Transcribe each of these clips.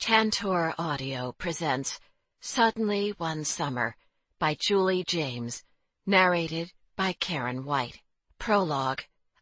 Tantor Audio presents Suddenly One Summer by Julie James, narrated by Karen White. Prologue.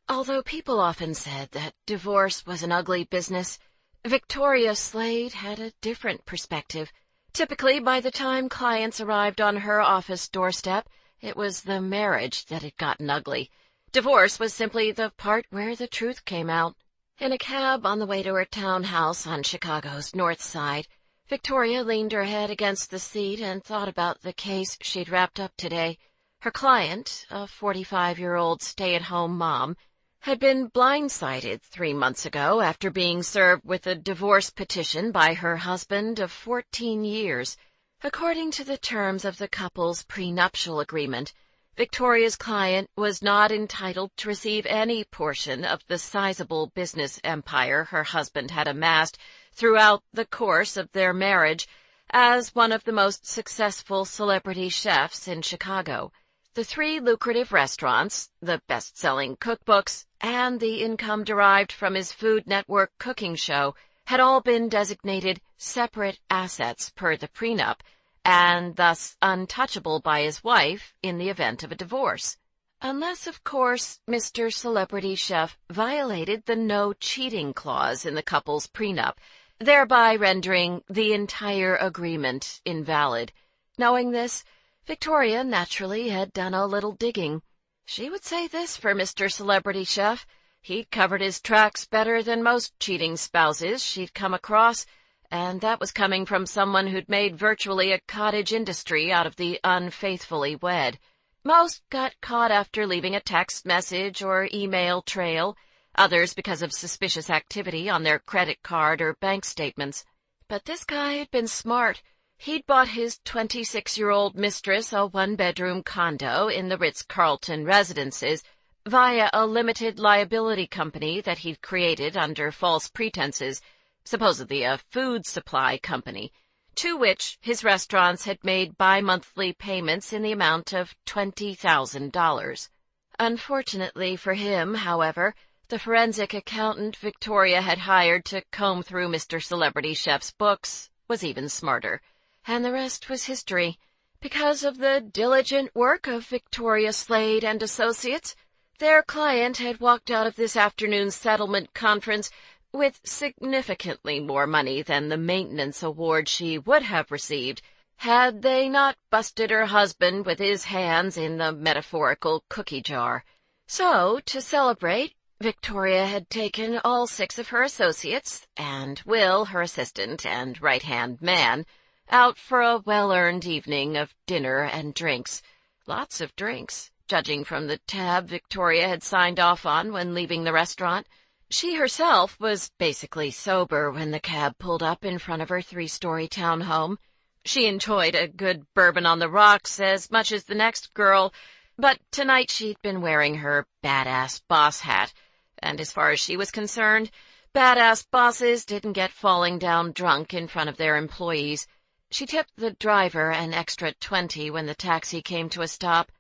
Although people often said that divorce was an ugly business, Victoria Slade had a different perspective. Typically, by the time clients arrived on her office doorstep, it was the marriage that had gotten ugly. Divorce was simply the part where the truth came out. In a cab on the way to her townhouse on Chicago's North Side, Victoria leaned her head against the seat and thought about the case she'd wrapped up today. Her client, a 45-year-old stay-at-home mom, had been blindsided 3 months ago after being served with a divorce petition by her husband of 14 years. According to the terms of the couple's prenuptial agreement, Victoria's client was not entitled to receive any portion of the sizable business empire her husband had amassed throughout the course of their marriage as one of the most successful celebrity chefs in Chicago. The 3 lucrative restaurants, the best-selling cookbooks, and the income derived from his Food Network cooking show had all been designated separate assets per the prenup, and thus untouchable by his wife in the event of a divorce. Unless, of course, Mr. Celebrity Chef violated the no-cheating clause in the couple's prenup, thereby rendering the entire agreement invalid. Knowing this, Victoria naturally had done a little digging. She would say this for Mr. Celebrity Chef: he'd covered his tracks better than most cheating spouses she'd come across, and that was coming from someone who'd made virtually a cottage industry out of the unfaithfully wed. Most got caught after leaving a text message or email trail, others because of suspicious activity on their credit card or bank statements. But this guy had been smart. He'd bought his 26-year-old mistress a one-bedroom condo in the Ritz-Carlton Residences via a limited liability company that he'd created under false pretenses, supposedly a food supply company, to which his restaurants had made bi-monthly payments in the amount of $20,000. Unfortunately for him, however, the forensic accountant Victoria had hired to comb through Mr. Celebrity Chef's books was even smarter, and the rest was history. Because of the diligent work of Victoria Slade and Associates, their client had walked out of this afternoon's settlement conference with significantly more money than the maintenance award she would have received had they not busted her husband with his hands in the metaphorical cookie jar. So, to celebrate, Victoria had taken all 6 of her associates, and Will, her assistant and right-hand man, out for a well-earned evening of dinner and drinks. Lots of drinks, judging from the tab Victoria had signed off on when leaving the restaurant. She herself was basically sober when the cab pulled up in front of her 3-story townhome. She enjoyed a good bourbon on the rocks as much as the next girl, but tonight she'd been wearing her badass boss hat, and as far as she was concerned, badass bosses didn't get falling down drunk in front of their employees. She tipped the driver an extra 20 when the taxi came to a stop.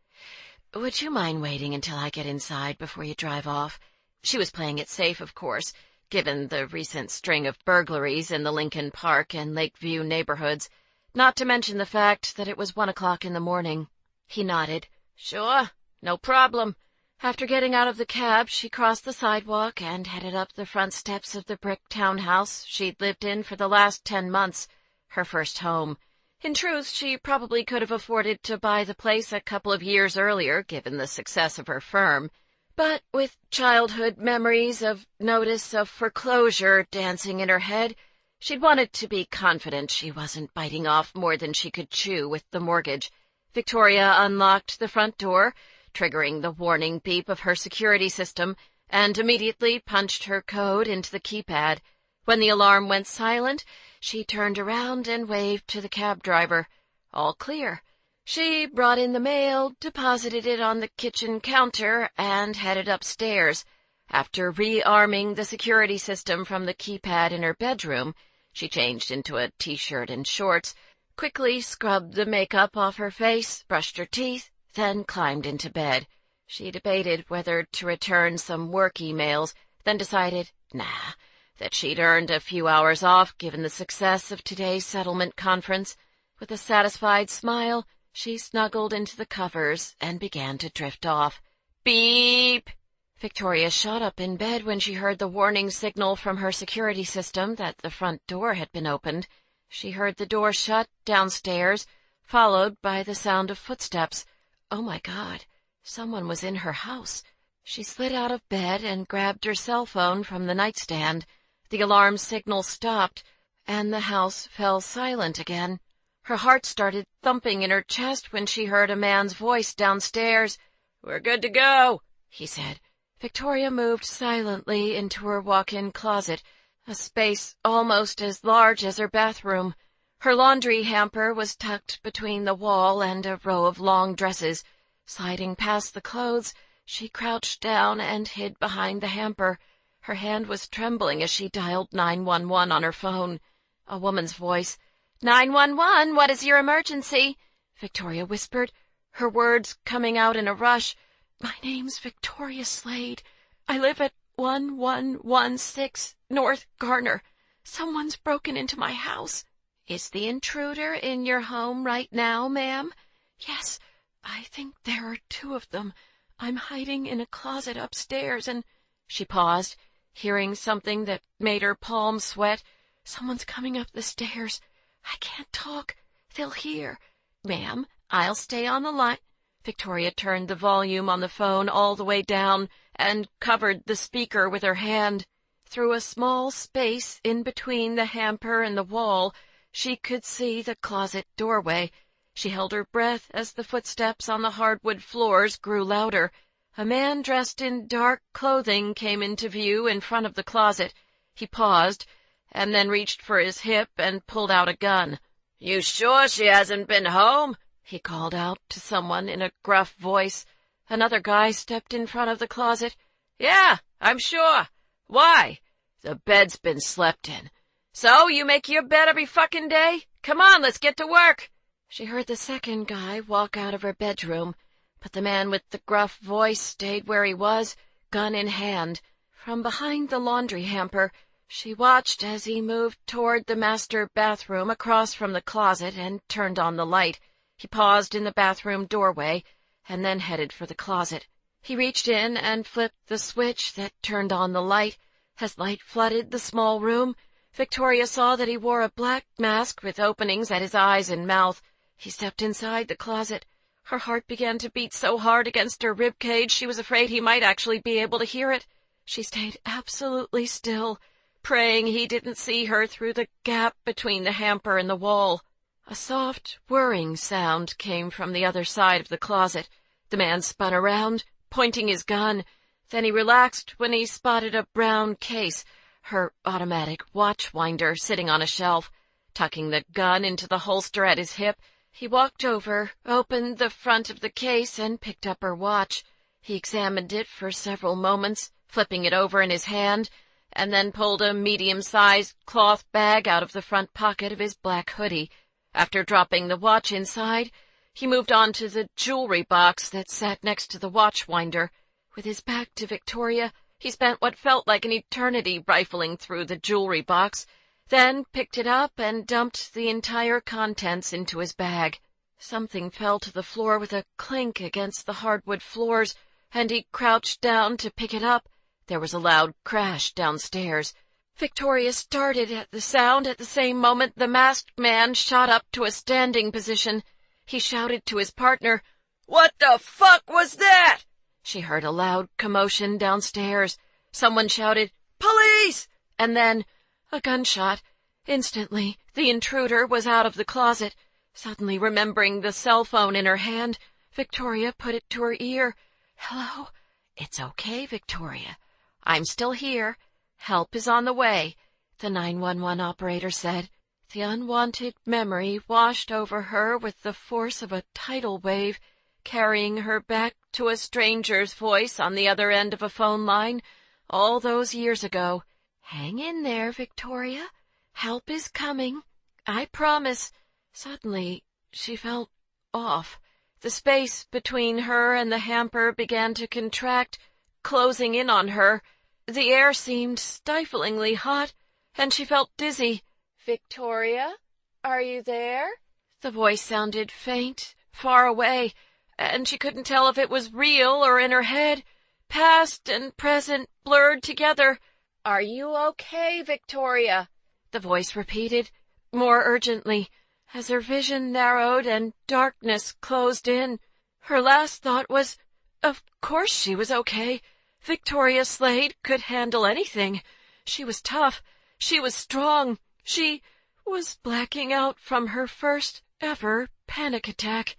"Would you mind waiting until I get inside before you drive off?" She was playing it safe, of course, given the recent string of burglaries in the Lincoln Park and Lakeview neighborhoods, not to mention the fact that it was 1 o'clock in the morning. He nodded. "Sure, no problem." After getting out of the cab, she crossed the sidewalk and headed up the front steps of the brick townhouse she'd lived in for the last 10 months, her first home. In truth, she probably could have afforded to buy the place a couple of years earlier, given the success of her firm. But with childhood memories of notice of foreclosure dancing in her head, she'd wanted to be confident she wasn't biting off more than she could chew with the mortgage. Victoria unlocked the front door, triggering the warning beep of her security system, and immediately punched her code into the keypad. When the alarm went silent, she turned around and waved to the cab driver. All clear. She brought in the mail, deposited it on the kitchen counter, and headed upstairs. After rearming the security system from the keypad in her bedroom, she changed into a t-shirt and shorts, quickly scrubbed the makeup off her face, brushed her teeth, then climbed into bed. She debated whether to return some work emails, then decided, nah, that she'd earned a few hours off given the success of today's settlement conference. With a satisfied smile, she snuggled into the covers and began to drift off. Beep! Victoria shot up in bed when she heard the warning signal from her security system that the front door had been opened. She heard the door shut downstairs, followed by the sound of footsteps. Oh my God, someone was in her house. She slid out of bed and grabbed her cell phone from the nightstand. The alarm signal stopped, and the house fell silent again. Her heart started thumping in her chest when she heard a man's voice downstairs. "We're good to go," he said. Victoria moved silently into her walk-in closet, a space almost as large as her bathroom. Her laundry hamper was tucked between the wall and a row of long dresses. Sliding past the clothes, she crouched down and hid behind the hamper. Her hand was trembling as she dialed 911 on her phone. A woman's voice. "911, what is your emergency?" Victoria whispered, her words coming out in a rush. "My name's Victoria Slade. I live at 1116 North Garner. Someone's broken into my house." "Is the intruder in your home right now, ma'am?" "Yes, I think there are two of them. I'm hiding in a closet upstairs and—" She paused, hearing something that made her palms sweat. "Someone's coming up the stairs. I can't talk. They'll hear." "Ma'am, I'll stay on the line." Victoria turned the volume on the phone all the way down and covered the speaker with her hand. Through a small space in between the hamper and the wall, she could see the closet doorway. She held her breath as the footsteps on the hardwood floors grew louder. A man dressed in dark clothing came into view in front of the closet. He paused, and then reached for his hip and pulled out a gun. "You sure she hasn't been home?" he called out to someone in a gruff voice. Another guy stepped in front of the closet. "Yeah, I'm sure. Why?" "The bed's been slept in." "So, you make your bed every fucking day? Come on, let's get to work." She heard the second guy walk out of her bedroom, but the man with the gruff voice stayed where he was, gun in hand. From behind the laundry hamper, she watched as he moved toward the master bathroom across from the closet and turned on the light. He paused in the bathroom doorway and then headed for the closet. He reached in and flipped the switch that turned on the light. As light flooded the small room, Victoria saw that he wore a black mask with openings at his eyes and mouth. He stepped inside the closet. Her heart began to beat so hard against her rib cage she was afraid he might actually be able to hear it. She stayed absolutely still, praying he didn't see her through the gap between the hamper and the wall. A soft, whirring sound came from the other side of the closet. The man spun around, pointing his gun. Then he relaxed when he spotted a brown case, her automatic watch winder, sitting on a shelf. Tucking the gun into the holster at his hip, he walked over, opened the front of the case, and picked up her watch. He examined it for several moments, flipping it over in his hand, and then pulled a medium-sized cloth bag out of the front pocket of his black hoodie. After dropping the watch inside, he moved on to the jewelry box that sat next to the watch winder. With his back to Victoria, he spent what felt like an eternity rifling through the jewelry box, then picked it up and dumped the entire contents into his bag. Something fell to the floor with a clink against the hardwood floors, and he crouched down to pick it up. There was a loud crash downstairs. Victoria started at the sound. At the same moment, the masked man shot up to a standing position. He shouted to his partner, "What the fuck was that?" She heard a loud commotion downstairs. Someone shouted, "Police!" and then a gunshot. Instantly, the intruder was out of the closet. Suddenly remembering the cell phone in her hand, Victoria put it to her ear. "Hello?" "It's okay, Victoria. I'm still here. Help is on the way," the 911 operator said. The unwanted memory washed over her with the force of a tidal wave, carrying her back to a stranger's voice on the other end of a phone line all those years ago. "Hang in there, Victoria. Help is coming. I promise." Suddenly, she felt off. The space between her and the hamper began to contract, closing in on her. The air seemed stiflingly hot, and she felt dizzy. "Victoria, are you there?" The voice sounded faint, far away, and she couldn't tell if it was real or in her head. Past and present blurred together. "Are you okay, Victoria?" the voice repeated, more urgently, as her vision narrowed and darkness closed in. Her last thought was, of course she was okay. Victoria Slade could handle anything. She was tough. She was strong. She was blacking out from her first ever panic attack.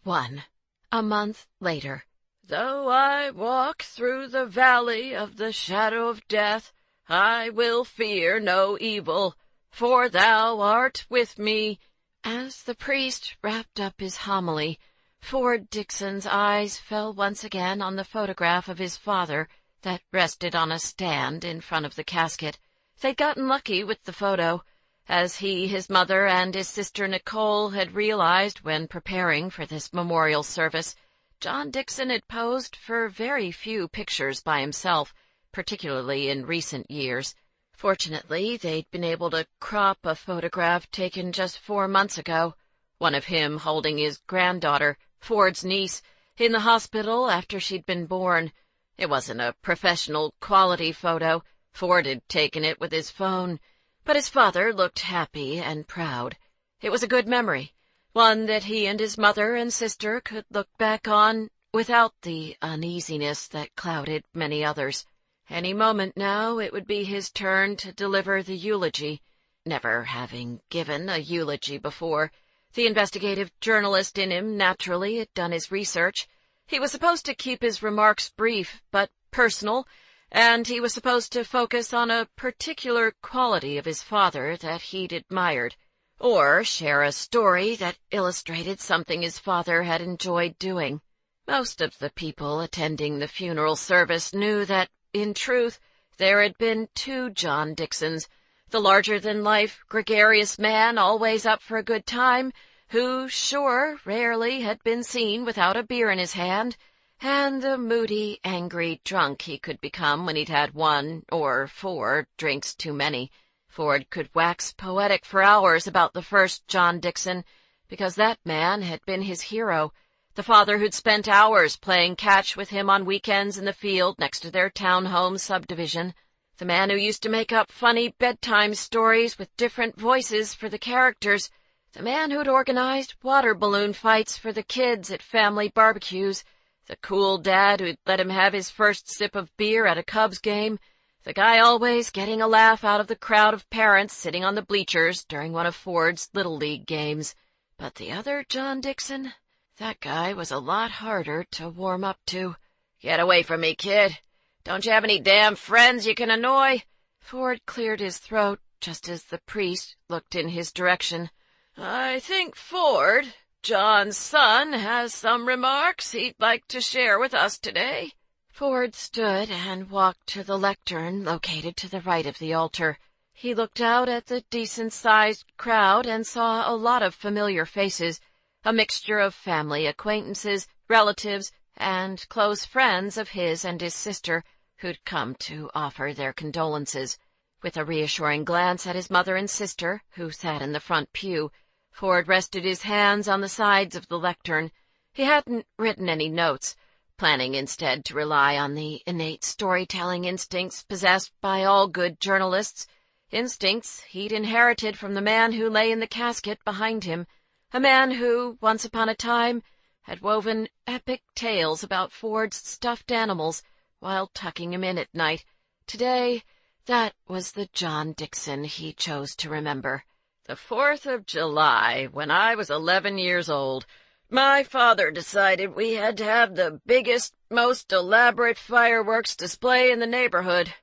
1. A month later. "Though I walk through the valley of the shadow of death, I will fear no evil, for thou art with me." As the priest wrapped up his homily, Ford Dixon's eyes fell once again on the photograph of his father that rested on a stand in front of the casket. They'd gotten lucky with the photo, as he, his mother, and his sister Nicole had realized when preparing for this memorial service. John Dixon had posed for very few pictures by himself, particularly in recent years. Fortunately, they'd been able to crop a photograph taken just 4 months ago, one of him holding his granddaughter, Ford's niece, in the hospital after she'd been born. It wasn't a professional quality photo. Ford had taken it with his phone, but his father looked happy and proud. It was a good memory, one that he and his mother and sister could look back on without the uneasiness that clouded many others. Any moment now it would be his turn to deliver the eulogy. Never having given a eulogy before, the investigative journalist in him naturally had done his research. He was supposed to keep his remarks brief but personal, and he was supposed to focus on a particular quality of his father that he'd admired, or share a story that illustrated something his father had enjoyed doing. Most of the people attending the funeral service knew that, in truth, there had been 2 John Dixons, the larger-than-life, gregarious man always up for a good time, who, sure, rarely had been seen without a beer in his hand, and the moody, angry drunk he could become when he'd had 1 or 4 drinks too many. Ford could wax poetic for hours about the first John Dixon, because that man had been his hero, the father who'd spent hours playing catch with him on weekends in the field next to their townhome subdivision, the man who used to make up funny bedtime stories with different voices for the characters, the man who'd organized water balloon fights for the kids at family barbecues, the cool dad who'd let him have his first sip of beer at a Cubs game, the guy always getting a laugh out of the crowd of parents sitting on the bleachers during one of Ford's Little League games. But the other John Dixon, that guy was a lot harder to warm up to. "Get away from me, kid. Don't you have any damn friends you can annoy?" Ford cleared his throat just as the priest looked in his direction. "I think Ford, John's son, has some remarks he'd like to share with us today." Ford stood and walked to the lectern located to the right of the altar. He looked out at the decent-sized crowd and saw a lot of familiar faces, a mixture of family acquaintances, relatives, and close friends of his and his sister, who'd come to offer their condolences. With a reassuring glance at his mother and sister, who sat in the front pew, Ford rested his hands on the sides of the lectern. He hadn't written any notes, planning instead to rely on the innate storytelling instincts possessed by all good journalists, instincts he'd inherited from the man who lay in the casket behind him, a man who, once upon a time, had woven epic tales about Ford's stuffed animals while tucking him in at night. Today, that was the John Dixon he chose to remember. "The 4th of July, when I was 11 years old, my father decided we had to have the biggest, most elaborate fireworks display in the neighborhood."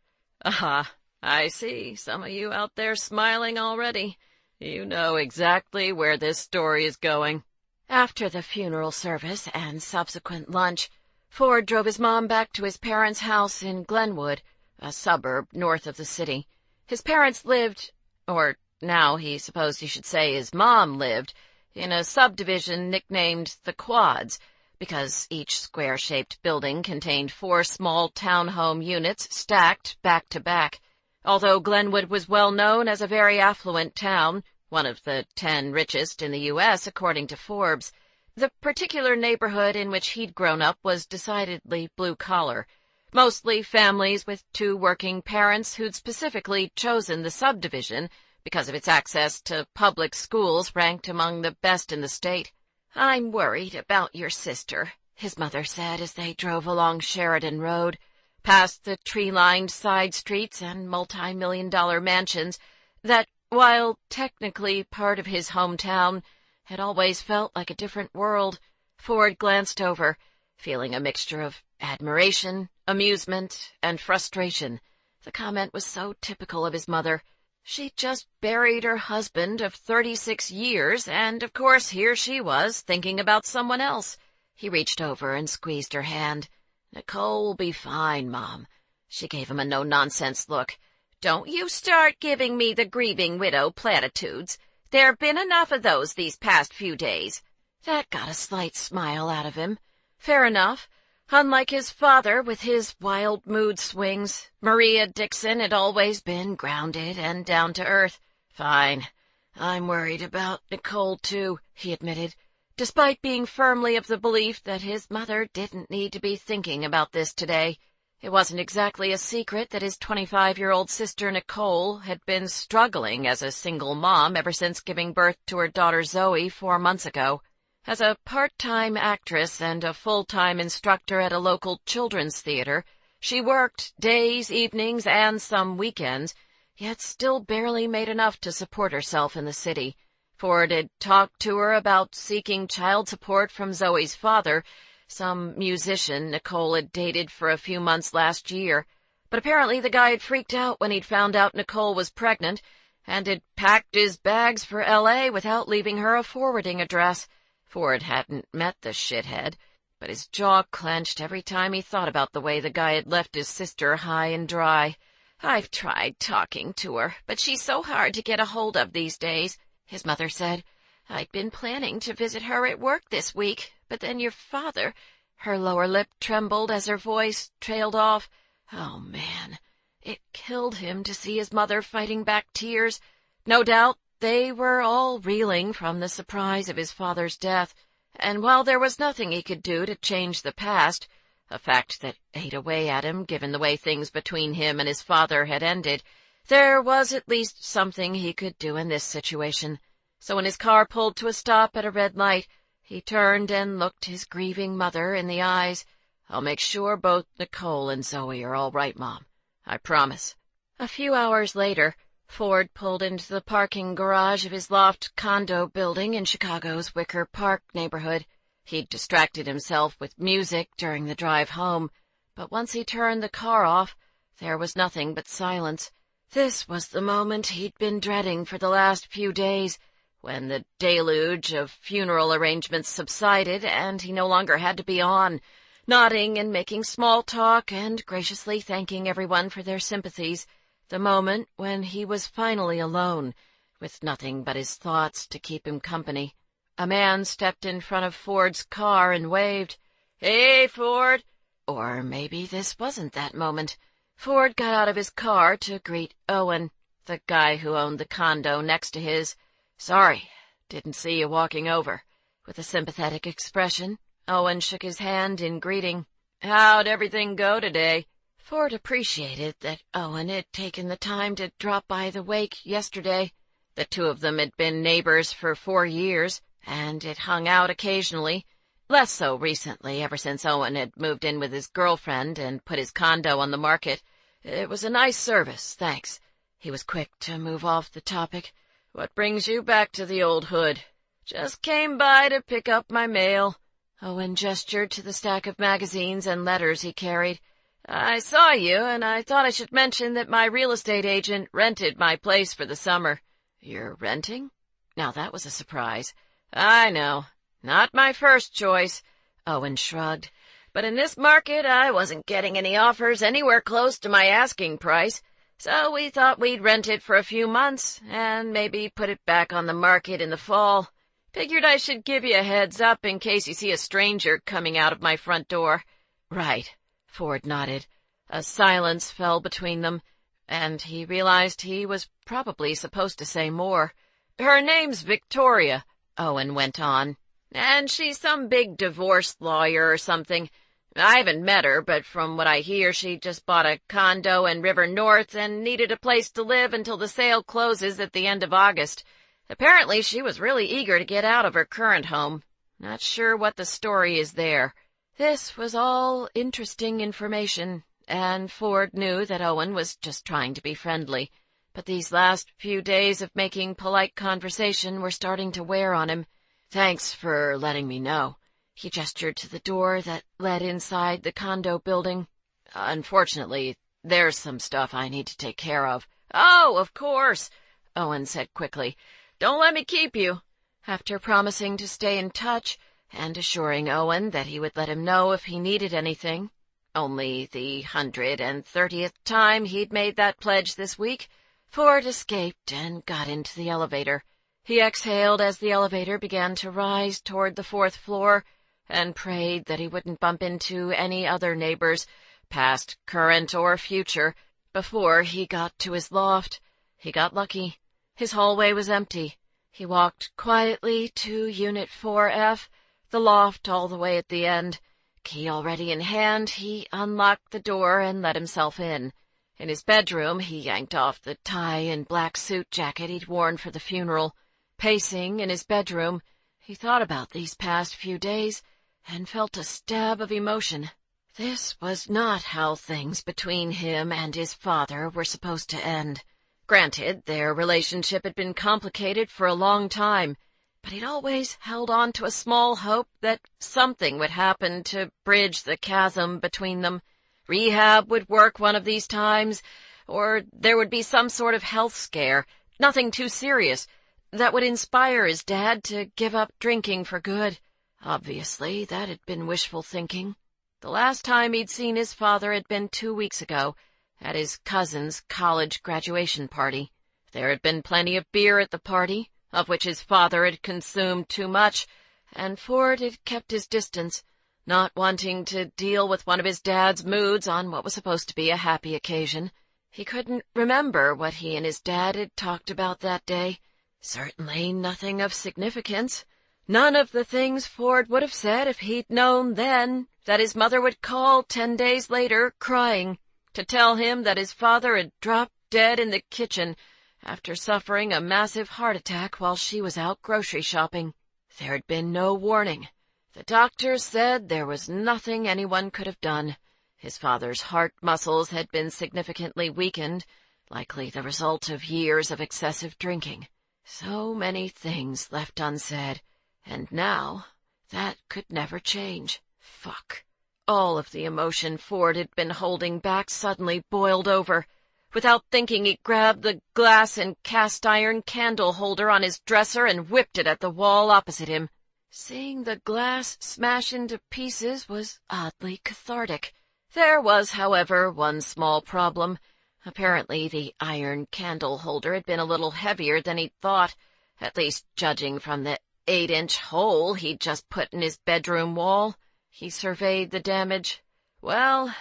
"Aha, I see some of you out there smiling already. You know exactly where this story is going." After the funeral service and subsequent lunch, Ford drove his mom back to his parents' house in Glenwood, a suburb north of the city. His parents lived, or now he supposed he should say his mom lived, in a subdivision nicknamed the Quads, because each square-shaped building contained 4 small townhome units stacked back to back. Although Glenwood was well known as a very affluent town, one of the 10 richest in the U.S. according to Forbes, the particular neighborhood in which he'd grown up was decidedly blue-collar, mostly families with 2 working parents who'd specifically chosen the subdivision because of its access to public schools ranked among the best in the state. "I'm worried about your sister," his mother said as they drove along Sheridan Road, past the tree-lined side streets and multi-million-dollar mansions that, while technically part of his hometown, had always felt like a different world. Ford glanced over, feeling a mixture of admiration, amusement, and frustration. The comment was so typical of his mother. She'd just buried her husband of 36 years, and of course here she was, thinking about someone else. He reached over and squeezed her hand. "Nicole will be fine, Mom." She gave him a no-nonsense look. "Don't you start giving me the grieving widow platitudes. There've been enough of those these past few days." That got a slight smile out of him. Fair enough. Unlike his father, with his wild mood swings, Maria Dixon had always been grounded and down to earth. "Fine. I'm worried about Nicole, too," he admitted, despite being firmly of the belief that his mother didn't need to be thinking about this today. It wasn't exactly a secret that his 25-year-old sister Nicole had been struggling as a single mom ever since giving birth to her daughter Zoe 4 months ago. As a part-time actress and a full-time instructor at a local children's theater, she worked days, evenings, and some weekends, yet still barely made enough to support herself in the city. Ford had talked to her about seeking child support from Zoe's father, some musician Nicole had dated for a few months last year. But apparently the guy had freaked out when he'd found out Nicole was pregnant, and had packed his bags for L.A. without leaving her a forwarding address. Ford hadn't met the shithead, but his jaw clenched every time he thought about the way the guy had left his sister high and dry. "I've tried talking to her, but she's so hard to get a hold of these days," his mother said. "I'd been planning to visit her at work this week, but then your father—" Her lower lip trembled as her voice trailed off. Oh, man. It killed him to see his mother fighting back tears. No doubt they were all reeling from the surprise of his father's death, and while there was nothing he could do to change the past, a fact that ate away at him given the way things between him and his father had ended, there was at least something he could do in this situation. So when his car pulled to a stop at a red light, he turned and looked his grieving mother in the eyes. "I'll make sure both Nicole and Zoe are all right, Mom. I promise." A few hours later, Ford pulled into the parking garage of his loft condo building in Chicago's Wicker Park neighborhood. He'd distracted himself with music during the drive home, but once he turned the car off, there was nothing but silence. This was the moment he'd been dreading for the last few days, when the deluge of funeral arrangements subsided and he no longer had to be on, nodding and making small talk and graciously thanking everyone for their sympathies. The moment when he was finally alone, with nothing but his thoughts to keep him company. A man stepped in front of Ford's car and waved. "Hey, Ford!" Or maybe this wasn't that moment. Ford got out of his car to greet Owen, the guy who owned the condo next to his. "Sorry, didn't see you walking over." With a sympathetic expression, Owen shook his hand in greeting. "How'd everything go today?" Ford appreciated that Owen had taken the time to drop by the wake yesterday. The two of them had been neighbors for 4 years, and had hung out occasionally, less so recently ever since Owen had moved in with his girlfriend and put his condo on the market. "It was a nice service, thanks." He was quick to move off the topic. "What brings you back to the old hood?" "Just came by to pick up my mail." Owen gestured to the stack of magazines and letters he carried. "I saw you, and I thought I should mention that my real estate agent rented my place for the summer." "You're renting?" Now that was a surprise. "I know. Not my first choice." Owen shrugged. "But in this market I wasn't getting any offers anywhere close to my asking price, so we thought we'd rent it for a few months, and maybe put it back on the market in the fall." Figured I should give you a heads up in case you see a stranger coming out of my front door." "Right," Ford nodded. A silence fell between them, and he realized he was probably supposed to say more. "Her name's Victoria," Owen went on, "and she's some big divorce lawyer or something. I haven't met her, but from what I hear, she just bought a condo in River North and needed a place to live until the sale closes at the end of August. Apparently she was really eager to get out of her current home. Not sure what the story is there." This was all interesting information, and Ford knew that Owen was just trying to be friendly. But these last few days of making polite conversation were starting to wear on him. "Thanks for letting me know." He gestured to the door that led inside the condo building. "Unfortunately, there's some stuff I need to take care of." "Oh, of course," Owen said quickly. "Don't let me keep you." After promising to stay in touch and assuring Owen that he would let him know if he needed anything, only the 130th time he'd made that pledge this week, Ford escaped and got into the elevator. He exhaled as the elevator began to rise toward the 4th floor and prayed that he wouldn't bump into any other neighbors, past, current, or future, before he got to his loft. He got lucky. His hallway was empty. He walked quietly to Unit 4F, the loft all the way at the end. Key already in hand, he unlocked the door and let himself in. In his bedroom, he yanked off the tie and black suit jacket he'd worn for the funeral. Pacing in his bedroom, he thought about these past few days and felt a stab of emotion. This was not how things between him and his father were supposed to end. Granted, their relationship had been complicated for a long time, but he'd always held on to a small hope that something would happen to bridge the chasm between them. Rehab would work one of these times, or there would be some sort of health scare, nothing too serious, that would inspire his dad to give up drinking for good. Obviously, that had been wishful thinking. The last time he'd seen his father had been 2 weeks ago, at his cousin's college graduation party. There had been plenty of beer at the party, of which his father had consumed too much, and Ford had kept his distance, not wanting to deal with one of his dad's moods on what was supposed to be a happy occasion. He couldn't remember what he and his dad had talked about that day. Certainly nothing of significance. None of the things Ford would have said if he'd known then that his mother would call 10 days later, crying, to tell him that his father had dropped dead in the kitchen after suffering a massive heart attack while she was out grocery shopping. There had been no warning. The doctors said there was nothing anyone could have done. His father's heart muscles had been significantly weakened, likely the result of years of excessive drinking. So many things left unsaid, and now that could never change. Fuck. All of the emotion Ford had been holding back suddenly boiled over. Without thinking, he grabbed the glass and cast-iron candle holder on his dresser and whipped it at the wall opposite him. Seeing the glass smash into pieces was oddly cathartic. There was, however, one small problem. Apparently the iron candle holder had been a little heavier than he'd thought, at least judging from the 8-inch hole he'd just put in his bedroom wall. He surveyed the damage. Well,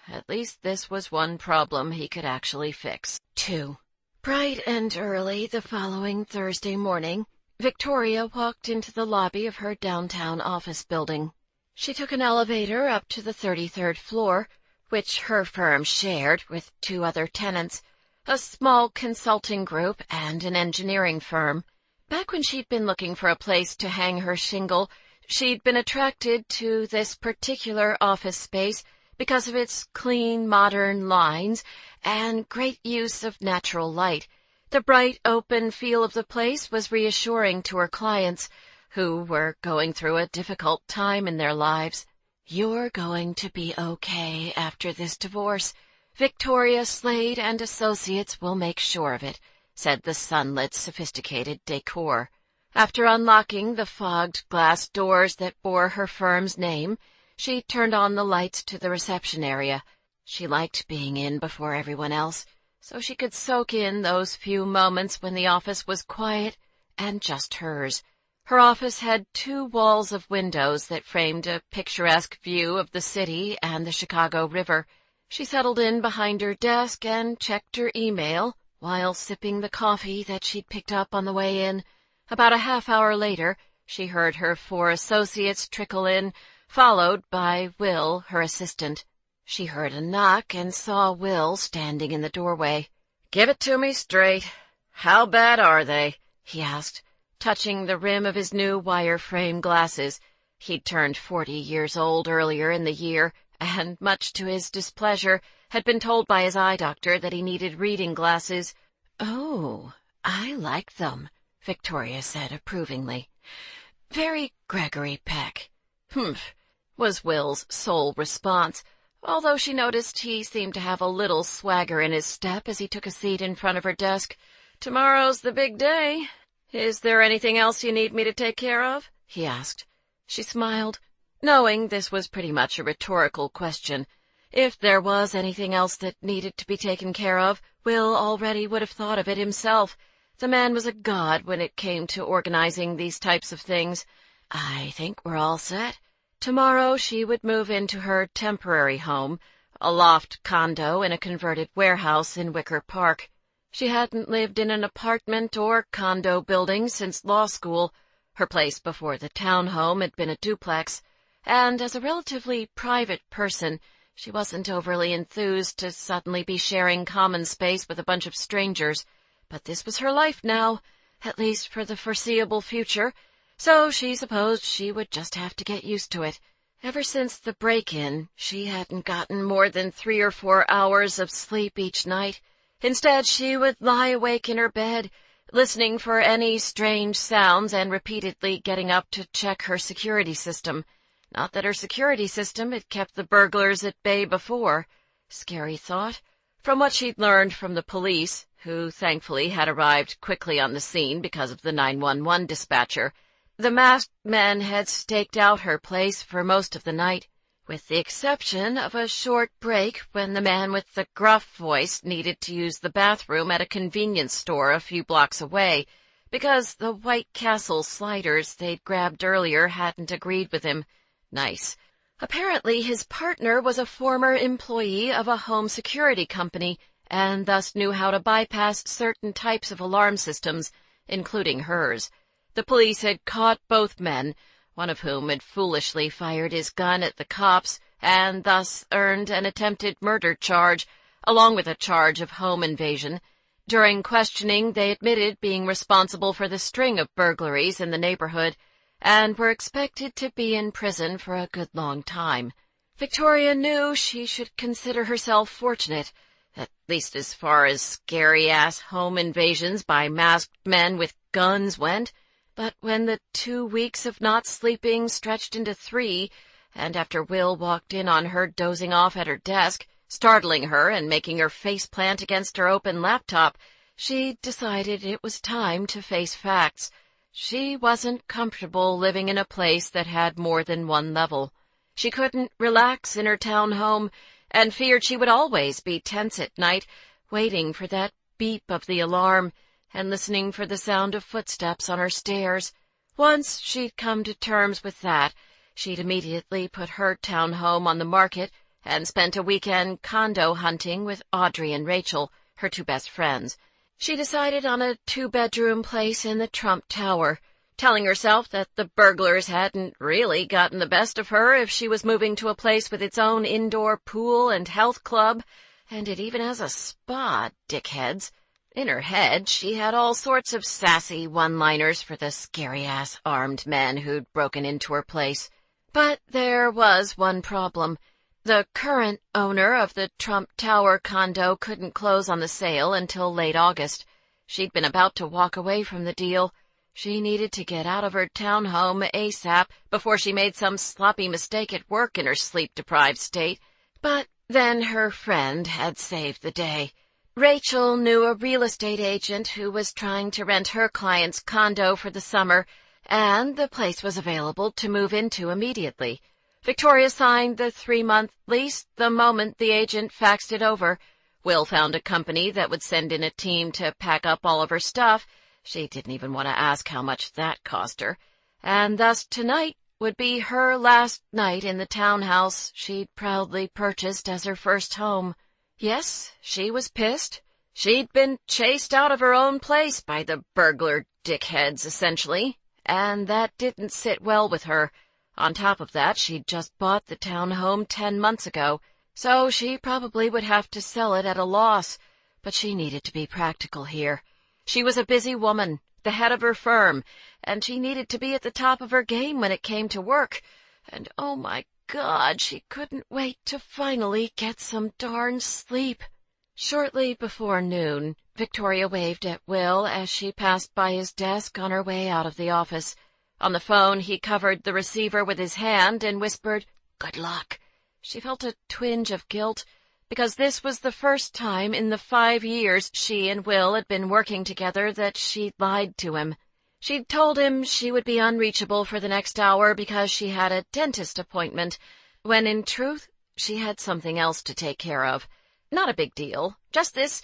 at least this was one problem he could actually fix. 2. Bright and early the following Thursday morning, Victoria walked into the lobby of her downtown office building. She took an elevator up to the 33rd floor, which her firm shared with 2 other tenants, a small consulting group and an engineering firm. Back when she'd been looking for a place to hang her shingle, she'd been attracted to this particular office space because of its clean, modern lines and great use of natural light. The bright, open feel of the place was reassuring to her clients, who were going through a difficult time in their lives. "You're going to be okay after this divorce. Victoria Slade and Associates will make sure of it," said the sunlit, sophisticated decor. After unlocking the fogged glass doors that bore her firm's name, she turned on the lights to the reception area. She liked being in before everyone else, so she could soak in those few moments when the office was quiet and just hers. Her office had 2 walls of windows that framed a picturesque view of the city and the Chicago River. She settled in behind her desk and checked her email while sipping the coffee that she'd picked up on the way in. About a half-hour later, she heard her 4 associates trickle in, followed by Will, her assistant. She heard a knock and saw Will standing in the doorway. "Give it to me straight. How bad are they?" he asked, touching the rim of his new wire-frame glasses. He'd turned 40 years old earlier in the year, and, much to his displeasure, had been told by his eye doctor that he needed reading glasses. "Oh, I like them," Victoria said approvingly. "Very Gregory Peck." "Humph," was Will's sole response, although she noticed he seemed to have a little swagger in his step as he took a seat in front of her desk. "Tomorrow's the big day. Is there anything else you need me to take care of?" he asked. She smiled, knowing this was pretty much a rhetorical question. If there was anything else that needed to be taken care of, Will already would have thought of it himself. The man was a god when it came to organizing these types of things. "I think we're all set." Tomorrow she would move into her temporary home, a loft condo in a converted warehouse in Wicker Park. She hadn't lived in an apartment or condo building since law school. Her place before the townhome had been a duplex, and as a relatively private person, she wasn't overly enthused to suddenly be sharing common space with a bunch of strangers. But this was her life now, at least for the foreseeable future, so she supposed she would just have to get used to it. Ever since the break-in, she hadn't gotten more than 3 or 4 hours of sleep each night. Instead, she would lie awake in her bed, listening for any strange sounds and repeatedly getting up to check her security system. Not that her security system had kept the burglars at bay before. Scary thought. From what she'd learned from the police, who thankfully had arrived quickly on the scene because of the 911 dispatcher, the masked men had staked out her place for most of the night, with the exception of a short break when the man with the gruff voice needed to use the bathroom at a convenience store a few blocks away, because the White Castle sliders they'd grabbed earlier hadn't agreed with him. Nice. Apparently his partner was a former employee of a home security company, and thus knew how to bypass certain types of alarm systems, including hers. The police had caught both men, one of whom had foolishly fired his gun at the cops, and thus earned an attempted murder charge, along with a charge of home invasion. During questioning, they admitted being responsible for the string of burglaries in the neighborhood, and were expected to be in prison for a good long time. Victoria knew she should consider herself fortunate, at least as far as scary-ass home invasions by masked men with guns went. But when the 2 weeks of not sleeping stretched into 3, and after Will walked in on her dozing off at her desk, startling her and making her face plant against her open laptop, she decided it was time to face facts. She wasn't comfortable living in a place that had more than one level. She couldn't relax in her town home, and feared she would always be tense at night, waiting for that beep of the alarm, and listening for the sound of footsteps on her stairs. Once she'd come to terms with that, she'd immediately put her townhome on the market and spent a weekend condo hunting with Audrey and Rachel, her 2 best friends. She decided on a 2-bedroom place in the Trump Tower, telling herself that the burglars hadn't really gotten the best of her if she was moving to a place with its own indoor pool and health club, and it even has a spa, dickheads. In her head, she had all sorts of sassy one-liners for the scary-ass armed men who'd broken into her place. But there was one problem. The current owner of the Trump Tower condo couldn't close on the sale until late August. She'd been about to walk away from the deal. She needed to get out of her townhome ASAP before she made some sloppy mistake at work in her sleep-deprived state. But then her friend had saved the day. Rachel knew a real estate agent who was trying to rent her client's condo for the summer, and the place was available to move into immediately. Victoria signed the 3-month lease the moment the agent faxed it over. Will found a company that would send in a team to pack up all of her stuff. She didn't even want to ask how much that cost her. and thus tonight would be her last night in the townhouse she'd proudly purchased as her first home. Yes, she was pissed. She'd been chased out of her own place by the burglar dickheads, essentially, and that didn't sit well with her. On top of that, she'd just bought the townhome 10 months ago, so she probably would have to sell it at a loss. But she needed to be practical here. She was a busy woman, the head of her firm, and she needed to be at the top of her game when it came to work. And oh my God, she couldn't wait to finally get some darn sleep. Shortly before noon, Victoria waved at Will as she passed by his desk on her way out of the office. On the phone, he covered the receiver with his hand and whispered, "Good luck." She felt a twinge of guilt, because this was the first time in the 5 years she and Will had been working together that she'd lied to him. She'd told him she would be unreachable for the next hour because she had a dentist appointment, when in truth she had something else to take care of. Not a big deal, just this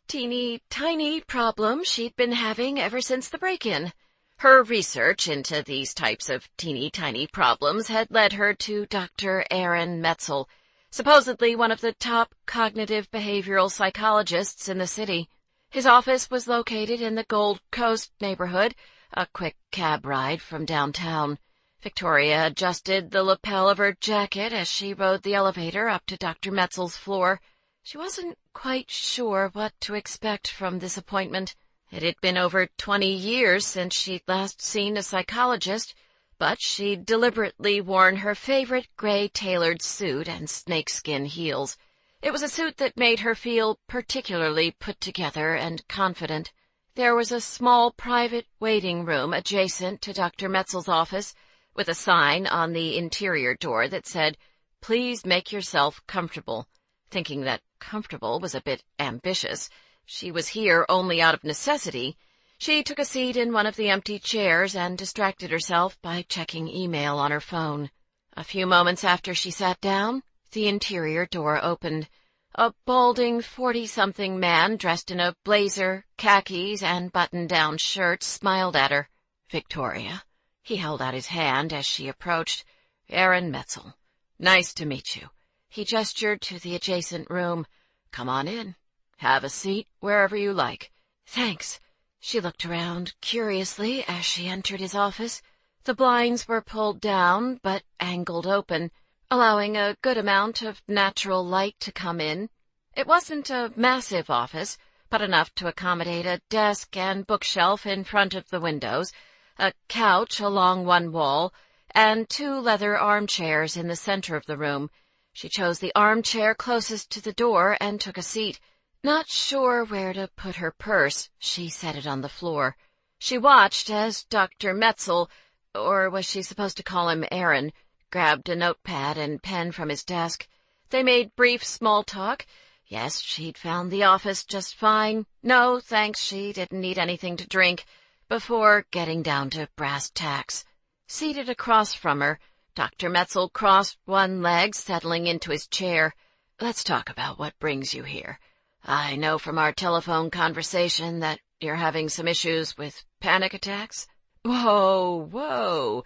teeny tiny problem she'd been having ever since the break-in. Her research into these types of teeny tiny problems had led her to Dr. Aaron Metzel, supposedly one of the top cognitive behavioral psychologists in the city. His office was located in the Gold Coast neighborhood, a quick cab ride from downtown. Victoria adjusted the lapel of her jacket as she rode the elevator up to Dr. Metzel's floor. She wasn't quite sure what to expect from this appointment. It had been over 20 years since she'd last seen a psychologist, but she'd deliberately worn her favorite gray tailored suit and snakeskin heels. It was a suit that made her feel particularly put together and confident. There was a small private waiting room adjacent to Dr. Metzel's office, with a sign on the interior door that said, "Please make yourself comfortable." Thinking that comfortable was a bit ambitious, she was here only out of necessity, she took a seat in one of the empty chairs and distracted herself by checking email on her phone. A few moments after she sat down, the interior door opened. A balding 40-something man dressed in a blazer, khakis, and button-down shirt smiled at her. "Victoria." He held out his hand as she approached. "Aaron Metzel. Nice to meet you." He gestured to the adjacent room. "Come on in. Have a seat wherever you like." "Thanks." She looked around curiously as she entered his office. The blinds were pulled down but angled open, allowing a good amount of natural light to come in. It wasn't a massive office, but enough to accommodate a desk and bookshelf in front of the windows, a couch along one wall, and 2 leather armchairs in the center of the room. She chose the armchair closest to the door and took a seat. Not sure where to put her purse, she set it on the floor. She watched as Dr. Metzel, or was she supposed to call him Aaron, grabbed a notepad and pen from his desk. They made brief small talk. Yes, she'd found the office just fine. No, thanks, she didn't need anything to drink. Before getting down to brass tacks. Seated across from her, Dr. Metzel crossed one leg, settling into his chair. "Let's talk about what brings you here. I know from our telephone conversation that you're having some issues with panic attacks." Whoa.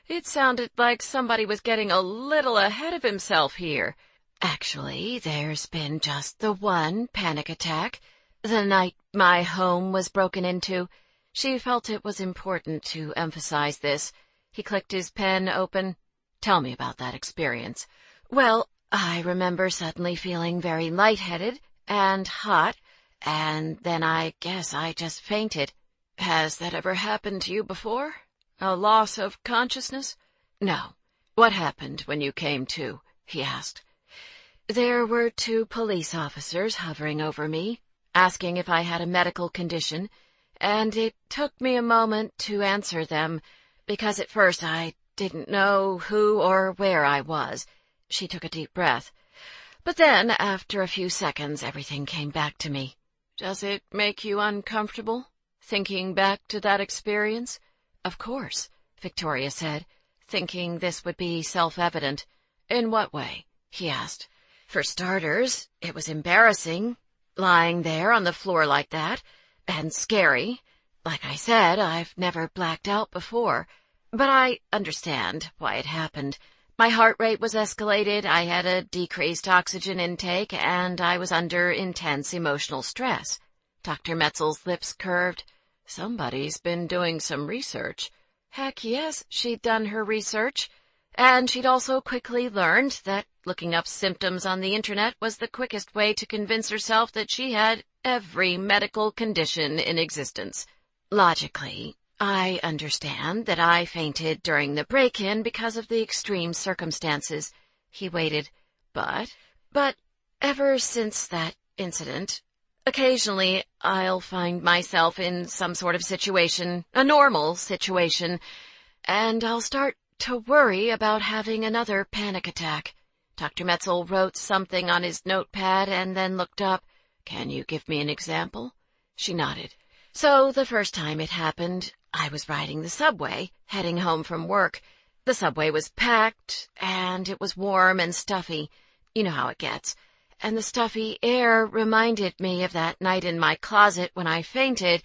It sounded like somebody was getting a little ahead of himself here. "Actually, there's been just the one panic attack. The night my home was broken into." She felt it was important to emphasize this. He clicked his pen open. "Tell me about that experience." "Well, I remember suddenly feeling very lightheaded and hot, and then I guess I just fainted." "Has that ever happened to you before? A loss of consciousness?" "No." "What happened when you came to?" he asked. "There were 2 police officers hovering over me, asking if I had a medical condition, and it took me a moment to answer them, because at first I didn't know who or where I was." She took a deep breath. "But then, after a few seconds, everything came back to me." "Does it make you uncomfortable, thinking back to that experience?" "Of course," Victoria said, thinking this would be self-evident. "In what way?" he asked. "For starters, it was embarrassing, lying there on the floor like that, and scary. Like I said, I've never blacked out before. But I understand why it happened. My heart rate was escalated, I had a decreased oxygen intake, and I was under intense emotional stress. Dr. Metzel's lips curved. Somebody's been doing some research. Heck yes, she'd done her research. And she'd also quickly learned that looking up symptoms on the internet was the quickest way to convince herself that she had every medical condition in existence. Logically, I understand that I fainted during the break-in because of the extreme circumstances. He waited. But ever since that incident, occasionally I'll find myself in some sort of situation, a normal situation, and I'll start to worry about having another panic attack. Dr. Metzel wrote something on his notepad and then looked up. Can you give me an example? She nodded. So the first time it happened, I was riding the subway, heading home from work. The subway was packed, and it was warm and stuffy. You know how it gets. And the stuffy air reminded me of that night in my closet when I fainted,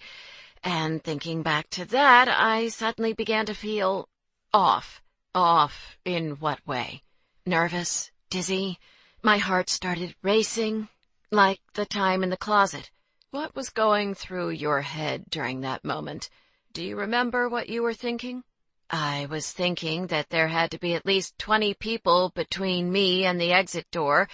and thinking back to that, I suddenly began to feel off. Off in what way? Nervous, dizzy. My heart started racing, like the time in the closet. What was going through your head during that moment? Do you remember what you were thinking? I was thinking that there had to be at least 20 people between me and the exit door,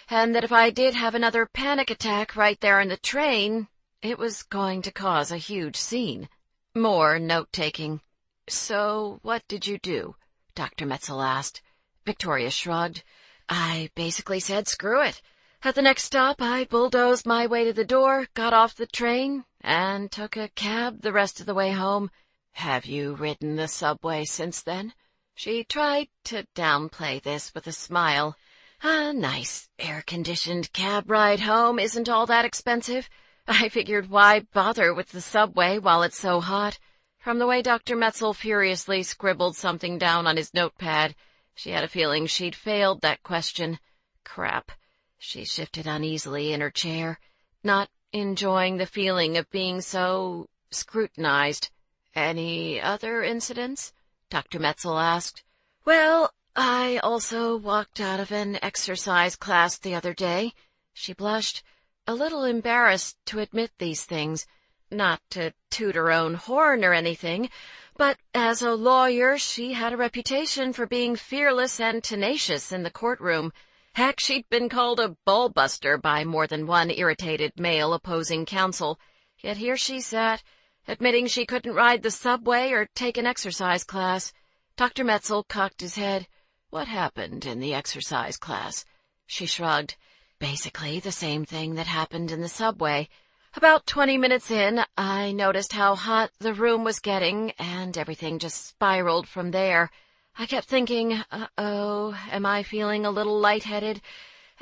and that if I did have another panic attack right there in the train, it was going to cause a huge scene. More note-taking. So what did you do? Dr. Metzel asked. Victoria shrugged. I basically said screw it. At the next stop, I bulldozed my way to the door, got off the train, and took a cab the rest of the way home. Have you ridden the subway since then? She tried to downplay this with a smile. A nice, air-conditioned cab ride home isn't all that expensive. I figured why bother with the subway while it's so hot. From the way Dr. Metzel furiously scribbled something down on his notepad, she had a feeling she'd failed that question. Crap. She shifted uneasily in her chair, not enjoying the feeling of being so scrutinized. Any other incidents? Dr. Metzel asked. Well, I also walked out of an exercise class the other day. She blushed, a little embarrassed to admit these things. Not to toot her own horn or anything, but as a lawyer she had a reputation for being fearless and tenacious in the courtroom. Heck, she'd been called a ball-buster by more than one irritated male opposing counsel. Yet here she sat, admitting she couldn't ride the subway or take an exercise class. Dr. Metzel cocked his head. What happened in the exercise class? She shrugged. Basically the same thing that happened in the subway. About 20 minutes in, I noticed how hot the room was getting, and everything just spiraled from there. I kept thinking, uh-oh, am I feeling a little lightheaded?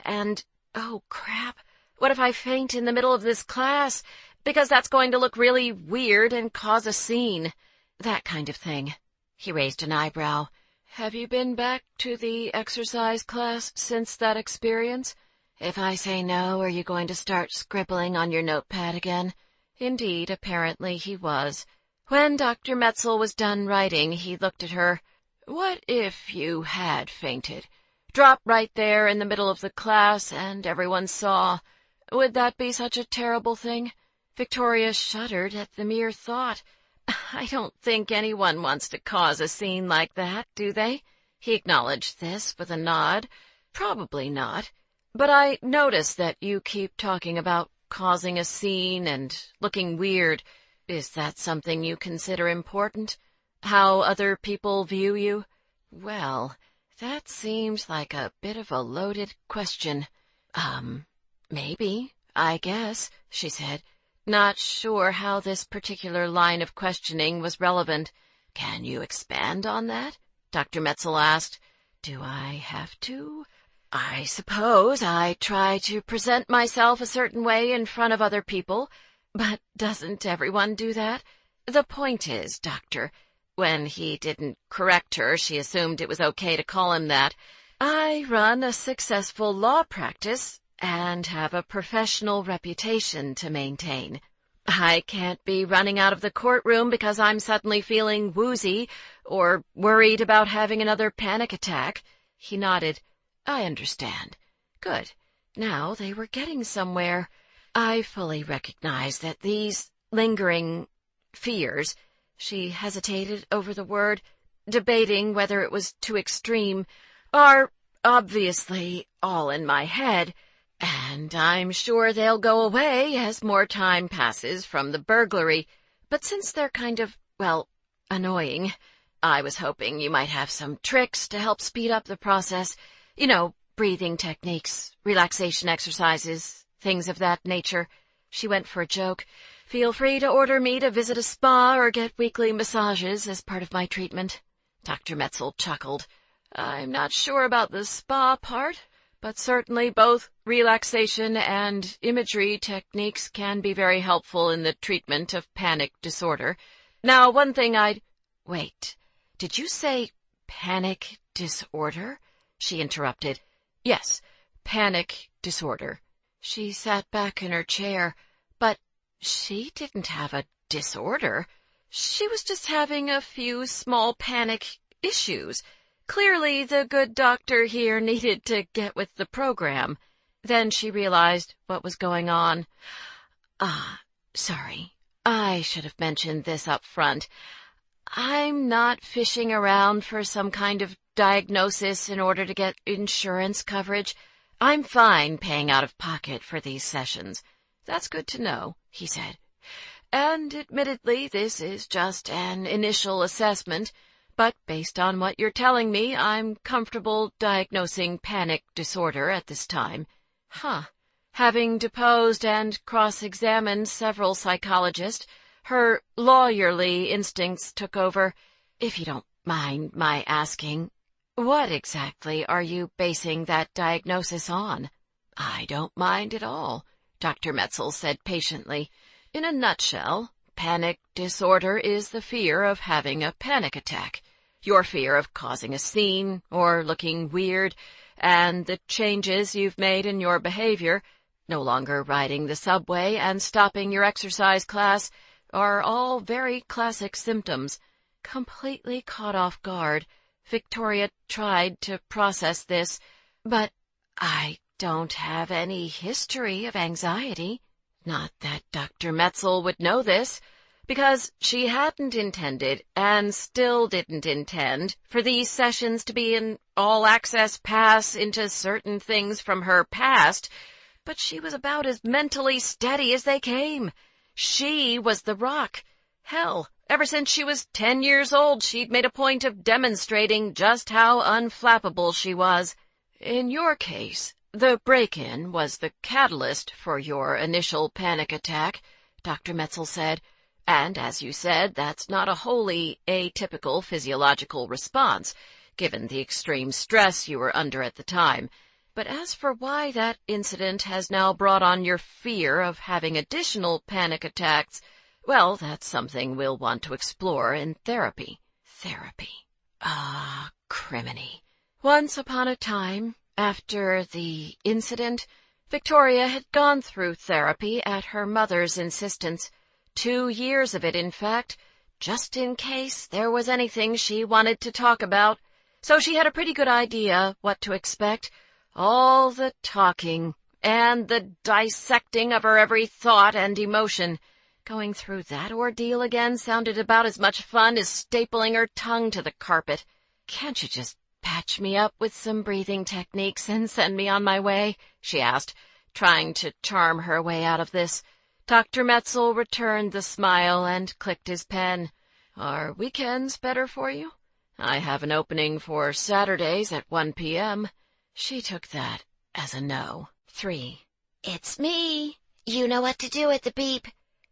And, oh, crap, what if I faint in the middle of this class? Because that's going to look really weird and cause a scene. That kind of thing. He raised an eyebrow. Have you been back to the exercise class since that experience? If I say no, are you going to start scribbling on your notepad again? Indeed, apparently he was. When Dr. Metzel was done writing, he looked at her. What if you had fainted? Drop right there in the middle of the class and everyone saw. Would that be such a terrible thing? Victoria shuddered at the mere thought. I don't think anyone wants to cause a scene like that, do they? He acknowledged this with a nod. Probably not. But I notice that you keep talking about causing a scene and looking weird. Is that something you consider important? How other people view you? Well, that seems like a bit of a loaded question. Maybe, I guess, she said, not sure how this particular line of questioning was relevant. Can you expand on that? Dr. Metzel asked. Do I have to? I suppose I try to present myself a certain way in front of other people, but doesn't everyone do that? The point is, Doctor, when he didn't correct her, she assumed it was okay to call him that. I run a successful law practice and have a professional reputation to maintain. I can't be running out of the courtroom because I'm suddenly feeling woozy or worried about having another panic attack. He nodded. I understand. Good. Now they were getting somewhere. I fully recognize that these lingering fears, she hesitated over the word, debating whether it was too extreme, are obviously all in my head, and I'm sure they'll go away as more time passes from the burglary. But since they're kind of, well, annoying, I was hoping you might have some tricks to help speed up the process. You know, breathing techniques, relaxation exercises, things of that nature. She went for a joke. Feel free to order me to visit a spa or get weekly massages as part of my treatment. Dr. Metzel chuckled. I'm not sure about the spa part, but certainly both relaxation and imagery techniques can be very helpful in the treatment of panic disorder. Now, one thing Wait, did you say panic disorder? She interrupted. Yes, panic disorder. She sat back in her chair, but she didn't have a disorder. She was just having a few small panic issues. Clearly, the good doctor here needed to get with the program. Then she realized what was going on. Sorry. I should have mentioned this up front. I'm not fishing around for some kind of diagnosis in order to get insurance coverage. I'm fine paying out of pocket for these sessions. That's good to know, he said. And admittedly, this is just an initial assessment, but based on what you're telling me, I'm comfortable diagnosing panic disorder at this time. Having deposed and cross-examined several psychologists, her lawyerly instincts took over. If you don't mind my asking, what exactly are you basing that diagnosis on? I don't mind at all, Dr. Metzel said patiently. In a nutshell, panic disorder is the fear of having a panic attack, your fear of causing a scene or looking weird, and the changes you've made in your behavior, no longer riding the subway and stopping your exercise class, are all very classic symptoms. Completely caught off guard, Victoria tried to process this. But I don't have any history of anxiety. Not that Dr. Metzel would know this, because she hadn't intended, and still didn't intend, for these sessions to be an all-access pass into certain things from her past, but she was about as mentally steady as they came. She was the rock. Hell, ever since she was 10 years old, she'd made a point of demonstrating just how unflappable she was. In your case, the break-in was the catalyst for your initial panic attack, Dr. Metzel said, and as you said, that's not a wholly atypical physiological response, given the extreme stress you were under at the time. But as for why that incident has now brought on your fear of having additional panic attacks, well, that's something we'll want to explore in therapy. Therapy. Criminy. Once upon a time, after the incident, Victoria had gone through therapy at her mother's insistence. 2 years of it, in fact, just in case there was anything she wanted to talk about. So she had a pretty good idea what to expect. All the talking and the dissecting of her every thought and emotion. Going through that ordeal again sounded about as much fun as stapling her tongue to the carpet. Can't you just patch me up with some breathing techniques and send me on my way? She asked, trying to charm her way out of this. Dr. Metzel returned the smile and clicked his pen. Are weekends better for you? I have an opening for Saturdays at 1 p.m. She took that as a no. 3. It's me. You know what to do at the beep.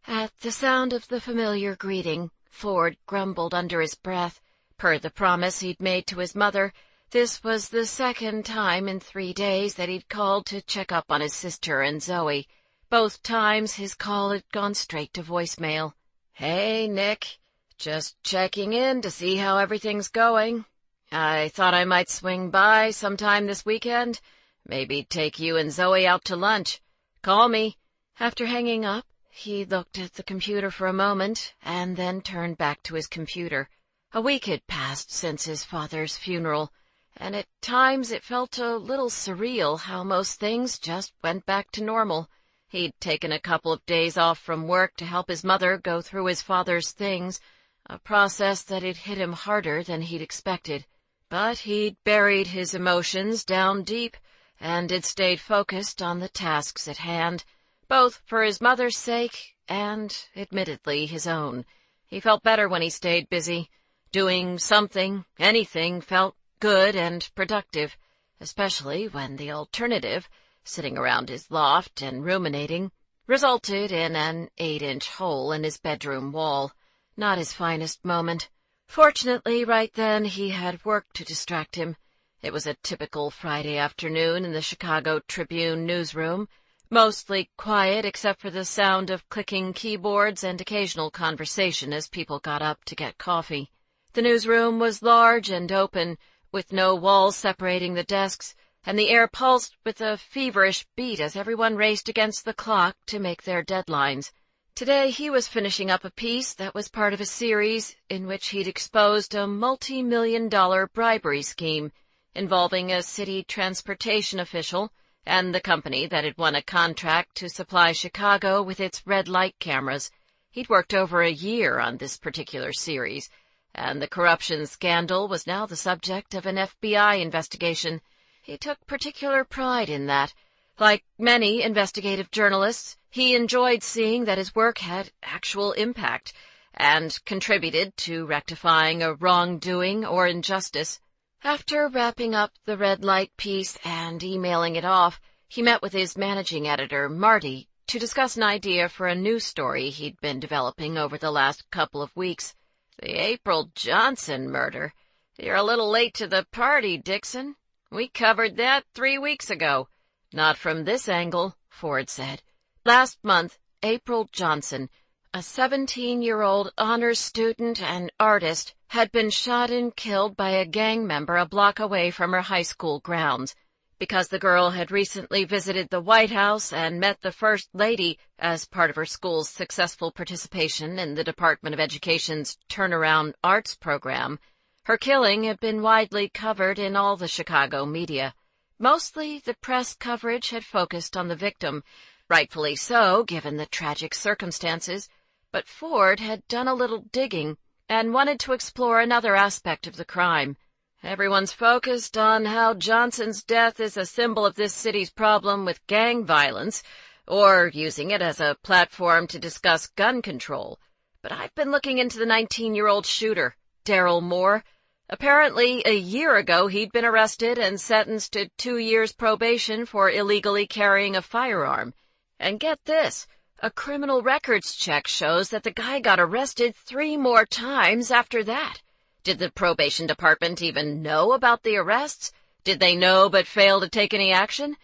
At the sound of the familiar greeting, Ford grumbled under his breath. Per the promise he'd made to his mother, this was the second time in 3 days that he'd called to check up on his sister and Zoe. Both times his call had gone straight to voicemail. Hey, Nick. Just checking in to see how everything's going. I thought I might swing by sometime this weekend. Maybe take you and Zoe out to lunch. Call me. After hanging up, He looked at the computer for a moment, and then turned back to his computer. A week had passed since his father's funeral, and at times it felt a little surreal how most things just went back to normal. He'd taken a couple of days off from work to help his mother go through his father's things, a process that had hit him harder than he'd expected. But he'd buried his emotions down deep, and had stayed focused on the tasks at hand, both for his mother's sake and, admittedly, his own. He felt better when he stayed busy. Doing something, anything, felt good and productive, especially when the alternative, sitting around his loft and ruminating, resulted in an 8-inch hole in his bedroom wall. Not his finest moment. Fortunately, right then he had work to distract him. It was a typical Friday afternoon in the Chicago Tribune newsroom, mostly quiet except for the sound of clicking keyboards and occasional conversation as people got up to get coffee. The newsroom was large and open, with no walls separating the desks, and the air pulsed with a feverish beat as everyone raced against the clock to make their deadlines. Today he was finishing up a piece that was part of a series in which he'd exposed a multi-million-dollar bribery scheme involving a city transportation official and the company that had won a contract to supply Chicago with its red light cameras. He'd worked over a year on this particular series, and the corruption scandal was now the subject of an FBI investigation. He took particular pride in that. Like many investigative journalists, he enjoyed seeing that his work had actual impact and contributed to rectifying a wrongdoing or injustice. After wrapping up the red light piece and emailing it off, he met with his managing editor, Marty, to discuss an idea for a news story he'd been developing over the last couple of weeks. The April Johnson murder. You're a little late to the party, Dixon. We covered that 3 weeks ago. Not from this angle, Ford said. Last month, April Johnson, a 17-year-old honors student and artist, had been shot and killed by a gang member a block away from her high school grounds. Because the girl had recently visited the White House and met the First Lady as part of her school's successful participation in the Department of Education's Turnaround Arts program, her killing had been widely covered in all the Chicago media. Mostly the press coverage had focused on the victim, rightfully so given the tragic circumstances, but Ford had done a little digging and wanted to explore another aspect of the crime. Everyone's focused on how Johnson's death is a symbol of this city's problem with gang violence, or using it as a platform to discuss gun control. But I've been looking into the 19-year-old shooter, Daryl Moore. Apparently, a year ago he'd been arrested and sentenced to 2 years probation for illegally carrying a firearm. And get this, a criminal records check shows that the guy got arrested 3 more times after that. Did the probation department even know about the arrests? Did they know but fail to take any action?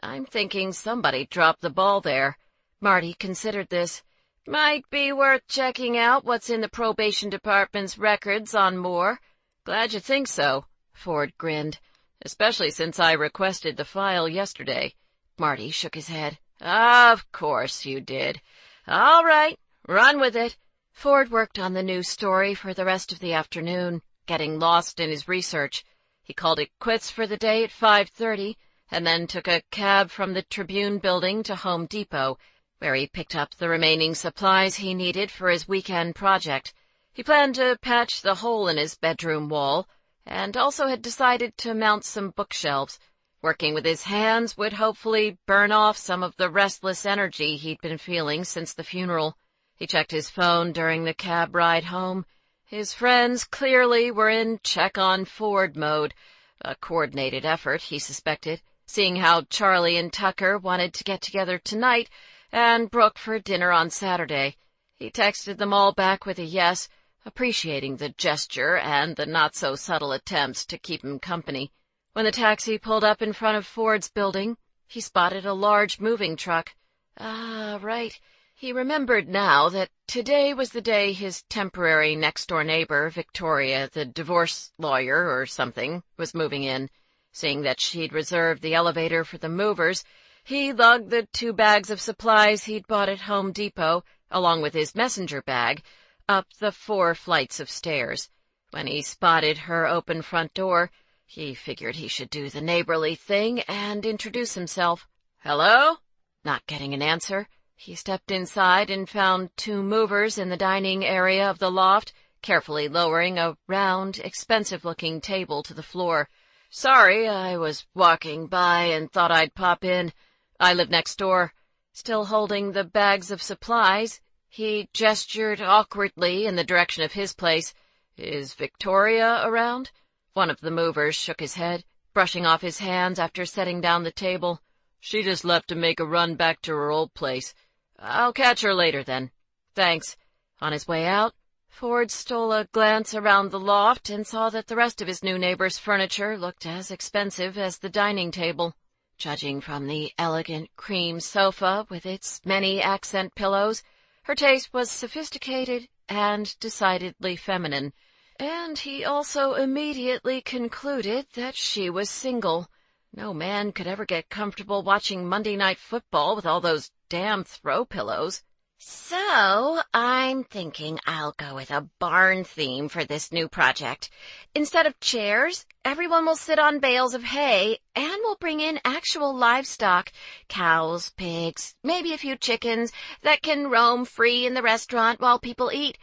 I'm thinking somebody dropped the ball there. Marty considered this. Might be worth checking out what's in the probation department's records on Moore. Glad you think so, Ford grinned. Especially since I requested the file yesterday. Marty shook his head. Of course you did. All right, run with it. Ford worked on the news story for the rest of the afternoon, getting lost in his research. He called it quits for the day at 5:30, and then took a cab from the Tribune building to Home Depot, where he picked up the remaining supplies he needed for his weekend project. He planned to patch the hole in his bedroom wall, and also had decided to mount some bookshelves. Working with his hands would hopefully burn off some of the restless energy he'd been feeling since the funeral. He checked his phone during the cab ride home. His friends clearly were in check-on-Ford mode, a coordinated effort, he suspected, seeing how Charlie and Tucker wanted to get together tonight and Brooke for dinner on Saturday. He texted them all back with a yes, appreciating the gesture and the not-so-subtle attempts to keep him company. When the taxi pulled up in front of Ford's building, he spotted a large moving truck. Ah, right. He remembered now that today was the day his temporary next-door neighbor, Victoria, the divorce lawyer or something, was moving in. Seeing that she'd reserved the elevator for the movers, He lugged the 2 bags of supplies he'd bought at Home Depot, along with his messenger bag, up the 4 flights of stairs. When he spotted her open front door, he figured he should do the neighborly thing and introduce himself. "Hello?" Not getting an answer, he stepped inside and found 2 movers in the dining area of the loft, carefully lowering a round, expensive-looking table to the floor. "Sorry, I was walking by and thought I'd pop in. I live next door." Still holding the bags of supplies, he gestured awkwardly in the direction of his place. "Is Victoria around?" One of the movers shook his head, brushing off his hands after setting down the table. "She just left to make a run back to her old place. I'll catch her later, then." "Thanks." On his way out, Ford stole a glance around the loft and saw that the rest of his new neighbor's furniture looked as expensive as the dining table. Judging from the elegant cream sofa with its many accent pillows, her taste was sophisticated and decidedly feminine, and he also immediately concluded that she was single. No man could ever get comfortable watching Monday Night Football with all those damn throw pillows. "So, I'm thinking I'll go with a barn theme for this new project. Instead of chairs, everyone will sit on bales of hay, and we'll bring in actual livestock, cows, pigs, maybe a few chickens that can roam free in the restaurant while people eat.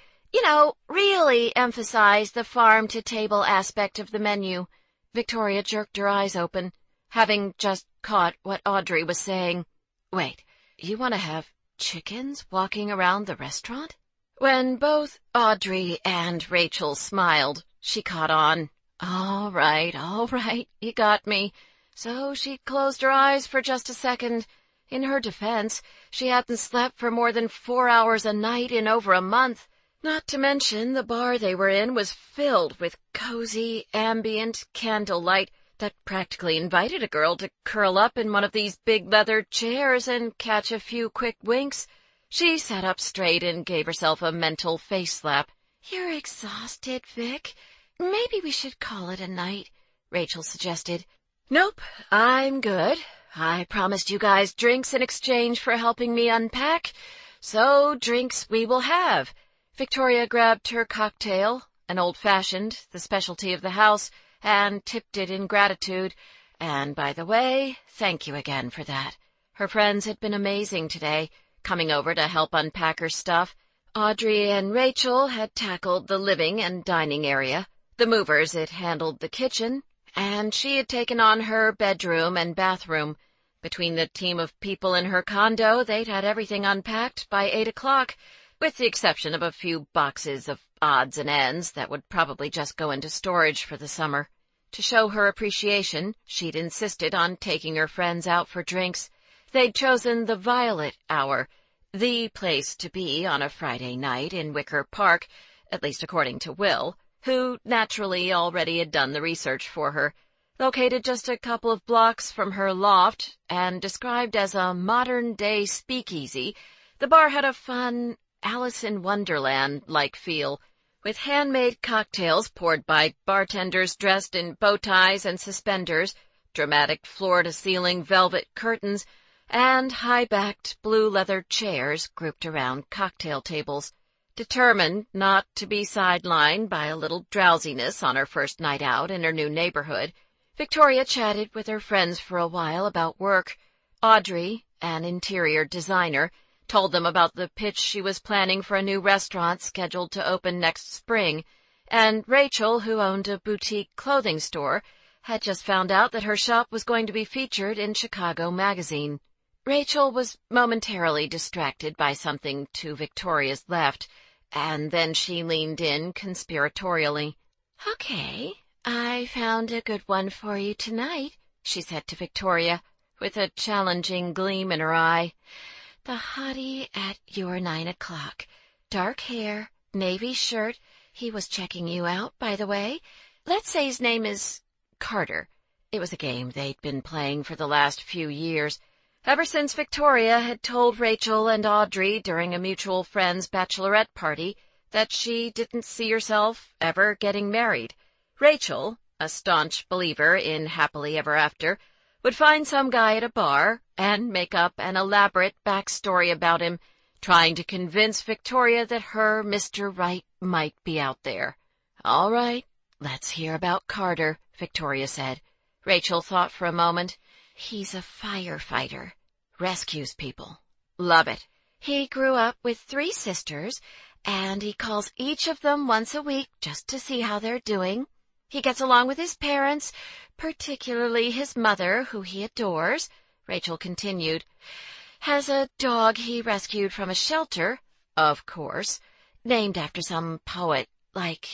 Really emphasize the farm-to-table aspect of the menu." Victoria jerked her eyes open, having just caught what Audrey was saying. "Wait, you want to have chickens walking around the restaurant?" When both Audrey and Rachel smiled, she caught on. All right, you got me." So she closed her eyes for just a second. In her defense, she hadn't slept for more than 4 hours a night in over a month. Not to mention the bar they were in was filled with cozy, ambient candlelight that practically invited a girl to curl up in one of these big leather chairs and catch a few quick winks. She sat up straight and gave herself a mental face slap. "You're exhausted, Vic. Maybe we should call it a night," Rachel suggested. "Nope, I'm good. I promised you guys drinks in exchange for helping me unpack, so drinks we will have." Victoria grabbed her cocktail, an old-fashioned, the specialty of the house, and tipped it in gratitude. "And by the way, thank you again for that." Her friends had been amazing today, coming over to help unpack her stuff. Audrey and Rachel had tackled the living and dining area. The movers had handled the kitchen, and she had taken on her bedroom and bathroom. Between the team of people in her condo, they'd had everything unpacked by 8 o'clock, with the exception of a few boxes of odds and ends that would probably just go into storage for the summer. To show her appreciation, she'd insisted on taking her friends out for drinks. They'd chosen the Violet Hour, the place to be on a Friday night in Wicker Park, at least according to Will, who naturally already had done the research for her. Located just a couple of blocks from her loft and described as a modern-day speakeasy, the bar had a fun Alice in Wonderland-like feel, with handmade cocktails poured by bartenders dressed in bow ties and suspenders, dramatic floor-to-ceiling velvet curtains, and high-backed blue leather chairs grouped around cocktail tables. Determined not to be sidelined by a little drowsiness on her first night out in her new neighborhood, Victoria chatted with her friends for a while about work. Audrey, an interior designer, told them about the pitch she was planning for a new restaurant scheduled to open next spring, and Rachel, who owned a boutique clothing store, had just found out that her shop was going to be featured in Chicago Magazine. Rachel was momentarily distracted by something to Victoria's left, and then she leaned in conspiratorially. "Okay, I found a good one for you tonight," she said to Victoria, with a challenging gleam in her eye. "The hottie at your 9 o'clock. Dark hair, navy shirt. He was checking you out, by the way. Let's say his name is Carter." It was a game they'd been playing for the last few years, ever since Victoria had told Rachel and Audrey during a mutual friend's bachelorette party that she didn't see herself ever getting married. Rachel, a staunch believer in happily ever after, would find some guy at a bar and make up an elaborate backstory about him, trying to convince Victoria that her Mr. Right might be out there. "All right, let's hear about Carter," Victoria said. Rachel thought for a moment. "He's a firefighter. Rescues people. Love it. He grew up with 3 sisters, and he calls each of them once a week just to see how they're doing. He gets along with his parents, particularly his mother, who he adores," Rachel continued. "Has a dog he rescued from a shelter, of course, named after some poet, like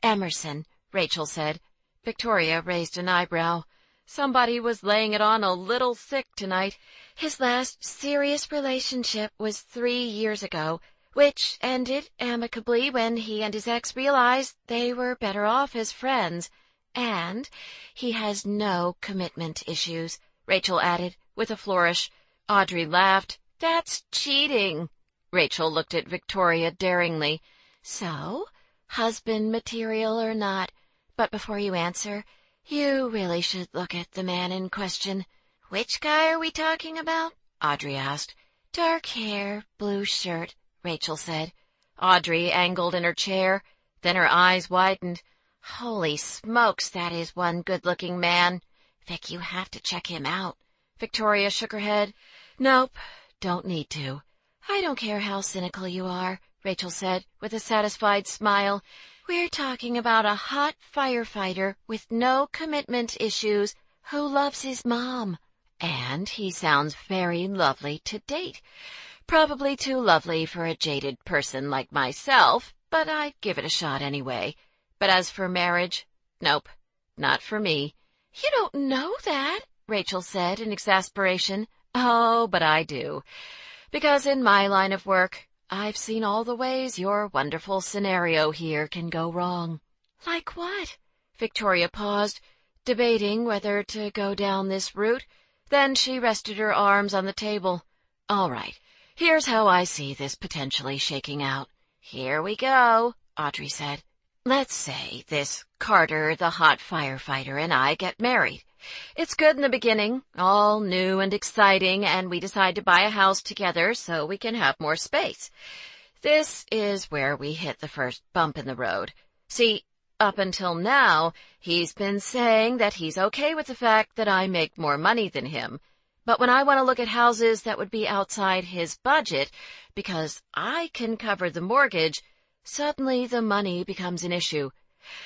Emerson," Rachel said. Victoria raised an eyebrow. Somebody was laying it on a little thick tonight. "His last serious relationship was 3 years ago, which ended amicably when he and his ex realized they were better off as friends. And he has no commitment issues," Rachel added, with a flourish. Audrey laughed. "That's cheating." Rachel looked at Victoria daringly. "So, husband material or not? But before you answer, you really should look at the man in question." "Which guy are we talking about?" Audrey asked. "Dark hair, blue shirt," Rachel said. Audrey angled in her chair. Then her eyes widened. "Holy smokes, that is one good-looking man. Vic, you have to check him out." Victoria shook her head. "Nope, don't need to." "I don't care how cynical you are," Rachel said, with a satisfied smile. "We're talking about a hot firefighter with no commitment issues who loves his mom. And he sounds very lovely to date. Probably too lovely for a jaded person like myself, but I'd give it a shot anyway. But as for marriage, nope, not for me." "You don't know that," Rachel said in exasperation. "Oh, but I do. Because in my line of work, I've seen all the ways your wonderful scenario here can go wrong." "Like what?" Victoria paused, debating whether to go down this route. Then she rested her arms on the table. "All right, here's how I see this potentially shaking out." "Here we go," Audrey said. "Let's say this Carter, the hot firefighter, and I get married. It's good in the beginning, all new and exciting, and we decide to buy a house together so we can have more space. This is where we hit the first bump in the road. See, up until now, he's been saying that he's okay with the fact that I make more money than him. But when I want to look at houses that would be outside his budget, because I can cover the mortgage, suddenly the money becomes an issue.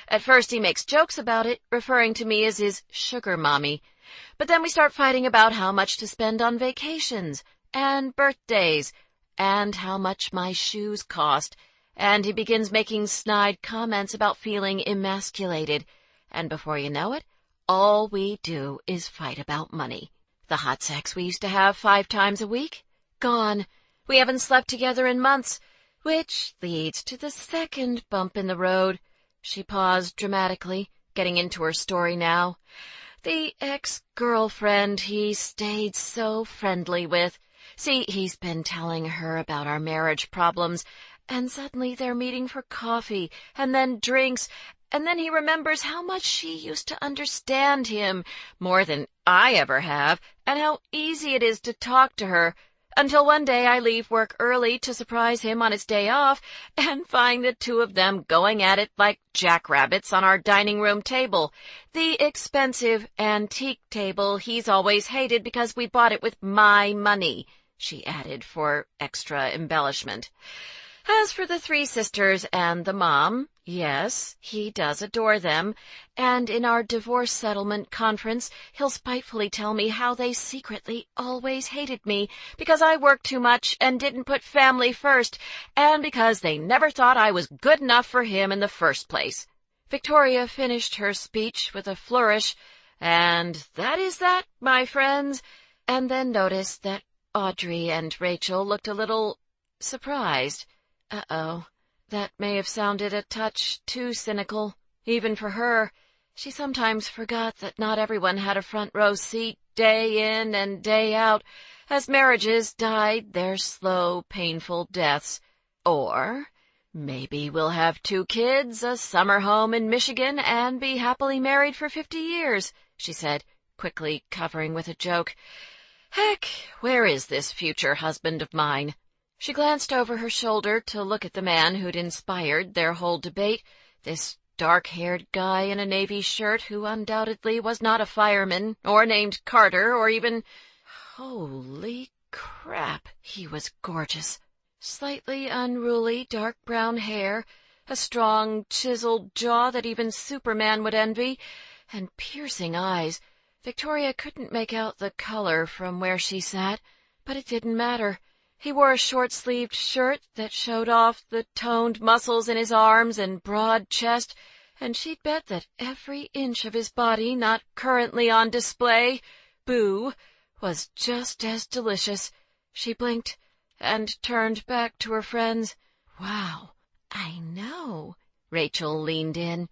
At first he makes jokes about it, referring to me as his sugar mommy. But then we start fighting about how much to spend on vacations and birthdays and how much my shoes cost. And he begins making snide comments about feeling emasculated. And before you know it, all we do is fight about money. The hot sex we used to have 5 times a week? Gone. We haven't slept together in months, which leads to the second bump in the road." She paused dramatically, getting into her story now. "The ex-girlfriend he stayed so friendly with. See, he's been telling her about our marriage problems, and suddenly they're meeting for coffee, and then drinks, and then he remembers how much she used to understand him, more than I ever have, and how easy it is to talk to her. Until one day I leave work early to surprise him on his day off and find the 2 of them going at it like jackrabbits on our dining room table, the expensive antique table he's always hated because we bought it with my money," she added for extra embellishment. "As for the 3 sisters and the mom, yes, he does adore them, and in our divorce settlement conference he'll spitefully tell me how they secretly always hated me because I worked too much and didn't put family first, and because they never thought I was good enough for him in the first place." Victoria finished her speech with a flourish, "And that is that, my friends," and then noticed that Audrey and Rachel looked a little surprised. Uh-oh, that may have sounded a touch too cynical, even for her. She sometimes forgot that not everyone had a front-row seat day in and day out, as marriages died their slow, painful deaths. Or maybe we'll have 2 kids, a summer home in Michigan, and be happily married for 50 years, she said, quickly covering with a joke. Heck, where is this future husband of mine? She glanced over her shoulder to look at the man who'd inspired their whole debate, this dark-haired guy in a navy shirt who undoubtedly was not a fireman, or named Carter, or even— Holy crap, he was gorgeous. Slightly unruly dark brown hair, a strong, chiseled jaw that even Superman would envy, and piercing eyes. Victoria couldn't make out the color from where she sat, but it didn't matter. He wore a short-sleeved shirt that showed off the toned muscles in his arms and broad chest, and she'd bet that every inch of his body not currently on display, boo, was just as delicious. She blinked and turned back to her friends. Wow, I know. Rachel leaned in.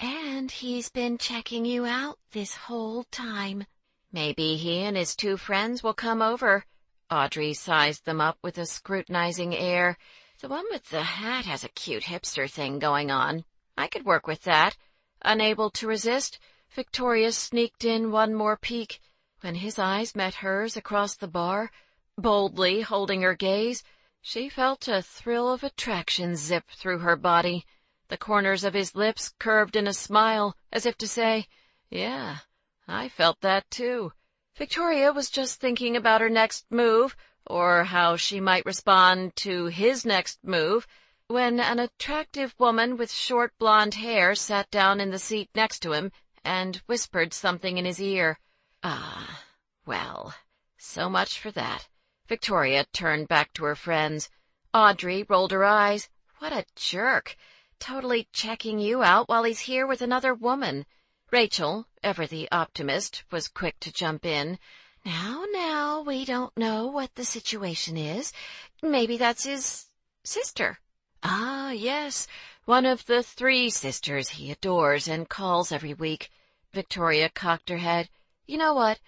And he's been checking you out this whole time. Maybe he and his two friends will come over. Audrey sized them up with a scrutinizing air. The one with the hat has a cute hipster thing going on. I could work with that. Unable to resist, Victoria sneaked in one more peek. When his eyes met hers across the bar, boldly holding her gaze, she felt a thrill of attraction zip through her body. The corners of his lips curved in a smile, as if to say, "Yeah, I felt that too." Victoria was just thinking about her next move, or how she might respond to his next move, when an attractive woman with short blonde hair sat down in the seat next to him and whispered something in his ear. Ah, well, so much for that. Victoria turned back to her friends. Audrey rolled her eyes. What a jerk! Totally checking you out while he's here with another woman. Rachel, ever the optimist, was quick to jump in. Now, we don't know what the situation is. Maybe that's his sister. Ah, yes, one of the 3 sisters he adores and calls every week. Victoria cocked her head. You know what?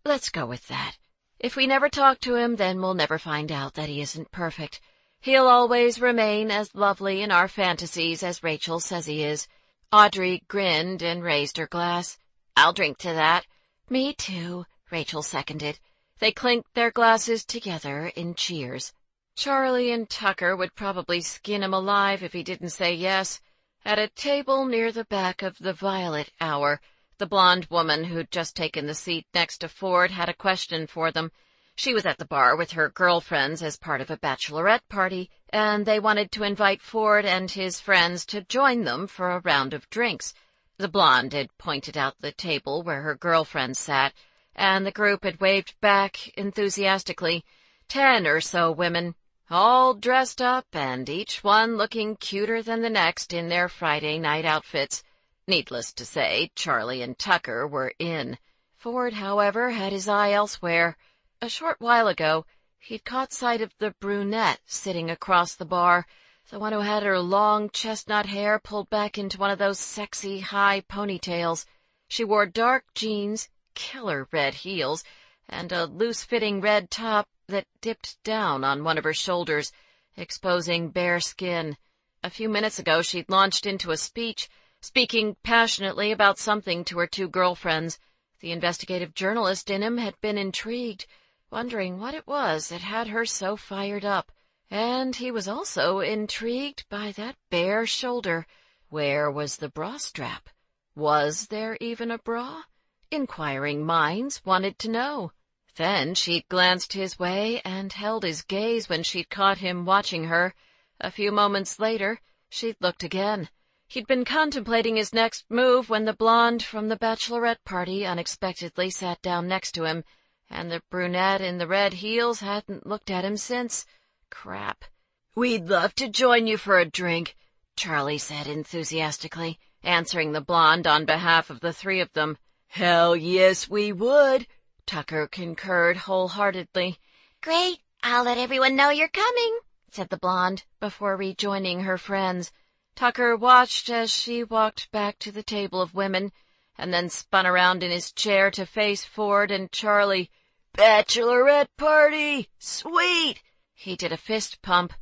Let's go with that. If we never talk to him, then we'll never find out that he isn't perfect. He'll always remain as lovely in our fantasies as Rachel says he is. Audrey grinned and raised her glass. I'll drink to that. Me too, Rachel seconded. They clinked their glasses together in cheers. Charlie and Tucker would probably skin him alive if he didn't say yes. At a table near the back of the Violet Hour, the blonde woman who'd just taken the seat next to Ford had a question for them. She was at the bar with her girlfriends as part of a bachelorette party, and they wanted to invite Ford and his friends to join them for a round of drinks. The blonde had pointed out the table where her girlfriends sat, and the group had waved back enthusiastically. 10 or so women, all dressed up and each one looking cuter than the next in their Friday night outfits. Needless to say, Charlie and Tucker were in. Ford, however, had his eye elsewhere. A short while ago, he'd caught sight of the brunette sitting across the bar, the one who had her long chestnut hair pulled back into one of those sexy high ponytails. She wore dark jeans, killer red heels, and a loose-fitting red top that dipped down on one of her shoulders, exposing bare skin. A few minutes ago, she'd launched into a speech, speaking passionately about something to her 2 girlfriends. The investigative journalist in him had been intrigued, wondering what it was that had her so fired up. And he was also intrigued by that bare shoulder. Where was the bra strap? Was there even a bra? Inquiring minds wanted to know. Then she'd glanced his way and held his gaze when she'd caught him watching her. A few moments later, she'd looked again. He'd been contemplating his next move when the blonde from the bachelorette party unexpectedly sat down next to him, and the brunette in the red heels hadn't looked at him since. Crap. We'd love to join you for a drink, Charlie said enthusiastically, answering the blonde on behalf of the 3 of them. Hell yes, we would, Tucker concurred wholeheartedly. Great, I'll let everyone know you're coming, said the blonde, before rejoining her friends. Tucker watched as she walked back to the table of women, and then spun around in his chair to face Ford and Charlie. Bachelorette party! Sweet! He did a fist pump.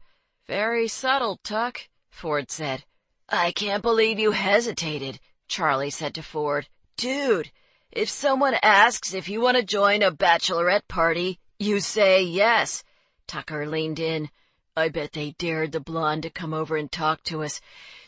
Very subtle, Tuck, Ford said. I can't believe you hesitated, Charlie said to Ford. Dude, If someone asks if you want to join a bachelorette party, you say yes. Tucker leaned in. I bet they dared the blonde to come over and talk to us.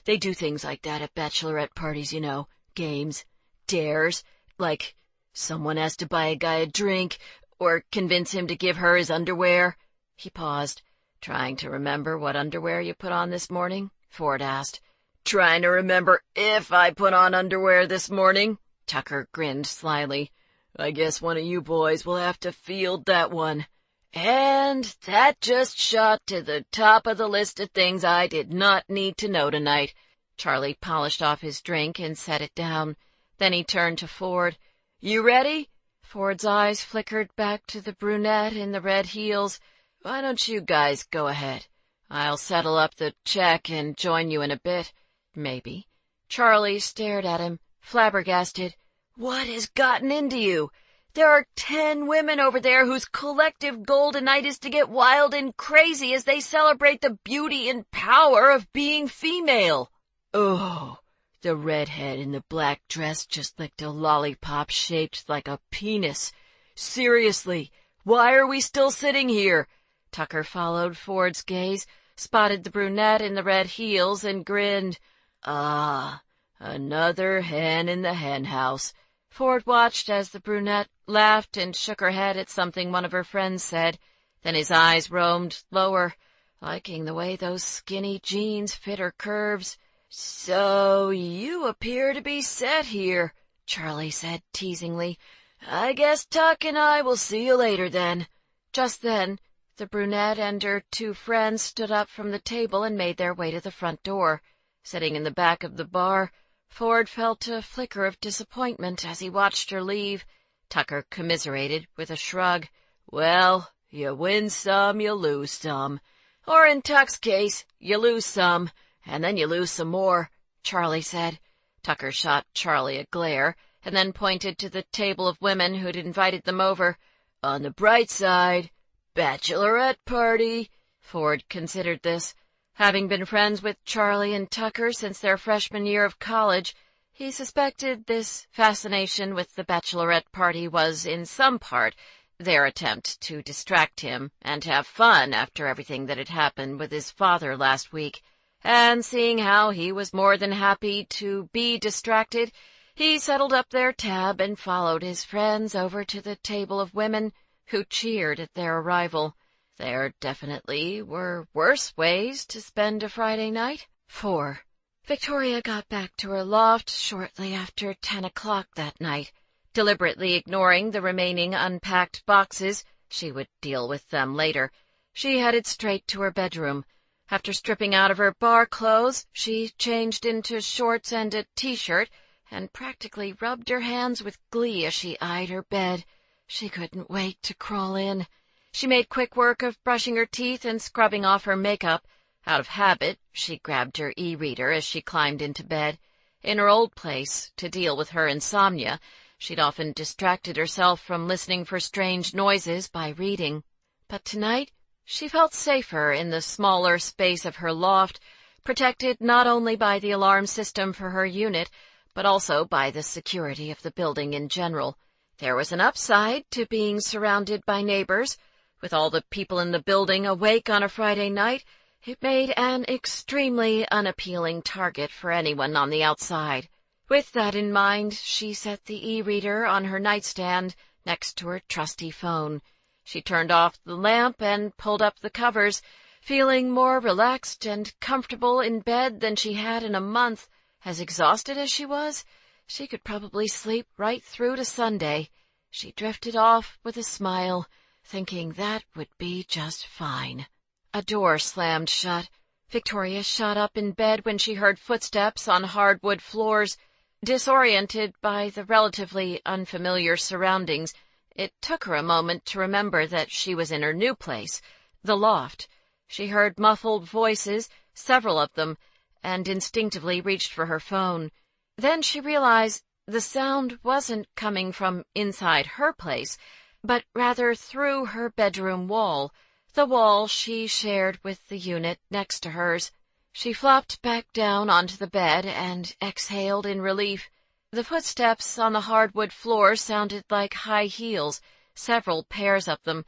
They do things like that at bachelorette parties, you know. Games. Dares. Like, someone has to buy a guy a drink, or convince him to give her his underwear. He paused. Trying to remember what underwear you put on this morning? Ford asked. Trying to remember if I put on underwear this morning? Tucker grinned slyly. I guess one of you boys will have to field that one. And that just shot to the top of the list of things I did not need to know tonight. Charlie polished off his drink and set it down. Then he turned to Ford. You ready? Ford's eyes flickered back to the brunette in the red heels. Why don't you guys go ahead? I'll settle up the check and join you in a bit. Maybe. Charlie stared at him, flabbergasted. What has gotten into you? There are 10 women over there whose collective goal tonight is to get wild and crazy as they celebrate the beauty and power of being female. Oh, the redhead in the black dress just licked a lollipop shaped like a penis. Seriously, why are we still sitting here? Tucker followed Ford's gaze, spotted the brunette in the red heels, and grinned. Ah, another hen in the hen house. Ford watched as the brunette laughed and shook her head at something one of her friends said. Then his eyes roamed lower, liking the way those skinny jeans fit her curves. So you appear to be set here, Charlie said teasingly. I guess Tuck and I will see you later then. Just then, the brunette and her 2 friends stood up from the table and made their way to the front door. Sitting in the back of the bar, Ford felt a flicker of disappointment as he watched her leave. Tucker commiserated with a shrug. Well, you win some, you lose some. Or in Tuck's case, you lose some, and then you lose some more, Charlie said. Tucker shot Charlie a glare, and then pointed to the table of women who'd invited them over. On the bright side, bachelorette party. Ford considered this. Having been friends with Charlie and Tucker since their freshman year of college, he suspected this fascination with the bachelorette party was, in some part, their attempt to distract him and have fun after everything that had happened with his father last week. And seeing how he was more than happy to be distracted, he settled up their tab and followed his friends over to the table of women who cheered at their arrival. There definitely were worse ways to spend a Friday night. 4. Victoria got back to her loft shortly after 10 o'clock that night. Deliberately ignoring the remaining unpacked boxes, she would deal with them later, she headed straight to her bedroom. After stripping out of her bar clothes, she changed into shorts and a t-shirt and practically rubbed her hands with glee as she eyed her bed. She couldn't wait to crawl in. She made quick work of brushing her teeth and scrubbing off her makeup. Out of habit, she grabbed her e-reader as she climbed into bed. In her old place, to deal with her insomnia, she'd often distracted herself from listening for strange noises by reading. But tonight, she felt safer in the smaller space of her loft, protected not only by the alarm system for her unit, but also by the security of the building in general. There was an upside to being surrounded by neighbors. With all the people in the building awake on a Friday night, it made an extremely unappealing target for anyone on the outside. With that in mind, she set the e-reader on her nightstand next to her trusty phone. She turned off the lamp and pulled up the covers, feeling more relaxed and comfortable in bed than she had in a month. As exhausted as she was, she could probably sleep right through to Sunday. She drifted off with a smile, thinking that would be just fine. A door slammed shut. Victoria shot up in bed when she heard footsteps on hardwood floors. Disoriented by the relatively unfamiliar surroundings, it took her a moment to remember that she was in her new place, the loft. She heard muffled voices, several of them, and instinctively reached for her phone. Then she realized the sound wasn't coming from inside her place, but rather through her bedroom wall, the wall she shared with the unit next to hers. She flopped back down onto the bed and exhaled in relief. The footsteps on the hardwood floor sounded like high heels, several pairs of them,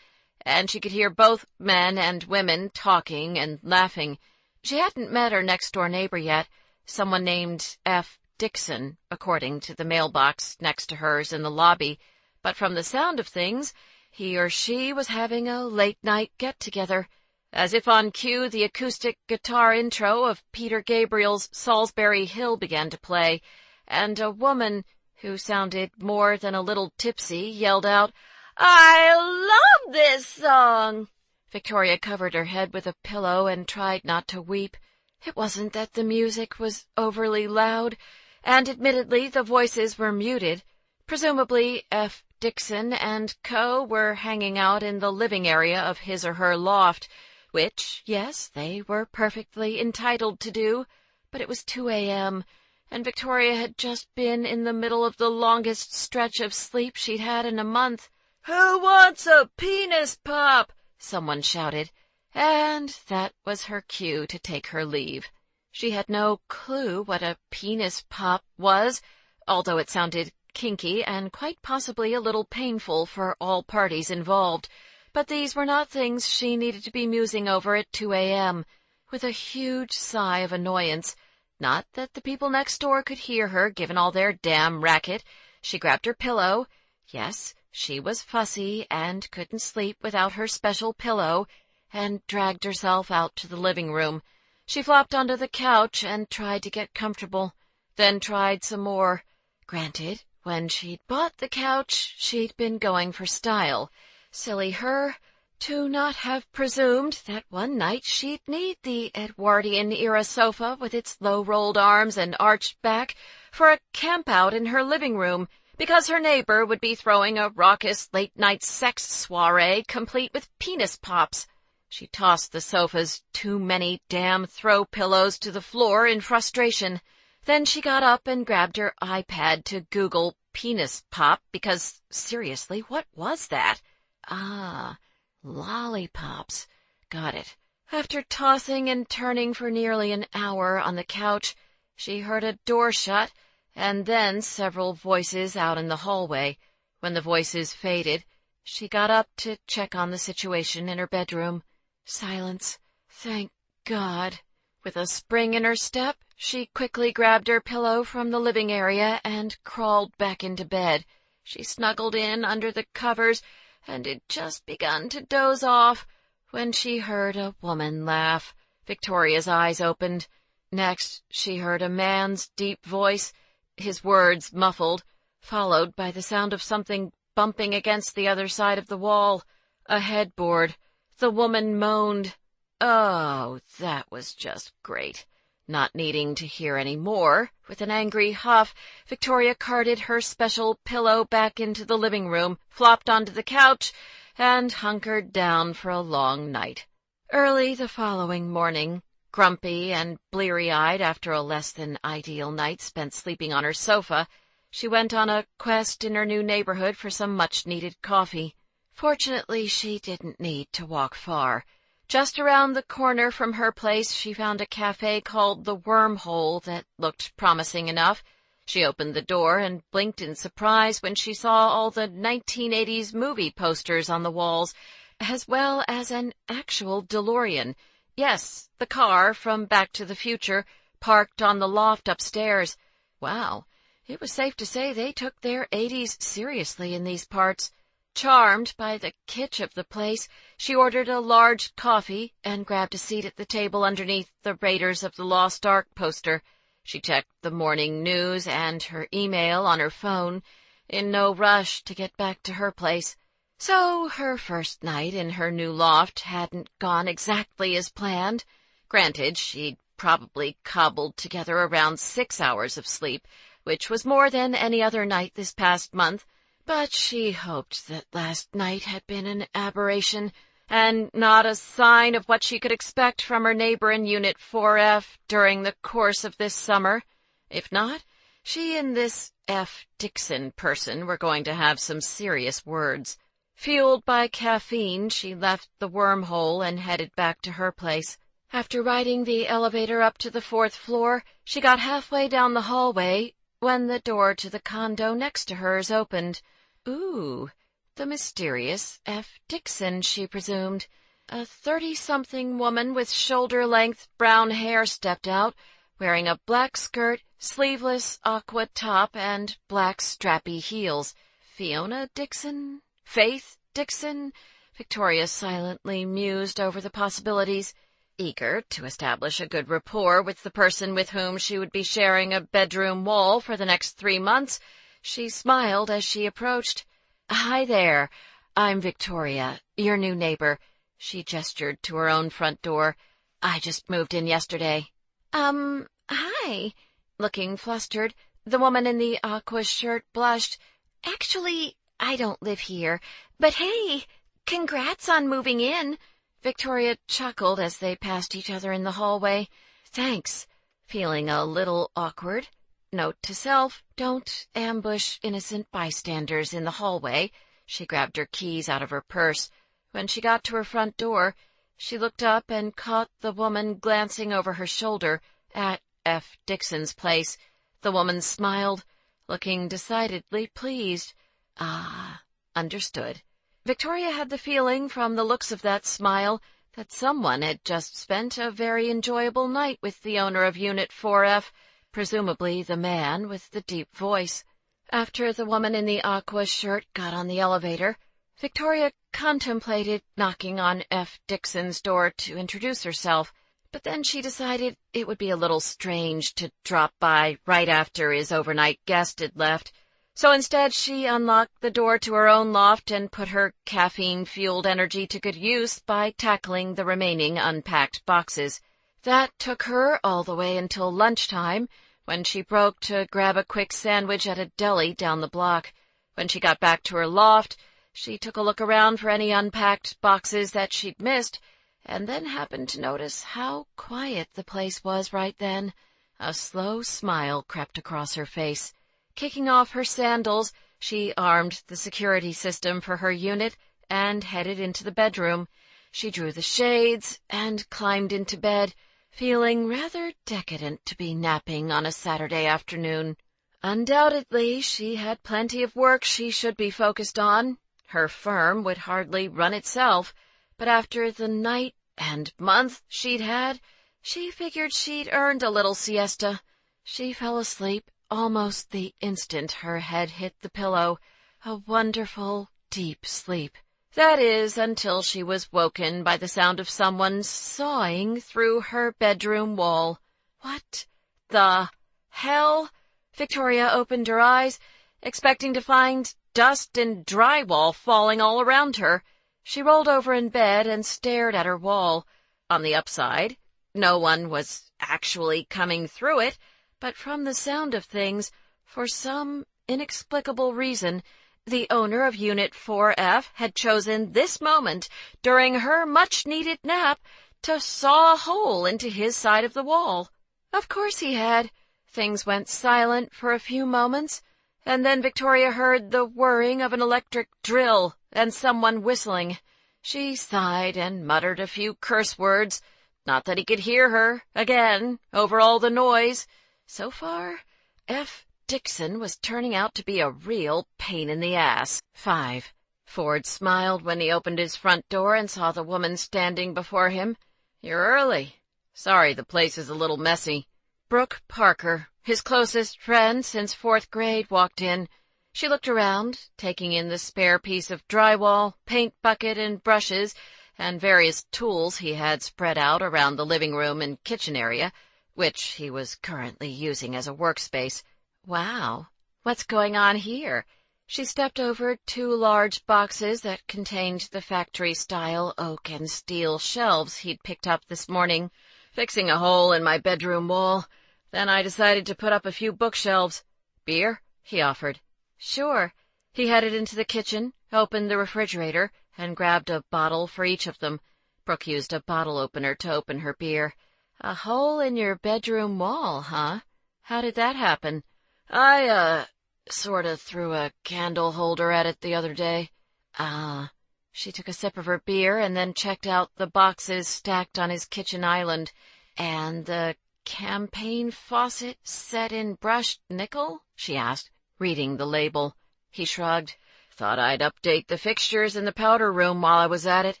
and she could hear both men and women talking and laughing. She hadn't met her next-door neighbor yet, someone named F. Dixon, according to the mailbox next to hers in the lobby, but from the sound of things, he or she was having a late-night get-together. As if on cue, the acoustic guitar intro of Peter Gabriel's Salisbury Hill began to play, and a woman, who sounded more than a little tipsy, yelled out, "I love this song!" Victoria covered her head with a pillow and tried not to weep. It wasn't that the music was overly loud, and admittedly the voices were muted. Presumably F. Dixon and co. were hanging out in the living area of his or her loft, which, yes, they were perfectly entitled to do, but it was 2 a.m., and Victoria had just been in the middle of the longest stretch of sleep she'd had in a month. "Who wants a penis pop?" someone shouted, and that was her cue to take her leave. She had no clue what a penis pop was, although it sounded kinky and quite possibly a little painful for all parties involved, but these were not things she needed to be musing over at 2 a.m. With a huge sigh of annoyance, not that the people next door could hear her, given all their damn racket, she grabbed her pillow. Yes, she was fussy and couldn't sleep without her special pillow, and dragged herself out to the living room. She flopped onto the couch and tried to get comfortable, then tried some more. Granted, when she'd bought the couch, she'd been going for style. Silly her, to not have presumed that one night she'd need the Edwardian-era sofa with its low-rolled arms and arched back for a camp-out in her living room, because her neighbor would be throwing a raucous late-night sex soiree complete with penis pops. She tossed the sofa's too many damn throw pillows to the floor in frustration. Then she got up and grabbed her iPad to Google penis pop, because, seriously, what was that? Ah, lollipops. Got it. After tossing and turning for nearly an hour on the couch, she heard a door shut, and then several voices out in the hallway. When the voices faded, she got up to check on the situation in her bedroom. Silence. Thank God. With a spring in her step, she quickly grabbed her pillow from the living area and crawled back into bed. She snuggled in under the covers and had just begun to doze off when she heard a woman laugh. Victoria's eyes opened. Next, she heard a man's deep voice, his words muffled, followed by the sound of something bumping against the other side of the wall. A headboard. The woman moaned. Oh, that was just great. Not needing to hear any more, with an angry huff, Victoria carted her special pillow back into the living room, flopped onto the couch, and hunkered down for a long night. Early the following morning, grumpy and bleary-eyed after a less-than-ideal night spent sleeping on her sofa, she went on a quest in her new neighborhood for some much-needed coffee. Fortunately, she didn't need to walk far. Just around the corner from her place, she found a cafe called The Wormhole that looked promising enough. She opened the door and blinked in surprise when she saw all the 1980s movie posters on the walls, as well as an actual DeLorean. Yes, the car from Back to the Future, parked on the loft upstairs. Wow, it was safe to say they took their 80s seriously in these parts. Charmed by the kitsch of the place, she ordered a large coffee and grabbed a seat at the table underneath the Raiders of the Lost Ark poster. She checked the morning news and her email on her phone, in no rush to get back to her place. So her first night in her new loft hadn't gone exactly as planned. Granted, she'd probably cobbled together around 6 hours of sleep, which was more than any other night this past month. But she hoped that last night had been an aberration, and not a sign of what she could expect from her neighbor in Unit 4F during the course of this summer. If not, she and this F. Dixon person were going to have some serious words. Fueled by caffeine, she left the Wormhole and headed back to her place. After riding the elevator up to the 4th floor, she got halfway down the hallway when the door to the condo next to hers opened. Ooh, the mysterious F. Dixon, she presumed. A 30-something woman with shoulder-length brown hair stepped out, wearing a black skirt, sleeveless aqua top, and black strappy heels. Fiona Dixon? Faith Dixon? Victoria silently mused over the possibilities. Eager to establish a good rapport with the person with whom she would be sharing a bedroom wall for the next 3 months, she smiled as she approached. "Hi there. I'm Victoria, your new neighbor." She gestured to her own front door. "I just moved in yesterday." Hi." Looking flustered, the woman in the aqua shirt blushed. "Actually, I don't live here, but hey, congrats on moving in." Victoria chuckled as they passed each other in the hallway. "Thanks." Feeling a little awkward. Note to self, don't ambush innocent bystanders in the hallway. She grabbed her keys out of her purse. When she got to her front door, she looked up and caught the woman glancing over her shoulder at F. Dixon's place. The woman smiled, looking decidedly pleased. Ah, understood. Victoria had the feeling from the looks of that smile that someone had just spent a very enjoyable night with the owner of Unit 4F, presumably the man with the deep voice. After the woman in the aqua shirt got on the elevator, Victoria contemplated knocking on F. Dixon's door to introduce herself, but then she decided it would be a little strange to drop by right after his overnight guest had left. So instead she unlocked the door to her own loft and put her caffeine-fueled energy to good use by tackling the remaining unpacked boxes. That took her all the way until lunchtime, when she broke to grab a quick sandwich at a deli down the block. When she got back to her loft, she took a look around for any unpacked boxes that she'd missed, and then happened to notice how quiet the place was right then. A slow smile crept across her face. Kicking off her sandals, she armed the security system for her unit and headed into the bedroom. She drew the shades and climbed into bed, feeling rather decadent to be napping on a Saturday afternoon. Undoubtedly, she had plenty of work she should be focused on. Her firm would hardly run itself, but after the night and month she'd had, she figured she'd earned a little siesta. She fell asleep almost the instant her head hit the pillow, a wonderful, deep sleep. That is, until she was woken by the sound of someone sawing through her bedroom wall. What the hell? Victoria opened her eyes, expecting to find dust and drywall falling all around her. She rolled over in bed and stared at her wall. On the upside, no one was actually coming through it, but from the sound of things, for some inexplicable reason, the owner of Unit 4F had chosen this moment during her much-needed nap to saw a hole into his side of the wall. Of course he had. Things went silent for a few moments, and then Victoria heard the whirring of an electric drill and someone whistling. She sighed and muttered a few curse words, not that he could hear her, again, over all the noise. So far, F. Dixon was turning out to be a real pain in the ass. 5. Ford smiled when he opened his front door and saw the woman standing before him. "You're early. Sorry, the place is a little messy." Brooke Parker, his closest friend since 4th grade, walked in. She looked around, taking in the spare piece of drywall, paint bucket, and brushes, and various tools he had spread out around the living room and kitchen area, which he was currently using as a workspace. Wow, what's going on here? She stepped over 2 large boxes that contained the factory-style oak and steel shelves he'd picked up this morning. "Fixing a hole in my bedroom wall. Then I decided to put up a few bookshelves. Beer?" he offered. "Sure." He headed into the kitchen, opened the refrigerator, and grabbed a bottle for each of them. Brooke used a bottle opener to open her beer. "A hole in your bedroom wall, huh? How did that happen?" "I, sort of threw a candle holder at it the other day." "Ah." She took a sip of her beer and then checked out the boxes stacked on his kitchen island. "And the campaign faucet set in brushed nickel?" she asked, reading the label. He shrugged. "Thought I'd update the fixtures in the powder room while I was at it.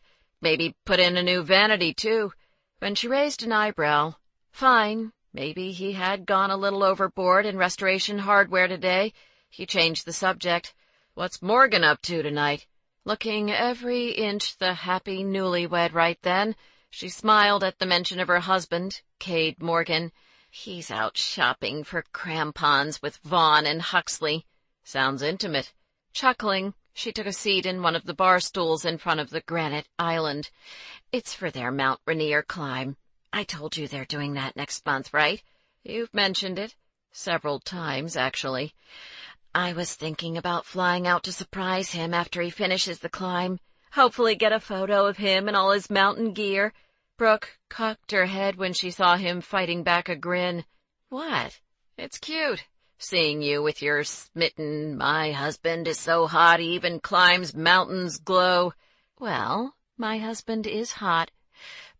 Maybe put in a new vanity, too." When she raised an eyebrow, "Fine. Maybe he had gone a little overboard in restoration hardware today." He changed the subject. "What's Morgan up to tonight?" Looking every inch the happy newlywed right then, she smiled at the mention of her husband, Cade Morgan. "He's out shopping for crampons with Vaughn and Huxley." "Sounds intimate." Chuckling, she took a seat in one of the bar stools in front of the granite island. "It's for their Mount Rainier climb. I told you they're doing that next month, right?" "You've mentioned it." "Several times, actually." "I was thinking about flying out to surprise him after he finishes the climb. Hopefully get a photo of him in all his mountain gear." Brooke cocked her head when she saw him fighting back a grin. "What?" "It's cute, seeing you with your smitten, 'my husband is so hot he even climbs mountains' glow." "Well, my husband is hot.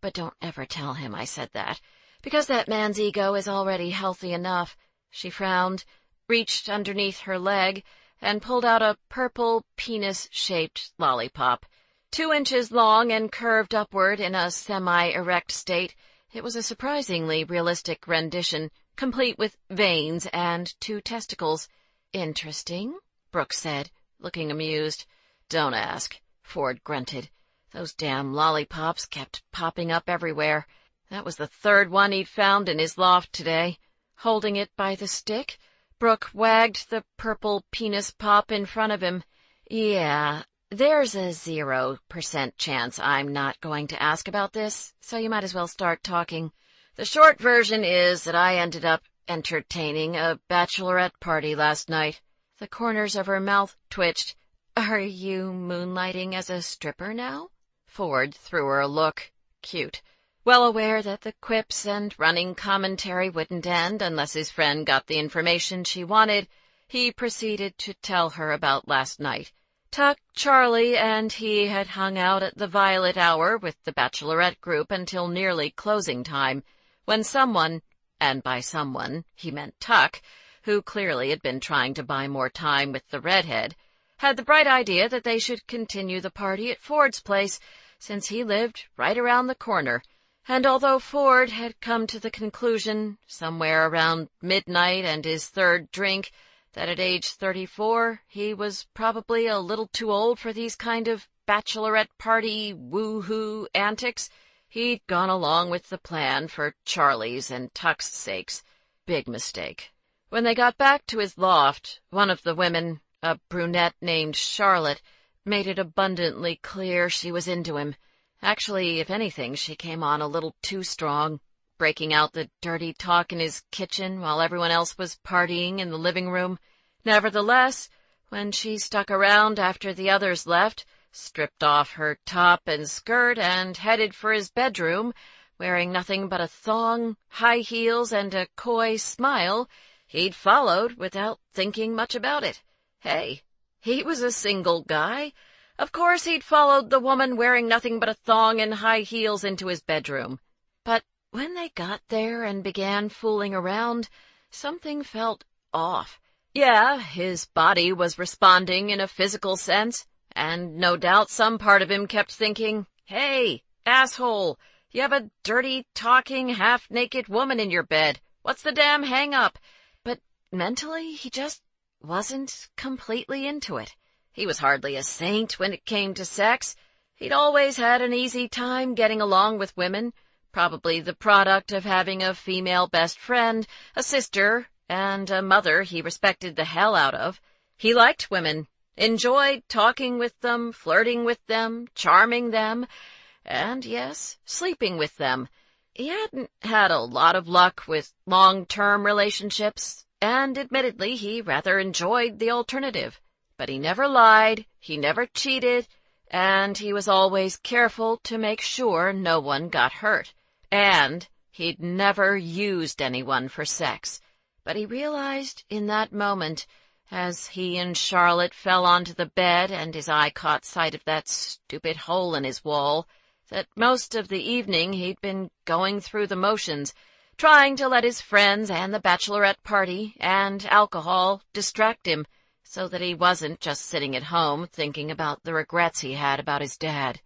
But don't ever tell him I said that, because that man's ego is already healthy enough." She frowned, reached underneath her leg, and pulled out a purple penis-shaped lollipop. 2 inches long and curved upward in a semi-erect state, it was a surprisingly realistic rendition, complete with veins and 2 testicles. "Interesting," Brooke said, looking amused. "Don't ask," Ford grunted. Those damn lollipops kept popping up everywhere. That was the 3rd one he'd found in his loft today. Holding it by the stick, Brooke wagged the purple penis pop in front of him. "Yeah, there's a 0% chance I'm not going to ask about this, so you might as well start talking. The short version is that I ended up entertaining a bachelorette party last night." The corners of her mouth twitched. "Are you moonlighting as a stripper now?" Ford threw her a look. Cute. Well aware that the quips and running commentary wouldn't end unless his friend got the information she wanted, he proceeded to tell her about last night. Tuck, Charlie, and he had hung out at the Violet Hour with the bachelorette group until nearly closing time, when someone, and by someone he meant Tuck, who clearly had been trying to buy more time with the redhead, had the bright idea that they should continue the party at Ford's place, since he lived right around the corner. And although Ford had come to the conclusion, somewhere around midnight and his 3rd drink, that at age 34 he was probably a little too old for these kind of bachelorette party woo-hoo antics, he'd gone along with the plan for Charlie's and Tuck's sakes. Big mistake. When they got back to his loft, one of the women, a brunette named Charlotte, made it abundantly clear she was into him. Actually, if anything, she came on a little too strong, breaking out the dirty talk in his kitchen while everyone else was partying in the living room. Nevertheless, when she stuck around after the others left, stripped off her top and skirt and headed for his bedroom, wearing nothing but a thong, high heels, and a coy smile, he'd followed without thinking much about it. Hey, he was a single guy. Of course he'd followed the woman wearing nothing but a thong and high heels into his bedroom. But when they got there and began fooling around, something felt off. Yeah, his body was responding in a physical sense, and no doubt some part of him kept thinking, "Hey, asshole, you have a dirty, talking, half-naked woman in your bed. What's the damn hang-up?" But mentally, he just wasn't completely into it. He was hardly a saint when it came to sex. He'd always had an easy time getting along with women, probably the product of having a female best friend, a sister, and a mother he respected the hell out of. He liked women, enjoyed talking with them, flirting with them, charming them, and, yes, sleeping with them. He hadn't had a lot of luck with long-term relationships, and admittedly he rather enjoyed the alternative. But he never lied, he never cheated, and he was always careful to make sure no one got hurt. And he'd never used anyone for sex. But he realized in that moment, as he and Charlotte fell onto the bed and his eye caught sight of that stupid hole in his wall, that most of the evening he'd been going through the motions, trying to let his friends and the bachelorette party and alcohol distract him so that he wasn't just sitting at home thinking about the regrets he had about his dad.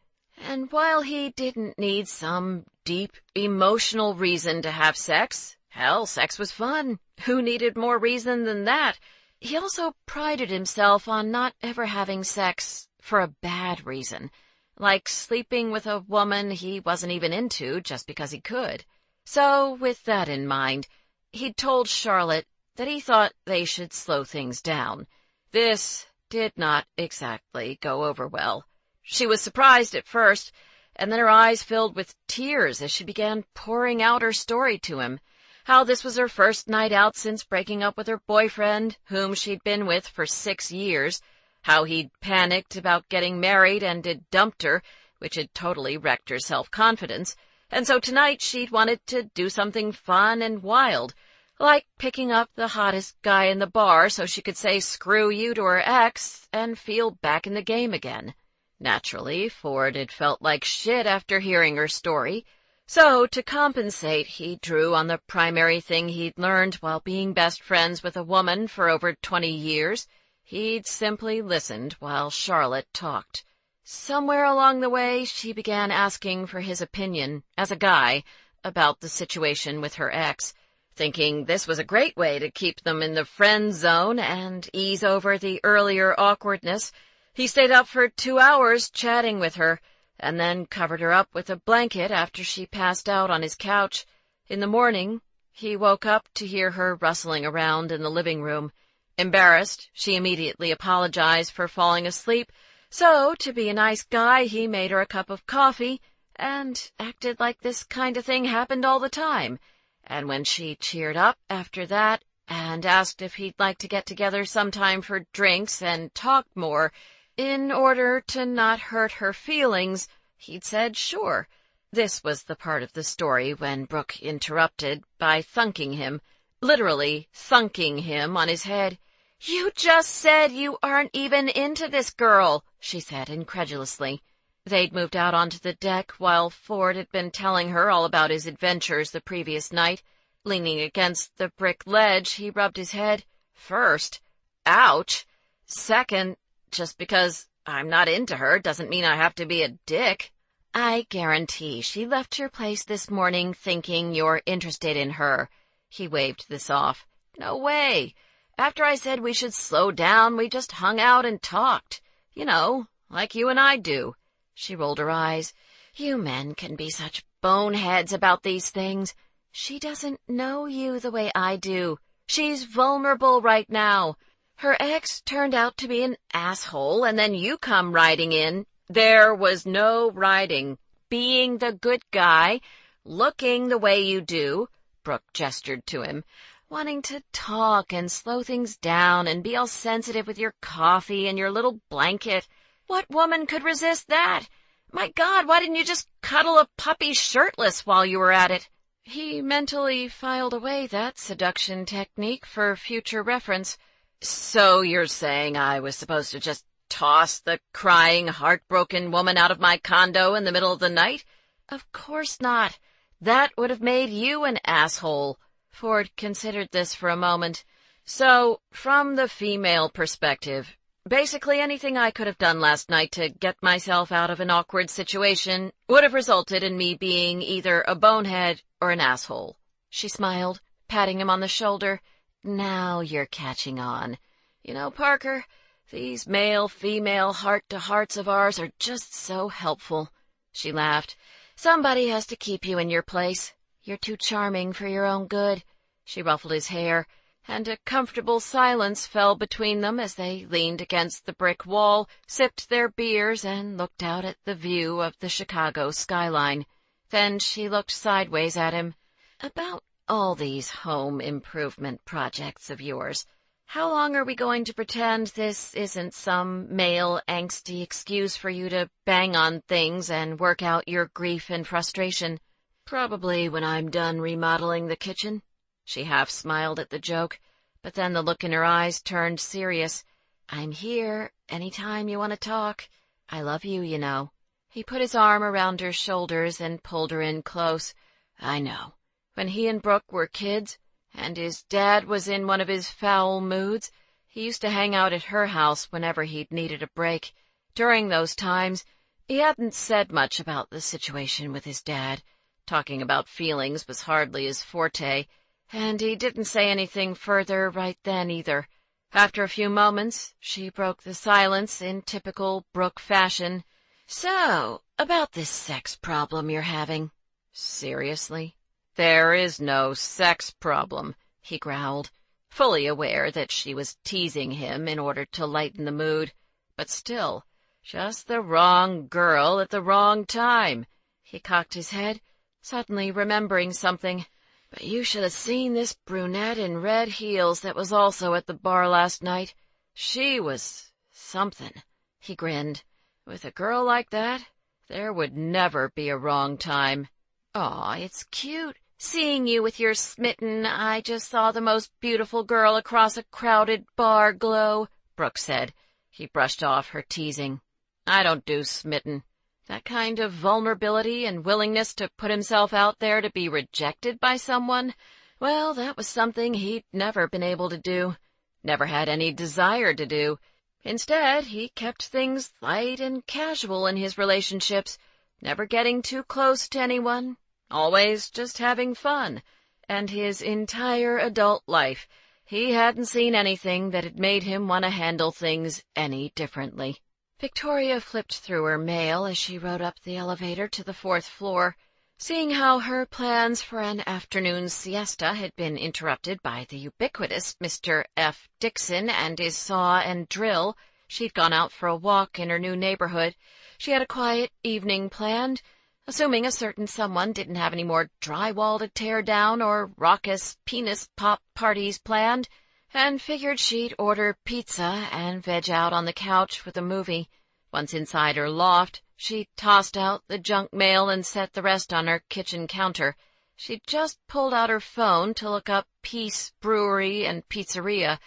And while he didn't need some deep, emotional reason to have sex, hell, sex was fun. Who needed more reason than that? He also prided himself on not ever having sex for a bad reason, like sleeping with a woman he wasn't even into just because he could. So, with that in mind, he'd told Charlotte that he thought they should slow things down. This did not exactly go over well. She was surprised at first, and then her eyes filled with tears as she began pouring out her story to him. How this was her first night out since breaking up with her boyfriend, whom she'd been with for 6 years. How he'd panicked about getting married and had dumped her, which had totally wrecked her self-confidence. And so tonight she'd wanted to do something fun and wild, like picking up the hottest guy in the bar so she could say screw you to her ex and feel back in the game again. Naturally, Ford had felt like shit after hearing her story, so to compensate, he drew on the primary thing he'd learned while being best friends with a woman for over 20 years. He'd simply listened while Charlotte talked. Somewhere along the way, she began asking for his opinion, as a guy, about the situation with her ex, thinking this was a great way to keep them in the friend zone and ease over the earlier awkwardness. He stayed up for 2 hours chatting with her, and then covered her up with a blanket after she passed out on his couch. In the morning, he woke up to hear her rustling around in the living room. Embarrassed, she immediately apologized for falling asleep, so, to be a nice guy, he made her a cup of coffee and acted like this kind of thing happened all the time. And when she cheered up after that and asked if he'd like to get together sometime for drinks and talk more, in order to not hurt her feelings, he'd said sure. This was the part of the story when Brooke interrupted by thunking him, literally thunking him on his head. "You just said you aren't even into this girl," she said incredulously. They'd moved out onto the deck while Ford had been telling her all about his adventures the previous night. Leaning against the brick ledge, he rubbed his head. First, ouch. Second, just because I'm not into her doesn't mean I have to be a dick. I guarantee she left your place this morning thinking you're interested in her. He waved this off. No way. After I said we should slow down, we just hung out and talked. You know, like you and I do. She rolled her eyes. You men can be such boneheads about these things. She doesn't know you the way I do. She's vulnerable right now. Her ex turned out to be an asshole, and then you come riding in. There was no riding. Being the good guy, looking the way you do, Brooke gestured to him, wanting to talk and slow things down and be all sensitive with your coffee and your little blanket. What woman could resist that? My God, why didn't you just cuddle a puppy shirtless while you were at it? He mentally filed away that seduction technique for future reference. So you're saying I was supposed to just toss the crying, heartbroken woman out of my condo in the middle of the night? Of course not. That would have made you an asshole. Ford considered this for a moment. So, from the female perspective, basically anything I could have done last night to get myself out of an awkward situation would have resulted in me being either a bonehead or an asshole. She smiled, patting him on the shoulder. Now you're catching on. You know, Parker, these male-female heart-to-hearts of ours are just so helpful. She laughed. Somebody has to keep you in your place. You're too charming for your own good. She ruffled his hair, and a comfortable silence fell between them as they leaned against the brick wall, sipped their beers, and looked out at the view of the Chicago skyline. Then she looked sideways at him. About all these home improvement projects of yours, how long are we going to pretend this isn't some male angsty excuse for you to bang on things and work out your grief and frustration? Probably when I'm done remodeling the kitchen. She half smiled at the joke, but then the look in her eyes turned serious. I'm here any time you want to talk. I love you, you know. He put his arm around her shoulders and pulled her in close. I know. When he and Brooke were kids, and his dad was in one of his foul moods, he used to hang out at her house whenever he'd needed a break. During those times, he hadn't said much about the situation with his dad. Talking about feelings was hardly his forte, and he didn't say anything further right then either. After a few moments, she broke the silence in typical Brooke fashion. "So, about this sex problem you're having." "Seriously?" "There is no sex problem," he growled, fully aware that she was teasing him in order to lighten the mood. But still, just the wrong girl at the wrong time. He cocked his head, suddenly remembering something. "But you should have seen this brunette in red heels that was also at the bar last night. She was something." He grinned. "With a girl like that, there would never be a wrong time." "Aw, it's cute, seeing you with your smitten, I just saw the most beautiful girl across a crowded bar glow," Brooke said. He brushed off her teasing. "I don't do smitten. That kind of vulnerability and willingness to put himself out there to be rejected by someone, well, that was something he'd never been able to do, never had any desire to do. Instead, he kept things light and casual in his relationships, never getting too close to anyone, always just having fun. And his entire adult life, he hadn't seen anything that had made him want to handle things any differently." Victoria flipped through her mail as she rode up the elevator to the 4th floor. Seeing how her plans for an afternoon siesta had been interrupted by the ubiquitous Mr. F. Dixon and his saw and drill, she'd gone out for a walk in her new neighborhood. She had a quiet evening planned, assuming a certain someone didn't have any more drywall to tear down or raucous penis pop parties planned, and figured she'd order pizza and veg out on the couch with a movie. Once inside her loft, she tossed out the junk mail and set the rest on her kitchen counter. She'd just pulled out her phone to look up Peace Brewery and Pizzeria,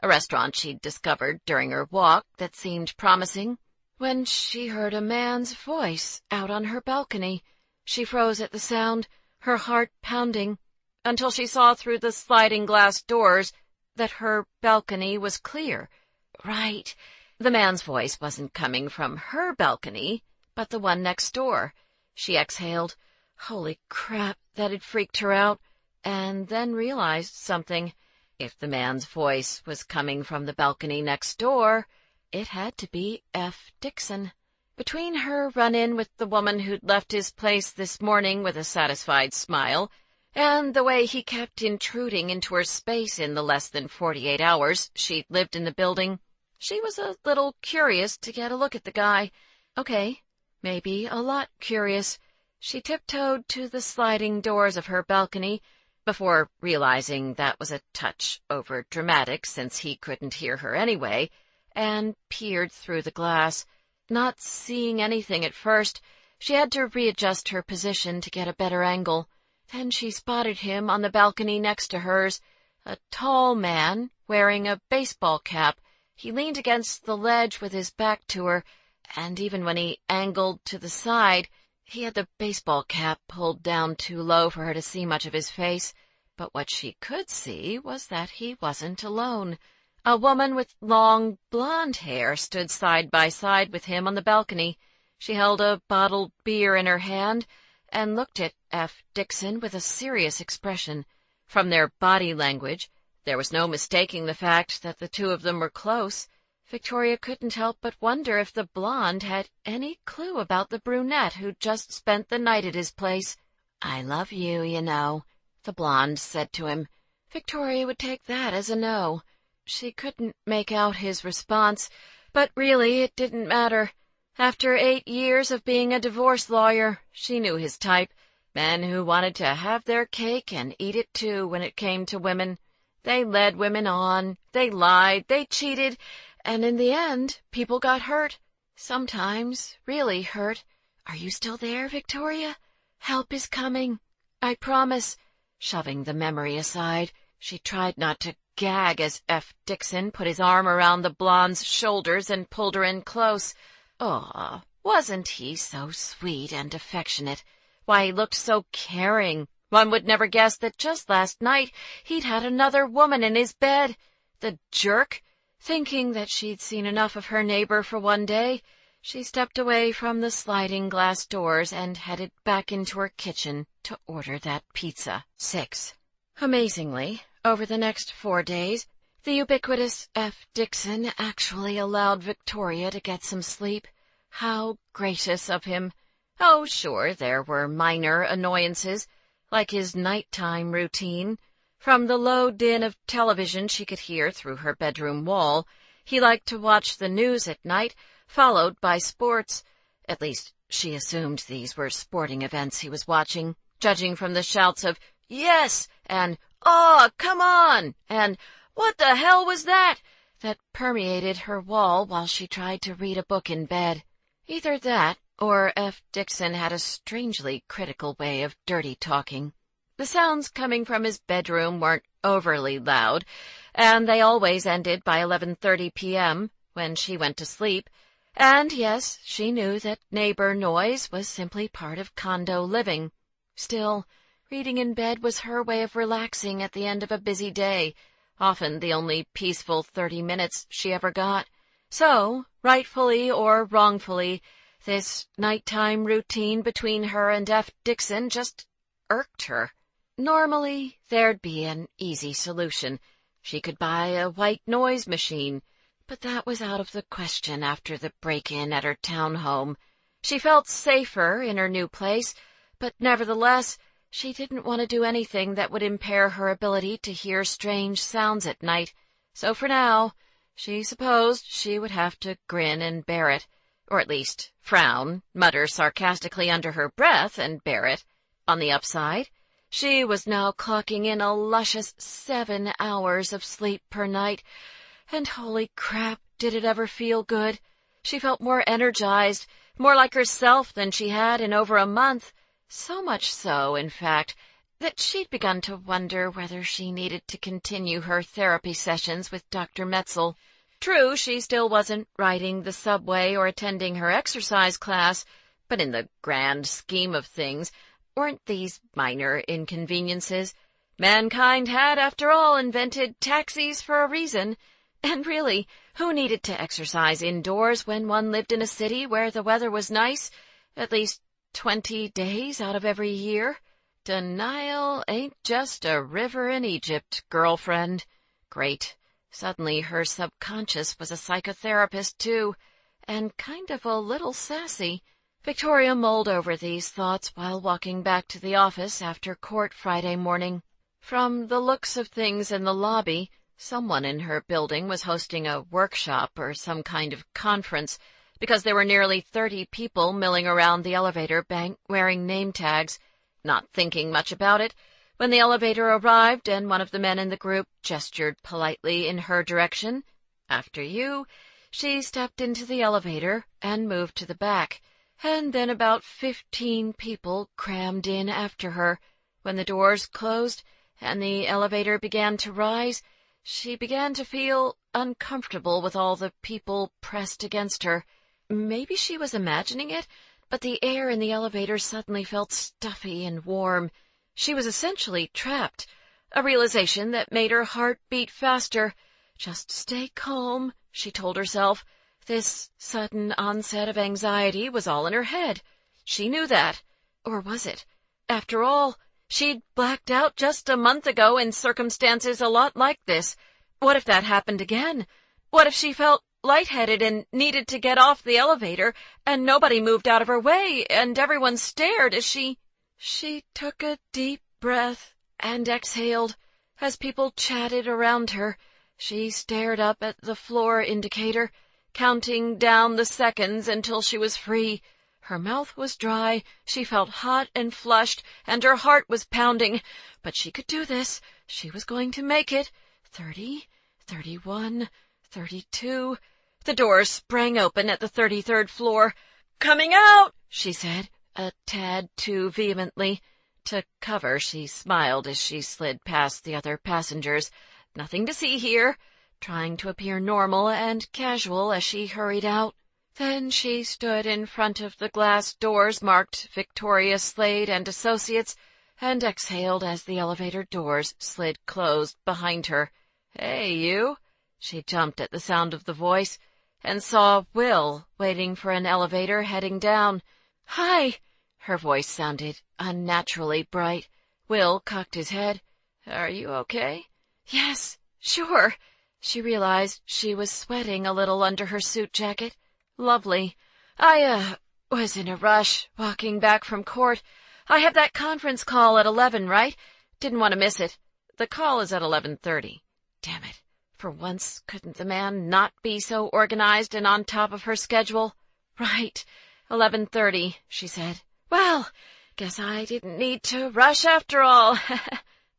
a restaurant she'd discovered during her walk that seemed promising, when she heard a man's voice out on her balcony. She froze at the sound, her heart pounding, until she saw through the sliding glass doors that her balcony was clear. Right, the man's voice wasn't coming from her balcony, but the one next door. She exhaled. Holy crap, that had freaked her out, and then realized something. If the man's voice was coming from the balcony next door, it had to be F. Dixon. Between her run-in with the woman who'd left his place this morning with a satisfied smile, and the way he kept intruding into her space in the less than 48 hours she'd lived in the building, she was a little curious to get a look at the guy. Okay, maybe a lot curious. She tiptoed to the sliding doors of her balcony, before realizing that was a touch over-dramatic since he couldn't hear her anyway, and peered through the glass. Not seeing anything at first, she had to readjust her position to get a better angle. Then she spotted him on the balcony next to hers, a tall man wearing a baseball cap. He leaned against the ledge with his back to her, and even when he angled to the side, he had the baseball cap pulled down too low for her to see much of his face. But what she could see was that he wasn't alone. A woman with long blonde hair stood side by side with him on the balcony. She held a bottled beer in her hand and looked at F. Dixon with a serious expression. From their body language, there was no mistaking the fact that the two of them were close. Victoria couldn't help but wonder if the blonde had any clue about the brunette who'd just spent the night at his place. "I love you, you know," the blonde said to him. Victoria would take that as a no. She couldn't make out his response, but really it didn't matter. After 8 years of being a divorce lawyer, she knew his type. Men who wanted to have their cake and eat it too when it came to women. They led women on, they lied, they cheated, and in the end, people got hurt. Sometimes really hurt. "Are you still there, Victoria? Help is coming. I promise." Shoving the memory aside, she tried not to gag as F. Dixon put his arm around the blonde's shoulders and pulled her in close. Aw, wasn't he so sweet and affectionate? Why, he looked so caring. One would never guess that just last night he'd had another woman in his bed. The jerk! Thinking that she'd seen enough of her neighbor for one day, she stepped away from the sliding glass doors and headed back into her kitchen to order that pizza. 6. Amazingly, over the next 4 days, the ubiquitous F. Dixon actually allowed Victoria to get some sleep. How gracious of him! Oh, sure, there were minor annoyances, like his nighttime routine. From the low din of television she could hear through her bedroom wall, he liked to watch the news at night, followed by sports. At least, she assumed these were sporting events he was watching, judging from the shouts of, "Yes!" and "Aw, come on!" and "What the hell was that?" that permeated her wall while she tried to read a book in bed. Either that, or F. Dixon had a strangely critical way of dirty talking. The sounds coming from his bedroom weren't overly loud, and they always ended by 11:30 p.m., when she went to sleep. And yes, she knew that neighbor noise was simply part of condo living. Still, reading in bed was her way of relaxing at the end of a busy day, often the only peaceful 30 minutes she ever got. So, rightfully or wrongfully, this nighttime routine between her and F. Dixon just irked her. Normally, there'd be an easy solution. She could buy a white noise machine, but that was out of the question after the break-in at her townhome. She felt safer in her new place, but nevertheless, she didn't want to do anything that would impair her ability to hear strange sounds at night. So for now, she supposed she would have to grin and bear it, or at least frown, mutter sarcastically under her breath, and bear it. On the upside, she was now clocking in a luscious 7 hours of sleep per night, and holy crap, did it ever feel good. She felt more energized, more like herself than she had in over a month. So much so, in fact, that she'd begun to wonder whether she needed to continue her therapy sessions with Dr. Metzel. True, she still wasn't riding the subway or attending her exercise class, but in the grand scheme of things, weren't these minor inconveniences? Mankind had, after all, invented taxis for a reason. And really, who needed to exercise indoors when one lived in a city where the weather was nice, at least 20 days out of every year? Denial ain't just a river in Egypt, girlfriend. Great. Suddenly her subconscious was a psychotherapist, too, and kind of a little sassy. Victoria mulled over these thoughts while walking back to the office after court Friday morning. From the looks of things in the lobby, someone in her building was hosting a workshop or some kind of conference, because there were nearly 30 people milling around the elevator bank wearing name tags. Not thinking much about it, when the elevator arrived and one of the men in the group gestured politely in her direction, "After you," she stepped into the elevator and moved to the back, and then about 15 people crammed in after her. When the doors closed and the elevator began to rise, she began to feel uncomfortable with all the people pressed against her. Maybe she was imagining it, but the air in the elevator suddenly felt stuffy and warm. She was essentially trapped, a realization that made her heart beat faster. Just stay calm, she told herself. This sudden onset of anxiety was all in her head. She knew that. Or was it? After all, she'd blacked out just a month ago in circumstances a lot like this. What if that happened again? What if she felt lightheaded and needed to get off the elevator, and nobody moved out of her way, and everyone stared as she took a deep breath and exhaled. As people chatted around her, she stared up at the floor indicator, counting down the seconds until she was free. Her mouth was dry, she felt hot and flushed, and her heart was pounding. But she could do this. She was going to make it. 30, 31, 32. The doors sprang open at the 33rd floor. "Coming out," she said, a tad too vehemently. To cover, she smiled as she slid past the other passengers. Nothing to see here, trying to appear normal and casual as she hurried out. Then she stood in front of the glass doors marked Victoria Slade and Associates, and exhaled as the elevator doors slid closed behind her. "Hey, you!" She jumped at the sound of the voice and saw Will waiting for an elevator heading down. "Hi!" Her voice sounded unnaturally bright. Will cocked his head. "Are you okay?" "Yes, sure." She realized she was sweating a little under her suit jacket. "Lovely. I was in a rush, walking back from court. I have that conference call at 11, right? Didn't want to miss it. The call is at 11:30. Damn it. For once, couldn't the man not be so organized and on top of her schedule? Right. 11:30, she said. Well, guess I didn't need to rush after all."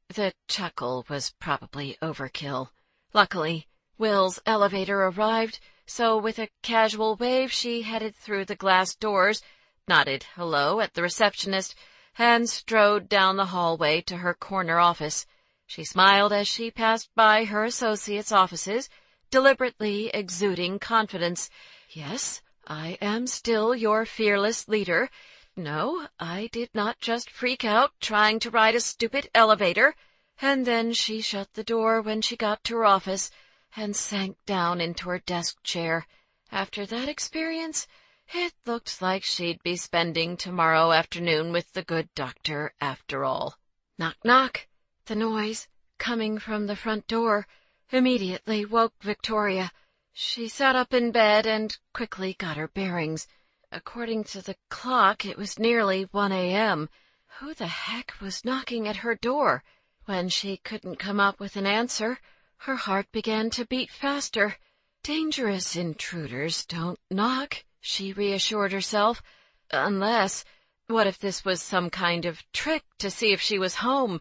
The chuckle was probably overkill. Luckily, Will's elevator arrived, so with a casual wave she headed through the glass doors, nodded hello at the receptionist, and strode down the hallway to her corner office. She smiled as she passed by her associates' offices, deliberately exuding confidence. "Yes, I am still your fearless leader. No, I did not just freak out trying to ride a stupid elevator." And then she shut the door when she got to her office and sank down into her desk chair. After that experience, it looked like she'd be spending tomorrow afternoon with the good doctor after all. Knock, knock. The noise, coming from the front door, immediately woke Victoria. She sat up in bed and quickly got her bearings. According to the clock, it was nearly 1 a.m. Who the heck was knocking at her door? When she couldn't come up with an answer, her heart began to beat faster. Dangerous intruders don't knock, she reassured herself. Unless, what if this was some kind of trick to see if she was home?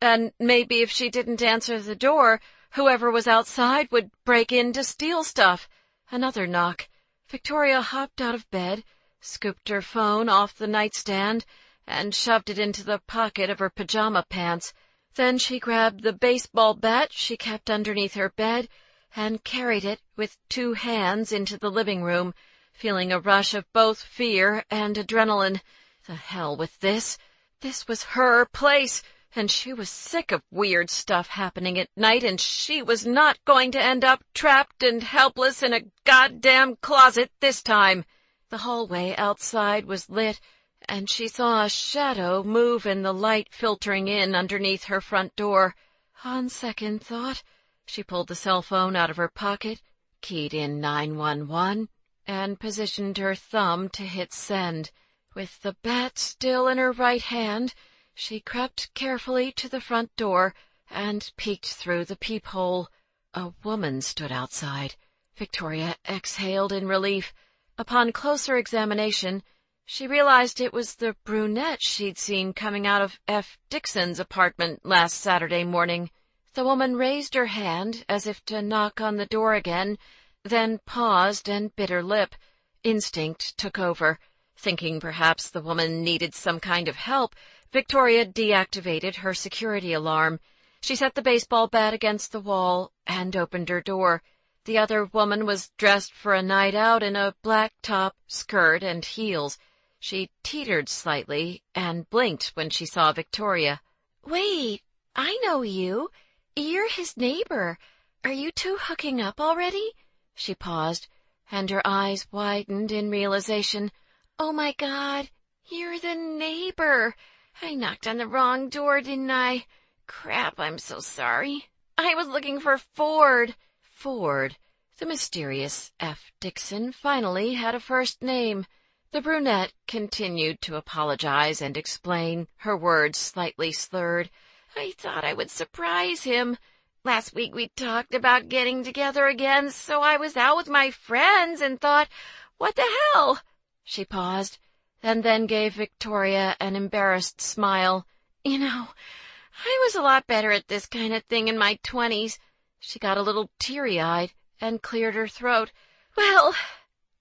And maybe if she didn't answer the door, whoever was outside would break in to steal stuff. Another knock. Victoria hopped out of bed, scooped her phone off the nightstand, and shoved it into the pocket of her pajama pants. Then she grabbed the baseball bat she kept underneath her bed and carried it with 2 hands into the living room, feeling a rush of both fear and adrenaline. The hell with this. This was her place, and she was sick of weird stuff happening at night, and she was not going to end up trapped and helpless in a goddamn closet this time. The hallway outside was lit, and she saw a shadow move in the light filtering in underneath her front door. On second thought, she pulled the cell phone out of her pocket, keyed in 911, and positioned her thumb to hit send. With the bat still in her right hand, she crept carefully to the front door and peeked through the peephole. A woman stood outside. Victoria exhaled in relief. Upon closer examination, she realized it was the brunette she'd seen coming out of F. Dixon's apartment last Saturday morning. The woman raised her hand as if to knock on the door again, then paused and bit her lip. Instinct took over. Thinking perhaps the woman needed some kind of help, Victoria deactivated her security alarm. She set the baseball bat against the wall and opened her door. The other woman was dressed for a night out in a black top, skirt, and heels. She teetered slightly and blinked when she saw Victoria. "Wait, I know you. You're his neighbor. Are you two hooking up already?" She paused, and her eyes widened in realization. "Oh, my God, you're the neighbor. I knocked on the wrong door, didn't I? Crap, I'm so sorry. I was looking for Ford." Ford. The mysterious F. Dixon finally had a first name. The brunette continued to apologize and explain, her words slightly slurred. "I thought I would surprise him. Last week we talked about getting together again, so I was out with my friends and thought, what the hell?" She paused, and then gave Victoria an embarrassed smile. "You know, I was a lot better at this kind of thing in my 20s. She got a little teary-eyed and cleared her throat. "Well,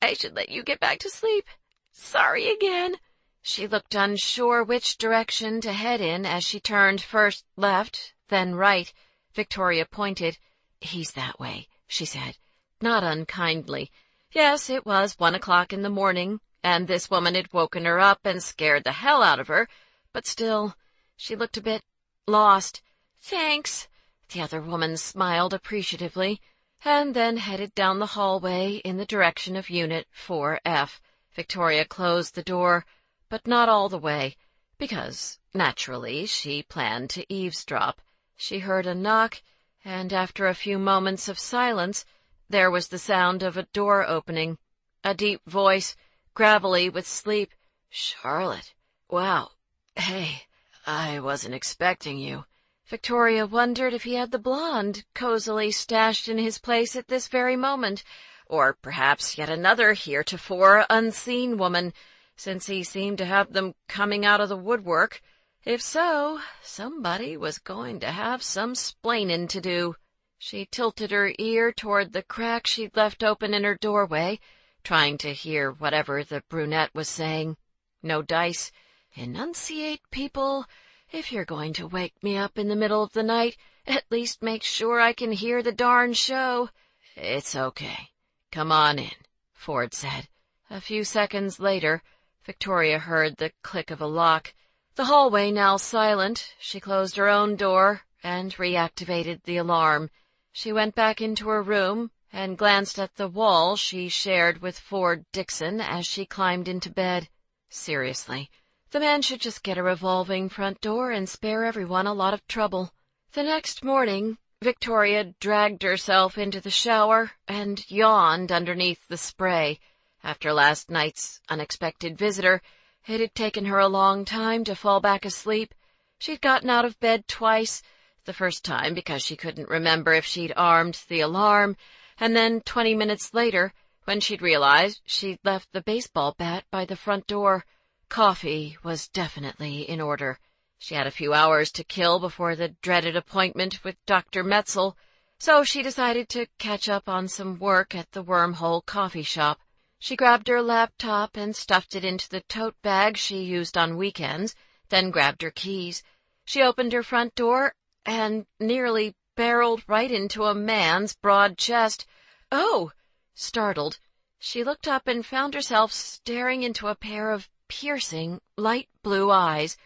I should let you get back to sleep. Sorry again." She looked unsure which direction to head in as she turned first left, then right. Victoria pointed. "He's that way," she said, not unkindly. Yes, it was 1 o'clock in the morning, and this woman had woken her up and scared the hell out of her, but still, She looked a bit lost. "Thanks." The other woman smiled appreciatively, and then headed down the hallway in the direction of Unit 4F. Victoria closed the door, but not all the way, because, naturally, she planned to eavesdrop. She heard a knock, and after a few moments of silence, there was the sound of a door opening. A deep voice, gravelly with sleep. "Charlotte. Wow. Hey, I wasn't expecting you." Victoria wondered if he had the blonde cozily stashed in his place at this very moment, or perhaps yet another heretofore unseen woman, since he seemed to have them coming out of the woodwork. If so, somebody was going to have some splainin' to do. She tilted her ear toward the crack she'd left open in her doorway, trying to hear whatever the brunette was saying. "No dice. Enunciate, people. If you're going to wake me up in the middle of the night, at least make sure I can hear the darn show." "It's okay. Come on in," Ford said. A few seconds later, Victoria heard the click of a lock. The hallway now silent, she closed her own door and reactivated the alarm. She went back into her room and glanced at the wall she shared with Ford Dixon as she climbed into bed. Seriously, the man should just get a revolving front door and spare everyone a lot of trouble. The next morning, Victoria dragged herself into the shower and yawned underneath the spray. After last night's unexpected visitor, it had taken her a long time to fall back asleep. She'd gotten out of bed twice, the first time because she couldn't remember if she'd armed the alarm, and then 20 minutes later, when she'd realized she'd left the baseball bat by the front door. Coffee was definitely in order. She had a few hours to kill before the dreaded appointment with Dr. Metzel, so she decided to catch up on some work at the Wormhole coffee shop. She grabbed her laptop and stuffed it into the tote bag she used on weekends, then grabbed her keys. She opened her front door and nearly barreled right into a man's broad chest. "Oh!" Startled, she looked up and found herself staring into a pair of piercing, light blue eyes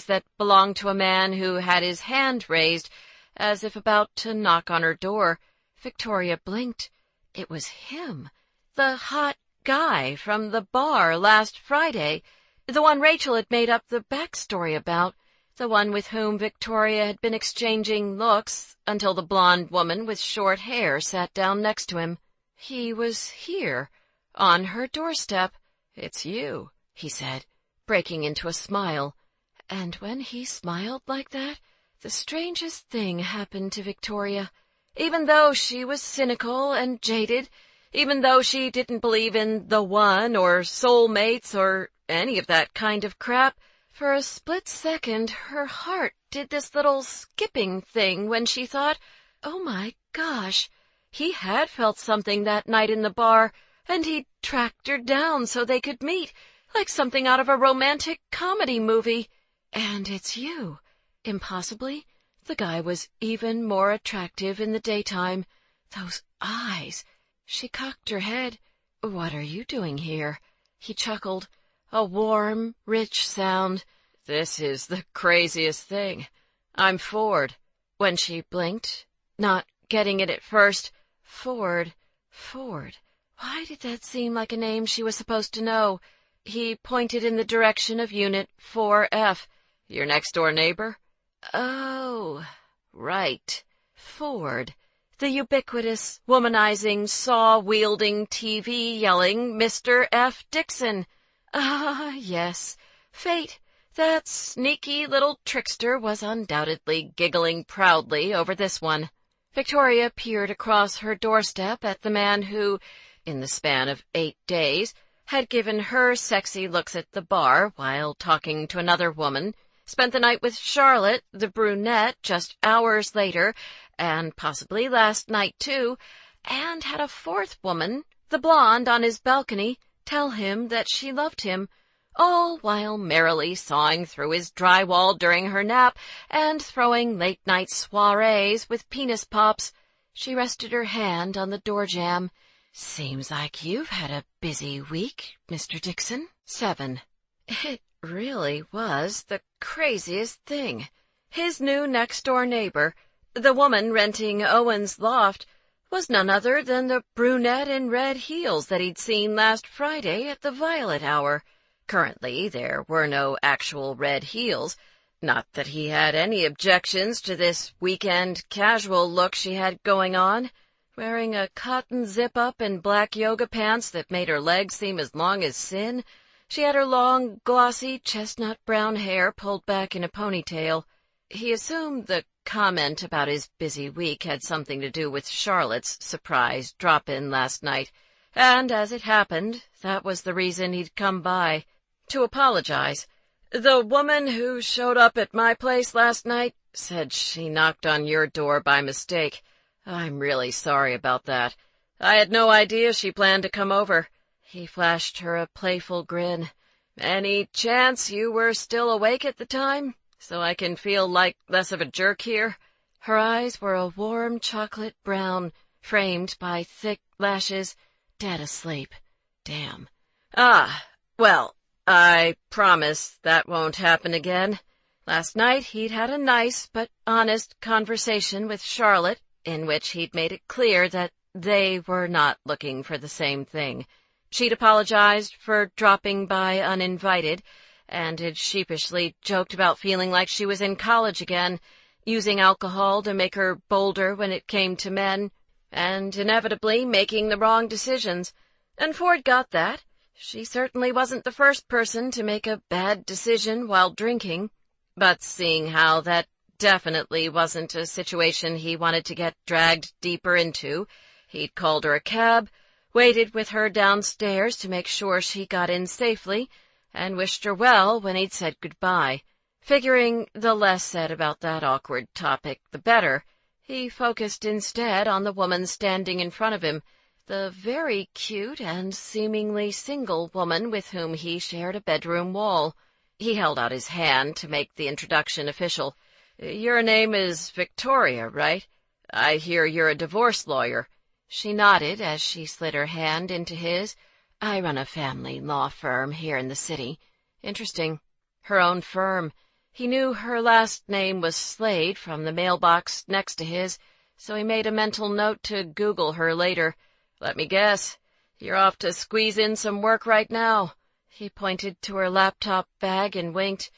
that belonged to a man who had his hand raised, as if about to knock on her door. Victoria blinked. It was him, the hot guy from the bar last Friday, the one Rachel had made up the backstory about, the one with whom Victoria had been exchanging looks until the blonde woman with short hair sat down next to him. He was here, on her doorstep. "It's you," he said, breaking into a smile. And when he smiled like that, the strangest thing happened to Victoria. Even though she was cynical and jaded, even though she didn't believe in the one or soulmates or any of that kind of crap, for a split second her heart did this little skipping thing when she thought, oh my gosh, he had felt something that night in the bar, and he'd tracked her down so they could meet, like something out of a romantic comedy movie. And it's you. Impossibly, the guy was even more attractive in the daytime. Those eyes. She cocked her head. "What are you doing here?" He chuckled. A warm, rich sound. "This is the craziest thing. I'm Ford." When she blinked, not getting it at first, Ford. Why did that seem like a name she was supposed to know? He pointed in the direction of Unit 4F. "Your next-door neighbor?" "Oh, right. Ford. The ubiquitous, womanizing, saw-wielding, TV-yelling Mr. F. Dixon. Ah, yes. Fate, that sneaky little trickster, was undoubtedly giggling proudly over this one." Victoria peered across her doorstep at the man who, in the span of 8 days, had given her sexy looks at the bar while talking to another woman, spent the night with Charlotte, the brunette, just hours later, and possibly last night too, and had a fourth woman, the blonde, on his balcony, tell him that she loved him, all while merrily sawing through his drywall during her nap and throwing late-night soirees with penis pops. She rested her hand on the door jamb. "Seems like you've had a busy week, Mr. Dixon." 7. It really was the craziest thing. His new next-door neighbor, the woman renting Owen's loft, was none other than the brunette in red heels that he'd seen last Friday at the violet hour. Currently, there were no actual red heels. Not that he had any objections to this weekend casual look she had going on, wearing a cotton zip-up and black yoga pants that made her legs seem as long as sin. She had her long, glossy, chestnut-brown hair pulled back in a ponytail. He assumed the comment about his busy week had something to do with Charlotte's surprise drop-in last night, and as it happened, that was the reason he'd come by, to apologize. "The woman who showed up at my place last night said she knocked on your door by mistake. I'm really sorry about that. I had no idea she planned to come over." He flashed her a playful grin. "Any chance you were still awake at the time, so I can feel like less of a jerk here?" Her eyes were a warm chocolate brown, framed by thick lashes, dead asleep. Damn. "Ah, well, I promise that won't happen again." Last night he'd had a nice but honest conversation with Charlotte, in which he'd made it clear that they were not looking for the same thing. She'd apologized for dropping by uninvited, and had sheepishly joked about feeling like she was in college again, using alcohol to make her bolder when it came to men, and inevitably making the wrong decisions. And Ford got that. She certainly wasn't the first person to make a bad decision while drinking. But seeing how that definitely wasn't a situation he wanted to get dragged deeper into, he'd called her a cab, waited with her downstairs to make sure she got in safely, and wished her well when he'd said goodbye. Figuring the less said about that awkward topic, the better, he focused instead on the woman standing in front of him, the very cute and seemingly single woman with whom he shared a bedroom wall. He held out his hand to make the introduction official. "Your name is Victoria, right? I hear you're a divorce lawyer." She nodded as she slid her hand into his. "I run a family law firm here in the city." Interesting. Her own firm. He knew her last name was Slade from the mailbox next to his, so he made a mental note to Google her later. "Let me guess. You're off to squeeze in some work right now." He pointed to her laptop bag and winked.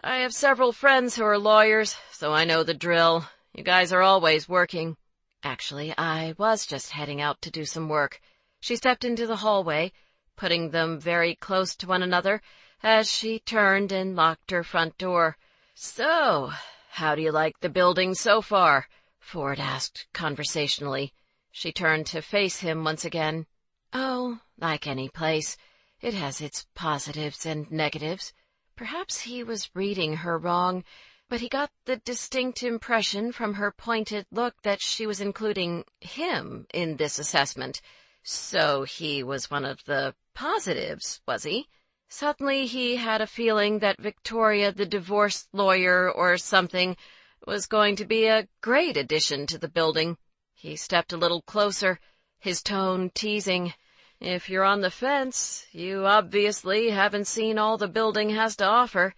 "I have several friends who are lawyers, so I know the drill. You guys are always working." "Actually, I was just heading out to do some work." She stepped into the hallway, putting them very close to one another as she turned and locked her front door. "So, how do you like the building so far?" Ford asked conversationally. She turned to face him once again. "Oh, like any place. It has its positives and negatives." Perhaps he was reading her wrong, but he got the distinct impression from her pointed look that she was including him in this assessment. So he was one of the positives, was he? Suddenly he had a feeling that Victoria, the divorce lawyer or something, was going to be a great addition to the building. He stepped a little closer, his tone teasing. "If you're on the fence, you obviously haven't seen all the building has to offer.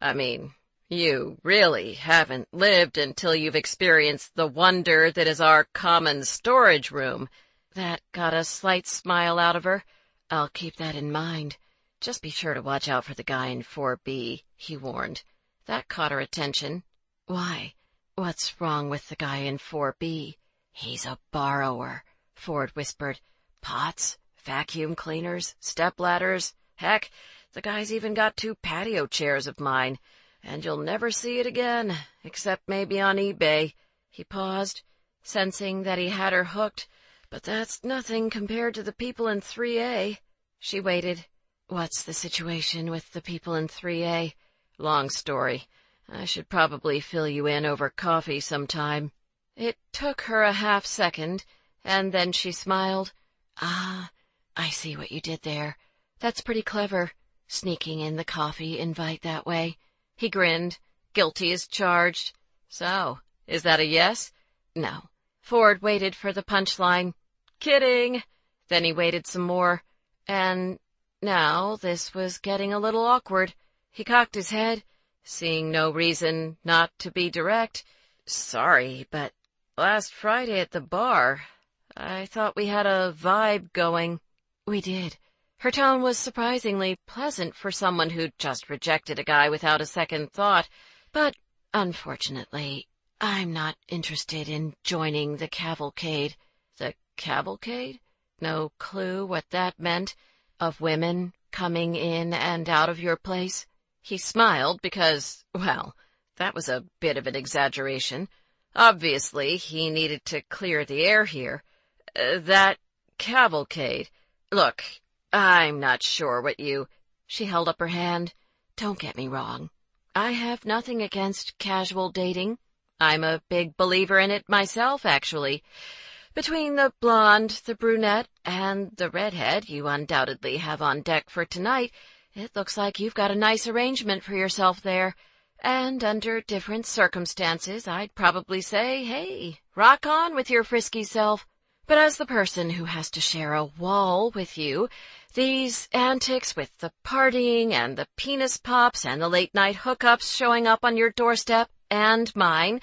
I mean, you really haven't lived until you've experienced the wonder that is our common storage room." That got a slight smile out of her. "I'll keep that in mind. Just be sure to watch out for the guy in 4B, he warned. That caught her attention. "Why? What's wrong with the guy in 4B? "He's a borrower," Ford whispered. "Pots, vacuum cleaners, stepladders. Heck, the guy's even got 2 patio chairs of mine, and you'll never see it again, except maybe on eBay." He paused, sensing that he had her hooked. "But that's nothing compared to the people in 3A. She waited. "What's the situation with the people in 3A? "Long story. I should probably fill you in over coffee sometime." It took her a half-second, and then she smiled. "Ah, I see what you did there. That's pretty clever, sneaking in the coffee invite that way." He grinned, guilty as charged. "So, is that a yes?" "No." Ford waited for the punchline. "Kidding." Then he waited some more, and now this was getting a little awkward. He cocked his head, seeing no reason not to be direct. "Sorry, but last Friday at the bar, I thought we had a vibe going." "We did." Her tone was surprisingly pleasant for someone who'd just rejected a guy without a second thought. "But, unfortunately, I'm not interested in joining the cavalcade." The cavalcade? No clue what that meant? Of women coming in and out of your place? He smiled because, well, that was a bit of an exaggeration. Obviously, he needed to clear the air here. That cavalcade. Look, I'm not sure what you—" She held up her hand. "Don't get me wrong. I have nothing against casual dating. I'm a big believer in it myself, actually. Between the blonde, the brunette, and the redhead you undoubtedly have on deck for tonight, it looks like you've got a nice arrangement for yourself there. And under different circumstances, I'd probably say, hey, rock on with your frisky self. But as the person who has to share a wall with you, these antics with the partying and the penis pops and the late-night hookups showing up on your doorstep and mine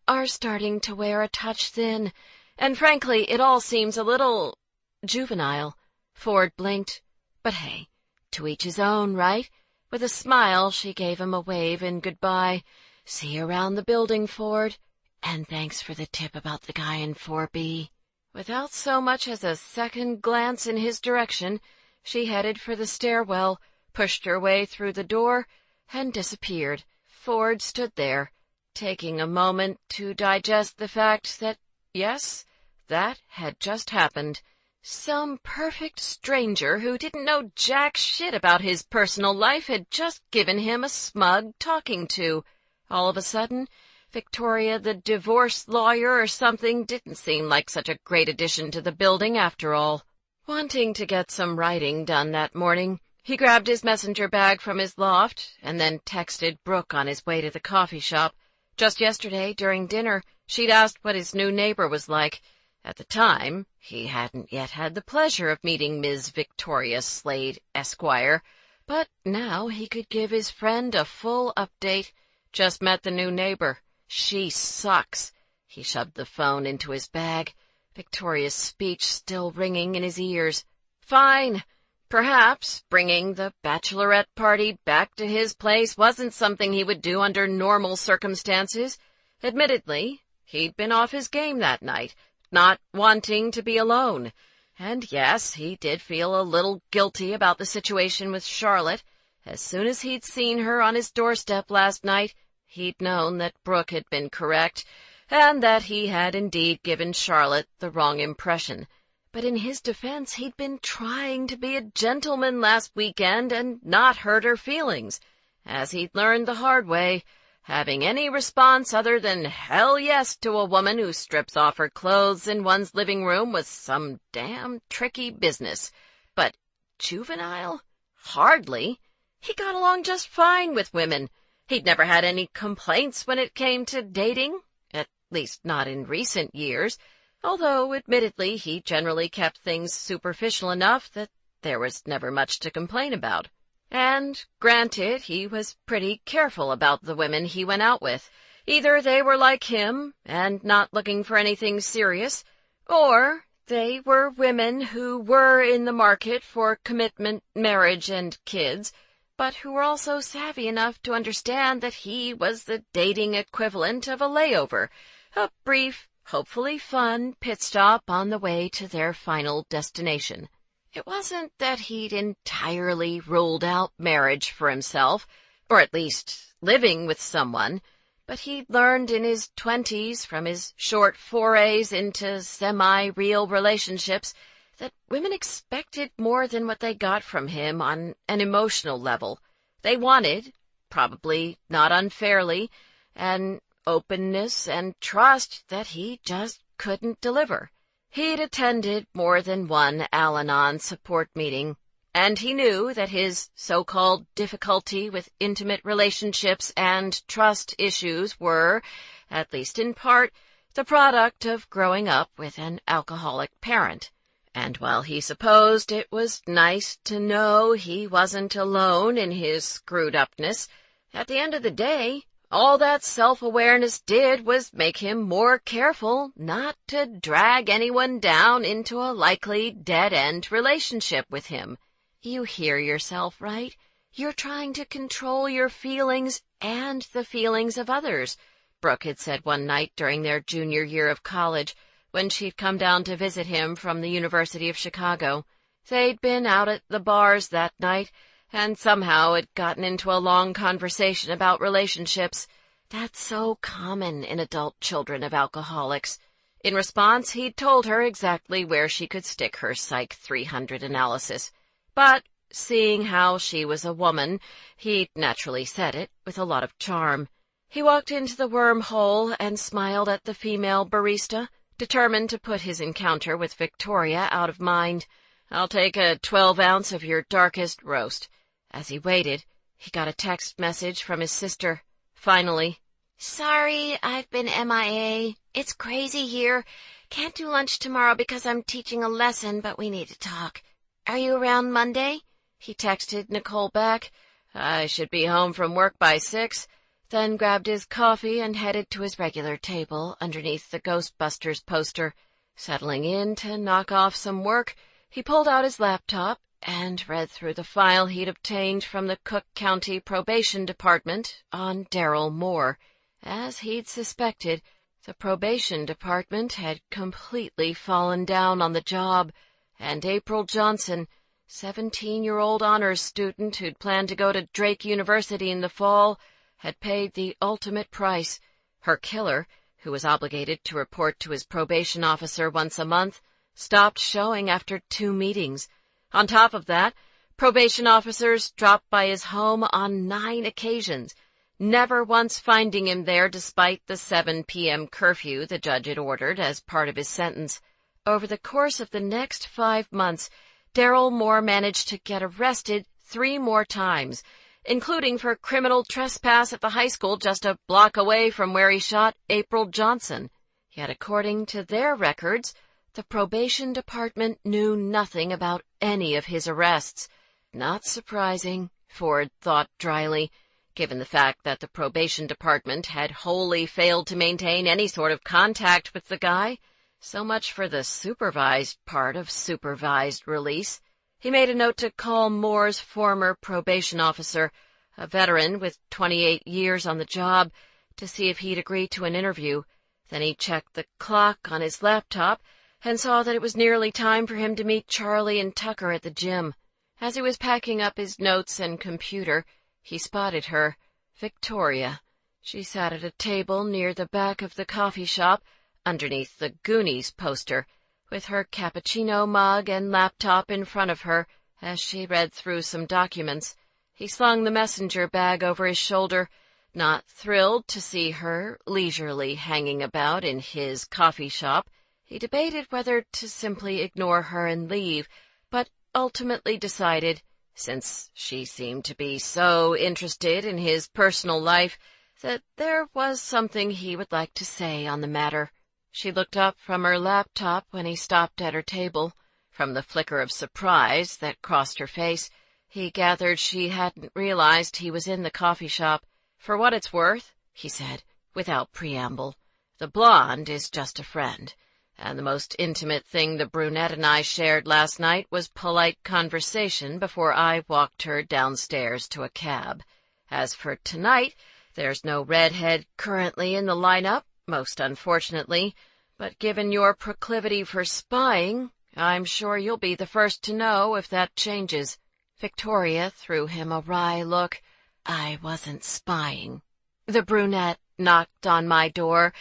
are starting to wear a touch thin. And frankly, it all seems a little juvenile." Ford blinked. "But hey, to each his own, right?" With a smile, she gave him a wave in goodbye. "See you around the building, Ford. And thanks for the tip about the guy in 4B. Without so much as a second glance in his direction, she headed for the stairwell, pushed her way through the door, and disappeared. Ford stood there, taking a moment to digest the fact that, yes, that had just happened. Some perfect stranger who didn't know jack shit about his personal life had just given him a smug talking to. All of a sudden, Victoria, the divorce lawyer or something, didn't seem like such a great addition to the building after all. Wanting to get some writing done that morning, he grabbed his messenger bag from his loft and then texted Brooke on his way to the coffee shop. Just yesterday, during dinner, she'd asked what his new neighbor was like. At the time, he hadn't yet had the pleasure of meeting Ms. Victoria Slade, Esquire, but now he could give his friend a full update. "Just met the new neighbor. She sucks." He shoved the phone into his bag, Victoria's speech still ringing in his ears. Fine. Perhaps bringing the bachelorette party back to his place wasn't something he would do under normal circumstances. Admittedly, he'd been off his game that night, not wanting to be alone. And yes, he did feel a little guilty about the situation with Charlotte. As soon as he'd seen her on his doorstep last night, he'd known that Brooke had been correct, and that he had indeed given Charlotte the wrong impression. But in his defense, he'd been trying to be a gentleman last weekend and not hurt her feelings. As he'd learned the hard way, having any response other than hell yes to a woman who strips off her clothes in one's living room was some damn tricky business. But juvenile? Hardly. He got along just fine with women. He'd never had any complaints when it came to dating, at least not in recent years, although admittedly he generally kept things superficial enough that there was never much to complain about. And, granted, he was pretty careful about the women he went out with. Either they were like him, and not looking for anything serious, or they were women who were in the market for commitment, marriage, and kids, but who were also savvy enough to understand that he was the dating equivalent of a layover, a brief, hopefully fun pit stop on the way to their final destination. It wasn't that he'd entirely ruled out marriage for himself, or at least living with someone, but he'd learned in his 20s from his short forays into semi-real relationships that women expected more than what they got from him on an emotional level. They wanted, probably not unfairly, an openness and trust that he just couldn't deliver. He'd attended more than one Al-Anon support meeting, and he knew that his so-called difficulty with intimate relationships and trust issues were, at least in part, the product of growing up with an alcoholic parent. And while he supposed it was nice to know he wasn't alone in his screwed-upness, at the end of the day, all that self-awareness did was make him more careful not to drag anyone down into a likely dead-end relationship with him. You hear yourself, right? You're trying to control your feelings and the feelings of others, Brooke had said one night during their junior year of college, when she'd come down to visit him from the University of Chicago. They'd been out at the bars that night, and somehow had gotten into a long conversation about relationships. That's so common in adult children of alcoholics. In response, he'd told her exactly where she could stick her Psych 300 analysis. But, seeing how she was a woman, he naturally said it with a lot of charm. He walked into the wormhole and smiled at the female barista, determined to put his encounter with Victoria out of mind. "I'll take a 12-ounce of your darkest roast." As he waited, he got a text message from his sister. Finally, "Sorry, I've been MIA. It's crazy here. Can't do lunch tomorrow because I'm teaching a lesson, but we need to talk. Are you around Monday?" He texted Nicole back. "I should be home from work by 6, then grabbed his coffee and headed to his regular table underneath the Ghostbusters poster. Settling in to knock off some work, he pulled out his laptop and read through the file he'd obtained from the Cook County Probation Department on Daryl Moore. As he'd suspected, the probation department had completely fallen down on the job, and April Johnson, 17-year-old honors student who'd planned to go to Drake University in the fall, had paid the ultimate price. Her killer, who was obligated to report to his probation officer once a month, stopped showing after 2 meetings. On top of that, probation officers dropped by his home on 9 occasions, never once finding him there despite the 7 p.m. curfew the judge had ordered as part of his sentence. Over the course of the next 5 months, Daryl Moore managed to get arrested 3 more times, including for criminal trespass at the high school just a block away from where he shot April Johnson. Yet according to their records, the probation department knew nothing about any of his arrests. Not surprising, Ford thought dryly, given the fact that the probation department had wholly failed to maintain any sort of contact with the guy. So much for the supervised part of supervised release. He made a note to call Moore's former probation officer, a veteran with 28 years on the job, to see if he'd agree to an interview. Then he checked the clock on his laptop and saw that it was nearly time for him to meet Charlie and Tucker at the gym. As he was packing up his notes and computer, he spotted her, Victoria. She sat at a table near the back of the coffee shop, underneath the Goonies poster, with her cappuccino mug and laptop in front of her as she read through some documents. He slung the messenger bag over his shoulder, not thrilled to see her leisurely hanging about in his coffee shop. He debated whether to simply ignore her and leave, but ultimately decided, since she seemed to be so interested in his personal life, that there was something he would like to say on the matter. She looked up from her laptop when he stopped at her table. From the flicker of surprise that crossed her face, he gathered she hadn't realized he was in the coffee shop. "For what it's worth," he said, without preamble, "the blonde is just a friend, and the most intimate thing the brunette and I shared last night was polite conversation before I walked her downstairs to a cab. As for tonight, there's no redhead currently in the lineup, most unfortunately, but given your proclivity for spying, I'm sure you'll be the first to know if that changes." Victoria threw him a wry look. "I wasn't spying. The brunette knocked on my door,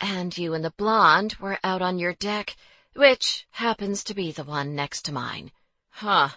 and you and the blonde were out on your deck, which happens to be the one next to mine." "Huh."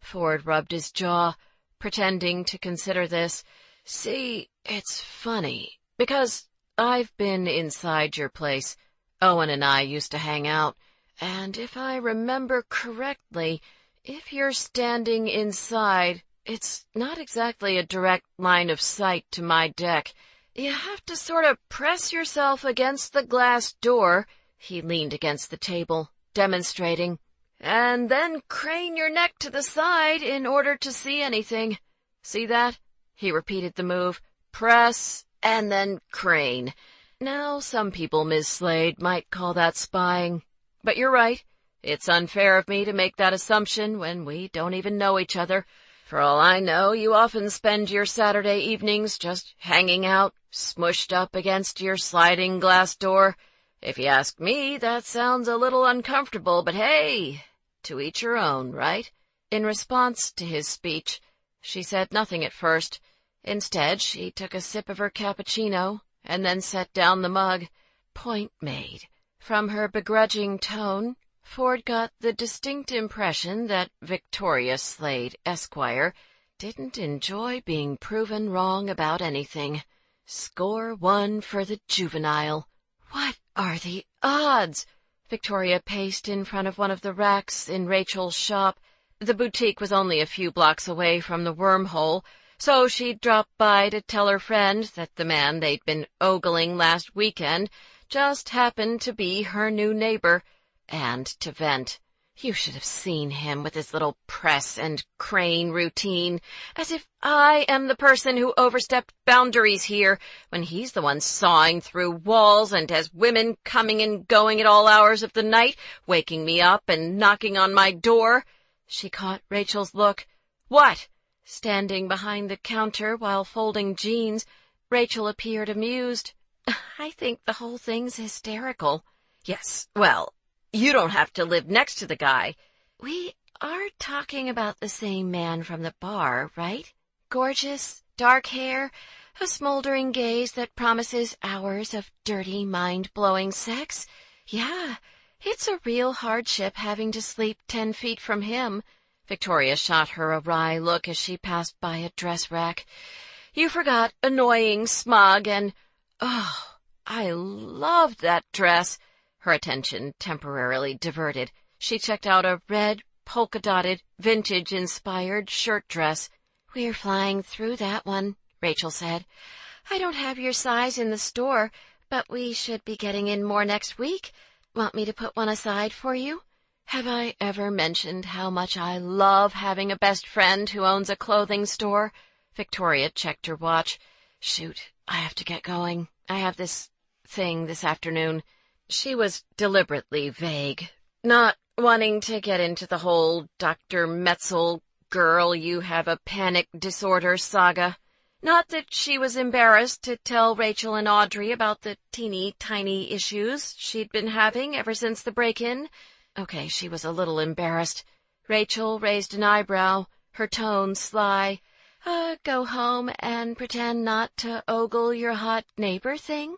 Ford rubbed his jaw, pretending to consider this. "See, it's funny, because I've been inside your place. Owen and I used to hang out, and if I remember correctly, if you're standing inside, it's not exactly a direct line of sight to my deck. You have to sort of press yourself against the glass door." He leaned against the table, demonstrating, and then crane your neck to the side in order to see anything. See that? He repeated the move. Press, and then crane. Now, some people, Miss Slade, might call that spying. But you're right. It's unfair of me to make that assumption when we don't even know each other. For all I know, you often spend your Saturday evenings just hanging out, smushed up against your sliding glass door. If you ask me, that sounds a little uncomfortable, but hey, to each your own, right? In response to his speech, she said nothing at first. Instead, she took a sip of her cappuccino and then set down the mug. Point made. From her begrudging tone, Ford got the distinct impression that Victoria Slade, Esquire, didn't enjoy being proven wrong about anything. Score one for the juvenile. What are the odds? Victoria paced in front of one of the racks in Rachel's shop. The boutique was only a few blocks away from the wormhole, so she'd dropped by to tell her friend that the man they'd been ogling last weekend just happened to be her new neighbor, and to vent. You should have seen him with his little press and crane routine, as if I am the person who overstepped boundaries here, when he's the one sawing through walls and has women coming and going at all hours of the night, waking me up and knocking on my door. She caught Rachel's look. What? Standing behind the counter while folding jeans, Rachel appeared amused. I think the whole thing's hysterical. Yes, well, you don't have to live next to the guy. We are talking about the same man from the bar, right? Gorgeous, dark hair, a smoldering gaze that promises hours of dirty, mind-blowing sex. Yeah, it's a real hardship having to sleep 10 feet from him. Victoria shot her a wry look as she passed by a dress rack. You forgot annoying smug and... Oh, I loved that dress. Her attention temporarily diverted. She checked out a red, polka-dotted, vintage-inspired shirt dress. We're flying through that one, Rachel said. I don't have your size in the store, but we should be getting in more next week. Want me to put one aside for you? Have I ever mentioned how much I love having a best friend who owns a clothing store? Victoria checked her watch. Shoot, I have to get going. I have this thing this afternoon. She was deliberately vague, not wanting to get into the whole Dr. Metzel, girl, you have a panic disorder saga. Not that she was embarrassed to tell Rachel and Audrey about the teeny-tiny issues she'd been having ever since the break-in. Okay, she was a little embarrassed. Rachel raised an eyebrow, her tone sly. Go home and pretend not to ogle your hot neighbor thing?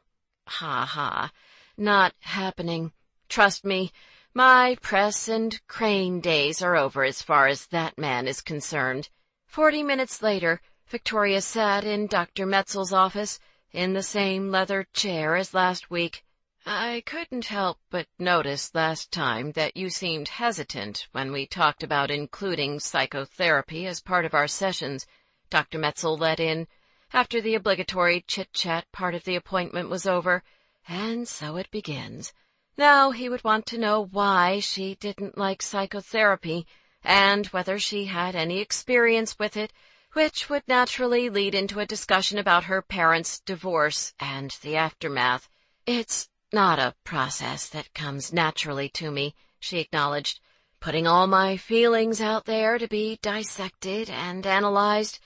Ha ha. Not happening. Trust me, my press and crane days are over as far as that man is concerned. 40 minutes later, Victoria sat in Dr. Metzel's office, in the same leather chair as last week. I couldn't help but notice last time that you seemed hesitant when we talked about including psychotherapy as part of our sessions, Dr. Metzel let in, after the obligatory chit-chat part of the appointment was over. And so it begins. Now he would want to know why she didn't like psychotherapy, and whether she had any experience with it, which would naturally lead into a discussion about her parents' divorce and the aftermath. It's not a process that comes naturally to me, she acknowledged, putting all my feelings out there to be dissected and analyzed.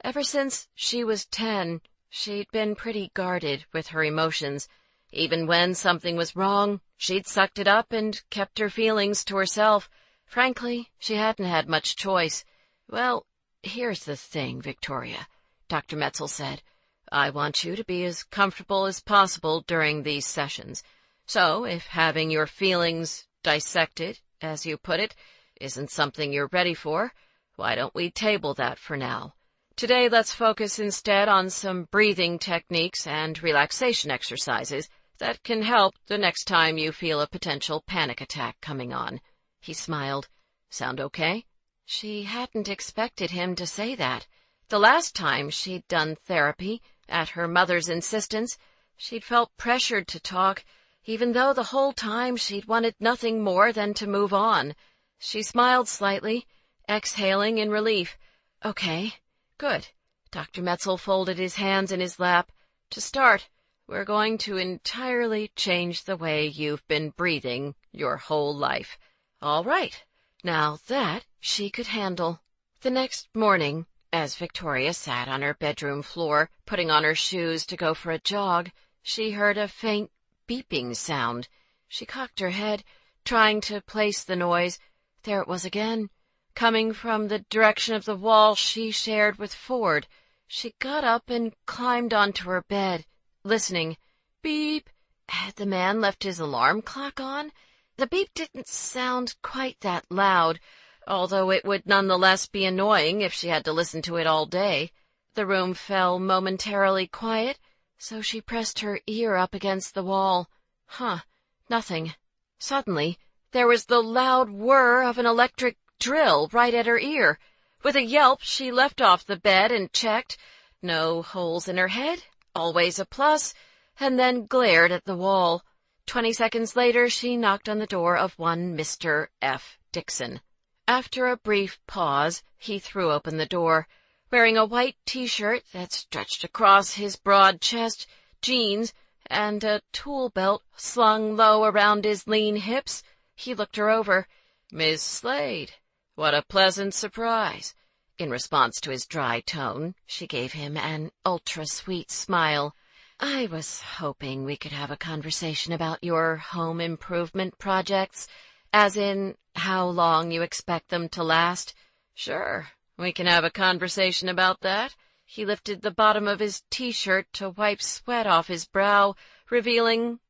Ever since she was 10, she'd been pretty guarded with her emotions. Even when something was wrong, she'd sucked it up and kept her feelings to herself. Frankly, she hadn't had much choice. Well, here's the thing, Victoria, Dr. Metzel said. I want you to be as comfortable as possible during these sessions. So, if having your feelings dissected, as you put it, isn't something you're ready for, why don't we table that for now? Today, let's focus instead on some breathing techniques and relaxation exercises that can help the next time you feel a potential panic attack coming on. He smiled. Sound okay? She hadn't expected him to say that. The last time she'd done therapy, at her mother's insistence, she'd felt pressured to talk, even though the whole time she'd wanted nothing more than to move on. She smiled slightly, exhaling in relief. Okay, good. Dr. Metzel folded his hands in his lap. To start, we're going to entirely change the way you've been breathing your whole life. All right. Now that she could handle. The next morning, as Victoria sat on her bedroom floor, putting on her shoes to go for a jog, she heard a faint beeping sound. She cocked her head, trying to place the noise. There it was again, coming from the direction of the wall she shared with Ford. She got up and climbed onto her bed, listening. Beep! Had the man left his alarm clock on? The beep didn't sound quite that loud, although it would nonetheless be annoying if she had to listen to it all day. The room fell momentarily quiet, so she pressed her ear up against the wall. Nothing. Suddenly, there was the loud whir of an electric drill right at her ear. With a yelp, she leapt off the bed and checked. No holes in her head, always a plus, and then glared at the wall. 20 seconds later, she knocked on the door of one Mr. F. Dixon. After a brief pause, he threw open the door. Wearing a white T-shirt that stretched across his broad chest, jeans, and a tool belt slung low around his lean hips, he looked her over. "Miss Slade, what a pleasant surprise." In response to his dry tone, she gave him an ultra-sweet smile. "I was hoping we could have a conversation about your home improvement projects, as in how long you expect them to last." "Sure, we can have a conversation about that." He lifted the bottom of his T-shirt to wipe sweat off his brow, revealing,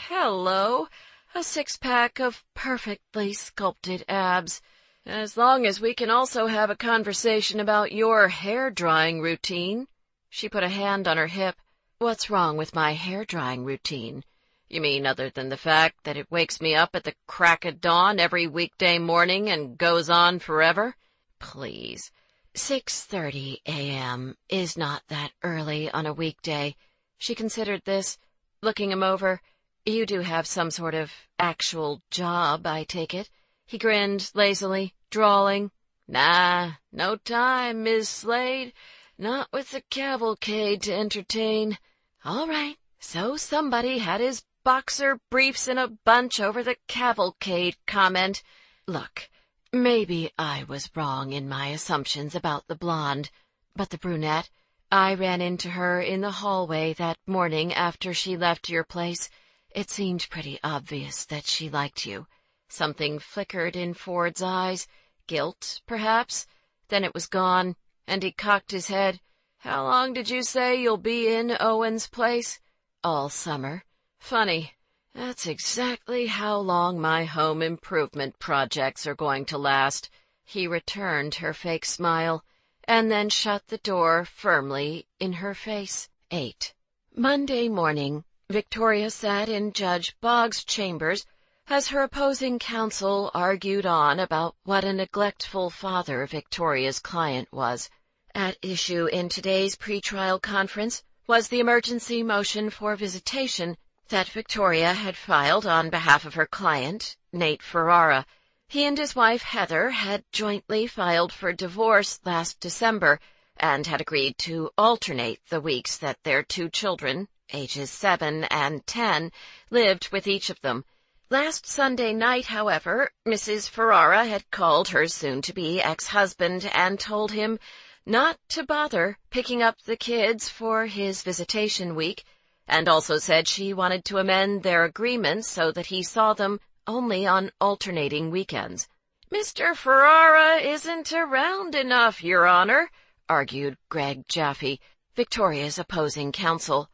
hello, a six-pack of perfectly sculpted abs. "As long as we can also have a conversation about your hair-drying routine." She put a hand on her hip. "What's wrong with my hair-drying routine?" "You mean other than the fact that it wakes me up at the crack of dawn every weekday morning and goes on forever?" "Please. 6:30 a.m. is not that early on a weekday." She considered this, looking him over. "You do have some sort of actual job, I take it?" He grinned lazily, drawling, "Nah, no time, Miss Slade. Not with the cavalcade to entertain." "All right, so somebody had his boxer briefs in a bunch over the cavalcade comment. Look, maybe I was wrong in my assumptions about the blonde, but the brunette, I ran into her in the hallway that morning after she left your place. It seemed pretty obvious that she liked you." Something flickered in Ford's eyes. Guilt, perhaps? Then it was gone, and he cocked his head. "How long did you say you'll be in Owen's place?" "All summer." "Funny. That's exactly how long my home improvement projects are going to last." He returned her fake smile, and then shut the door firmly in her face. 8. Monday morning, Victoria sat in Judge Boggs' chambers as her opposing counsel argued on about what a neglectful father Victoria's client was. At issue in today's pretrial conference was the emergency motion for visitation that Victoria had filed on behalf of her client, Nate Ferrara. He and his wife, Heather, had jointly filed for divorce last December and had agreed to alternate the weeks that their two children, ages 7 and 10, lived with each of them. Last Sunday night, however, Mrs. Ferrara had called her soon-to-be ex-husband and told him not to bother picking up the kids for his visitation week, and also said she wanted to amend their agreement so that he saw them only on alternating weekends. "Mr. Ferrara isn't around enough, Your Honor," argued Greg Jaffe, Victoria's opposing counsel.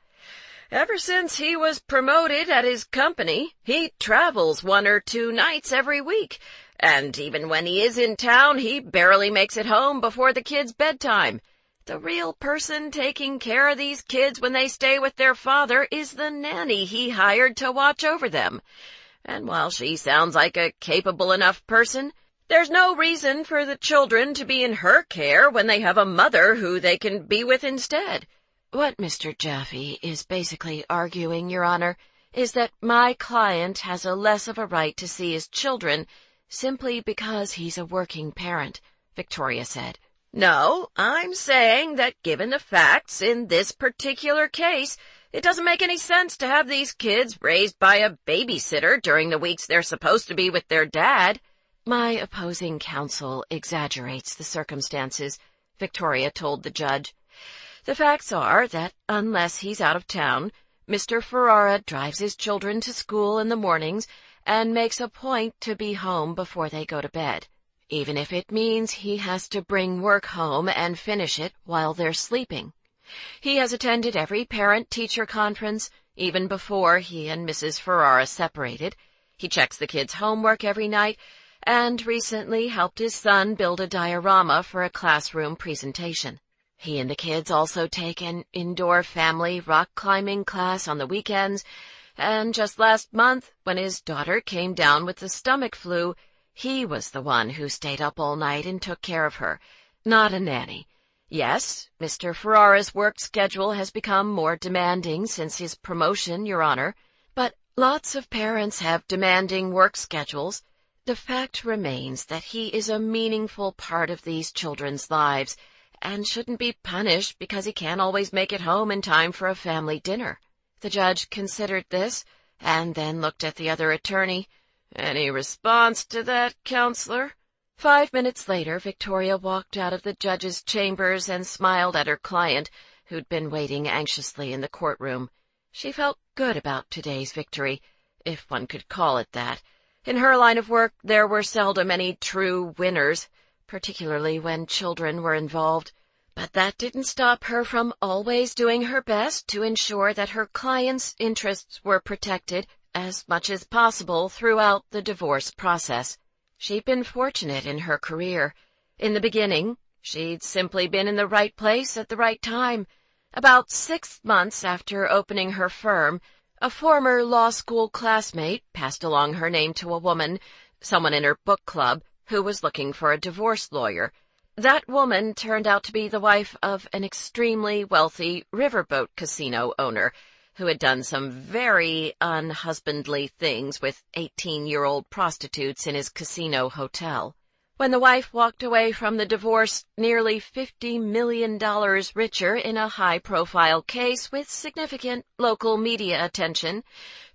"Ever since he was promoted at his company, he travels 1 or 2 nights every week, and even when he is in town, he barely makes it home before the kids' bedtime. The real person taking care of these kids when they stay with their father is the nanny he hired to watch over them. And while she sounds like a capable enough person, there's no reason for the children to be in her care when they have a mother who they can be with instead." "What Mr. Jaffe is basically arguing, Your Honor, is that my client has a less of a right to see his children simply because he's a working parent, Victoria said. No, I'm saying that given the facts in this particular case, it doesn't make any sense to have these kids raised by a babysitter during the weeks they're supposed to be with their dad. My opposing counsel exaggerates the circumstances, Victoria told the judge. The facts are that unless he's out of town, Mr. Ferrara drives his children to school in the mornings and makes a point to be home before they go to bed, even if it means he has to bring work home and finish it while they're sleeping. He has attended every parent-teacher conference, even before he and Mrs. Ferrara separated. He checks the kids' homework every night, and recently helped his son build a diorama for a classroom presentation. He and the kids also take an indoor family rock climbing class on the weekends, and just last month, when his daughter came down with the stomach flu, he was the one who stayed up all night and took care of her, not a nanny. Yes, Mr. Ferrara's work schedule has become more demanding since his promotion, Your Honor, but lots of parents have demanding work schedules. The fact remains that he is a meaningful part of these children's lives, and shouldn't be punished because he can't always make it home in time for a family dinner. The judge considered this, and then looked at the other attorney. Any response to that, counselor? 5 minutes later, Victoria walked out of the judge's chambers and smiled at her client, who'd been waiting anxiously in the courtroom. She felt good about today's victory, if one could call it that. In her line of work, there were seldom any true winners, particularly when children were involved. But that didn't stop her from always doing her best to ensure that her clients' interests were protected as much as possible throughout the divorce process. She'd been fortunate in her career. In the beginning, she'd simply been in the right place at the right time. About 6 months after opening her firm, a former law school classmate passed along her name to a woman, someone in her book club, who was looking for a divorce lawyer. That woman turned out to be the wife of an extremely wealthy riverboat casino owner who had done some very unhusbandly things with 18-year-old prostitutes in his casino hotel. When the wife walked away from the divorce nearly $50 million richer in a high-profile case with significant local media attention,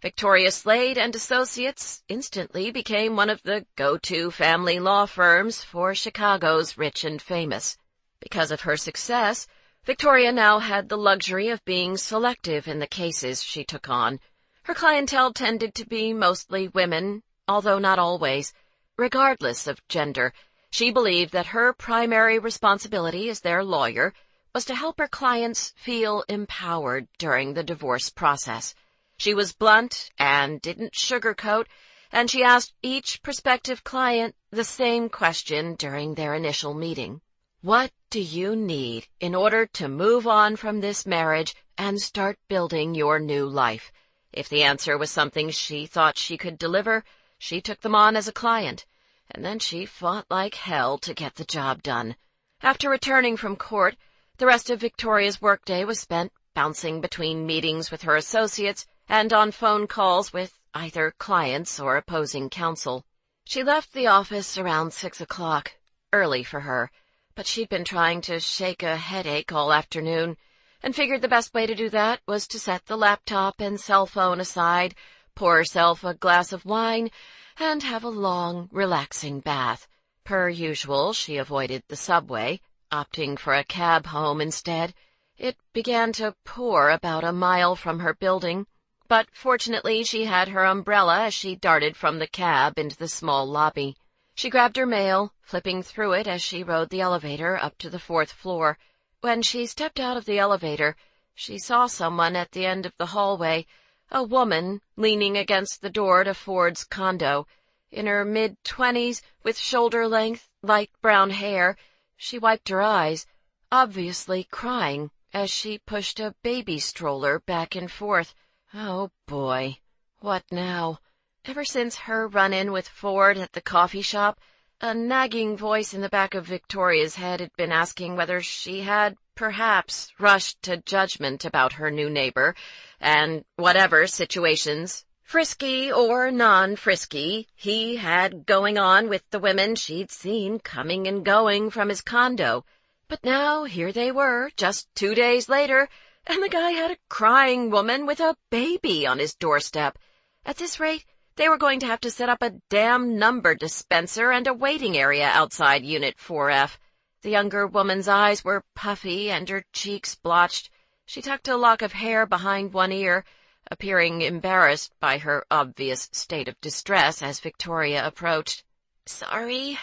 Victoria Slade and Associates instantly became one of the go-to family law firms for Chicago's rich and famous. Because of her success, Victoria now had the luxury of being selective in the cases she took on. Her clientele tended to be mostly women, although not always. Regardless of gender, she believed that her primary responsibility as their lawyer was to help her clients feel empowered during the divorce process. She was blunt and didn't sugarcoat, and she asked each prospective client the same question during their initial meeting. What do you need in order to move on from this marriage and start building your new life? If the answer was something she thought she could deliver, she took them on as a client, and then she fought like hell to get the job done. After returning from court, the rest of Victoria's workday was spent bouncing between meetings with her associates and on phone calls with either clients or opposing counsel. She left the office around 6 o'clock, early for her, but she'd been trying to shake a headache all afternoon, and figured the best way to do that was to set the laptop and cell phone aside, pour herself a glass of wine, and have a long, relaxing bath. Per usual, she avoided the subway, opting for a cab home instead. It began to pour about a mile from her building, but fortunately she had her umbrella as she darted from the cab into the small lobby. She grabbed her mail, flipping through it as she rode the elevator up to the 4th floor. When she stepped out of the elevator, she saw someone at the end of the hallway, a woman leaning against the door to Ford's condo. In her mid-20s, with shoulder-length, light brown hair, she wiped her eyes, obviously crying, as she pushed a baby stroller back and forth. Oh, boy. What now? Ever since her run-in with Ford at the coffee shop, a nagging voice in the back of Victoria's head had been asking whether she had, perhaps, rushed to judgment about her new neighbor, and whatever situations, Frisky or non-frisky, he had going on with the women she'd seen coming and going from his condo. But now here they were, just 2 days later, and the guy had a crying woman with a baby on his doorstep. At this rate, they were going to have to set up a damn number dispenser and a waiting area outside Unit 4F. The younger woman's eyes were puffy and her cheeks blotched. She tucked a lock of hair behind one ear, appearing embarrassed by her obvious state of distress as Victoria approached. "Sorry,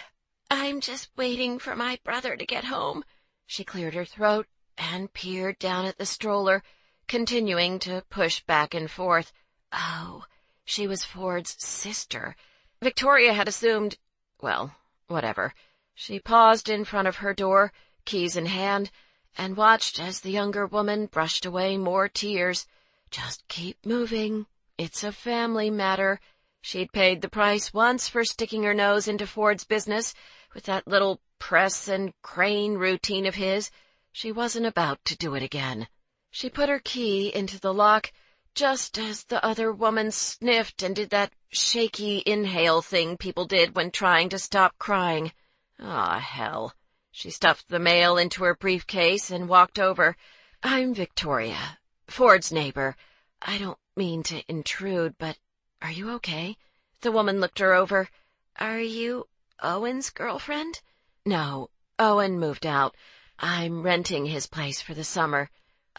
I'm just waiting for my brother to get home." She cleared her throat and peered down at the stroller, continuing to push back and forth. Oh, she was Ford's sister. Victoria had assumed, well, whatever. She paused in front of her door, keys in hand, and watched as the younger woman brushed away more tears. Just keep moving. It's a family matter. She'd paid the price once for sticking her nose into Ford's business with that little press and crane routine of his. She wasn't about to do it again. She put her key into the lock just as the other woman sniffed and did that shaky inhale thing people did when trying to stop crying. Ah, hell. She stuffed the mail into her briefcase and walked over. "I'm Victoria, Ford's neighbor. I don't mean to intrude, but are you okay?" The woman looked her over. "Are you Owen's girlfriend?" "No, Owen moved out. I'm renting his place for the summer."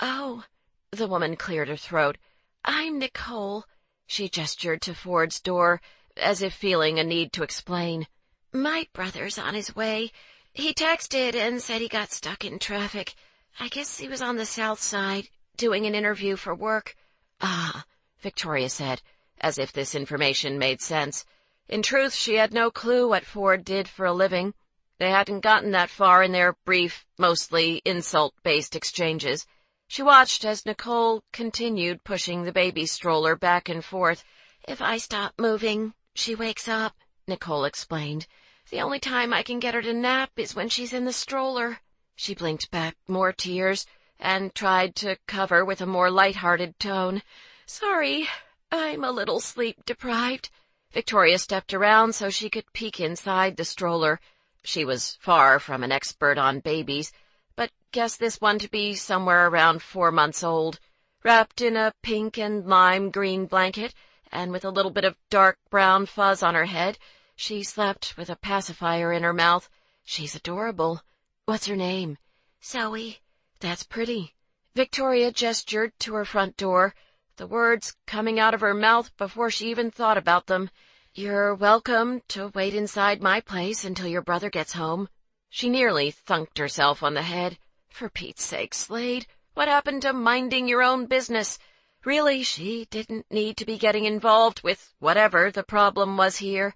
"Oh," the woman cleared her throat. "I'm Nicole." She gestured to Ford's door, as if feeling a need to explain. "My brother's on his way. He texted and said he got stuck in traffic. I guess he was on the south side, doing an interview for work." "Ah," Victoria said, as if this information made sense. In truth, she had no clue what Ford did for a living. They hadn't gotten that far in their brief, mostly insult-based exchanges. She watched as Nicole continued pushing the baby stroller back and forth. "If I stop moving, she wakes up," Nicole explained. "The only time I can get her to nap is when she's in the stroller." She blinked back more tears and tried to cover with a more light-hearted tone. "Sorry, I'm a little sleep-deprived." Victoria stepped around so she could peek inside the stroller. She was far from an expert on babies, but guessed this one to be somewhere around 4 months old. Wrapped in a pink and lime green blanket, and with a little bit of dark brown fuzz on her head, she slept with a pacifier in her mouth. "She's adorable. What's her name?" "Zoe." "That's pretty." Victoria gestured to her front door, the words coming out of her mouth before she even thought about them. "You're welcome to wait inside my place until your brother gets home." She nearly thunked herself on the head. For Pete's sake, Slade, what happened to minding your own business? Really, she didn't need to be getting involved with whatever the problem was here.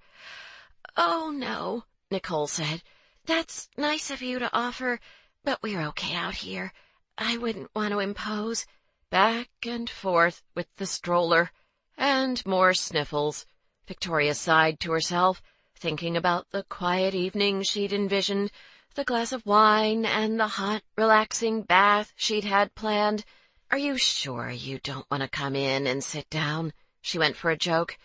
"Oh, no," Nicole said. "That's nice of you to offer, but we're okay out here. I wouldn't want to impose." Back and forth with the stroller, and more sniffles. Victoria sighed to herself, thinking about the quiet evening she'd envisioned, the glass of wine and the hot, relaxing bath she'd had planned. "Are you sure you don't want to come in and sit down?" She went for a joke.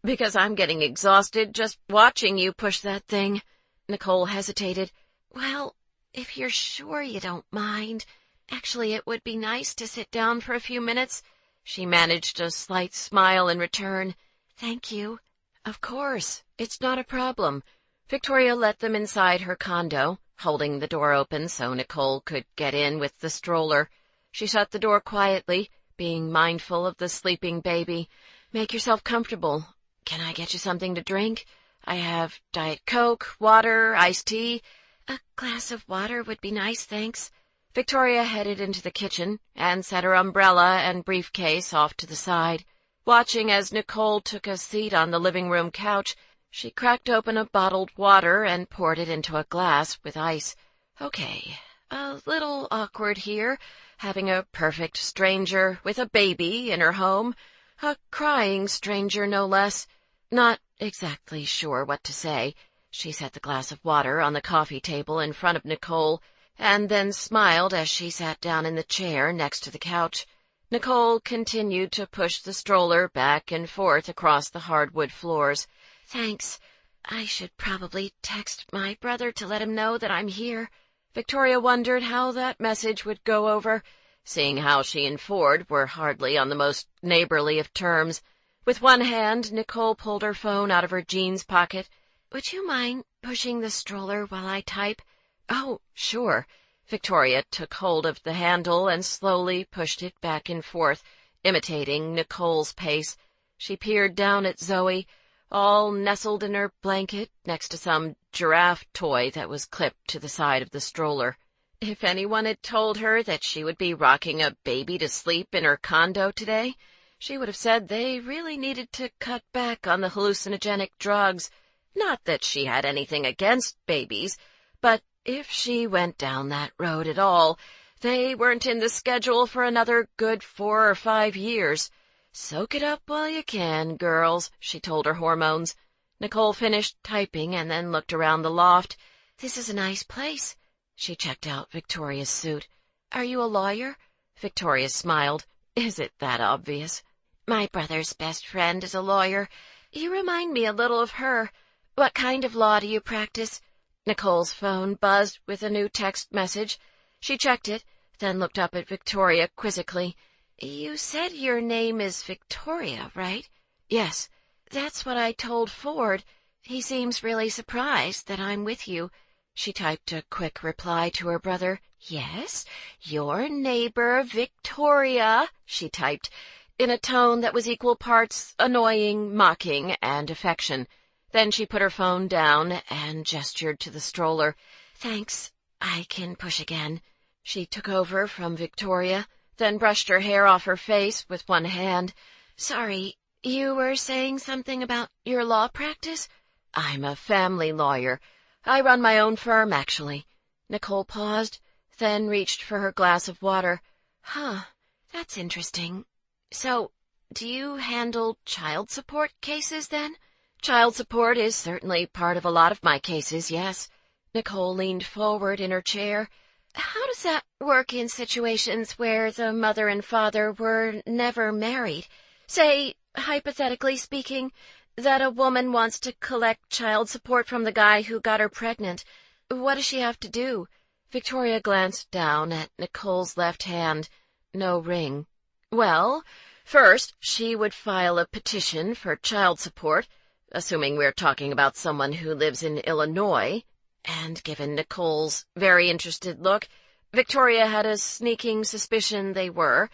"Because I'm getting exhausted just watching you push that thing." Nicole hesitated. "Well, if you're sure you don't mind. Actually, it would be nice to sit down for a few minutes." She managed a slight smile in return. "Thank you." "Of course. It's not a problem." Victoria let them inside her condo, holding the door open so Nicole could get in with the stroller. She shut the door quietly, being mindful of the sleeping baby. "Make yourself comfortable. Can I get you something to drink? I have Diet Coke, water, iced tea." "A glass of water would be nice, thanks." Victoria headed into the kitchen and set her umbrella and briefcase off to the side. Watching as Nicole took a seat on the living room couch, she cracked open a bottled water and poured it into a glass with ice. Okay, a little awkward here, having a perfect stranger with a baby in her home, a crying stranger no less. Not exactly sure what to say. She set the glass of water on the coffee table in front of Nicole, and then smiled as she sat down in the chair next to the couch. Nicole continued to push the stroller back and forth across the hardwood floors. Thanks. I should probably text my brother to let him know that I'm here. Victoria wondered how that message would go over, seeing how she and Ford were hardly on the most neighborly of terms. With one hand, Nicole pulled her phone out of her jeans pocket. Would you mind pushing the stroller while I type? Oh, sure. Victoria took hold of the handle and slowly pushed it back and forth, imitating Nicole's pace. She peered down at Zoe, all nestled in her blanket next to some giraffe toy that was clipped to the side of the stroller. If anyone had told her that she would be rocking a baby to sleep in her condo today, she would have said they really needed to cut back on the hallucinogenic drugs. Not that she had anything against babies, but if she went down that road at all, they weren't in the schedule for another good 4 or 5 years. Soak it up while you can, girls, she told her hormones. Nicole finished typing and then looked around the loft. This is a nice place. She checked out Victoria's suit. Are you a lawyer? Victoria smiled. Is it that obvious? My brother's best friend is a lawyer. You remind me a little of her. What kind of law do you practice? Nicole's phone buzzed with a new text message. She checked it, then looked up at Victoria quizzically. You said your name is Victoria, right? Yes. That's what I told Ford. He seems really surprised that I'm with you. She typed a quick reply to her brother. Yes, your neighbor Victoria, she typed, in a tone that was equal parts annoying, mocking, and affection. Then she put her phone down and gestured to the stroller. Thanks. I can push again. She took over from Victoria, then brushed her hair off her face with one hand. Sorry, you were saying something about your law practice? I'm a family lawyer. I run my own firm, actually. Nicole paused, then reached for her glass of water. Huh, that's interesting. So, do you handle child support cases, then? Child support is certainly part of a lot of my cases, yes. Nicole leaned forward in her chair. How does that work in situations where the mother and father were never married? Say, hypothetically speaking, that a woman wants to collect child support from the guy who got her pregnant. What does she have to do? Victoria glanced down at Nicole's left hand. No ring. Well, first she would file a petition for child support, assuming we're talking about someone who lives in Illinois. And given Nicole's very interested look, Victoria had a sneaking suspicion they were.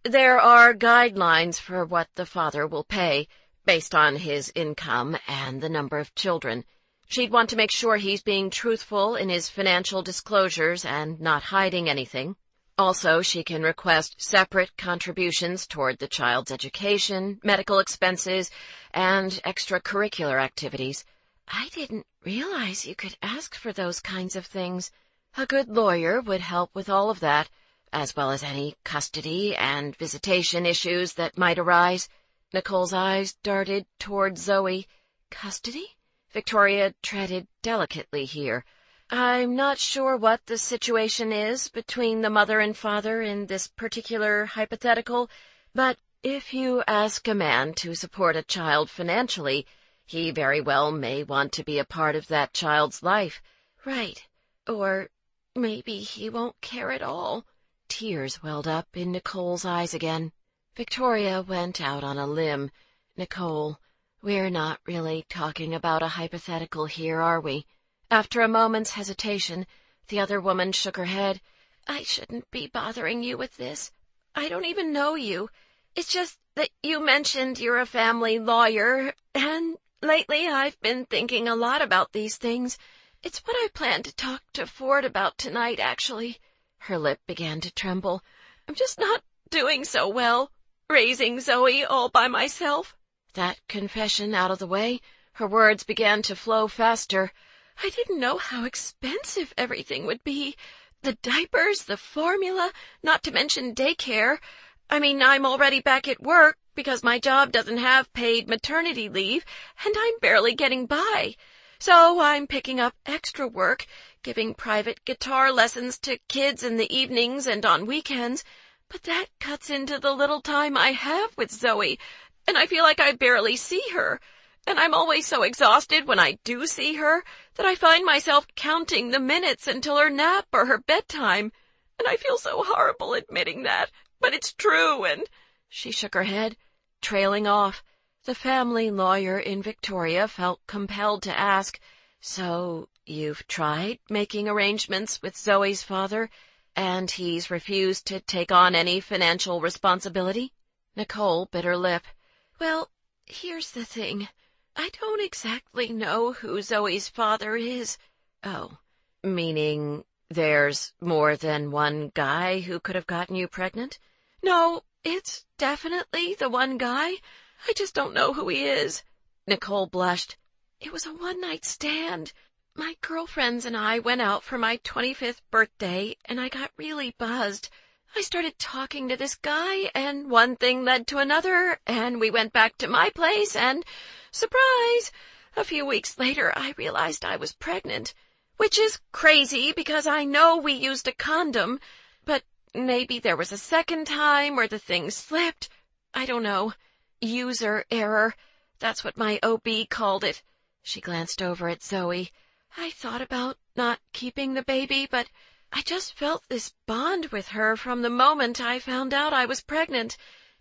There are guidelines for what the father will pay, based on his income and the number of children. She'd want to make sure he's being truthful in his financial disclosures and not hiding anything. Also, she can request separate contributions toward the child's education, medical expenses, and extracurricular activities. I didn't realize you could ask for those kinds of things. A good lawyer would help with all of that, as well as any custody and visitation issues that might arise. Nicole's eyes darted toward Zoe. Custody? Victoria treaded delicately here. I'm not sure what the situation is between the mother and father in this particular hypothetical, but if you ask a man to support a child financially, he very well may want to be a part of that child's life. Right. Or maybe he won't care at all. Tears welled up in Nicole's eyes again. Victoria went out on a limb. Nicole, we're not really talking about a hypothetical here, are we? After a moment's hesitation, the other woman shook her head. I shouldn't be bothering you with this. I don't even know you. It's just that you mentioned you're a family lawyer, and lately I've been thinking a lot about these things. It's what I planned to talk to Ford about tonight, actually. Her lip began to tremble. I'm just not doing so well, raising Zoe all by myself. That confession out of the way, her words began to flow faster. I didn't know how expensive everything would be. The diapers, the formula, not to mention daycare. I mean, I'm already back at work because my job doesn't have paid maternity leave, and I'm barely getting by. So I'm picking up extra work, giving private guitar lessons to kids in the evenings and on weekends. But that cuts into the little time I have with Zoe, and I feel like I barely see her. And I'm always so exhausted when I do see her that I find myself counting the minutes until her nap or her bedtime. And I feel so horrible admitting that, but it's true, and—" She shook her head, trailing off. The family lawyer in Victoria felt compelled to ask, "So you've tried making arrangements with Zoe's father, and he's refused to take on any financial responsibility?" Nicole bit her lip. "Well, here's the thing. I don't exactly know who Zoe's father is." "Oh, meaning there's more than one guy who could have gotten you pregnant?" "No, it's definitely the one guy. I just don't know who he is." Nicole blushed. "It was a one-night stand. My girlfriends and I went out for my 25th birthday, and I got really buzzed. I started talking to this guy, and one thing led to another, and we went back to my place, and surprise! A few weeks later, I realized I was pregnant, which is crazy because I know we used a condom, but maybe there was a second time where the thing slipped. I don't know. User error. That's what my OB called it." She glanced over at Zoe. "I thought about not keeping the baby, but I just felt this bond with her from the moment I found out I was pregnant.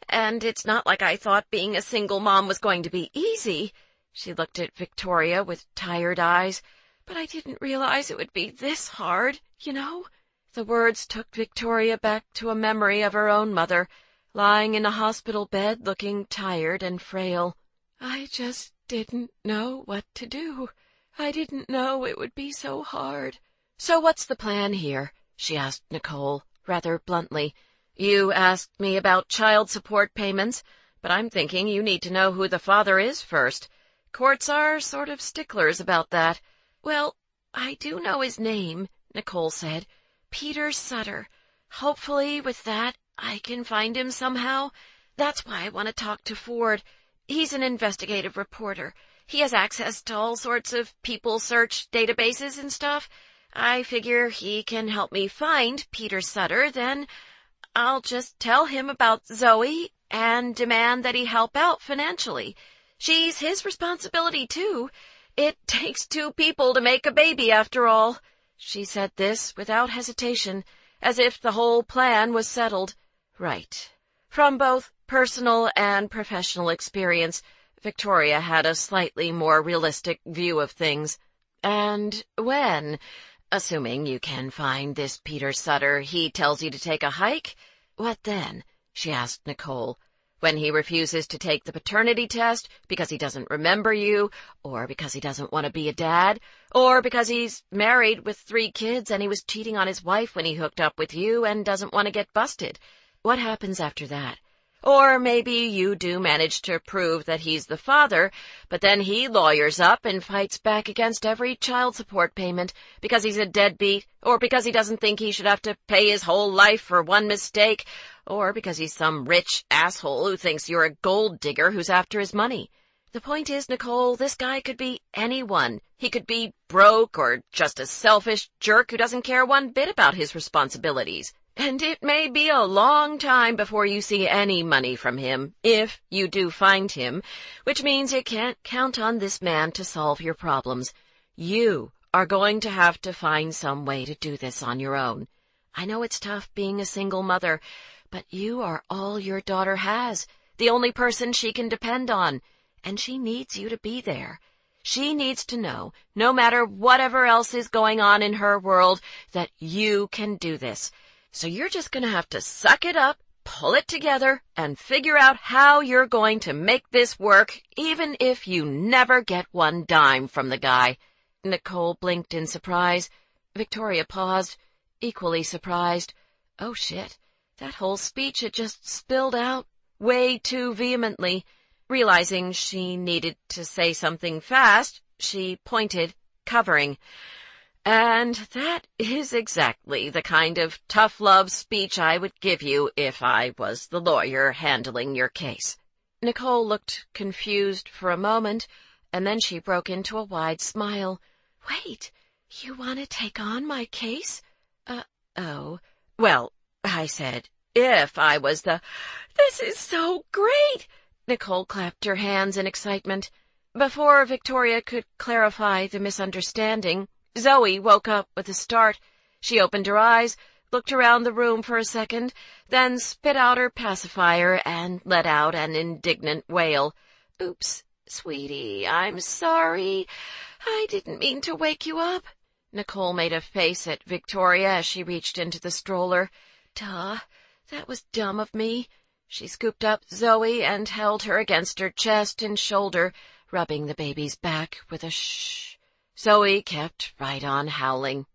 And it's not like I thought being a single mom was going to be easy." She looked at Victoria with tired eyes. "But I didn't realize it would be this hard, you know." The words took Victoria back to a memory of her own mother, lying in a hospital bed looking tired and frail. "I just didn't know what to do. I didn't know it would be so hard." "So what's the plan here?" she asked Nicole, rather bluntly. "You asked me about child support payments, but I'm thinking you need to know who the father is first. Courts are sort of sticklers about that." "Well, I do know his name," Nicole said. "Peter Sutter. Hopefully with that I can find him somehow. That's why I want to talk to Ford. He's an investigative reporter. He has access to all sorts of people search databases and stuff. I figure he can help me find Peter Sutter, then I'll just tell him about Zoe and demand that he help out financially. She's his responsibility, too. It takes two people to make a baby, after all." She said this without hesitation, as if the whole plan was settled. Right. From both personal and professional experience, Victoria had a slightly more realistic view of things. "And when, assuming you can find this Peter Sutter, he tells you to take a hike, what then?" she asked Nicole. "When he refuses to take the paternity test because he doesn't remember you, or because he doesn't want to be a dad, or because he's married with 3 kids and he was cheating on his wife when he hooked up with you and doesn't want to get busted. What happens after that? Or maybe you do manage to prove that he's the father, but then he lawyers up and fights back against every child support payment because he's a deadbeat, or because he doesn't think he should have to pay his whole life for one mistake, or because he's some rich asshole who thinks you're a gold digger who's after his money. The point is, Nicole, this guy could be anyone. He could be broke or just a selfish jerk who doesn't care one bit about his responsibilities. And it may be a long time before you see any money from him, if you do find him, which means you can't count on this man to solve your problems. You are going to have to find some way to do this on your own. I know it's tough being a single mother, but you are all your daughter has, the only person she can depend on, and she needs you to be there. She needs to know, no matter whatever else is going on in her world, that you can do this. So you're just going to have to suck it up, pull it together, and figure out how you're going to make this work, even if you never get one dime from the guy." Nicole blinked in surprise. Victoria paused, equally surprised. Oh, shit. That whole speech had just spilled out way too vehemently. Realizing she needed to say something fast, she pointed, covering. "And that is exactly the kind of tough love speech I would give you if I was the lawyer handling your case." Nicole looked confused for a moment, and then she broke into a wide smile. "Wait, you want to take on my case?" Oh. "Well," I said, if I was the— This is so great! Nicole clapped her hands in excitement. Before Victoria could clarify the misunderstanding, Zoe woke up with a start. She opened her eyes, looked around the room for a second, then spit out her pacifier and let out an indignant wail. "Oops, sweetie, I'm sorry. I didn't mean to wake you up." Nicole made a face at Victoria as she reached into the stroller. "Duh, that was dumb of me." She scooped up Zoe and held her against her chest and shoulder, rubbing the baby's back with a shh. Zoe kept right on howling.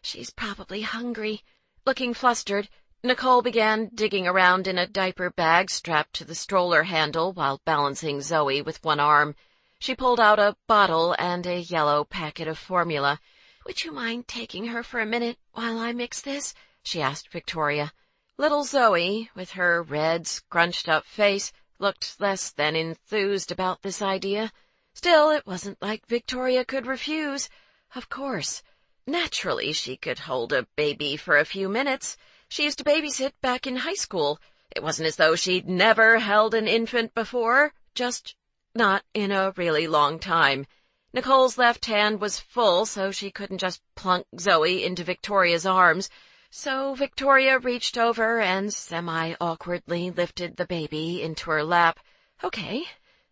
"She's probably hungry." Looking flustered, Nicole began digging around in a diaper bag strapped to the stroller handle while balancing Zoe with one arm. She pulled out a bottle and a yellow packet of formula. "Would you mind taking her for a minute while I mix this?" she asked Victoria. Little Zoe, with her red, scrunched-up face, looked less than enthused about this idea. Still, it wasn't like Victoria could refuse. Of course. Naturally, she could hold a baby for a few minutes. She used to babysit back in high school. It wasn't as though she'd never held an infant before, just not in a really long time. Nicole's left hand was full, so she couldn't just plunk Zoe into Victoria's arms. So Victoria reached over and semi-awkwardly lifted the baby into her lap. Okay,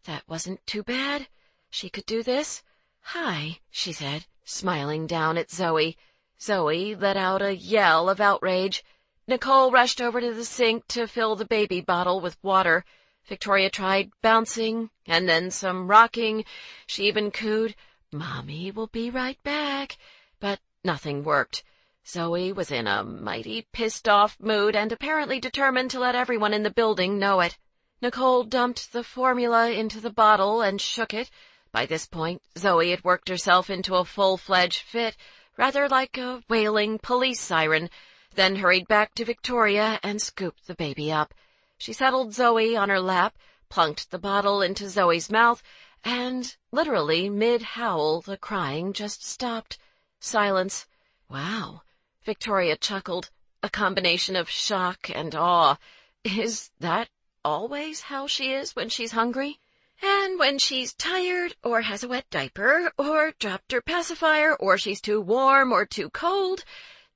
that wasn't too bad. She could do this. "Hi," she said, smiling down at Zoe. Zoe let out a yell of outrage. Nicole rushed over to the sink to fill the baby bottle with water. Victoria tried bouncing, and then some rocking. She even cooed, "Mommy will be right back." But nothing worked. Zoe was in a mighty pissed-off mood and apparently determined to let everyone in the building know it. Nicole dumped the formula into the bottle and shook it. By this point, Zoe had worked herself into a full-fledged fit, rather like a wailing police siren, then hurried back to Victoria and scooped the baby up. She settled Zoe on her lap, plunked the bottle into Zoe's mouth, and, literally mid-howl, the crying just stopped. Silence. "Wow," Victoria chuckled, a combination of shock and awe. "Is that always how she is when she's hungry?" "And when she's tired, or has a wet diaper, or dropped her pacifier, or she's too warm or too cold."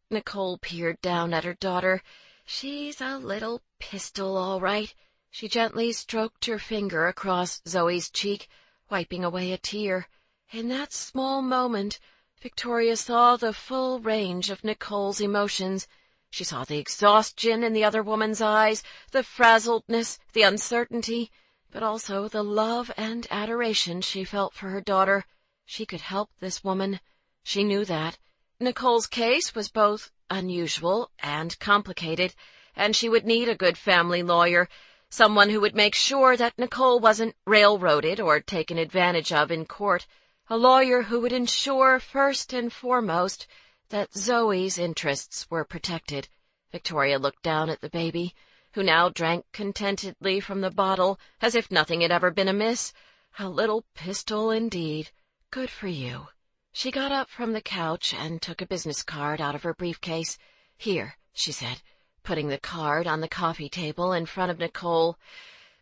Nicole peered down at her daughter. "She's a little pistol, all right." She gently stroked her finger across Zoe's cheek, wiping away a tear. In that small moment, Victoria saw the full range of Nicole's emotions. She saw the exhaustion in the other woman's eyes, the frazzledness, the uncertainty, but also the love and adoration she felt for her daughter. She could help this woman. She knew that. Nicole's case was both unusual and complicated, and she would need a good family lawyer, someone who would make sure that Nicole wasn't railroaded or taken advantage of in court, a lawyer who would ensure first and foremost that Zoe's interests were protected. Victoria looked down at the baby, who now drank contentedly from the bottle as if nothing had ever been amiss. A little pistol indeed. Good for you. She got up from the couch and took a business card out of her briefcase. "Here," she said, putting the card on the coffee table in front of Nicole.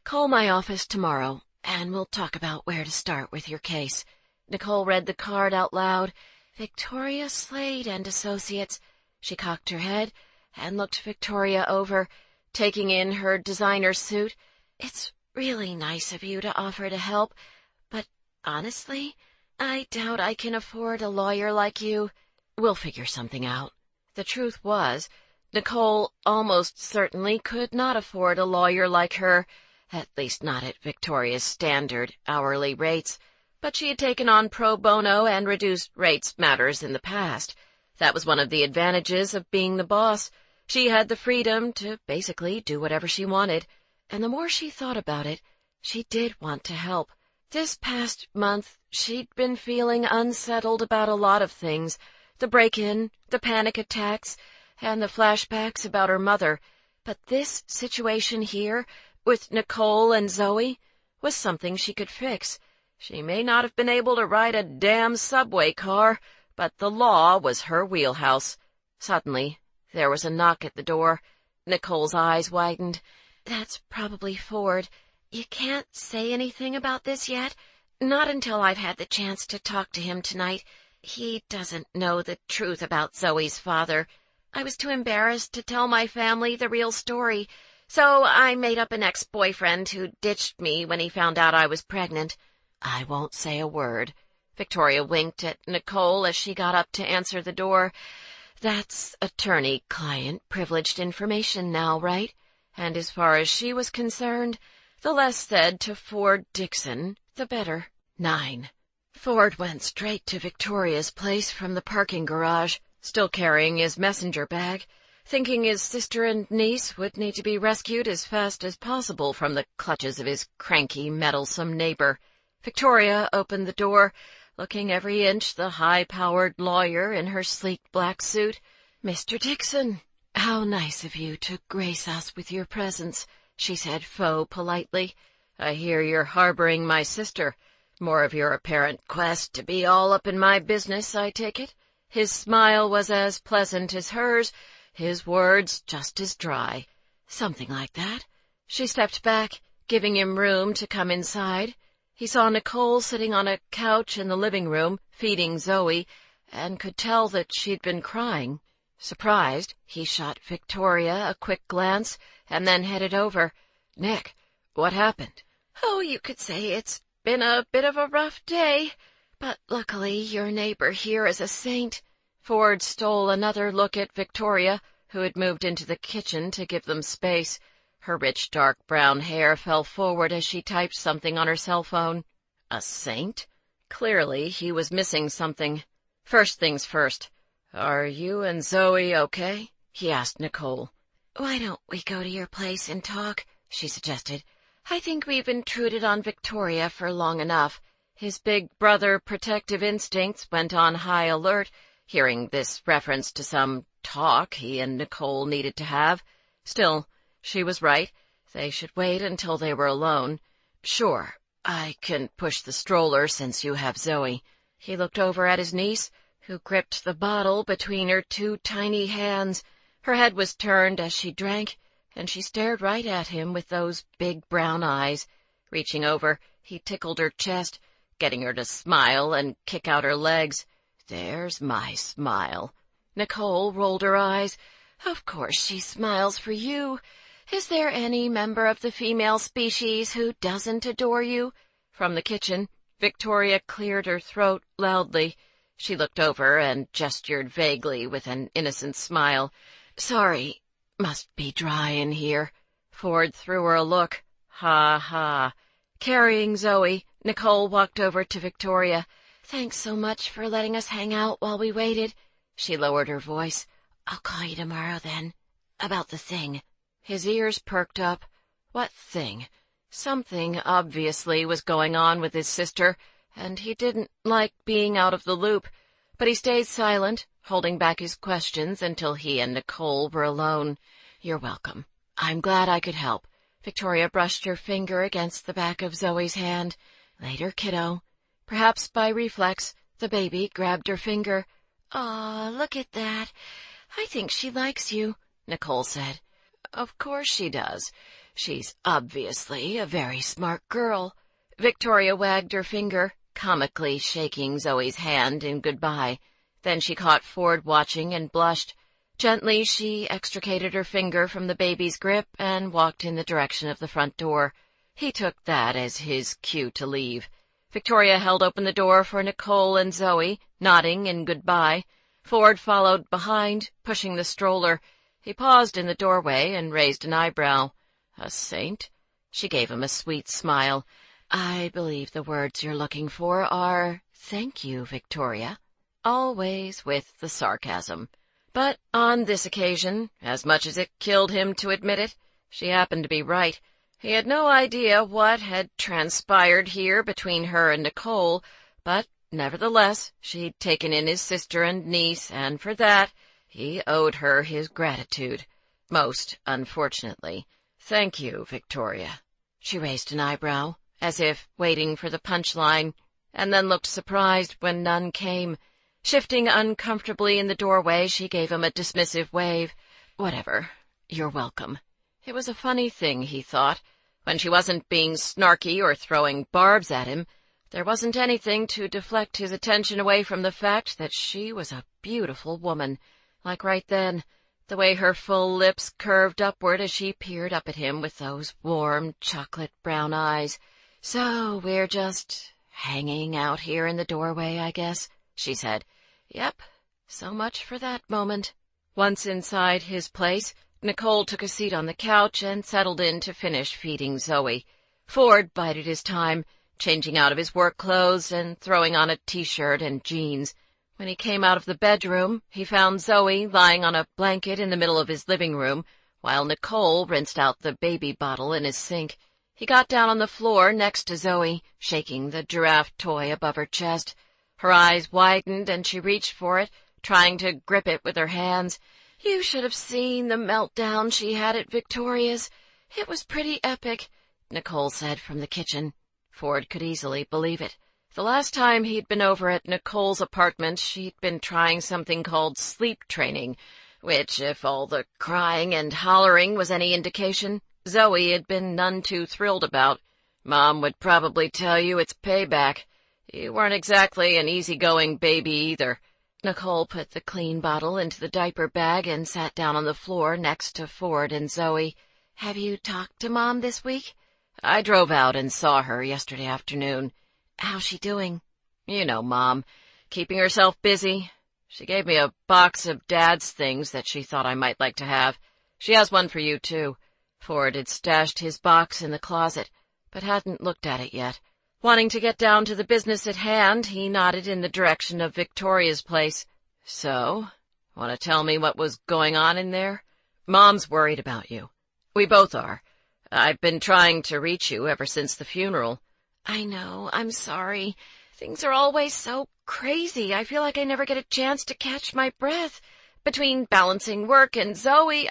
"Call my office tomorrow, and we'll talk about where to start with your case." Nicole read the card out loud. "Victoria Slade and Associates." She cocked her head and looked Victoria over, taking in her designer suit. "It's really nice of you to offer to help, but honestly, I doubt I can afford a lawyer like you. We'll figure something out." The truth was, Nicole almost certainly could not afford a lawyer like her, at least not at Victoria's standard hourly rates. But she had taken on pro bono and reduced rates matters in the past. That was one of the advantages of being the boss. She had the freedom to basically do whatever she wanted, and the more she thought about it, she did want to help. This past month, she'd been feeling unsettled about a lot of things, the break-in, the panic attacks, and the flashbacks about her mother. But this situation here, with Nicole and Zoe, was something she could fix. She may not have been able to ride a damn subway car, but the law was her wheelhouse. Suddenly, there was a knock at the door. Nicole's eyes widened. "That's probably Ford. You can't say anything about this yet? Not until I've had the chance to talk to him tonight. He doesn't know the truth about Zoe's father. I was too embarrassed to tell my family the real story, so I made up an ex-boyfriend who ditched me when he found out I was pregnant." "I won't say a word." Victoria winked at Nicole as she got up to answer the door. "That's attorney-client privileged information now, right?" And as far as she was concerned, the less said to Ford Dixon, the better. 9. Ford went straight to Victoria's place from the parking garage, still carrying his messenger bag, thinking his sister and niece would need to be rescued as fast as possible from the clutches of his cranky, meddlesome neighbor. Victoria opened the door, looking every inch the high-powered lawyer in her sleek black suit. "Mr. Dixon, how nice of you to grace us with your presence," she said faux politely. "I hear you're harboring my sister. More of your apparent quest to be all up in my business, I take it?" His smile was as pleasant as hers, his words just as dry. "Something like that." She stepped back, giving him room to come inside. He saw Nicole sitting on a couch in the living room, feeding Zoe, and could tell that she'd been crying. Surprised, he shot Victoria a quick glance, and then headed over. "Nick, what happened?" "Oh, you could say it's been a bit of a rough day, but luckily your neighbor here is a saint." Ford stole another look at Victoria, who had moved into the kitchen to give them space. Her rich dark brown hair fell forward as she typed something on her cell phone. A saint? Clearly he was missing something. "First things first. Are you and Zoe okay?" he asked Nicole. "Why don't we go to your place and talk?" she suggested. "I think we've intruded on Victoria for long enough." His big brother protective instincts went on high alert, hearing this reference to some talk he and Nicole needed to have. Still, she was right. They should wait until they were alone. "Sure, I can push the stroller since you have Zoe." He looked over at his niece, who gripped the bottle between her two tiny hands. Her head was turned as she drank, and she stared right at him with those big brown eyes. Reaching over, he tickled her chest, getting her to smile and kick out her legs. "There's my smile." Nicole rolled her eyes. "Of course she smiles for you. Is there any member of the female species who doesn't adore you?" From the kitchen, Victoria cleared her throat loudly. She looked over and gestured vaguely with an innocent smile. "Sorry, must be dry in here." Ford threw her a look. Ha ha. Carrying Zoe, Nicole walked over to Victoria. "Thanks so much for letting us hang out while we waited." She lowered her voice. "I'll call you tomorrow then, about the thing." His ears perked up. What thing? Something obviously was going on with his sister, and he didn't like being out of the loop. But he stayed silent, holding back his questions until he and Nicole were alone. "You're welcome. I'm glad I could help." Victoria brushed her finger against the back of Zoe's hand. "Later, kiddo." Perhaps by reflex, the baby grabbed her finger. "Aw, look at that. I think she likes you," Nicole said. "Of course she does. She's obviously a very smart girl." Victoria wagged her finger, comically shaking Zoe's hand in goodbye. Then she caught Ford watching and blushed. Gently, she extricated her finger from the baby's grip and walked in the direction of the front door. He took that as his cue to leave. Victoria held open the door for Nicole and Zoe, nodding in goodbye. Ford followed behind, pushing the stroller. He paused in the doorway and raised an eyebrow. "A saint?" She gave him a sweet smile. "I believe the words you're looking for are, 'Thank you, Victoria,'" always with the sarcasm. But on this occasion, as much as it killed him to admit it, she happened to be right. He had no idea what had transpired here between her and Nicole, but nevertheless she'd taken in his sister and niece, and for that he owed her his gratitude. Most unfortunately. "Thank you, Victoria." She raised an eyebrow, as if waiting for the punchline, and then looked surprised when none came. Shifting uncomfortably in the doorway, she gave him a dismissive wave. "Whatever. "You're welcome." It was a funny thing, he thought. When she wasn't being snarky or throwing barbs at him, there wasn't anything to deflect his attention away from the fact that she was a beautiful woman, like right then, the way her full lips curved upward as she peered up at him with those warm, chocolate-brown eyes. "So we're just hanging out here in the doorway, I guess," she said. "Yep, so much for that moment." Once inside his place, Nicole took a seat on the couch and settled in to finish feeding Zoe. Ford bided his time, changing out of his work clothes and throwing on a t-shirt and jeans. When he came out of the bedroom, he found Zoe lying on a blanket in the middle of his living room, while Nicole rinsed out the baby bottle in his sink. He got down on the floor next to Zoe, shaking the giraffe toy above her chest. Her eyes widened and she reached for it, trying to grip it with her hands. "You should have seen the meltdown she had at Victoria's. It was pretty epic," Nicole said from the kitchen. Ford could easily believe it. The last time he'd been over at Nicole's apartment, she'd been trying something called sleep training, which, if all the crying and hollering was any indication, Zoe had been none too thrilled about. "Mom would probably tell you it's payback. You weren't exactly an easygoing baby either." Nicole put the clean bottle into the diaper bag and sat down on the floor next to Ford and Zoe. "Have you talked to Mom this week?" "I drove out and saw her yesterday afternoon." "How's she doing?" "You know, Mom, keeping herself busy. She gave me a box of Dad's things that she thought I might like to have. She has one for you, too." Ford had stashed his box in the closet, but hadn't looked at it yet. Wanting to get down to the business at hand, he nodded in the direction of Victoria's place. "So, want to tell me what was going on in there? Mom's worried about you. We both are. I've been trying to reach you ever since the funeral." "I know, I'm sorry. Things are always so crazy. I feel like I never get a chance to catch my breath. Between balancing work and Zoe,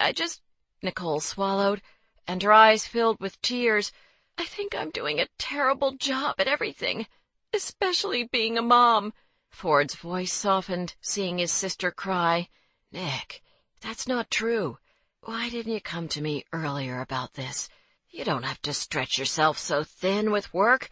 Nicole swallowed, and her eyes filled with tears. "I think I'm doing a terrible job at everything, especially being a mom." Ford's voice softened, seeing his sister cry. "Nick, that's not true. Why didn't you come to me earlier about this? You don't have to stretch yourself so thin with work.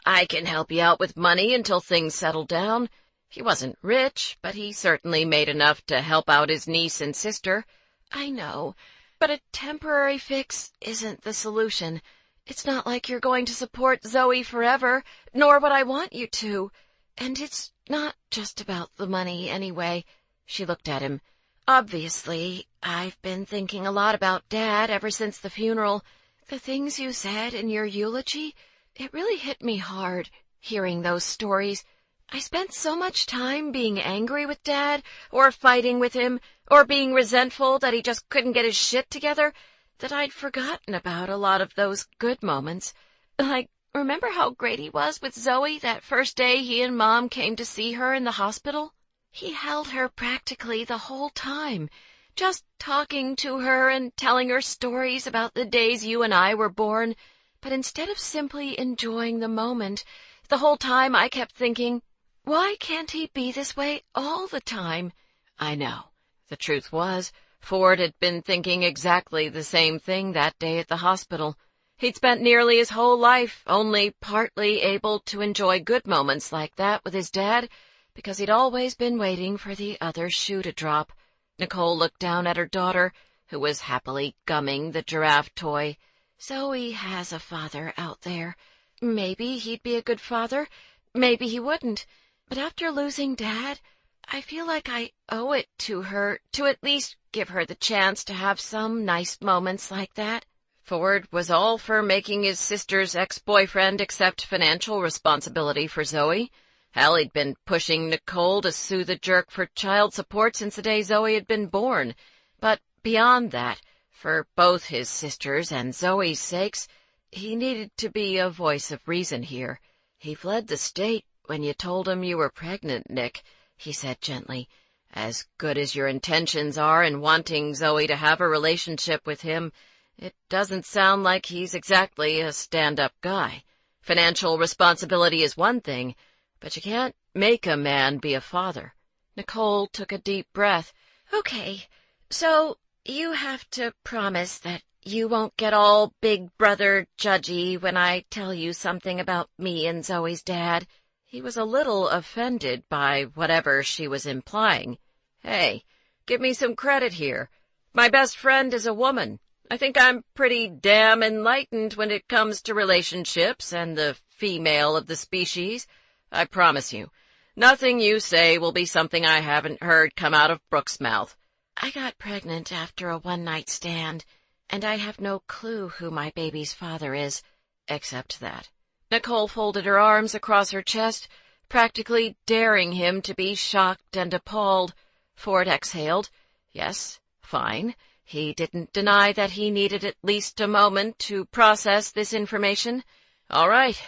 I can help you out with money until things settle down." He wasn't rich, but he certainly made enough to help out his niece and sister. "I know, but a temporary fix isn't the solution. It's not like you're going to support Zoe forever, nor would I want you to. And it's not just about the money, anyway." She looked at him. "Obviously, I've been thinking a lot about Dad ever since the funeral. The things you said in your eulogy, it really hit me hard, hearing those stories. I spent so much time being angry with Dad, or fighting with him, or being resentful that he just couldn't get his shit together, that I'd forgotten about a lot of those good moments. Like, remember how great he was with Zoe that first day he and Mom came to see her in the hospital? He held her practically the whole time, just talking to her and telling her stories about the days you and I were born. But instead of simply enjoying the moment, the whole time I kept thinking, why can't he be this way all the time?" I know. The truth was, Ford had been thinking exactly the same thing that day at the hospital. He'd spent nearly his whole life only partly able to enjoy good moments like that with his dad, because he'd always been waiting for the other shoe to drop. Nicole looked down at her daughter, who was happily gumming the giraffe toy. "Zoe has a father out there. Maybe he'd be a good father, maybe he wouldn't. But after losing Dad, I feel like I owe it to her to at least give her the chance to have some nice moments like that." Ford was all for making his sister's ex-boyfriend accept financial responsibility for Zoe. Hell, he'd been pushing Nicole to sue the jerk for child support since the day Zoe had been born. But beyond that, for both his sister's and Zoe's sakes, he needed to be a voice of reason here. "He fled the state when you told him you were pregnant, Nick," he said gently. "As good as your intentions are in wanting Zoe to have a relationship with him, it doesn't sound like he's exactly a stand-up guy. Financial responsibility is one thing, but you can't make a man be a father." Nicole took a deep breath. "Okay, so You have to promise that you won't get all big brother judgy when I tell you something about me and Zoe's dad. He was a little offended by whatever she was implying. Hey, give me some credit here. My best friend is a woman. I think I'm pretty damn enlightened when it comes to relationships and the female of the species. I promise you, nothing you say will be something I haven't heard come out of Brooke's mouth. I got pregnant after a one-night stand, and I have no clue who my baby's father is, except that. Nicole folded her arms across her chest, practically daring him to be shocked and appalled. Ford exhaled. Yes, fine. He didn't deny that he needed at least a moment to process this information. All right,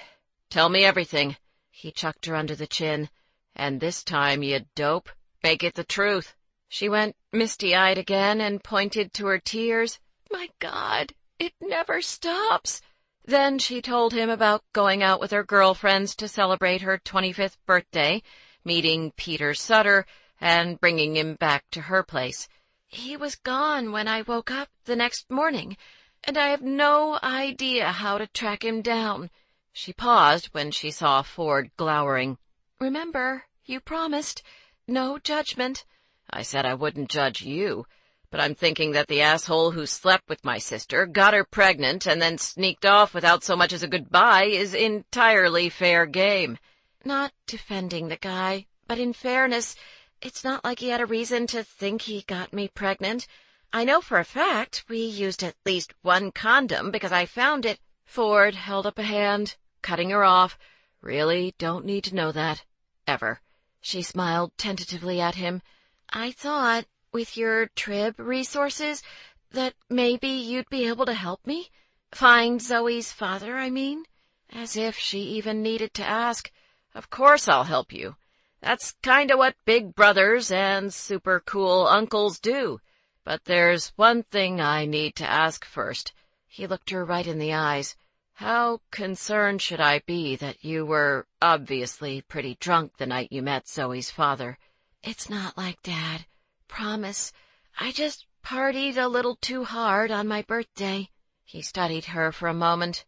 tell me everything. He chucked her under the chin. And this time, you dope, make it the truth. She went misty-eyed again and pointed to her tears. My God, it never stops. Then she told him about going out with her girlfriends to celebrate her 25th birthday, meeting Peter Sutter, and bringing him back to her place. He was gone when I woke up the next morning, and I have no idea how to track him down. She paused when she saw Ford glowering. Remember, you promised. No judgment. I said I wouldn't judge you, but I'm thinking that the asshole who slept with my sister, got her pregnant, and then sneaked off without so much as a goodbye is entirely fair game. Not defending the guy, but in fairness, it's not like he had a reason to think he got me pregnant. I know for a fact we used at least one condom because I found it. Ford held up a hand, cutting her off. Really don't need to know that. Ever. She smiled tentatively at him. I thought, with your Trib resources, that maybe you'd be able to help me. Find Zoe's father, I mean. As if she even needed to ask. Of course I'll help you. That's kinda what big brothers and super cool uncles do. But there's one thing I need to ask first. He looked her right in the eyes. How concerned should I be that you were obviously pretty drunk the night you met Zoe's father? It's not like Dad. Promise. I just partied a little too hard on my birthday. He studied her for a moment.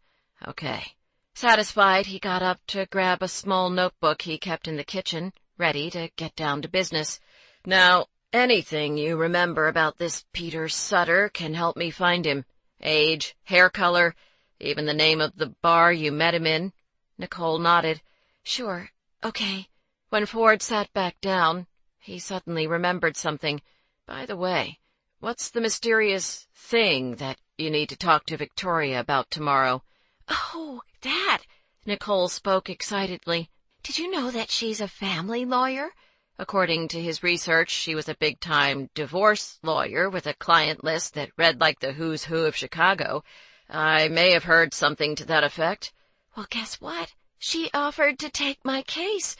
Okay. Satisfied, he got up to grab a small notebook he kept in the kitchen, ready to get down to business. Now, anything you remember about this Peter Sutter can help me find him. Age, hair color, even the name of the bar you met him in. Nicole nodded. Sure. Okay. When Ford sat back down, he suddenly remembered something. By the way, what's the mysterious thing that you need to talk to Victoria about tomorrow? Oh, that! Nicole spoke excitedly. Did you know that she's a family lawyer? According to his research, she was a big-time divorce lawyer with a client list that read like the who's who of Chicago. I may have heard something to that effect. Well, guess what? She offered to take my case.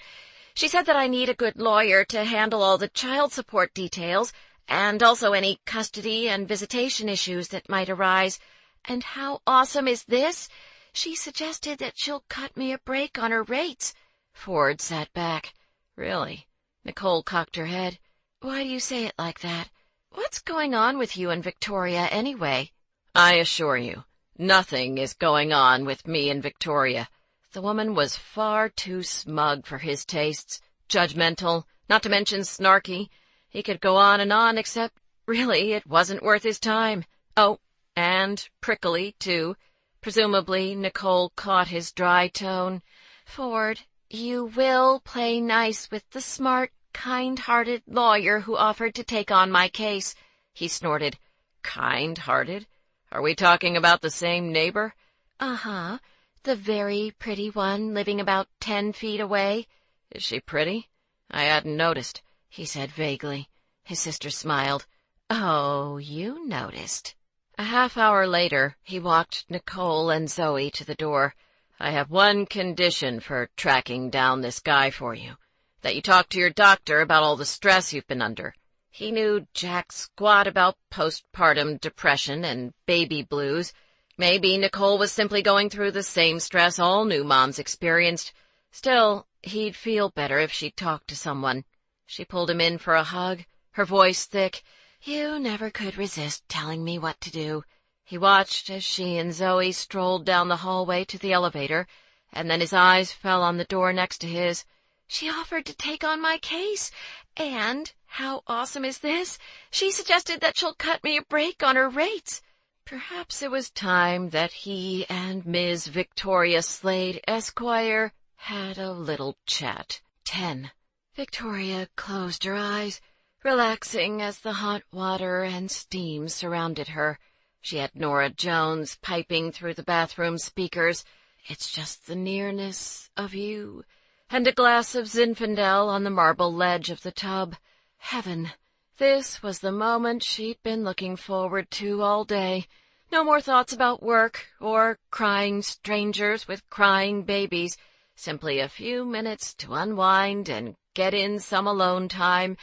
She said that I need a good lawyer to handle all the child support details and also any custody and visitation issues that might arise. And how awesome is this? She suggested that she'll cut me a break on her rates. Ford sat back. Really? Nicole cocked her head. Why do you say it like that? What's going on with you and Victoria anyway? I assure you, nothing is going on with me and Victoria. The woman was far too smug for his tastes, judgmental, not to mention snarky. He could go on, except, really, it wasn't worth his time. Oh, and prickly, too. Presumably, Nicole caught his dry tone. Ford, you will play nice with the smart, kind-hearted lawyer who offered to take on my case, he snorted. Kind-hearted? Are we talking about the same neighbor? Uh-huh. The very pretty one living about 10 feet away. Is she pretty? I hadn't noticed, he said vaguely. His sister smiled. Oh, you noticed. A half-hour later, he walked Nicole and Zoe to the door. I have one condition for tracking down this guy for you. That you talk to your doctor about all the stress you've been under. He knew jack squat about postpartum depression and baby blues. Maybe Nicole was simply going through the same stress all new moms experienced. Still, he'd feel better if she talked to someone. She pulled him in for a hug, her voice thick. You never could resist telling me what to do." He watched as she and Zoe strolled down the hallway to the elevator, and then his eyes fell on the door next to his. "She offered to take on my case, and, how awesome is this? She suggested that she'll cut me a break on her rates." Perhaps it was time that he and Ms. Victoria Slade, Esquire, had a little chat. 10. Victoria closed her eyes, relaxing as the hot water and steam surrounded her. She had Nora Jones piping through the bathroom speakers, "It's just the nearness of you," and a glass of Zinfandel on the marble ledge of the tub. Heaven! This was the moment she'd been looking forward to all day. No more thoughts about work or crying strangers with crying babies. Simply a few minutes to unwind and get in some alone time.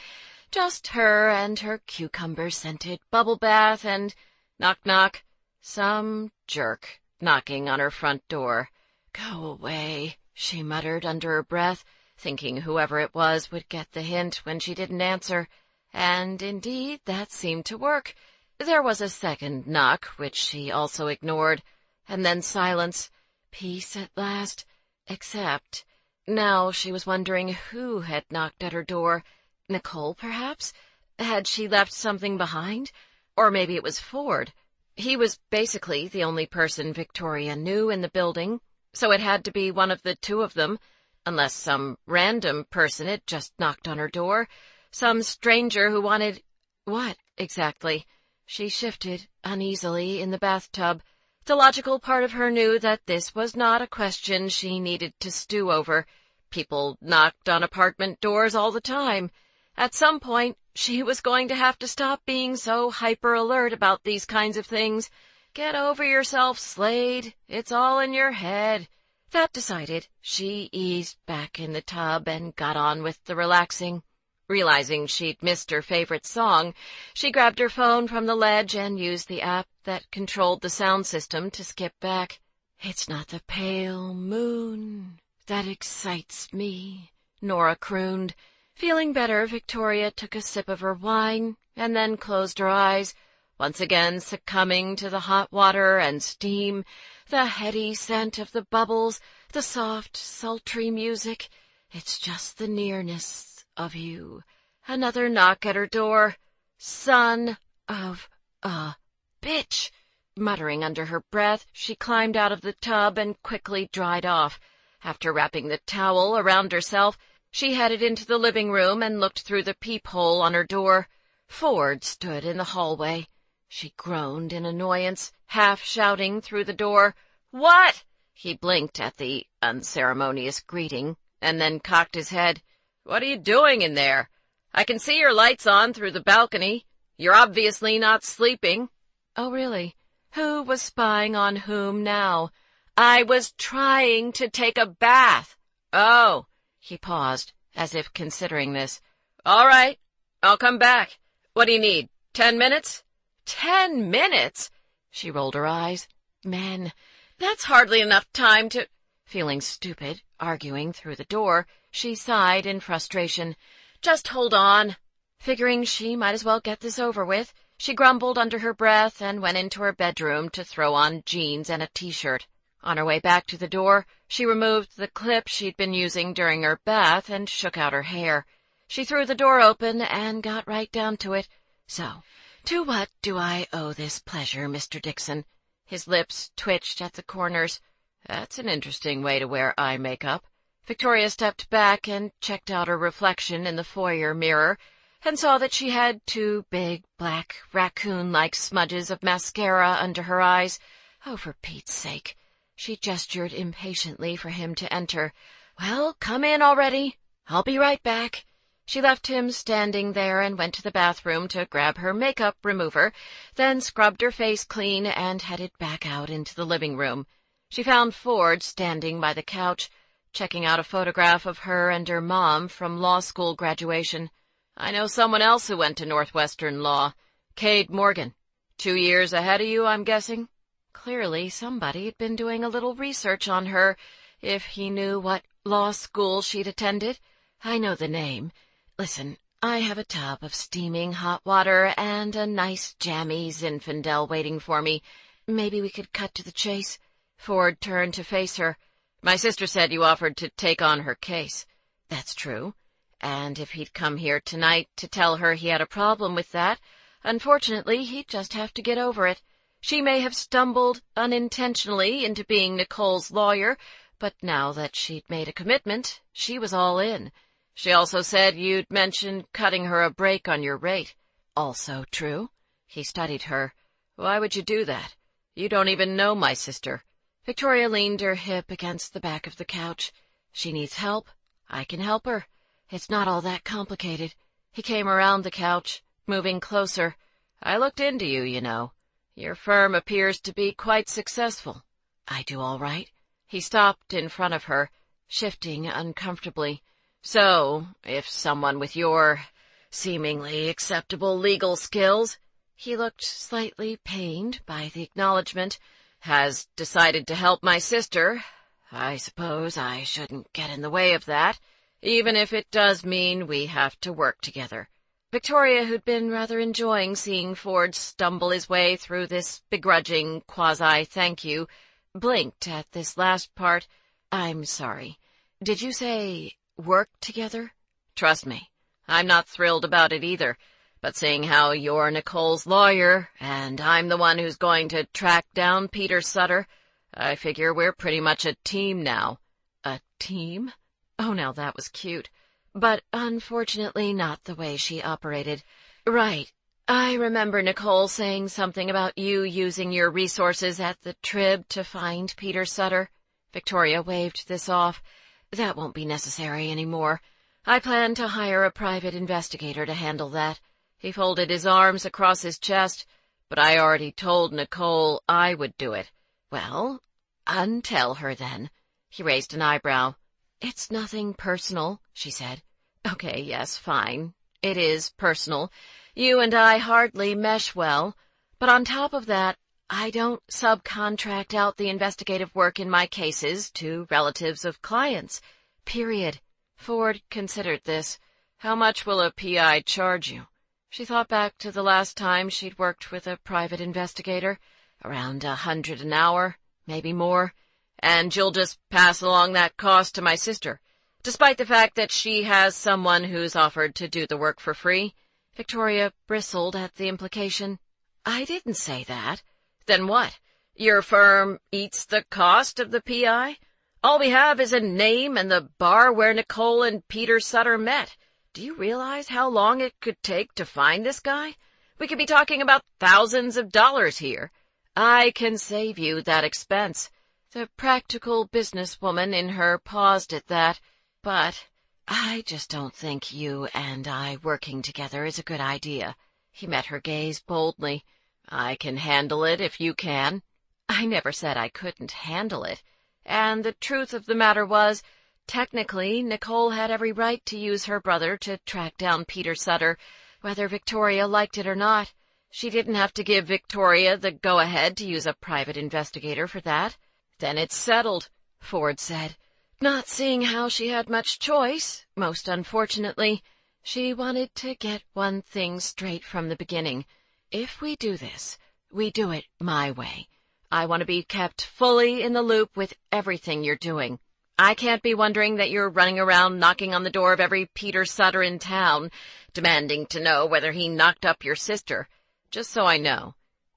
Just her and her cucumber-scented bubble bath and knock-knock, some jerk knocking on her front door. "Go away," she muttered under her breath, thinking whoever it was would get the hint when she didn't answer. And indeed, that seemed to work. There was a second knock, which she also ignored, and then silence. Peace at last, except now she was wondering who had knocked at her door. Nicole, perhaps? Had she left something behind? Or maybe it was Ford. He was basically the only person Victoria knew in the building, so it had to be one of the two of them, unless some random person had just knocked on her door. Some stranger who wanted... what, exactly? She shifted uneasily in the bathtub. The logical part of her knew that this was not a question she needed to stew over. People knocked on apartment doors all the time. At some point, she was going to have to stop being so hyper-alert about these kinds of things. Get over yourself, Slade. It's all in your head. That decided, she eased back in the tub and got on with the relaxing. Realizing she'd missed her favorite song, she grabbed her phone from the ledge and used the app that controlled the sound system to skip back. "It's not the pale moon that excites me," Nora crooned. Feeling better, Victoria took a sip of her wine and then closed her eyes, once again succumbing to the hot water and steam, the heady scent of the bubbles, the soft, sultry music. "It's just the nearness of you." Another knock at her door. "Son of a bitch!" Muttering under her breath, she climbed out of the tub and quickly dried off. After wrapping the towel around herself, she headed into the living room and looked through the peephole on her door. Ford stood in the hallway. She groaned in annoyance, half shouting through the door, "What?" He blinked at the unceremonious greeting, and then cocked his head. "What are you doing in there? I can see your lights on through the balcony. You're obviously not sleeping." Oh, really? Who was spying on whom now? "I was trying to take a bath." "Oh." He paused, as if considering this. "All right, I'll come back. What do you need, 10 minutes? 10 minutes? She rolled her eyes. "Man, that's hardly enough time to—" Feeling stupid, arguing through the door, she sighed in frustration. "Just hold on." Figuring she might as well get this over with, she grumbled under her breath and went into her bedroom to throw on jeans and a t-shirt. On her way back to the door, she removed the clip she'd been using during her bath and shook out her hair. She threw the door open and got right down to it. "So, to what do I owe this pleasure, Mr. Dixon?" His lips twitched at the corners. "That's an interesting way to wear eye makeup." Victoria stepped back and checked out her reflection in the foyer mirror and saw that she had 2 big, black, raccoon-like smudges of mascara under her eyes. Oh, for Pete's sake. She gestured impatiently for him to enter. "Well, come in already. I'll be right back." She left him standing there and went to the bathroom to grab her makeup remover, then scrubbed her face clean and headed back out into the living room. She found Ford standing by the couch, checking out a photograph of her and her mom from law school graduation. "I know someone else who went to Northwestern Law. Cade Morgan. 2 years ahead of you, I'm guessing." Clearly somebody had been doing a little research on her, if he knew what law school she'd attended. "I know the name. Listen, I have a tub of steaming hot water and a nice jammy Zinfandel waiting for me. Maybe we could cut to the chase." Ford turned to face her. "My sister said you offered to take on her case." "That's true. And if he'd come here tonight to tell her he had a problem with that, unfortunately he'd just have to get over it. She may have stumbled unintentionally into being Nicole's lawyer, but now that she'd made a commitment, she was all in. She also said you'd mentioned cutting her a break on your rate." "Also true." He studied her. "Why would you do that? You don't even know my sister." Victoria leaned her hip against the back of the couch. "She needs help. I can help her. It's not all that complicated." He came around the couch, moving closer. "I looked into you, you know. Your firm appears to be quite successful." "I do all right." He stopped in front of her, shifting uncomfortably. "So, if someone with your seemingly acceptable legal skills," he looked slightly pained by the acknowledgment, "has decided to help my sister, I suppose I shouldn't get in the way of that, even if it does mean we have to work together." Victoria, who'd been rather enjoying seeing Ford stumble his way through this begrudging quasi-thank you, blinked at this last part. "I'm sorry. Did you say work together?" "Trust me, I'm not thrilled about it either, but seeing how you're Nicole's lawyer and I'm the one who's going to track down Peter Sutter, I figure we're pretty much a team now." "A team?" Oh, now that was cute. But unfortunately not the way she operated. "Right. I remember Nicole saying something about you using your resources at the Trib to find Peter Sutter." Victoria waved this off. "That won't be necessary anymore. I plan to hire a private investigator to handle that." He folded his arms across his chest. "But I already told Nicole I would do it." "Well, untell her then." He raised an eyebrow. "It's nothing personal," she said. "Okay, yes, fine. It is personal. You and I hardly mesh well. But on top of that, I don't subcontract out the investigative work in my cases to relatives of clients. Period." Ford considered this. "How much will a PI charge you?" She thought back to the last time she'd worked with a private investigator. "Around $100 an hour, maybe more. And you'll just pass along that cost to my sister, despite the fact that she has someone who's offered to do the work for free?" Victoria bristled at the implication. "I didn't say that." "Then what? Your firm eats the cost of the PI? All we have is a name and the bar where Nicole and Peter Sutter met. Do you realize how long it could take to find this guy? We could be talking about thousands of dollars here. I can save you that expense." The practical businesswoman in her paused at that. "But I just don't think you and I working together is a good idea." He met her gaze boldly. "I can handle it if you can." "I never said I couldn't handle it." And the truth of the matter was, technically, Nicole had every right to use her brother to track down Peter Sutter, whether Victoria liked it or not. She didn't have to give Victoria the go-ahead to use a private investigator for that. "Then it's settled," Ford said, not seeing how she had much choice. Most unfortunately, she wanted to get one thing straight from the beginning. "If we do this, we do it my way. I want to be kept fully in the loop with everything you're doing. I can't be wondering that you're running around knocking on the door of every Peter Sutter in town, demanding to know whether he knocked up your sister. Just so I know,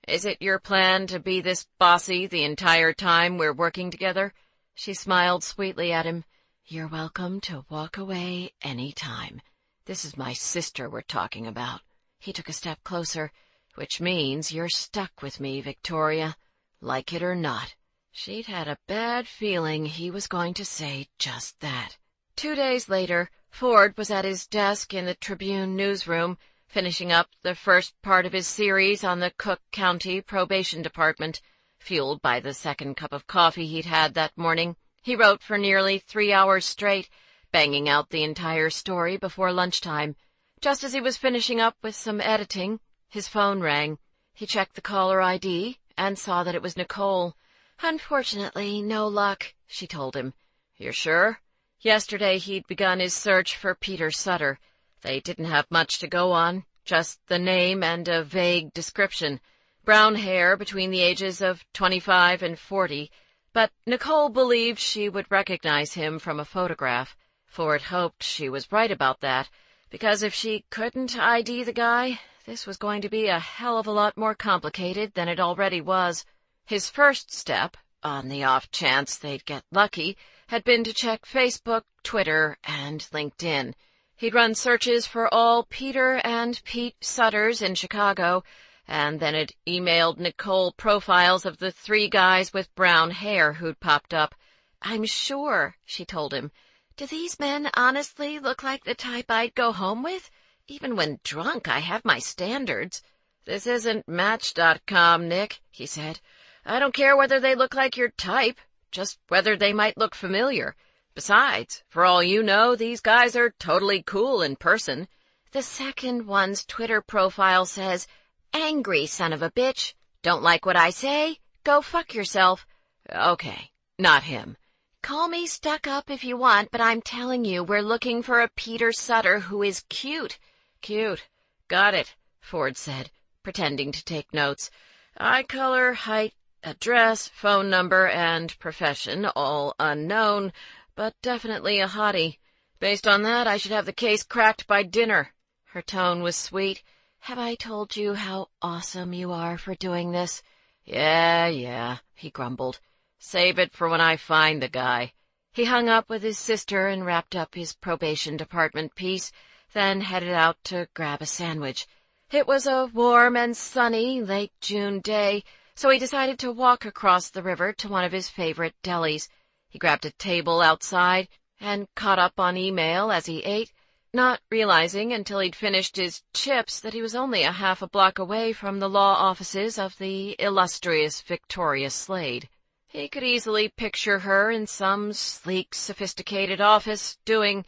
is it your plan to be this bossy the entire time we're working together?" She smiled sweetly at him. "You're welcome to walk away any time. This is my sister we're talking about." He took a step closer. "Which means you're stuck with me, Victoria, like it or not." She'd had a bad feeling he was going to say just that. 2 days later, Ford was at his desk in the Tribune newsroom, finishing up the first part of his series on the Cook County Probation Department. Fueled by the second cup of coffee he'd had that morning, he wrote for nearly 3 hours straight, banging out the entire story before lunchtime. Just as he was finishing up with some editing, his phone rang. He checked the caller ID and saw that it was Nicole. "Unfortunately, no luck," she told him. "You're sure?" Yesterday he'd begun his search for Peter Sutter. They didn't have much to go on, just the name and a vague description. Brown hair between the ages of 25 and 40, but Nicole believed she would recognize him from a photograph. Ford hoped she was right about that, because if she couldn't ID the guy, this was going to be a hell of a lot more complicated than it already was. His first step, on the off chance they'd get lucky, had been to check Facebook, Twitter, and LinkedIn. He'd run searches for all Peter and Pete Sutters in Chicago, and then had emailed Nicole profiles of the 3 guys with brown hair who'd popped up. "I'm sure," she told him. "Do these men honestly look like the type I'd go home with? Even when drunk, I have my standards." "This isn't Match.com, Nick," he said. "I don't care whether they look like your type, just whether they might look familiar. Besides, for all you know, these guys are totally cool in person." "The second one's Twitter profile says, 'Angry son of a bitch. Don't like what I say? Go fuck yourself.'" "Okay, not him." "Call me stuck up if you want, but I'm telling you, we're looking for a Peter Sutter who is cute." "Cute. Got it," Ford said, pretending to take notes. "Eye color, height, address, phone number, and profession, all unknown, but definitely a hottie. Based on that, I should have the case cracked by dinner." Her tone was sweet. "Have I told you how awesome you are for doing this?" Yeah, he grumbled. "Save it for when I find the guy." He hung up with his sister and wrapped up his probation department piece, then headed out to grab a sandwich. It was a warm and sunny late June day, so he decided to walk across the river to one of his favorite delis. He grabbed a table outside and caught up on email as he ate, not realizing until he'd finished his chips that he was only a half a block away from the law offices of the illustrious Victoria Slade. He could easily picture her in some sleek, sophisticated office doing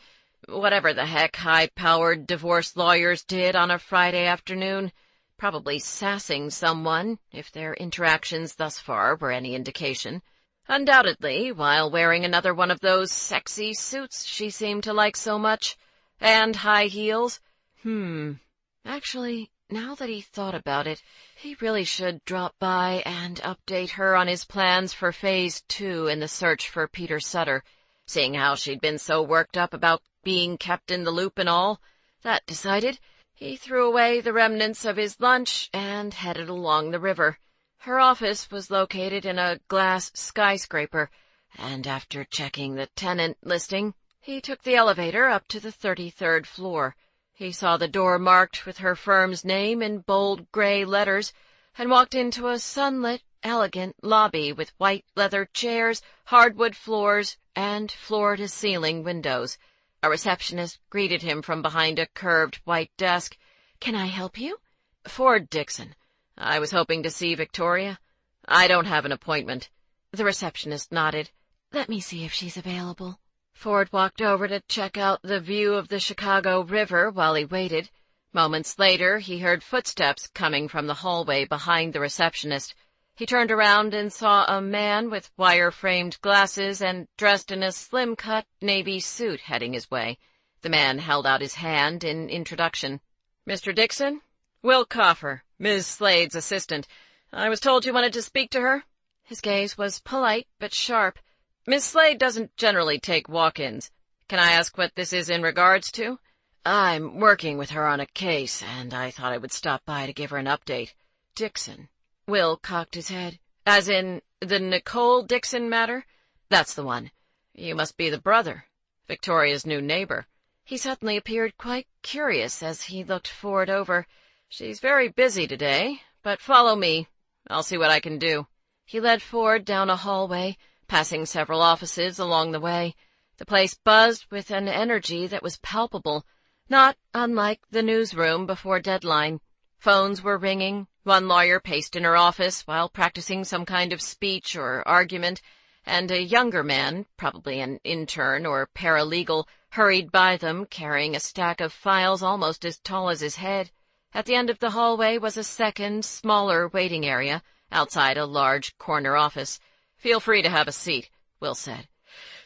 whatever the heck high-powered divorce lawyers did on a Friday afternoon, probably sassing someone, if their interactions thus far were any indication. Undoubtedly, while wearing another one of those sexy suits she seemed to like so much, and high heels. Actually, now that he thought about it, he really should drop by and update her on his plans for Phase 2 in the search for Peter Sutter, seeing how she'd been so worked up about being kept in the loop and all. That decided, he threw away the remnants of his lunch and headed along the river. Her office was located in a glass skyscraper, and after checking the tenant listing, he took the elevator up to the 33rd floor. He saw the door marked with her firm's name in bold gray letters and walked into a sunlit, elegant lobby with white leather chairs, hardwood floors, and floor-to-ceiling windows. A receptionist greeted him from behind a curved white desk. "Can I help you?" "Ford Dixon. I was hoping to see Victoria. I don't have an appointment." The receptionist nodded. "Let me see if she's available." Ford walked over to check out the view of the Chicago River while he waited. Moments later, he heard footsteps coming from the hallway behind the receptionist. He turned around and saw a man with wire-framed glasses and dressed in a slim-cut navy suit heading his way. The man held out his hand in introduction. "Mr. Dixon? Will Coffer, Ms. Slade's assistant. I was told you wanted to speak to her?" His gaze was polite but sharp. "Miss Slade doesn't generally take walk-ins. Can I ask what this is in regards to?" "I'm working with her on a case, and I thought I would stop by to give her an update." "Dixon." Will cocked his head. "As in the Nicole Dixon matter?" "That's the one." "You must be the brother, Victoria's new neighbor." He suddenly appeared quite curious as he looked Ford over. "She's very busy today, but follow me. I'll see what I can do." He led Ford down a hallway, passing several offices along the way. The place buzzed with an energy that was palpable, not unlike the newsroom before deadline. Phones were ringing. One lawyer paced in her office while practicing some kind of speech or argument, and a younger man, probably an intern or paralegal, hurried by them carrying a stack of files almost as tall as his head. At the end of the hallway was a second, smaller waiting area outside a large corner office. "Feel free to have a seat," Will said.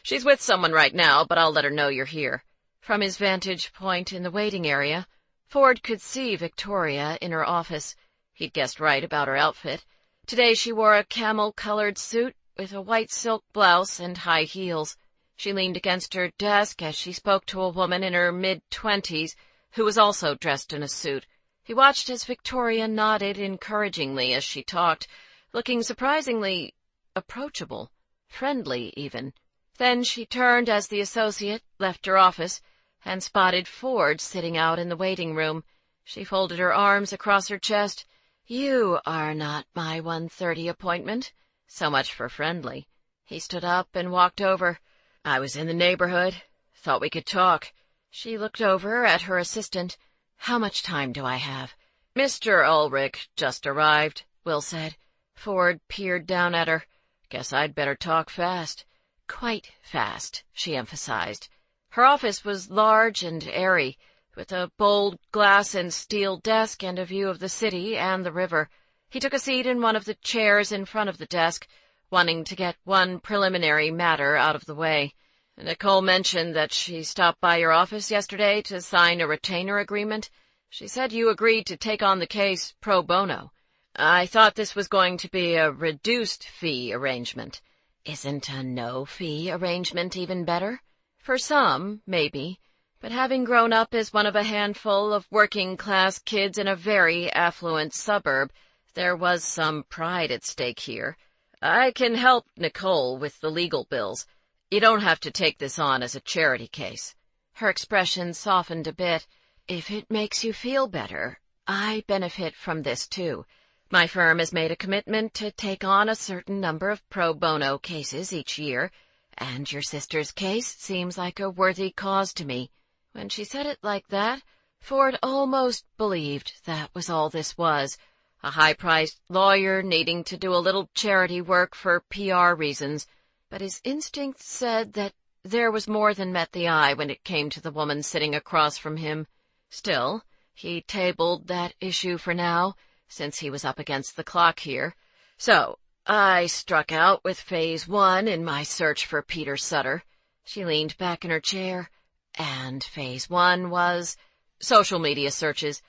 "She's with someone right now, but I'll let her know you're here." From his vantage point in the waiting area, Ford could see Victoria in her office. He'd guessed right about her outfit. Today she wore a camel-colored suit with a white silk blouse and high heels. She leaned against her desk as she spoke to a woman in her mid-20s who was also dressed in a suit. He watched as Victoria nodded encouragingly as she talked, looking surprisingly approachable, friendly even. Then she turned as the associate left her office and spotted Ford sitting out in the waiting room. She folded her arms across her chest. "You are not my 1:30 appointment." So much for friendly. He stood up and walked over. "I was in the neighborhood. Thought we could talk." She looked over at her assistant. "How much time do I have?" "Mr. Ulrich just arrived," Will said. Ford peered down at her. "Guess I'd better talk fast." "Quite fast," she emphasized. Her office was large and airy, with a bold glass and steel desk and a view of the city and the river. He took a seat in one of the chairs in front of the desk, wanting to get one preliminary matter out of the way. "Nicole mentioned that she stopped by your office yesterday to sign a retainer agreement. She said you agreed to take on the case pro bono. I thought this was going to be a reduced fee arrangement." "Isn't a no-fee arrangement even better?" "For some, maybe. But having grown up as one of a handful of working-class kids in a very affluent suburb, there was some pride at stake here. I can help Nicole with the legal bills. You don't have to take this on as a charity case." Her expression softened a bit. "If it makes you feel better, I benefit from this too. My firm has made a commitment to take on a certain number of pro bono cases each year, and your sister's case seems like a worthy cause to me." When she said it like that, Ford almost believed that was all this was. A high-priced lawyer needing to do a little charity work for PR reasons. But his instinct said that there was more than met the eye when it came to the woman sitting across from him. Still, he tabled that issue for now, since he was up against the clock here. "So, I struck out with Phase 1 in my search for Peter Sutter." She leaned back in her chair. "And Phase 1 was?" "Social media searches.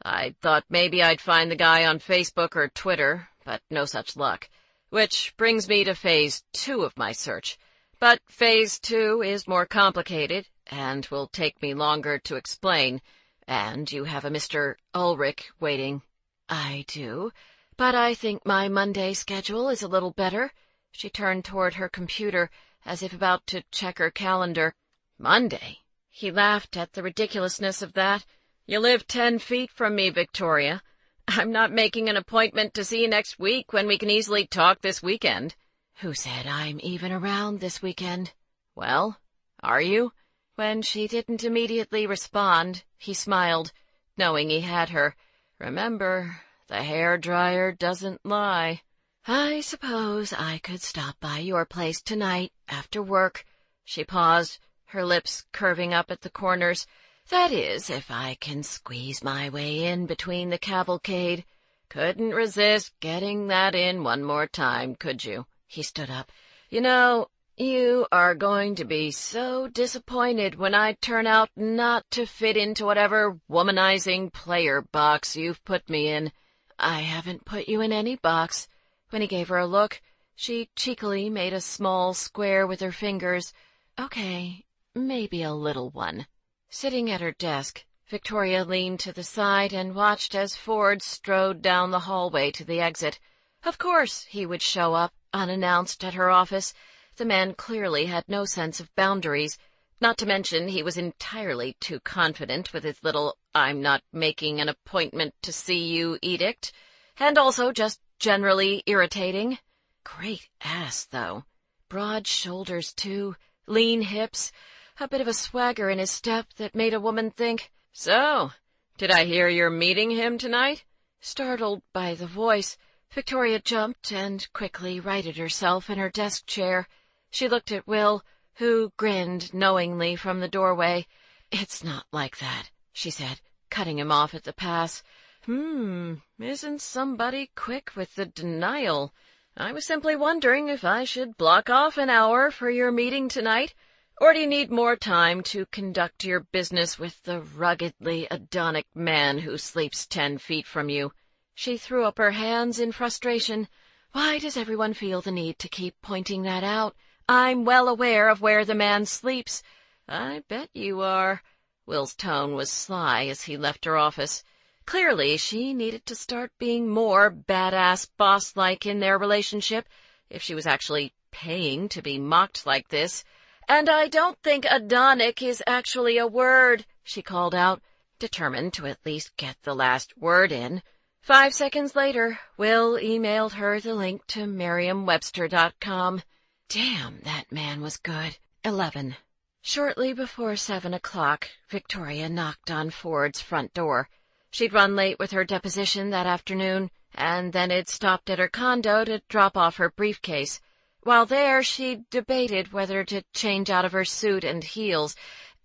I thought maybe I'd find the guy on Facebook or Twitter, but no such luck. Which brings me to Phase 2 of my search. But Phase 2 is more complicated, and will take me longer to explain. And you have a Mr. Ulrich waiting." "I do, but I think my Monday schedule is a little better." She turned toward her computer, as if about to check her calendar. "Monday?" He laughed at the ridiculousness of that. "You live 10 feet from me, Victoria. I'm not making an appointment to see you next week when we can easily talk this weekend." "Who said I'm even around this weekend?" "Well, are you?" When she didn't immediately respond, he smiled, knowing he had her. "Remember, the hairdryer doesn't lie." "I suppose I could stop by your place tonight after work." She paused, her lips curving up at the corners. "That is, if I can squeeze my way in between the cavalcade." "Couldn't resist getting that in one more time, could you?" He stood up. "You know, you are going to be so disappointed when I turn out not to fit into whatever womanizing player box you've put me in." "I haven't put you in any box." When he gave her a look, she cheekily made a small square with her fingers. "Okay, maybe a little one." Sitting at her desk, Victoria leaned to the side and watched as Ford strode down the hallway to the exit. Of course he would show up, unannounced, at her office. The man clearly had no sense of boundaries. Not to mention he was entirely too confident with his little "I'm not making an appointment to see you" edict, and also just generally irritating. Great ass, though. Broad shoulders, too, lean hips, a bit of a swagger in his step that made a woman think, "So, did I hear you're meeting him tonight?" Startled by the voice, Victoria jumped and quickly righted herself in her desk chair. She looked at Will, who grinned knowingly from the doorway. "It's not like that," she said, cutting him off at the pass. Isn't somebody quick with the denial? I was simply wondering if I should block off an hour for your meeting tonight, Or do you need more time to conduct your business with the ruggedly Adonic man who sleeps 10 feet from you? She threw up her hands in frustration. Why does everyone feel the need to keep pointing that out? I'm well aware of where the man sleeps. I bet you are. Will's tone was sly as he left her office. Clearly, she needed to start being more badass boss-like in their relationship, if she was actually paying to be mocked like this. And I don't think Adonic is actually a word, she called out, determined to at least get the last word in. 5 seconds later, Will emailed her the link to Merriam-Webster.com. Damn, that man was good. 11. Shortly before 7 o'clock, Victoria knocked on Ford's front door. She'd run late with her deposition that afternoon, and then had stopped at her condo to drop off her briefcase. While there, she'd debated whether to change out of her suit and heels,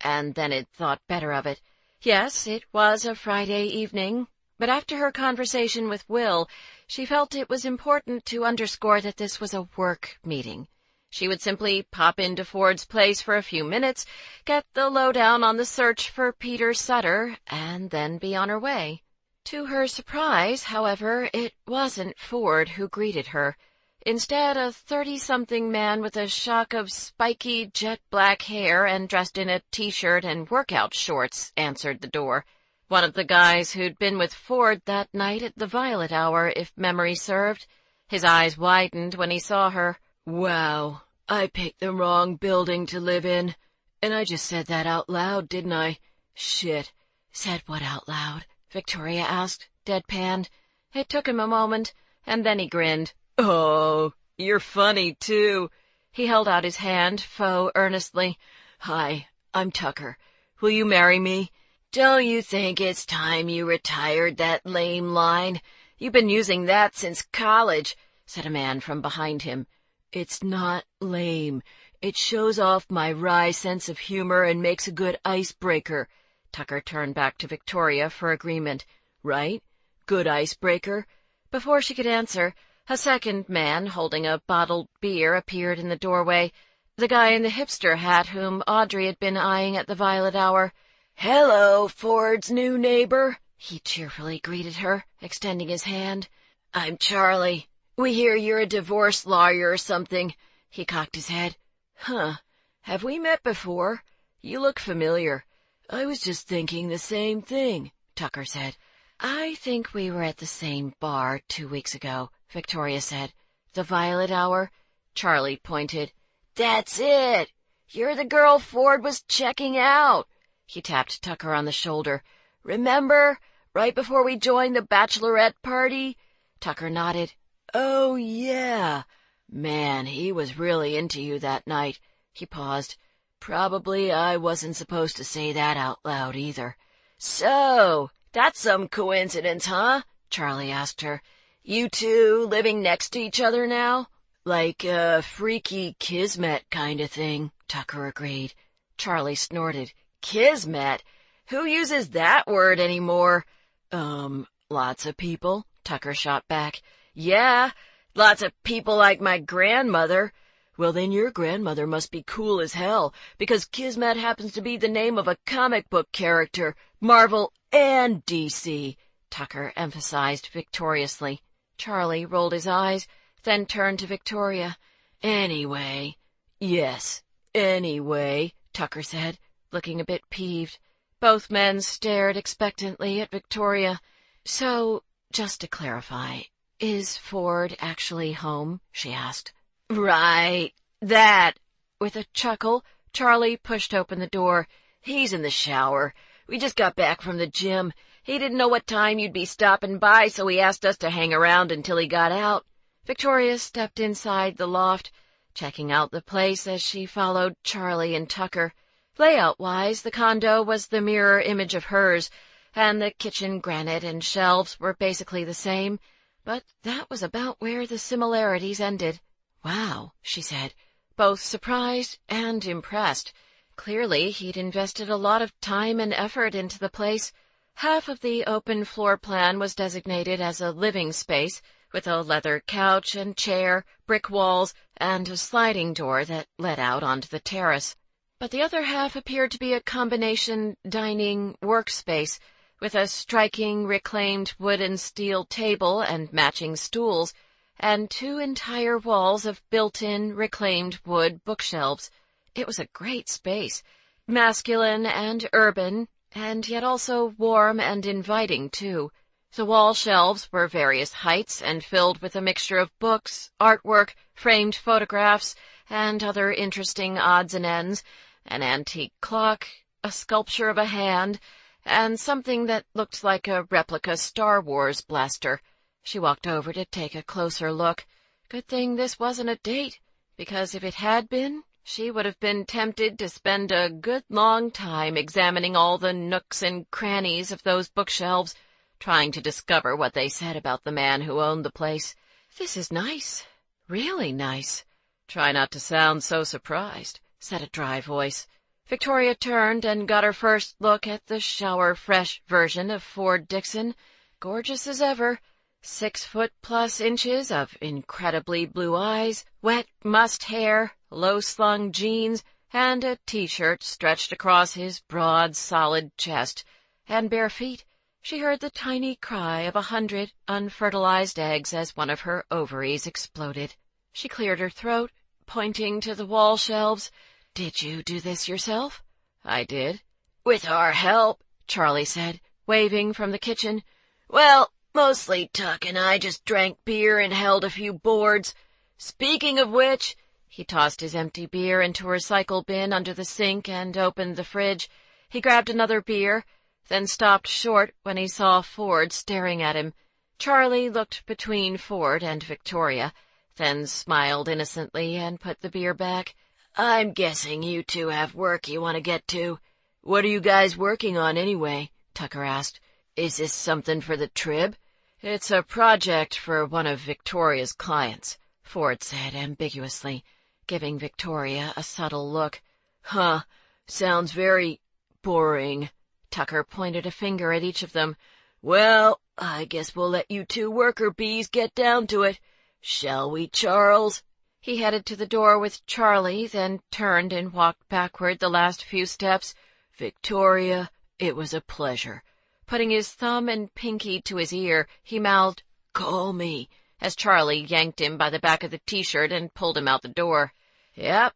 and then had thought better of it. Yes, it was a Friday evening, but after her conversation with Will, she felt it was important to underscore that this was a work meeting. She would simply pop into Ford's place for a few minutes, get the lowdown on the search for Peter Sutter, and then be on her way. To her surprise, however, it wasn't Ford who greeted her. Instead, a 30-something man with a shock of spiky jet-black hair and dressed in a T-shirt and workout shorts answered the door. One of the guys who'd been with Ford that night at the Violet Hour, if memory served. His eyes widened when he saw her. Wow, I picked the wrong building to live in. And I just said that out loud, didn't I? Shit. Said what out loud? Victoria asked, deadpanned. It took him a moment, and then he grinned. Oh, you're funny, too. He held out his hand, faux earnestly. Hi, I'm Tucker. Will you marry me? Don't you think it's time you retired that lame line? You've been using that since college, said a man from behind him. It's not lame. It shows off my wry sense of humor and makes a good icebreaker. Tucker turned back to Victoria for agreement. Right? Good icebreaker? Before she could answer, a second man holding a bottled beer appeared in the doorway, the guy in the hipster hat whom Audrey had been eyeing at the Violet Hour. Hello, Ford's new neighbor, he cheerfully greeted her, extending his hand. I'm Charlie. We hear you're a divorce lawyer or something. He cocked his head. Huh, have we met before? You look familiar. I was just thinking the same thing, Tucker said. I think we were at the same bar 2 weeks ago, Victoria said. The Violet Hour? Charlie pointed. That's it! You're the girl Ford was checking out. He tapped Tucker on the shoulder. Remember? Right before we joined the bachelorette party? Tucker nodded. Oh, yeah. Man, he was really into you that night. He paused. Probably I wasn't supposed to say that out loud either. So, that's some coincidence, huh? Charlie asked her. You two living next to each other now? Like a freaky kismet kind of thing, Tucker agreed. Charlie snorted. Kismet? Who uses that word anymore? Lots of people, Tucker shot back. Yeah, lots of people like my grandmother. Well, then your grandmother must be cool as hell, because Kismet happens to be the name of a comic book character, Marvel and DC, Tucker emphasized victoriously. Charlie rolled his eyes, then turned to Victoria. Anyway. Yes, anyway, Tucker said, looking a bit peeved. Both men stared expectantly at Victoria. So, just to clarify, is Ford actually home? She asked. Right, that. With a chuckle, Charlie pushed open the door. He's in the shower. We just got back from the gym. He didn't know what time you'd be stopping by, so he asked us to hang around until he got out. Victoria stepped inside the loft, checking out the place as she followed Charlie and Tucker. Layout-wise, the condo was the mirror image of hers, and the kitchen granite and shelves were basically the same, but that was about where the similarities ended. Wow, she said, both surprised and impressed. Clearly, he'd invested a lot of time and effort into the place. Half of the open floor plan was designated as a living space, with a leather couch and chair, brick walls, and a sliding door that led out onto the terrace. but the other half appeared to be a combination dining workspace with a striking reclaimed wood and steel table and matching stools, and 2 entire walls of built-in reclaimed wood bookshelves. It was a great space, masculine and urban, and yet also warm and inviting, too. The wall shelves were various heights and filled with a mixture of books, artwork, framed photographs, and other interesting odds and ends, an antique clock, a sculpture of a hand, and something that looked like a replica Star Wars blaster. She walked over to take a closer look. Good thing this wasn't a date, because if it had been, she would have been tempted to spend a good long time examining all the nooks and crannies of those bookshelves, trying to discover what they said about the man who owned the place. "This is nice. Really nice." "Try not to sound so surprised," said a dry voice. Victoria turned and got her first look at the shower-fresh version of Ford Dixon, gorgeous as ever. 6'+" of incredibly blue eyes, wet mussed hair, low-slung jeans, and a T-shirt stretched across his broad, solid chest, and bare feet. She heard the tiny cry of 100 unfertilized eggs as one of her ovaries exploded. She cleared her throat, pointing to the wall shelves. "Did you do this yourself?" "I did." "With our help," Charlie said, waving from the kitchen. "Well, mostly Tuck and I just drank beer and held a few boards. Speaking of which," he tossed his empty beer into a recycle bin under the sink and opened the fridge. He grabbed another beer, then stopped short when he saw Ford staring at him. Charlie looked between Ford and Victoria, then smiled innocently and put the beer back. "I'm guessing you two have work you want to get to. What are you guys working on anyway?" Tucker asked. "Is this something for the Trib?" "It's a project for one of Victoria's clients," Ford said ambiguously, giving Victoria a subtle look. "Huh, sounds very boring." Tucker pointed a finger at each of them. "Well, I guess we'll let you 2 worker bees get down to it. Shall we, Charles?" He headed to the door with Charlie, then turned and walked backward the last few steps. "Victoria, it was a pleasure." Putting his thumb and pinky to his ear, he mouthed, "Call me," as Charlie yanked him by the back of the T-shirt and pulled him out the door. "Yep,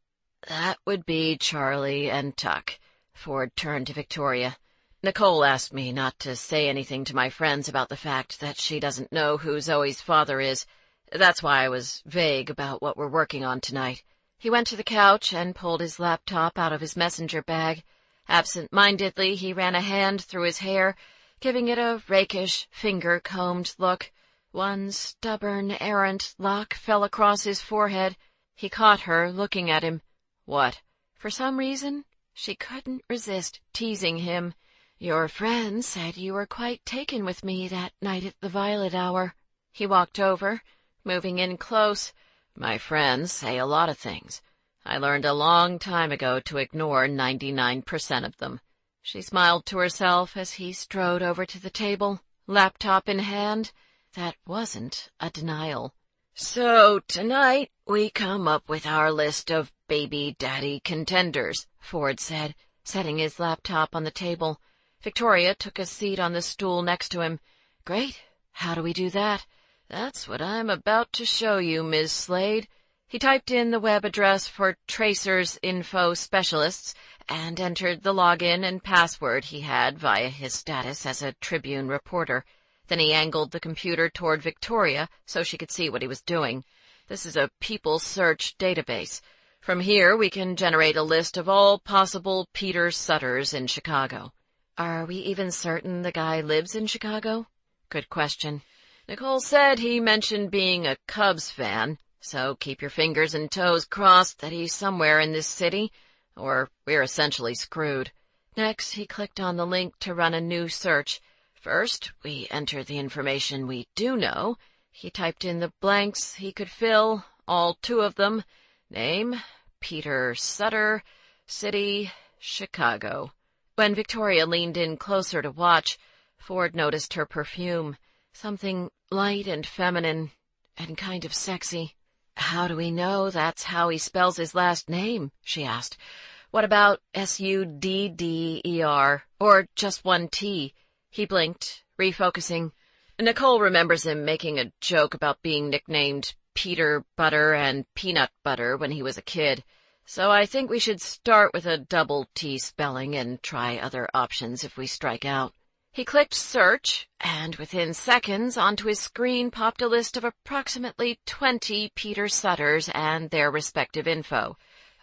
that would be Charlie and Tuck." Ford turned to Victoria. "Nicole asked me not to say anything to my friends about the fact that she doesn't know who Zoe's father is. That's why I was vague about what we're working on tonight." He went to the couch and pulled his laptop out of his messenger bag. Absent-mindedly, he ran a hand through his hair, giving it a rakish, finger-combed look. One stubborn, errant lock fell across his forehead. He caught her looking at him. "What?" For some reason, she couldn't resist teasing him. "Your friend said you were quite taken with me that night at the Violet Hour." He walked over, moving in close. "My friends say a lot of things. I learned a long time ago to ignore 99% of them." She smiled to herself as he strode over to the table, laptop in hand. That wasn't a denial. "So tonight we come up with our list of baby daddy contenders," Ford said, setting his laptop on the table. Victoria took a seat on the stool next to him. "Great. How do we do that?" "That's what I'm about to show you, Ms. Slade." He typed in the web address for Tracer's info specialists and entered the login and password he had via his status as a Tribune reporter. Then he angled the computer toward Victoria so she could see what he was doing. "This is a people search database. From here we can generate a list of all possible Peter Sutters in Chicago." "Are we even certain the guy lives in Chicago?" "Good question. Nicole said he mentioned being a Cubs fan, so keep your fingers and toes crossed that he's somewhere in this city, or we're essentially screwed." Next, he clicked on the link to run a new search. "First, we enter the information we do know." He typed in the blanks he could fill, all 2 of them. Name, Peter Sutter, city, Chicago. When Victoria leaned in closer to watch, Ford noticed her perfume, something light and feminine and kind of sexy. "How do we know that's how he spells his last name?" she asked. What about Sudder, or just one T? He blinked, refocusing. Nicole remembers him making a joke about being nicknamed Peter Butter and Peanut Butter when he was a kid, so I think we should start with a double T spelling and try other options if we strike out. He clicked search, and within seconds onto his screen popped a list of approximately 20 Peter Sutters and their respective info.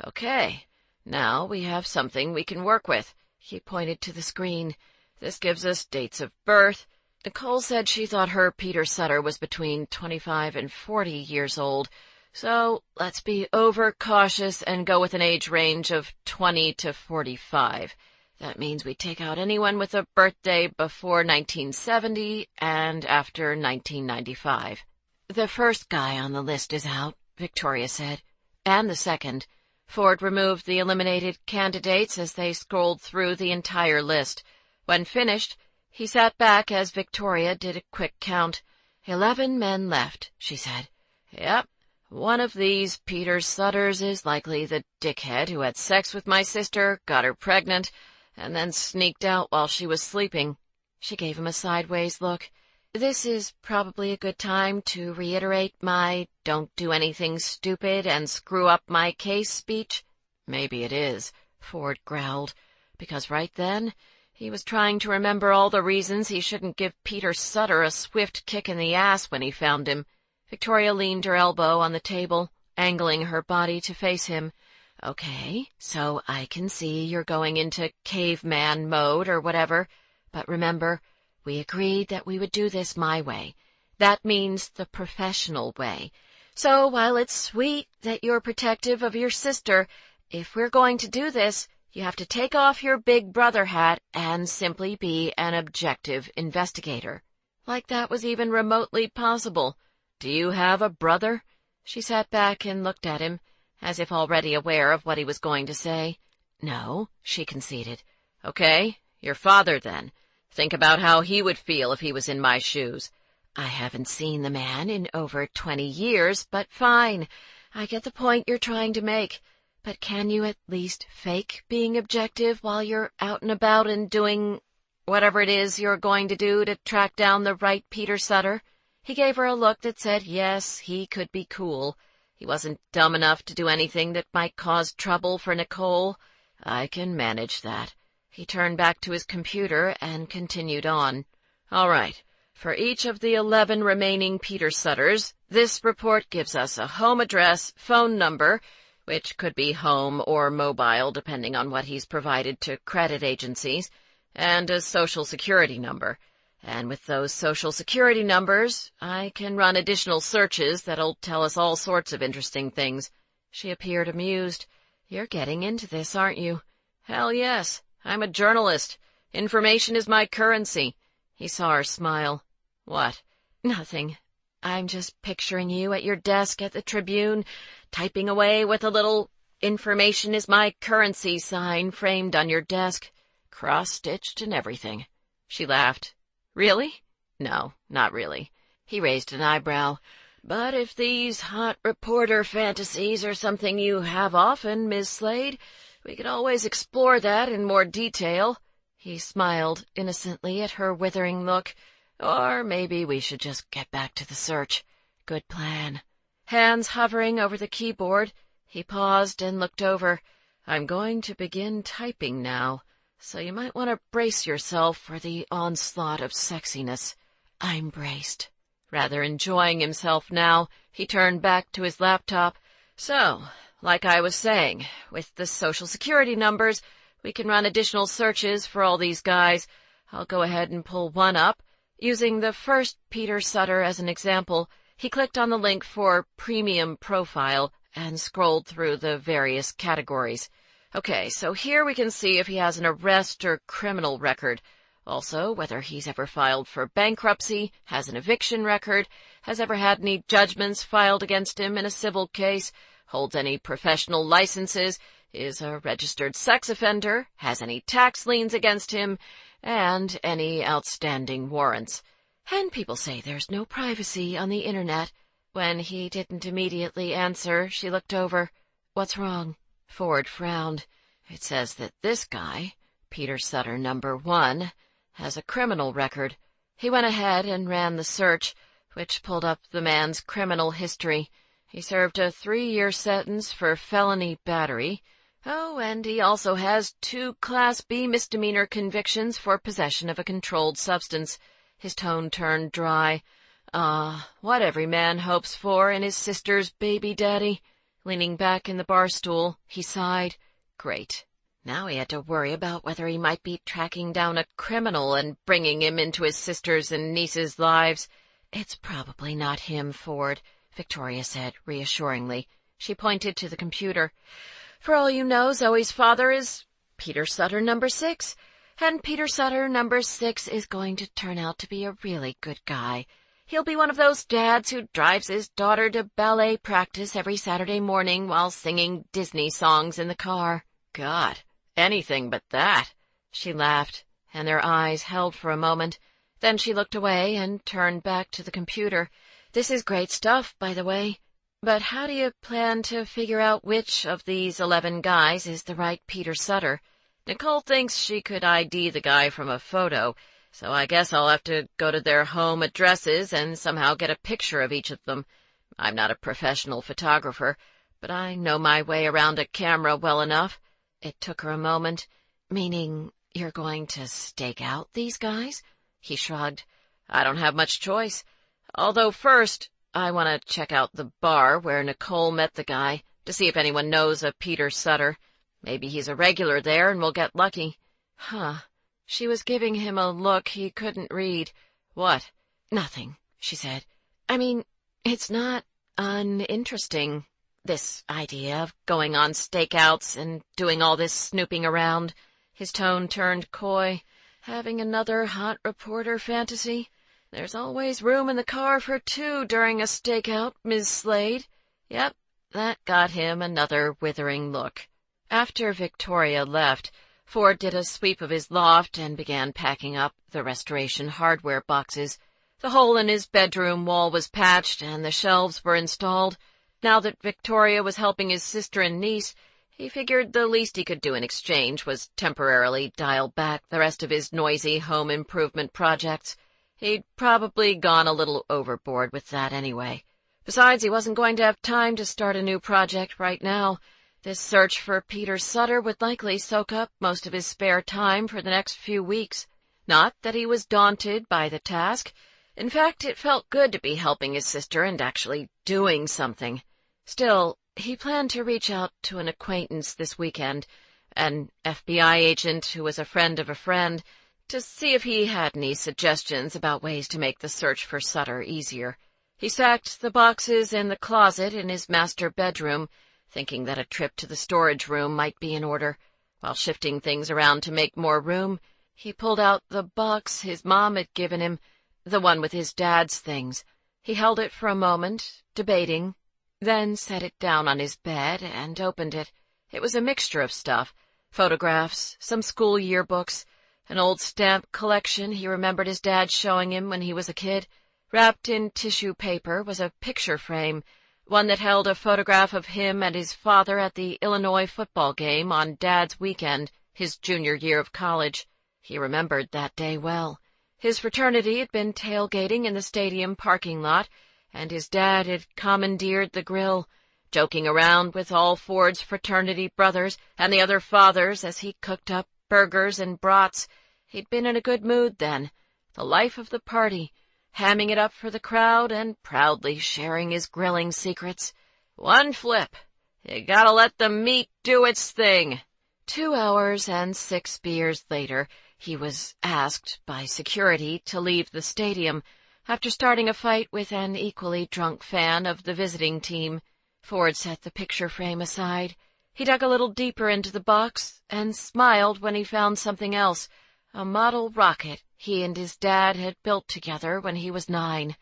Okay, now we have something we can work with. He pointed to the screen. This gives us dates of birth. Nicole said she thought her Peter Sutter was between 25 and 40 years old, so let's be overcautious and go with an age range of 20 to 45. That means we take out anyone with a birthday before 1970 and after 1995. The first guy on the list is out, Victoria said, and the second. Ford removed the eliminated candidates as they scrolled through the entire list. When finished, he sat back as Victoria did a quick count. 11 men left, she said. Yep, one of these Peter Sutters is likely the dickhead who had sex with my sister, got her pregnant, and then sneaked out while she was sleeping. She gave him a sideways look. This is probably a good time to reiterate my don't do anything stupid and screw up my case speech. Maybe it is, Ford growled, because right then he was trying to remember all the reasons he shouldn't give Peter Sutter a swift kick in the ass when he found him. Victoria leaned her elbow on the table, angling her body to face him. Okay, so I can see you're going into caveman mode or whatever, but remember, we agreed that we would do this my way. That means the professional way. So while it's sweet that you're protective of your sister, if we're going to do this, you have to take off your big brother hat and simply be an objective investigator. Like that was even remotely possible. Do you have a brother? She sat back and looked at him, as if already aware of what he was going to say. No, she conceded. Okay, your father then. Think about how he would feel if he was in my shoes. I haven't seen the man in over 20 years, but fine. I get the point you're trying to make. But can you at least fake being objective while you're out and about and doing whatever it is you're going to do to track down the right Peter Sutter? He gave her a look that said yes, he could be cool. He wasn't dumb enough to do anything that might cause trouble for Nicole. I can manage that. He turned back to his computer and continued on. All right. For each of the 11 remaining Peter Sutters, this report gives us a home address, phone number, which could be home or mobile depending on what he's provided to credit agencies, and a social security number. And with those social security numbers, I can run additional searches that'll tell us all sorts of interesting things. She appeared amused. You're getting into this, aren't you? Hell yes. I'm a journalist. Information is my currency. He saw her smile. What? Nothing. I'm just picturing you at your desk at the Tribune, typing away with a little "information is my currency" sign framed on your desk, cross-stitched and everything. She laughed. Really? No, not really. He raised an eyebrow. But if these hot reporter fantasies are something you have often, Miss Slade, we could always explore that in more detail. He smiled innocently at her withering look. Or maybe we should just get back to the search. Good plan. Hands hovering over the keyboard, he paused and looked over. I'm going to begin typing now, so you might want to brace yourself for the onslaught of sexiness. I'm braced. Rather enjoying himself now, he turned back to his laptop. So, like I was saying, with the social security numbers, we can run additional searches for all these guys. I'll go ahead and pull one up. Using the first Peter Sutter as an example, he clicked on the link for Premium Profile and scrolled through the various categories. Okay, so here we can see if he has an arrest or criminal record. Also, whether he's ever filed for bankruptcy, has an eviction record, has ever had any judgments filed against him in a civil case, holds any professional licenses, is a registered sex offender, has any tax liens against him, and any outstanding warrants. And people say there's no privacy on the internet. When he didn't immediately answer, she looked over. What's wrong? Ford frowned. It says that this guy, Peter Sutter #1, has a criminal record. He went ahead and ran the search, which pulled up the man's criminal history. He served a 3-year sentence for felony battery. Oh, and he also has 2 Class B misdemeanor convictions for possession of a controlled substance. His tone turned dry. What every man hopes for in his sister's baby daddy. Leaning back in the bar stool, he sighed. Great. Now he had to worry about whether he might be tracking down a criminal and bringing him into his sister's and niece's lives. It's probably not him, Ford, Victoria said reassuringly. She pointed to the computer. For all you know, Zoe's father is Peter Sutter #6, and Peter Sutter #6 is going to turn out to be a really good guy. He'll be one of those dads who drives his daughter to ballet practice every Saturday morning while singing Disney songs in the car. God, anything but that. She laughed, and their eyes held for a moment. Then she looked away and turned back to the computer. This is great stuff, by the way. But how do you plan to figure out which of these 11 guys is the right Peter Sutter? Nicole thinks she could ID the guy from a photo, so I guess I'll have to go to their home addresses and somehow get a picture of each of them. I'm not a professional photographer, but I know my way around a camera well enough. It took her a moment. Meaning you're going to stake out these guys? He shrugged. I don't have much choice. Although first, I want to check out the bar where Nicole met the guy to see if anyone knows a Peter Sutter. Maybe he's a regular there and we'll get lucky. Huh. She was giving him a look he couldn't read. What? Nothing, she said. I mean, it's not uninteresting, this idea of going on stakeouts and doing all this snooping around. His tone turned coy. Having another hot reporter fantasy? There's always room in the car for 2 during a stakeout, Ms. Slade. Yep, that got him another withering look. After Victoria left, Ford did a sweep of his loft and began packing up the restoration hardware boxes. The hole in his bedroom wall was patched and the shelves were installed. Now that Victoria was helping his sister and niece, he figured the least he could do in exchange was temporarily dial back the rest of his noisy home improvement projects. He'd probably gone a little overboard with that anyway. Besides, he wasn't going to have time to start a new project right now. This search for Peter Sutter would likely soak up most of his spare time for the next few weeks. Not that he was daunted by the task. In fact, it felt good to be helping his sister and actually doing something. Still, he planned to reach out to an acquaintance this weekend, an FBI agent who was a friend of a friend, to see if he had any suggestions about ways to make the search for Sutter easier. He stacked the boxes in the closet in his master bedroom, thinking that a trip to the storage room might be in order. While shifting things around to make more room, he pulled out the box his mom had given him, the one with his dad's things. He held it for a moment, debating, then set it down on his bed and opened it. It was a mixture of stuff, photographs, some school yearbooks, an old stamp collection he remembered his dad showing him when he was a kid. Wrapped in tissue paper was a picture frame, one that held a photograph of him and his father at the Illinois football game on Dad's weekend, his junior year of college. He remembered that day well. His fraternity had been tailgating in the stadium parking lot, and his dad had commandeered the grill, joking around with all Ford's fraternity brothers and the other fathers as he cooked up burgers and brats. He'd been in a good mood then, the life of the party, hamming it up for the crowd and proudly sharing his grilling secrets. One flip. You gotta let the meat do its thing. 2 hours and 6 beers later, he was asked by security to leave the stadium after starting a fight with an equally drunk fan of the visiting team. Ford set the picture frame aside. He dug a little deeper into the box and smiled when he found something else, a model rocket he and his dad had built together when he was 9.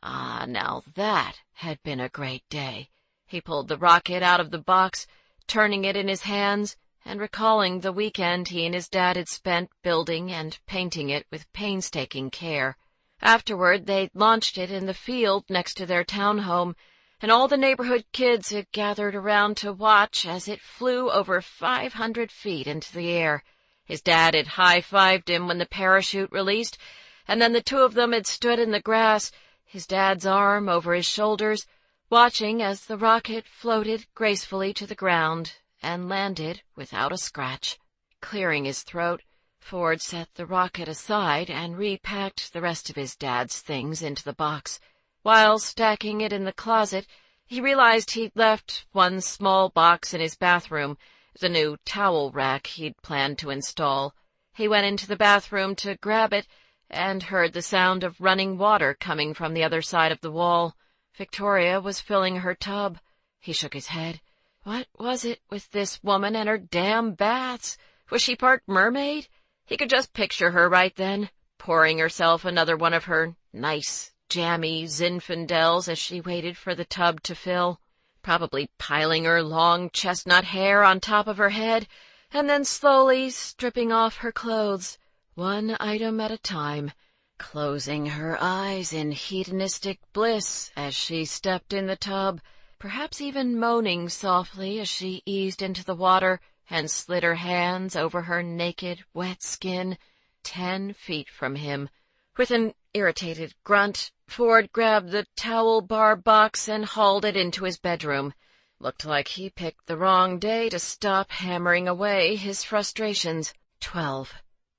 Ah, now that had been a great day. He pulled the rocket out of the box, turning it in his hands and recalling the weekend he and his dad had spent building and painting it with painstaking care. Afterward, they launched it in the field next to their townhome, and all the neighborhood kids had gathered around to watch as it flew over 500 feet into the air. His dad had high-fived him when the parachute released, and then the two of them had stood in the grass, his dad's arm over his shoulders, watching as the rocket floated gracefully to the ground and landed without a scratch. Clearing his throat, Ford set the rocket aside and repacked the rest of his dad's things into the box. While stacking it in the closet, he realized he'd left one small box in his bathroom, the new towel rack he'd planned to install. He went into the bathroom to grab it and heard the sound of running water coming from the other side of the wall. Victoria was filling her tub. He shook his head. What was it with this woman and her damn baths? Was she part mermaid? He could just picture her right then, pouring herself another one of her nice, jammy Zinfandels as she waited for the tub to fill, probably piling her long chestnut hair on top of her head, and then slowly stripping off her clothes, one item at a time, closing her eyes in hedonistic bliss as she stepped in the tub, perhaps even moaning softly as she eased into the water and slid her hands over her naked, wet skin, 10 feet from him. With an irritated grunt, Ford grabbed the towel bar box and hauled it into his bedroom. Looked like he picked the wrong day to stop hammering away his frustrations. 12.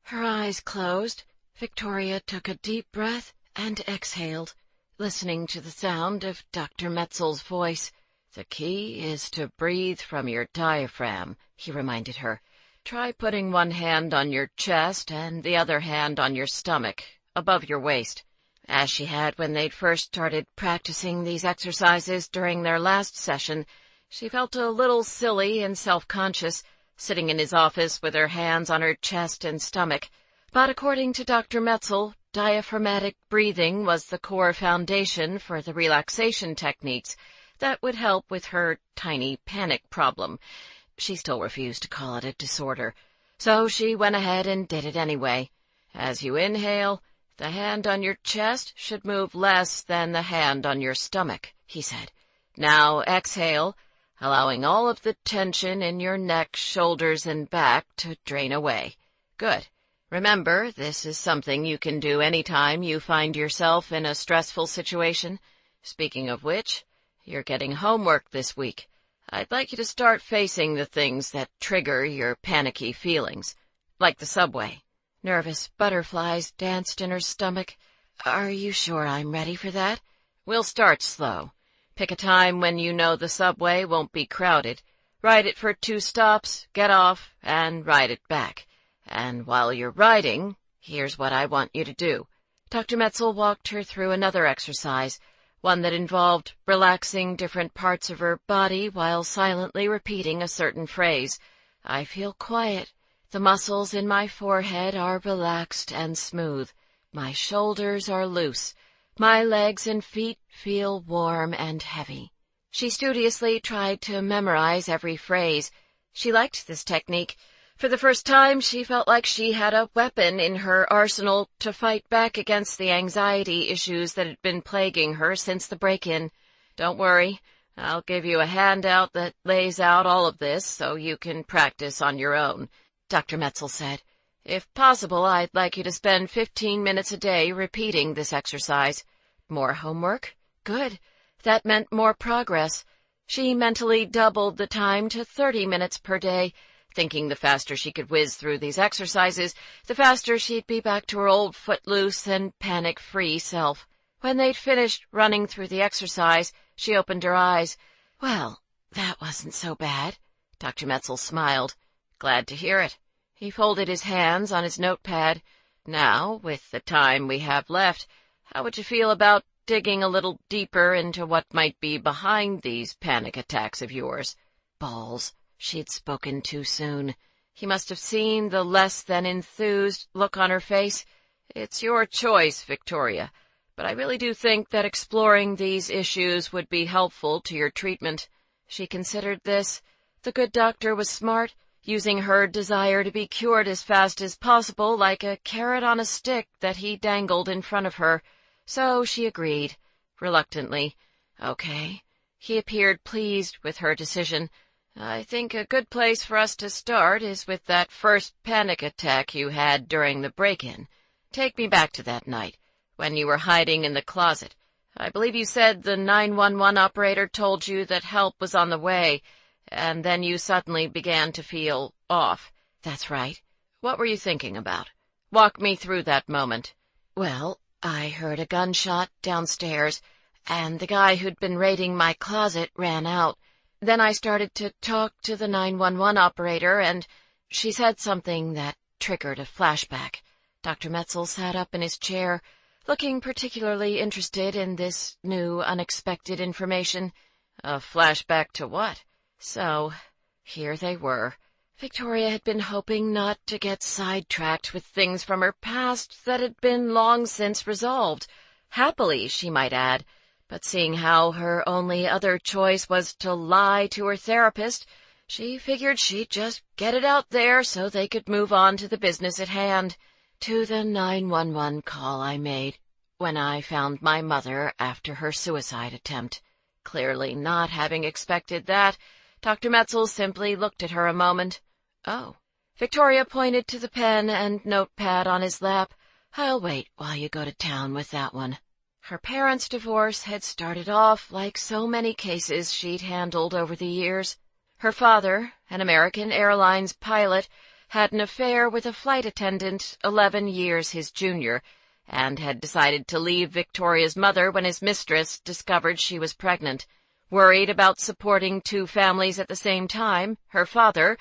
Her eyes closed. Victoria took a deep breath and exhaled, listening to the sound of Dr. Metzel's voice. The key is to breathe from your diaphragm, he reminded her. Try putting one hand on your chest and the other hand on your stomach, above your waist, as she had when they'd first started practicing these exercises during their last session. She felt a little silly and self-conscious, sitting in his office with her hands on her chest and stomach. But according to Dr. Metzel, diaphragmatic breathing was the core foundation for the relaxation techniques that would help with her tiny panic problem. She still refused to call it a disorder, so she went ahead and did it anyway. As you inhale, the hand on your chest should move less than the hand on your stomach, he said. Now exhale, allowing all of the tension in your neck, shoulders, and back to drain away. Good. Remember, this is something you can do anytime you find yourself in a stressful situation. Speaking of which, you're getting homework this week. I'd like you to start facing the things that trigger your panicky feelings, like the subway. Nervous butterflies danced in her stomach. Are you sure I'm ready for that? We'll start slow. Pick a time when you know the subway won't be crowded. Ride it for 2 stops, get off, and ride it back. And while you're riding, here's what I want you to do. Dr. Metzel walked her through another exercise, one that involved relaxing different parts of her body while silently repeating a certain phrase. I feel quiet. The muscles in my forehead are relaxed and smooth. My shoulders are loose. My legs and feet feel warm and heavy. She studiously tried to memorize every phrase. She liked this technique. For the first time, she felt like she had a weapon in her arsenal to fight back against the anxiety issues that had been plaguing her since the break-in. Don't worry, I'll give you a handout that lays out all of this so you can practice on your own, Dr. Metzel said. If possible, I'd like you to spend 15 minutes a day repeating this exercise. More homework? Good. That meant more progress. She mentally doubled the time to 30 minutes per day, thinking the faster she could whiz through these exercises, the faster she'd be back to her old footloose and panic-free self. When they'd finished running through the exercise, she opened her eyes. Well, that wasn't so bad. Dr. Metzel smiled. Glad to hear it. He folded his hands on his notepad. Now, with the time we have left, how would you feel about digging a little deeper into what might be behind these panic attacks of yours? Balls. She'd spoken too soon. He must have seen the less than enthused look on her face. It's your choice, Victoria, but I really do think that exploring these issues would be helpful to your treatment. She considered this. The good doctor was smart, using her desire to be cured as fast as possible like a carrot on a stick that he dangled in front of her. So she agreed, reluctantly. Okay. He appeared pleased with her decision. "I think a good place for us to start is with that first panic attack you had during the break-in. Take me back to that night, when you were hiding in the closet. I believe you said the 911 operator told you that help was on the way, and then you suddenly began to feel off." "That's right." "What were you thinking about? Walk me through that moment." "Well, I heard a gunshot downstairs, and the guy who'd been raiding my closet ran out. Then I started to talk to the 911 operator, and she said something that triggered a flashback." Dr. Metzel sat up in his chair, looking particularly interested in this new, unexpected information. "A flashback to what?" So, here they were. Victoria had been hoping not to get sidetracked with things from her past that had been long since resolved. Happily, she might add. But seeing how her only other choice was to lie to her therapist, she figured she'd just get it out there so they could move on to the business at hand. "To the 911 call I made when I found my mother after her suicide attempt." Clearly not having expected that, Dr. Metzel simply looked at her a moment. "Oh." Victoria pointed to the pen and notepad on his lap. "I'll wait while you go to town with that one." Her parents' divorce had started off like so many cases she'd handled over the years. Her father, an American Airlines pilot, had an affair with a flight attendant 11 years his junior, and had decided to leave Victoria's mother when his mistress discovered she was pregnant. Worried about supporting two families at the same time, her father,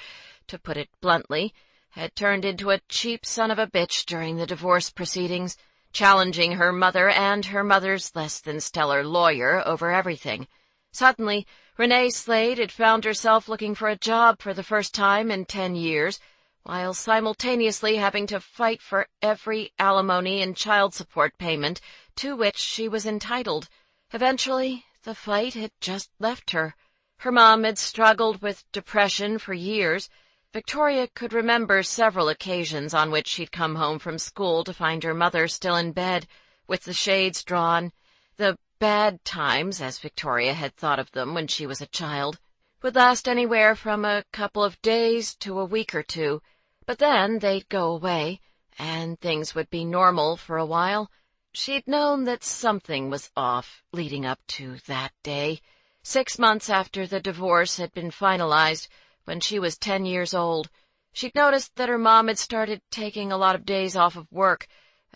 to put it bluntly, had turned into a cheap son of a bitch during the divorce proceedings, challenging her mother and her mother's less-than-stellar lawyer over everything. Suddenly, Renee Slade had found herself looking for a job for the first time in 10 years, while simultaneously having to fight for every alimony and child support payment to which she was entitled. Eventually, the fight had just left her. Her mom had struggled with depression for years. Victoria could remember several occasions on which she'd come home from school to find her mother still in bed, with the shades drawn. The bad times, as Victoria had thought of them when she was a child, would last anywhere from a couple of days to a week or two, but then they'd go away, and things would be normal for a while. She'd known that something was off leading up to that day. 6 months after the divorce had been finalized, when she was 10 years old, she'd noticed that her mom had started taking a lot of days off of work,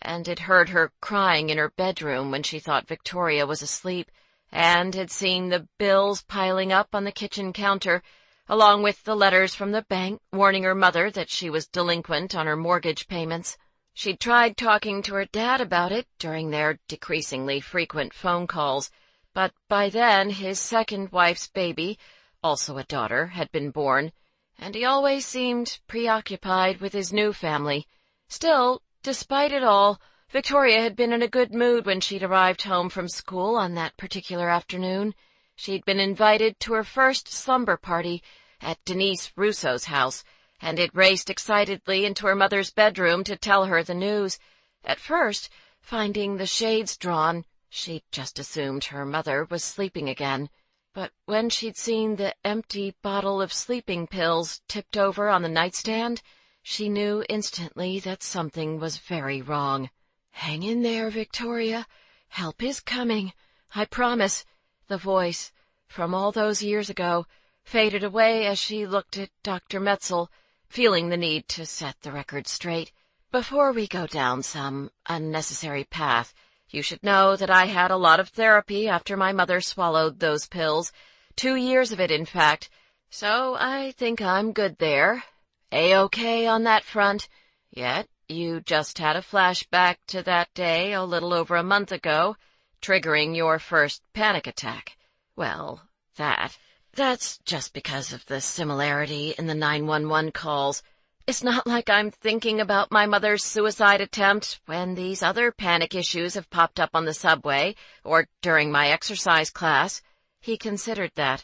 and had heard her crying in her bedroom when she thought Victoria was asleep, and had seen the bills piling up on the kitchen counter, along with the letters from the bank warning her mother that she was delinquent on her mortgage payments. She'd tried talking to her dad about it during their decreasingly frequent phone calls, but by then his second wife's baby, also a daughter, had been born, and he always seemed preoccupied with his new family. Still, despite it all, Victoria had been in a good mood when she'd arrived home from school on that particular afternoon. She'd been invited to her first slumber party at Denise Russo's house, and had raced excitedly into her mother's bedroom to tell her the news. At first, finding the shades drawn, she'd just assumed her mother was sleeping again. But when she'd seen the empty bottle of sleeping pills tipped over on the nightstand, she knew instantly that something was very wrong. "Hang in there, Victoria. Help is coming. I promise." The voice, from all those years ago, faded away as she looked at Dr. Metzel, feeling the need to set the record straight. "Before we go down some unnecessary path, you should know that I had a lot of therapy after my mother swallowed those pills, 2 years of it, in fact, so I think I'm good there. A-OK on that front. Yet you just had a flashback to that day a little over a month ago, triggering your first panic attack. Well, that's just because of the similarity in the 911 calls. It's not like I'm thinking about my mother's suicide attempt when these other panic issues have popped up on the subway or during my exercise class." He considered that.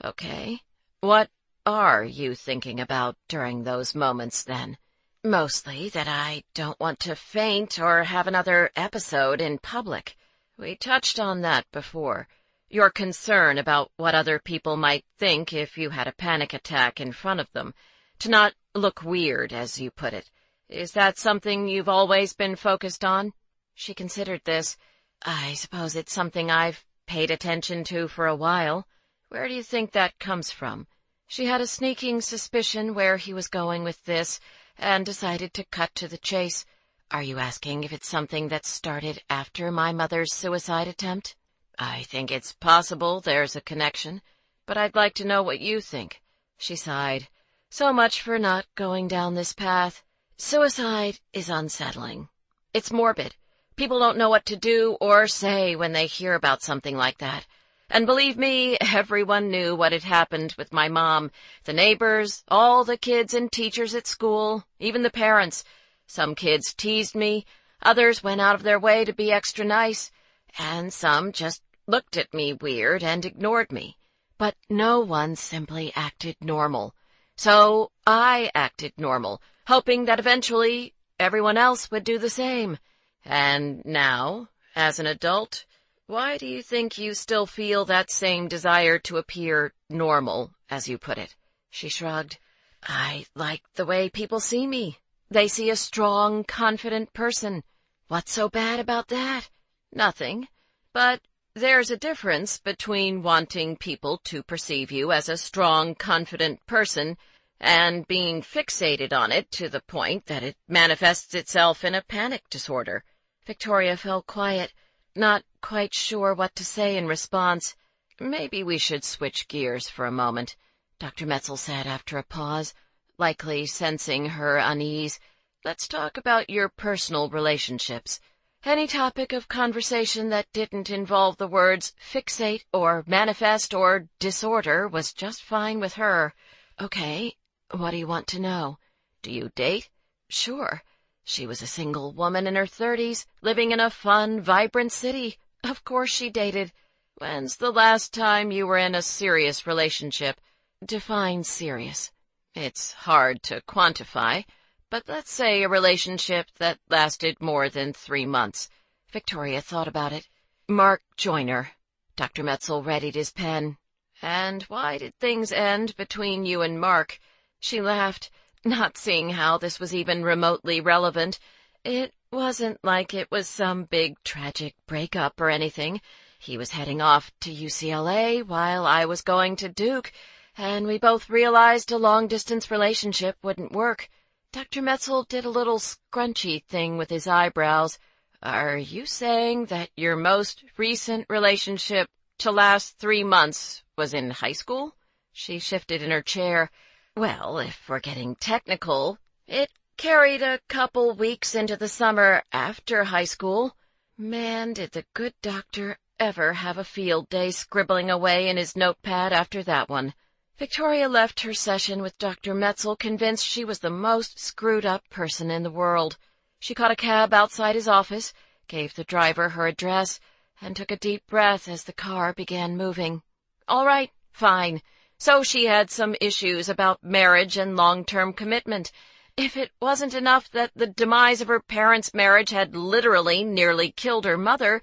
"Okay. What are you thinking about during those moments, then?" "Mostly that I don't want to faint or have another episode in public." "We touched on that before. Your concern about what other people might think if you had a panic attack in front of them. To not look weird, as you put it. Is that something you've always been focused on? She considered this. I suppose it's something I've paid attention to for a while. Where do you think that comes from? She had a sneaking suspicion where he was going with this, and decided to cut to the chase. Are you asking if it's something that started after my mother's suicide attempt? I think it's possible there's a connection, but I'd like to know what you think. She sighed. So much for not going down this path. Suicide is unsettling. It's morbid. People don't know what to do or say when they hear about something like that. And believe me, everyone knew what had happened with my mom. The neighbors, all the kids and teachers at school, even the parents. Some kids teased me, others went out of their way to be extra nice, and some just looked at me weird and ignored me. But no one simply acted normal. So I acted normal, hoping that eventually everyone else would do the same. And now, as an adult, why do you think you still feel that same desire to appear normal, as you put it? She shrugged. I like the way people see me. They see a strong, confident person. What's so bad about that? Nothing. But there's a difference between wanting people to perceive you as a strong, confident person and being fixated on it to the point that it manifests itself in a panic disorder. Victoria fell quiet, not quite sure what to say in response. Maybe we should switch gears for a moment, Dr. Metzel said after a pause, likely sensing her unease. Let's talk about your personal relationships. Any topic of conversation that didn't involve the words fixate or manifest or disorder was just fine with her. Okay, what do you want to know? Do you date? Sure. She was a single woman in her 30s, living in a fun, vibrant city. Of course she dated. When's the last time you were in a serious relationship? Define serious. It's hard to quantify, but let's say a relationship that lasted more than 3 months. Victoria thought about it. Mark Joyner. Dr. Metzel readied his pen. And why did things end between you and Mark? She laughed, not seeing how this was even remotely relevant. It wasn't like it was some big tragic breakup or anything. He was heading off to UCLA while I was going to Duke, and we both realized a long-distance relationship wouldn't work. Dr. Metzel did a little scrunchy thing with his eyebrows. Are you saying that your most recent relationship to last 3 months was in high school? She shifted in her chair. Well, if we're getting technical, it carried a couple weeks into the summer after high school. Man, did the good doctor ever have a field day scribbling away in his notepad after that one. Victoria left her session with Dr. Metzel convinced she was the most screwed-up person in the world. She caught a cab outside his office, gave the driver her address, and took a deep breath as the car began moving. All right, fine. So she had some issues about marriage and long-term commitment. If it wasn't enough that the demise of her parents' marriage had literally nearly killed her mother,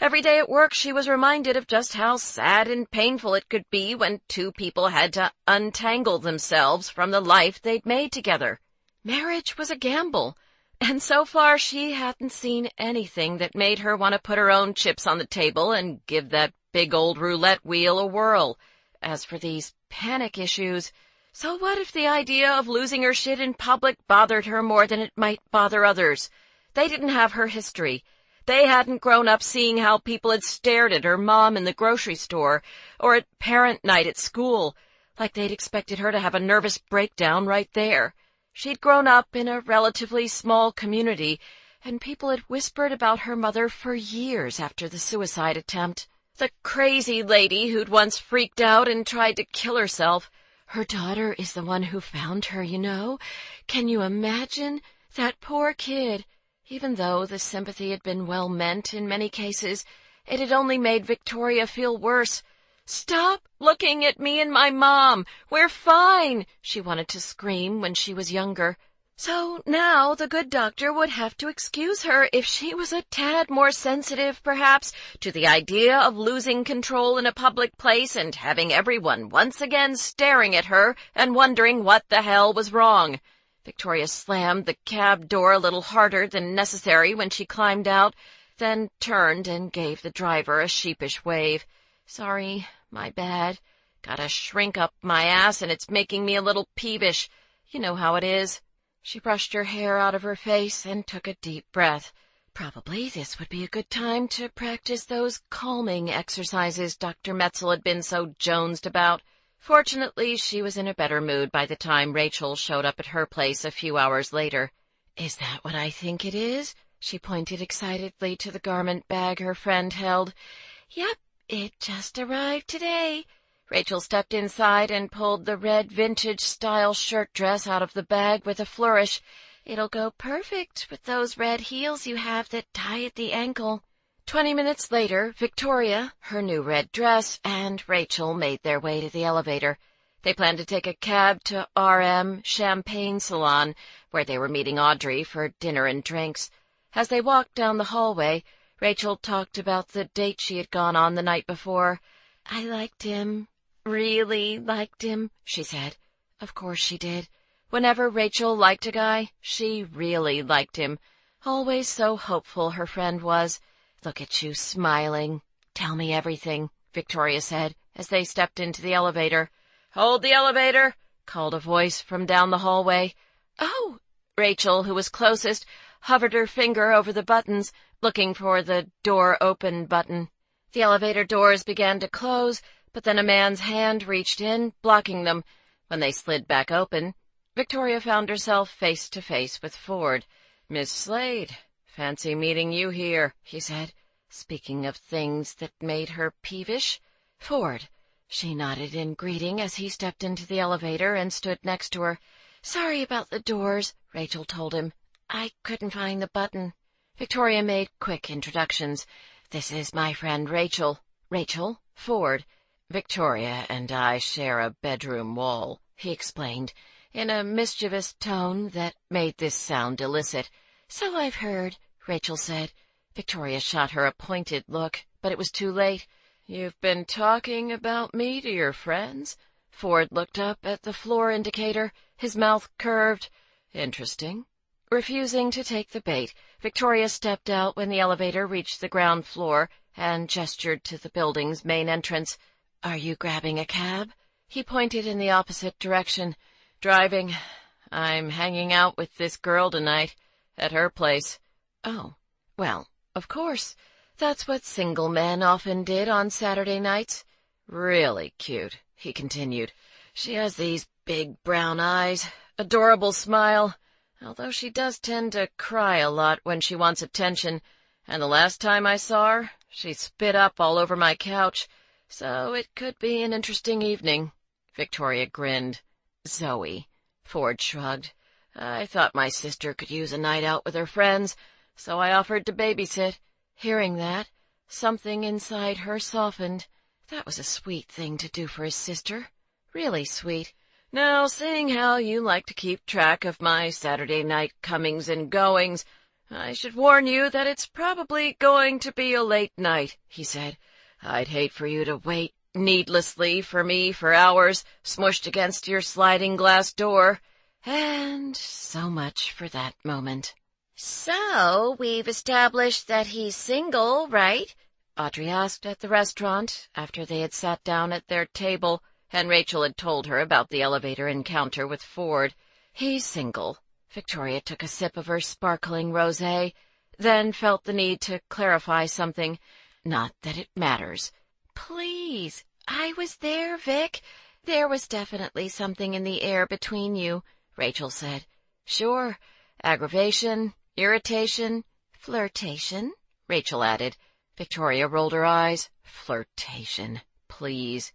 every day at work she was reminded of just how sad and painful it could be when two people had to untangle themselves from the life they'd made together. Marriage was a gamble, and so far she hadn't seen anything that made her want to put her own chips on the table and give that big old roulette wheel a whirl. As for these panic issues, so what if the idea of losing her shit in public bothered her more than it might bother others? They didn't have her history. They hadn't grown up seeing how people had stared at her mom in the grocery store or at parent night at school, like they'd expected her to have a nervous breakdown right there. She'd grown up in a relatively small community, and people had whispered about her mother for years after the suicide attempt. The crazy lady who'd once freaked out and tried to kill herself. Her daughter is the one who found her, you know. Can you imagine? That poor kid. Even though the sympathy had been well-meant in many cases, it had only made Victoria feel worse. Stop looking at me and my mom. We're fine, she wanted to scream when she was younger. So now the good doctor would have to excuse her if she was a tad more sensitive, perhaps, to the idea of losing control in a public place and having everyone once again staring at her and wondering what the hell was wrong. Victoria slammed the cab door a little harder than necessary when she climbed out, then turned and gave the driver a sheepish wave. "Sorry, my bad. Gotta shrink up my ass and it's making me a little peevish. You know how it is." She brushed her hair out of her face and took a deep breath. Probably this would be a good time to practice those calming exercises Dr. Metzel had been so jonesed about. Fortunately, she was in a better mood by the time Rachel showed up at her place a few hours later. "Is that what I think it is?" She pointed excitedly to the garment bag her friend held. "Yep, it just arrived today." Rachel stepped inside and pulled the red vintage-style shirt dress out of the bag with a flourish. "It'll go perfect with those red heels you have that tie at the ankle." 20 minutes later, Victoria, her new red dress, and Rachel made their way to the elevator. They planned to take a cab to R.M. Champagne Salon, where they were meeting Audrey for dinner and drinks. As they walked down the hallway, Rachel talked about the date she had gone on the night before. "I liked him. Really liked him," she said. Of course she did. Whenever Rachel liked a guy, she really liked him. Always so hopeful, her friend was. "Look at you smiling. Tell me everything," Victoria said as they stepped into the elevator. "Hold the elevator," called a voice from down the hallway. "Oh!" Rachel, who was closest, hovered her finger over the buttons, looking for the door open button. The elevator doors began to close, but then a man's hand reached in, blocking them. When they slid back open, Victoria found herself face to face with Ford. "Miss Slade, fancy meeting you here," he said, speaking of things that made her peevish. "Ford." She nodded in greeting as he stepped into the elevator and stood next to her. "Sorry about the doors," Rachel told him. "I couldn't find the button." Victoria made quick introductions. "This is my friend Rachel. Rachel, Ford. Victoria and I share a bedroom wall," he explained, in a mischievous tone that made this sound illicit. "So I've heard," Rachel said. Victoria shot her a pointed look, but it was too late. "You've been talking about me to your friends?" Ford looked up at the floor indicator, his mouth curved. "Interesting." Refusing to take the bait, Victoria stepped out when the elevator reached the ground floor and gestured to the building's main entrance. "Are you grabbing a cab?" He pointed in the opposite direction. "Driving. I'm hanging out with this girl tonight, at her place." "Oh, well, of course. That's what single men often did on Saturday nights." "Really cute," he continued. "She has these big brown eyes, adorable smile, although she does tend to cry a lot when she wants attention, and the last time I saw her, she spit up all over my couch. So it could be an interesting evening." Victoria grinned. "Zoe." Ford shrugged. "I thought my sister could use a night out with her friends, so I offered to babysit." Hearing that, something inside her softened. That was a sweet thing to do for his sister. Really sweet. "Now, seeing how you like to keep track of my Saturday night comings and goings, I should warn you that it's probably going to be a late night," he said. "I'd hate for you to wait needlessly for me for hours, smushed against your sliding glass door." And so much for that moment. "So, we've established that he's single, right?" Audrey asked at the restaurant after they had sat down at their table and Rachel had told her about the elevator encounter with Ford. "He's single." Victoria took a sip of her sparkling rosé, then felt the need to clarify something. "Not that it matters." "Please, I was there, Vic. There was definitely something in the air between you," Rachel said. "Sure. Aggravation, irritation." "Flirtation," Rachel added. Victoria rolled her eyes. "Flirtation, please."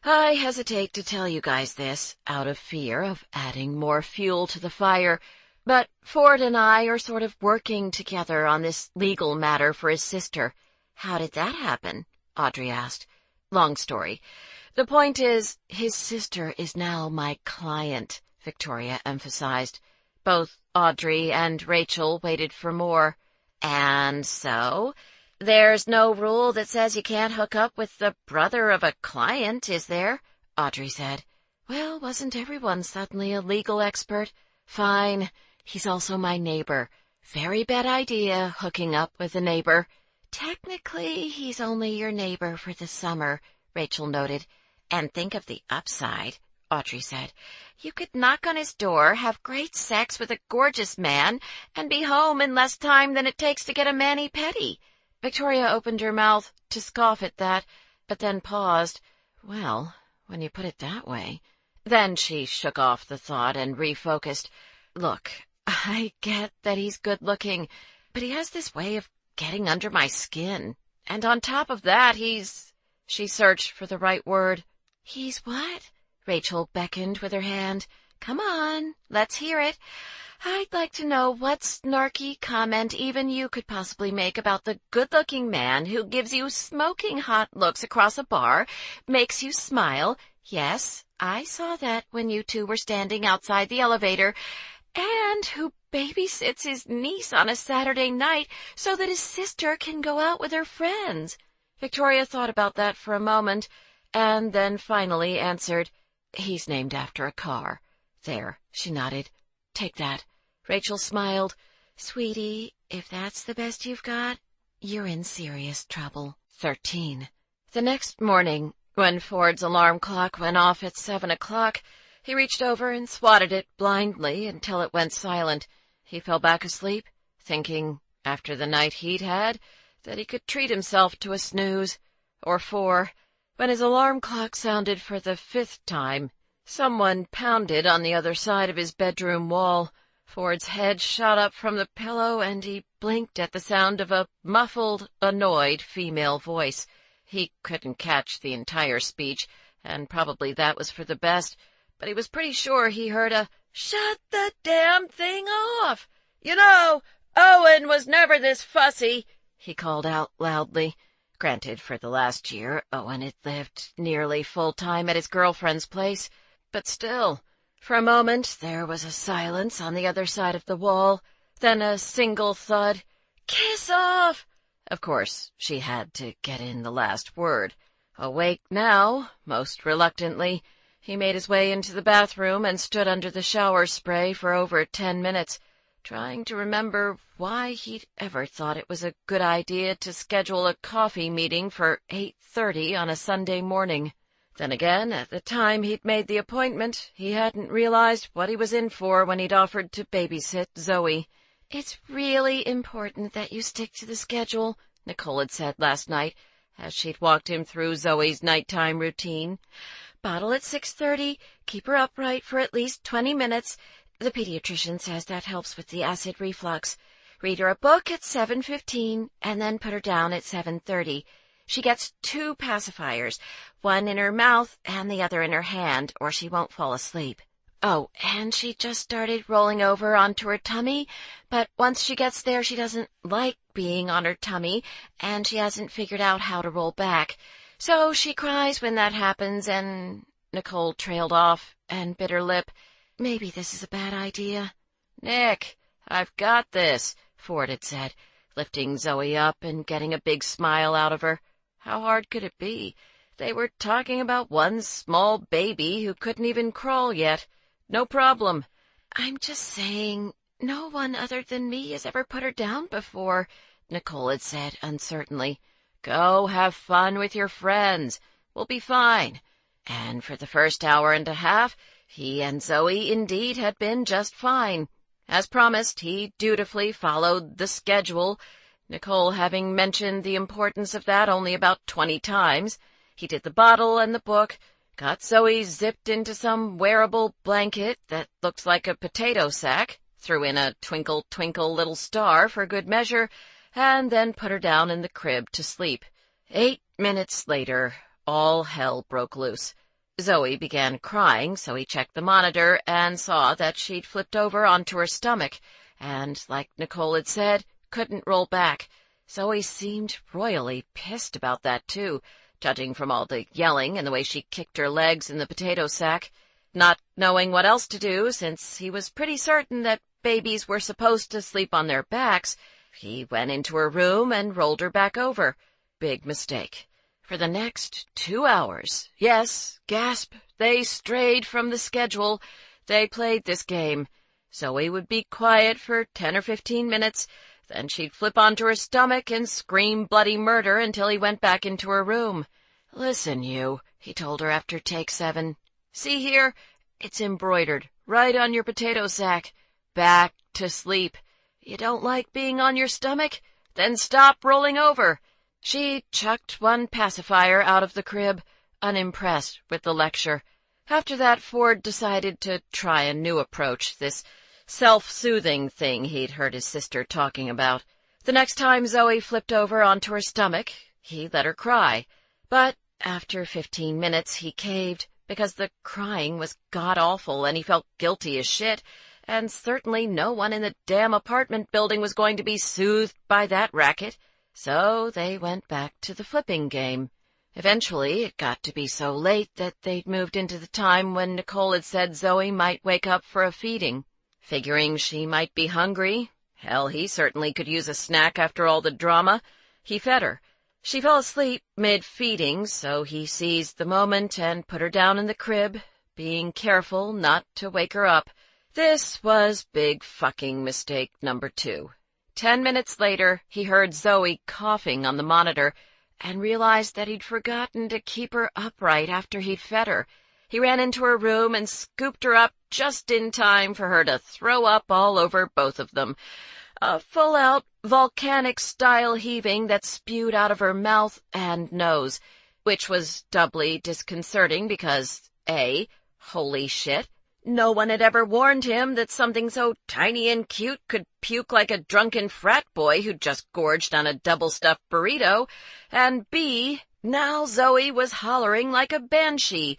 "I hesitate to tell you guys this, out of fear of adding more fuel to the fire, but Ford and I are sort of working together on this legal matter for his sister." "How did that happen?" Audrey asked. "Long story. The point is, "His sister is now my client," Victoria emphasized. Both Audrey and Rachel waited for more. "And so? There's no rule that says you can't hook up with the brother of a client, is there?" Audrey said. "Well, wasn't everyone suddenly a legal expert? Fine. He's also my neighbor. Very bad idea, hooking up with a neighbor." "Technically, he's only your neighbor for the summer," Rachel noted. "And think of the upside," Audrey said. "You could knock on his door, have great sex with a gorgeous man, and be home in less time than it takes to get a mani-pedi." Victoria opened her mouth to scoff at that, but then paused. "Well, when you put it that way." Then she shook off the thought and refocused. "Look, I get that he's good-looking, but he has this way of getting under my skin. And on top of that, he's—" She searched for the right word. "He's what?" Rachel beckoned with her hand. "Come on, let's hear it. I'd like to know what snarky comment even you could possibly make about the good-looking man who gives you smoking hot looks across a bar, makes you smile. Yes, I saw that when you two were standing outside the elevator. And who babysits his niece on a Saturday night so that his sister can go out with her friends." Victoria thought about that for a moment, and then finally answered, "He's named after a car." "There," she nodded. "Take that." Rachel smiled. "Sweetie, if that's the best you've got, you're in serious trouble." 13. The next morning, when Ford's alarm clock went off at 7 o'clock, he reached over and swatted it blindly until it went silent. He fell back asleep, thinking, after the night he'd had, that he could treat himself to a snooze, or 4. When his alarm clock sounded for the 5th time, someone pounded on the other side of his bedroom wall. Ford's head shot up from the pillow, and he blinked at the sound of a muffled, annoyed female voice. He couldn't catch the entire speech, and probably that was for the best, but he was pretty sure he heard a, "Shut the damn thing off! You know, Owen was never this fussy," he called out loudly. Granted, for the last year, Owen had lived nearly full-time at his girlfriend's place, but still. For a moment there was a silence on the other side of the wall, then a single thud. "Kiss off!" Of course, she had to get in the last word. Awake now, most reluctantly, he made his way into the bathroom and stood under the shower spray for over 10 minutes, trying to remember why he'd ever thought it was a good idea to schedule a coffee meeting for 8:30 on a Sunday morning. Then again, at the time he'd made the appointment, he hadn't realized what he was in for when he'd offered to babysit Zoe. "It's really important that you stick to the schedule," Nicole had said last night, as she'd walked him through Zoe's nighttime routine. "Bottle at 6:30, keep her upright for at least 20 minutes. The pediatrician says that helps with the acid reflux. Read her a book at 7:15, and then put her down at 7:30. She gets 2 pacifiers, one in her mouth and the other in her hand, or she won't fall asleep. Oh, and she just started rolling over onto her tummy, but once she gets there she doesn't like being on her tummy, and she hasn't figured out how to roll back. So she cries when that happens, and—" Nicole trailed off and bit her lip. "Maybe this is a bad idea." "Nick, I've got this," Ford had said, lifting Zoe up and getting a big smile out of her. How hard could it be? They were talking about one small baby who couldn't even crawl yet. No problem. "I'm just saying, no one other than me has ever put her down before," Nicole had said uncertainly. "Go have fun with your friends. We'll be fine." And for the first hour and a half, he and Zoe indeed had been just fine. As promised, he dutifully followed the schedule, Nicole having mentioned the importance of that only about 20 times. He did the bottle and the book, got Zoe zipped into some wearable blanket that looked like a potato sack, threw in a twinkle, twinkle, little star for good measure, and then put her down in the crib to sleep. 8 minutes later, all hell broke loose. Zoe began crying, so he checked the monitor and saw that she'd flipped over onto her stomach, and, like Nicole had said, couldn't roll back. Zoe seemed royally pissed about that, too, judging from all the yelling and the way she kicked her legs in the potato sack. Not knowing what else to do, since he was pretty certain that babies were supposed to sleep on their backs, he went into her room and rolled her back over. Big mistake. For the next 2 hours, yes, gasp, they strayed from the schedule. They played this game. Zoe would be quiet for 10 or 15 minutes, then she'd flip onto her stomach and scream bloody murder until he went back into her room. "Listen, you," he told her after take 7. "See here? It's embroidered right on your potato sack. Back to sleep. You don't like being on your stomach? Then stop rolling over." She chucked one pacifier out of the crib, unimpressed with the lecture. After that, Ford decided to try a new approach, this self-soothing thing he'd heard his sister talking about. The next time Zoe flipped over onto her stomach, he let her cry. But after 15 minutes, he caved, because the crying was god-awful and he felt guilty as shit, and certainly no one in the damn apartment building was going to be soothed by that racket. So they went back to the flipping game. Eventually, it got to be so late that they'd moved into the time when Nicole had said Zoe might wake up for a feeding. Figuring she might be hungry, hell, he certainly could use a snack after all the drama, he fed her. She fell asleep mid-feeding, so he seized the moment and put her down in the crib, being careful not to wake her up. This was big fucking mistake number 2. 10 minutes later, he heard Zoe coughing on the monitor and realized that he'd forgotten to keep her upright after he'd fed her. He ran into her room and scooped her up just in time for her to throw up all over both of them. A full-out volcanic-style heaving that spewed out of her mouth and nose, which was doubly disconcerting because, A, holy shit, no one had ever warned him that something so tiny and cute could puke like a drunken frat boy who'd just gorged on a double-stuffed burrito, and B, now Zoe was hollering like a banshee,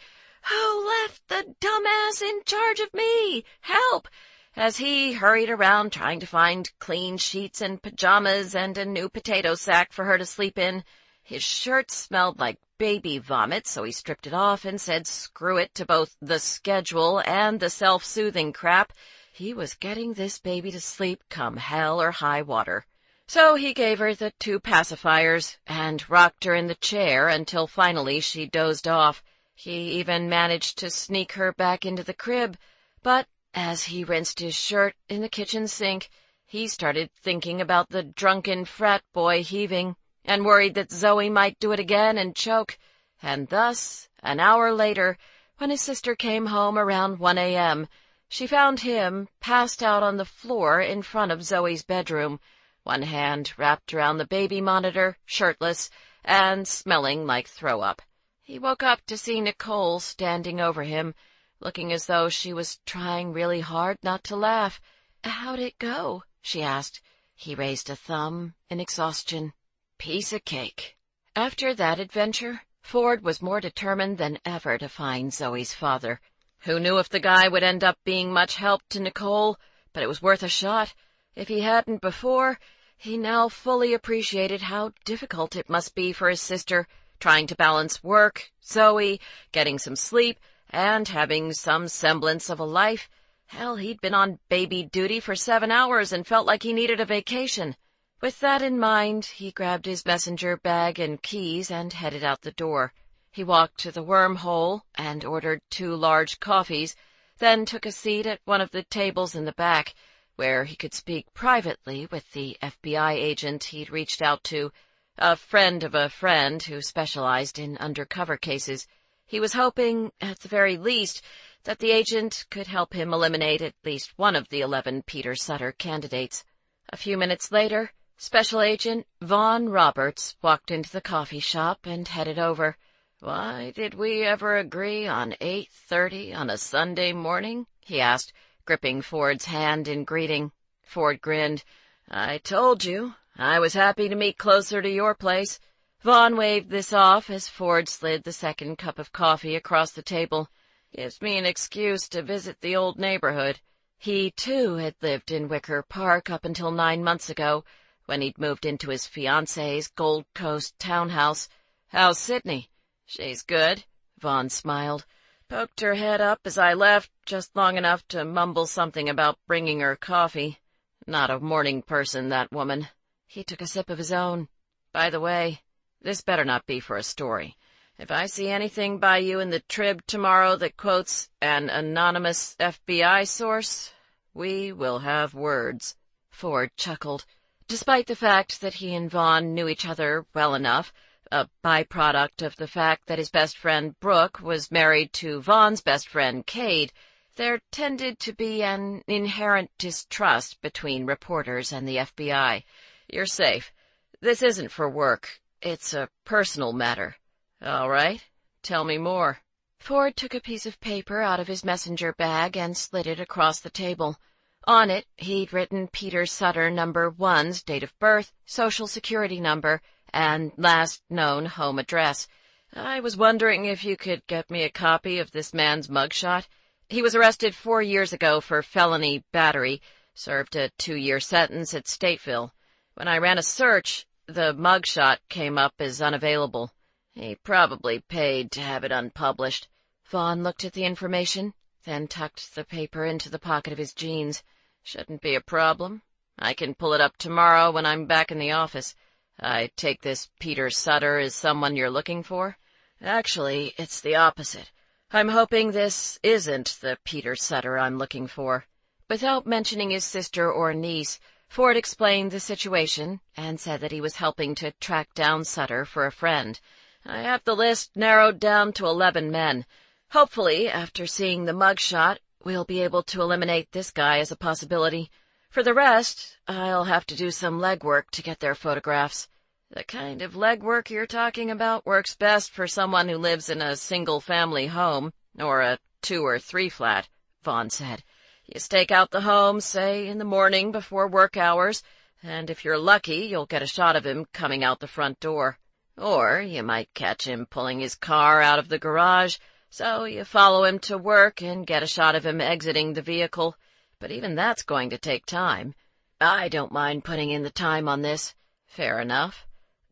"Who left the dumbass in charge of me? Help!" as he hurried around trying to find clean sheets and pajamas and a new potato sack for her to sleep in. His shirt smelled like baby vomit, so he stripped it off and said screw it to both the schedule and the self-soothing crap. He was getting this baby to sleep come hell or high water. So he gave her the 2 pacifiers and rocked her in the chair until finally she dozed off. He even managed to sneak her back into the crib, but as he rinsed his shirt in the kitchen sink, he started thinking about the drunken frat boy heaving, and worried that Zoe might do it again and choke. And thus, an hour later, when his sister came home around 1 a.m., she found him passed out on the floor in front of Zoe's bedroom, one hand wrapped around the baby monitor, shirtless, and smelling like throw-up. He woke up to see Nicole standing over him, looking as though she was trying really hard not to laugh. "How'd it go?" she asked. He raised a thumb in exhaustion. "Piece of cake." After that adventure, Ford was more determined than ever to find Zoe's father. Who knew if the guy would end up being much help to Nicole, but it was worth a shot. If he hadn't before, he now fully appreciated how difficult it must be for his sister, trying to balance work, Zoe, getting some sleep, and having some semblance of a life. Hell, he'd been on baby duty for 7 hours and felt like he needed a vacation. With that in mind, he grabbed his messenger bag and keys and headed out the door. He walked to the wormhole and ordered 2 large coffees, then took a seat at one of the tables in the back, where he could speak privately with the FBI agent he'd reached out to, a friend of a friend who specialized in undercover cases. He was hoping, at the very least, that the agent could help him eliminate at least one of the 11 Peter Sutter candidates. A few minutes later, Special Agent Vaughn Roberts walked into the coffee shop and headed over. "Why did we ever agree on 8:30 on a Sunday morning?" he asked, gripping Ford's hand in greeting. Ford grinned. "I told you. I was happy to meet closer to your place." Vaughn waved this off as Ford slid the second cup of coffee across the table. "Gives me an excuse to visit the old neighborhood." He, too, had lived in Wicker Park up until 9 months ago, when he'd moved into his fiancée's Gold Coast townhouse. "How's Sydney?" "She's good," Vaughn smiled. poked her head up as I left, just long enough to mumble something about bringing her coffee. Not a morning person, that woman. He took a sip of his own. By the way, this better not be for a story. If I see anything by you in the Trib tomorrow that quotes an anonymous FBI source, we will have words. Ford chuckled. Despite the fact that he and Vaughn knew each other well enough, a byproduct of the fact that his best friend Brooke was married to Vaughn's best friend Cade, there tended to be an inherent distrust between reporters and the FBI. You're safe. This isn't for work. It's a personal matter. All right, tell me more. Ford took a piece of paper out of his messenger bag and slid it across the table. On it, he'd written Peter Sutter No. 1's date of birth, social security number, and last known home address. I was wondering if you could get me a copy of this man's mugshot. He was arrested 4 years ago for felony battery, served a 2-year sentence at Stateville. When I ran a search, the mugshot came up as unavailable. He probably paid to have it unpublished. Vaughn looked at the information, then tucked the paper into the pocket of his jeans. Shouldn't be a problem. I can pull it up tomorrow when I'm back in the office. I take this Peter Sutter as someone you're looking for? Actually, it's the opposite. I'm hoping this isn't the Peter Sutter I'm looking for. Without mentioning his sister or niece, Ford explained the situation and said that he was helping to track down Sutter for a friend. I have the list narrowed down to 11 men. Hopefully, after seeing the mugshot, we'll be able to eliminate this guy as a possibility. For the rest, I'll have to do some legwork to get their photographs. The kind of legwork you're talking about works best for someone who lives in a single-family home, or a 2- or 3-flat, Vaughn said. You stake out the home, say, in the morning before work hours, and if you're lucky, you'll get a shot of him coming out the front door. Or you might catch him pulling his car out of the garage, so you follow him to work and get a shot of him exiting the vehicle. But even that's going to take time. I don't mind putting in the time on this. Fair enough.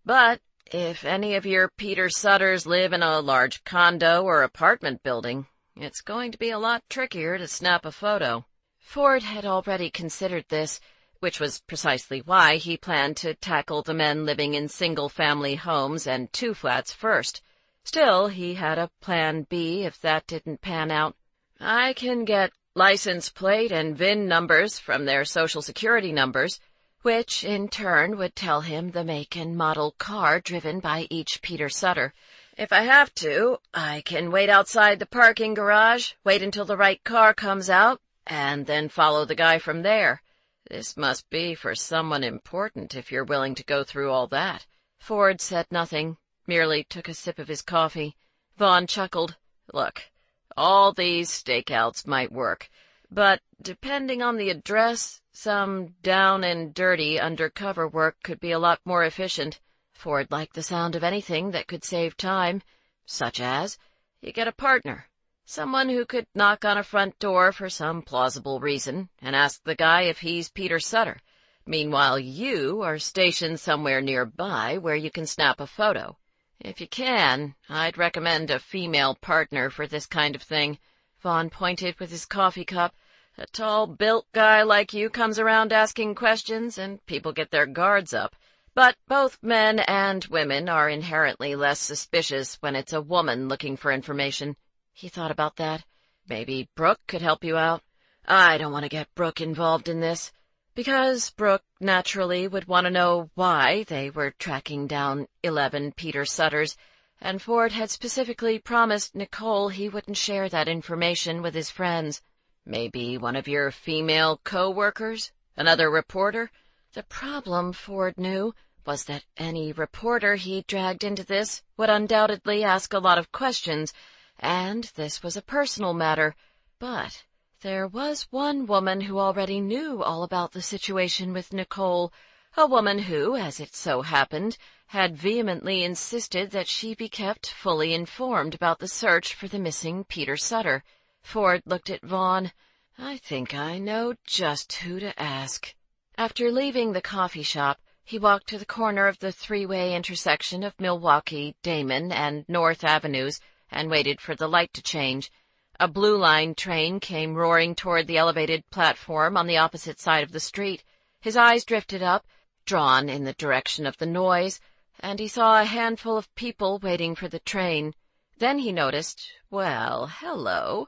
But if any of your Peter Sutters live in a large condo or apartment building, it's going to be a lot trickier to snap a photo. Ford had already considered this, which was precisely why he planned to tackle the men living in single-family homes and 2-flats first. Still, he had a plan B if that didn't pan out. I can get license plate and VIN numbers from their social security numbers, which in turn would tell him the make and model car driven by each Peter Sutter. If I have to, I can wait outside the parking garage, wait until the right car comes out, and then follow the guy from there. This must be for someone important if you're willing to go through all that. Ford said nothing, merely took a sip of his coffee. Vaughn chuckled. Look, all these stakeouts might work, but depending on the address, some down-and-dirty undercover work could be a lot more efficient. Ford liked the sound of anything that could save time. Such as, you get a partner, someone who could knock on a front door for some plausible reason and ask the guy if he's Peter Sutter. Meanwhile, you are stationed somewhere nearby where you can snap a photo. If you can, I'd recommend a female partner for this kind of thing. Vaughn pointed with his coffee cup. A tall, built guy like you comes around asking questions, and people get their guards up. But both men and women are inherently less suspicious when it's a woman looking for information. He thought about that. Maybe Brooke could help you out. I don't want to get Brooke involved in this, because Brooke naturally would want to know why they were tracking down 11 Peter Sutters, and Ford had specifically promised Nicole he wouldn't share that information with his friends. Maybe one of your female co-workers? Another reporter? The problem, Ford knew, was that any reporter he dragged into this would undoubtedly ask a lot of questions, and this was a personal matter. But there was one woman who already knew all about the situation with Nicole, a woman who, as it so happened, had vehemently insisted that she be kept fully informed about the search for the missing Peter Sutter. Ford looked at Vaughn. I think I know just who to ask. After leaving the coffee shop, he walked to the corner of the 3-way intersection of Milwaukee, Damon, and North Avenues and waited for the light to change. A Blue Line train came roaring toward the elevated platform on the opposite side of the street. His eyes drifted up, drawn in the direction of the noise, and he saw a handful of people waiting for the train. Then he noticed, well, hello,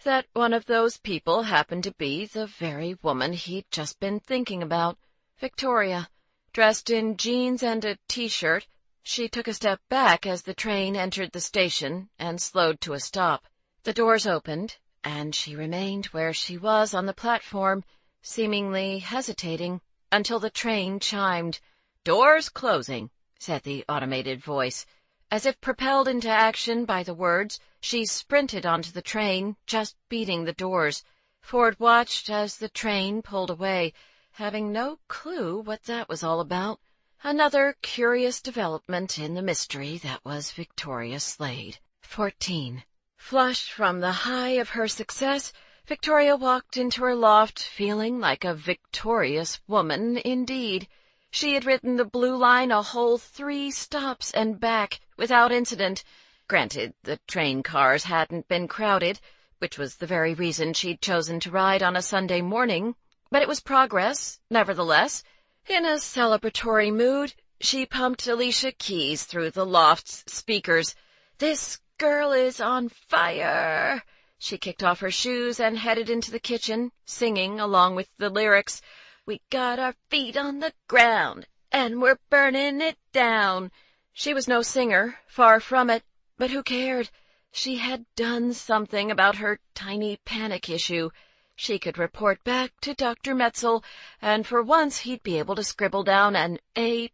that one of those people happened to be the very woman he'd just been thinking about, Victoria. Dressed in jeans and a T-shirt, she took a step back as the train entered the station and slowed to a stop. The doors opened, and she remained where she was on the platform, seemingly hesitating, until the train chimed. "Doors closing," said the automated voice. As if propelled into action by the words, she sprinted onto the train, just beating the doors. Ford watched as the train pulled away, having no clue what that was all about. Another curious development in the mystery that was Victoria Slade. 14. Flushed from the high of her success, Victoria walked into her loft feeling like a victorious woman indeed. She had ridden the Blue Line a whole 3 stops and back without incident. Granted, the train cars hadn't been crowded, which was the very reason she'd chosen to ride on a Sunday morning, but it was progress, nevertheless. In a celebratory mood, she pumped Alicia Keys through the loft's speakers. "This girl is on fire!" She kicked off her shoes and headed into the kitchen, singing along with the lyrics. "We got our feet on the ground, and we're burning it down." She was no singer, far from it, but who cared? She had done something about her tiny panic issue. She could report back to Dr. Metzel, and for once he'd be able to scribble down an A+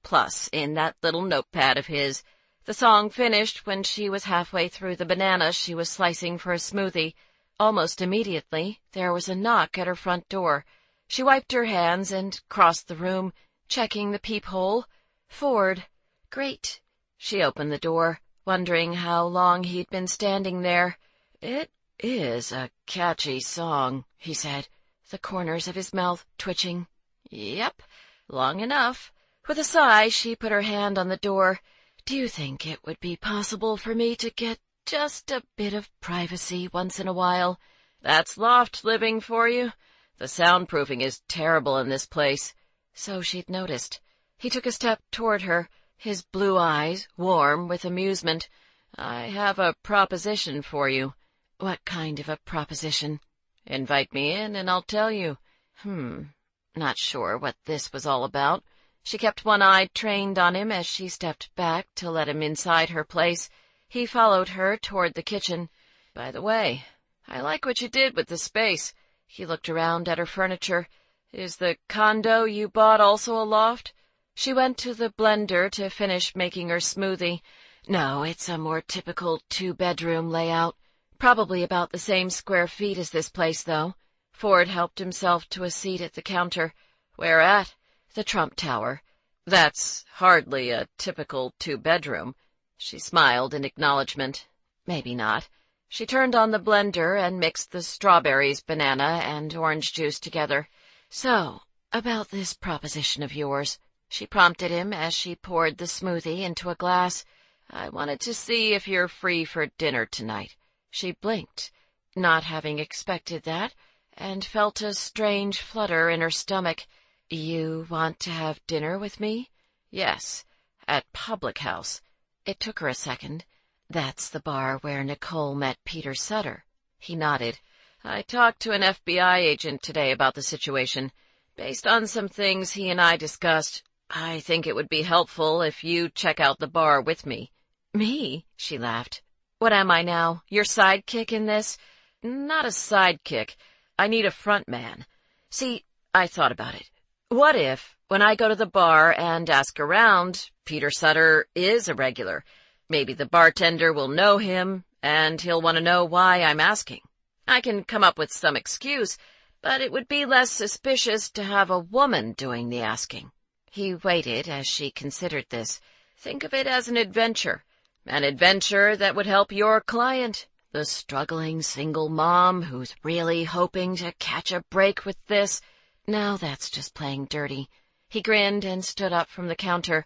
in that little notepad of his. The song finished when she was halfway through the banana she was slicing for a smoothie. Almost immediately, there was a knock at her front door. She wiped her hands and crossed the room, checking the peephole. Ford. Great. She opened the door, wondering how long he'd been standing there. "It is a catchy song," he said, the corners of his mouth twitching. "Yep, long enough." With a sigh, she put her hand on the door. "Do you think it would be possible for me to get just a bit of privacy once in a while?" "That's loft living for you. The soundproofing is terrible in this place." So she'd noticed. He took a step toward her, his blue eyes warm with amusement. "I have a proposition for you." "What kind of a proposition?" "Invite me in and I'll tell you." Not sure what this was all about. She kept one eye trained on him as she stepped back to let him inside her place. He followed her toward the kitchen. "By the way, I like what you did with the space." He looked around at her furniture. "Is the condo you bought also a loft?" She went to the blender to finish making her smoothie. "No, it's a more typical 2-bedroom layout. Probably about the same square feet as this place, though." Ford helped himself to a seat at the counter. "Where at?" "The Trump Tower." "That's hardly a typical 2-bedroom." She smiled in acknowledgment. Maybe not. She turned on the blender and mixed the strawberries, banana, and orange juice together. "So, about this proposition of yours," she prompted him as she poured the smoothie into a glass. "I wanted to see if you're free for dinner tonight." She blinked, not having expected that, and felt a strange flutter in her stomach. "You want to have dinner with me?" "Yes, at Public House." It took her a second. "That's the bar where Nicole met Peter Sutter." He nodded. "I talked to an FBI agent today about the situation. Based on some things he and I discussed, I think it would be helpful if you check out the bar with me." "Me?" she laughed. "What am I now, your sidekick in this?" "Not a sidekick. I need a front man. See, I thought about it. What if, when I go to the bar and ask around, Peter Sutter is a regular? Maybe the bartender will know him, and he'll want to know why I'm asking. I can come up with some excuse, but it would be less suspicious to have a woman doing the asking." He waited as she considered this. "Think of it as an adventure that would help your client, the struggling single mom who's really hoping to catch a break with this." "Now that's just playing dirty." He grinned and stood up from the counter.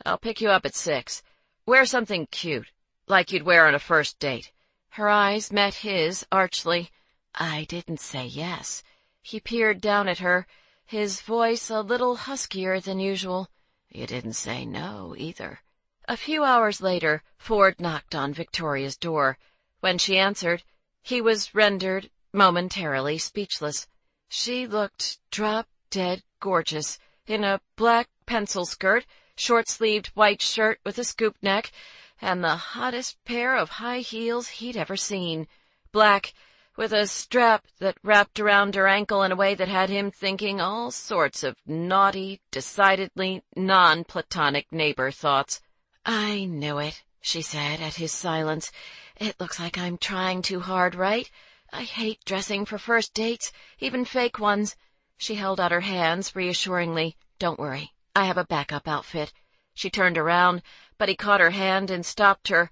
"I'll pick you up at 6. Wear something cute, like you'd wear on a first date." Her eyes met his archly. "I didn't say yes." He peered down at her, his voice a little huskier than usual. "You didn't say no, either." A few hours later, Ford knocked on Victoria's door. When she answered, he was rendered momentarily speechless. She looked drop-dead gorgeous, in a black pencil skirt, short-sleeved white shirt with a scoop neck, and the hottest pair of high heels he'd ever seen. Black, with a strap that wrapped around her ankle in a way that had him thinking all sorts of naughty, decidedly non-platonic neighbor thoughts. "I knew it," she said at his silence. "It looks like I'm trying too hard, right? I hate dressing for first dates, even fake ones." She held out her hands reassuringly. "Don't worry, I have a backup outfit." She turned around, but he caught her hand and stopped her.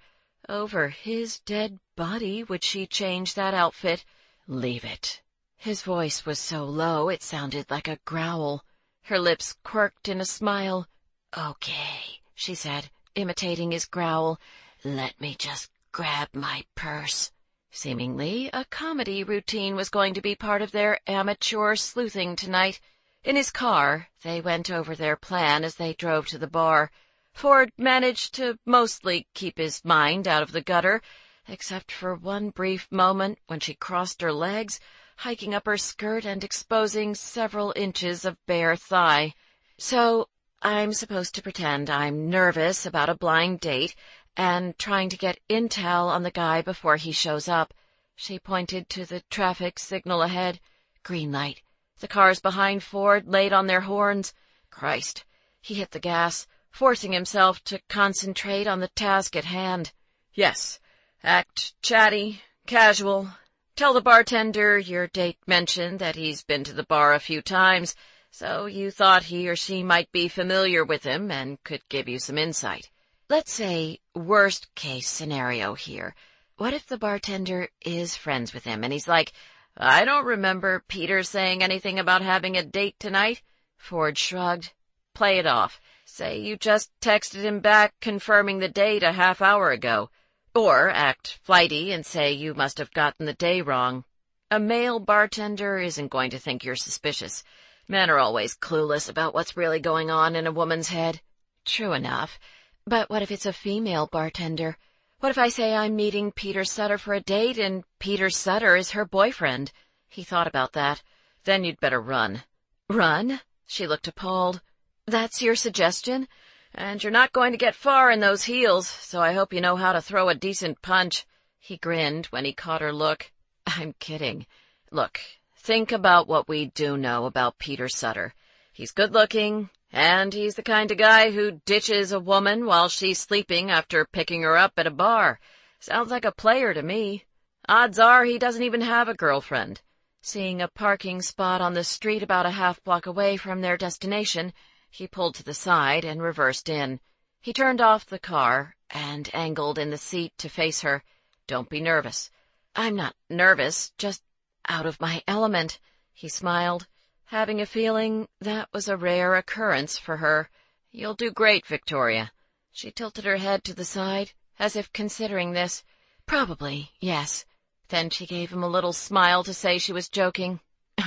Over his dead body would she change that outfit? "Leave it." His voice was so low it sounded like a growl. Her lips quirked in a smile. "Okay," she said, imitating his growl. "Let me just grab my purse." Seemingly, a comedy routine was going to be part of their amateur sleuthing tonight. In his car, they went over their plan as they drove to the bar. Ford managed to mostly keep his mind out of the gutter, except for one brief moment when she crossed her legs, hiking up her skirt and exposing several inches of bare thigh. "So I'm supposed to pretend I'm nervous about a blind date and trying to get intel on the guy before he shows up." She pointed to the traffic signal ahead. Green light. The cars behind Ford laid on their horns. Christ! He hit the gas, forcing himself to concentrate on the task at hand. "Yes, act chatty, casual. Tell the bartender your date mentioned that he's been to the bar a few times, so you thought he or she might be familiar with him and could give you some insight. Let's say worst-case scenario here. What if the bartender is friends with him and he's like, 'I don't remember Peter saying anything about having a date tonight'?" Ford shrugged. "Play it off. Say you just texted him back confirming the date a half hour ago. Or act flighty and say you must have gotten the day wrong. A male bartender isn't going to think you're suspicious. Men are always clueless about what's really going on in a woman's head." "True enough. But what if it's a female bartender? What if I say I'm meeting Peter Sutter for a date and Peter Sutter is her boyfriend?" He thought about that. "Then you'd better run." "Run?" She looked appalled. "That's your suggestion?" "And you're not going to get far in those heels, so I hope you know how to throw a decent punch." He grinned when he caught her look. "I'm kidding. Look, think about what we do know about Peter Sutter. He's good-looking, and he's the kind of guy who ditches a woman while she's sleeping after picking her up at a bar. Sounds like a player to me. Odds are he doesn't even have a girlfriend." Seeing a parking spot on the street about a half-block away from their destination, he pulled to the side and reversed in. He turned off the car and angled in the seat to face her. "Don't be nervous." "I'm not nervous, just out of my element." He smiled, having a feeling that was a rare occurrence for her. "You'll do great, Victoria." She tilted her head to the side, as if considering this. "Probably, yes." Then she gave him a little smile to say she was joking.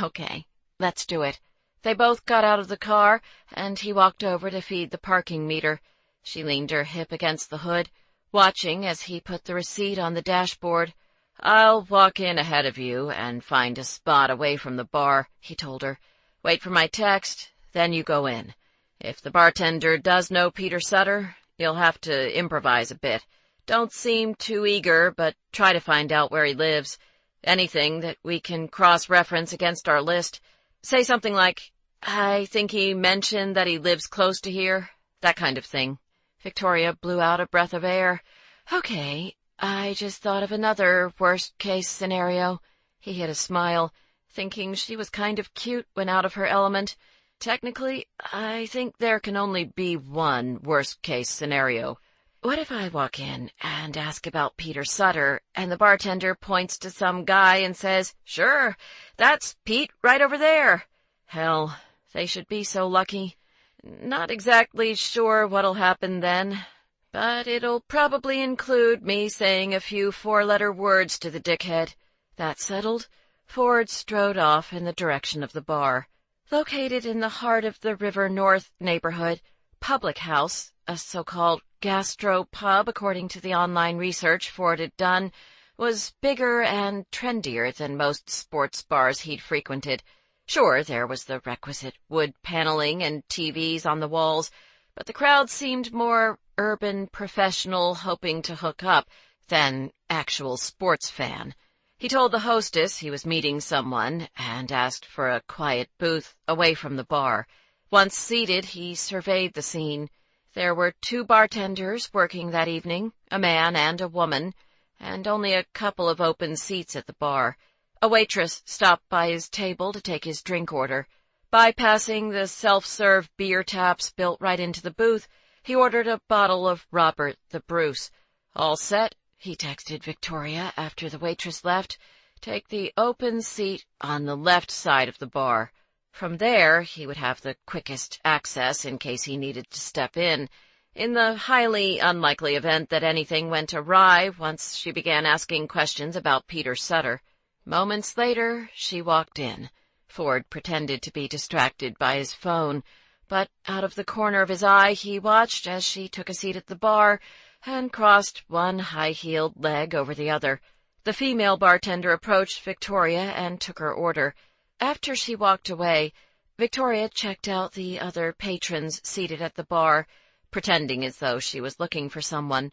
"Okay, let's do it." They both got out of the car, and he walked over to feed the parking meter. She leaned her hip against the hood, watching as he put the receipt on the dashboard. "I'll walk in ahead of you and find a spot away from the bar," he told her. "Wait for my text, then you go in. If the bartender does know Peter Sutter, you'll have to improvise a bit. Don't seem too eager, but try to find out where he lives. Anything that we can cross-reference against our list. Say something like, 'I think he mentioned that he lives close to here,' that kind of thing." Victoria blew out a breath of air. "Okay, I just thought of another worst-case scenario." He hid a smile, thinking she was kind of cute when out of her element. "Technically, I think there can only be one worst-case scenario. What if I walk in and ask about Peter Sutter, and the bartender points to some guy and says, 'Sure, that's Pete right over there'? Hell, they should be so lucky. Not exactly sure what'll happen then, but it'll probably include me saying a few four-letter words to the dickhead." That settled, Ford strode off in the direction of the bar. Located in the heart of the River North neighborhood, Public House, a so-called gastro-pub according to the online research Ford had done, was bigger and trendier than most sports bars he'd frequented. Sure, there was the requisite wood paneling and TVs on the walls, but the crowd seemed more urban professional hoping to hook up than actual sports fan. He told the hostess he was meeting someone and asked for a quiet booth away from the bar. Once seated, he surveyed the scene. There were 2 bartenders working that evening, a man and a woman, and only a couple of open seats at the bar. A waitress stopped by his table to take his drink order. Bypassing the self-serve beer taps built right into the booth, he ordered a bottle of Robert the Bruce. "All set," he texted Victoria after the waitress left. "Take the open seat on the left side of the bar." From there, he would have the quickest access in case he needed to step in the highly unlikely event that anything went awry once she began asking questions about Peter Sutter. Moments later, she walked in. Ford pretended to be distracted by his phone, but out of the corner of his eye he watched as she took a seat at the bar and crossed one high-heeled leg over the other. The female bartender approached Victoria and took her order. After she walked away, Victoria checked out the other patrons seated at the bar, pretending as though she was looking for someone.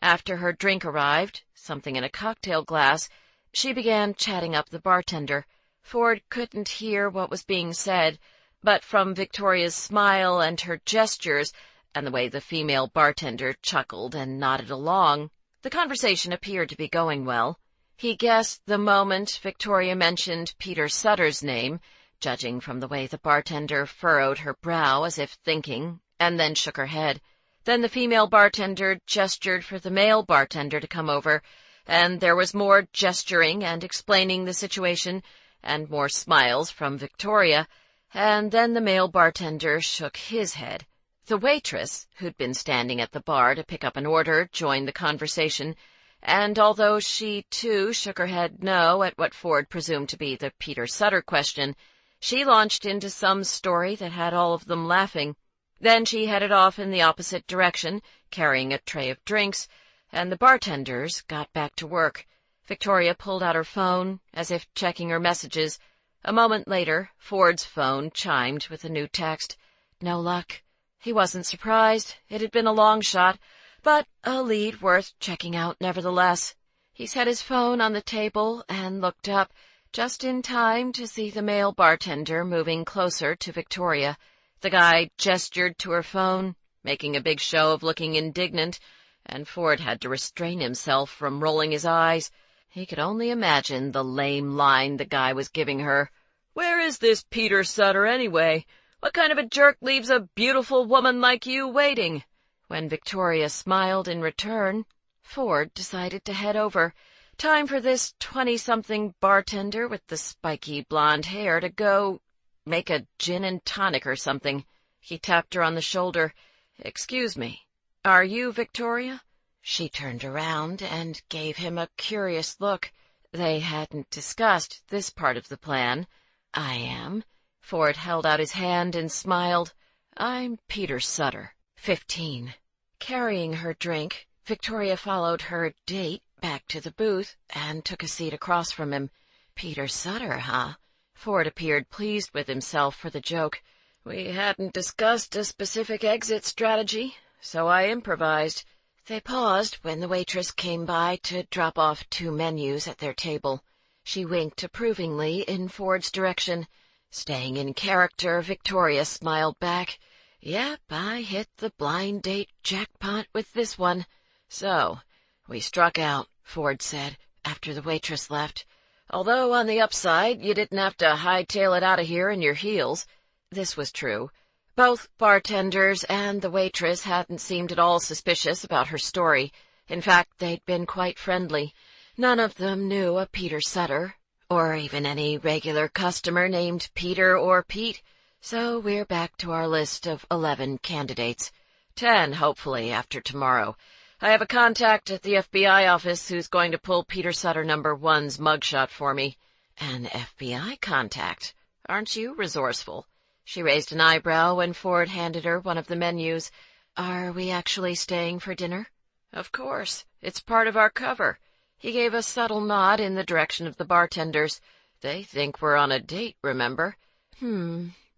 After her drink arrived, something in a cocktail glass, she began chatting up the bartender. Ford couldn't hear what was being said, but from Victoria's smile and her gestures, and the way the female bartender chuckled and nodded along, the conversation appeared to be going well. He guessed the moment Victoria mentioned Peter Sutter's name, judging from the way the bartender furrowed her brow as if thinking, and then shook her head. Then the female bartender gestured for the male bartender to come over, and there was more gesturing and explaining the situation, and more smiles from Victoria, and then the male bartender shook his head. The waitress, who'd been standing at the bar to pick up an order, joined the conversation, and although she, too, shook her head no at what Ford presumed to be the Peter Sutter question, she launched into some story that had all of them laughing. Then she headed off in the opposite direction, carrying a tray of drinks, and the bartenders got back to work. Victoria pulled out her phone, as if checking her messages. A moment later, Ford's phone chimed with a new text. No luck. He wasn't surprised. It had been a long shot, but a lead worth checking out nevertheless. He set his phone on the table and looked up, just in time to see the male bartender moving closer to Victoria. The guy gestured to her phone, making a big show of looking indignant, and Ford had to restrain himself from rolling his eyes. He could only imagine the lame line the guy was giving her. "Where is this Peter Sutter, anyway? What kind of a jerk leaves a beautiful woman like you waiting?" When Victoria smiled in return, Ford decided to head over. Time for this 20-something bartender with the spiky blonde hair to go make a gin and tonic or something. He tapped her on the shoulder. "Excuse me, are you Victoria?" She turned around and gave him a curious look. They hadn't discussed this part of the plan. "I am." Ford held out his hand and smiled. "I'm Peter Sutter, 15. Carrying her drink, Victoria followed her date back to the booth and took a seat across from him. "Peter Sutter, huh?" Ford appeared pleased with himself for the joke. "We hadn't discussed a specific exit strategy, so I improvised." They paused when the waitress came by to drop off 2 menus at their table. She winked approvingly in Ford's direction. Staying in character, Victoria smiled back. "Yep, I hit the blind date jackpot with this one." "So, we struck out," Ford said, after the waitress left. "Although on the upside, you didn't have to hightail it out of here in your heels." This was true. Both bartenders and the waitress hadn't seemed at all suspicious about her story. In fact, they'd been quite friendly. None of them knew a Peter Sutter, or even any regular customer named Peter or Pete, so we're back to our list of 11 candidates. 10, hopefully, after tomorrow. I have a contact at the FBI office who's going to pull Peter Sutter #1's mugshot for me. An FBI contact? Aren't you resourceful? She raised an eyebrow when Ford handed her one of the menus. Are we actually staying for dinner? Of course. It's part of our cover. He gave a subtle nod in the direction of the bartenders. They think we're on a date, remember?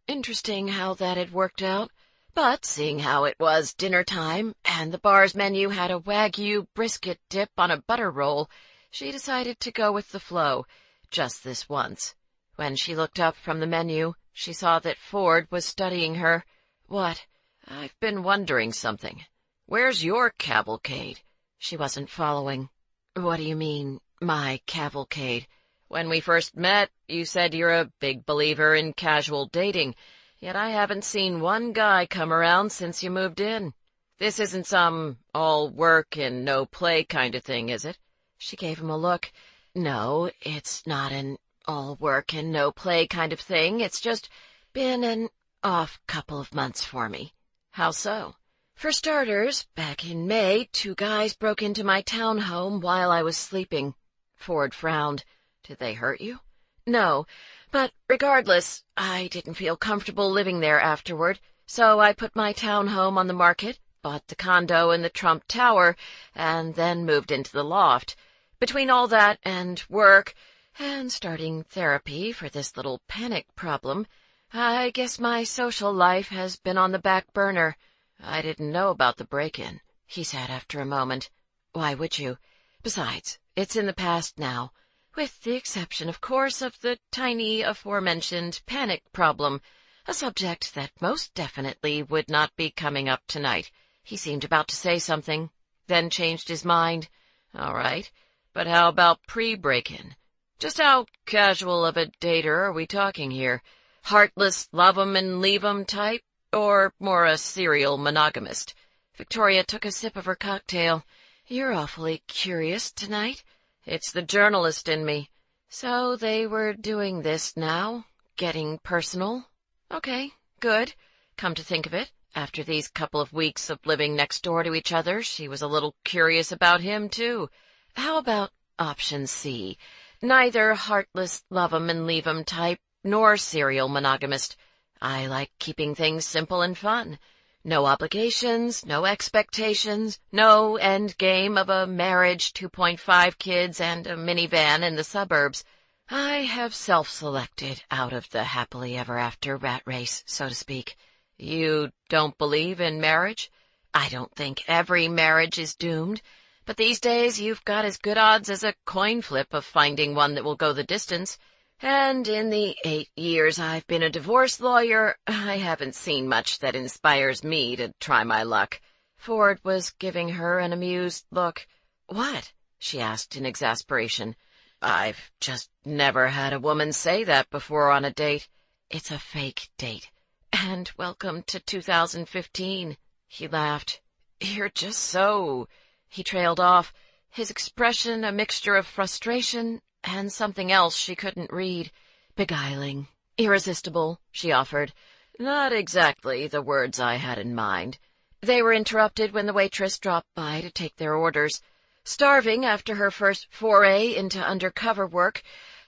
Interesting how that had worked out. But seeing how it was dinner time, and the bar's menu had a Wagyu brisket dip on a butter roll, she decided to go with the flow, just this once. When she looked up from the menu, she saw that Ford was studying her. What? I've been wondering something. Where's your cavalcade? She wasn't following. What do you mean, my cavalcade? When we first met, you said you're a big believer in casual dating, yet I haven't seen one guy come around since you moved in. This isn't some all work and no play kind of thing, is it? She gave him a look. No, it's not an all work and no play kind of thing. It's just been an off couple of months for me. How so? For starters, back in May, 2 guys broke into my townhome while I was sleeping. Ford frowned. Did they hurt you? No, but regardless, I didn't feel comfortable living there afterward, so I put my townhome on the market, bought the condo in the Trump Tower, and then moved into the loft. Between all that and work, and starting therapy for this little panic problem, I guess my social life has been on the back burner. I didn't know about the break-in, he said after a moment. Why would you? Besides, it's in the past now. With the exception, of course, of the tiny aforementioned panic problem, a subject that most definitely would not be coming up tonight. He seemed about to say something, then changed his mind. All right, but how about pre-break-in? Just how casual of a dater are we talking here? Heartless, love 'em and leave 'em type, or more a serial monogamist? Victoria took a sip of her cocktail. You're awfully curious tonight. It's the journalist in me. So they were doing this now? Getting personal? Okay, good. Come to think of it, after these couple of weeks of living next door to each other, she was a little curious about him, too. How about option C? Neither heartless, love 'em and leave 'em type, nor serial monogamist. I like keeping things simple and fun. No obligations, no expectations, no end game of a marriage, 2.5 kids, and a minivan in the suburbs. I have self-selected out of the happily ever after rat race, so to speak. You don't believe in marriage? I don't think every marriage is doomed, but these days you've got as good odds as a coin flip of finding one that will go the distance. And in the 8 years I've been a divorce lawyer, I haven't seen much that inspires me to try my luck. Ford was giving her an amused look. What? She asked in exasperation. I've just never had a woman say that before on a date. It's a fake date. And welcome to 2015. He laughed. You're just so... He trailed off, his expression a mixture of frustration and something else she couldn't read. Beguiling. Irresistible, she offered. Not exactly the words I had in mind. They were interrupted when the waitress dropped by to take their orders. Starving after her first foray into undercover work,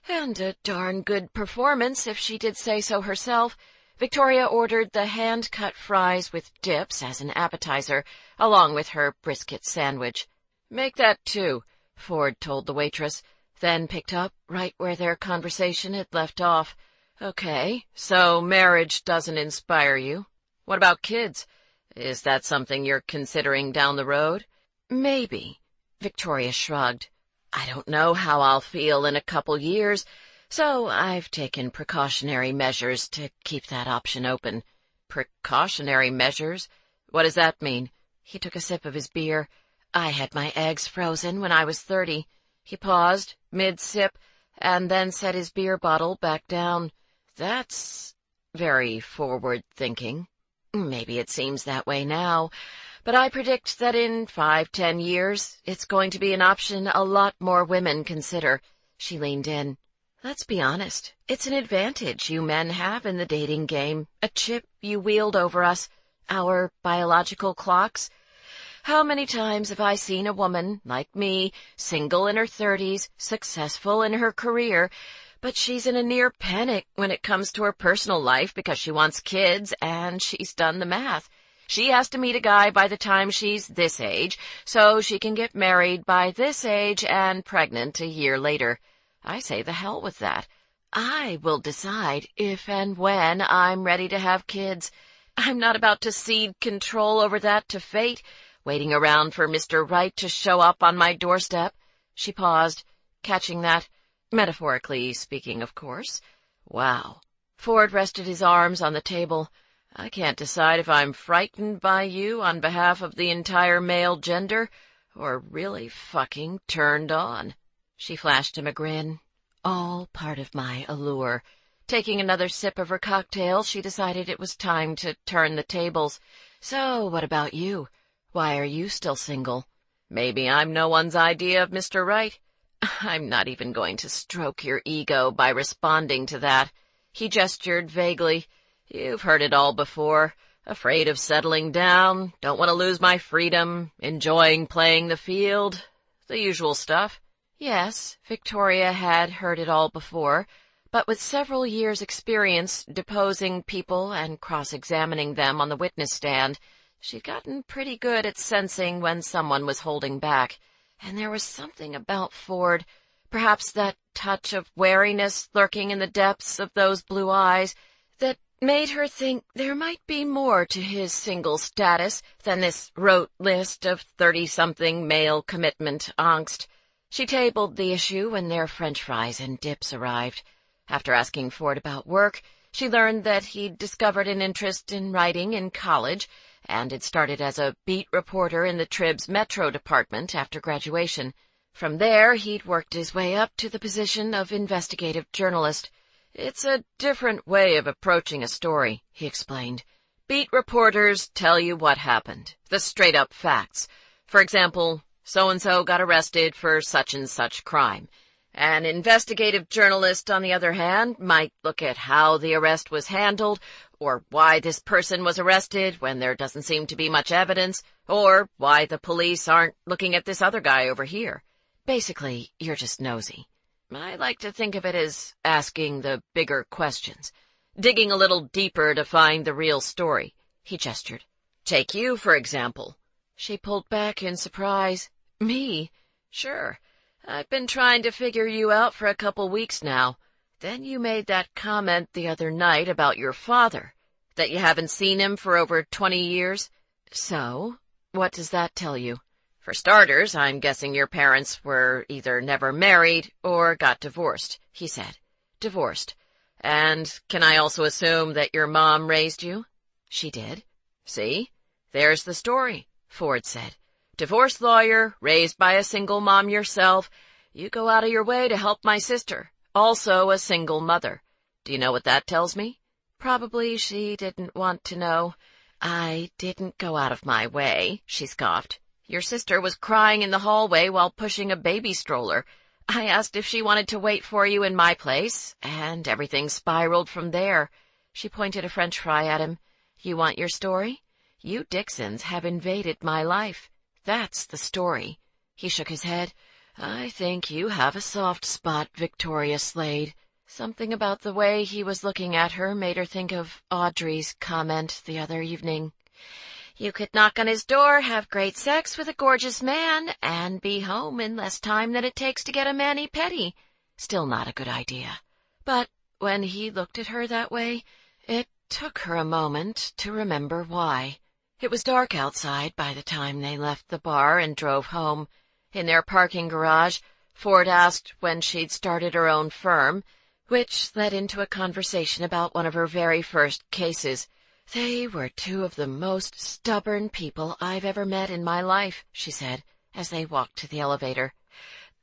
and a darn good performance if she did say so herself, Victoria ordered the hand-cut fries with dips as an appetizer, along with her brisket sandwich. Make that 2, Ford told the waitress, then picked up right where their conversation had left off. Okay, so marriage doesn't inspire you. What about kids? Is that something you're considering down the road? Maybe. Victoria shrugged. I don't know how I'll feel in a couple years, so I've taken precautionary measures to keep that option open. Precautionary measures? What does that mean? He took a sip of his beer. I had my eggs frozen when I was 30. He paused, mid-sip, and then set his beer bottle back down. That's very forward-thinking. Maybe it seems that way now, but I predict that in 5-10 years, it's going to be an option a lot more women consider. She leaned in. Let's be honest. It's an advantage you men have in the dating game, a chip you wield over us. our biological clocks? How many times have I seen a woman, like me, single in her 30s, successful in her career, but she's in a near panic when it comes to her personal life because she wants kids and she's done the math. She has to meet a guy by the time she's this age, so she can get married by this age and pregnant a year later. I say the hell with that. I will decide if and when I'm ready to have kids. I'm not about to cede control over that to fate, waiting around for Mr. Right to show up on my doorstep. She paused, catching that. Metaphorically speaking, of course. Wow. Ford rested his arms on the table. I can't decide if I'm frightened by you on behalf of the entire male gender, or really fucking turned on. She flashed him a grin. All part of my allure. Taking another sip of her cocktail, she decided it was time to turn the tables. So, what about you? Why are you still single? Maybe I'm no one's idea of Mr. Right. I'm not even going to stroke your ego by responding to that. He gestured vaguely. You've heard it all before. Afraid of settling down, don't want to lose my freedom, enjoying playing the field, the usual stuff. Yes, Victoria had heard it all before, but with several years' experience deposing people and cross-examining them on the witness stand, she'd gotten pretty good at sensing when someone was holding back. And there was something about Ford, perhaps that touch of wariness lurking in the depths of those blue eyes, that made her think there might be more to his single status than this rote list of 30-something male commitment angst. She tabled the issue when their French fries and dips arrived. After asking Ford about work, she learned that he'd discovered an interest in writing in college, and had started as a beat reporter in the Trib's Metro department after graduation. From there, he'd worked his way up to the position of investigative journalist. It's a different way of approaching a story, he explained. Beat reporters tell you what happened, the straight-up facts. For example, so-and-so got arrested for such and such crime. An investigative journalist, on the other hand, might look at how the arrest was handled, or why this person was arrested when there doesn't seem to be much evidence, or why the police aren't looking at this other guy over here. Basically, you're just nosy. I like to think of it as asking the bigger questions, digging a little deeper to find the real story. He gestured. Take you, for example. She pulled back in surprise. Me? Sure. I've been trying to figure you out for a couple weeks now. Then you made that comment the other night about your father, that you haven't seen him for over 20 years. So, what does that tell you? For starters, I'm guessing your parents were either never married or got divorced, he said. Divorced. And can I also assume that your mom raised you? She did. See? There's the story, Ford said. Divorce lawyer, raised by a single mom yourself. You go out of your way to help my sister. Also a single mother. Do you know what that tells me? Probably she didn't want to know. I didn't go out of my way, she scoffed. Your sister was crying in the hallway while pushing a baby stroller. I asked if she wanted to wait for you in my place, and everything spiraled from there. She pointed a French fry at him. You want your story? You Dixons have invaded my life. That's the story. He shook his head. I think you have a soft spot, Victoria Slade. Something about the way he was looking at her made her think of Audrey's comment the other evening. You could knock on his door, have great sex with a gorgeous man, and be home in less time than it takes to get a mani-pedi. Still not a good idea. But when he looked at her that way, it took her a moment to remember why. It was dark outside by the time they left the bar and drove home. In their parking garage, Ford asked when she'd started her own firm, which led into a conversation about one of her very first cases. They were two of the most stubborn people I've ever met in my life, she said, as they walked to the elevator.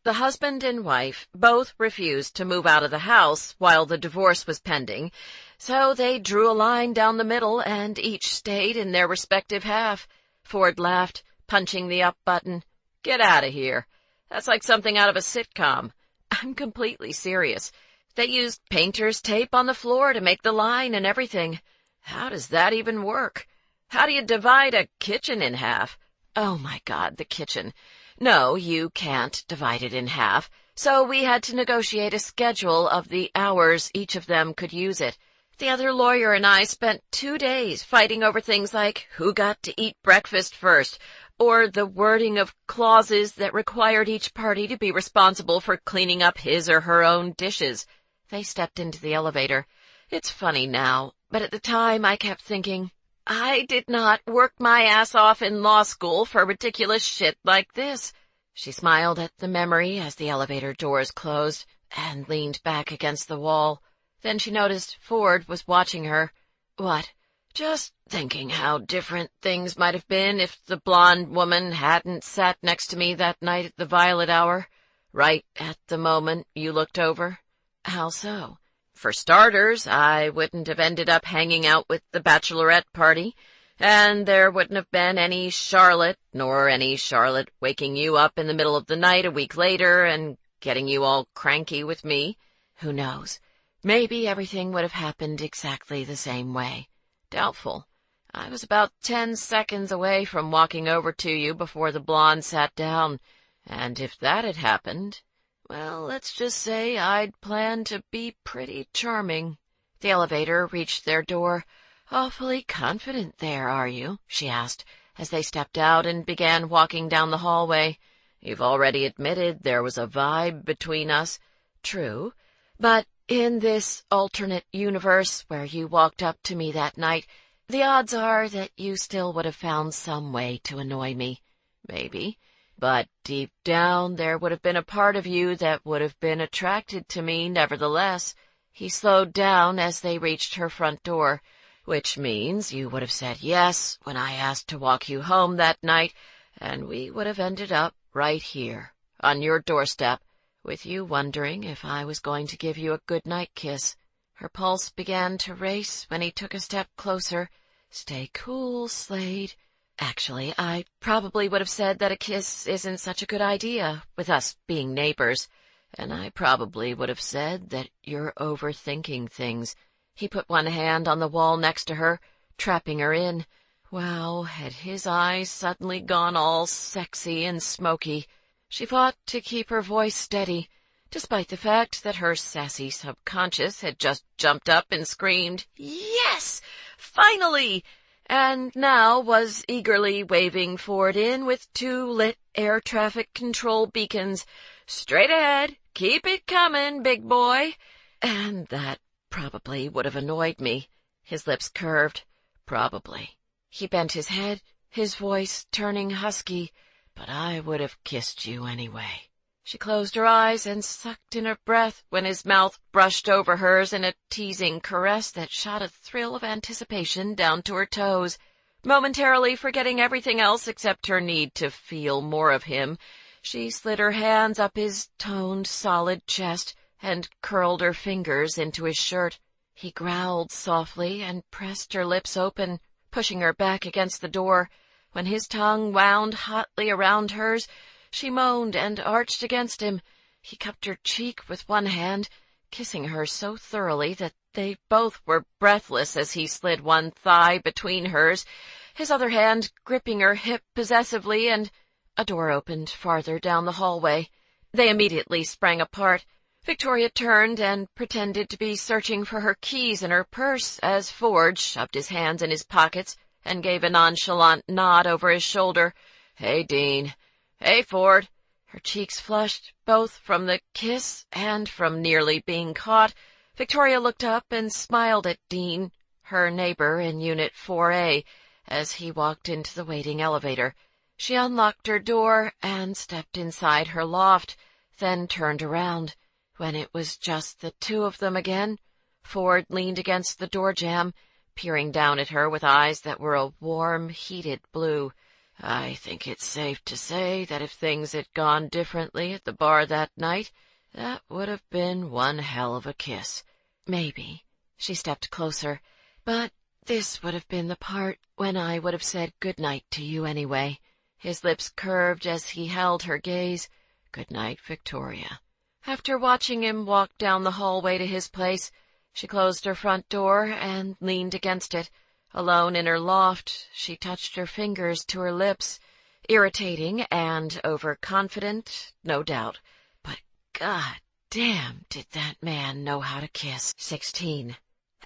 The husband and wife both refused to move out of the house while the divorce was pending, so they drew a line down the middle and each stayed in their respective half. Ford laughed, punching the up button. Get out of here. That's like something out of a sitcom. I'm completely serious. They used painter's tape on the floor to make the line and everything. How does that even work? How do you divide a kitchen in half? Oh my God, the kitchen. No, you can't divide it in half. So we had to negotiate a schedule of the hours each of them could use it. The other lawyer and I spent 2 days fighting over things like who got to eat breakfast first, or the wording of clauses that required each party to be responsible for cleaning up his or her own dishes. They stepped into the elevator. It's funny now, but at the time I kept thinking, I did not work my ass off in law school for ridiculous shit like this. She smiled at the memory as the elevator doors closed and leaned back against the wall. Then she noticed Ford was watching her. What? Just thinking how different things might have been if the blonde woman hadn't sat next to me that night at the violet hour, right at the moment you looked over. How so? For starters, I wouldn't have ended up hanging out with the bachelorette party, and there wouldn't have been any Charlotte, nor any Charlotte waking you up in the middle of the night a week later and getting you all cranky with me. Who knows? Maybe everything would have happened exactly the same way. Doubtful. I was about 10 seconds away from walking over to you before the blonde sat down, and if that had happened, well, let's just say I'd planned to be pretty charming. The elevator reached their door. Awfully confident there, are you? She asked, as they stepped out and began walking down the hallway. You've already admitted there was a vibe between us. True, but in this alternate universe where you walked up to me that night, the odds are that you still would have found some way to annoy me. Maybe. But deep down there would have been a part of you that would have been attracted to me nevertheless. He slowed down as they reached her front door, which means you would have said yes when I asked to walk you home that night, and we would have ended up right here, on your doorstep, with you wondering if I was going to give you a good-night kiss. Her pulse began to race when he took a step closer. Stay cool, Slade. Actually, I probably would have said that a kiss isn't such a good idea, with us being neighbors, and I probably would have said that you're overthinking things. He put one hand on the wall next to her, trapping her in. Wow, had his eyes suddenly gone all sexy and smoky? She fought to keep her voice steady, despite the fact that her sassy subconscious had just jumped up and screamed, "Yes! Finally!" and now was eagerly waving Ford in with 2 lit air traffic control beacons. "Straight ahead! Keep it coming, big boy!" And that probably would have annoyed me. His lips curved. Probably. He bent his head, his voice turning husky. But I would have kissed you anyway. She closed her eyes and sucked in her breath when his mouth brushed over hers in a teasing caress that shot a thrill of anticipation down to her toes. Momentarily forgetting everything else except her need to feel more of him, she slid her hands up his toned, solid chest and curled her fingers into his shirt. He growled softly and pressed her lips open, pushing her back against the door. When his tongue wound hotly around hers, she moaned and arched against him. He cupped her cheek with one hand, kissing her so thoroughly that they both were breathless as he slid one thigh between hers, his other hand gripping her hip possessively, and a door opened farther down the hallway. They immediately sprang apart. Victoria turned and pretended to be searching for her keys in her purse as Ford shoved his hands in his pockets and gave a nonchalant nod over his shoulder. "Hey, Dean." "Hey, Ford." Her cheeks flushed, both from the kiss and from nearly being caught. Victoria looked up and smiled at Dean, her neighbor in Unit 4A, as he walked into the waiting elevator. She unlocked her door and stepped inside her loft, then turned around. When it was just the 2 of them again, Ford leaned against the door jamb, peering down at her with eyes that were a warm, heated blue. "I think it's safe to say that if things had gone differently at the bar that night, that would have been one hell of a kiss." Maybe. She stepped closer. But this would have been the part when I would have said good night to you anyway. His lips curved as he held her gaze. "Good night, Victoria." After watching him walk down the hallway to his place, she closed her front door and leaned against it, Alone in her loft, she touched her fingers to her lips, irritating and overconfident, no doubt. But god damn, did that man know how to kiss. 16.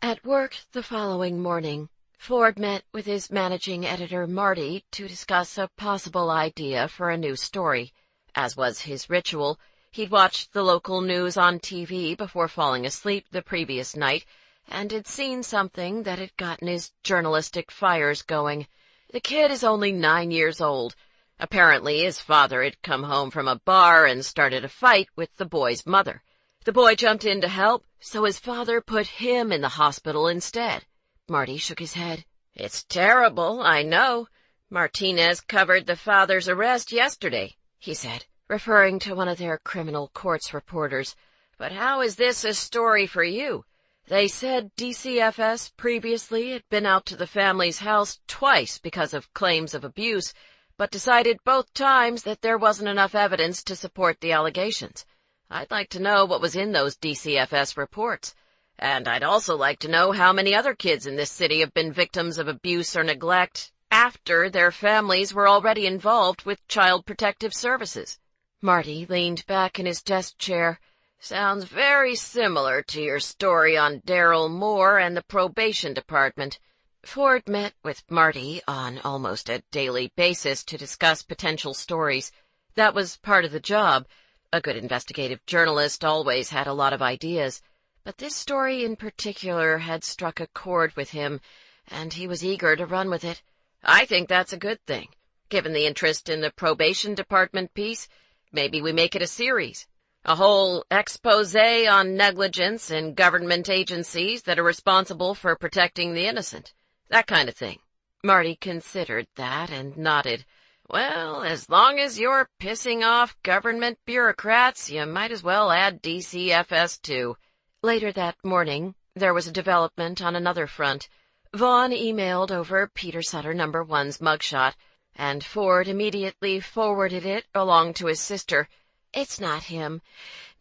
At work the following morning, Ford met with his managing editor, Marty, to discuss a possible idea for a new story. As was his ritual, he'd watched the local news on TV before falling asleep the previous night, and had seen something that had gotten his journalistic fires going. The kid is only 9 years old. Apparently his father had come home from a bar and started a fight with the boy's mother. The boy jumped in to help, so his father put him in the hospital instead. Marty shook his head. It's terrible, I know. Martinez covered the father's arrest yesterday, he said, referring to one of their criminal courts reporters. But how is this a story for you? They said DCFS previously had been out to the family's house twice because of claims of abuse, but decided both times that there wasn't enough evidence to support the allegations. I'd like to know what was in those DCFS reports. And I'd also like to know how many other kids in this city have been victims of abuse or neglect after their families were already involved with Child Protective Services. Marty leaned back in his desk chair. Sounds very similar to your story on Daryl Moore and the probation department. Ford met with Marty on almost a daily basis to discuss potential stories. That was part of the job. A good investigative journalist always had a lot of ideas. But this story in particular had struck a chord with him, and he was eager to run with it. I think that's a good thing. Given the interest in the probation department piece, maybe we make it a series. A whole expose on negligence in government agencies that are responsible for protecting the innocent. That kind of thing. Marty considered that and nodded. Well, as long as you're pissing off government bureaucrats, you might as well add DCFS too. Later that morning, there was a development on another front. Vaughn emailed over Peter Sutter No. 1's mugshot, and Ford immediately forwarded it along to his sister. It's not him.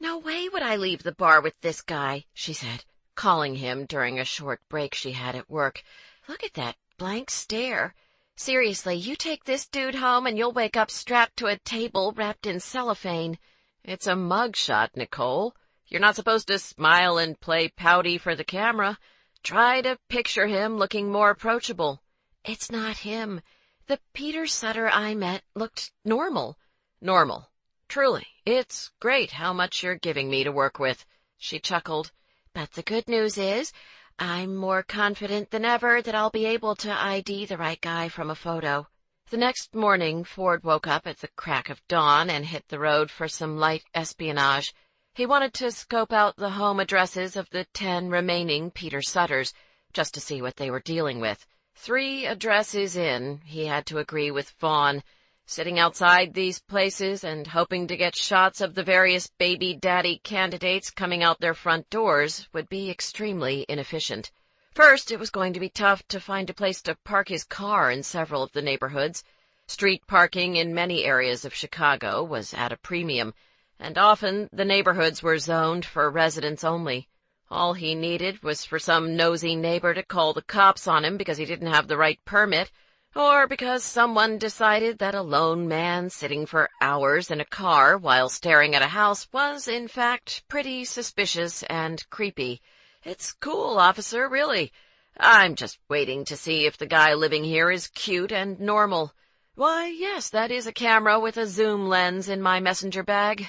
No way would I leave the bar with this guy, she said, calling him during a short break she had at work. Look at that blank stare. Seriously, you take this dude home and you'll wake up strapped to a table wrapped in cellophane. It's a mugshot, Nicole. You're not supposed to smile and play pouty for the camera. Try to picture him looking more approachable. It's not him. The Peter Sutter I met looked normal. Normal. Truly, it's great how much you're giving me to work with. She chuckled. But the good news is, I'm more confident than ever that I'll be able to ID the right guy from a photo. The next morning, Ford woke up at the crack of dawn and hit the road for some light espionage. He wanted to scope out the home addresses of the 10 remaining Peter Sutters, just to see what they were dealing with. 3 addresses in, he had to agree with Vaughn. Sitting outside these places and hoping to get shots of the various baby daddy candidates coming out their front doors would be extremely inefficient. First, it was going to be tough to find a place to park his car in several of the neighborhoods. Street parking in many areas of Chicago was at a premium, and often the neighborhoods were zoned for residents only. All he needed was for some nosy neighbor to call the cops on him because he didn't have the right permit, or because someone decided that a lone man sitting for hours in a car while staring at a house was, in fact, pretty suspicious and creepy. It's cool, officer, really. I'm just waiting to see if the guy living here is cute and normal. Why, yes, that is a camera with a zoom lens in my messenger bag.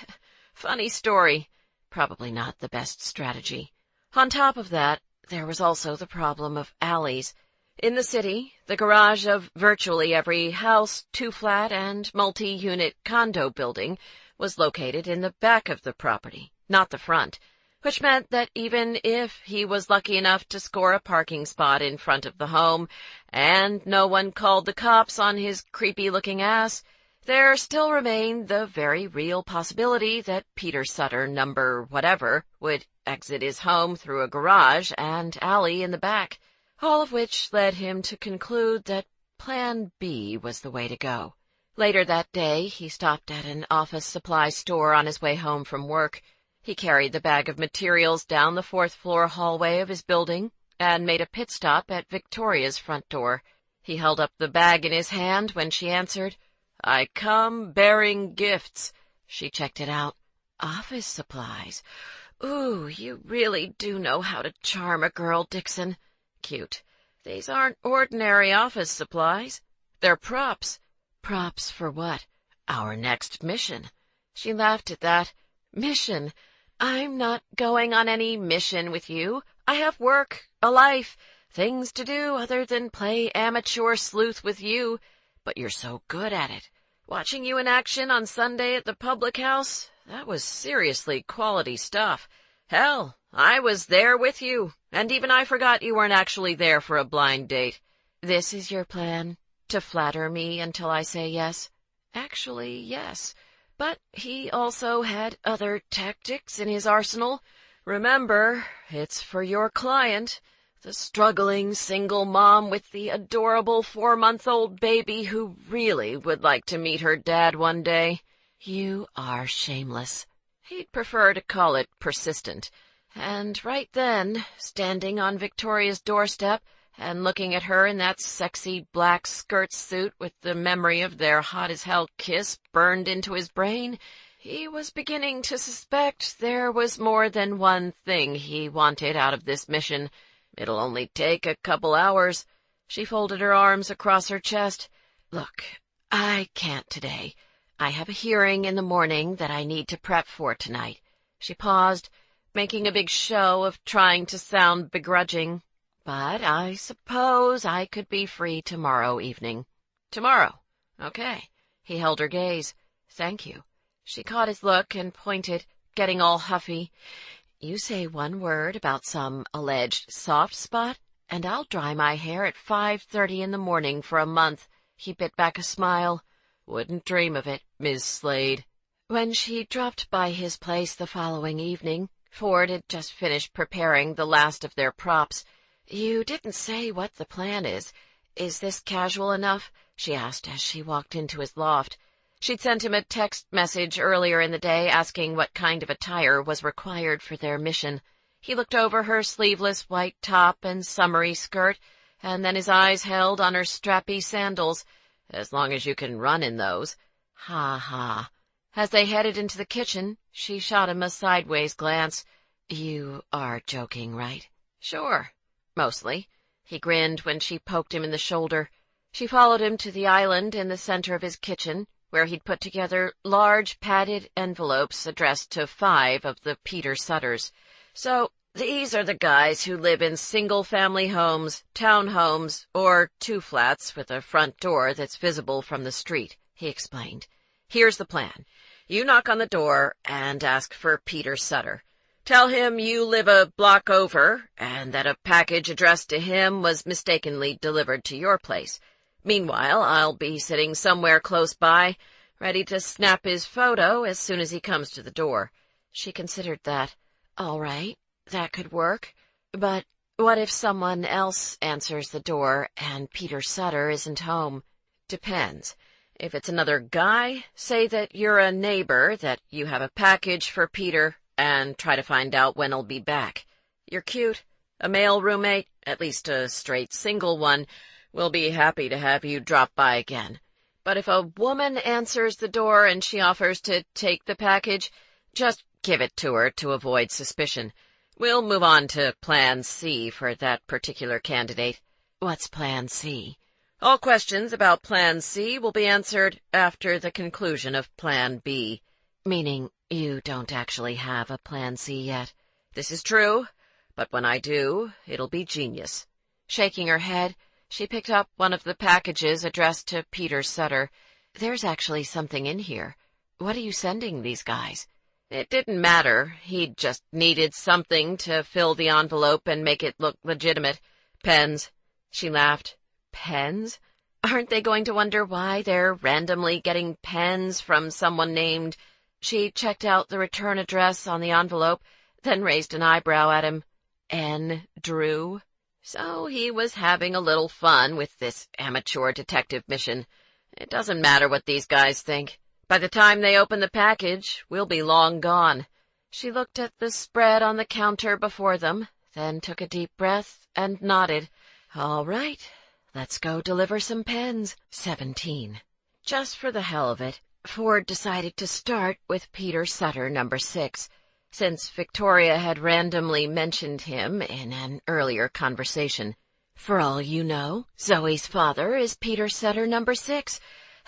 Funny story. Probably not the best strategy. On top of that, there was also the problem of alleys. In the city, the garage of virtually every house, 2-flat, and multi-unit condo building was located in the back of the property, not the front, which meant that even if he was lucky enough to score a parking spot in front of the home, and no one called the cops on his creepy-looking ass, there still remained the very real possibility that Peter Sutter No. whatever would exit his home through a garage and alley in the back. All of which led him to conclude that Plan B was the way to go. Later that day, he stopped at an office supply store on his way home from work. He carried the bag of materials down the 4th-floor hallway of his building, and made a pit stop at Victoria's front door. He held up the bag in his hand when she answered. "I come bearing gifts." She checked it out. "Office supplies. Ooh, you really do know how to charm a girl, Dixon." Cute. "These aren't ordinary office supplies. They're props." "Props for what?" "Our next mission." She laughed at that. "Mission? I'm not going on any mission with you. I have work, a life, things to do other than play amateur sleuth with you. But you're so good at it. Watching you in action on Sunday at the public house, that was seriously quality stuff. Hell, I was there with you, and even I forgot you weren't actually there for a blind date." "This is your plan? To flatter me until I say yes?" "Actually, yes. But he also had other tactics in his arsenal. Remember, it's for your client, the struggling single mom with the adorable 4-month-old baby who really would like to meet her dad one day." "You are shameless." He'd prefer to call it persistent. And right then, standing on Victoria's doorstep and looking at her in that sexy black skirt suit with the memory of their hot-as-hell kiss burned into his brain, he was beginning to suspect there was more than one thing he wanted out of this mission. "It'll only take a couple hours." She folded her arms across her chest. "Look, I can't today. I have a hearing in the morning that I need to prep for tonight." She paused, making a big show of trying to sound begrudging. "But I suppose I could be free tomorrow evening." "Tomorrow? Okay." He held her gaze. "Thank you." She caught his look and pointed, getting all huffy. "You say one word about some alleged soft spot, and I'll dry my hair at 5:30 in the morning for a month." He bit back a smile. "Wouldn't dream of it, Miss Slade." When she dropped by his place the following evening, Ford had just finished preparing the last of their props. "You didn't say what the plan is. Is this casual enough?" she asked as she walked into his loft. She'd sent him a text message earlier in the day asking what kind of attire was required for their mission. He looked over her sleeveless white top and summery skirt, and then his eyes held on her strappy sandals. "As long as you can run in those." "Ha ha." As they headed into the kitchen, she shot him a sideways glance. "You are joking, right?" "Sure. Mostly." He grinned when she poked him in the shoulder. She followed him to the island in the center of his kitchen, where he'd put together large padded envelopes addressed to 5 of the Peter Sutters. "So these are the guys who live in single-family homes, townhomes, or 2 flats with a front door that's visible from the street," he explained. "Here's the plan. You knock on the door and ask for Peter Sutter. Tell him you live a block over and that a package addressed to him was mistakenly delivered to your place. Meanwhile, I'll be sitting somewhere close by, ready to snap his photo as soon as he comes to the door." She considered that. "All right, that could work. But what if someone else answers the door and Peter Sutter isn't home?" "Depends. If it's another guy, say that you're a neighbor, that you have a package for Peter, and try to find out when he'll be back. You're cute. A male roommate, at least a straight single one, will be happy to have you drop by again. But if a woman answers the door and she offers to take the package, just give it to her to avoid suspicion. We'll move on to Plan C for that particular candidate." "What's Plan C?" "All questions about Plan C will be answered after the conclusion of Plan B." "Meaning you don't actually have a Plan C yet?" "This is true, but when I do, it'll be genius." Shaking her head, she picked up one of the packages addressed to Peter Sutter. "There's actually something in here. What are you sending these guys?" It didn't matter. He'd just needed something to fill the envelope and make it look legitimate. "Pens." She laughed. "Pens? Aren't they going to wonder why they're randomly getting pens from someone named—" She checked out the return address on the envelope, then raised an eyebrow at him. "N. Drew?" So he was having a little fun with this amateur detective mission. It doesn't matter what these guys think. By the time they open the package, we'll be long gone. She looked at the spread on the counter before them, then took a deep breath and nodded. All right, let's go deliver some pens. 17. Just for the hell of it, Ford decided to start with Peter Sutter, number 6, since Victoria had randomly mentioned him in an earlier conversation. For all you know, Zoe's father is Peter Sutter, number 6,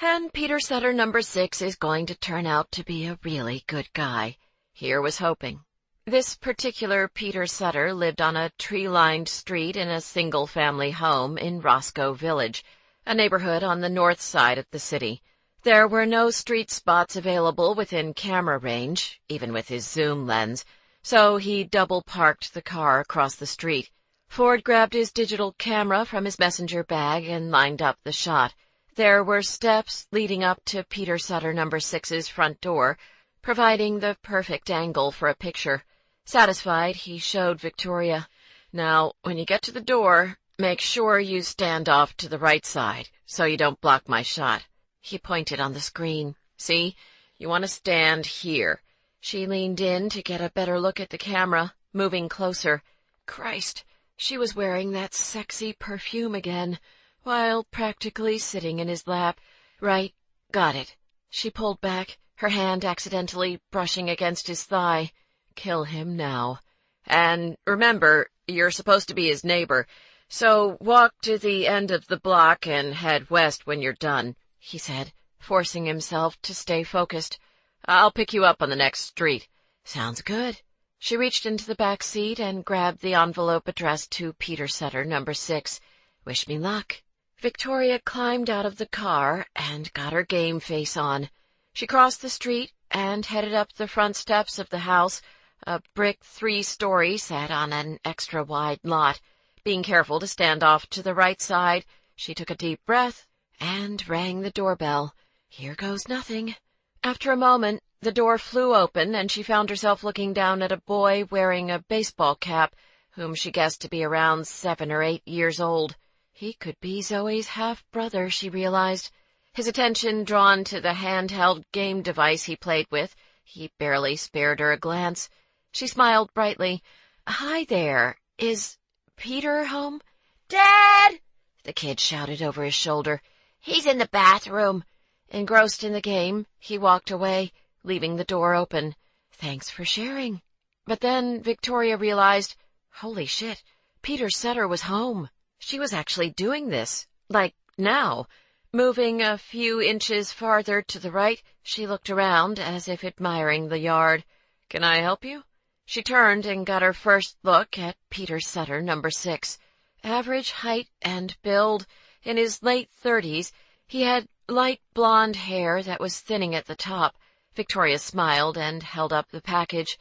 and Peter Sutter, number 6 is going to turn out to be a really good guy. Here was hoping. This particular Peter Sutter lived on a tree-lined street in a single-family home in Roscoe Village, a neighborhood on the north side of the city. There were no street spots available within camera range, even with his zoom lens, so he double-parked the car across the street. Ford grabbed his digital camera from his messenger bag and lined up the shot. There were steps leading up to Peter Sutter number 6's front door, providing the perfect angle for a picture. Satisfied, he showed Victoria. Now, when you get to the door, make sure you stand off to the right side, so you don't block my shot. He pointed on the screen. See? You want to stand here. She leaned in to get a better look at the camera, moving closer. Christ, she was wearing that sexy perfume again, while practically sitting in his lap. Right, got it. She pulled back, her hand accidentally brushing against his thigh. Kill him now. And remember, you're supposed to be his neighbor, so walk to the end of the block and head west when you're done, he said, forcing himself to stay focused. I'll pick you up on the next street. Sounds good. She reached into the back seat and grabbed the envelope addressed to Peter Sutter, number 6. Wish me luck. Victoria climbed out of the car and got her game face on. She crossed the street and headed up the front steps of the house, a brick 3-story set on an extra-wide lot. Being careful to stand off to the right side, she took a deep breath and rang the doorbell. Here goes nothing. After a moment, the door flew open and she found herself looking down at a boy wearing a baseball cap, whom she guessed to be around 7 or 8 years old. He could be Zoe's half-brother, she realized. His attention drawn to the handheld game device he played with, he barely spared her a glance. She smiled brightly. Hi there. Is Peter home? Dad! The kid shouted over his shoulder. He's in the bathroom. Engrossed in the game, he walked away, leaving the door open. Thanks for sharing. But then Victoria realized, holy shit, Peter Sutter was home. She was actually doing this, like now. Moving a few inches farther to the right, she looked around as if admiring the yard. Can I help you? She turned and got her first look at Peter Sutter, number 6. Average height and build. In his late 30s, he had light blonde hair that was thinning at the top. Victoria smiled and held up the package.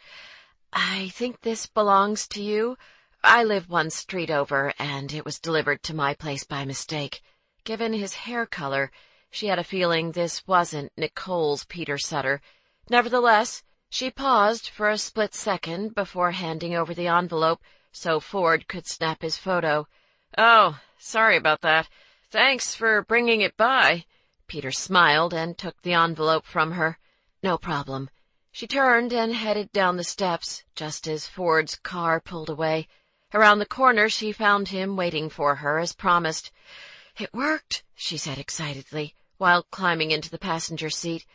I think this belongs to you. I live one street over, and it was delivered to my place by mistake. Given his hair color, she had a feeling this wasn't Nicole's Peter Sutter. Nevertheless, she paused for a split second before handing over the envelope so Ford could snap his photo. Oh, sorry about that. Thanks for bringing it by. Peter smiled and took the envelope from her. No problem. She turned and headed down the steps, just as Ford's car pulled away. Around the corner, she found him waiting for her as promised. It worked, she said excitedly, while climbing into the passenger seat.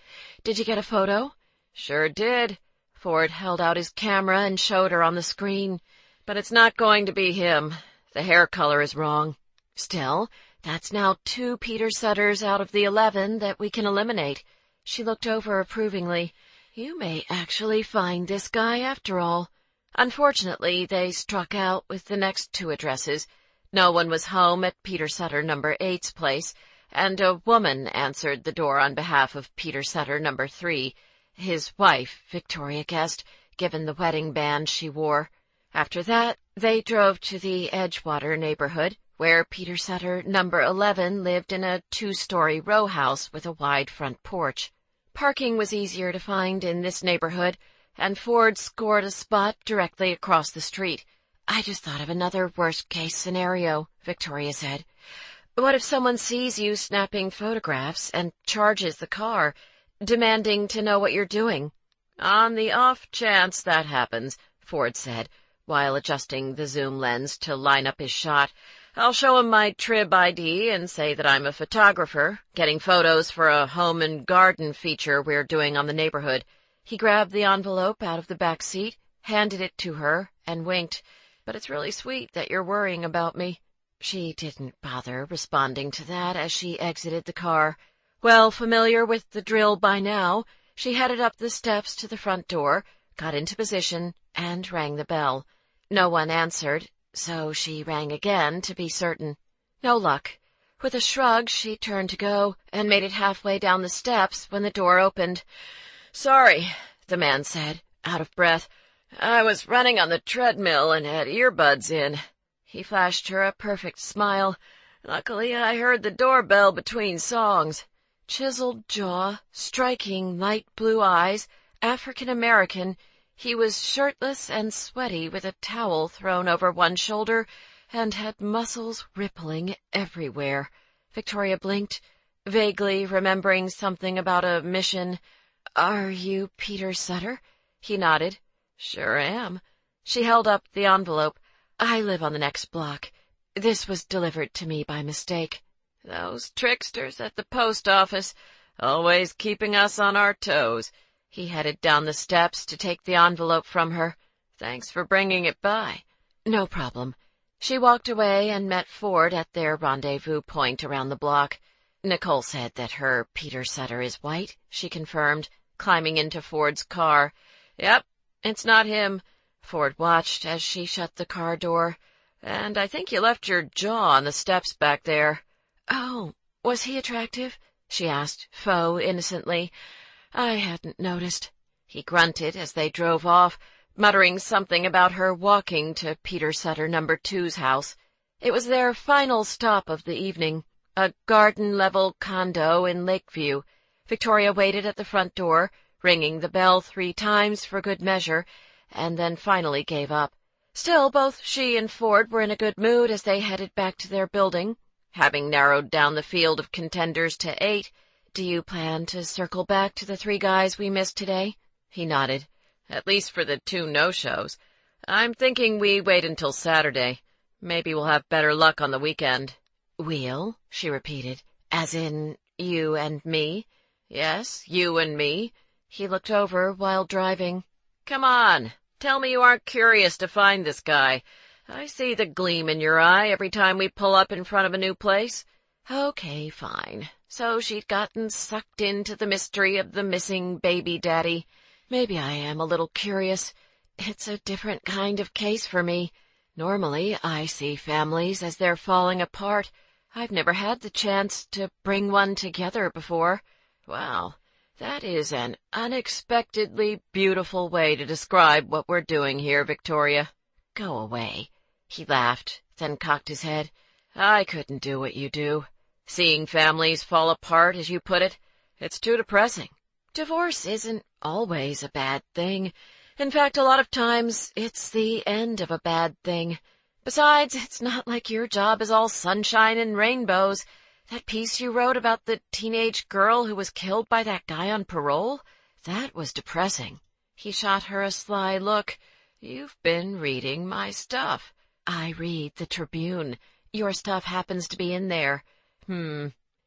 Did you get a photo? Sure did. Ford held out his camera and showed her on the screen. But it's not going to be him. The hair color is wrong. Still, that's now 2 Peter Sutters out of the 11 that we can eliminate. She looked over approvingly. You may actually find this guy after all. Unfortunately, they struck out with the next 2 addresses. No one was home at Peter Sutter number 8's place, and a woman answered the door on behalf of Peter Sutter number 3, his wife, Victoria guessed, given the wedding band she wore. After that, they drove to the Edgewater neighborhood, where Peter Sutter number 11 lived in a 2-story row house with a wide front porch. Parking was easier to find in this neighborhood, and Ford scored a spot directly across the street. I just thought of another worst-case scenario, Victoria said. What if someone sees you snapping photographs and charges the car, demanding to know what you're doing? On the off chance that happens, Ford said, while adjusting the zoom lens to line up his shot. "I'll show him my Trib ID and say that I'm a photographer, getting photos for a home and garden feature we're doing on the neighborhood." He grabbed the envelope out of the back seat, handed it to her, and winked. "But it's really sweet that you're worrying about me." She didn't bother responding to that as she exited the car. Well familiar with the drill by now, she headed up the steps to the front door, got into position, and rang the bell. No one answered, so she rang again to be certain. No luck. With a shrug, she turned to go and made it halfway down the steps when the door opened. "Sorry," the man said, out of breath. "I was running on the treadmill and had earbuds in." He flashed her a perfect smile. "Luckily, I heard the doorbell between songs." Chiseled jaw, striking light blue eyes, African-American, he was shirtless and sweaty with a towel thrown over one shoulder and had muscles rippling everywhere. Victoria blinked, vaguely remembering something about a mission. "Are you Peter Sutter?" He nodded. "Sure am." She held up the envelope. "I live on the next block. This was delivered to me by mistake." "Those tricksters at the post office, always keeping us on our toes." He headed down the steps to take the envelope from her. "Thanks for bringing it by." "No problem." She walked away and met Ford at their rendezvous point around the block. "Nicole said that her Peter Sutter is white," she confirmed, climbing into Ford's car. "Yep, it's not him." Ford watched as she shut the car door. "And I think you left your jaw on the steps back there." "Oh, was he attractive?" she asked, faux innocently. "I hadn't noticed." He grunted as they drove off, muttering something about her walking to Peter Sutter No. 2's house. It was their final stop of the evening, a garden-level condo in Lakeview. Victoria waited at the front door, ringing the bell 3 times for good measure, and then finally gave up. Still, both she and Ford were in a good mood as they headed back to their building, having narrowed down the field of contenders to 8. "Do you plan to circle back to the 3 guys we missed today?" He nodded. "At least for the 2 no-shows. I'm thinking we wait until Saturday. Maybe we'll have better luck on the weekend." "We'll?" she repeated. "As in, you and me?" "Yes, you and me." He looked over while driving. "Come on, tell me you aren't curious to find this guy. I see the gleam in your eye every time we pull up in front of a new place." Okay, fine. So she'd gotten sucked into the mystery of the missing baby daddy. Maybe I am a little curious. It's a different kind of case for me. Normally, I see families as they're falling apart. I've never had the chance to bring one together before. Wow, that is an unexpectedly beautiful way to describe what we're doing here, Victoria. Go away. He laughed, then cocked his head. I couldn't do what you do. Seeing families fall apart, as you put it, it's too depressing. Divorce isn't always a bad thing. In fact, a lot of times, it's the end of a bad thing. Besides, it's not like your job is all sunshine and rainbows. That piece you wrote about the teenage girl who was killed by that guy on parole, that was depressing. He shot her a sly look. You've been reading my stuff. I read the Tribune. Your stuff happens to be in there.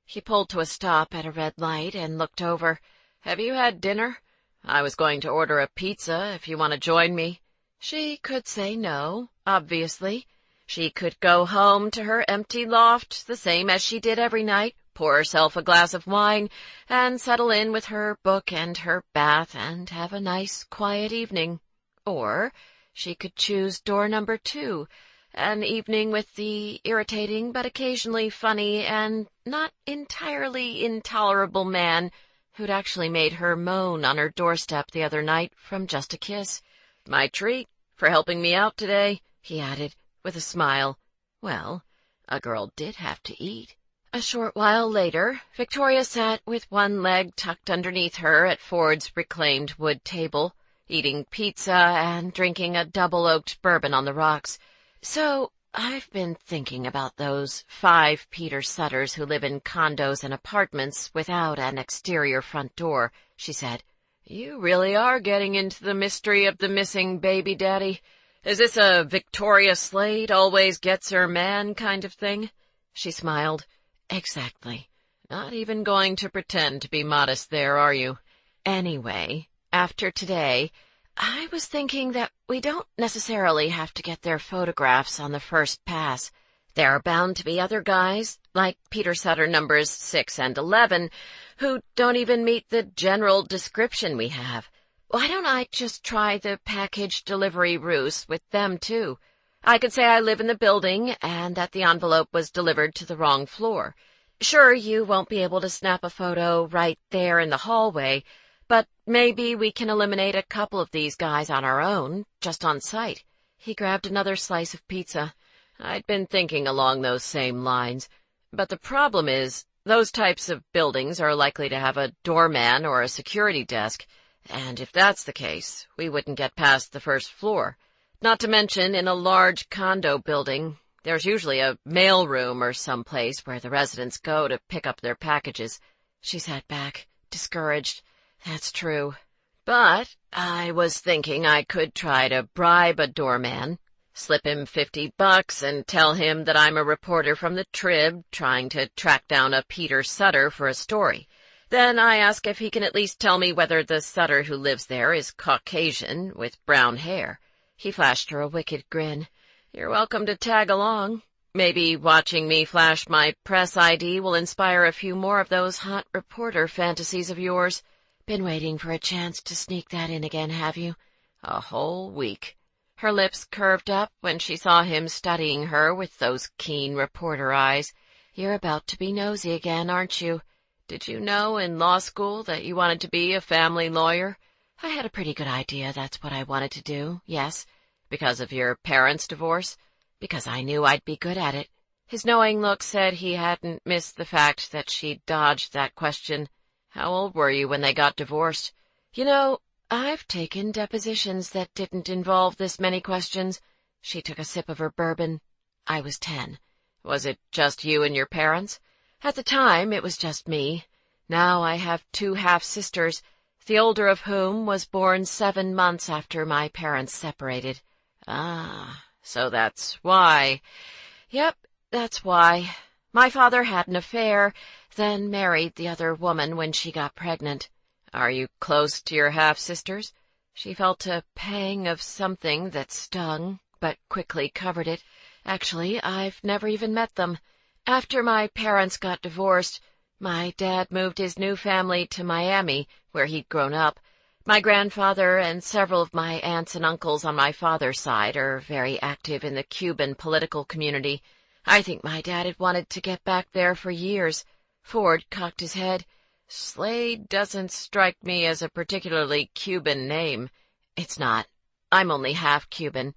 He pulled to a stop at a red light and looked over. Have you had dinner? I was going to order a pizza if you want to join me. She could say no, obviously. She could go home to her empty loft, the same as she did every night, pour herself a glass of wine, and settle in with her book and her bath and have a nice, quiet evening. Or she could choose door number 2, an evening with the irritating but occasionally funny and not entirely intolerable man who'd actually made her moan on her doorstep the other night from just a kiss. My treat for helping me out today, he added, with a smile. Well, a girl did have to eat. A short while later, Victoria sat with one leg tucked underneath her at Ford's reclaimed wood table, eating pizza and drinking a double-oaked bourbon on the rocks. So, I've been thinking about those 5 Peter Sutters who live in condos and apartments without an exterior front door, she said. You really are getting into the mystery of the missing baby daddy. Is this a Victoria Slade always gets her man kind of thing? She smiled. Exactly. Not even going to pretend to be modest there, are you? Anyway, after today, I was thinking that we don't necessarily have to get their photographs on the first pass. There are bound to be other guys, like Peter Sutter numbers 6 and 11, who don't even meet the general description we have. Why don't I just try the package delivery ruse with them, too? I could say I live in the building and that the envelope was delivered to the wrong floor. Sure, you won't be able to snap a photo right there in the hallway, but maybe we can eliminate a couple of these guys on our own, just on sight. He grabbed another slice of pizza. I'd been thinking along those same lines. But the problem is, those types of buildings are likely to have a doorman or a security desk, and if that's the case, we wouldn't get past the first floor. Not to mention, in a large condo building, there's usually a mailroom or someplace where the residents go to pick up their packages. She sat back, discouraged. That's true. But I was thinking I could try to bribe a doorman, slip him $50 and tell him that I'm a reporter from the Trib trying to track down a Peter Sutter for a story. Then I ask if he can at least tell me whether the Sutter who lives there is Caucasian with brown hair. He flashed her a wicked grin. You're welcome to tag along. Maybe watching me flash my press ID will inspire a few more of those hot reporter fantasies of yours. Been waiting for a chance to sneak that in again, have you? A whole week. Her lips curved up when she saw him studying her with those keen reporter eyes. You're about to be nosy again, aren't you? Did you know in law school that you wanted to be a family lawyer? I had a pretty good idea that's what I wanted to do, yes. Because of your parents' divorce? Because I knew I'd be good at it. His knowing look said he hadn't missed the fact that she dodged that question. How old were you when they got divorced? You know, I've taken depositions that didn't involve this many questions. She took a sip of her bourbon. I was 10. Was it just you and your parents? At the time, it was just me. Now I have 2 half-sisters, the older of whom was born 7 months after my parents separated. Ah, so that's why. Yep, that's why. My father had an affair, then married the other woman when she got pregnant. Are you close to your half-sisters? She felt a pang of something that stung, but quickly covered it. Actually, I've never even met them. After my parents got divorced, my dad moved his new family to Miami, where he'd grown up. My grandfather and several of my aunts and uncles on my father's side are very active in the Cuban political community. I think my dad had wanted to get back there for years. Ford cocked his head. Slade doesn't strike me as a particularly Cuban name. It's not. I'm only half Cuban.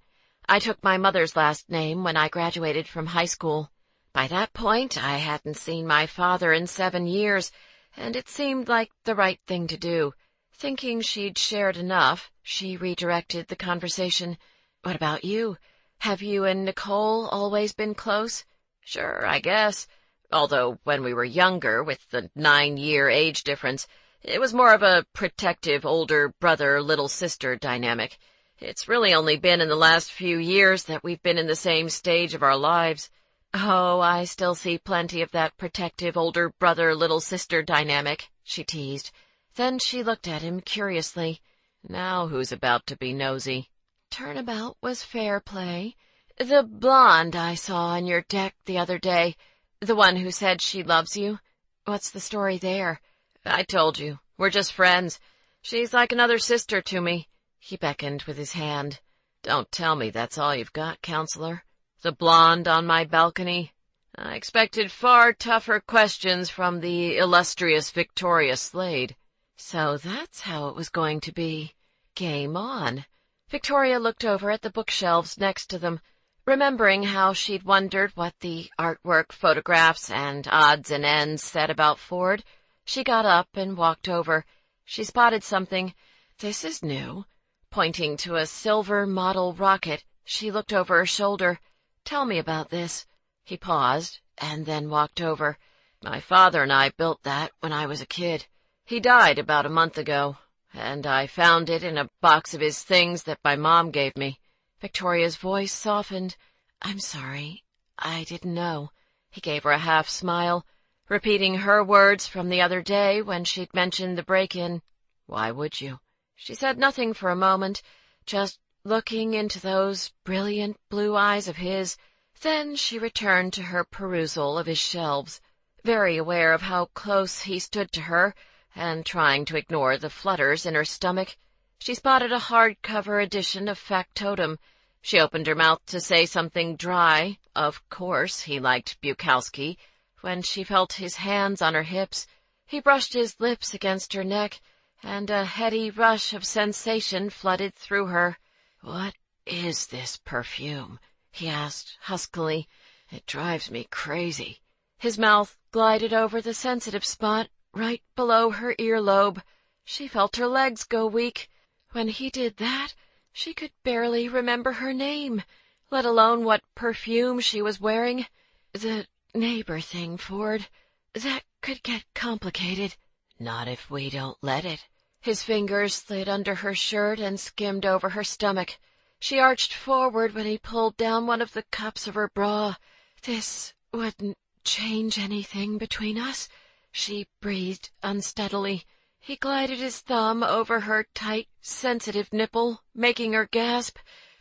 I took my mother's last name when I graduated from high school. By that point, I hadn't seen my father in 7 years, and it seemed like the right thing to do. Thinking she'd shared enough, she redirected the conversation. What about you? Have you and Nicole always been close? Sure, I guess. Although when we were younger, with the 9-year age difference, it was more of a protective older brother, little sister dynamic. It's really only been in the last few years that we've been in the same stage of our lives. Oh, I still see plenty of that protective older brother, little sister dynamic, she teased. Then she looked at him curiously. Now who's about to be nosy? Turnabout was fair play. The blonde I saw on your deck the other day, the one who said she loves you. What's the story there? I told you, we're just friends. She's like another sister to me. He beckoned with his hand. Don't tell me that's all you've got, counselor. The blonde on my balcony. I expected far tougher questions from the illustrious Victoria Slade. So that's how it was going to be. Game on. Victoria looked over at the bookshelves next to them, remembering how she'd wondered what the artwork, photographs, and odds and ends said about Ford. She got up and walked over. She spotted something. This is new. Pointing to a silver model rocket, she looked over her shoulder. Tell me about this. He paused, and then walked over. My father and I built that when I was a kid. He died about a month ago, and I found it in a box of his things that my mom gave me. Victoria's voice softened. "I'm sorry. I didn't know." He gave her a half smile, repeating her words from the other day when she'd mentioned the break-in. "Why would you?" She said nothing for a moment, just looking into those brilliant blue eyes of his. Then she returned to her perusal of his shelves, very aware of how close he stood to her, and trying to ignore the flutters in her stomach. She spotted a hardcover edition of Factotum. She opened her mouth to say something dry. Of course he liked Bukowski. When she felt his hands on her hips, he brushed his lips against her neck, and a heady rush of sensation flooded through her. "What is this perfume?" he asked huskily. "It drives me crazy." His mouth glided over the sensitive spot right below her earlobe. She felt her legs go weak. When he did that, she could barely remember her name, let alone what perfume she was wearing. "The neighbor thing, Ford. That could get complicated." "Not if we don't let it." His fingers slid under her shirt and skimmed over her stomach. She arched forward when he pulled down one of the cups of her bra. "This wouldn't change anything between us," she breathed unsteadily. He glided his thumb over her tight, sensitive nipple, making her gasp.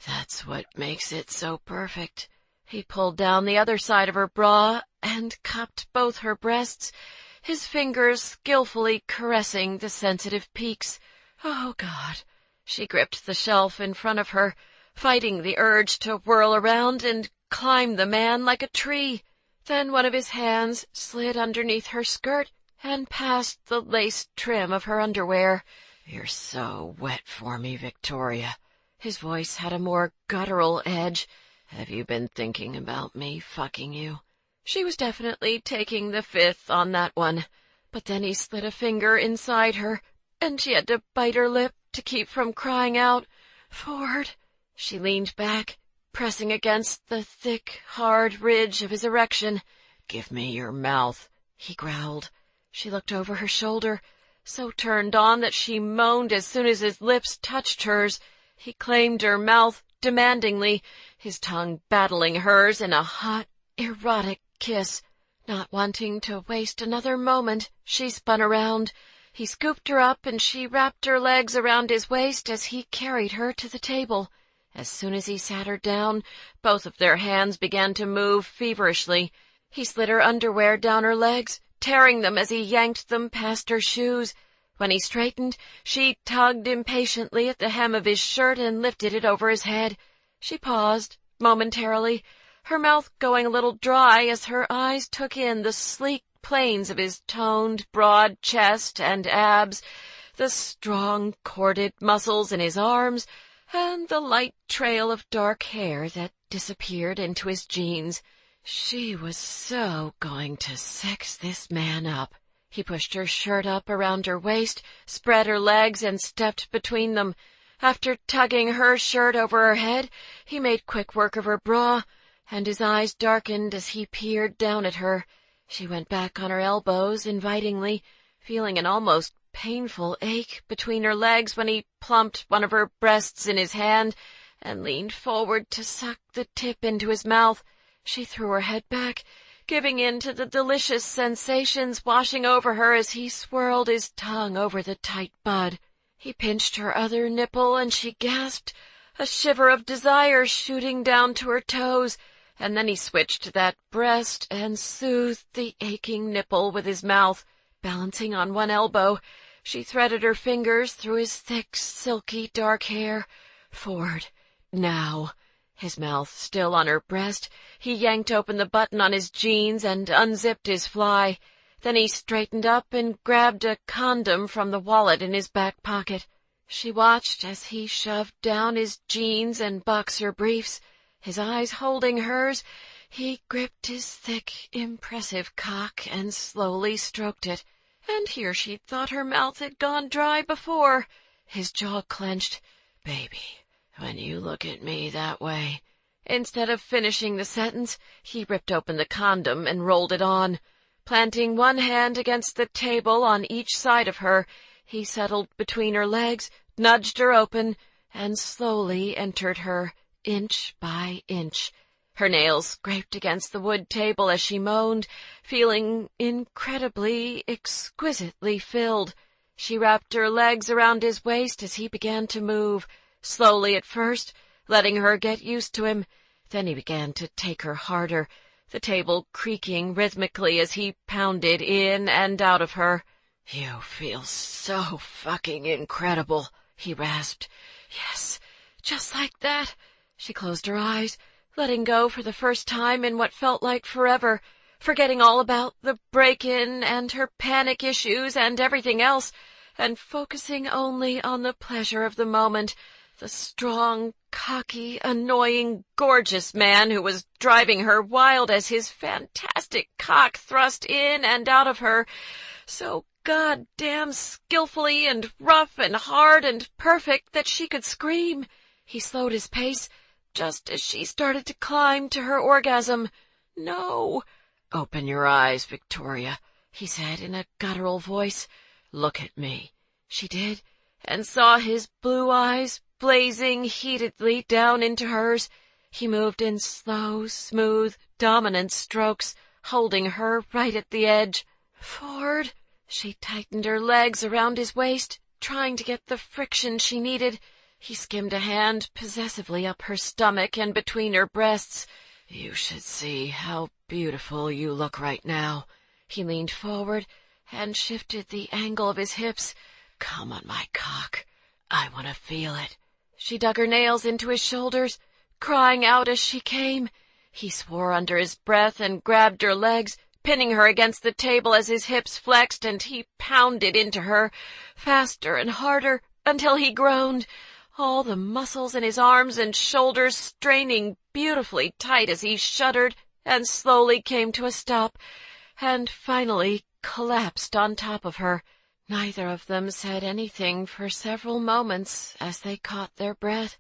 "That's what makes it so perfect." He pulled down the other side of her bra and cupped both her breasts, his fingers skillfully caressing the sensitive peaks. "Oh, God." She gripped the shelf in front of her, fighting the urge to whirl around and climb the man like a tree. Then one of his hands slid underneath her skirt and past the lace trim of her underwear. "You're so wet for me, Victoria." His voice had a more guttural edge. "Have you been thinking about me fucking you?" She was definitely taking the fifth on that one. But then he slid a finger inside her, and she had to bite her lip to keep from crying out. "Ford." She leaned back, pressing against the thick, hard ridge of his erection. "Give me your mouth," he growled. She looked over her shoulder, so turned on that she moaned as soon as his lips touched hers. He claimed her mouth demandingly, his tongue battling hers in a hot, erotic kiss. Not wanting to waste another moment, she spun around. He scooped her up, and she wrapped her legs around his waist as he carried her to the table. As soon as he sat her down, both of their hands began to move feverishly. He slid her underwear down her legs, tearing them as he yanked them past her shoes. When he straightened, she tugged impatiently at the hem of his shirt and lifted it over his head. She paused momentarily, her mouth going a little dry as her eyes took in the sleek planes of his toned, broad chest and abs, the strong, corded muscles in his arms, and the light trail of dark hair that disappeared into his jeans. She was so going to sex this man up. He pushed her shirt up around her waist, spread her legs, and stepped between them. After tugging her shirt over her head, he made quick work of her bra, and his eyes darkened as he peered down at her. She went back on her elbows invitingly, feeling an almost painful ache between her legs when he plumped one of her breasts in his hand and leaned forward to suck the tip into his mouth. She threw her head back, giving in to the delicious sensations washing over her as he swirled his tongue over the tight bud. He pinched her other nipple, and she gasped, a shiver of desire shooting down to her toes, and then he switched to that breast and soothed the aching nipple with his mouth. Balancing on one elbow, she threaded her fingers through his thick, silky, dark hair. "Ford, now." His mouth still on her breast, he yanked open the button on his jeans and unzipped his fly. Then he straightened up and grabbed a condom from the wallet in his back pocket. She watched as he shoved down his jeans and boxer briefs. His eyes holding hers, he gripped his thick, impressive cock and slowly stroked it. And here she'd thought her mouth had gone dry before. His jaw clenched. "Baby, when you look at me that way." Instead of finishing the sentence, he ripped open the condom and rolled it on. Planting one hand against the table on each side of her, he settled between her legs, nudged her open, and slowly entered her, inch by inch. Her nails scraped against the wood table as she moaned, feeling incredibly, exquisitely filled. She wrapped her legs around his waist as he began to move, slowly at first, letting her get used to him. Then he began to take her harder, the table creaking rhythmically as he pounded in and out of her. "You feel so fucking incredible," he rasped. "Yes, just like that." She closed her eyes, letting go for the first time in what felt like forever, forgetting all about the break-in and her panic issues and everything else, and focusing only on the pleasure of the moment, the strong, cocky, annoying, gorgeous man who was driving her wild as his fantastic cock thrust in and out of her, so goddamn skillfully and rough and hard and perfect that she could scream. He slowed his pace just as she started to climb to her orgasm. "No." "Open your eyes, Victoria," he said in a guttural voice. "Look at me." She did, and saw his blue eyes blazing heatedly down into hers. He moved in slow, smooth, dominant strokes, holding her right at the edge. "Ford." She tightened her legs around his waist, trying to get the friction she needed. He skimmed a hand possessively up her stomach and between her breasts. "You should see how beautiful you look right now." He leaned forward and shifted the angle of his hips. "Come on my cock. I want to feel it." She dug her nails into his shoulders, crying out as she came. He swore under his breath and grabbed her legs, pinning her against the table as his hips flexed, and he pounded into her, faster and harder, until he groaned, all the muscles in his arms and shoulders straining beautifully tight as he shuddered and slowly came to a stop, and finally collapsed on top of her. Neither of them said anything for several moments as they caught their breath.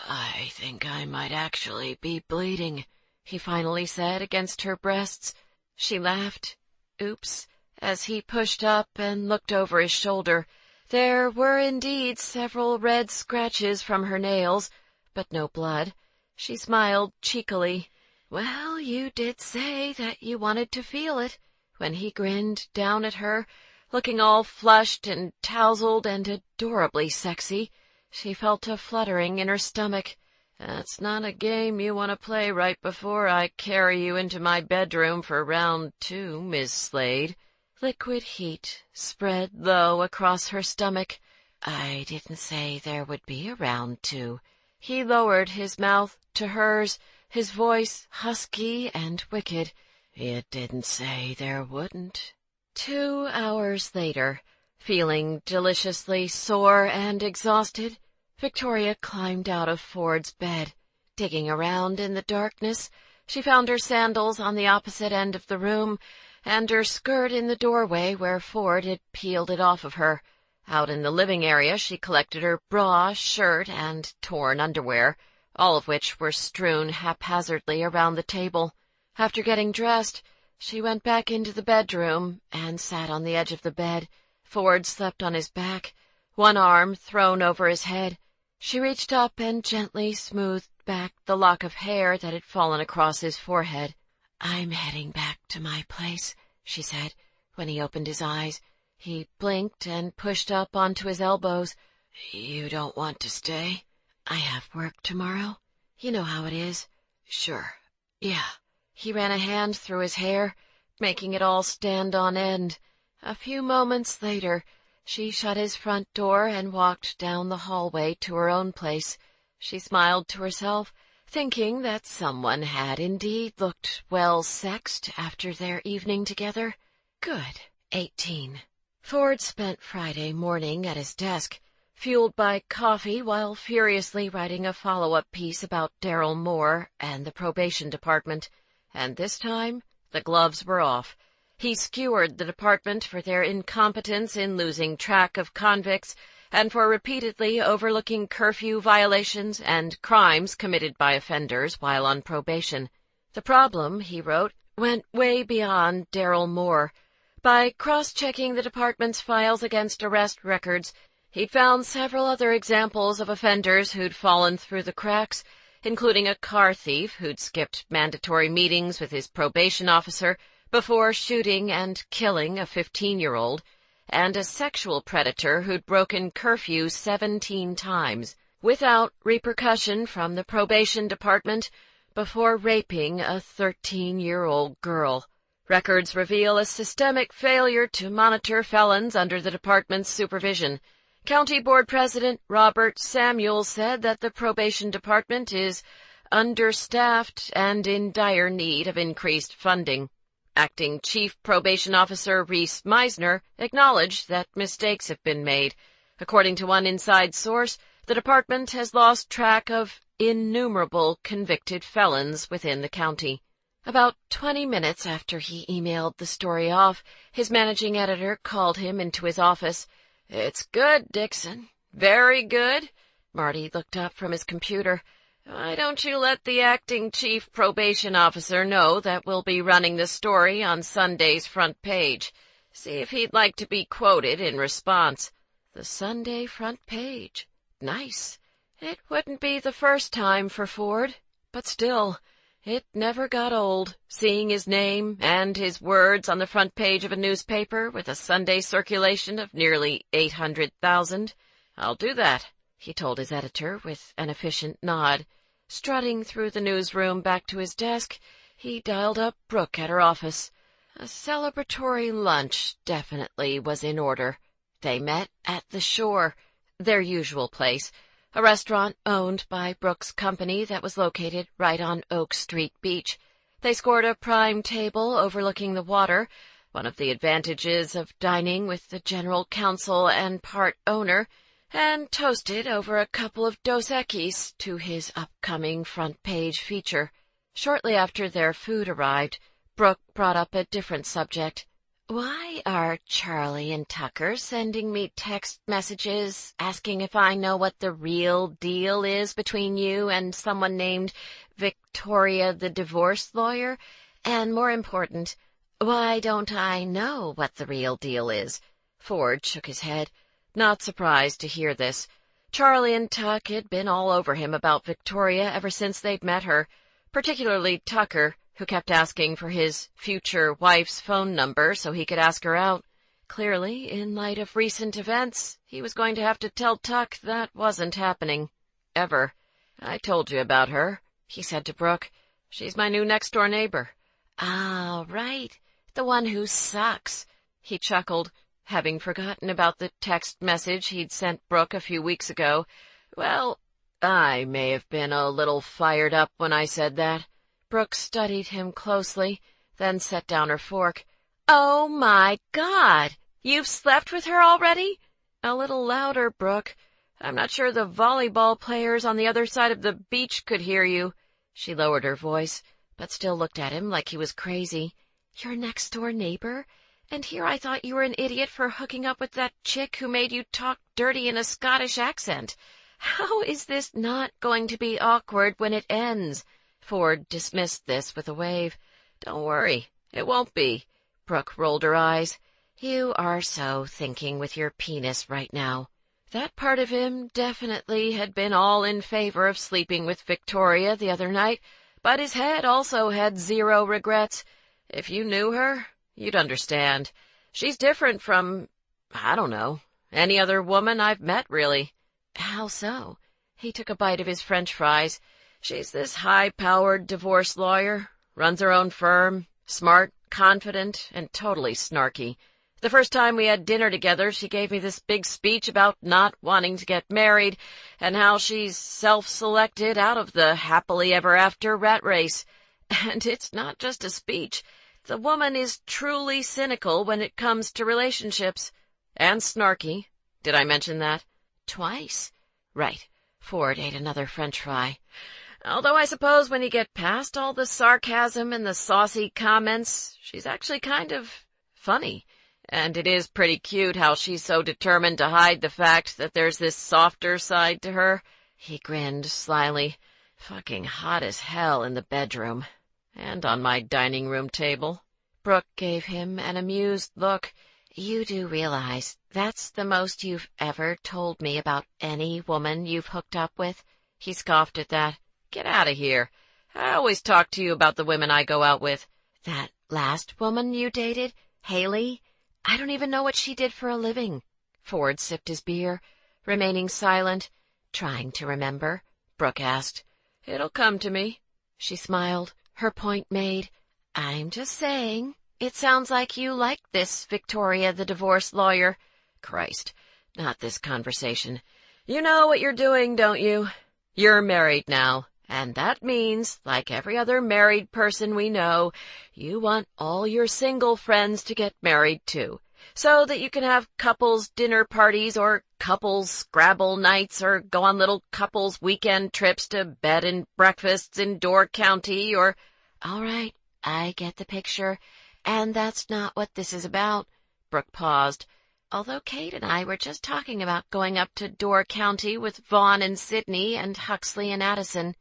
"I think I might actually be bleeding," he finally said against her breasts. She laughed. "Oops," as he pushed up and looked over his shoulder. There were indeed several red scratches from her nails, but no blood. She smiled cheekily. "Well, you did say that you wanted to feel it," when he grinned down at her, looking all flushed and tousled and adorably sexy. She felt a fluttering in her stomach. "That's not a game you want to play right before I carry you into my bedroom for round 2, Miss Slade." Liquid heat spread low across her stomach. "I didn't say there would be a round 2. He lowered his mouth to hers, his voice husky and wicked. "It didn't say there wouldn't." 2 hours later, feeling deliciously sore and exhausted, Victoria climbed out of Ford's bed. Digging around in the darkness, she found her sandals on the opposite end of the room, and her skirt in the doorway where Ford had peeled it off of her. Out in the living area she collected her bra, shirt, and torn underwear, all of which were strewn haphazardly around the table. After getting dressed, she went back into the bedroom and sat on the edge of the bed. Ford slept on his back, one arm thrown over his head. She reached up and gently smoothed back the lock of hair that had fallen across his forehead. "I'm heading back to my place," she said, when he opened his eyes. He blinked and pushed up onto his elbows. "You don't want to stay?" "I have work tomorrow. You know how it is." "Sure. Yeah." He ran a hand through his hair, making it all stand on end. A few moments later, she shut his front door and walked down the hallway to her own place. She smiled to herself, thinking that someone had indeed looked well sexed after their evening together. Good. 18. Ford spent Friday morning at his desk, fueled by coffee while furiously writing a follow-up piece about Daryl Moore and the probation department. And this time, the gloves were off. He skewered the department for their incompetence in losing track of convicts and for repeatedly overlooking curfew violations and crimes committed by offenders while on probation. The problem, he wrote, went way beyond Daryl Moore. By cross-checking the department's files against arrest records, he'd found several other examples of offenders who'd fallen through the cracks, including a car thief who'd skipped mandatory meetings with his probation officer before shooting and killing a 15-year-old, and a sexual predator who'd broken curfew 17 times, without repercussion from the probation department, before raping a 13-year-old girl. Records reveal a systemic failure to monitor felons under the department's supervision. County Board President Robert Samuel said that the probation department is understaffed and in dire need of increased funding. Acting Chief Probation Officer Reese Meisner acknowledged that mistakes have been made. According to one inside source, the department has lost track of innumerable convicted felons within the county. About 20 minutes after he emailed the story off, his managing editor called him into his office. "It's good, Dixon. Very good." Marty looked up from his computer. "Why don't you let the acting chief probation officer know that we'll be running the story on Sunday's front page? See if he'd like to be quoted in response." The Sunday front page. Nice. It wouldn't be the first time for Ford, but still, it never got old, seeing his name and his words on the front page of a newspaper with a Sunday circulation of nearly 800,000. "I'll do that," he told his editor with an efficient nod. Strutting through the newsroom back to his desk, he dialed up Brooke at her office. A celebratory lunch definitely was in order. They met at the Shore, their usual place, a restaurant owned by Brooke's company that was located right on Oak Street Beach. They scored a prime table overlooking the water, one of the advantages of dining with the general counsel and part owner, and toasted over a couple of Dos Equis to his upcoming front-page feature. Shortly after their food arrived, Brooke brought up a different subject. "Why are Charlie and Tucker sending me text messages asking if I know what the real deal is between you and someone named Victoria the divorce lawyer? And more important, why don't I know what the real deal is?" Ford shook his head, not surprised to hear this. Charlie and Tuck had been all over him about Victoria ever since they'd met her, particularly Tucker, who kept asking for his future wife's phone number so he could ask her out. Clearly, in light of recent events, he was going to have to tell Tuck that wasn't happening. Ever. "I told you about her," he said to Brooke. "She's my new next-door neighbor." "Ah, right. The one who sucks." He chuckled, having forgotten about the text message he'd sent Brooke a few weeks ago. "Well, I may have been a little fired up when I said that." Brooke studied him closely, then set down her fork. "Oh, my God! You've slept with her already?" "A little louder, Brooke. I'm not sure the volleyball players on the other side of the beach could hear you." She lowered her voice, but still looked at him like he was crazy. "Your next-door neighbor? And here I thought you were an idiot for hooking up with that chick who made you talk dirty in a Scottish accent. How is this not going to be awkward when it ends?" Ford dismissed this with a wave. "Don't worry, it won't be." Brooke rolled her eyes. "You are so thinking with your penis right now." That part of him definitely had been all in favor of sleeping with Victoria the other night, but his head also had zero regrets. If you knew her, you'd understand. She's different from, I don't know, any other woman I've met, really. "How so?" He took a bite of his French fries. "She's this high-powered divorce lawyer, runs her own firm, smart, confident, and totally snarky. The first time we had dinner together, she gave me this big speech about not wanting to get married and how she's self-selected out of the happily ever after rat race. And it's not just a speech. The woman is truly cynical when it comes to relationships. And snarky. Did I mention that?" "Twice." "Right." Ford ate another French fry. "Although I suppose when you get past all the sarcasm and the saucy comments, she's actually kind of funny. And it is pretty cute how she's so determined to hide the fact that there's this softer side to her." He grinned slyly. "Fucking hot as hell in the bedroom. And on my dining room table." Brooke gave him an amused look. "You do realize that's the most you've ever told me about any woman you've hooked up with?" He scoffed at that. Get out of here. I always talk to you about the women I go out with. That last woman you dated, Haley? I don't even know what she did for a living. Ford sipped his beer, remaining silent, trying to remember. Brooke asked. It'll come to me. She smiled, her point made. I'm just saying. It sounds like you like this, Victoria, the divorce lawyer. Christ, not this conversation. You know what you're doing, don't you? You're married now, and that means, like every other married person we know, you want all your single friends to get married too, so that you can have couples dinner parties or couples Scrabble nights or go on little couples weekend trips to bed and breakfasts in Door County or... All right, I get the picture. And that's not what this is about. Brooke paused. Although Kate and I were just talking about going up to Door County with Vaughn and Sydney and Huxley and Addison.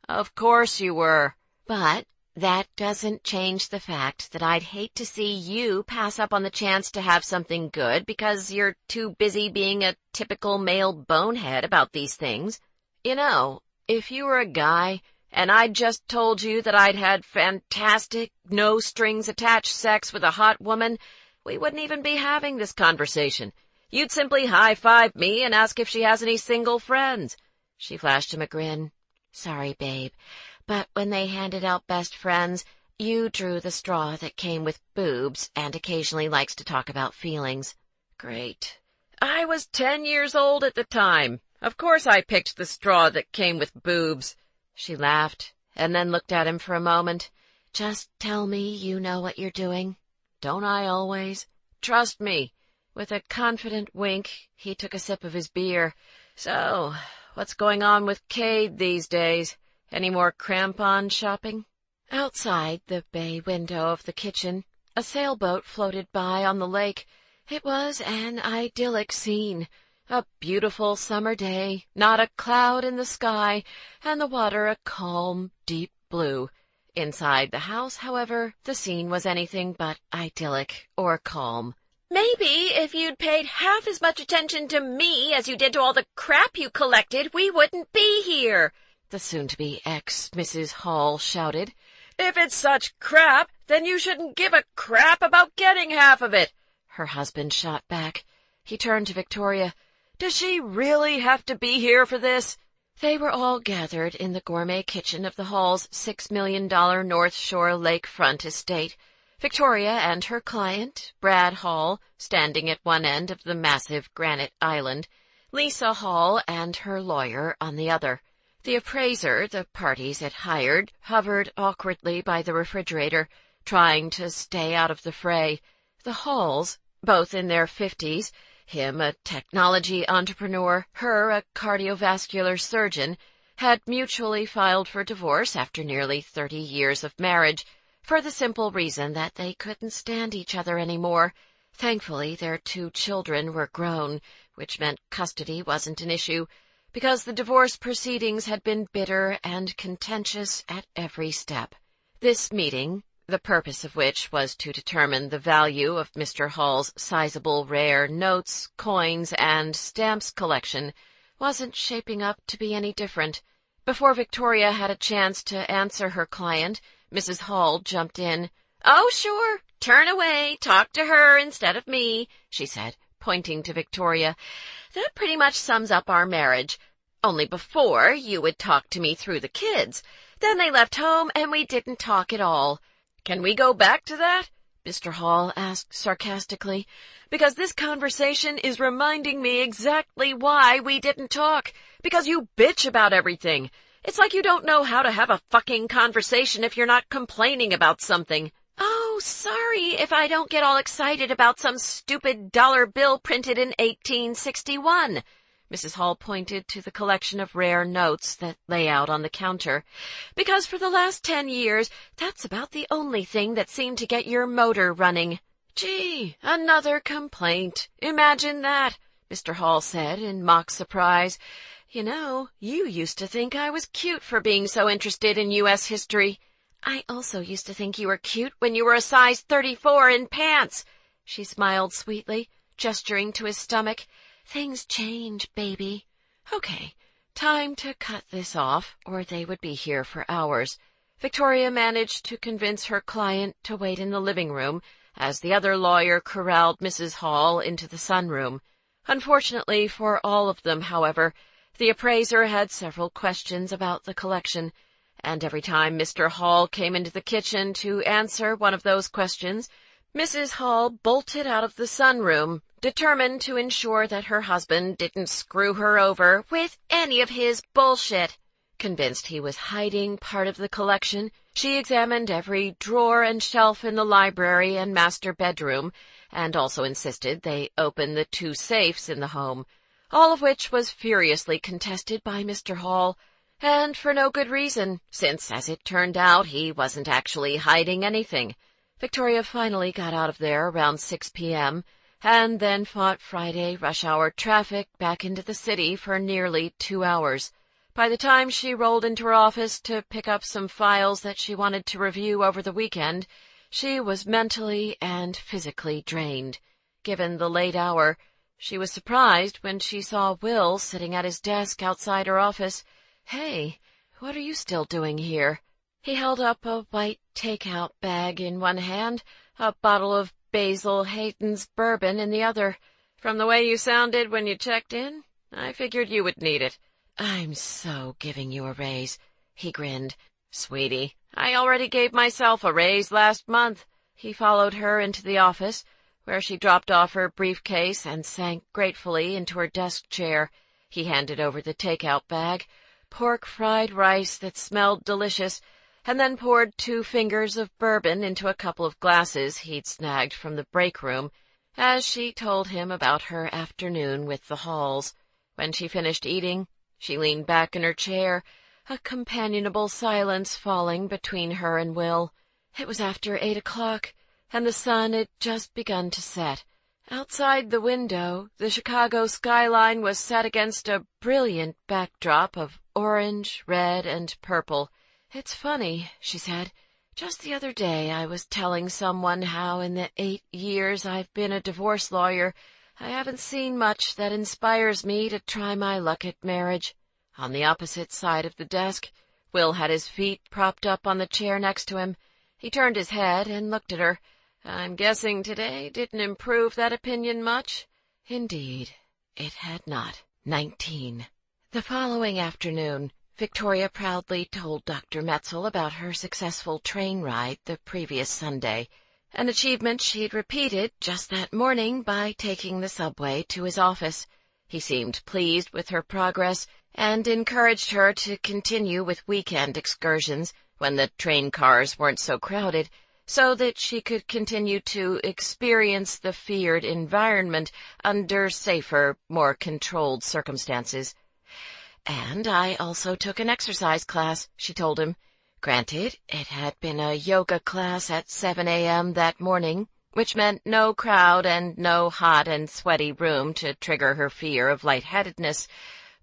Of course you were. But that doesn't change the fact that I'd hate to see you pass up on the chance to have something good because you're too busy being a typical male bonehead about these things. You know, if you were a guy... and I'd just told you that I'd had fantastic, no-strings-attached sex with a hot woman, we wouldn't even be having this conversation. You'd simply high-five me and ask if she has any single friends. She flashed him a grin. Sorry, babe, but when they handed out best friends, you drew the straw that came with boobs and occasionally likes to talk about feelings. Great. I was 10 years old at the time. Of course I picked the straw that came with boobs. She laughed, and then looked at him for a moment. Just tell me you know what you're doing. Don't I always? Trust me. With a confident wink, he took a sip of his beer. So, what's going on with Cade these days? Any more crampon shopping? Outside the bay window of the kitchen, a sailboat floated by on the lake. It was an idyllic scene. A beautiful summer day, not a cloud in the sky, and the water a calm, deep blue. Inside the house, however, the scene was anything but idyllic or calm. Maybe if you'd paid half as much attention to me as you did to all the crap you collected, we wouldn't be here, the soon-to-be ex-Mrs. Hall shouted. If it's such crap, then you shouldn't give a crap about getting half of it, her husband shot back. He turned to Victoria. Does she really have to be here for this? They were all gathered in the gourmet kitchen of the Hall's $6 million North Shore lakefront estate. Victoria and her client, Brad Hall, standing at one end of the massive granite island, Lisa Hall and her lawyer on the other. The appraiser the parties had hired hovered awkwardly by the refrigerator, trying to stay out of the fray. The Halls, both in their 50s, him a technology entrepreneur, her a cardiovascular surgeon, had mutually filed for divorce after nearly 30 years of marriage, for the simple reason that they couldn't stand each other anymore. Thankfully, their 2 children were grown, which meant custody wasn't an issue, because the divorce proceedings had been bitter and contentious at every step. This meeting, the purpose of which was to determine the value of Mr. Hall's sizable rare notes, coins, and stamps collection, wasn't shaping up to be any different. Before Victoria had a chance to answer her client, Mrs. Hall jumped in. "Oh, sure, turn away, talk to her instead of me," she said, pointing to Victoria. "That pretty much sums up our marriage. Only before, you would talk to me through the kids. Then they left home, and we didn't talk at all. Can we go back to that?" Mr. Hall asked sarcastically. "Because this conversation is reminding me exactly why we didn't talk. Because you bitch about everything. It's like you don't know how to have a fucking conversation if you're not complaining about something." "Oh, sorry if I don't get all excited about some stupid dollar bill printed in 1861. Mrs. Hall pointed to the collection of rare notes that lay out on the counter. "Because for the last 10 years, that's about the only thing that seemed to get your motor running." "Gee, another complaint. Imagine that," Mr. Hall said in mock surprise. "You know, you used to think I was cute for being so interested in U.S. history." "I also used to think you were cute when you were a size 34 in pants." She smiled sweetly, gesturing to his stomach. "Things change, baby." "Okay, Time to cut this off, or they would be here for hours. Victoria managed to convince her client to wait in the living room, as the other lawyer corralled Mrs. Hall into the sunroom. Unfortunately for all of them, however, the appraiser had several questions about the collection, and every time Mr. Hall came into the kitchen to answer one of those questions, Mrs. Hall bolted out of the sunroom, determined to ensure that her husband didn't screw her over with any of his bullshit. Convinced he was hiding part of the collection, she examined every drawer and shelf in the library and master bedroom, and also insisted they open the 2 safes in the home, all of which was furiously contested by Mr. Hall, and for no good reason, since, as it turned out, he wasn't actually hiding anything. Victoria finally got out of there around 6 p.m., and then fought Friday rush-hour traffic back into the city for nearly 2 hours. By the time she rolled into her office to pick up some files that she wanted to review over the weekend, she was mentally and physically drained. Given the late hour, she was surprised when she saw Will sitting at his desk outside her office. "Hey, what are you still doing here?" He held up a white take-out bag in one hand, a bottle of Basil Hayden's bourbon in the other. "From the way you sounded when you checked in, I figured you would need it." "I'm so giving you a raise," he grinned. "Sweetie, I already gave myself a raise last month." He followed her into the office, where she dropped off her briefcase and sank gratefully into her desk chair. He handed over the take-out bag, pork fried rice that smelled delicious, and then poured 2 fingers of bourbon into a couple of glasses he'd snagged from the break room, as she told him about her afternoon with the Halls. When she finished eating, she leaned back in her chair, a companionable silence falling between her and Will. It was after 8 o'clock, and the sun had just begun to set. Outside the window, the Chicago skyline was set against a brilliant backdrop of orange, red, and purple. "It's funny," she said. "Just the other day I was telling someone how in the 8 years I've been a divorce lawyer, I haven't seen much that inspires me to try my luck at marriage." On the opposite side of the desk, Will had his feet propped up on the chair next to him. He turned his head and looked at her. "I'm guessing today didn't improve that opinion much?" Indeed, it had not. 19. The following afternoon, Victoria proudly told Dr. Metzel about her successful train ride the previous Sunday, an achievement she'd repeated just that morning by taking the subway to his office. He seemed pleased with her progress and encouraged her to continue with weekend excursions when the train cars weren't so crowded, so that she could continue to experience the feared environment under safer, more controlled circumstances. "And I also took an exercise class," she told him. Granted, it had been a yoga class at 7 a.m. that morning, which meant no crowd and no hot and sweaty room to trigger her fear of lightheadedness,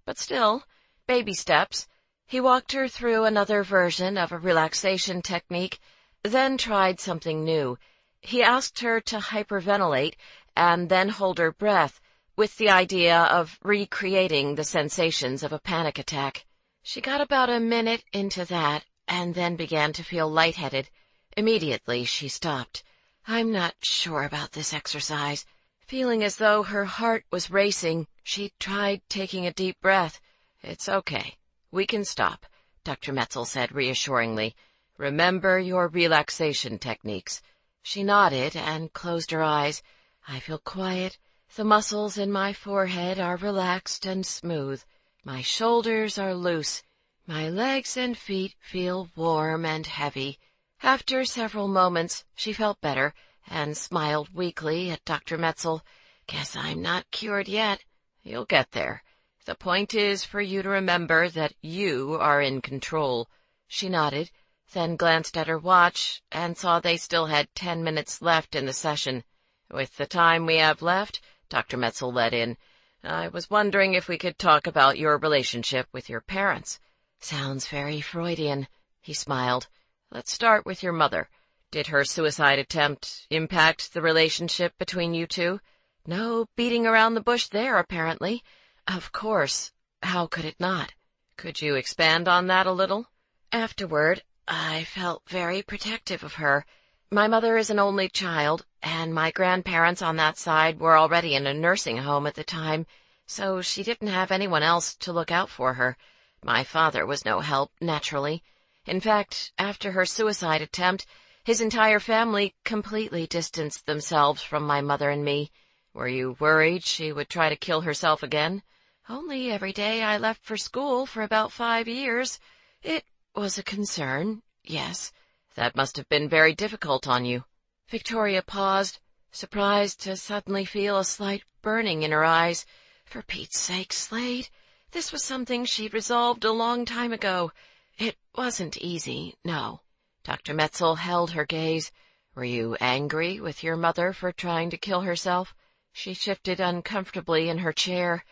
but still, baby steps. He walked her through another version of a relaxation technique, then tried something new. He asked her to hyperventilate and then hold her breath, with the idea of recreating the sensations of a panic attack. She got about a minute into that and then began to feel lightheaded. Immediately she stopped. "I'm not sure about this exercise." Feeling as though her heart was racing, she tried taking a deep breath. "It's okay. We can stop," Dr. Metzel said reassuringly. "Remember your relaxation techniques." She nodded and closed her eyes. "I feel quiet. The muscles in my forehead are relaxed and smooth. My shoulders are loose. My legs and feet feel warm and heavy." After several moments, she felt better and smiled weakly at Dr. Metzel. "Guess I'm not cured yet." "You'll get there. The point is for you to remember that you are in control." She nodded, then glanced at her watch and saw they still had 10 minutes left in the session. "With the time we have left," Dr. Metzel let in, "I was wondering if we could talk about your relationship with your parents." "Sounds very Freudian," he smiled. "Let's start with your mother. Did her suicide attempt impact the relationship between you two?" "No beating around the bush there, apparently." "Of course. How could it not?" Could you expand on that a little? Afterward, I felt very protective of her. My mother is an only child, and my grandparents on that side were already in a nursing home at the time, so she didn't have anyone else to look out for her. My father was no help, naturally. In fact, after her suicide attempt, his entire family completely distanced themselves from my mother and me. Were you worried she would try to kill herself again? Only every day I left for school for about 5 years. It was a concern, yes. That must have been very difficult on you. Victoria paused, surprised to suddenly feel a slight burning in her eyes. For Pete's sake, Slade, this was something she'd resolved a long time ago. It wasn't easy, no. Dr. Metzel held her gaze. Were you angry with your mother for trying to kill herself? She shifted uncomfortably in her chair.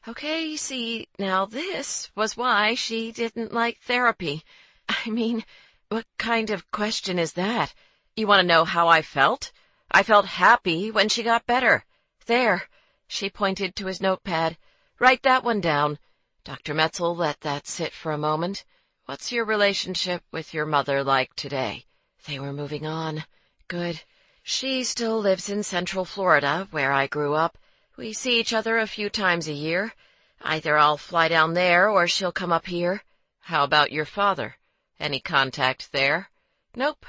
Okay, see, now this was why she didn't like therapy. I mean, what kind of question is that? You want to know how I felt? I felt happy when she got better. There. She pointed to his notepad. Write that one down. Dr. Metzel let that sit for a moment. What's your relationship with your mother like today? They were moving on. Good. She still lives in Central Florida, where I grew up. We see each other a few times a year. Either I'll fly down there or she'll come up here. How about your father? Any contact there? Nope.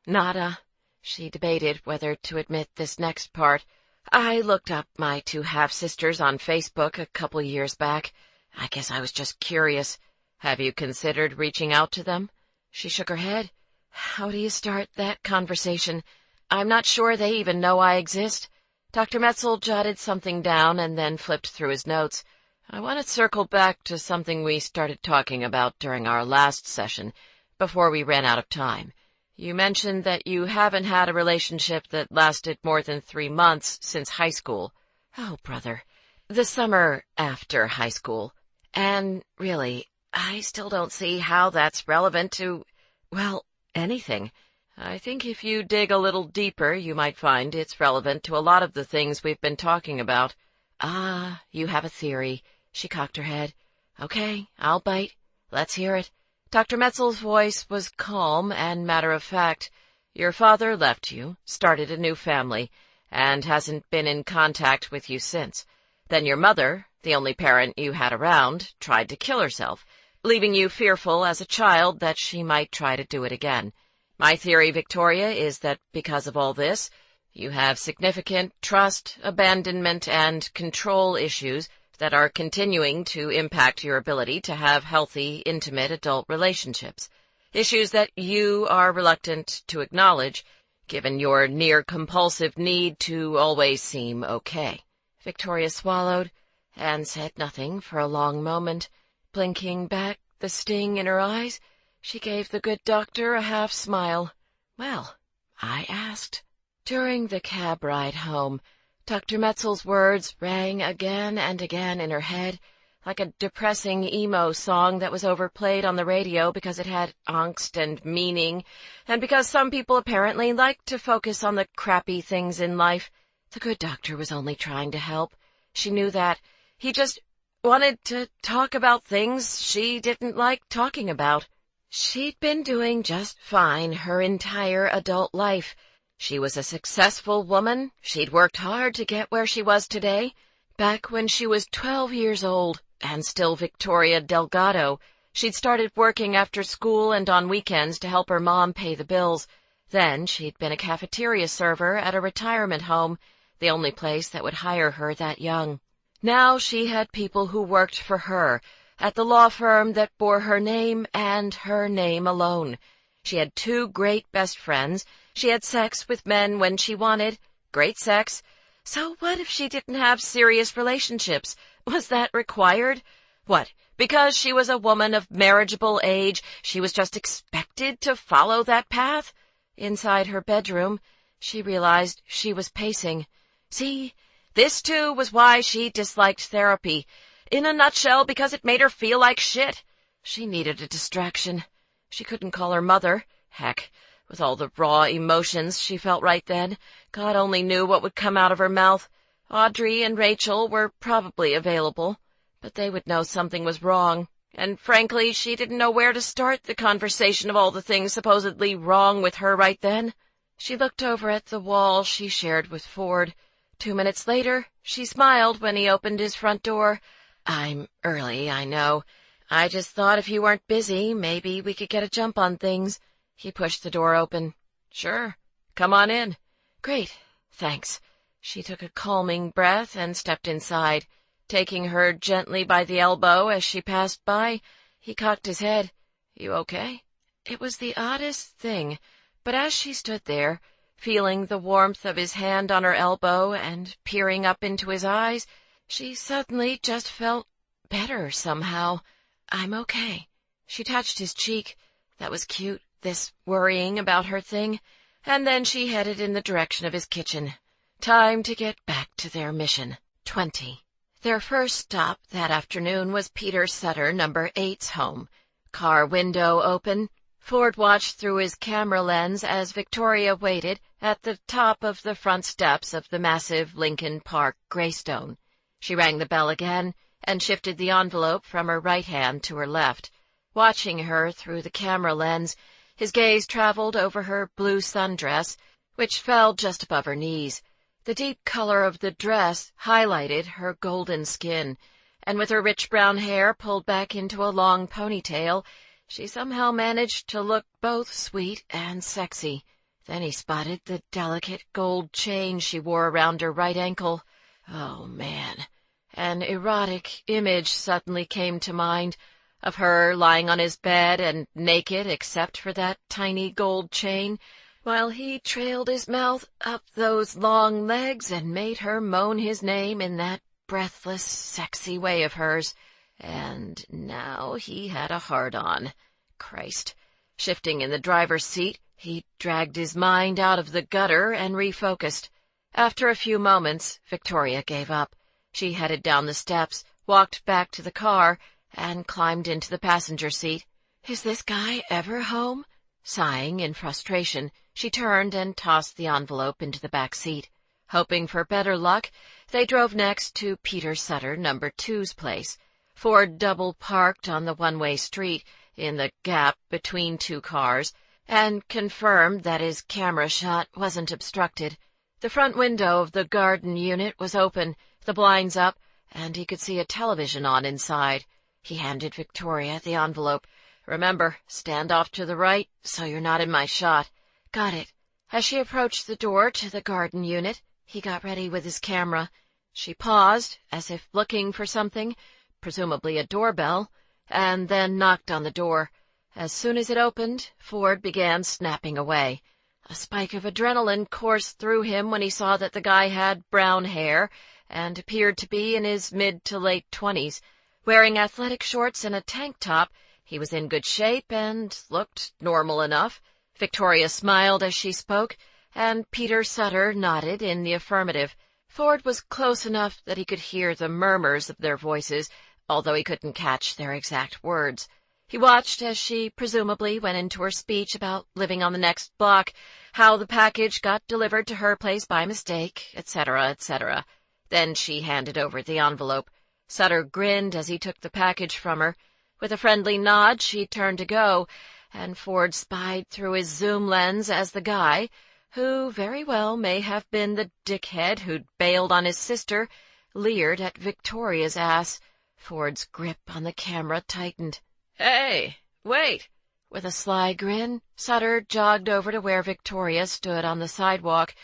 Nada. She debated whether to admit this next part. I looked up my 2 half-sisters on Facebook a couple years back. I guess I was just curious. Have you considered reaching out to them? She shook her head. How do you start that conversation? I'm not sure they even know I exist. Dr. Metzel jotted something down and then flipped through his notes. I want to circle back to something we started talking about during our last session, before we ran out of time. You mentioned that you haven't had a relationship that lasted more than 3 months since high school. Oh, brother. The summer after high school. And really, I still don't see how that's relevant to, well, anything. I think if you dig a little deeper, you might find it's relevant to a lot of the things we've been talking about. Ah, you have a theory. She cocked her head. Okay, I'll bite. Let's hear it. Dr. Metzel's voice was calm and matter-of-fact. Your father left you, started a new family, and hasn't been in contact with you since. Then your mother, the only parent you had around, tried to kill herself, leaving you fearful as a child that she might try to do it again. My theory, Victoria, is that because of all this, you have significant trust, abandonment, and control issues that are continuing to impact your ability to have healthy, intimate adult relationships. Issues that you are reluctant to acknowledge, given your near-compulsive need to always seem okay. Victoria swallowed and said nothing for a long moment. Blinking back the sting in her eyes, she gave the good doctor a half-smile. Well, I asked. During the cab ride home, Dr. Metzel's words rang again and again in her head, like a depressing emo song that was overplayed on the radio because it had angst and meaning, and because some people apparently like to focus on the crappy things in life. The good doctor was only trying to help. She knew that. He just wanted to talk about things she didn't like talking about. She'd been doing just fine her entire adult life. She was a successful woman. She'd worked hard to get where she was today. Back when she was 12 years old, and still Victoria Delgado, she'd started working after school and on weekends to help her mom pay the bills. Then she'd been a cafeteria server at a retirement home, the only place that would hire her that young. Now she had people who worked for her at the law firm that bore her name and her name alone. She had 2 great best friends. She had sex with men when she wanted. Great sex. So what if she didn't have serious relationships? Was that required? What, because she was a woman of marriageable age, she was just expected to follow that path? Inside her bedroom, she realized she was pacing. See, this too was why she disliked therapy. In a nutshell, because it made her feel like shit. She needed a distraction. She couldn't call her mother. Heck, with all the raw emotions she felt right then, God only knew what would come out of her mouth. Audrey and Rachel were probably available, but they would know something was wrong. and frankly, she didn't know where to start the conversation of all the things supposedly wrong with her right then. She looked over at the wall she shared with Ford. 2 minutes later, she smiled when he opened his front door. "I'm early, I know. I just thought if you weren't busy, maybe we could get a jump on things." He pushed the door open. "Sure. Come on in." "Great. Thanks." She took a calming breath and stepped inside. Taking her gently by the elbow as she passed by, he cocked his head. "You okay?" It was the oddest thing, but as she stood there, feeling the warmth of his hand on her elbow and peering up into his eyes, she suddenly just felt better somehow. "I'm okay." She touched his cheek. That was cute, this worrying about her thing. And then she headed in the direction of his kitchen. Time to get back to their mission. 20. Their first stop that afternoon was Peter Sutter, number 8's home. Car window open, Ford watched through his camera lens as Victoria waited at the top of the front steps of the massive Lincoln Park Greystone. She rang the bell again and shifted the envelope from her right hand to her left. Watching her through the camera lens, his gaze traveled over her blue sundress, which fell just above her knees. The deep color of the dress highlighted her golden skin, and with her rich brown hair pulled back into a long ponytail, she somehow managed to look both sweet and sexy. Then he spotted the delicate gold chain she wore around her right ankle. Oh, man. An erotic image suddenly came to mind, of her lying on his bed and naked except for that tiny gold chain, while he trailed his mouth up those long legs and made her moan his name in that breathless, sexy way of hers. And now he had a hard-on. Christ. Shifting in the driver's seat, he dragged his mind out of the gutter and refocused. After a few moments, Victoria gave up. She headed down the steps, walked back to the car, and climbed into the passenger seat. "Is this guy ever home?" Sighing in frustration, she turned and tossed the envelope into the back seat. Hoping for better luck, they drove next to Peter Sutter, number 2's place. Ford double-parked on the one-way street, in the gap between two cars, and confirmed that his camera shot wasn't obstructed. The front window of the garden unit was open, the blinds up, and he could see a television on inside. He handed Victoria the envelope. "Remember, stand off to the right, so you're not in my shot." "Got it." As she approached the door to the garden unit, he got ready with his camera. She paused, as if looking for something, presumably a doorbell, and then knocked on the door. As soon as it opened, Ford began snapping away. A spike of adrenaline coursed through him when he saw that the guy had brown hair and appeared to be in his mid to late 20s. Wearing athletic shorts and a tank top, he was in good shape and looked normal enough. Victoria smiled as she spoke, and Peter Sutter nodded in the affirmative. Ford was close enough that he could hear the murmurs of their voices, although he couldn't catch their exact words. He watched as she presumably went into her speech about living on the next block, how the package got delivered to her place by mistake, etc., etc. Then she handed over the envelope. Sutter grinned as he took the package from her. With a friendly nod, she turned to go, and Ford spied through his zoom lens as the guy, who very well may have been the dickhead who'd bailed on his sister, leered at Victoria's ass. Ford's grip on the camera tightened. "Hey, wait!" With a sly grin, Sutter jogged over to where Victoria stood on the sidewalk.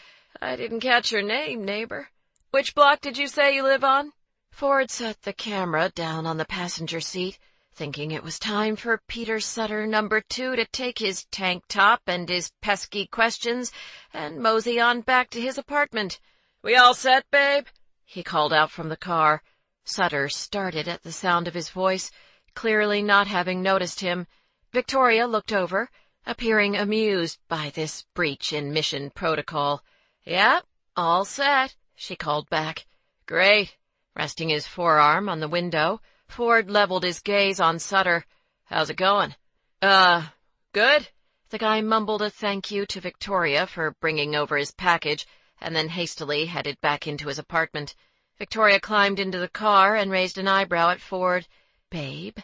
"I didn't catch your name, neighbor. Which block did you say you live on?" Ford set the camera down on the passenger seat, thinking it was time for Peter Sutter, number 2, to take his tank top and his pesky questions and mosey on back to his apartment. "We all set, babe?" he called out from the car. Sutter started at the sound of his voice, clearly not having noticed him. Victoria looked over, appearing amused by this breach in mission protocol. "Yep, all set," she called back. "Great." Resting his forearm on the window, Ford leveled his gaze on Sutter. "How's it going?" Good." The guy mumbled a thank you to Victoria for bringing over his package, and then hastily headed back into his apartment. Victoria climbed into the car and raised an eyebrow at Ford. "Babe?"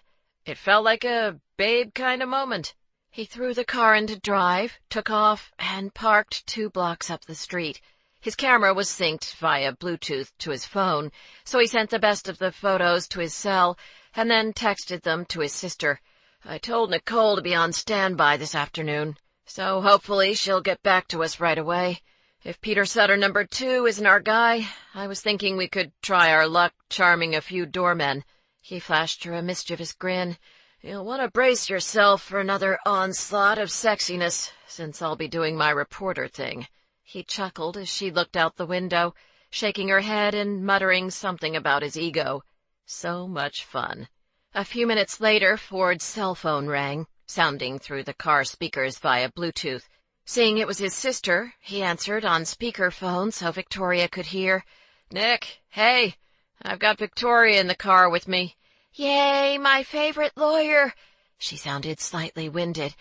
It felt like a babe kind of moment. He threw the car into drive, took off, and parked 2 blocks up the street. His camera was synced via Bluetooth to his phone, so he sent the best of the photos to his cell and then texted them to his sister. "I told Nicole to be on standby this afternoon, so hopefully she'll get back to us right away. If Peter Sutter number 2 isn't our guy, I was thinking we could try our luck charming a few doormen." He flashed her a mischievous grin. "You'll want to brace yourself for another onslaught of sexiness, since I'll be doing my reporter thing." He chuckled as she looked out the window, shaking her head and muttering something about his ego. So much fun. A few minutes later, Ford's cell phone rang, sounding through the car speakers via Bluetooth. Seeing it was his sister, he answered on speakerphone so Victoria could hear. "Nick, hey, I've got Victoria in the car with me." "Yay, my favorite lawyer." She sounded slightly winded.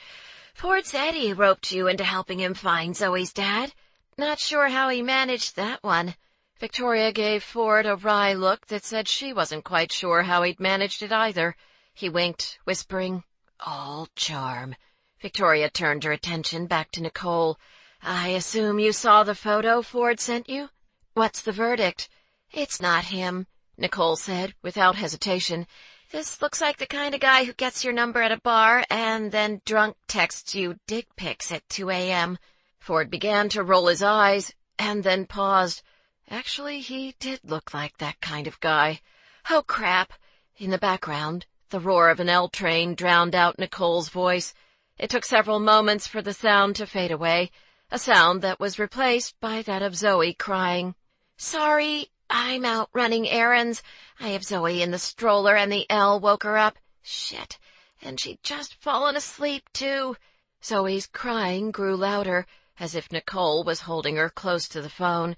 "Ford said he roped you into helping him find Zoe's dad. Not sure how he managed that one." Victoria gave Ford a wry look that said she wasn't quite sure how he'd managed it either. He winked, whispering, "All charm." Victoria turned her attention back to Nicole. "I assume you saw the photo Ford sent you? What's the verdict?" "It's not him," Nicole said without hesitation. "This looks like the kind of guy who gets your number at a bar and then drunk texts you dick pics at 2 a.m. Ford began to roll his eyes and then paused. Actually, he did look like that kind of guy. "Oh, crap." In the background, the roar of an L train drowned out Nicole's voice. It took several moments for the sound to fade away, a sound that was replaced by that of Zoe crying. "Sorry, I'm out running errands. I have Zoe in the stroller and the L woke her up. Shit, and she'd just fallen asleep, too." Zoe's crying grew louder, as if Nicole was holding her close to the phone.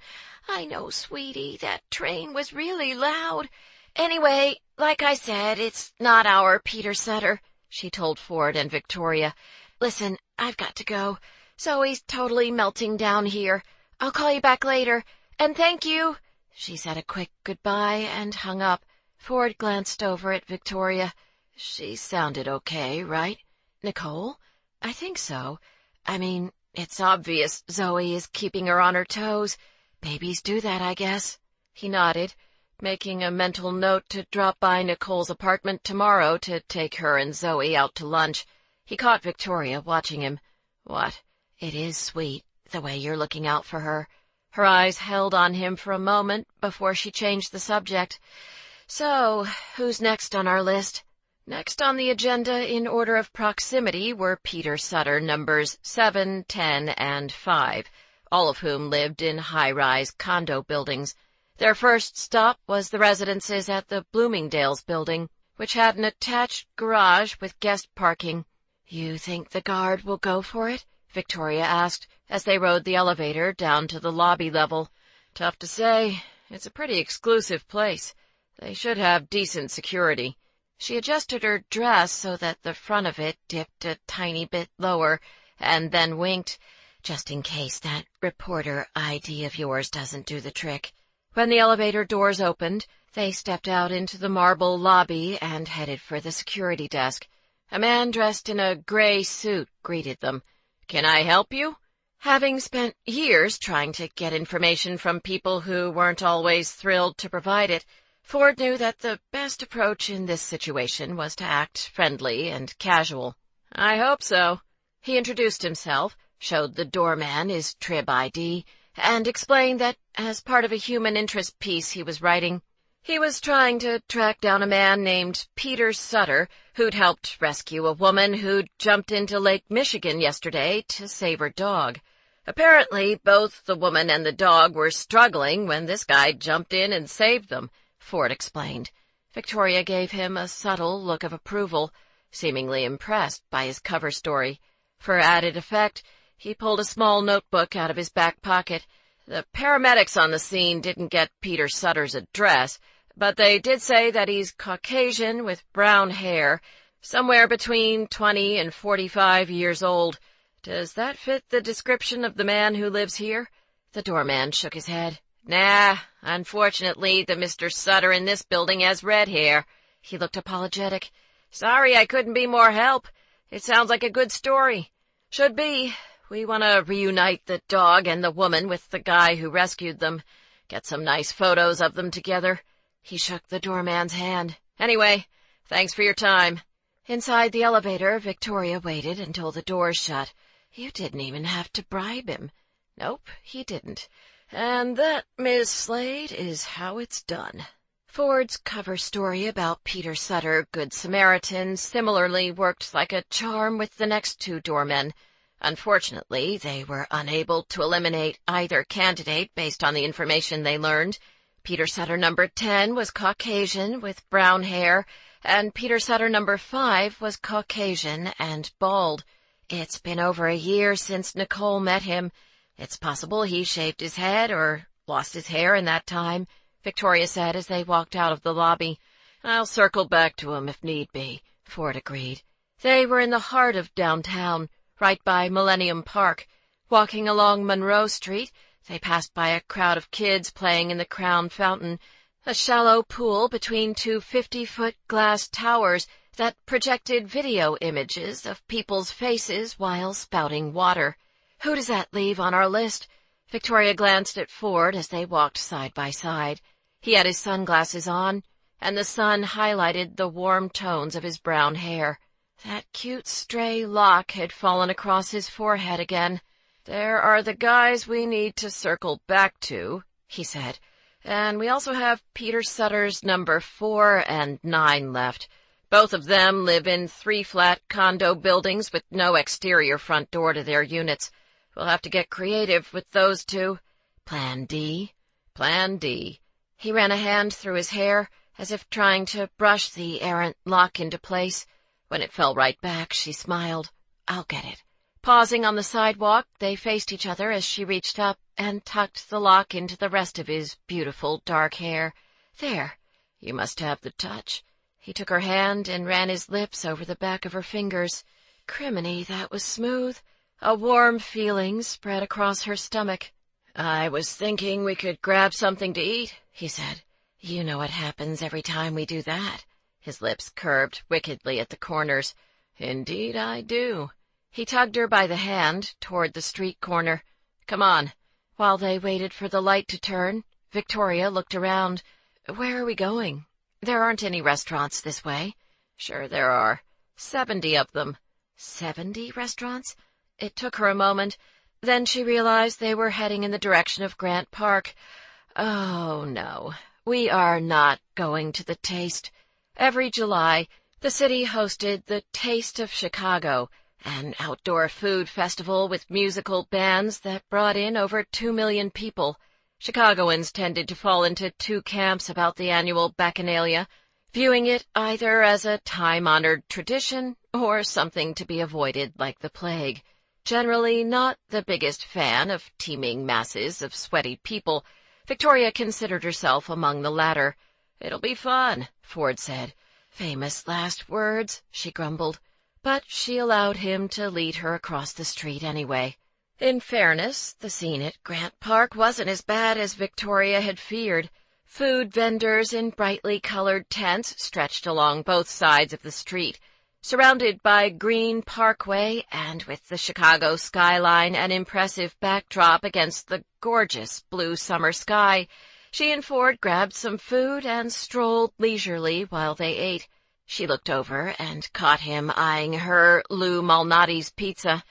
"I know, sweetie, that train was really loud. Anyway, like I said, it's not our Peter Sutter," she told Ford and Victoria. "Listen, I've got to go. Zoe's totally melting down here. I'll call you back later. And thank you." She said a quick goodbye and hung up. Ford glanced over at Victoria. "She sounded okay, right, Nicole?" "I think so. I mean, it's obvious Zoe is keeping her on her toes. Babies do that, I guess." He nodded, making a mental note to drop by Nicole's apartment tomorrow to take her and Zoe out to lunch. He caught Victoria watching him. "What?" "It is sweet, the way you're looking out for her." Her eyes held on him for a moment before she changed the subject. "So, who's next on our list?" Next on the agenda in order of proximity were Peter Sutter numbers 7, 10, and 5, all of whom lived in high-rise condo buildings. Their first stop was the residences at the Bloomingdale's building, which had an attached garage with guest parking. "You think the guard will go for it?" Victoria asked, as they rode the elevator down to the lobby level. "Tough to say. It's a pretty exclusive place. They should have decent security." She adjusted her dress so that the front of it dipped a tiny bit lower, and then winked, "Just in case that reporter ID of yours doesn't do the trick." When the elevator doors opened, they stepped out into the marble lobby and headed for the security desk. A man dressed in a gray suit greeted them. "Can I help you?" Having spent years trying to get information from people who weren't always thrilled to provide it, Ford knew that the best approach in this situation was to act friendly and casual. "I hope so." He introduced himself, showed the doorman his trib ID, and explained that as part of a human interest piece he was writing, he was trying to track down a man named Peter Sutter who'd helped rescue a woman who'd jumped into Lake Michigan yesterday to save her dog. Apparently, both the woman and the dog were struggling when this guy jumped in and saved them, Ford explained. Victoria gave him a subtle look of approval, seemingly impressed by his cover story. For added effect, he pulled a small notebook out of his back pocket. The paramedics on the scene didn't get Peter Sutter's address, but they did say that he's Caucasian with brown hair, somewhere between 20 and 45 years old. Does that fit the description of the man who lives here? The doorman shook his head. "Nah, unfortunately, the Mr. Sutter in this building has red hair." He looked apologetic. Sorry I couldn't be more help. It sounds like a good story. Should be. We want to reunite the dog and the woman with the guy who rescued them. Get some nice photos of them together. He shook the doorman's hand. Anyway, thanks for your time. Inside the elevator, Victoria waited until the doors shut. You didn't even have to bribe him. Nope, he didn't. And that, Miss Slade, is how it's done. Ford's cover story about Peter Sutter, Good Samaritan, similarly worked like a charm with the next two doormen. Unfortunately, they were unable to eliminate either candidate based on the information they learned. Peter Sutter number 10 was Caucasian with brown hair, and Peter Sutter number 5 was Caucasian and bald. It's been over a year since Nicole met him. It's possible he shaved his head or lost his hair in that time, Victoria said as they walked out of the lobby. I'll circle back to him if need be, Ford agreed. They were in the heart of downtown, right by Millennium Park. Walking along Monroe Street, they passed by a crowd of kids playing in the Crown Fountain, a shallow pool between two 50-foot glass towers that projected video images of people's faces while spouting water. Who does that leave on our list? Victoria glanced at Ford as they walked side by side. He had his sunglasses on, and the sun highlighted the warm tones of his brown hair. That cute stray lock had fallen across his forehead again. There are the guys we need to circle back to, he said, and we also have Peter Sutter's number 4 and 9 left. Both of them live in 3-flat condo buildings with no exterior front door to their units. We'll have to get creative with those two. Plan D? Plan D. He ran a hand through his hair, as if trying to brush the errant lock into place. When it fell right back, she smiled. I'll get it. Pausing on the sidewalk, they faced each other as she reached up and tucked the lock into the rest of his beautiful dark hair. There. You must have the touch. He took her hand and ran his lips over the back of her fingers. Criminy, that was smooth. A warm feeling spread across her stomach. I was thinking we could grab something to eat, he said. You know what happens every time we do that. His lips curved wickedly at the corners. Indeed I do. He tugged her by the hand toward the street corner. Come on. While they waited for the light to turn, Victoria looked around. Where are we going? There aren't any restaurants this way. Sure there are. 70 of them. 70 restaurants? It took her a moment. Then she realized they were heading in the direction of Grant Park. Oh, no. We are not going to the Taste. Every July, the city hosted the Taste of Chicago, an outdoor food festival with musical bands that brought in over 2 million people. Chicagoans tended to fall into two camps about the annual Bacchanalia, viewing it either as a time-honored tradition or something to be avoided like the plague. Generally not the biggest fan of teeming masses of sweaty people, Victoria considered herself among the latter. It'll be fun, Ford said. Famous last words, she grumbled. But she allowed him to lead her across the street anyway. In fairness, the scene at Grant Park wasn't as bad as Victoria had feared. Food vendors in brightly colored tents stretched along both sides of the street, surrounded by green parkway and with the Chicago skyline an impressive backdrop against the gorgeous blue summer sky. She and Ford grabbed some food and strolled leisurely while they ate. She looked over and caught him eyeing her Lou Malnati's pizza.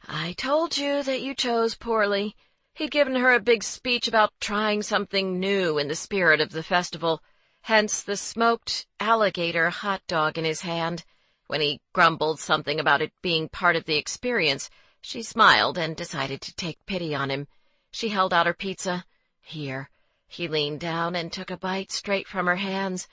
I told you that you chose poorly. He'd given her a big speech about trying something new in the spirit of the festival, hence the smoked alligator hot dog in his hand. When he grumbled something about it being part of the experience, she smiled and decided to take pity on him. She held out her pizza. Here. He leaned down and took a bite straight from her hands.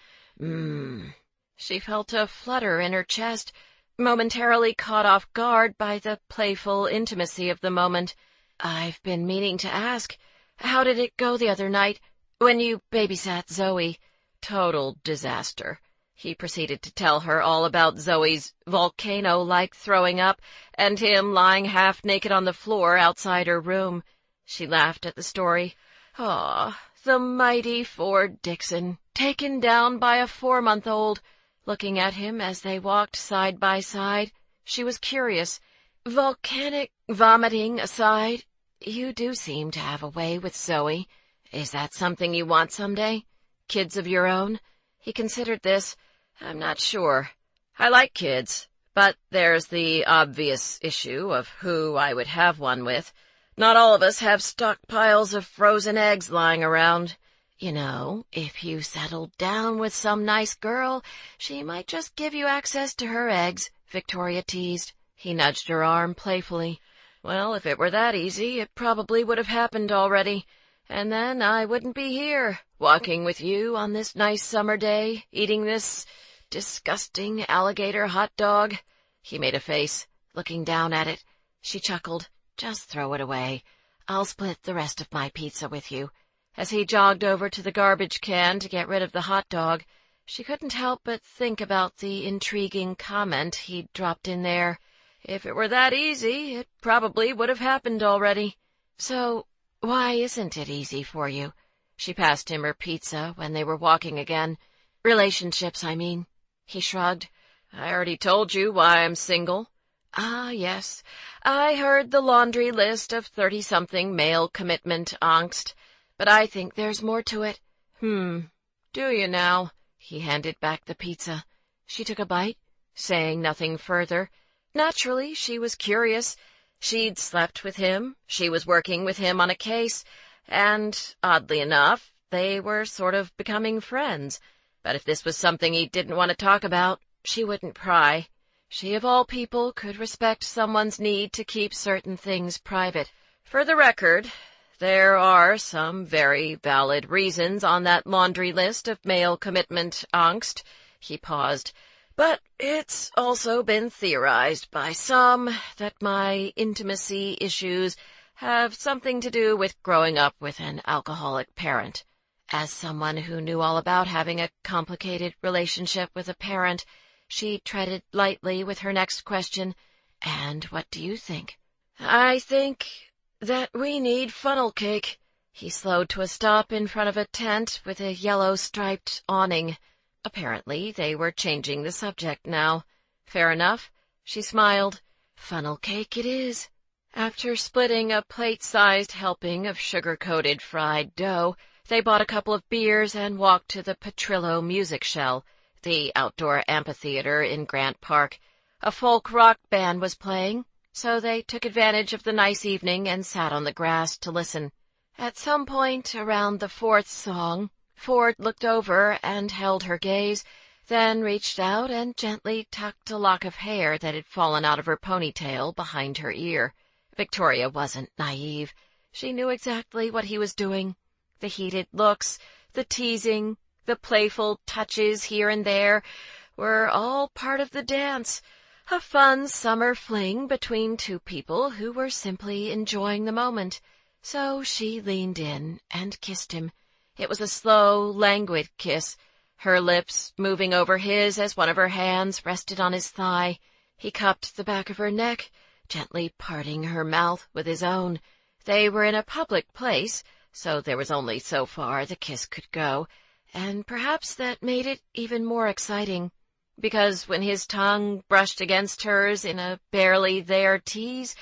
She felt a flutter in her chest, momentarily caught off guard by the playful intimacy of the moment. I've been meaning to ask, how did it go the other night when you babysat Zoe? Total disaster. He proceeded to tell her all about Zoe's volcano-like throwing up and him lying half-naked on the floor outside her room. She laughed at the story. The mighty Ford Dixon, taken down by a 4-month-old. looking at him as they walked side by side. She was curious. "Volcanic vomiting aside, you do seem to have a way with Zoe. Is that something you want someday? Kids of your own?" He considered this. "I'm not sure. I like kids, but there's the obvious issue of who I would have one with. Not all of us have stockpiles of frozen eggs lying around." "You know, if you settled down with some nice girl, she might just give you access to her eggs," Victoria teased. He nudged her arm playfully. "Well, if it were that easy, it probably would have happened already. And then I wouldn't be here, walking with you on this nice summer day, eating this disgusting alligator hot dog." He made a face, looking down at it. She chuckled. "Just throw it away. I'll split the rest of my pizza with you." As he jogged over to the garbage can to get rid of the hot dog, she couldn't help but think about the intriguing comment he'd dropped in there. If it were that easy, it probably would have happened already. "So, why isn't it easy for you?" She passed him her pizza when they were walking again. "Relationships, I mean." He shrugged. "I already told you why I'm single." "Ah, yes. I heard the laundry list of 30-something male commitment angst, but I think there's more to it." Do you now?" He handed back the pizza. She took a bite, saying nothing further. Naturally, she was curious. She'd slept with him, she was working with him on a case, and, oddly enough, they were sort of becoming friends. But if this was something he didn't want to talk about, she wouldn't pry. She, of all people, could respect someone's need to keep certain things private. "For the record, there are some very valid reasons on that laundry list of male commitment angst." He paused. "But it's also been theorized by some that my intimacy issues have something to do with growing up with an alcoholic parent." As someone who knew all about having a complicated relationship with a parent, she treaded lightly with her next question. "And what do you think?" "I think that we need funnel cake." He slowed to a stop in front of a tent with a yellow striped awning. Apparently they were changing the subject now. "Fair enough." She smiled. "Funnel cake it is." After splitting a plate-sized helping of sugar-coated fried dough, they bought a couple of beers and walked to the Petrillo Music Shell, the outdoor amphitheater in Grant Park. A folk rock band was playing, so they took advantage of the nice evening and sat on the grass to listen. At some point around the fourth song, Ford looked over and held her gaze, then reached out and gently tucked a lock of hair that had fallen out of her ponytail behind her ear. Victoria wasn't naive. She knew exactly what he was doing. The heated looks, the teasing, the playful touches here and there were all part of the dance, a fun summer fling between two people who were simply enjoying the moment. So she leaned in and kissed him. It was a slow, languid kiss, her lips moving over his as one of her hands rested on his thigh. He cupped the back of her neck, gently parting her mouth with his own. They were in a public place, so there was only so far the kiss could go, and perhaps that made it even more exciting, because when his tongue brushed against hers in a barely there tease,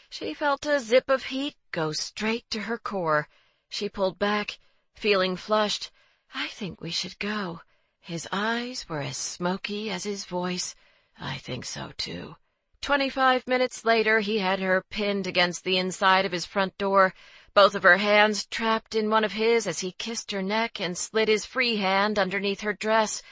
she felt a zip of heat go straight to her core. She pulled back, feeling flushed. "I think we should go." His eyes were as smoky as his voice. "I think so, too." 25 minutes later, he had her pinned against the inside of his front door, both of her hands trapped in one of his as he kissed her neck and slid his free hand underneath her dress.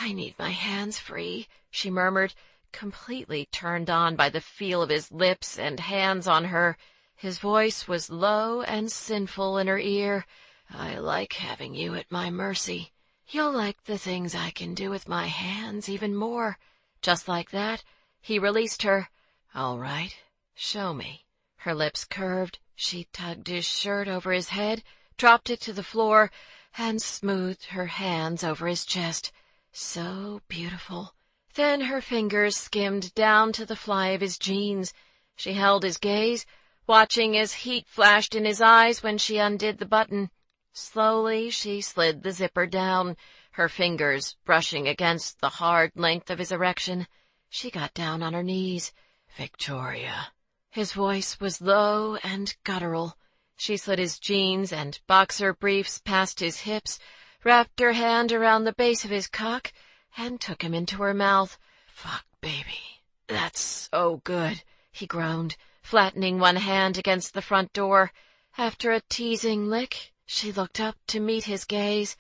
"I need my hands free," she murmured, completely turned on by the feel of his lips and hands on her. His voice was low and sinful in her ear. "I like having you at my mercy. You'll like the things I can do with my hands even more." Just like that, he released her. "All right, show me." Her lips curved. She tugged his shirt over his head, dropped it to the floor, and smoothed her hands over his chest. So beautiful. Then her fingers skimmed down to the fly of his jeans. She held his gaze, watching as heat flashed in his eyes when she undid the button. Slowly she slid the zipper down, her fingers brushing against the hard length of his erection. She got down on her knees. "Victoria." His voice was low and guttural. She slid his jeans and boxer briefs past his hips, wrapped her hand around the base of his cock, and took him into her mouth. "Fuck, baby. That's so good," he groaned, flattening one hand against the front door. After a teasing lick, she looked up to meet his gaze.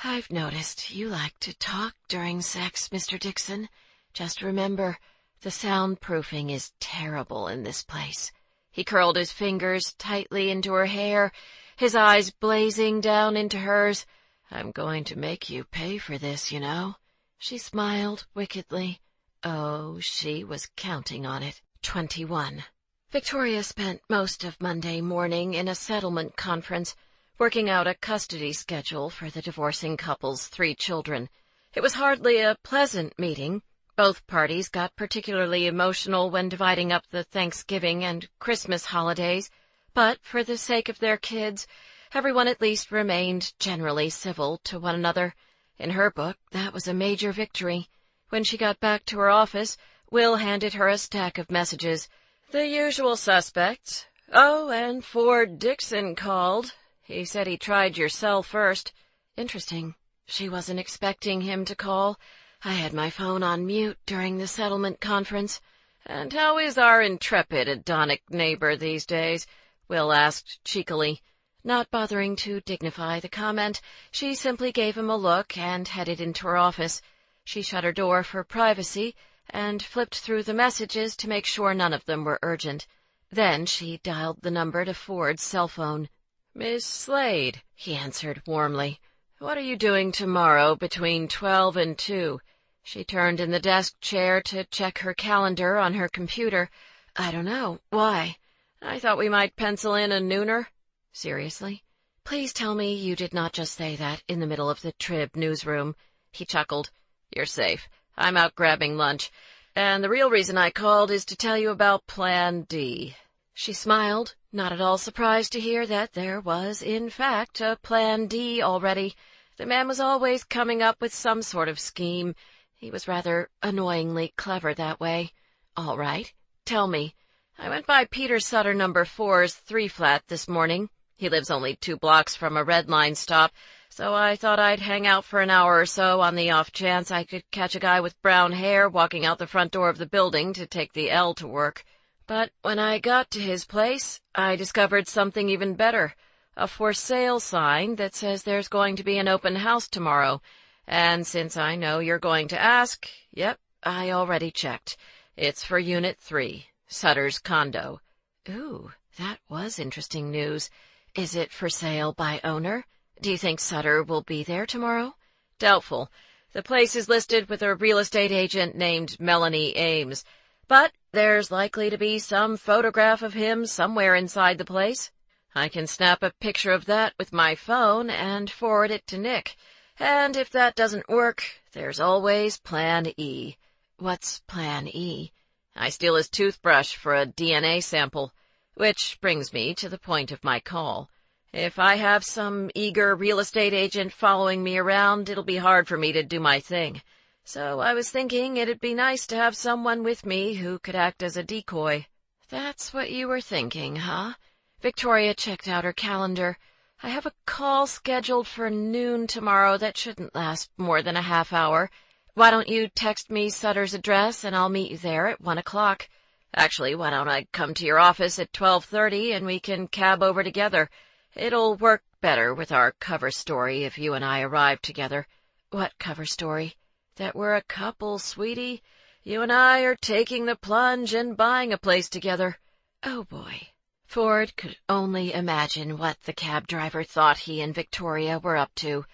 "I've noticed you like to talk during sex, Mr. Dixon. Just remember, the soundproofing is terrible in this place." He curled his fingers tightly into her hair, his eyes blazing down into hers. "I'm going to make you pay for this, you know." She smiled wickedly. Oh, she was counting on it. 21. Victoria spent most of Monday morning in a settlement conference, working out a custody schedule for the divorcing couple's 3 children. It was hardly a pleasant meeting. Both parties got particularly emotional when dividing up the Thanksgiving and Christmas holidays, but for the sake of their kids, everyone at least remained generally civil to one another. In her book, that was a major victory. When she got back to her office, Will handed her a stack of messages. "The usual suspects. Oh, and Ford Dixon called. He said he tried your cell first." Interesting. She wasn't expecting him to call. I had my phone on mute during the settlement conference. "And how is our intrepid Adonic neighbor these days?" Will asked cheekily. Not bothering to dignify the comment, she simply gave him a look and headed into her office. She shut her door for privacy and flipped through the messages to make sure none of them were urgent. Then she dialed the number to Ford's cell phone. "Miss Slade," he answered warmly. "What are you doing tomorrow between 12 and 2? She turned in the desk chair to check her calendar on her computer. "I don't know. Why?" "I thought we might pencil in a nooner." "Seriously? Please tell me you did not just say that in the middle of the Trib newsroom." He chuckled. "You're safe. I'm out grabbing lunch. And the real reason I called is to tell you about Plan D." She smiled, not at all surprised to hear that there was, in fact, a Plan D already. The man was always coming up with some sort of scheme. He was rather annoyingly clever that way. "All right. Tell me." "I went by Peter Sutter No. 4's 3-flat this morning. He lives only 2 blocks from a Red Line stop, so I thought I'd hang out for an hour or so on the off chance I could catch a guy with brown hair walking out the front door of the building to take the L to work. But when I got to his place, I discovered something even better. A for sale sign that says there's going to be an open house tomorrow. And since I know you're going to ask, yep, I already checked. It's for Unit 3, Sutter's condo." Ooh, that was interesting news. Is it for sale by owner? Do you think Sutter will be there tomorrow? "Doubtful. The place is listed with a real estate agent named Melanie Ames. But there's likely to be some photograph of him somewhere inside the place. I can snap a picture of that with my phone and forward it to Nick. And if that doesn't work, there's always Plan E." "What's Plan E?" "I steal his toothbrush for a DNA sample. Which brings me to the point of my call. If I have some eager real estate agent following me around, it'll be hard for me to do my thing. So I was thinking it'd be nice to have someone with me who could act as a decoy." "That's what you were thinking, huh?" Victoria checked out her calendar. "I have a call scheduled for noon tomorrow that shouldn't last more than a half hour. Why don't you text me Sutter's address and I'll meet you there at 1 o'clock. Actually, why don't I come to your office at 12:30 and we can cab over together? It'll work better with our cover story if you and I arrive together." "What cover story?" "That we're a couple, sweetie. You and I are taking the plunge and buying a place together." Oh, boy. Ford could only imagine what the cab driver thought he and Victoria were up to.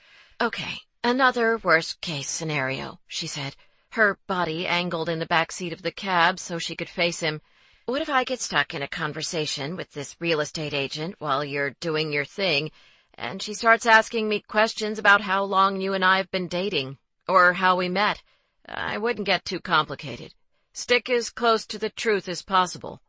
"Okay, another worst-case scenario," she said, her body angled in the back seat of the cab so she could face him. "What if I get stuck in a conversation with this real estate agent while you're doing your thing, and she starts asking me questions about how long you and I have been dating, or how we met? I wouldn't get too complicated. Stick as close to the truth as possible.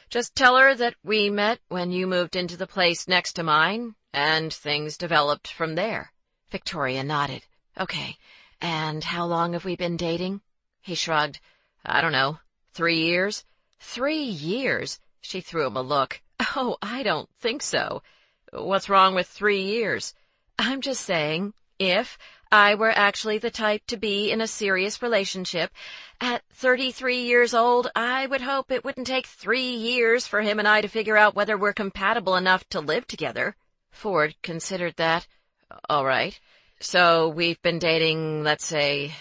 Just tell her that we met when you moved into the place next to mine, and things developed from there." Victoria nodded. Okay, and how long have we been dating? He shrugged. I don't know. 3 years? 3 years? She threw him a look. Oh, I don't think so. What's wrong with 3 years? I'm just saying, if I were actually the type to be in a serious relationship, at 33 years old, I would hope it wouldn't take 3 years for him and I to figure out whether we're compatible enough to live together. Ford considered that. All right. So we've been dating, let's say,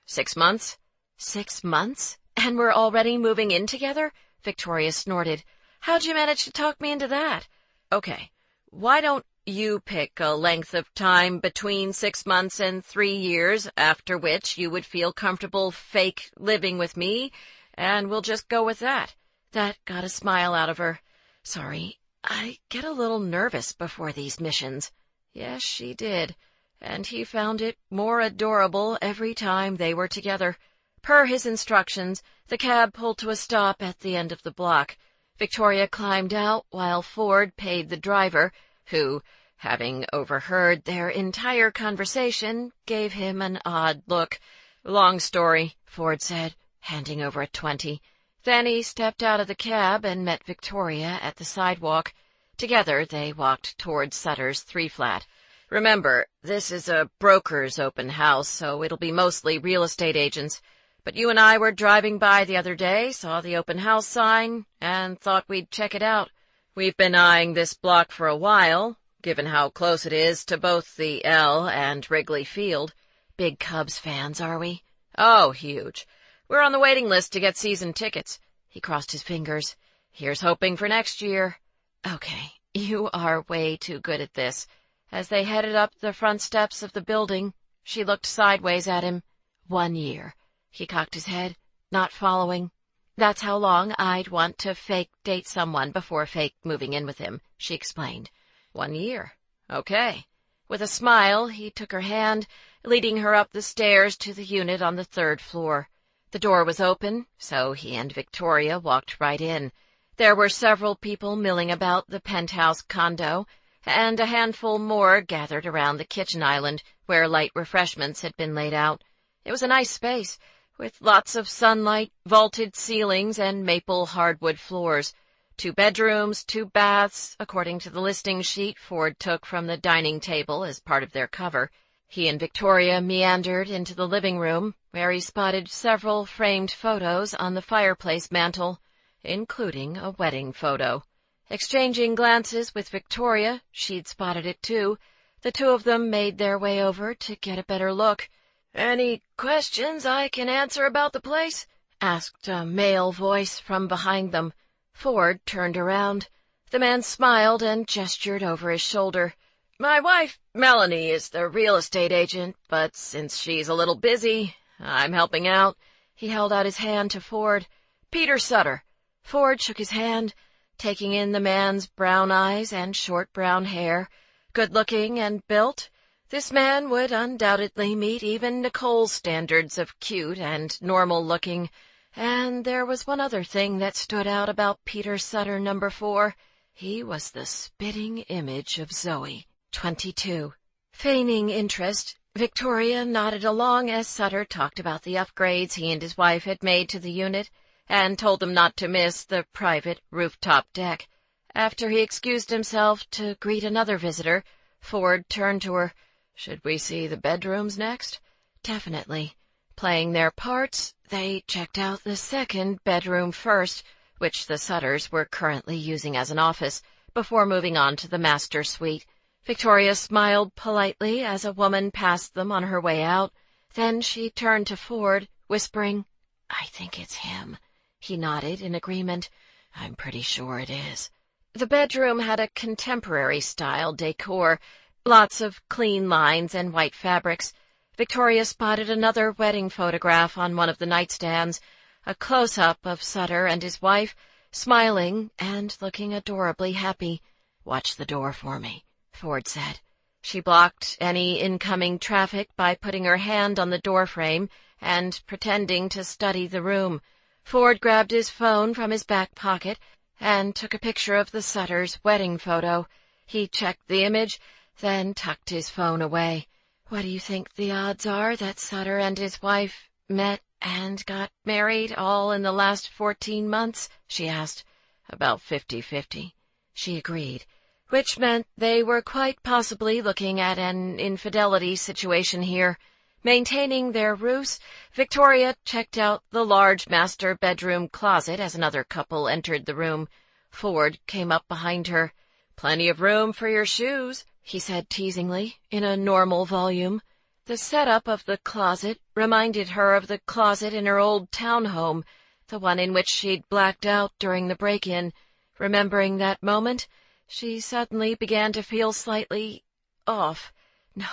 6 months? 6 months? And we're already moving in together? Victoria snorted. How'd you manage to talk me into that? Okay. Why don't you pick a length of time between 6 months and 3 years, after which you would feel comfortable fake living with me, and we'll just go with that. That got a smile out of her. Sorry, I get a little nervous before these missions. Yes, she did, and he found it more adorable every time they were together. Per his instructions, the cab pulled to a stop at the end of the block. Victoria climbed out while Ford paid the driver, who, having overheard their entire conversation, gave him an odd look. Long story, Ford said, handing over a 20. Then he stepped out of the cab and met Victoria at the sidewalk. Together they walked towards Sutter's 3-flat. Remember, this is a broker's open house, so it'll be mostly real estate agents. But you and I were driving by the other day, saw the open house sign, and thought we'd check it out. We've been eyeing this block for a while, given how close it is to both the L and Wrigley Field. Big Cubs fans, are we? Oh, huge. We're on the waiting list to get season tickets. He crossed his fingers. Here's hoping for next year. Okay, you are way too good at this. As they headed up the front steps of the building, she looked sideways at him. 1 year. He cocked his head, not following. That's how long I'd want to fake date someone before fake moving in with him, she explained. 1 year. Okay. With a smile, he took her hand, leading her up the stairs to the unit on the 3rd floor. The door was open, so he and Victoria walked right in. There were several people milling about the penthouse condo, and a handful more gathered around the kitchen island, where light refreshments had been laid out. It was a nice space, with lots of sunlight, vaulted ceilings, and maple hardwood floors. 2 bedrooms, 2 baths, according to the listing sheet Ford took from the dining table as part of their cover. He and Victoria meandered into the living room, where he spotted several framed photos on the fireplace mantel, including a wedding photo. Exchanging glances with Victoria, she'd spotted it too. The two of them made their way over to get a better look. "Any questions I can answer about the place?" asked a male voice from behind them. Ford turned around. The man smiled and gestured over his shoulder. "My wife, Melanie, is the real estate agent, but since she's a little busy, I'm helping out." He held out his hand to Ford. "Peter Sutter." Ford shook his hand, taking in the man's brown eyes and short brown hair. Good-looking and built, this man would undoubtedly meet even Nicole's standards of cute and normal-looking. And there was one other thing that stood out about Peter Sutter No. 4. He was the spitting image of Zoe, 22. Feigning interest, Victoria nodded along as Sutter talked about the upgrades he and his wife had made to the unit, and told them not to miss the private rooftop deck. After he excused himself to greet another visitor, Ford turned to her. "Should we see the bedrooms next?" "Definitely." Playing their parts, they checked out the 2nd bedroom first, which the Sutters were currently using as an office, before moving on to the master suite. Victoria smiled politely as a woman passed them on her way out. Then she turned to Ford, whispering, "I think it's him." He nodded in agreement. "I'm pretty sure it is." The bedroom had a contemporary-style decor, lots of clean lines and white fabrics. Victoria spotted another wedding photograph on one of the nightstands, a close-up of Sutter and his wife, smiling and looking adorably happy. "Watch the door for me," Ford said. She blocked any incoming traffic by putting her hand on the doorframe and pretending to study the room. Ford grabbed his phone from his back pocket and took a picture of the Sutters' wedding photo. He checked the image, then tucked his phone away. What do you think the odds are that Sutter and his wife met and got married all in the last 14 months? She asked. About 50-50. She agreed, which meant they were quite possibly looking at an infidelity situation here. Maintaining their ruse, Victoria checked out the large master bedroom closet as another couple entered the room. Ford came up behind her. "Plenty of room for your shoes," he said teasingly, in a normal volume. The setup of the closet reminded her of the closet in her old townhome, the one in which she'd blacked out during the break-in. Remembering that moment, she suddenly began to feel slightly off. No,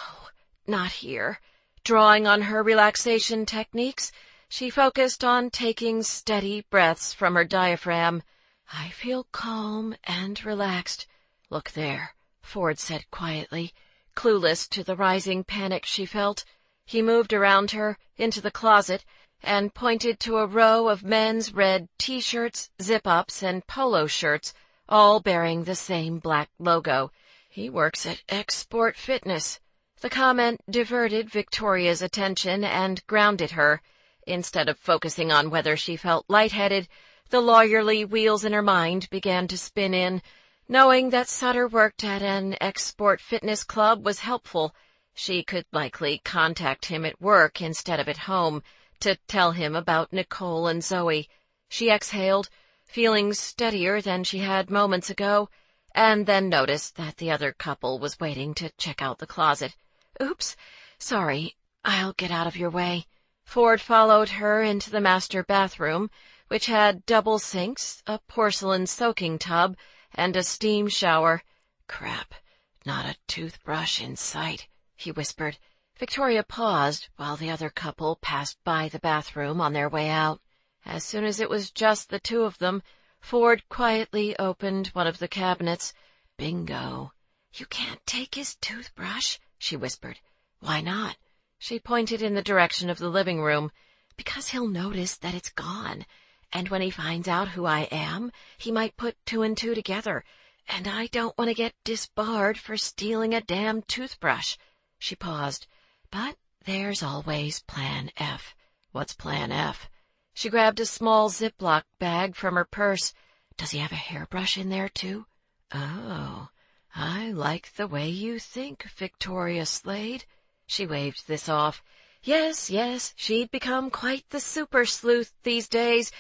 not here. Drawing on her relaxation techniques, she focused on taking steady breaths from her diaphragm. I feel calm and relaxed. Look there, Ford said quietly, clueless to the rising panic she felt. He moved around her, into the closet, and pointed to a row of men's red T-shirts, zip-ups, and polo shirts, all bearing the same black logo. He works at Export Fitness. The comment diverted Victoria's attention and grounded her. Instead of focusing on whether she felt lightheaded, the lawyerly wheels in her mind began to spin in. Knowing that Sutter worked at an Export Fitness club was helpful. She could likely contact him at work instead of at home to tell him about Nicole and Zoe. She exhaled, feeling steadier than she had moments ago, and then noticed that the other couple was waiting to check out the closet. Oops, sorry, I'll get out of your way. Ford followed her into the master bathroom, which had double sinks, a porcelain soaking tub, and a steam shower. Crap, not a toothbrush in sight, he whispered. Victoria paused while the other couple passed by the bathroom on their way out. As soon as it was just the two of them, Ford quietly opened one of the cabinets. Bingo. You can't take his toothbrush, she whispered. Why not? She pointed in the direction of the living room. Because he'll notice that it's gone, and when he finds out who I am, he might put two and two together, and I don't want to get disbarred for stealing a damn toothbrush. She paused. But there's always Plan F. What's Plan F? She grabbed a small Ziploc bag from her purse. Does he have a hairbrush in there, too? Oh, I like the way you think, Victoria Slade. She waved this off. Yes, she'd become quite the super sleuth these days,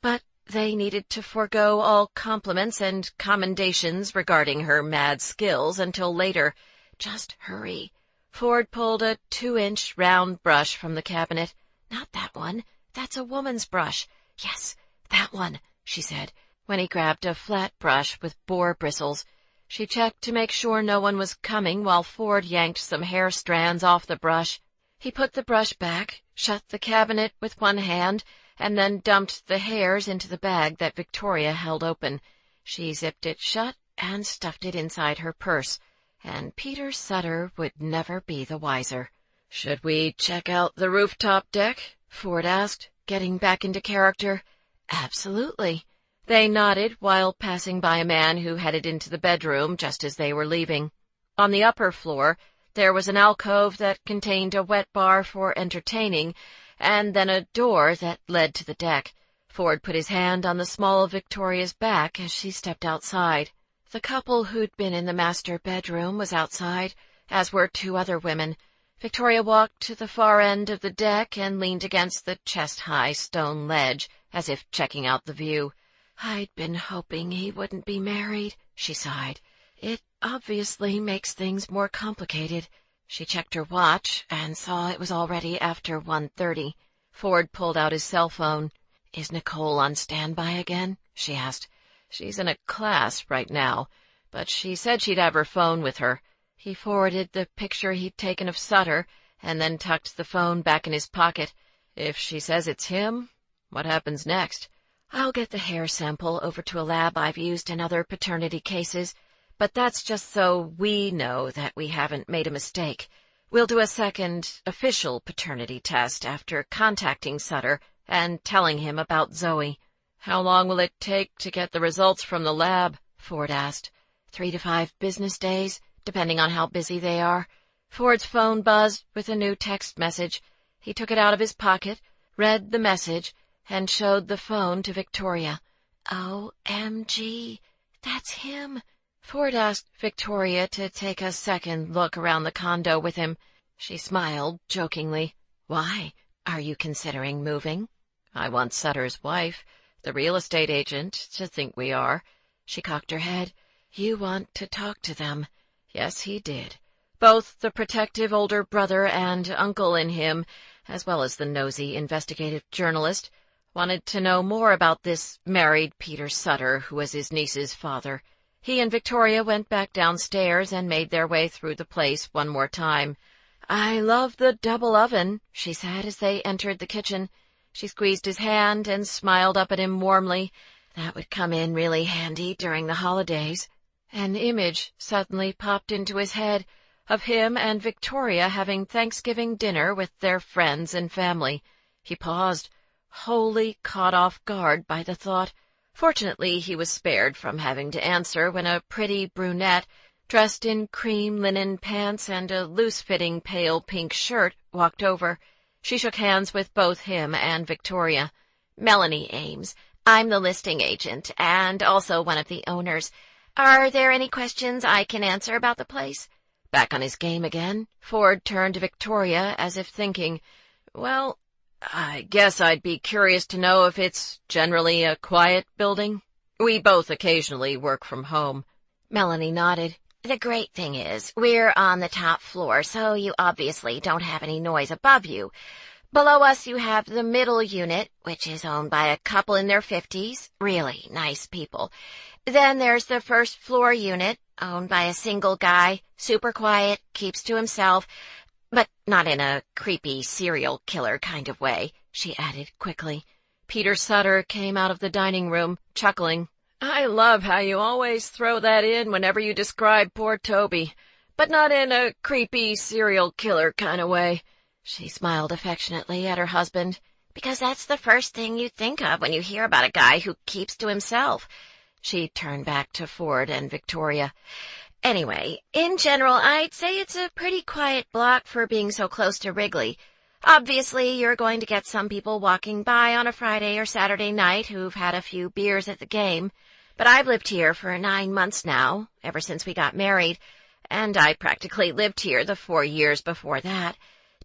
but they needed to forego all compliments and commendations regarding her mad skills until later. Just hurry. Ford pulled a 2-inch round brush from the cabinet. Not that one. That's a woman's brush. Yes, that one, she said, when he grabbed a flat brush with boar bristles. She checked to make sure no one was coming while Ford yanked some hair strands off the brush. He put the brush back, shut the cabinet with one hand, and then dumped the hairs into the bag that Victoria held open. She zipped it shut and stuffed it inside her purse, and Peter Sutter would never be the wiser. "Should we check out the rooftop deck?" Ford asked, getting back into character. Absolutely. They nodded while passing by a man who headed into the bedroom just as they were leaving. On the upper floor, there was an alcove that contained a wet bar for entertaining, and then a door that led to the deck. Ford put his hand on the small of Victoria's back as she stepped outside. The couple who'd been in the master bedroom was outside, as were two other women. Victoria walked to the far end of the deck and leaned against the chest-high stone ledge, as if checking out the view. I'd been hoping he wouldn't be married, she sighed. It obviously makes things more complicated. She checked her watch and saw it was already after 1:30. Ford pulled out his cell phone. Is Nicole on standby again? She asked. She's in a class right now, but she said she'd have her phone with her. He forwarded the picture he'd taken of Sutter and then tucked the phone back in his pocket. If she says it's him, what happens next? I'll get the hair sample over to a lab I've used in other paternity cases, but that's just so we know that we haven't made a mistake. We'll do a second official paternity test after contacting Sutter and telling him about Zoe. How long will it take to get the results from the lab? Ford asked. 3 to 5 business days, depending on how busy they are. Ford's phone buzzed with a new text message. He took it out of his pocket, read the message, and showed the phone to Victoria. OMG, that's him. Ford asked Victoria to take a second look around the condo with him. She smiled jokingly. Why? Are you considering moving? I want Sutter's wife, the real estate agent, to think we are. She cocked her head. You want to talk to them. Yes, he did. Both the protective older brother and uncle in him, as well as the nosy investigative journalist, wanted to know more about this married Peter Sutter, who was his niece's father. He and Victoria went back downstairs and made their way through the place one more time. I love the double oven, she said as they entered the kitchen. She squeezed his hand and smiled up at him warmly. That would come in really handy during the holidays. An image suddenly popped into his head of him and Victoria having Thanksgiving dinner with their friends and family. He paused, wholly caught off guard by the thought. Fortunately, he was spared from having to answer when a pretty brunette, dressed in cream linen pants and a loose-fitting pale pink shirt, walked over. She shook hands with both him and Victoria. Melanie Ames. I'm the listing agent and also one of the owners. Are there any questions I can answer about the place? Back on his game again, Ford turned to Victoria as if thinking, well, I guess I'd be curious to know if it's generally a quiet building. We both occasionally work from home. Melanie nodded. The great thing is, we're on the top floor, so you obviously don't have any noise above you. Below us you have the middle unit, which is owned by a couple in their 50s, really nice people. Then there's the first floor unit, owned by a single guy, super quiet, keeps to himself, but not in a creepy serial killer kind of way, she added quickly. Peter Sutter came out of the dining room, chuckling. I love how you always throw that in whenever you describe poor Toby, but not in a creepy serial killer kind of way. She smiled affectionately at her husband. Because that's the first thing you think of when you hear about a guy who keeps to himself. She turned back to Ford and Victoria. Anyway, in general, I'd say it's a pretty quiet block for being so close to Wrigley. Obviously, you're going to get some people walking by on a Friday or Saturday night who've had a few beers at the game. But I've lived here for 9 months now, ever since we got married, and I practically lived here the 4 years before that.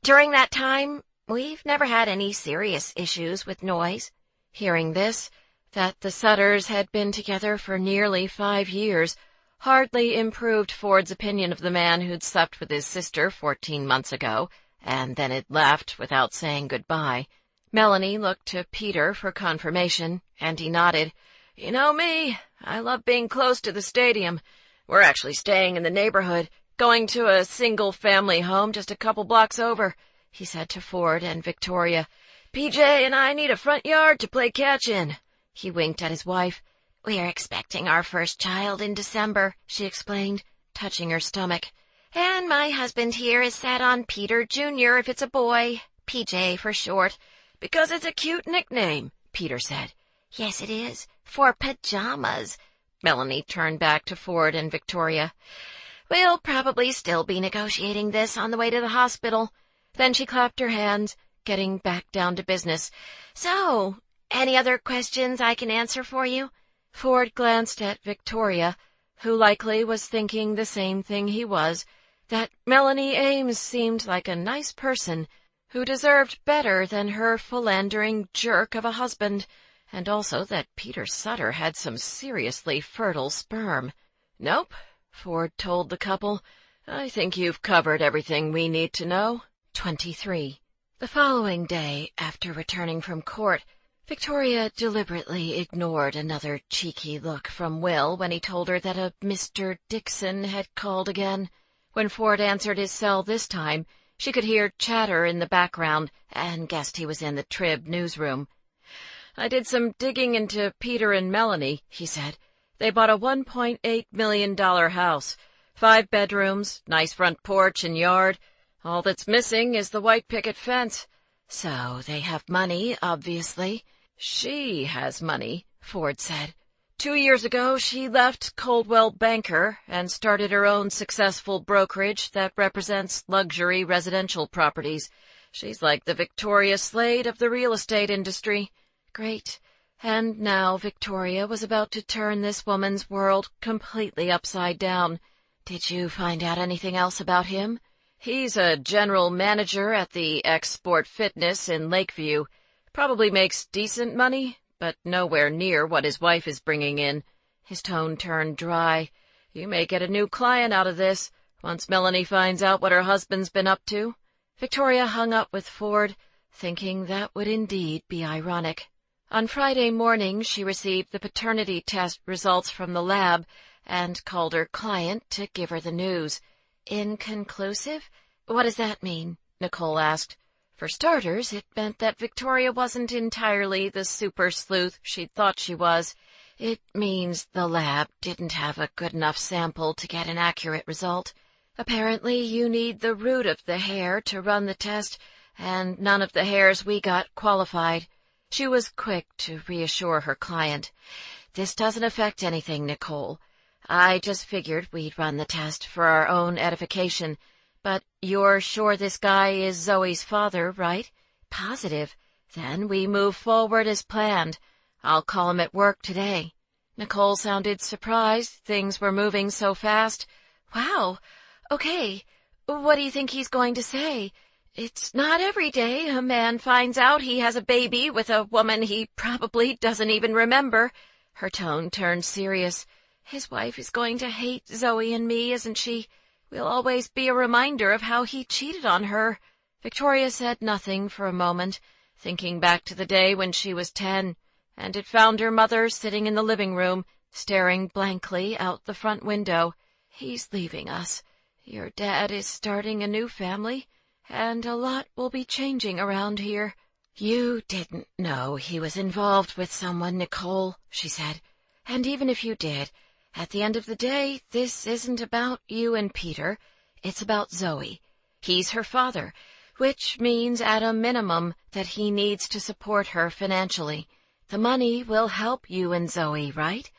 During that time, we've never had any serious issues with noise. Hearing this, that the Sutters had been together for nearly 5 years, hardly improved Ford's opinion of the man who'd slept with his sister 14 months ago, and then had left without saying goodbye. Melanie looked to Peter for confirmation, and he nodded. You know me, I love being close to the stadium. We're actually staying in the neighborhood, going to a single-family home just a couple blocks over, he said to Ford and Victoria. PJ and I need a front yard to play catch in. He winked at his wife. We're expecting our first child in December, she explained, touching her stomach. And my husband here is set on Peter Jr. if it's a boy, PJ for short. Because it's a cute nickname, Peter said. Yes, it is. For pajamas. Melanie turned back to Ford and Victoria. We'll probably still be negotiating this on the way to the hospital. Then she clapped her hands, getting back down to business. So, any other questions I can answer for you? Ford glanced at Victoria, who likely was thinking the same thing he was, that Melanie Ames seemed like a nice person who deserved better than her philandering jerk of a husband, and also that Peter Sutter had some seriously fertile sperm. Nope, Ford told the couple. I think you've covered everything we need to know. 23. The following day, after returning from court, Victoria deliberately ignored another cheeky look from Will when he told her that a Mr. Dixon had called again. When Ford answered his cell this time, she could hear chatter in the background and guessed he was in the Trib newsroom. I did some digging into Peter and Melanie, he said. They bought a $1.8 million house. 5 bedrooms, nice front porch and yard. All that's missing is the white picket fence. So they have money, obviously. She has money, Ford said. 2 years ago, she left Coldwell Banker and started her own successful brokerage that represents luxury residential properties. She's like the Victoria Slade of the real estate industry. Great. And now Victoria was about to turn this woman's world completely upside down. Did you find out anything else about him? He's a general manager at the Export Fitness in Lakeview. Probably makes decent money, but nowhere near what his wife is bringing in. His tone turned dry. You may get a new client out of this, once Melanie finds out what her husband's been up to. Victoria hung up with Ford, thinking that would indeed be ironic. On Friday morning, she received the paternity test results from the lab and called her client to give her the news. Inconclusive? What does that mean? Nicole asked. For starters, it meant that Victoria wasn't entirely the super sleuth she'd thought she was. It means the lab didn't have a good enough sample to get an accurate result. Apparently, you need the root of the hair to run the test, and none of the hairs we got qualified. She was quick to reassure her client. This doesn't affect anything, Nicole. I just figured we'd run the test for our own edification. But you're sure this guy is Zoe's father, right? Positive. Then we move forward as planned. I'll call him at work today. Nicole sounded surprised things were moving so fast. Wow. Okay. What do you think he's going to say? It's not every day a man finds out he has a baby with a woman he probably doesn't even remember. Her tone turned serious. His wife is going to hate Zoe and me, isn't she? We'll always be a reminder of how he cheated on her. Victoria said nothing for a moment, thinking back to the day when she was 10, and had found her mother sitting in the living room, staring blankly out the front window. He's leaving us. Your dad is starting a new family, and a lot will be changing around here. You didn't know he was involved with someone, Nicole, she said. And even if you did, at the end of the day, this isn't about you and Peter. It's about Zoe. He's her father, which means at a minimum that he needs to support her financially. The money will help you and Zoe, right?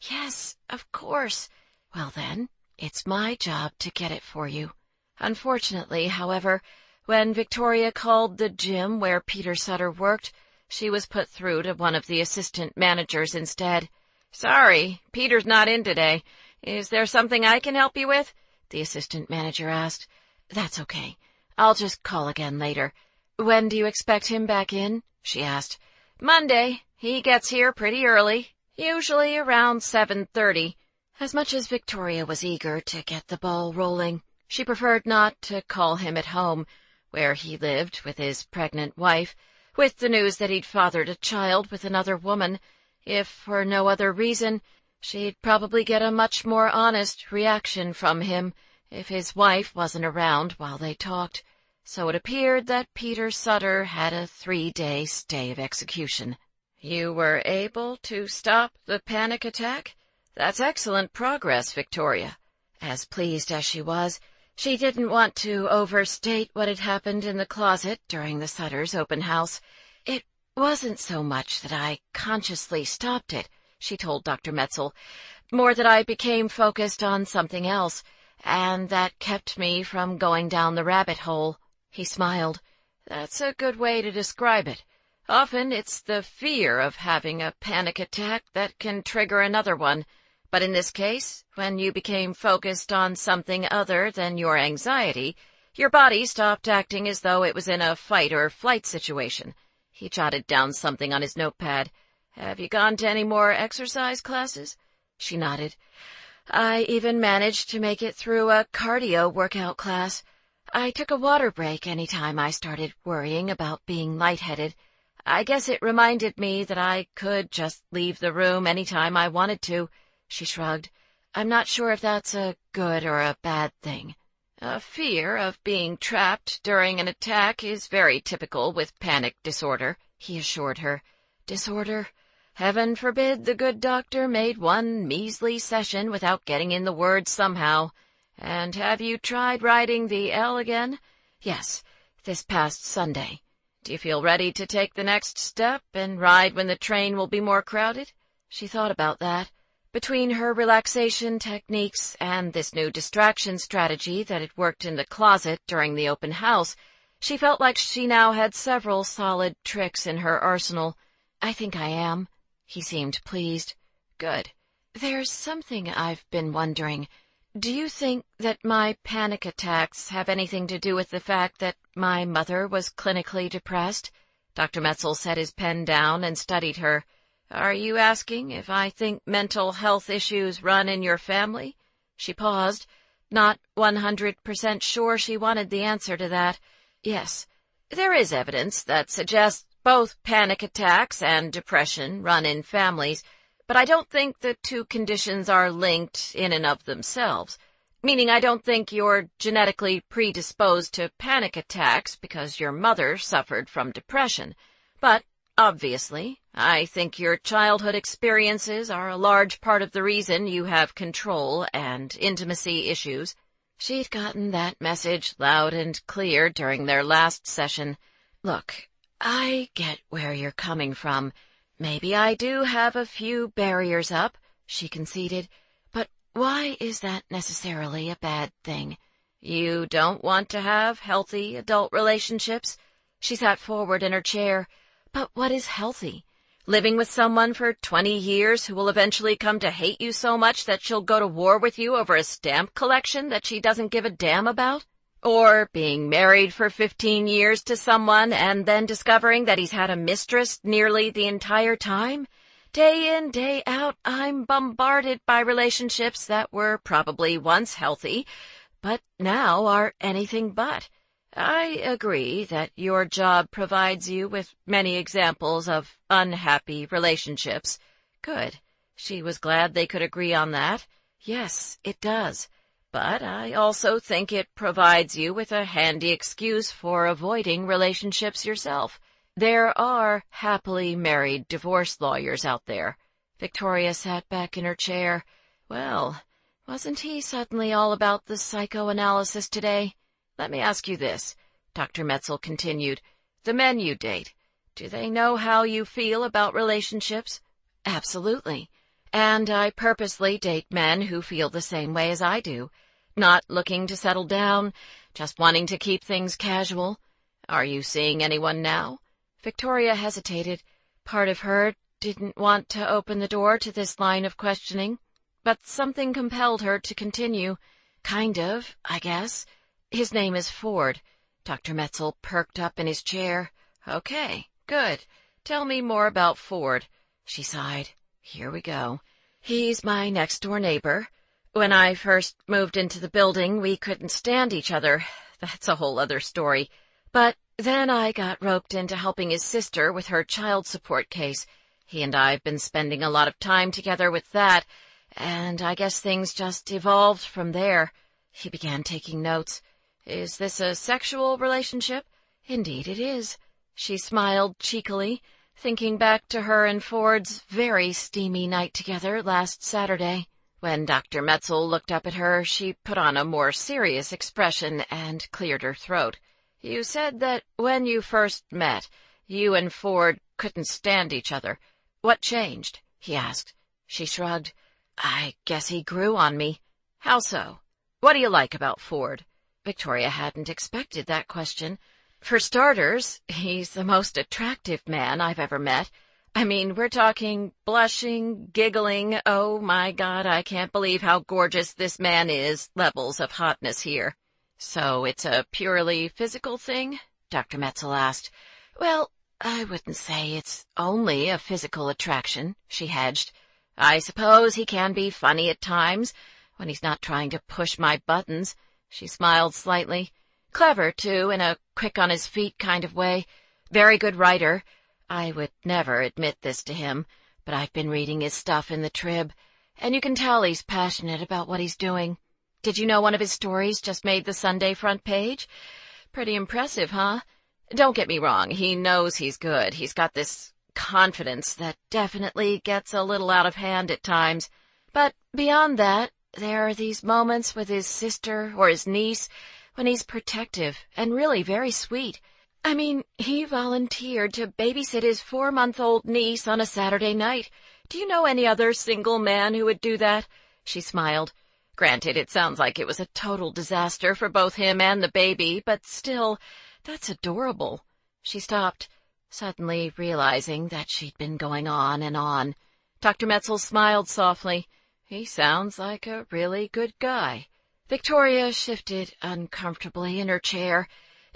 Yes, of course. Well then, it's my job to get it for you. Unfortunately, however, when Victoria called the gym where Peter Sutter worked, she was put through to one of the assistant managers instead. Sorry, Peter's not in today. Is there something I can help you with? The assistant manager asked. That's okay. I'll just call again later. When do you expect him back in? She asked. Monday. He gets here pretty early, usually around 7:30. As much as Victoria was eager to get the ball rolling, she preferred not to call him at home, where he lived with his pregnant wife, with the news that he'd fathered a child with another woman. If for no other reason, she'd probably get a much more honest reaction from him if his wife wasn't around while they talked. So it appeared that Peter Sutter had a 3-day stay of execution. You were able to stop the panic attack? That's excellent progress, Victoria. As pleased as she was, she didn't want to overstate what had happened in the closet during the Sutters' open house. It wasn't so much that I consciously stopped it, she told Dr. Metzel, more that I became focused on something else, and that kept me from going down the rabbit hole. He smiled. That's a good way to describe it. Often it's the fear of having a panic attack that can trigger another one, but in this case, when you became focused on something other than your anxiety, your body stopped acting as though it was in a fight or flight situation. He jotted down something on his notepad. Have you gone to any more exercise classes? She nodded. I even managed to make it through a cardio workout class. I took a water break any time I started worrying about being lightheaded. I guess it reminded me that I could just leave the room any time I wanted to. She shrugged. I'm not sure if that's a good or a bad thing. A fear of being trapped during an attack is very typical with panic disorder, he assured her. Disorder? Heaven forbid the good doctor made one measly session without getting in the word somehow. And have you tried riding the L again? Yes, this past Sunday. Do you feel ready to take the next step and ride when the train will be more crowded? She thought about that. Between her relaxation techniques and this new distraction strategy that had worked in the closet during the open house, she felt like she now had several solid tricks in her arsenal. "I think I am." He seemed pleased. "Good. There's something I've been wondering. Do you think that my panic attacks have anything to do with the fact that my mother was clinically depressed?" Dr. Metzel set his pen down and studied her. "Are you asking if I think mental health issues run in your family?" She paused, not 100% sure she wanted the answer to that. "Yes, there is evidence that suggests both panic attacks and depression run in families, but I don't think the two conditions are linked in and of themselves. Meaning I don't think you're genetically predisposed to panic attacks because your mother suffered from depression. But, obviously, I think your childhood experiences are a large part of the reason you have control and intimacy issues." She'd gotten that message loud and clear during their last session. "Look, I get where you're coming from. Maybe I do have a few barriers up," she conceded, "but why is that necessarily a bad thing?" "You don't want to have healthy adult relationships?" She sat forward in her chair. "But what is healthy? Living with someone for 20 years who will eventually come to hate you so much that she'll go to war with you over a stamp collection that she doesn't give a damn about? Or being married for 15 years to someone and then discovering that he's had a mistress nearly the entire time? Day in, day out, I'm bombarded by relationships that were probably once healthy, but now are anything but. I agree that your job provides you with many examples of unhappy relationships." Good. She was glad they could agree on that. "Yes, it does. But I also think it provides you with a handy excuse for avoiding relationships yourself. There are happily married divorce lawyers out there." Victoria sat back in her chair. "Well, wasn't he suddenly all about the psychoanalysis today? Let me ask you this," Dr. Metzel continued. "The men you date, do they know how you feel about relationships?" "Absolutely. And I purposely date men who feel the same way as I do. Not looking to settle down, just wanting to keep things casual." "Are you seeing anyone now?" Victoria hesitated. Part of her didn't want to open the door to this line of questioning, but something compelled her to continue. "Kind of, I guess. His name is Ford." Dr. Metzel perked up in his chair. "Okay, good. Tell me more about Ford." She sighed. "Here we go. He's my next-door neighbor. When I first moved into the building, we couldn't stand each other. That's a whole other story. But then I got roped into helping his sister with her child support case. He and I have been spending a lot of time together with that, and I guess things just evolved from there." He began taking notes. "Is this a sexual relationship?" "Indeed it is." She smiled cheekily, thinking back to her and Ford's very steamy night together last Saturday. When Dr. Metzel looked up at her, she put on a more serious expression and cleared her throat. "You said that when you first met, you and Ford couldn't stand each other. What changed?" he asked. She shrugged. "I guess he grew on me." "How so? What do you like about Ford?" Victoria hadn't expected that question. "For starters, he's the most attractive man I've ever met. I mean, we're talking blushing, giggling, oh my God, I can't believe how gorgeous this man is, levels of hotness here." "So it's a purely physical thing?" Dr. Metzel asked. "Well, I wouldn't say it's only a physical attraction," she hedged. "I suppose he can be funny at times, when he's not trying to push my buttons." She smiled slightly. "Clever, too, in a quick-on-his-feet kind of way. Very good writer. I would never admit this to him, but I've been reading his stuff in the Trib, and you can tell he's passionate about what he's doing. Did you know one of his stories just made the Sunday front page? Pretty impressive, huh? Don't get me wrong, he knows he's good. He's got this confidence that definitely gets a little out of hand at times. But beyond that, there are these moments with his sister or his niece when he's protective and really very sweet. I mean, he volunteered to babysit his 4-month-old niece on a Saturday night. Do you know any other single man who would do that?" She smiled. "Granted, it sounds like it was a total disaster for both him and the baby, but still, that's adorable." She stopped, suddenly realizing that she'd been going on and on. Dr. Metzel smiled softly. "He sounds like a really good guy." Victoria shifted uncomfortably in her chair,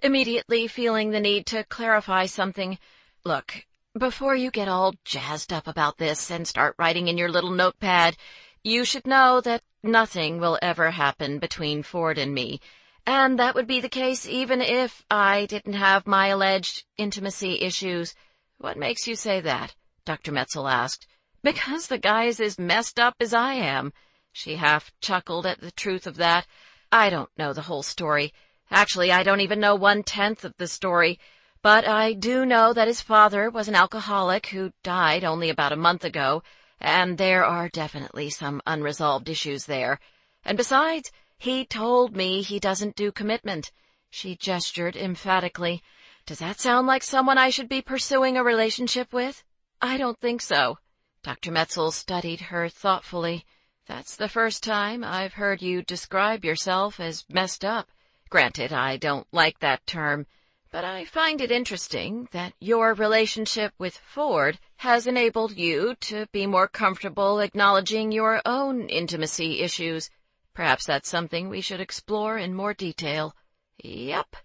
immediately feeling the need to clarify something. "Look, before you get all jazzed up about this and start writing in your little notepad, you should know that nothing will ever happen between Ford and me, and that would be the case even if I didn't have my alleged intimacy issues." "What makes you say that?" Dr. Metzel asked. "Because the guy is as messed up as I am." She half chuckled at the truth of that. "I don't know the whole story. Actually, I don't even know 1/10 of the story. But I do know that his father was an alcoholic who died only about a month ago, and there are definitely some unresolved issues there. And besides, he told me he doesn't do commitment." She gestured emphatically. "Does that sound like someone I should be pursuing a relationship with?" "I don't think so." Dr. Metzel studied her thoughtfully. "That's the first time I've heard you describe yourself as messed up. Granted, I don't like that term, but I find it interesting that your relationship with Ford has enabled you to be more comfortable acknowledging your own intimacy issues. Perhaps that's something we should explore in more detail." Yep,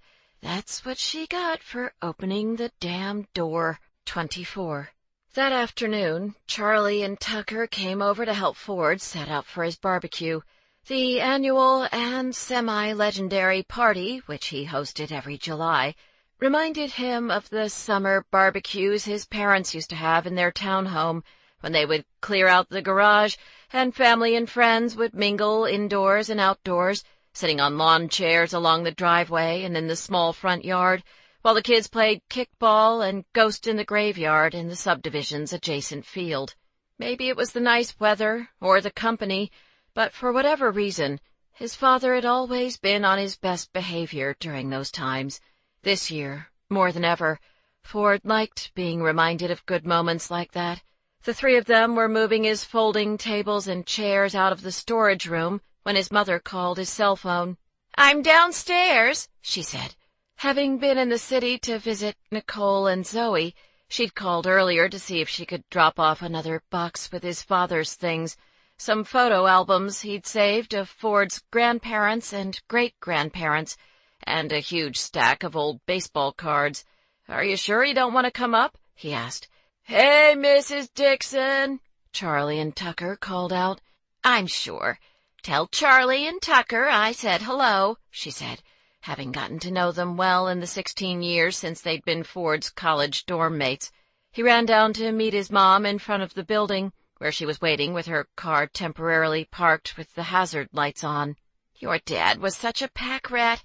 that's what she got for opening the damn door. 24. That afternoon, Charlie and Tucker came over to help Ford set up for his barbecue, the annual and semi-legendary party which he hosted every July. Reminded him of the summer barbecues his parents used to have in their townhome, when they would clear out the garage and family and friends would mingle indoors and outdoors, sitting on lawn chairs along the driveway and in the small front yard, while the kids played kickball and ghost in the graveyard in the subdivision's adjacent field. Maybe it was the nice weather or the company, but for whatever reason, his father had always been on his best behavior during those times. This year, more than ever, Ford liked being reminded of good moments like that. The three of them were moving his folding tables and chairs out of the storage room when his mother called his cell phone. "I'm downstairs," she said. Having been in the city to visit Nicole and Zoe, she'd called earlier to see if she could drop off another box with his father's things, some photo albums he'd saved of Ford's grandparents and great-grandparents, and a huge stack of old baseball cards. "Are you sure you don't want to come up?" he asked. "Hey, Mrs. Dixon," Charlie and Tucker called out. "I'm sure. Tell Charlie and Tucker I said hello," she said, having gotten to know them well in the 16 years since they'd been Ford's college dorm mates. He ran down to meet his mom in front of the building, where she was waiting with her car temporarily parked with the hazard lights on. "Your dad was such a pack rat,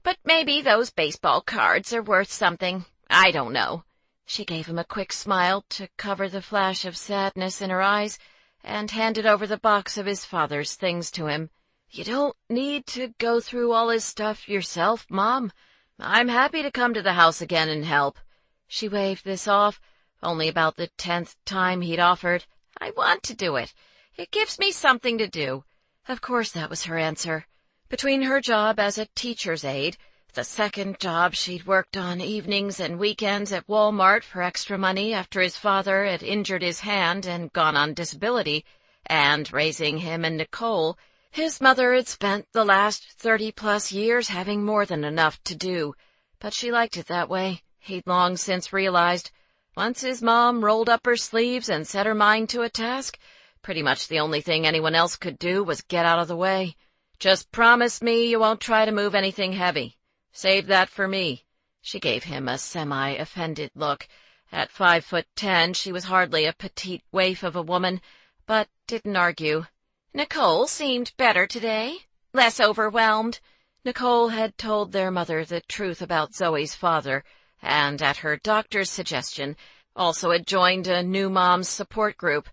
but maybe those baseball cards are worth something. I don't know." She gave him a quick smile to cover the flash of sadness in her eyes and handed over the box of his father's things to him. "You don't need to go through all his stuff yourself, Mom. I'm happy to come to the house again and help." She waved this off, only about the 10th time he'd offered. "I want to do it. It gives me something to do." Of course that was her answer. Between her job as a teacher's aide, the second job she'd worked on evenings and weekends at Walmart for extra money after his father had injured his hand and gone on disability, and raising him and Nicole, his mother had spent the last 30-plus years having more than enough to do. But she liked it that way, he'd long since realized. Once his mom rolled up her sleeves and set her mind to a task, pretty much the only thing anyone else could do was get out of the way. "Just promise me you won't try to move anything heavy. Save that for me." She gave him a semi-offended look. At 5'10", she was hardly a petite waif of a woman, but didn't argue. "Nicole seemed better today, less overwhelmed." Nicole had told their mother the truth about Zoe's father, and at her doctor's suggestion, also had joined a new mom's support group.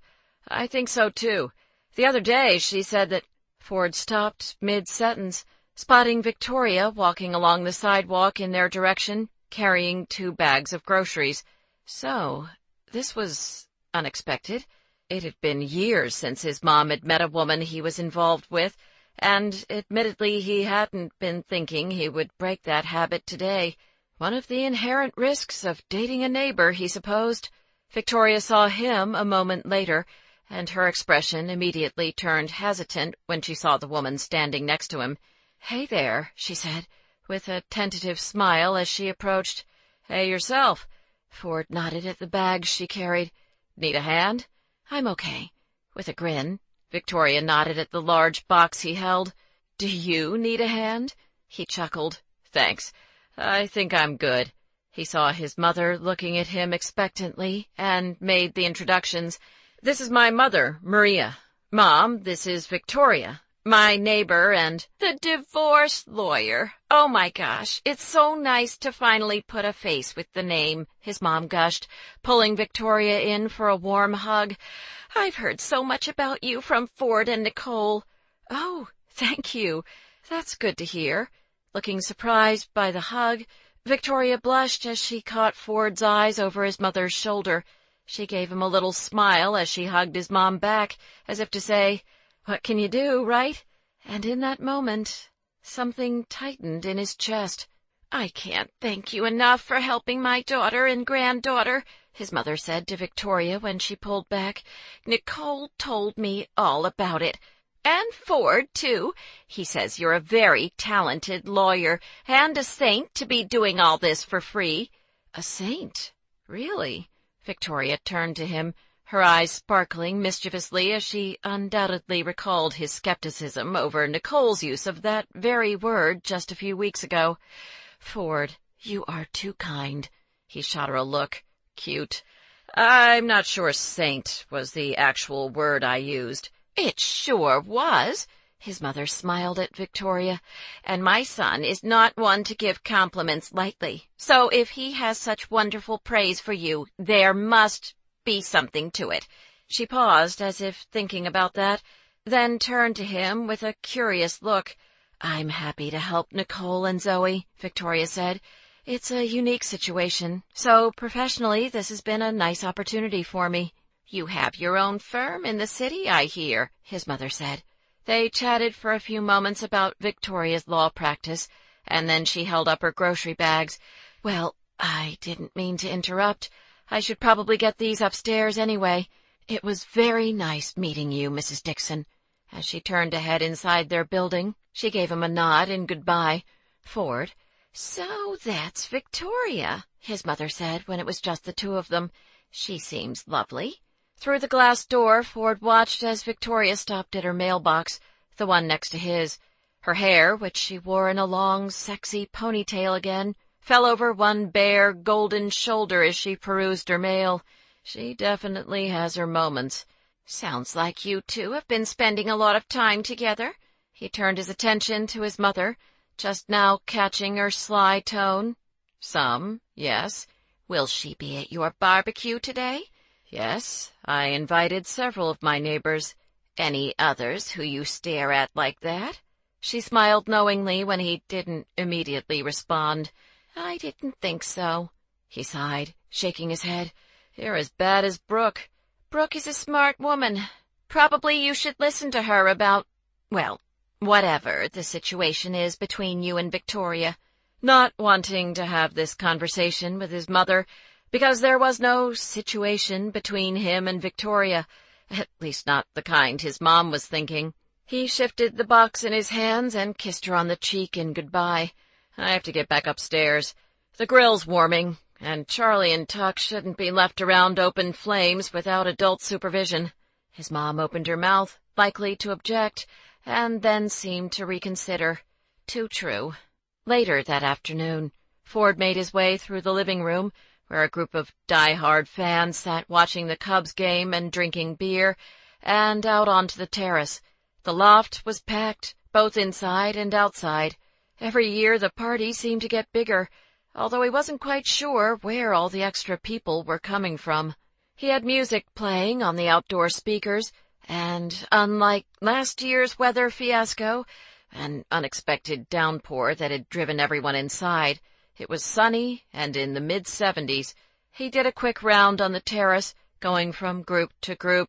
"I think so, too. The other day she said that—" Ford stopped mid-sentence, spotting Victoria walking along the sidewalk in their direction, carrying 2 bags of groceries. So, this was unexpected. It had been years since his mom had met a woman he was involved with, and admittedly he hadn't been thinking he would break that habit today. One of the inherent risks of dating a neighbor, he supposed. Victoria saw him a moment later, and her expression immediately turned hesitant when she saw the woman standing next to him. "Hey there," she said, with a tentative smile as she approached. "Hey yourself." Ford nodded at the bags she carried. "Need a hand?" "I'm okay." With a grin, Victoria nodded at the large box he held. "Do you need a hand?" He chuckled. "Thanks. I think I'm good." He saw his mother looking at him expectantly and made the introductions. "This is my mother, Maria. Mom, this is Victoria, my neighbor and the divorce lawyer. Oh my gosh, it's so nice to finally put a face with the name," his mom gushed, pulling Victoria in for a warm hug. "I've heard so much about you from Ford and Nicole." "Oh, thank you. That's good to hear." Looking surprised by the hug, Victoria blushed as she caught Ford's eyes over his mother's shoulder. She gave him a little smile as she hugged his mom back, as if to say, "What can you do, right?" And in that moment, something tightened in his chest. "I can't thank you enough for helping my daughter and granddaughter," his mother said to Victoria when she pulled back. "Nicole told me all about it. And Ford, too. He says you're a very talented lawyer and a saint to be doing all this for free." "A saint? Really?" Victoria turned to him, her eyes sparkling mischievously as she undoubtedly recalled his skepticism over Nicole's use of that very word just a few weeks ago. "Ford, you are too kind." He shot her a look. "Cute. I'm not sure saint was the actual word I used." "It sure was." His mother smiled at Victoria. "And my son is not one to give compliments lightly. So if he has such wonderful praise for you, there must be something to it." She paused as if thinking about that, then turned to him with a curious look. "I'm happy to help Nicole and Zoe," Victoria said. "It's a unique situation, so professionally this has been a nice opportunity for me." "You have your own firm in the city, I hear," his mother said. They chatted for a few moments about Victoria's law practice, and then she held up her grocery bags. "Well, I didn't mean to interrupt. I should probably get these upstairs anyway. It was very nice meeting you, Mrs. Dixon." As she turned to head inside their building, she gave him a nod in goodbye. "Ford." "So that's Victoria," his mother said when it was just the two of them. "She seems lovely." Through the glass door, Ford watched as Victoria stopped at her mailbox, the one next to his. Her hair, which she wore in a long, sexy ponytail again, fell over one bare, golden shoulder as she perused her mail. She definitely has her moments. "Sounds like you two have been spending a lot of time together." He turned his attention to his mother, just now catching her sly tone. "Some, yes." "Will she be at your barbecue today?" "Yes, I invited several of my neighbors." "Any others who you stare at like that?" She smiled knowingly when he didn't immediately respond. "I didn't think so." He sighed, shaking his head. "You're as bad as Brooke." "Brooke is a smart woman. Probably you should listen to her about, well, whatever the situation is between you and Victoria." Not wanting to have this conversation with his mother, because there was no situation between him and Victoria, at least not the kind his mom was thinking. He shifted the box in his hands and kissed her on the cheek in goodbye. "I have to get back upstairs. The grill's warming, and Charlie and Tuck shouldn't be left around open flames without adult supervision." His mom opened her mouth, likely to object, and then seemed to reconsider. Too true. Later that afternoon, Ford made his way through the living room, where a group of die-hard fans sat watching the Cubs game and drinking beer, and out onto the terrace. The loft was packed, both inside and outside. Every year the party seemed to get bigger, although he wasn't quite sure where all the extra people were coming from. He had music playing on the outdoor speakers, and unlike last year's weather fiasco, an unexpected downpour that had driven everyone inside, it was sunny and in the mid-70s. He did a quick round on the terrace, going from group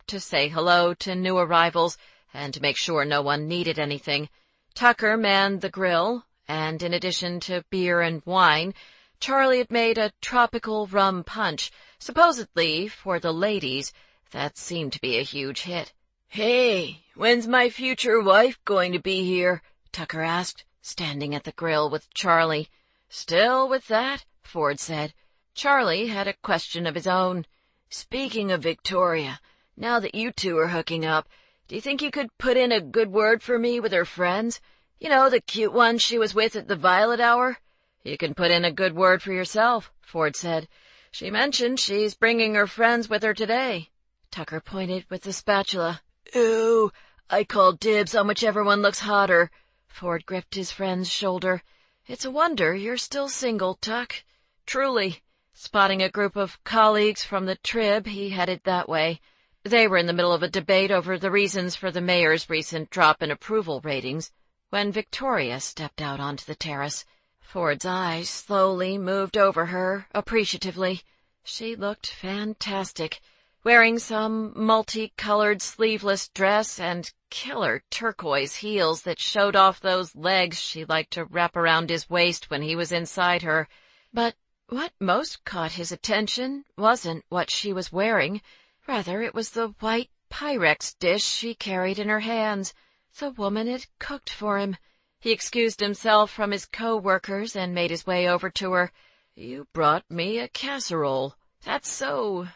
to say hello to new arrivals and to make sure no one needed anything. Tucker manned the grill, and in addition to beer and wine, Charlie had made a tropical rum punch, supposedly for the ladies. That seemed to be a huge hit. "Hey, when's my future wife going to be here?" Tucker asked, standing at the grill with Charlie. "Still with that?" Ford said. Charlie had a question of his own. "Speaking of Victoria, now that you two are hooking up, do you think you could put in a good word for me with her friends? You know, the cute one she was with at the Violet Hour?" "You can put in a good word for yourself," Ford said. "She mentioned she's bringing her friends with her today." Tucker pointed with the spatula. "Ooh, I call dibs on whichever one looks hotter." Ford gripped his friend's shoulder. "It's a wonder you're still single, Tuck. Truly." Spotting a group of colleagues from the Trib, he headed that way. They were in the middle of a debate over the reasons for the mayor's recent drop in approval ratings when Victoria stepped out onto the terrace. Ford's eyes slowly moved over her, appreciatively. She looked fantastic, wearing some multicolored sleeveless dress and killer turquoise heels that showed off those legs she liked to wrap around his waist when he was inside her. But what most caught his attention wasn't what she was wearing. Rather, it was the white Pyrex dish she carried in her hands. The woman had cooked for him. He excused himself from his co-workers and made his way over to her. "You brought me a casserole. That's so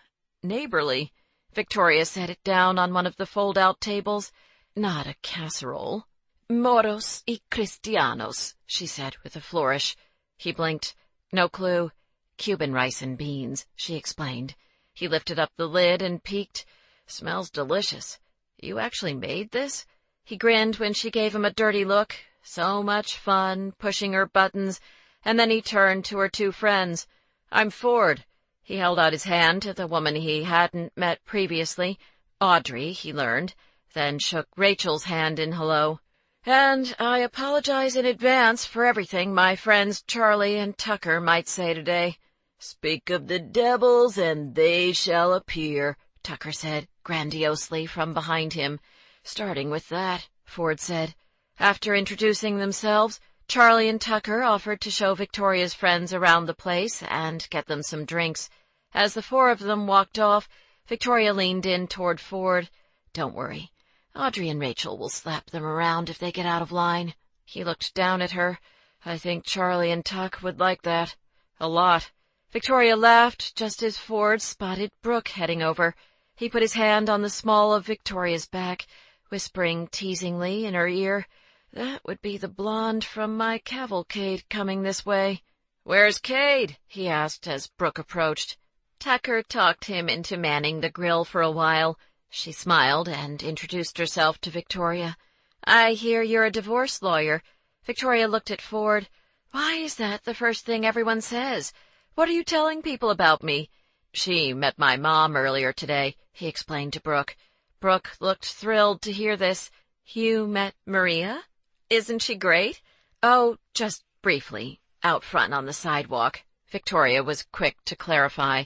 neighborly." Victoria set it down on one of the fold-out tables. "Not a casserole." "Moros y cristianos," she said with a flourish. He blinked. No clue. "Cuban rice and beans," she explained. He lifted up the lid and peeked. "Smells delicious. You actually made this?" He grinned when she gave him a dirty look. So much fun, pushing her buttons, and then he turned to her two friends. "I'm Ford." He held out his hand to the woman he hadn't met previously. Audrey, he learned, then shook Rachel's hand in hello. "And I apologize in advance for everything my friends Charlie and Tucker might say today." "Speak of the devils, and they shall appear," Tucker said grandiosely from behind him. "Starting with that," Ford said. After introducing themselves, Charlie and Tucker offered to show Victoria's friends around the place and get them some drinks. As the four of them walked off, Victoria leaned in toward Ford. "Don't worry. Audrey and Rachel will slap them around if they get out of line." He looked down at her. "I think Charlie and Tuck would like that. A lot." Victoria laughed just as Ford spotted Brooke heading over. He put his hand on the small of Victoria's back, whispering teasingly in her ear, "That would be the blonde from my cavalcade coming this way." "Where's Cade?" he asked as Brooke approached. Tucker talked him into manning the grill for a while. She smiled and introduced herself to Victoria. "I hear you're a divorce lawyer." Victoria looked at Ford. "Why is that the first thing everyone says? What are you telling people about me?" "She met my mom earlier today," he explained to Brooke. Brooke looked thrilled to hear this. "You met Maria? Isn't she great?" "Oh, just briefly, out front on the sidewalk." Victoria was quick to clarify.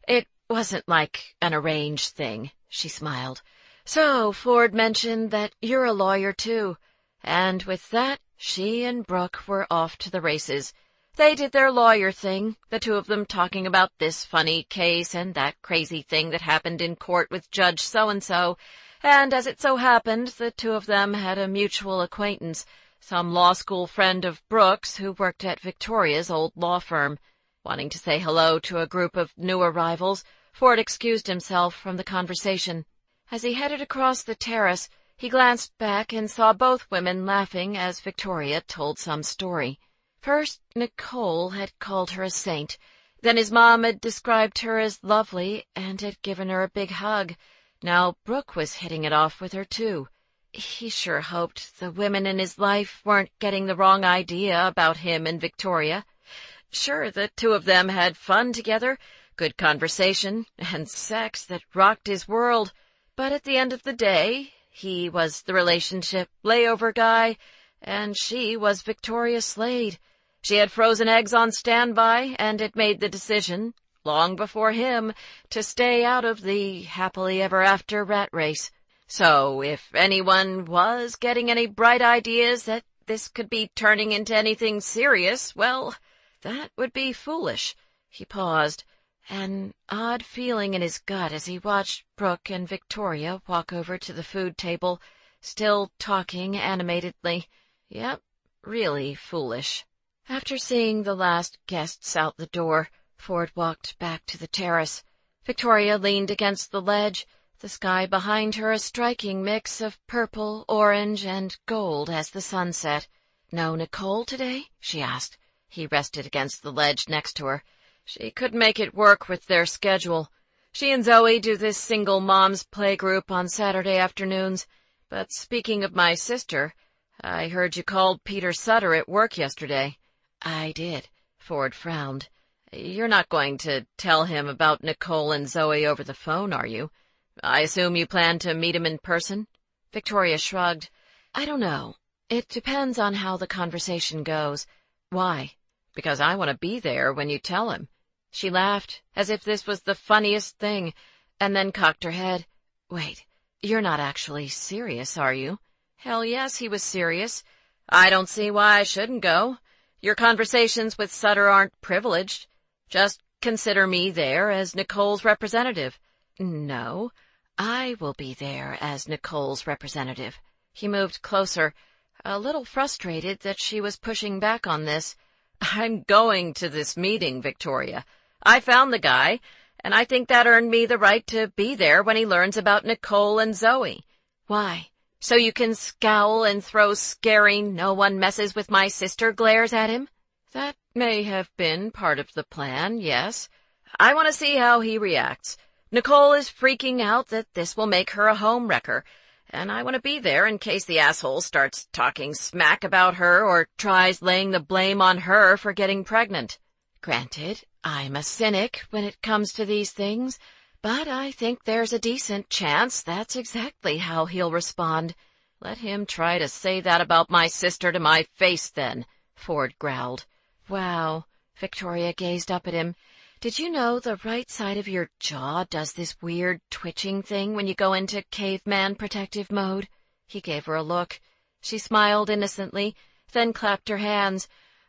"It wasn't like an arranged thing," she smiled. "So Ford mentioned that you're a lawyer, too." And with that, she and Brooke were off to the races. They did their lawyer thing, the two of them talking about this funny case and that crazy thing that happened in court with Judge so-and-so, and as it so happened, the two of them had a mutual acquaintance, some law school friend of Brooke's who worked at Victoria's old law firm. Wanting to say hello to a group of new arrivals, Ford excused himself from the conversation. As he headed across the terrace, he glanced back and saw both women laughing as Victoria told some story. First, Nicole had called her a saint. Then his mom had described her as lovely and had given her a big hug. Now Brooke was hitting it off with her, too. He sure hoped the women in his life weren't getting the wrong idea about him and Victoria. Sure, the two of them had fun together, good conversation, and sex that rocked his world. But at the end of the day, he was the relationship layover guy, and she was Victoria Slade. She had frozen eggs on standby and had made the decision, long before him, to stay out of the happily ever after rat race. So if anyone was getting any bright ideas that this could be turning into anything serious, well, that would be foolish. He paused, an odd feeling in his gut as he watched Brooke and Victoria walk over to the food table, still talking animatedly. Yep, really foolish. After seeing the last guests out the door, Ford walked back to the terrace. Victoria leaned against the ledge, the sky behind her a striking mix of purple, orange, and gold as the sun set. "No Nicole today?" she asked. He rested against the ledge next to her. "She could make it work with their schedule. She and Zoe do this single moms playgroup on Saturday afternoons. But speaking of my sister, I heard you called Peter Sutter at work yesterday." "I did." Ford frowned. "You're not going to tell him about Nicole and Zoe over the phone, are you? I assume you plan to meet him in person?" Victoria shrugged. "I don't know. It depends on how the conversation goes." "Why?" "Because I want to be there when you tell him." She laughed, as if this was the funniest thing, and then cocked her head. "Wait, you're not actually serious, are you?" Hell yes, he was serious. "I don't see why I shouldn't go. Your conversations with Sutter aren't privileged. Just consider me there as Nicole's representative." "No, I will be there as Nicole's representative." He moved closer, a little frustrated that she was pushing back on this. "I'm going to this meeting, Victoria. I found the guy, and I think that earned me the right to be there when he learns about Nicole and Zoe." "Why? So you can scowl and throw scary, no one messes with my sister glares at him?" "That may have been part of the plan, yes." "I want to see how he reacts. Nicole is freaking out that this will make her a homewrecker, and I want to be there in case the asshole starts talking smack about her or tries laying the blame on her for getting pregnant." "Granted, I'm a cynic when it comes to these things, but I think there's a decent chance that's exactly how he'll respond." "Let him try to say that about my sister to my face, then," Ford growled. "Wow." Victoria gazed up at him. "Did you know the right side of your jaw does this weird twitching thing when you go into caveman protective mode?" He gave her a look. She smiled innocently, then clapped her hands.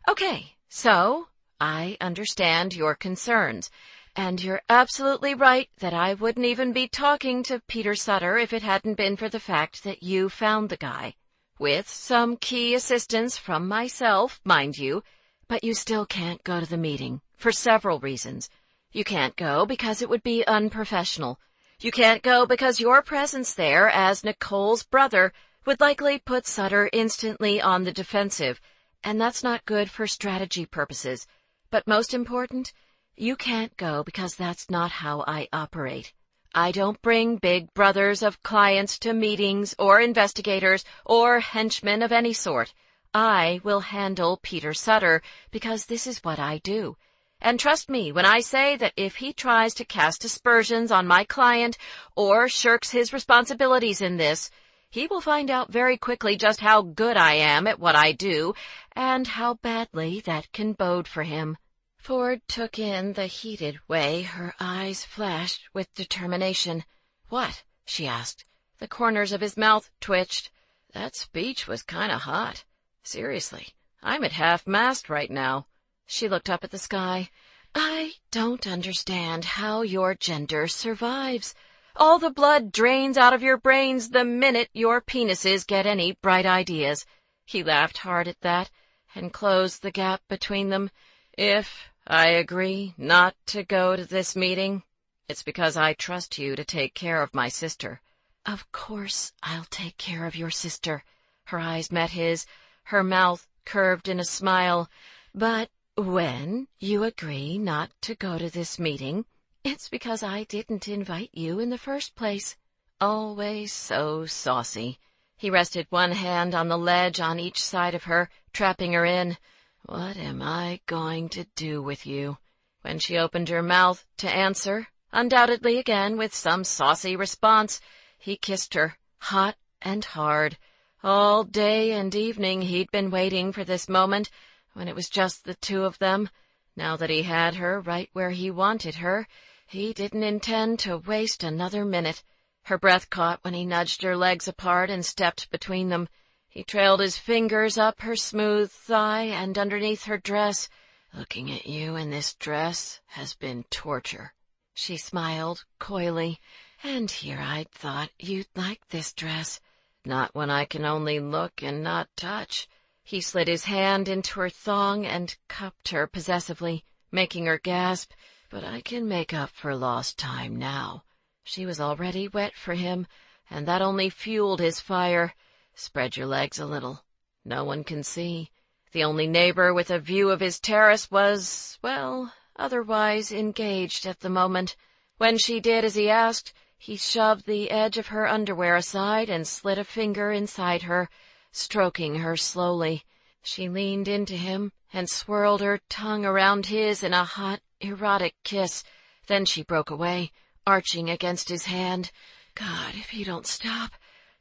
"Okay, so I understand your concerns, and you're absolutely right that I wouldn't even be talking to Peter Sutter if it hadn't been for the fact that you found the guy. With some key assistance from myself, mind you, but you still can't go to the meeting, for several reasons. You can't go because it would be unprofessional. You can't go because your presence there as Nicole's brother would likely put Sutter instantly on the defensive, and that's not good for strategy purposes. But most important, you can't go because that's not how I operate. I don't bring big brothers of clients to meetings or investigators or henchmen of any sort. I will handle Peter Sutter because this is what I do. And trust me when I say that if he tries to cast aspersions on my client or shirks his responsibilities in this, he will find out very quickly just how good I am at what I do and how badly that can bode for him." Ford took in the heated way her eyes flashed with determination. "What?" she asked. The corners of his mouth twitched. That speech was kinda hot. Seriously, I'm at half-mast right now. She looked up at the sky. "I don't understand how your gender survives. All the blood drains out of your brains the minute your penises get any bright ideas." He laughed hard at that and closed the gap between them. "If I agree not to go to this meeting, it's because I trust you to take care of my sister." "Of course I'll take care of your sister." Her eyes met his, her mouth curved in a smile. "But when you agree not to go to this meeting, it's because I didn't invite you in the first place." Always so saucy. He rested one hand on the ledge on each side of her, trapping her in. "What am I going to do with you?" When she opened her mouth to answer, undoubtedly again with some saucy response, he kissed her, hot and hard. All day and evening he'd been waiting for this moment, when it was just the two of them. Now that he had her right where he wanted her, he didn't intend to waste another minute. Her breath caught when he nudged her legs apart and stepped between them. He trailed his fingers up her smooth thigh and underneath her dress. "Looking at you in this dress has been torture." She smiled coyly. "And here I'd thought you'd like this dress." "Not when I can only look and not touch." He slid his hand into her thong and cupped her possessively, making her gasp. "But I can make up for lost time now." She was already wet for him, and that only fueled his fire. "Spread your legs a little. No one can see." The only neighbor with a view of his terrace was, well, otherwise engaged at the moment. When she did as he asked, he shoved the edge of her underwear aside and slid a finger inside her, stroking her slowly. She leaned into him and swirled her tongue around his in a hot, erotic kiss. Then she broke away, arching against his hand. "God, if you don't stop,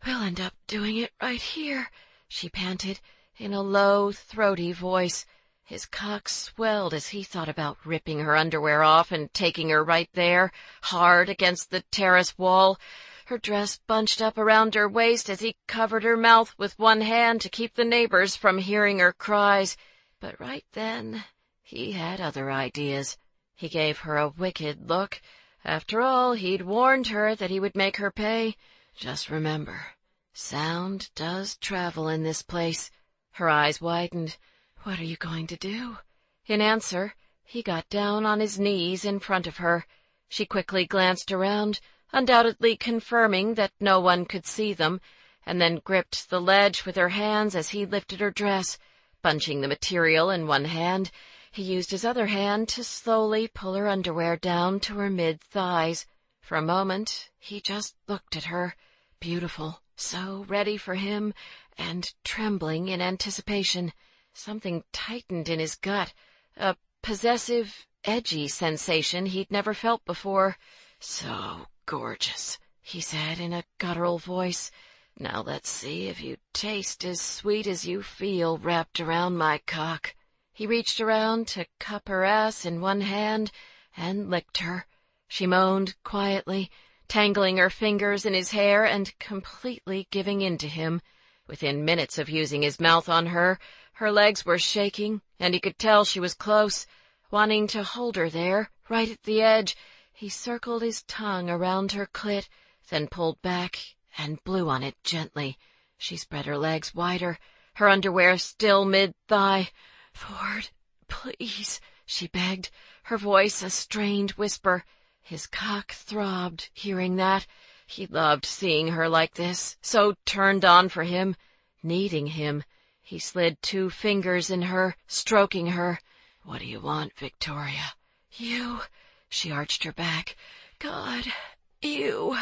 we'll end up doing it right here," she panted, in a low, throaty voice. His cock swelled as he thought about ripping her underwear off and taking her right there, hard against the terrace wall. Her dress bunched up around her waist as he covered her mouth with one hand to keep the neighbors from hearing her cries. But right then, he had other ideas. He gave her a wicked look. After all, he'd warned her that he would make her pay. "Just remember, sound does travel in this place." Her eyes widened. "What are you going to do?" In answer, he got down on his knees in front of her. She quickly glanced around, undoubtedly confirming that no one could see them, and then gripped the ledge with her hands as he lifted her dress. Bunching the material in one hand, he used his other hand to slowly pull her underwear down to her mid-thighs. For a moment, he just looked at her, beautiful, so ready for him, and trembling in anticipation. Something tightened in his gut, a possessive, edgy sensation he'd never felt before. "So gorgeous," he said in a guttural voice. "Now let's see if you taste as sweet as you feel wrapped around my cock." He reached around to cup her ass in one hand and licked her. She moaned quietly, tangling her fingers in his hair and completely giving in to him. Within minutes of using his mouth on her, her legs were shaking, and he could tell she was close. Wanting to hold her there, right at the edge, he circled his tongue around her clit, then pulled back and blew on it gently. She spread her legs wider, her underwear still mid-thigh. "Ford, please," she begged, her voice a strained whisper. His cock throbbed, hearing that. He loved seeing her like this, so turned on for him, needing him. He slid 2 fingers in her, stroking her. "What do you want, Victoria?" "You." She arched her back. "God, you."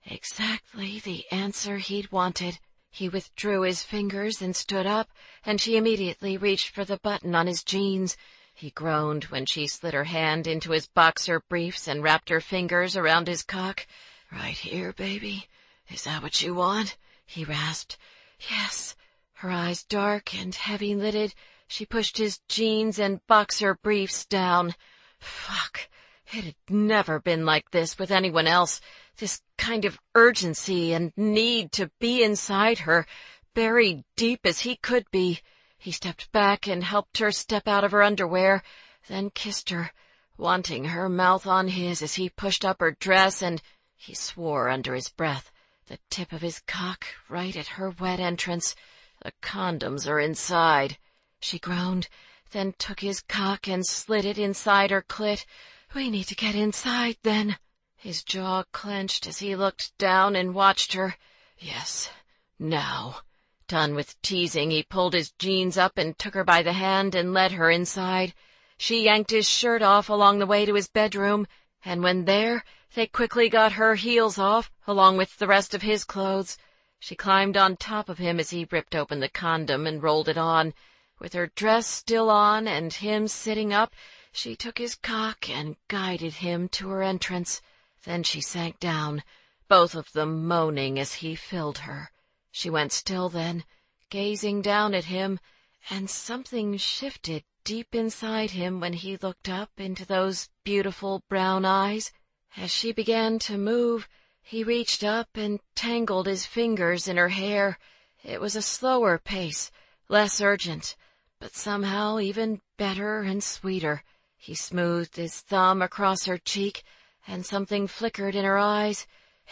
Exactly the answer he'd wanted. He withdrew his fingers and stood up, and she immediately reached for the button on his jeans. He groaned when she slid her hand into his boxer briefs and wrapped her fingers around his cock. "Right here, baby? Is that what you want?" he rasped. "Yes." Her eyes dark and heavy-lidded, she pushed his jeans and boxer briefs down. Fuck. It had never been like this with anyone else. This kind of urgency and need to be inside her, buried deep as he could be. He stepped back and helped her step out of her underwear, then kissed her, wanting her mouth on his as he pushed up her dress, and he swore under his breath, the tip of his cock right at her wet entrance. "The condoms are inside," she groaned, then took his cock and slid it inside her clit. "We need to get inside, then." His jaw clenched as he looked down and watched her. "Yes, now." Done with teasing, he pulled his jeans up and took her by the hand and led her inside. She yanked his shirt off along the way to his bedroom, and when there, they quickly got her heels off, along with the rest of his clothes. She climbed on top of him as he ripped open the condom and rolled it on. With her dress still on and him sitting up, she took his cock and guided him to her entrance. Then she sank down, both of them moaning as he filled her. She went still then, gazing down at him, and something shifted deep inside him when he looked up into those beautiful brown eyes. As she began to move, he reached up and tangled his fingers in her hair. It was a slower pace, less urgent, but somehow even better and sweeter. He smoothed his thumb across her cheek, and something flickered in her eyes.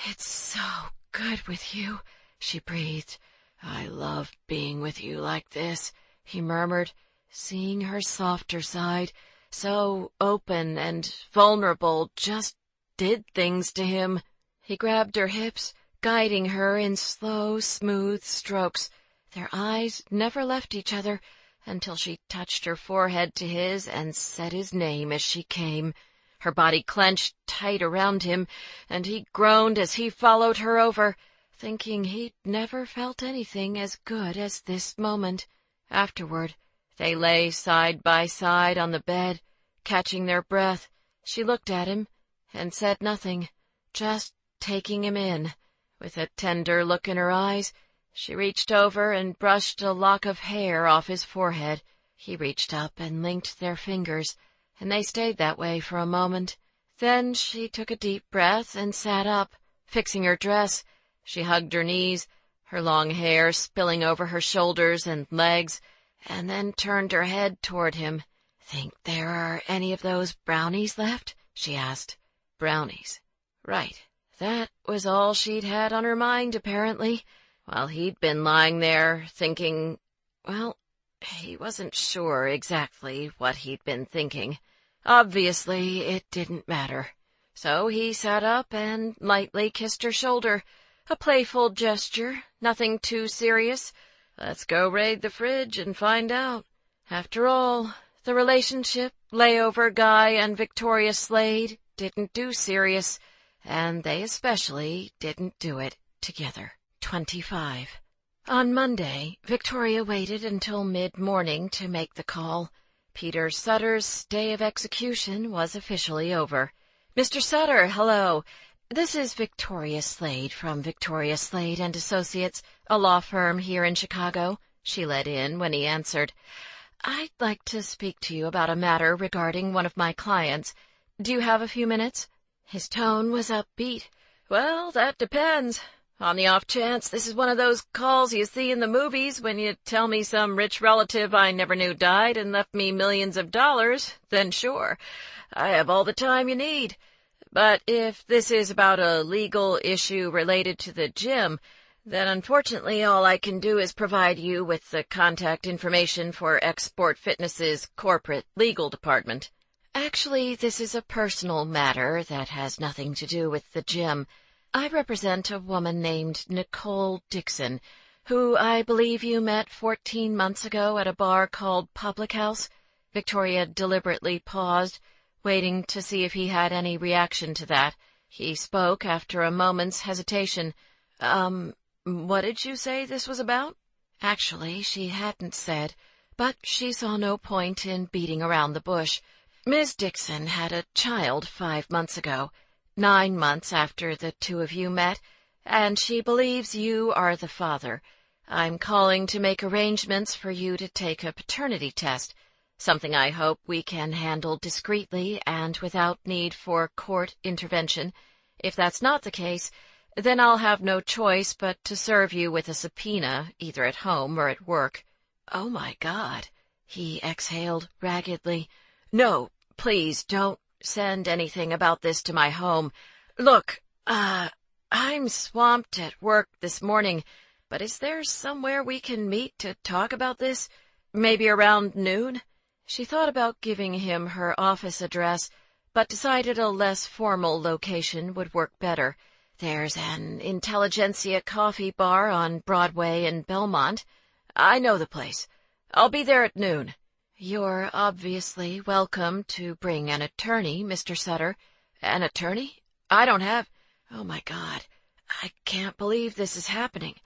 "It's so good with you," she breathed. "I love being with you like this," he murmured, seeing her softer side, so open and vulnerable, just did things to him. He grabbed her hips, guiding her in slow, smooth strokes. Their eyes never left each other until she touched her forehead to his and said his name as she came. Her body clenched tight around him, and he groaned as he followed her over, thinking he'd never felt anything as good as this moment. Afterward, they lay side by side on the bed, catching their breath. She looked at him and said nothing, just taking him in. With a tender look in her eyes, she reached over and brushed a lock of hair off his forehead. He reached up and linked their fingers, and they stayed that way for a moment. Then she took a deep breath and sat up, fixing her dress. She hugged her knees, her long hair spilling over her shoulders and legs, and then turned her head toward him. "Think there are any of those brownies left?" she asked. Brownies. Right. That was all she'd had on her mind, apparently, while he'd been lying there thinking, well, he wasn't sure exactly what he'd been thinking. Obviously, it didn't matter. So he sat up and lightly kissed her shoulder. A playful gesture, nothing too serious. Let's go raid the fridge and find out. After all, the relationship layover guy and Victoria Slade didn't do serious, and they especially didn't do it together. 25. On Monday, Victoria waited until mid-morning to make the call. Peter Sutter's day of execution was officially over. "Mr. Sutter, hello. This is Victoria Slade from Victoria Slade and Associates, a law firm here in Chicago," she let in when he answered. "I'd like to speak to you about a matter regarding one of my clients. Do you have a few minutes?" His tone was upbeat. "Well, that depends. On the off chance this is one of those calls you see in the movies when you tell me some rich relative I never knew died and left me millions of dollars, then sure, I have all the time you need. But if this is about a legal issue related to the gym, then unfortunately all I can do is provide you with the contact information for Export Fitness's corporate legal department. Actually, this is a personal matter that has nothing to do with the gym. I represent a woman named Nicole Dixon, who I believe you met 14 months ago at a bar called Public House." Victoria deliberately paused, waiting to see if he had any reaction to that. He spoke after a moment's hesitation. What did you say this was about?" Actually, she hadn't said, but she saw no point in beating around the bush. "Miss Dixon had a child 5 months ago, 9 months after the two of you met, and she believes you are the father. I'm calling to make arrangements for you to take a paternity test, something I hope we can handle discreetly and without need for court intervention. If that's not the case, then I'll have no choice but to serve you with a subpoena, either at home or at work." "Oh, my God," he exhaled raggedly. "No, please don't send anything about this to my home. Look, I'm swamped at work this morning, but is there somewhere we can meet to talk about this? Maybe around noon?" She thought about giving him her office address, but decided a less formal location would work better. "There's an intelligentsia coffee bar on Broadway in Belmont. I know the place. I'll be there at noon." "You're obviously welcome to bring an attorney, Mr. Sutter." "An attorney? I don't have—" "Oh, my God, I can't believe this is happening.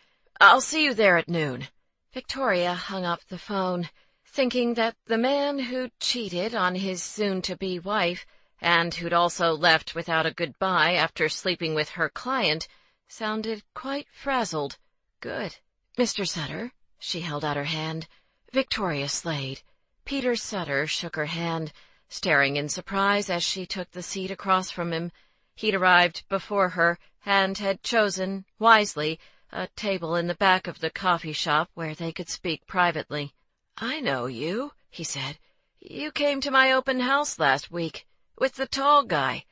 I'll see you there at noon." Victoria hung up the phone, thinking that the man who'd cheated on his soon-to-be wife and who'd also left without a goodbye after sleeping with her client sounded quite frazzled. Good. "Mr. Sutter," she held out her hand. "Victoria Slade. Peter Sutter shook her hand, staring in surprise as she took the seat across from him. He'd arrived before her and had chosen, wisely, a table in the back of the coffee shop where they could speak privately. "I know you," he said. "You came to my open house last week, with the tall guy.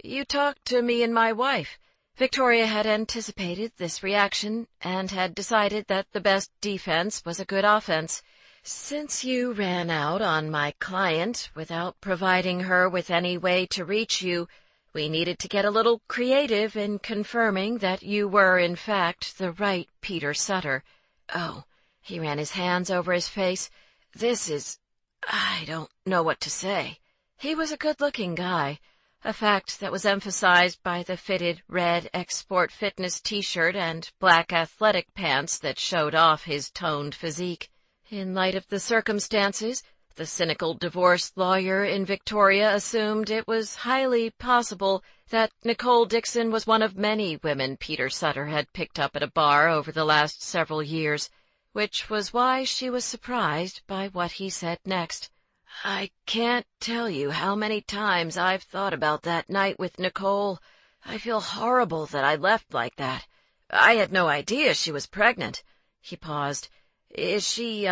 You talked to me and my wife." Victoria had anticipated this reaction and had decided that the best defense was a good offense. "Since you ran out on my client without providing her with any way to reach you, we needed to get a little creative in confirming that you were, in fact, the right Peter Sutter. Oh," he ran his hands over his face, I don't know what to say." He was a good-looking guy, a fact that was emphasized by the fitted red Export Fitness t-shirt and black athletic pants that showed off his toned physique. In light of the circumstances, the cynical divorce lawyer in Victoria assumed it was highly possible that Nicole Dixon was one of many women Peter Sutter had picked up at a bar over the last several years, which was why she was surprised by what he said next. "I can't tell you how many times I've thought about that night with Nicole. I feel horrible that I left like that. I had no idea she was pregnant." He paused. "Is she,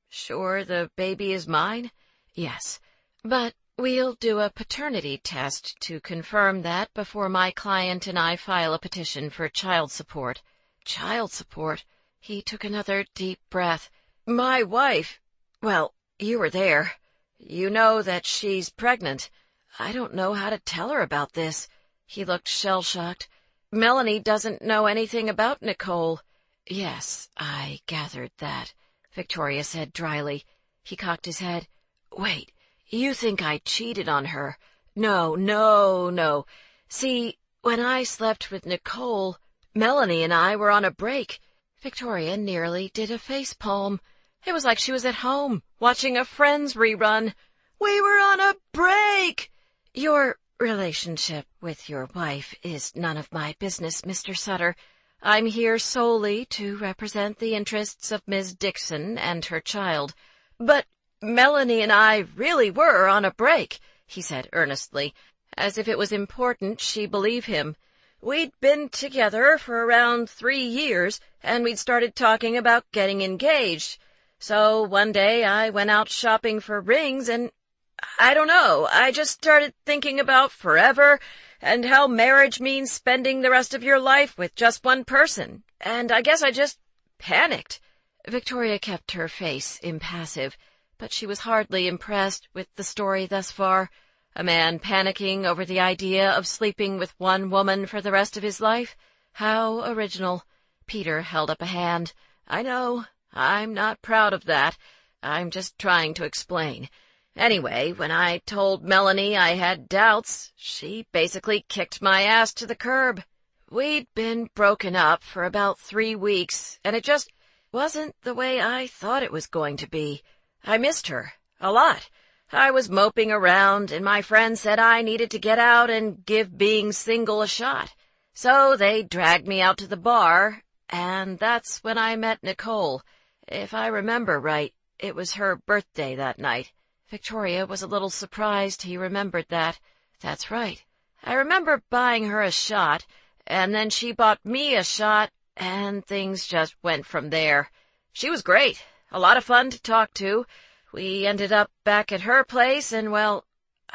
sure the baby is mine?" "Yes, but we'll do a paternity test to confirm that before my client and I file a petition for child support." "Child support?" He took another deep breath. "My wife, well, you were there. You know that she's pregnant. I don't know how to tell her about this." He looked shell-shocked. "Melanie doesn't know anything about Nicole." "Yes, I gathered that," Victoria said dryly. He cocked his head. "Wait, you think I cheated on her?" No. See, when I slept with Nicole, Melanie and I were on a break." Victoria nearly did a facepalm. It was like she was at home, watching a Friends rerun. "We were on a break!" "Your relationship with your wife is none of my business, Mr. Sutter. I'm here solely to represent the interests of Miss Dixon and her child." "But Melanie and I really were on a break," he said earnestly, as if it was important she believe him. "We'd been together for around 3 years, and we'd started talking about getting engaged. So one day I went out shopping for rings, and I don't know, I just started thinking about forever and how marriage means spending the rest of your life with just one person, and I guess I just panicked." Victoria kept her face impassive, but she was hardly impressed with the story thus far. A man panicking over the idea of sleeping with one woman for the rest of his life? How original. Peter held up a hand. "I know. I'm not proud of that. I'm just trying to explain. Anyway, when I told Melanie I had doubts, she basically kicked my ass to the curb. We'd been broken up for about 3 weeks, and it just wasn't the way I thought it was going to be. I missed her. A lot. I was moping around, and my friends said I needed to get out and give being single a shot. So they dragged me out to the bar, and that's when I met Nicole. If I remember right, it was her birthday that night." Victoria was a little surprised he remembered that. "That's right. I remember buying her a shot, and then she bought me a shot, and things just went from there. She was great, a lot of fun to talk to. We ended up back at her place, and, well,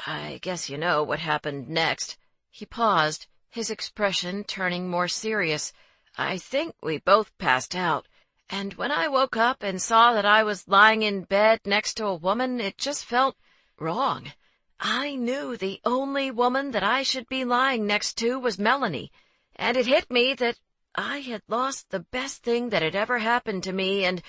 I guess you know what happened next." He paused, his expression turning more serious. "I think we both passed out, and when I woke up and saw that I was lying in bed next to a woman, it just felt wrong. I knew the only woman that I should be lying next to was Melanie, and it hit me that I had lost the best thing that had ever happened to me, and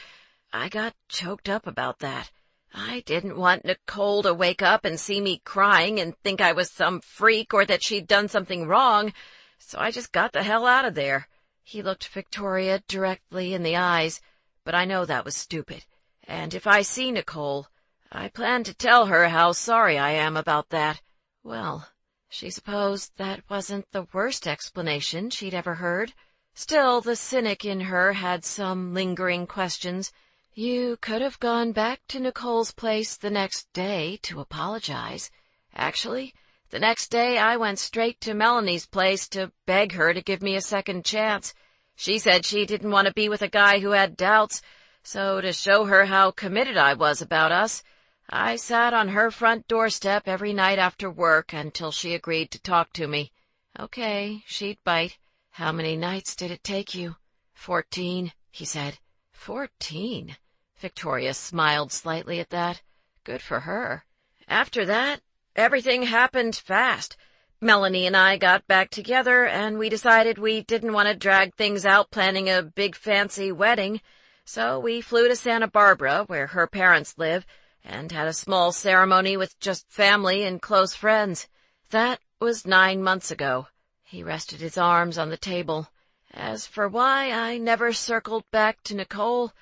I got choked up about that. I didn't want Nicole to wake up and see me crying and think I was some freak or that she'd done something wrong, so I just got the hell out of there." He looked Victoria directly in the eyes, "But I know that was stupid, and if I see Nicole, I plan to tell her how sorry I am about that." Well, she supposed that wasn't the worst explanation she'd ever heard. Still, the cynic in her had some lingering questions. You could have gone back to Nicole's place the next day to apologize. Actually, the next day I went straight to Melanie's place to beg her to give me a second chance. She said she didn't want to be with a guy who had doubts, so to show her how committed I was about us, I sat on her front doorstep every night after work until she agreed to talk to me. Okay, she'd bite. How many nights did it take you? 14, he said. 14? Victoria smiled slightly at that. Good for her. After that, everything happened fast. Melanie and I got back together, and we decided we didn't want to drag things out planning a big fancy wedding, so we flew to Santa Barbara, where her parents live, and had a small ceremony with just family and close friends. That was 9 months ago. He rested his arms on the table. As for why I never circled back to Nicole,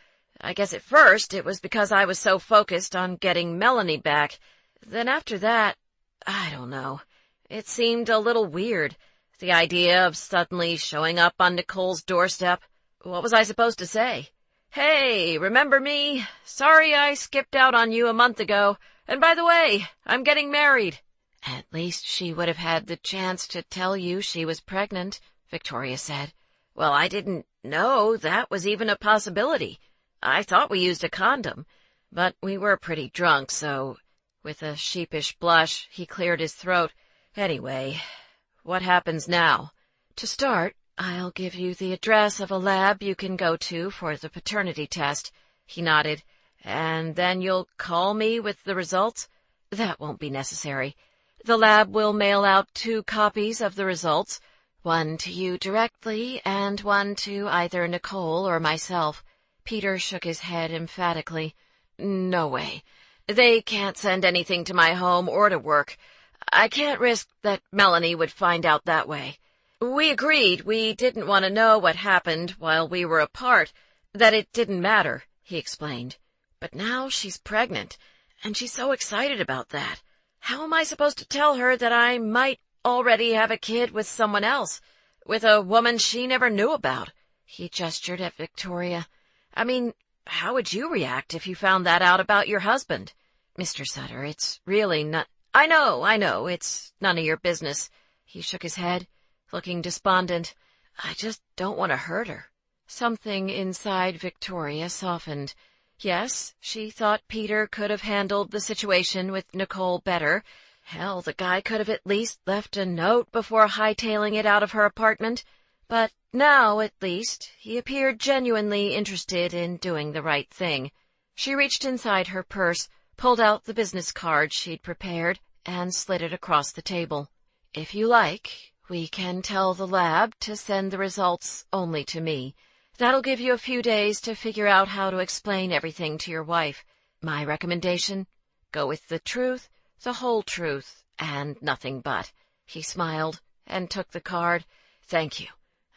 I guess at first it was because I was so focused on getting Melanie back. Then after that, I don't know. It seemed a little weird, the idea of suddenly showing up on Nicole's doorstep. What was I supposed to say? Hey, remember me? Sorry I skipped out on you a month ago. And by the way, I'm getting married. At least she would have had the chance to tell you she was pregnant, Victoria said. Well, I didn't know that was even a possibility. I thought we used a condom, but we were pretty drunk, so... With a sheepish blush, he cleared his throat. Anyway, what happens now? To start, I'll give you the address of a lab you can go to for the paternity test. He nodded. And then you'll call me with the results? That won't be necessary. The lab will mail out 2 copies of the results, one to you directly and one to either Nicole or myself. Peter shook his head emphatically. No way. They can't send anything to my home or to work. I can't risk that Melanie would find out that way. We agreed we didn't want to know what happened while we were apart, that it didn't matter, he explained. But now she's pregnant, and she's so excited about that. How am I supposed to tell her that I might already have a kid with someone else, with a woman she never knew about? He gestured at Victoria. I mean, how would you react if you found that out about your husband? Mr. Sutter, it's really not... I know, it's none of your business. He shook his head, looking despondent. I just don't want to hurt her. Something inside Victoria softened. Yes, she thought Peter could have handled the situation with Nicole better. Hell, the guy could have at least left a note before hightailing it out of her apartment. But now, at least, he appeared genuinely interested in doing the right thing. She reached inside her purse, pulled out the business card she'd prepared, and slid it across the table. If you like, we can tell the lab to send the results only to me. That'll give you a few days to figure out how to explain everything to your wife. My recommendation? Go with the truth, the whole truth, and nothing but. He smiled and took the card. Thank you.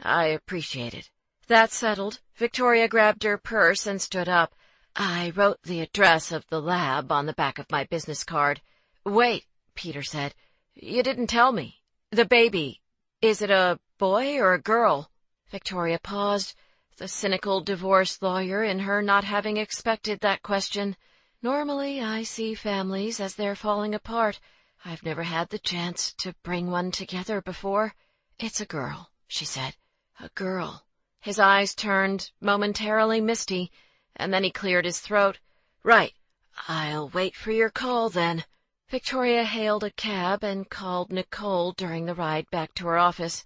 I appreciate it. That settled, Victoria grabbed her purse and stood up. I wrote the address of the lab on the back of my business card. Wait, Peter said. You didn't tell me. The baby, is it a boy or a girl? Victoria paused, the cynical divorce lawyer in her not having expected that question. Normally, I see families as they're falling apart. I've never had the chance to bring one together before. It's a girl, she said. A girl. His eyes turned momentarily misty, and then he cleared his throat. Right. I'll wait for your call, then. Victoria hailed a cab and called Nicole during the ride back to her office.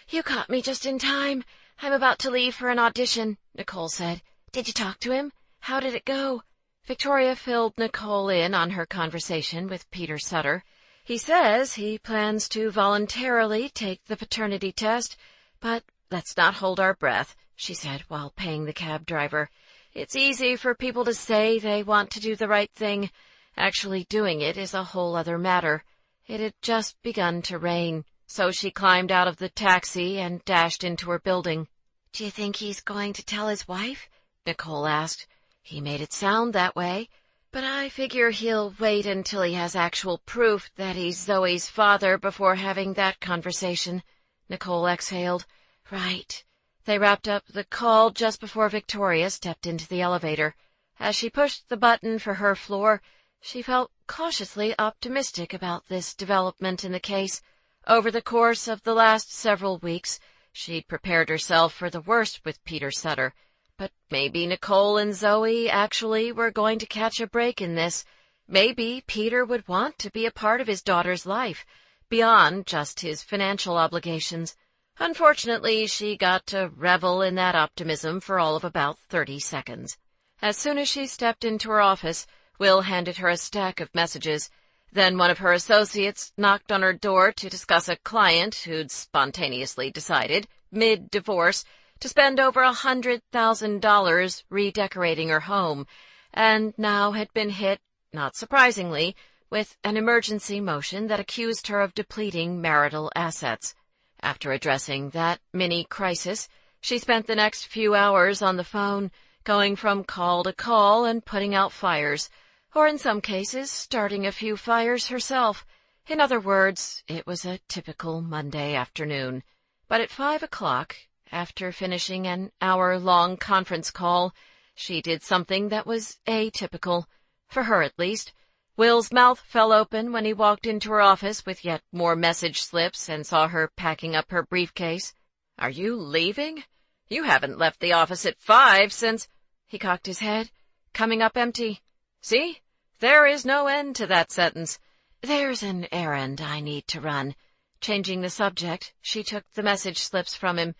You caught me just in time. I'm about to leave for an audition, Nicole said. Did you talk to him? How did it go? Victoria filled Nicole in on her conversation with Peter Sutter. He says he plans to voluntarily take the paternity test, but let's not hold our breath, she said while paying the cab driver. It's easy for people to say they want to do the right thing. Actually doing it is a whole other matter. It had just begun to rain, so she climbed out of the taxi and dashed into her building. Do you think he's going to tell his wife? Nicole asked. He made it sound that way, but I figure he'll wait until he has actual proof that he's Zoe's father before having that conversation. Nicole exhaled. Right. They wrapped up the call just before Victoria stepped into the elevator. As she pushed the button for her floor, she felt cautiously optimistic about this development in the case. Over the course of the last several weeks, she'd prepared herself for the worst with Peter Sutter, but maybe Nicole and Zoe actually were going to catch a break in this. Maybe Peter would want to be a part of his daughter's life, beyond just his financial obligations. Unfortunately, she got to revel in that optimism for all of about 30 seconds. As soon as she stepped into her office, Will handed her a stack of messages. Then one of her associates knocked on her door to discuss a client who'd spontaneously decided, mid-divorce, to spend over $100,000 redecorating her home, and now had been hit, not surprisingly, with an emergency motion that accused her of depleting marital assets. After addressing that mini-crisis, she spent the next few hours on the phone, going from call to call and putting out fires, or in some cases starting a few fires herself. In other words, it was a typical Monday afternoon. But at 5 o'clock, after finishing an hour-long conference call, she did something that was atypical, for her at least. Will's mouth fell open when he walked into her office with yet more message slips and saw her packing up her briefcase. "Are you leaving? You haven't left the office at 5 since—" He cocked his head, coming up empty. "See? There is no end to that sentence." "There's an errand I need to run." Changing the subject, she took the message slips from him.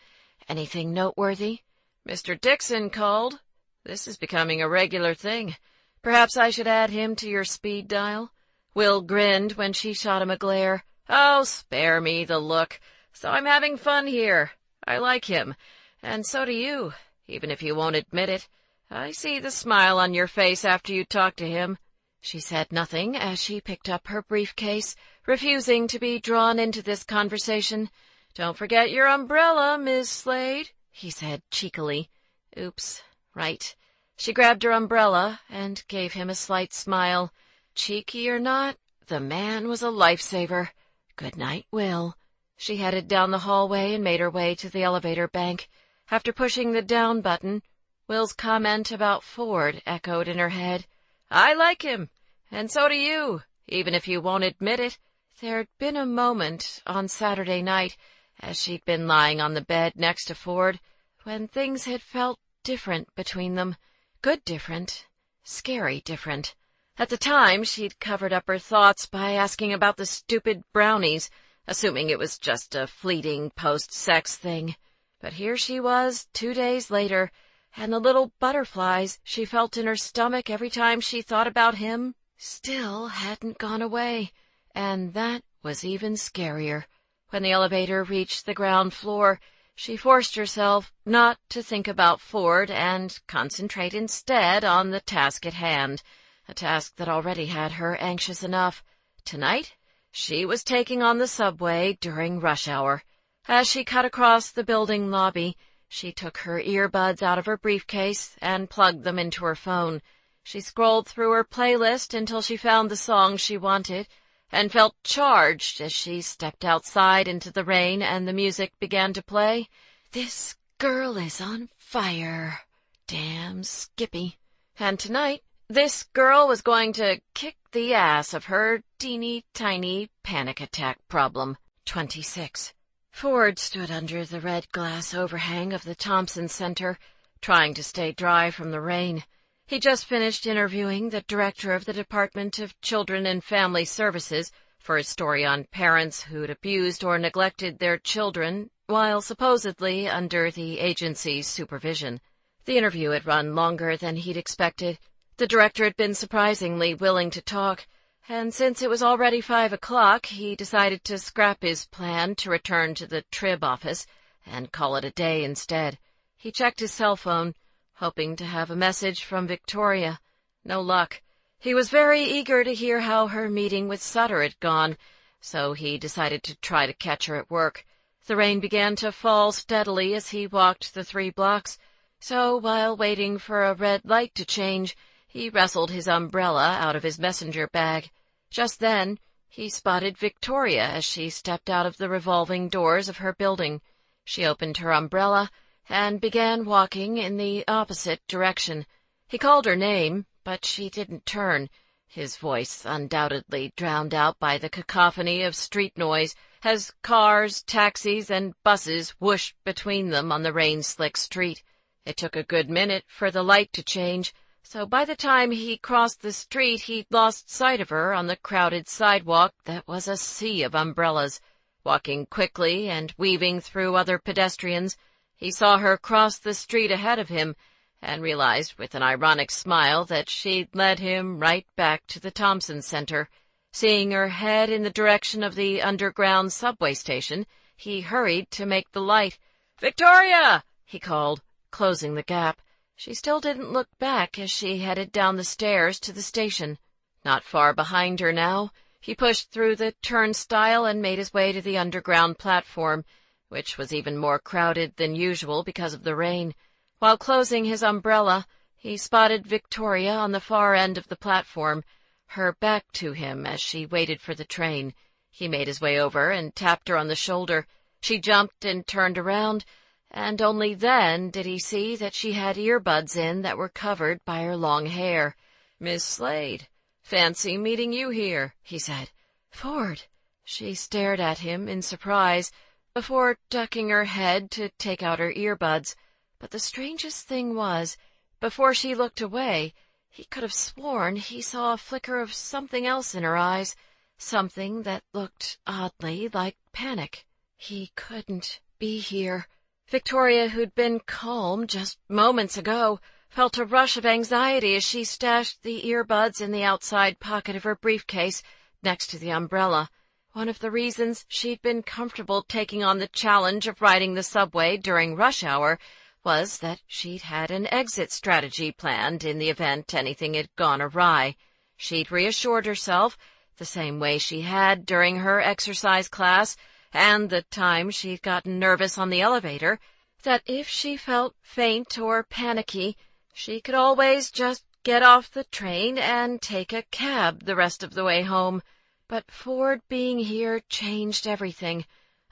"Anything noteworthy?" "Mr. Dixon called. This is becoming a regular thing. Perhaps I should add him to your speed dial." Will grinned when she shot him a glare. "Oh, spare me the look. So I'm having fun here. I like him. And so do you, even if you won't admit it. I see the smile on your face after you talk to him." She said nothing as she picked up her briefcase, refusing to be drawn into this conversation. "Don't forget your umbrella, Miss Slade," he said cheekily. Oops, right. She grabbed her umbrella and gave him a slight smile. Cheeky or not, the man was a lifesaver. Good night, Will. She headed down the hallway and made her way to the elevator bank. After pushing the down button, Will's comment about Ford echoed in her head. "I like him, and so do you, even if you won't admit it." There'd been a moment on Saturday night, as she'd been lying on the bed next to Ford, when things had felt different between them. Good different, scary different. At the time, she'd covered up her thoughts by asking about the stupid brownies, assuming it was just a fleeting post-sex thing. But here she was, 2 days later, and the little butterflies she felt in her stomach every time she thought about him still hadn't gone away, and that was even scarier. When the elevator reached the ground floor, she forced herself not to think about Ford and concentrate instead on the task at hand, a task that already had her anxious enough. Tonight, she was taking on the subway during rush hour. As she cut across the building lobby, she took her earbuds out of her briefcase and plugged them into her phone. She scrolled through her playlist until she found the song she wanted, and felt charged as she stepped outside into the rain and the music began to play. This girl is on fire. Damn Skippy. And tonight, this girl was going to kick the ass of her teeny-tiny panic attack problem. 26. Ford stood under the red glass overhang of the Thompson Center, trying to stay dry from the rain. He just finished interviewing the director of the Department of Children and Family Services for a story on parents who'd abused or neglected their children while supposedly under the agency's supervision. The interview had run longer than he'd expected. The director had been surprisingly willing to talk, and since it was already 5 o'clock, he decided to scrap his plan to return to the Trib office and call it a day instead. He checked his cell phone, hoping to have a message from Victoria. No luck. He was very eager to hear how her meeting with Sutter had gone, so he decided to try to catch her at work. The rain began to fall steadily as he walked the 3 blocks, so while waiting for a red light to change, he wrestled his umbrella out of his messenger bag. Just then, he spotted Victoria as she stepped out of the revolving doors of her building. She opened her umbrella and began walking in the opposite direction. He called her name, but she didn't turn, his voice undoubtedly drowned out by the cacophony of street noise as cars, taxis, and buses whooshed between them on the rain-slick street. It took a good minute for the light to change, so by the time he crossed the street he'd lost sight of her on the crowded sidewalk that was a sea of umbrellas. Walking quickly and weaving through other pedestrians, he saw her cross the street ahead of him, and realized with an ironic smile that she'd led him right back to the Thompson Center. Seeing her head in the direction of the underground subway station, he hurried to make the light. "Victoria!" he called, closing the gap. She still didn't look back as she headed down the stairs to the station. Not far behind her now, he pushed through the turnstile and made his way to the underground platform, which was even more crowded than usual because of the rain. While closing his umbrella, he spotted Victoria on the far end of the platform, her back to him as she waited for the train. He made his way over and tapped her on the shoulder. She jumped and turned around, and only then did he see that she had earbuds in that were covered by her long hair. "Miss Slade, fancy meeting you here," he said. "Ford." She stared at him in surprise before ducking her head to take out her earbuds. But the strangest thing was, before she looked away, he could have sworn he saw a flicker of something else in her eyes, something that looked oddly like panic. He couldn't be here. Victoria, who'd been calm just moments ago, felt a rush of anxiety as she stashed the earbuds in the outside pocket of her briefcase next to the umbrella. One of the reasons she'd been comfortable taking on the challenge of riding the subway during rush hour was that she'd had an exit strategy planned in the event anything had gone awry. She'd reassured herself, the same way she had during her exercise class and the time she'd gotten nervous on the elevator, that if she felt faint or panicky, she could always just get off the train and take a cab the rest of the way home. But Ford being here changed everything.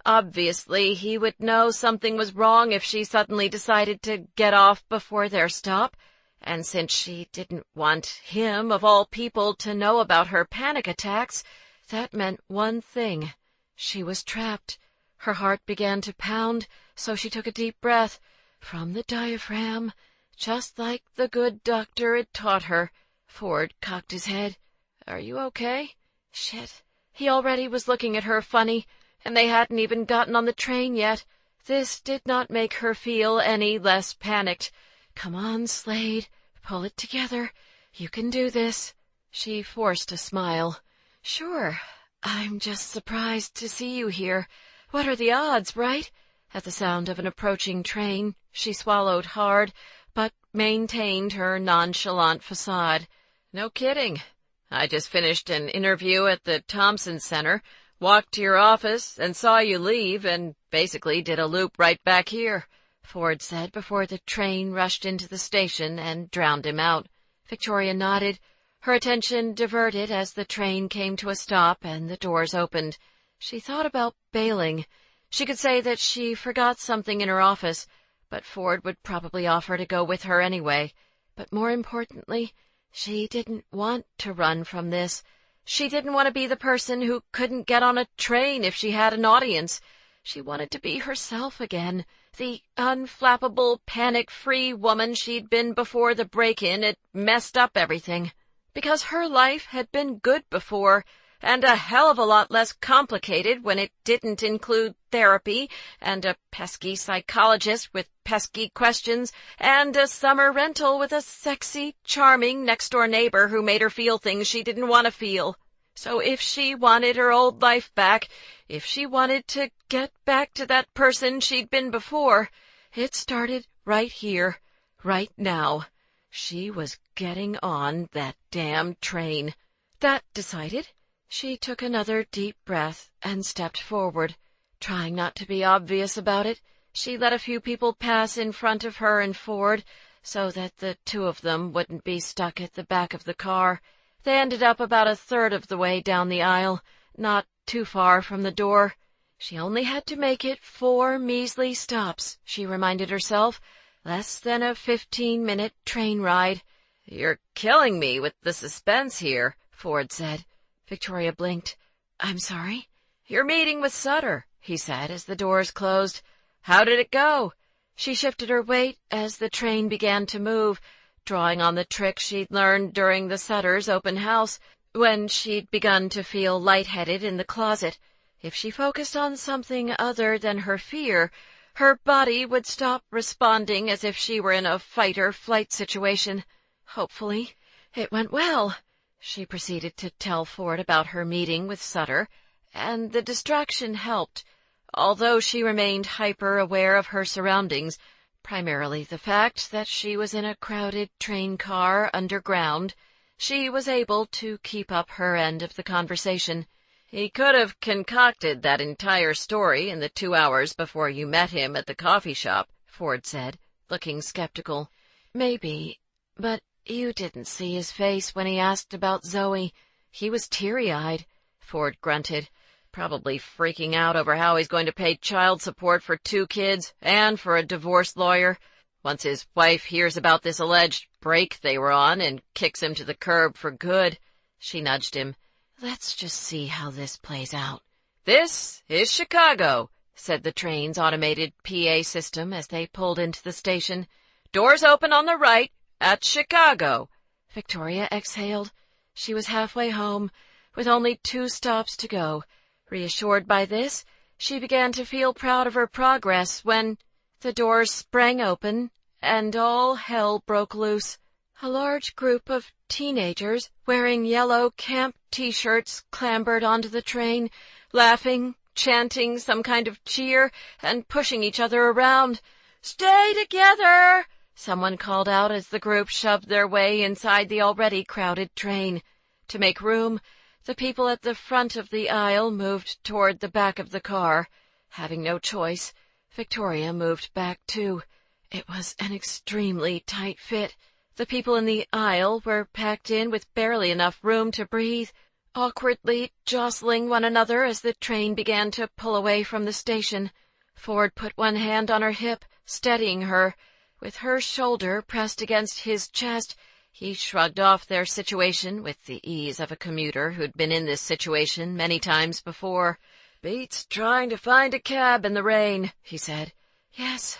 Obviously, he would know something was wrong if she suddenly decided to get off before their stop, and since she didn't want him, of all people, to know about her panic attacks, that meant one thing. She was trapped. Her heart began to pound, so she took a deep breath from the diaphragm, just like the good doctor had taught her. Ford cocked his head. "Are you okay?" Shit. He already was looking at her funny, and they hadn't even gotten on the train yet. This did not make her feel any less panicked. "Come on, Slade. Pull it together. You can do this." She forced a smile. "Sure. I'm just surprised to see you here. What are the odds, right?" At the sound of an approaching train, she swallowed hard, but maintained her nonchalant facade. "No kidding. I just finished an interview at the Thompson Center, walked to your office and saw you leave, and basically did a loop right back here," Ford said before the train rushed into the station and drowned him out. Victoria nodded, her attention diverted as the train came to a stop and the doors opened. She thought about bailing. She could say that she forgot something in her office, but Ford would probably offer to go with her anyway. But more importantly, she didn't want to run from this. She didn't want to be the person who couldn't get on a train if she had an audience. She wanted to be herself again, the unflappable, panic-free woman she'd been before the break-in had messed up everything. Because her life had been good before, and a hell of a lot less complicated when it didn't include therapy and a pesky psychologist with pesky questions and a summer rental with a sexy, charming next-door neighbor who made her feel things she didn't want to feel. So if she wanted her old life back, if she wanted to get back to that person she'd been before, it started right here, right now. She was getting on that damn train. That decided, she took another deep breath and stepped forward. Trying not to be obvious about it, she let a few people pass in front of her and Ford so that the two of them wouldn't be stuck at the back of the car. They ended up about a third of the way down the aisle, not too far from the door. She only had to make it 4 measly stops, she reminded herself. Less than a 15-minute train ride. "You're killing me with the suspense here," Ford said. Victoria blinked. "I'm sorry?" "Your meeting with Sutter," he said as the doors closed. "How did it go?" She shifted her weight as the train began to move, drawing on the trick she'd learned during the Sutters' open house, when she'd begun to feel lightheaded in the closet. If she focused on something other than her fear, her body would stop responding as if she were in a fight-or-flight situation. "Hopefully, it went well," she proceeded to tell Ford about her meeting with Sutter, and the distraction helped. Although she remained hyper-aware of her surroundings, primarily the fact that she was in a crowded train car underground, she was able to keep up her end of the conversation. "He could have concocted that entire story in the 2 hours before you met him at the coffee shop," Ford said, looking skeptical. "Maybe, but you didn't see his face when he asked about Zoe. He was teary-eyed." Ford grunted, "Probably freaking out over how he's going to pay child support for 2 kids and for a divorce lawyer. Once his wife hears about this alleged break they were on and kicks him to the curb for good." She nudged him. "Let's just see how this plays out." "This is Chicago," said the train's automated PA system as they pulled into the station. "Doors open on the right at Chicago." Victoria exhaled. She was halfway home, with only 2 stops to go. Reassured by this, she began to feel proud of her progress when the doors sprang open and all hell broke loose. A large group of teenagers wearing yellow camp T-shirts clambered onto the train, laughing, chanting some kind of cheer, and pushing each other around. "Stay together!" someone called out as the group shoved their way inside the already crowded train. To make room, the people at the front of the aisle moved toward the back of the car. Having no choice, Victoria moved back too. It was an extremely tight fit. The people in the aisle were packed in with barely enough room to breathe, awkwardly jostling one another as the train began to pull away from the station. Ford put one hand on her hip, steadying her. With her shoulder pressed against his chest, he shrugged off their situation with the ease of a commuter who'd been in this situation many times before. "Beats trying to find a cab in the rain," he said. "Yes,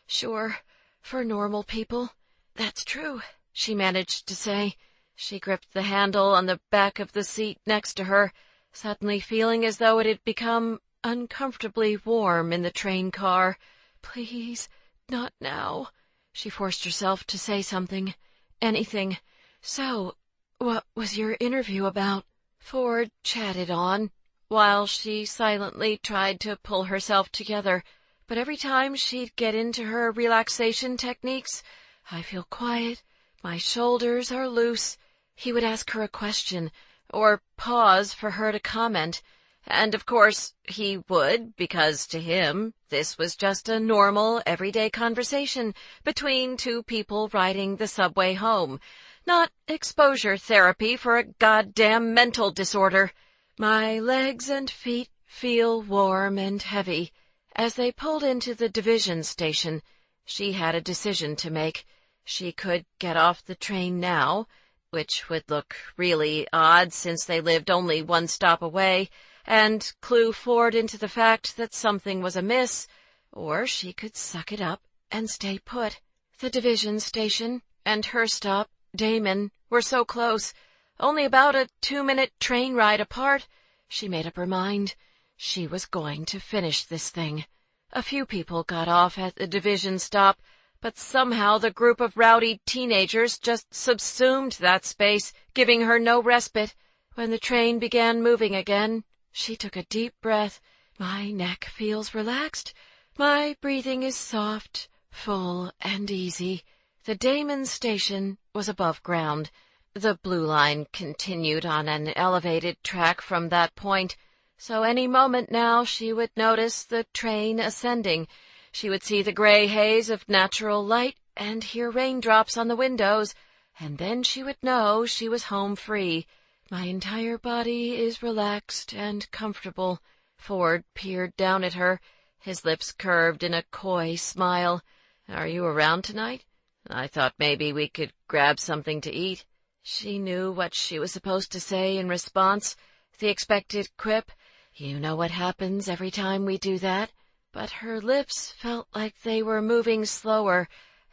sure, for normal people. That's true," she managed to say. She gripped the handle on the back of the seat next to her, suddenly feeling as though it had become uncomfortably warm in the train car. "Please, not now." She forced herself to say something. Anything. "So, what was your interview about?" Ford chatted on, while she silently tried to pull herself together. But every time she'd get into her relaxation techniques, "I feel quiet, my shoulders are loose," he would ask her a question, or pause for her to comment. And of course he would, because to him this was just a normal, everyday conversation between 2 people riding the subway home, not exposure therapy for a goddamn mental disorder. "My legs and feet feel warm and heavy." As they pulled into the division station, she had a decision to make. She could get off the train now, which would look really odd since they lived only 1 stop away, and clue Ford into the fact that something was amiss, or she could suck it up and stay put. The division station and her stop, Damon, were so close, only about a 2-minute train ride apart. She made up her mind. She was going to finish this thing. A few people got off at the division stop, but somehow the group of rowdy teenagers just subsumed that space, giving her no respite. When the train began moving again, she took a deep breath. "My neck feels relaxed. My breathing is soft, full, and easy." The Damon station was above ground. The Blue Line continued on an elevated track from that point, so any moment now she would notice the train ascending. She would see the gray haze of natural light and hear raindrops on the windows, and then she would know she was home free. "My entire body is relaxed and comfortable." Ford peered down at her, his lips curved in a coy smile. "Are you around tonight?" I thought maybe we could grab something to eat." She knew what she was supposed to say in response, the expected quip, "You know what happens every time we do that?" But her lips felt like they were moving slower,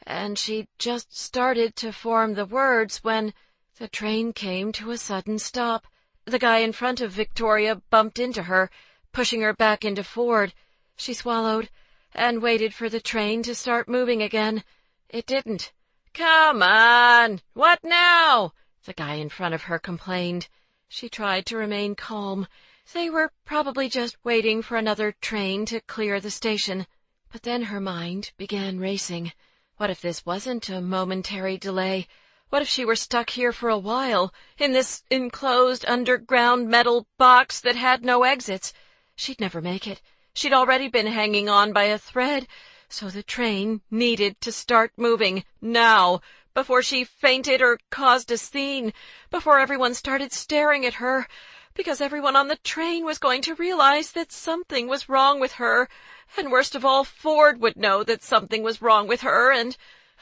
and she just started to form the words when the train came to a sudden stop. The guy in front of Victoria bumped into her, pushing her back into Ford. She swallowed and waited for the train to start moving again. It didn't. "Come on! What now?" the guy in front of her complained. She tried to remain calm. They were probably just waiting for another train to clear the station. But then her mind began racing. What if this wasn't a momentary delay? What if she were stuck here for a while, in this enclosed underground metal box that had no exits? She'd never make it. She'd already been hanging on by a thread, so the train needed to start moving now, before she fainted or caused a scene, before everyone started staring at her, because everyone on the train was going to realize that something was wrong with her, and worst of all, Ford would know that something was wrong with her, and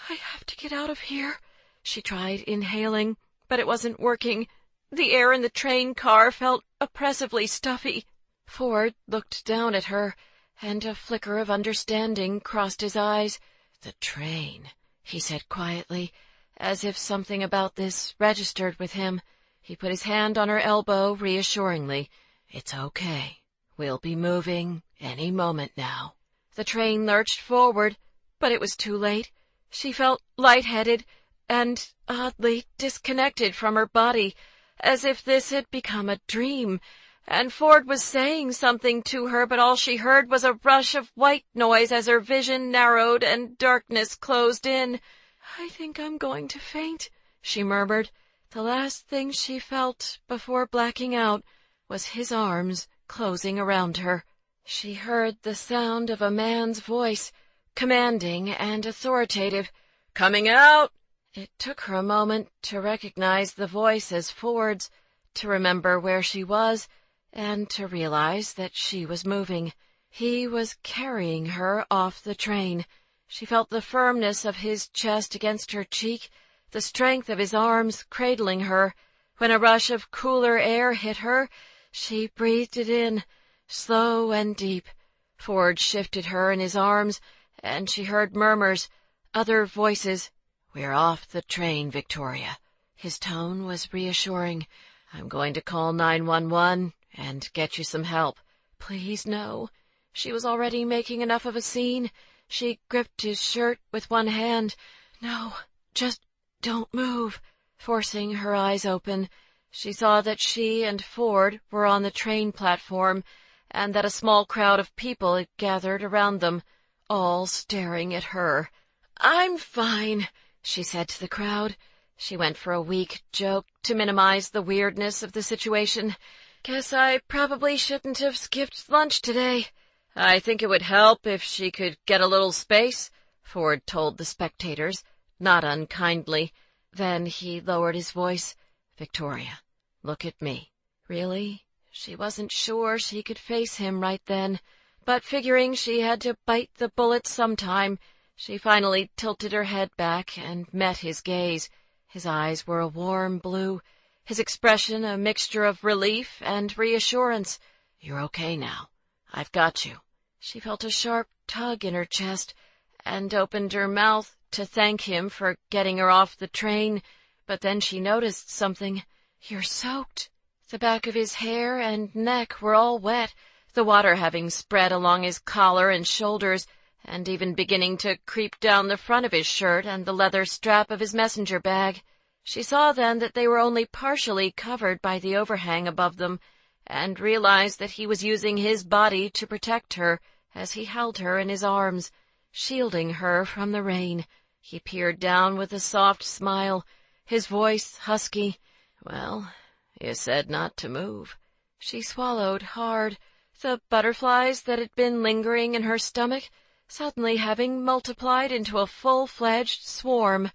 "I have to get out of here." She tried inhaling, but it wasn't working. The air in the train car felt oppressively stuffy. Ford looked down at her, and a flicker of understanding crossed his eyes. "The train," he said quietly, as if something about this registered with him. He put his hand on her elbow reassuringly. "It's okay. We'll be moving any moment now." The train lurched forward, but it was too late. She felt lightheaded and oddly disconnected from her body, as if this had become a dream, and Ford was saying something to her, but all she heard was a rush of white noise as her vision narrowed and darkness closed in. "I think I'm going to faint," she murmured. The last thing she felt before blacking out was his arms closing around her. She heard the sound of a man's voice, commanding and authoritative. "Coming out!" It took her a moment to recognize the voice as Ford's, to remember where she was, and to realize that she was moving. He was carrying her off the train. She felt the firmness of his chest against her cheek, the strength of his arms cradling her. When a rush of cooler air hit her, she breathed it in, slow and deep. Ford shifted her in his arms, and she heard murmurs, other voices. "We're off the train, Victoria." His tone was reassuring. "I'm going to call 911 and get you some help." "Please, no." She was already making enough of a scene. She gripped his shirt with one hand. "No, just don't move." Forcing her eyes open, she saw that she and Ford were on the train platform, and that a small crowd of people had gathered around them, all staring at her. "I'm fine," she said to the crowd. She went for a weak joke to minimize the weirdness of the situation. "Guess I probably shouldn't have skipped lunch today." "I think it would help if she could get a little space," Ford told the spectators, not unkindly. Then he lowered his voice. "Victoria, look at me." Really? She wasn't sure she could face him right then, but figuring she had to bite the bullet sometime, she finally tilted her head back and met his gaze. His eyes were a warm blue, his expression a mixture of relief and reassurance. "You're okay now. I've got you." She felt a sharp tug in her chest and opened her mouth to thank him for getting her off the train, but then she noticed something. "You're soaked." The back of his hair and neck were all wet, the water having spread along his collar and shoulders, and even beginning to creep down the front of his shirt and the leather strap of his messenger bag. She saw then that they were only partially covered by the overhang above them, and realized that he was using his body to protect her as he held her in his arms, shielding her from the rain. He peered down with a soft smile, his voice husky. "Well, you said not to move." She swallowed hard, the butterflies that had been lingering in her stomach suddenly having multiplied into a full-fledged swarm.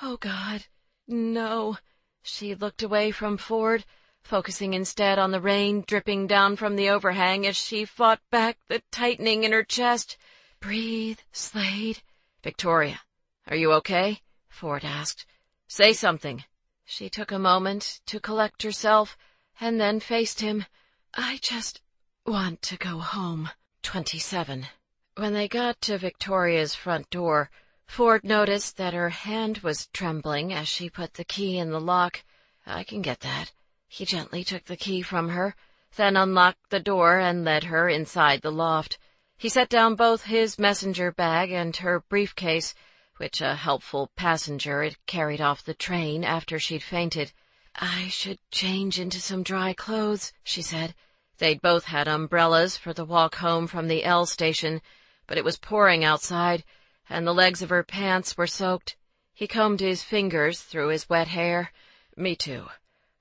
"Oh, God, no." She looked away from Ford, focusing instead on the rain dripping down from the overhang as she fought back the tightening in her chest. "Breathe, Slade." "Victoria, are you okay?" Ford asked. Say something. She took a moment to collect herself and then faced him. I just want to go home. 27. When they got to Victoria's front door, Ford noticed that her hand was trembling as she put the key in the lock. I can get that. He gently took the key from her, then unlocked the door and led her inside the loft. He set down both his messenger bag and her briefcase, which a helpful passenger had carried off the train after she'd fainted. I should change into some dry clothes, she said. They'd both had umbrellas for the walk home from the L station, but it was pouring outside, and the legs of her pants were soaked. He combed his fingers through his wet hair. Me too.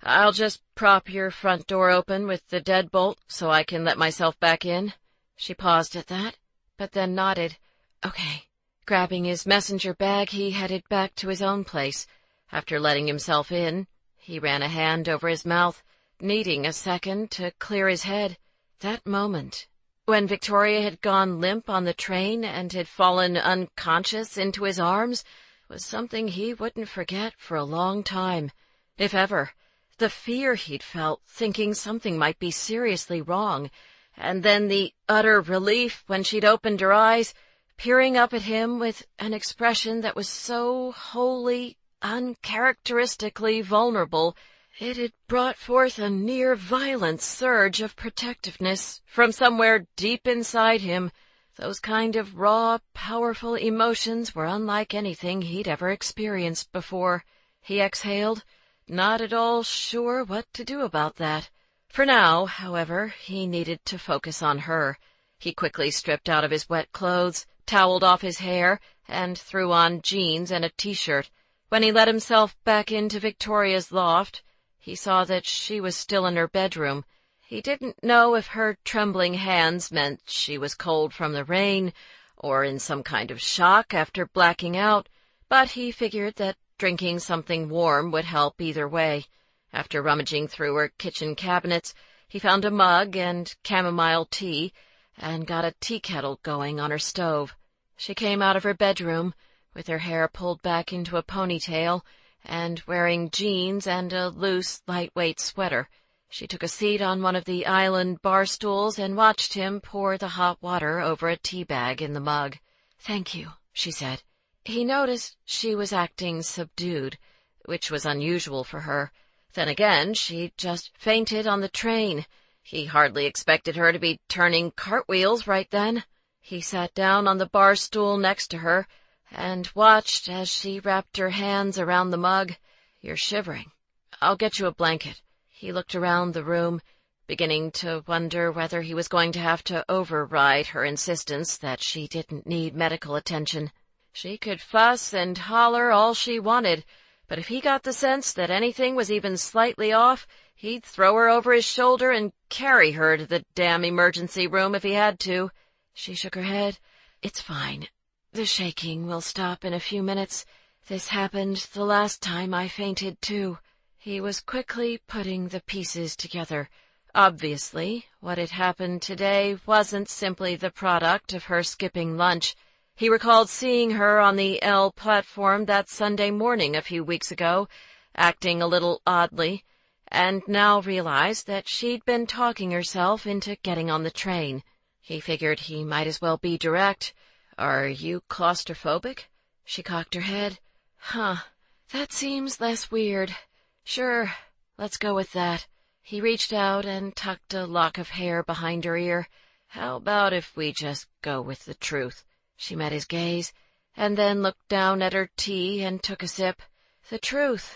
I'll just prop your front door open with the deadbolt so I can let myself back in. She paused at that, but then nodded. Okay. Grabbing his messenger bag, he headed back to his own place. After letting himself in, he ran a hand over his mouth, needing a second to clear his head. That moment, when Victoria had gone limp on the train and had fallen unconscious into his arms, was something he wouldn't forget for a long time, if ever. The fear he'd felt, thinking something might be seriously wrong, and then the utter relief when she'd opened her eyes, peering up at him with an expression that was so wholly, uncharacteristically vulnerable, it had brought forth a near-violent surge of protectiveness from somewhere deep inside him. Those kind of raw, powerful emotions were unlike anything he'd ever experienced before. He exhaled, not at all sure what to do about that. For now, however, he needed to focus on her. He quickly stripped out of his wet clothes, toweled off his hair, and threw on jeans and a t-shirt. When he let himself back into Victoria's loft, he saw that she was still in her bedroom. He didn't know if her trembling hands meant she was cold from the rain or in some kind of shock after blacking out, but he figured that drinking something warm would help either way. After rummaging through her kitchen cabinets, he found a mug and chamomile tea and got a tea kettle going on her stove. She came out of her bedroom with her hair pulled back into a ponytail and wearing jeans and a loose, lightweight sweater. She took a seat on one of the island bar stools and watched him pour the hot water over a tea bag in the mug. "Thank you," she said. He noticed she was acting subdued, which was unusual for her. Then again, she'd just fainted on the train. He hardly expected her to be turning cartwheels right then. He sat down on the bar stool next to her and watched as she wrapped her hands around the mug. "You're shivering. I'll get you a blanket." He looked around the room, beginning to wonder whether he was going to have to override her insistence that she didn't need medical attention. She could fuss and holler all she wanted, but if he got the sense that anything was even slightly off, he'd throw her over his shoulder and carry her to the damn emergency room if he had to. She shook her head. "It's fine. The shaking will stop in a few minutes. This happened the last time I fainted, too." He was quickly putting the pieces together. Obviously, what had happened today wasn't simply the product of her skipping lunch. He recalled seeing her on the L platform that Sunday morning a few weeks ago, acting a little oddly, and now realized that she'd been talking herself into getting on the train. He figured he might as well be direct. "Are you claustrophobic?" She cocked her head. "Huh, that seems less weird. Sure, let's go with that." He reached out and tucked a lock of hair behind her ear. "How about if we just go with the truth?" She met his gaze, and then looked down at her tea and took a sip. "The truth.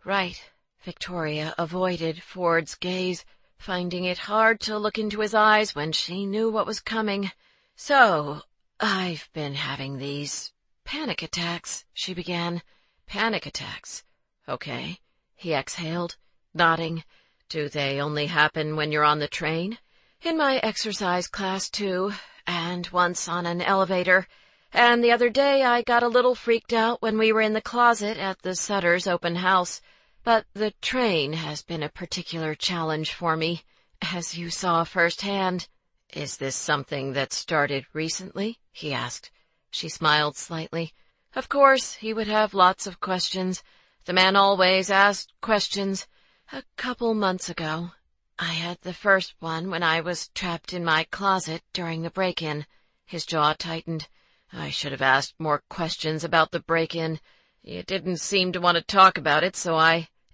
Right." Victoria avoided Ford's gaze, finding it hard to look into his eyes when she knew what was coming. "So, I've been having these panic attacks," she began. "Panic attacks? Okay." He exhaled, nodding. "Do they only happen when you're on the train?" "In my exercise class, too, and once on an elevator. And the other day I got a little freaked out when we were in the closet at the Sutter's open house. But the train has been a particular challenge for me, as you saw firsthand." "Is this something that started recently?" he asked. She smiled slightly. Of course, he would have lots of questions. The man always asked questions. A couple months ago, I had the first one when I was trapped in my closet during the break-in. His jaw tightened. I should have asked more questions about the break-in. You didn't seem to want to talk about it, so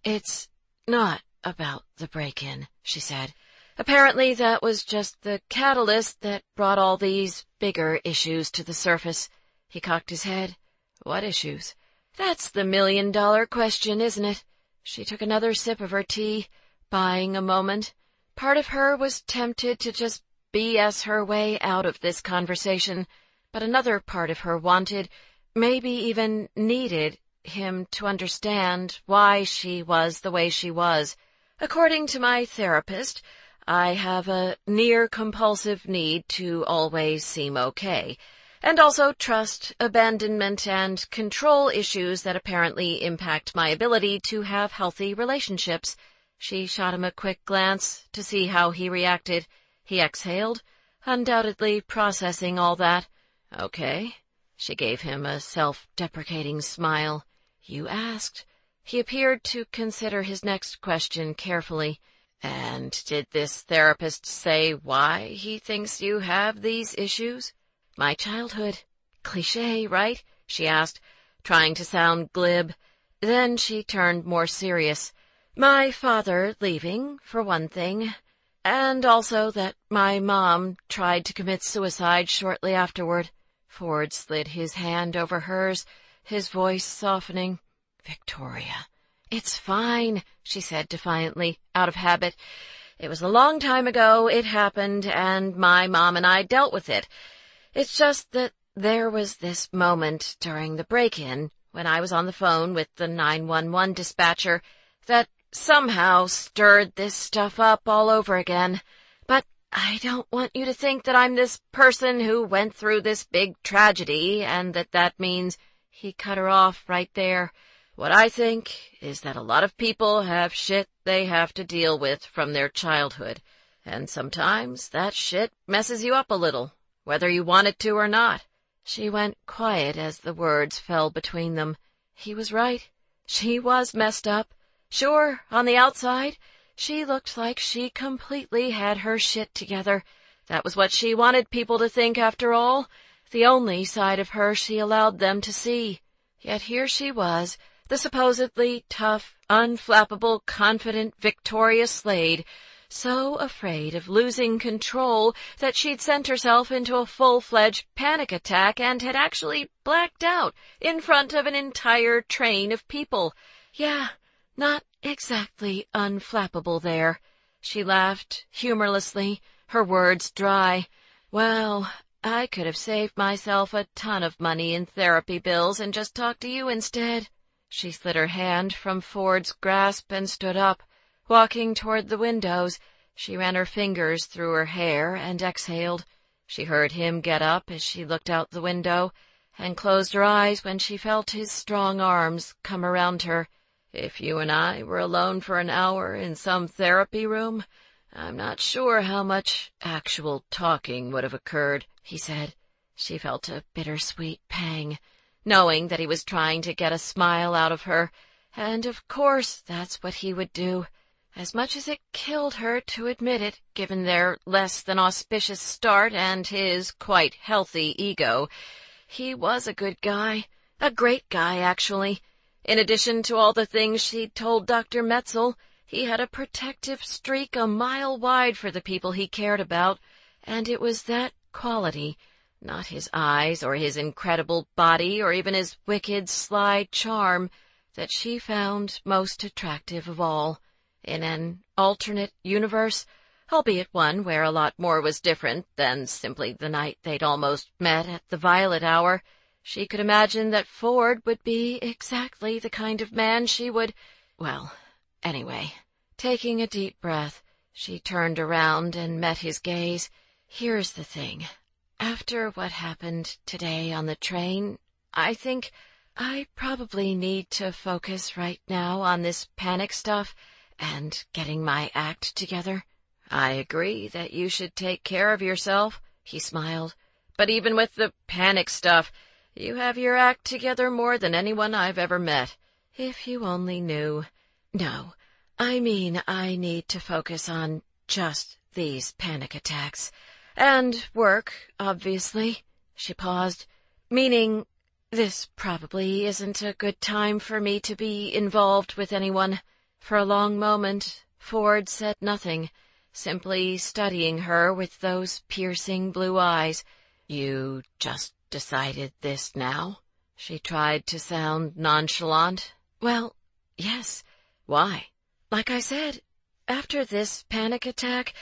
It's not about the break-in, she said. Apparently that was just the catalyst that brought all these bigger issues to the surface. He cocked his head. What issues? That's the million-dollar question, isn't it? She took another sip of her tea, buying a moment. Part of her was tempted to just BS her way out of this conversation, but another part of her wanted, maybe even needed, him to understand why she was the way she was. According to my therapist, I have a near-compulsive need to always seem okay, and also trust, abandonment, and control issues that apparently impact my ability to have healthy relationships. She shot him a quick glance to see how he reacted. He exhaled, undoubtedly processing all that. Okay. She gave him a self-deprecating smile. You asked. He appeared to consider his next question carefully. And did this therapist say why he thinks you have these issues? My childhood. Cliché, right? She asked, trying to sound glib. Then she turned more serious. My father leaving, for one thing, and also that my mom tried to commit suicide shortly afterward. Ford slid his hand over hers, his voice softening. Victoria. It's fine, she said defiantly, out of habit. It was a long time ago it happened, and my mom and I dealt with it. It's just that there was this moment during the break-in, when I was on the phone with the 911 dispatcher, that somehow stirred this stuff up all over again. But I don't want you to think that I'm this person who went through this big tragedy, and that means— He cut her off right there. What I think is that a lot of people have shit they have to deal with from their childhood, and sometimes that shit messes you up a little, whether you want it to or not. She went quiet as the words fell between them. He was right. She was messed up. Sure, on the outside, she looked like she completely had her shit together. That was what she wanted people to think, after all. The only side of her she allowed them to see. Yet here she was, the supposedly tough, unflappable, confident Victoria Slade, so afraid of losing control that she'd sent herself into a full-fledged panic attack and had actually blacked out in front of an entire train of people. Yeah, not exactly unflappable there. She laughed humorlessly, her words dry. Well, I could have saved myself a ton of money in therapy bills and just talked to you instead. She slid her hand from Ford's grasp and stood up. Walking toward the windows, she ran her fingers through her hair and exhaled. She heard him get up as she looked out the window, and closed her eyes when she felt his strong arms come around her. If you and I were alone for an hour in some therapy room, I'm not sure how much actual talking would have occurred, he said. She felt a bittersweet pang, knowing that he was trying to get a smile out of her, and of course that's what he would do. As much as it killed her to admit it, given their less than auspicious start and his quite healthy ego, he was a good guy, a great guy, actually. In addition to all the things she'd told Dr. Metzel, he had a protective streak a mile wide for the people he cared about, and it was that quality, not his eyes or his incredible body or even his wicked, sly charm, that she found most attractive of all. In an alternate universe, albeit one where a lot more was different than simply the night they'd almost met at the Violet Hour, she could imagine that Ford would be exactly the kind of man she would— Well, anyway, taking a deep breath, she turned around and met his gaze. Here's the thing. After what happened today on the train, I think I probably need to focus right now on this panic stuff and getting my act together. I agree that you should take care of yourself, he smiled. But even with the panic stuff, You have your act together more than anyone I've ever met. If you only knew. No, I mean I need to focus on just these panic attacks. And work, obviously. She paused. Meaning, this probably isn't a good time for me to be involved with anyone. For a long moment, Ford said nothing, simply studying her with those piercing blue eyes. You just decided this now? She tried to sound nonchalant. Well, yes. Why? Like I said, after this panic attack,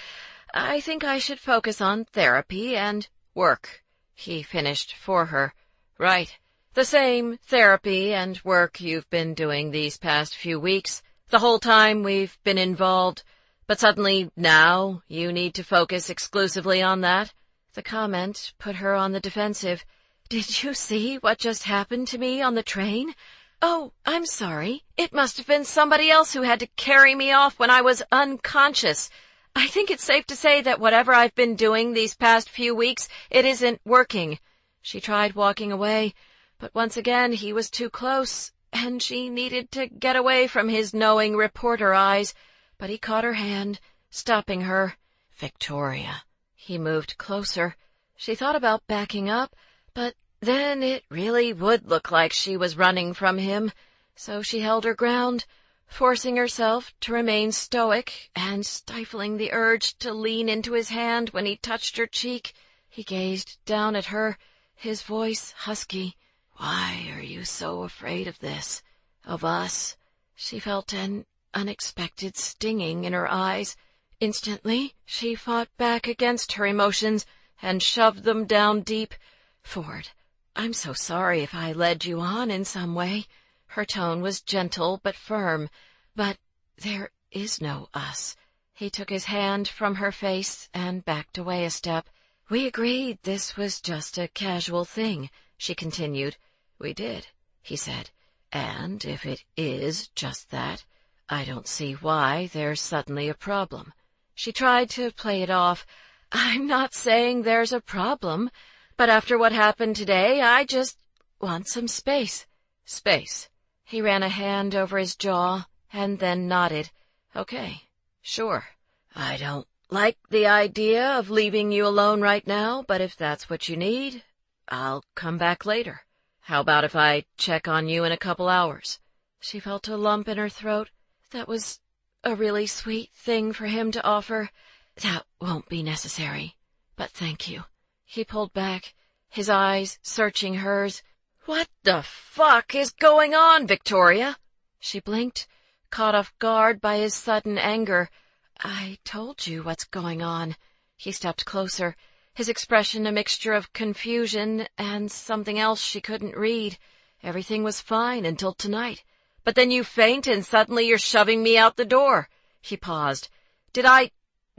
I think I should focus on therapy and work. He finished for her. Right. The same therapy and work you've been doing these past few weeks, the whole time we've been involved. But suddenly now you need to focus exclusively on that? The comment put her on the defensive. Did you see what just happened to me on the train? Oh, I'm sorry. It must have been somebody else who had to carry me off when I was unconscious. I think it's safe to say that whatever I've been doing these past few weeks, it isn't working. She tried walking away, but once again he was too close, and she needed to get away from his knowing reporter eyes. But he caught her hand, stopping her. Victoria. He moved closer. She thought about backing up, but then it really would look like she was running from him, so she held her ground, forcing herself to remain stoic and stifling the urge to lean into his hand when he touched her cheek. He gazed down at her, his voice husky. Why are you so afraid of this? Of us? She felt an unexpected stinging in her eyes. Instantly, she fought back against her emotions and shoved them down deep. Ford, I'm so sorry if I led you on in some way. Her tone was gentle but firm. But there is no us. He took his hand from her face and backed away a step. We agreed this was just a casual thing, she continued. We did, he said. And if it is just that, I don't see why there's suddenly a problem. She tried to play it off. I'm not saying there's a problem, but after what happened today, I just want some space. Space. He ran a hand over his jaw and then nodded. Okay, sure. I don't like the idea of leaving you alone right now, but if that's what you need, I'll come back later. How about if I check on you in a couple hours? She felt a lump in her throat. That was a really sweet thing for him to offer. That won't be necessary, but thank you. He pulled back, his eyes searching hers. What the fuck is going on, Victoria? She blinked, caught off guard by his sudden anger. I told you what's going on. He stepped closer, his expression a mixture of confusion and something else she couldn't read. Everything was fine until tonight. But then you faint and suddenly you're shoving me out the door. He paused. Did I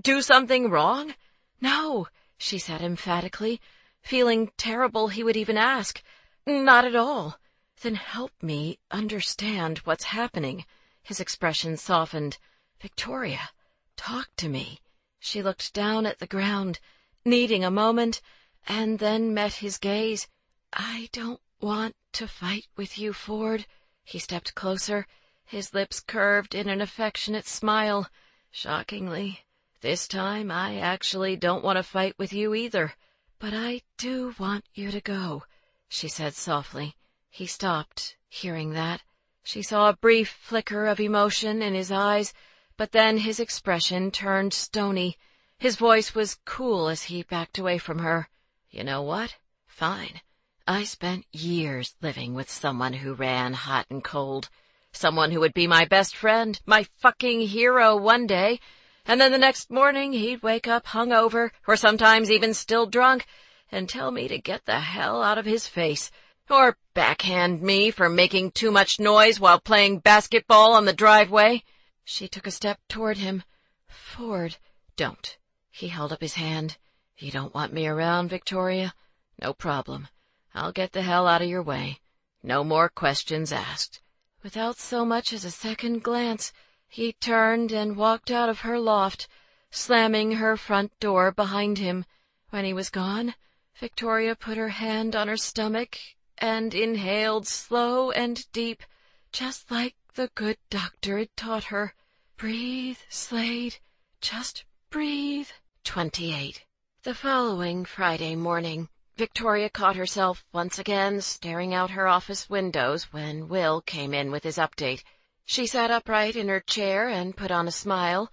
do something wrong? No, she said emphatically, feeling terrible he would even ask. Not at all. Then help me understand what's happening. His expression softened. Victoria, talk to me. She looked down at the ground, needing a moment, and then met his gaze. I don't want to fight with you, Ford. He stepped closer, his lips curved in an affectionate smile. Shockingly, this time I actually don't want to fight with you either. But I do want you to go, she said softly. He stopped, hearing that. She saw a brief flicker of emotion in his eyes, but then his expression turned stony. His voice was cool as he backed away from her. You know what? Fine. I spent years living with someone who ran hot and cold. Someone who would be my best friend, my fucking hero one day, and then the next morning he'd wake up hungover, or sometimes even still drunk, and tell me to get the hell out of his face, or backhand me for making too much noise while playing basketball on the driveway. She took a step toward him. Ford, don't. He held up his hand. You don't want me around, Victoria? No problem. I'll get the hell out of your way. No more questions asked. Without so much as a second glance, he turned and walked out of her loft, slamming her front door behind him. When he was gone, Victoria put her hand on her stomach and inhaled slow and deep, just like the good doctor had taught her. "Breathe, Slade. Just breathe." 28. The following Friday morning, Victoria caught herself once again staring out her office windows when Will came in with his update. She sat upright in her chair and put on a smile.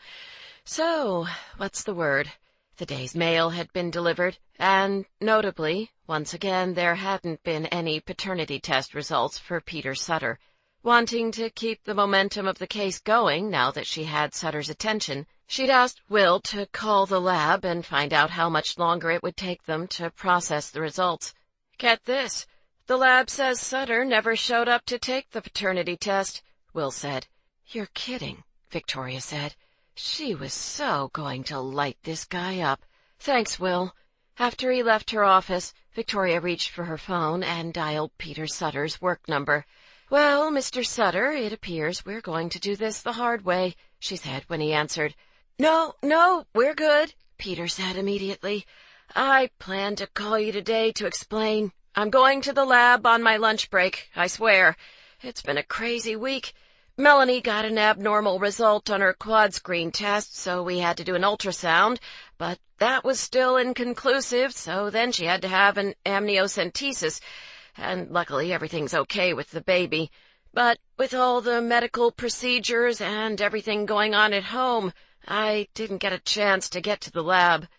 So, what's the word? The day's mail had been delivered, and, notably, once again there hadn't been any paternity test results for Peter Sutter. Wanting to keep the momentum of the case going now that she had Sutter's attention, she'd asked Will to call the lab and find out how much longer it would take them to process the results. "Get this. The lab says Sutter never showed up to take the paternity test," Will said. "You're kidding," Victoria said. She was so going to light this guy up. "Thanks, Will." After he left her office, Victoria reached for her phone and dialed Peter Sutter's work number. "Well, Mr. Sutter, it appears we're going to do this the hard way," she said when he answered. No, we're good," Peter said immediately. "I planned to call you today to explain. I'm going to the lab on my lunch break, I swear. It's been a crazy week. Melanie got an abnormal result on her quad screen test, so we had to do an ultrasound, but that was still inconclusive, so then she had to have an amniocentesis, and luckily everything's okay with the baby. But with all the medical procedures and everything going on at home, I didn't get a chance to get to the lab."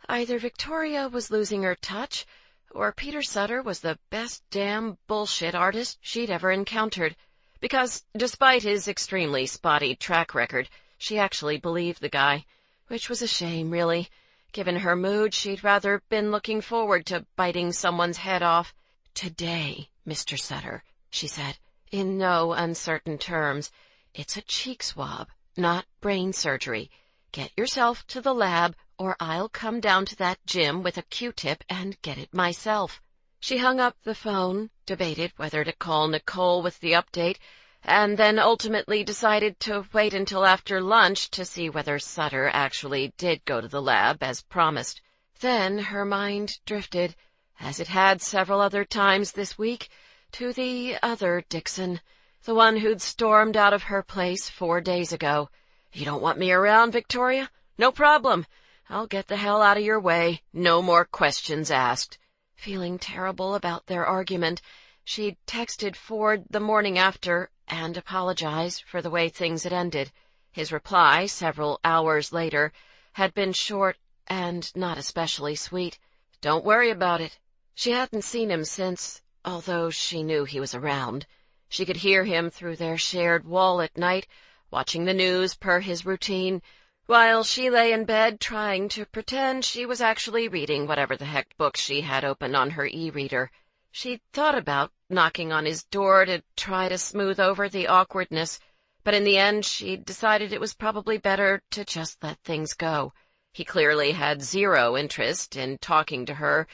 Either Victoria was losing her touch, or Peter Sutter was the best damn bullshit artist she'd ever encountered, because despite his extremely spotty track record, she actually believed the guy, which was a shame, really. Given her mood, she'd rather been looking forward to biting someone's head off. "Today, Mr. Sutter," she said, in no uncertain terms, "it's a cheek swab, not brain surgery. Get yourself to the lab, or I'll come down to that gym with a Q-tip and get it myself." She hung up the phone, debated whether to call Nicole with the update, and then ultimately decided to wait until after lunch to see whether Sutter actually did go to the lab as promised. Then her mind drifted, as it had several other times this week, to the other Dixon, the one who'd stormed out of her place 4 days ago. "You don't want me around, Victoria? No problem. I'll get the hell out of your way. No more questions asked." Feeling terrible about their argument, she'd texted Ford the morning after and apologized for the way things had ended. His reply, several hours later, had been short and not especially sweet. "Don't worry about it." She hadn't seen him since, although she knew he was around. She could hear him through their shared wall at night, watching the news per his routine, while she lay in bed trying to pretend she was actually reading whatever the heck book she had open on her e-reader. She'd thought about knocking on his door to try to smooth over the awkwardness, but in the end she'd decided it was probably better to just let things go. He clearly had zero interest in talking to her,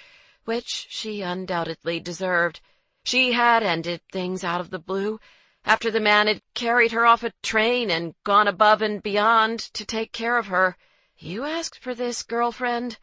which she undoubtedly deserved. She had ended things out of the blue, after the man had carried her off a train and gone above and beyond to take care of her. "You asked for this, girlfriend?"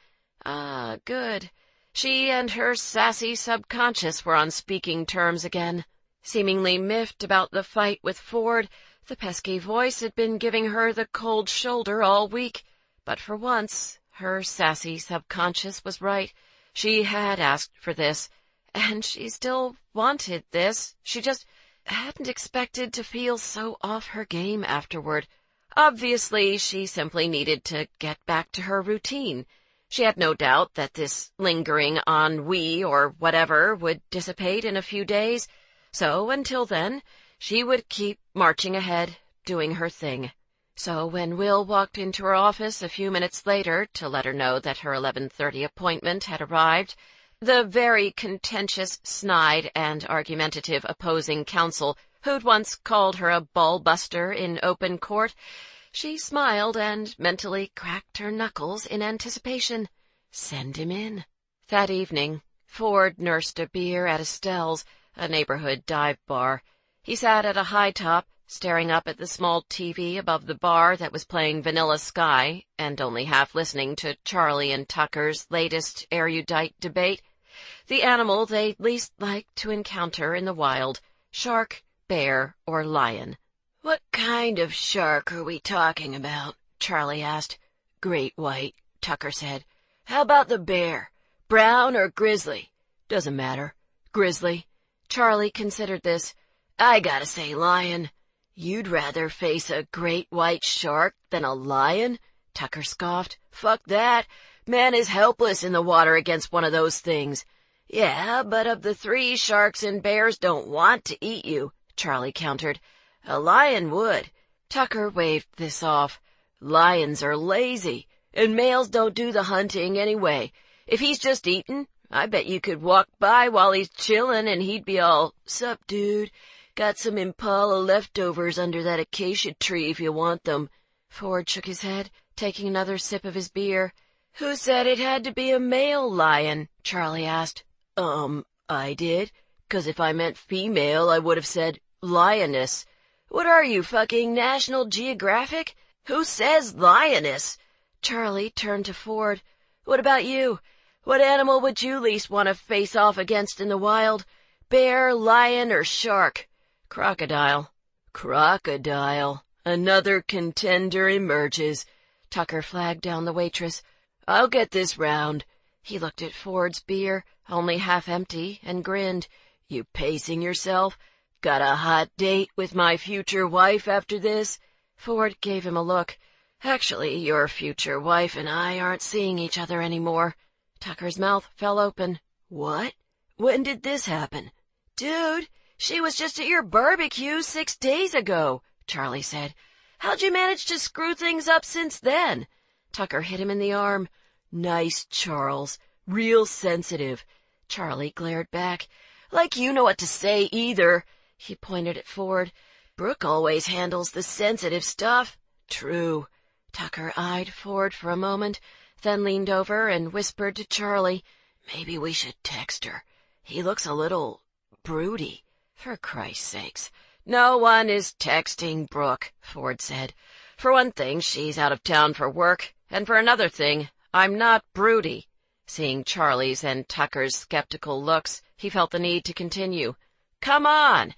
Ah, good. She and her sassy subconscious were on speaking terms again. Seemingly miffed about the fight with Ford, the pesky voice had been giving her the cold shoulder all week. But for once, her sassy subconscious was right. She had asked for this, and she still wanted this. She just hadn't expected to feel so off her game afterward. Obviously, she simply needed to get back to her routine. She had no doubt that this lingering ennui or whatever would dissipate in a few days, so until then, she would keep marching ahead, doing her thing. So when Will walked into her office a few minutes later to let her know that her 11:30 appointment had arrived, the very contentious, snide, and argumentative opposing counsel who'd once called her a ball-buster in open court, she smiled and mentally cracked her knuckles in anticipation. Send him in. That evening, Ford nursed a beer at Estelle's, a neighborhood dive bar. He sat at a high top, staring up at the small TV above the bar that was playing Vanilla Sky, and only half listening to Charlie and Tucker's latest erudite debate. The animal they'd least like to encounter in the wild: shark, bear, or lion. "What kind of shark are we talking about?" Charlie asked. "Great white," Tucker said. "How about the bear? Brown or grizzly?" "Doesn't matter. Grizzly." Charlie considered this. "I gotta say lion." "You'd rather face a great white shark than a lion?" Tucker scoffed. "Fuck that. Man is helpless in the water against one of those things." "Yeah, but of the three, sharks and bears don't want to eat you," Charlie countered. "A lion would." Tucker waved this off. "Lions are lazy, and males don't do the hunting anyway. If he's just eatin', I bet you could walk by while he's chillin' and he'd be all, 'Sup, dude? Got some Impala leftovers under that acacia tree if you want them.'" Ford shook his head, taking another sip of his beer. "Who said it had to be a male lion?" Charlie asked. I did. 'Cause if I meant female, I would have said lioness." "What are you, fucking National Geographic? Who says lioness?" Charlie turned to Ford. "What about you? What animal would you least want to face off against in the wild? Bear, lion, or shark?" "Crocodile." "Crocodile. Another contender emerges." Tucker flagged down the waitress. "I'll get this round." He looked at Ford's beer, only half empty, and grinned. "You pacing yourself? Got a hot date with my future wife after this?" Ford gave him a look. "Actually, your future wife and I aren't seeing each other anymore." Tucker's mouth fell open. "What? When did this happen?" "Dude, she was just at your barbecue 6 days ago," Charlie said. "How'd you manage to screw things up since then?" Tucker hit him in the arm. "Nice, Charles. Real sensitive." Charlie glared back. "Like you know what to say, either." He pointed at Ford. "Brooke always handles the sensitive stuff." "True." Tucker eyed Ford for a moment, then leaned over and whispered to Charlie, "Maybe we should text her. He looks a little broody." "For Christ's sakes, no one is texting Brooke," Ford said. "For one thing, she's out of town for work, and for another thing, I'm not broody." Seeing Charlie's and Tucker's skeptical looks, he felt the need to continue. "Come on.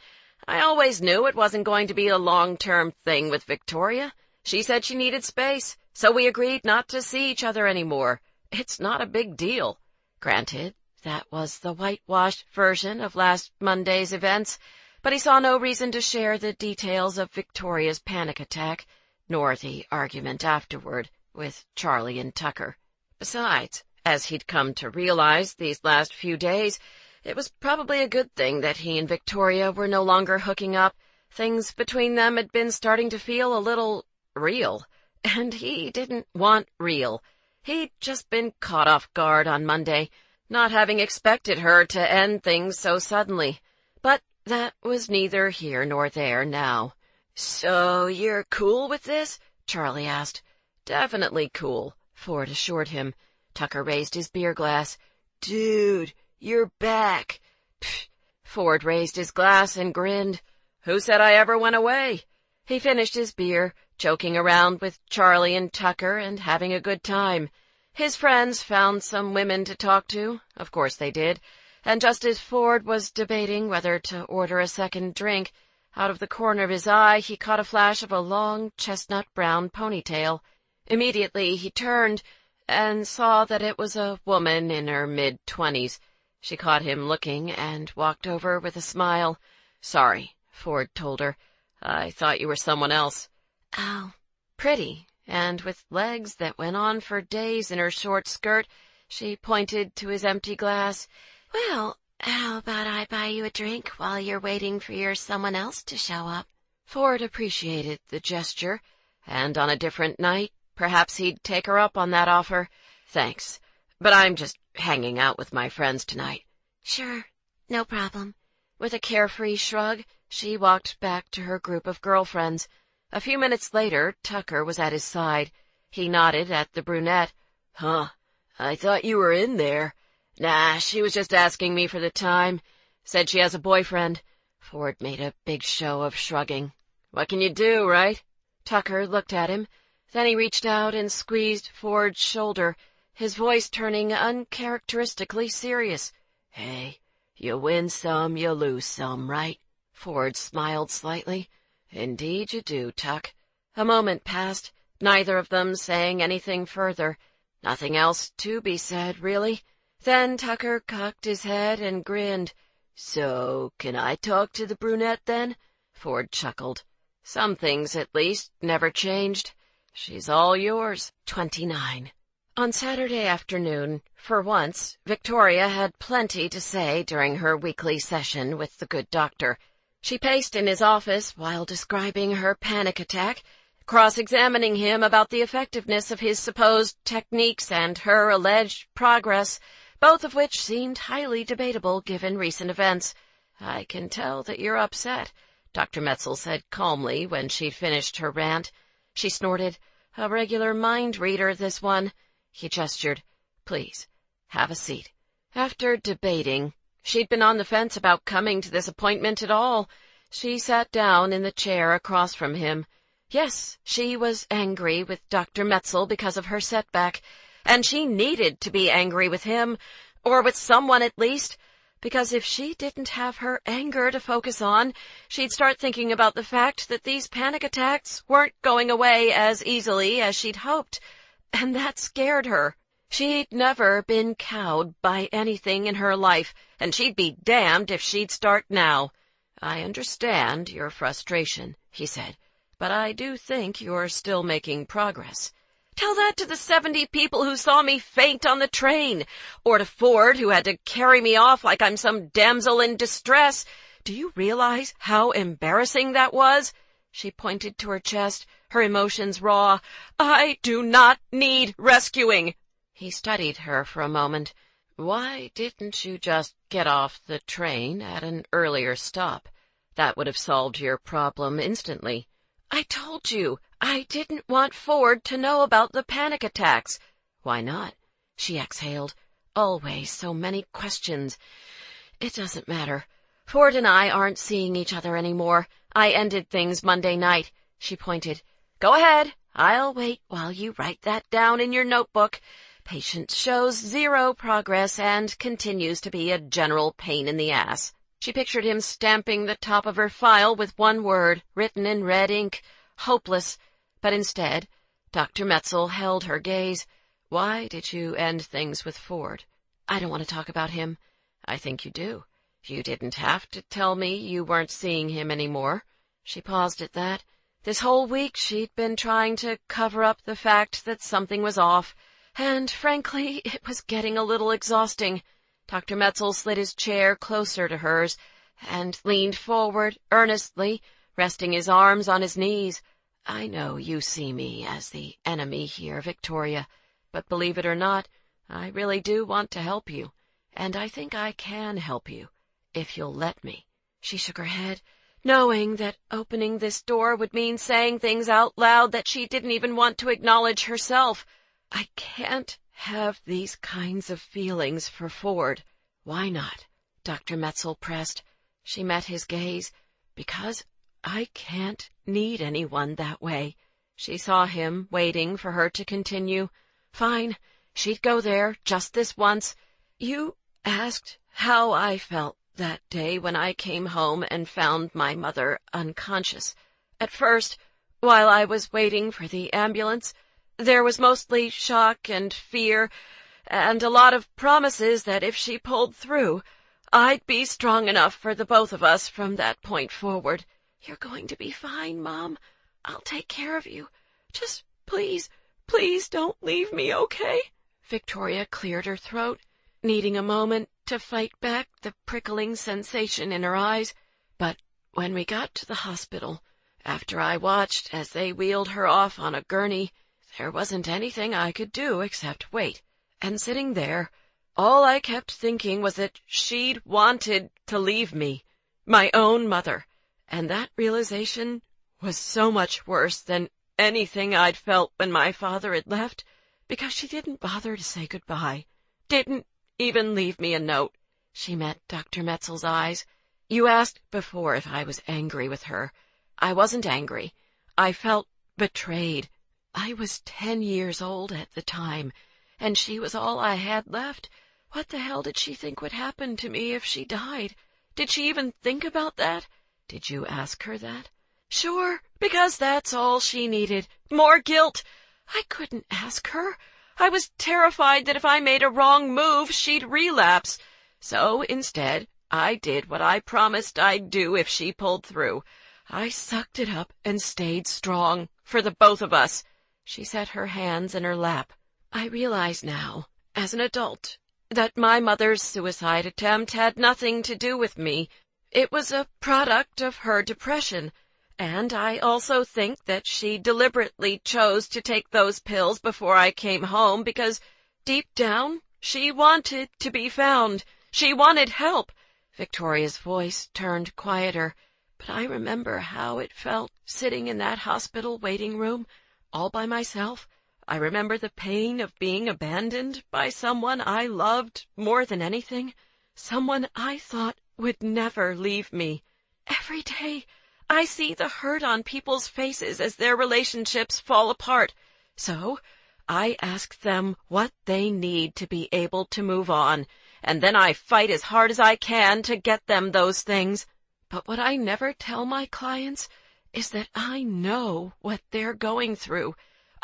I always knew it wasn't going to be a long-term thing with Victoria. She said she needed space, so we agreed not to see each other anymore. It's not a big deal." Granted, that was the whitewashed version of last Monday's events, but he saw no reason to share the details of Victoria's panic attack, nor the argument afterward with Charlie and Tucker. Besides, as he'd come to realize these last few days, it was probably a good thing that he and Victoria were no longer hooking up. Things between them had been starting to feel a little real, and he didn't want real. He'd just been caught off guard on Monday, not having expected her to end things so suddenly. But that was neither here nor there now. "So you're cool with this?" Charlie asked. "Definitely cool," Ford assured him. Tucker raised his beer glass. "Dude, you're back." Pfft. Ford raised his glass and grinned. "Who said I ever went away?" He finished his beer, joking around with Charlie and Tucker and having a good time. His friends found some women to talk to, of course they did, and just as Ford was debating whether to order a second drink, out of the corner of his eye he caught a flash of a long chestnut-brown ponytail. Immediately he turned and saw that it was a woman in her mid-20s. She caught him looking and walked over with a smile. "Sorry," Ford told her. "I thought you were someone else." "Oh, pretty, and with legs that went on for days in her short skirt." She pointed to his empty glass. "Well, how about I buy you a drink while you're waiting for your someone else to show up?" Ford appreciated the gesture, and on a different night, perhaps he'd take her up on that offer. "Thanks, but I'm just hanging out with my friends tonight." "Sure, no problem." With a carefree shrug, she walked back to her group of girlfriends. A few minutes later, Tucker was at his side. He nodded at the brunette. "Huh, I thought you were in there." "Nah, she was just asking me for the time. Said she has a boyfriend." Ford made a big show of shrugging. "What can you do, right?" Tucker looked at him. Then he reached out and squeezed Ford's shoulder, his voice turning uncharacteristically serious. Hey, you win some, you lose some, right? Ford smiled slightly. Indeed you do, Tuck. A moment passed, neither of them saying anything further. Nothing else to be said, really. Then Tucker cocked his head and grinned. So, can I talk to the brunette, then? Ford chuckled. Some things, at least, never changed. She's all yours. 29. On Saturday afternoon, for once, Victoria had plenty to say during her weekly session with the good doctor. She paced in his office while describing her panic attack, cross-examining him about the effectiveness of his supposed techniques and her alleged progress, both of which seemed highly debatable given recent events. "I can tell that you're upset," Dr. Metzel said calmly when she'd finished her rant. She snorted. "A regular mind reader, this one." He gestured. "Please, have a seat." After debating, she'd been on the fence about coming to this appointment at all. She sat down in the chair across from him. Yes, she was angry with Dr. Metzel because of her setback, and she needed to be angry with him, or with someone at least, because if she didn't have her anger to focus on, she'd start thinking about the fact that these panic attacks weren't going away as easily as she'd hoped, and that scared her. She'd never been cowed by anything in her life, and she'd be damned if she'd start now. "I understand your frustration," he said, "but I do think you're still making progress." "Tell that to the 70 people who saw me faint on the train, or to Ford, who had to carry me off like I'm some damsel in distress. Do you realize how embarrassing that was?" She pointed to her chest, her emotions raw. "I do not need rescuing." He studied her for a moment. "Why didn't you just get off the train at an earlier stop? That would have solved your problem instantly." "I told you, I didn't want Ford to know about the panic attacks." "Why not?" She exhaled. Always so many questions. "It doesn't matter. Ford and I aren't seeing each other anymore. I ended things Monday night." She pointed. "Go ahead. I'll wait while you write that down in your notebook. Patient shows 0 progress and continues to be a general pain in the ass." She pictured him stamping the top of her file with one word, written in red ink, "hopeless." But instead, Dr. Metzel held her gaze. "Why did you end things with Ford?" "I don't want to talk about him." "I think you do. You didn't have to tell me you weren't seeing him anymore." She paused at that. This whole week she'd been trying to cover up the fact that something was off, and frankly, it was getting a little exhausting. Dr. Metzel slid his chair closer to hers and leaned forward earnestly, resting his arms on his knees. "I know you see me as the enemy here, Victoria, but believe it or not, I really do want to help you, and I think I can help you, if you'll let me." She shook her head, knowing that opening this door would mean saying things out loud that she didn't even want to acknowledge herself. "I can't have these kinds of feelings for Ford." "Why not?" Dr. Metzel pressed. She met his gaze. "Because I can't need anyone that way." She saw him waiting for her to continue. Fine, she'd go there just this once. "You asked how I felt that day when I came home and found my mother unconscious. At first, while I was waiting for the ambulance, there was mostly shock and fear, and a lot of promises that if she pulled through, I'd be strong enough for the both of us from that point forward." "You're going to be fine, Mom. I'll take care of you. Just please, please don't leave me, okay?" Victoria cleared her throat, needing a moment to fight back the prickling sensation in her eyes. "But when we got to the hospital, after I watched as they wheeled her off on a gurney, there wasn't anything I could do except wait. And sitting there, all I kept thinking was that she'd wanted to leave me, my own mother, and that realization was so much worse than anything I'd felt when my father had left, because she didn't bother to say goodbye, didn't even leave me a note." She met Dr. Metzel's eyes. "You asked before if I was angry with her. I wasn't angry. I felt betrayed. I was 10 years old at the time, and she was all I had left. What the hell did she think would happen to me if she died? Did she even think about that? Did you ask her that? Sure, because that's all she needed. More guilt. I couldn't ask her. I was terrified that if I made a wrong move, she'd relapse. So instead, I did what I promised I'd do if she pulled through. I sucked it up and stayed strong, for the both of us. She set her hands in her lap. I realize now, as an adult, that my mother's suicide attempt had nothing to do with me. It was a product of her depression, and I also think that she deliberately chose to take those pills before I came home because, deep down, she wanted to be found. She wanted help. Victoria's voice turned quieter, but I remember how it felt sitting in that hospital waiting room, all by myself. I remember the pain of being abandoned by someone I loved more than anything, someone I thought would never leave me. Every day, I see the hurt on people's faces as their relationships fall apart. So, I ask them what they need to be able to move on, and then I fight as hard as I can to get them those things. But what I never tell my clients is that I know what they're going through.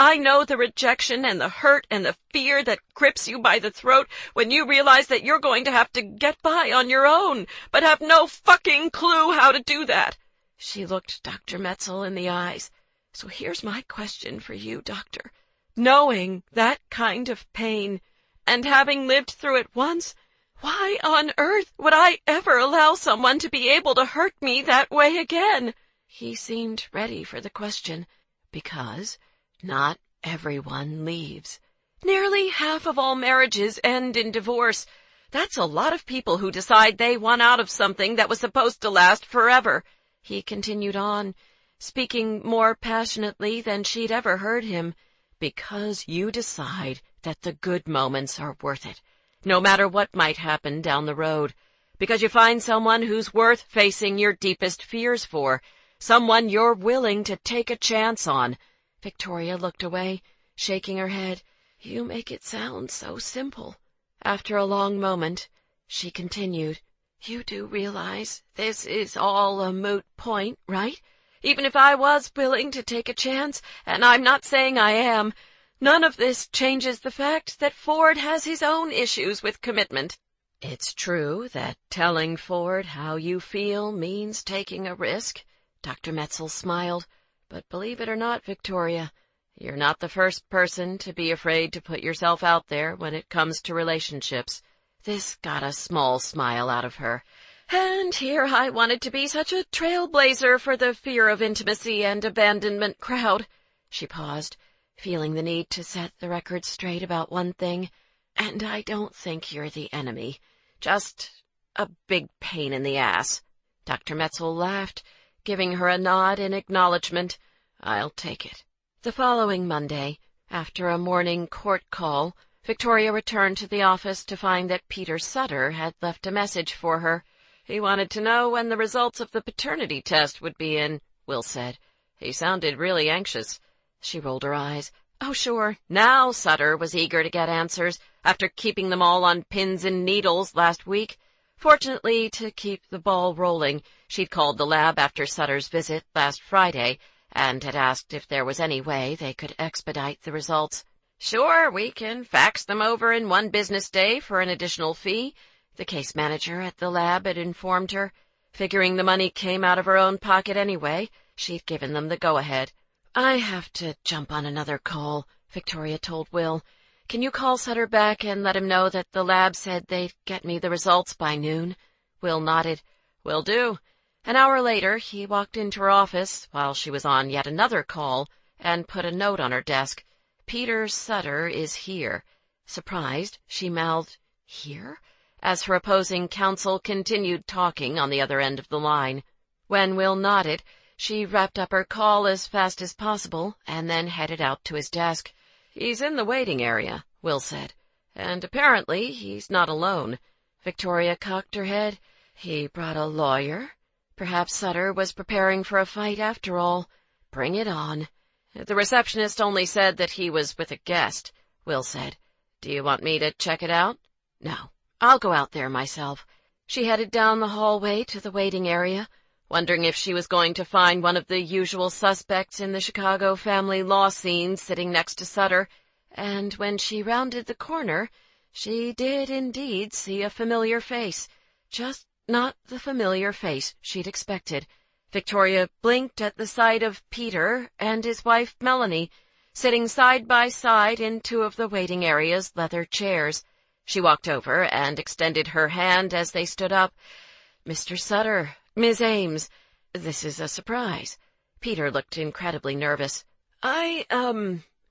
I know the rejection and the hurt and the fear that grips you by the throat when you realize that you're going to have to get by on your own, but have no fucking clue how to do that. She looked Dr. Metzel in the eyes. So here's my question for you, Doctor. Knowing that kind of pain, and having lived through it once, why on earth would I ever allow someone to be able to hurt me that way again? He seemed ready for the question. Because not everyone leaves. Nearly half of all marriages end in divorce. That's a lot of people who decide they want out of something that was supposed to last forever. He continued on, speaking more passionately than she'd ever heard him. Because you decide that the good moments are worth it, no matter what might happen down the road. Because you find someone who's worth facing your deepest fears for, someone you're willing to take a chance on. Victoria looked away, shaking her head. You make it sound so simple. After a long moment, she continued, You do realize this is all a moot point, right? Even if I was willing to take a chance, and I'm not saying I am, none of this changes the fact that Ford has his own issues with commitment. It's true that telling Ford how you feel means taking a risk. Dr. Metzel smiled. But believe it or not, Victoria, you're not the first person to be afraid to put yourself out there when it comes to relationships. This got a small smile out of her. And here I wanted to be such a trailblazer for the fear of intimacy and abandonment crowd. She paused, feeling the need to set the record straight about one thing. And I don't think you're the enemy. Just a big pain in the ass. Dr. Metzel laughed, giving her a nod in acknowledgment. I'll take it. The following Monday, after a morning court call, Victoria returned to the office to find that Peter Sutter had left a message for her. He wanted to know when the results of the paternity test would be in, Will said. He sounded really anxious. She rolled her eyes. Oh, sure. Now Sutter was eager to get answers, after keeping them all on pins and needles last week. Fortunately, to keep the ball rolling, she'd called the lab after Sutter's visit last Friday and had asked if there was any way they could expedite the results. Sure, we can fax them over in 1 business day for an additional fee, the case manager at the lab had informed her. Figuring the money came out of her own pocket anyway, she'd given them the go-ahead. I have to jump on another call, Victoria told Will. Can you call Sutter back and let him know that the lab said they'd get me the results by noon? Will nodded. Will do. An hour later, he walked into her office while she was on yet another call and put a note on her desk. Peter Sutter is here. Surprised, she mouthed, Here? As her opposing counsel continued talking on the other end of the line. When Will nodded, she wrapped up her call as fast as possible and then headed out to his desk. He's in the waiting area, Will said, and apparently he's not alone. Victoria cocked her head. He brought a lawyer? Perhaps Sutter was preparing for a fight after all. Bring it on. The receptionist only said that he was with a guest, Will said. Do you want me to check it out? No, I'll go out there myself." She headed down the hallway to the waiting area, wondering if she was going to find one of the usual suspects in the Chicago family law scene sitting next to Sutter, and when she rounded the corner, she did indeed see a familiar face, just not the familiar face she'd expected. Victoria blinked at the sight of Peter and his wife Melanie, sitting side by side in two of the waiting area's leather chairs. She walked over and extended her hand as they stood up. "Mr. Sutter, Miss Ames, this is a surprise." Peter looked incredibly nervous. "I,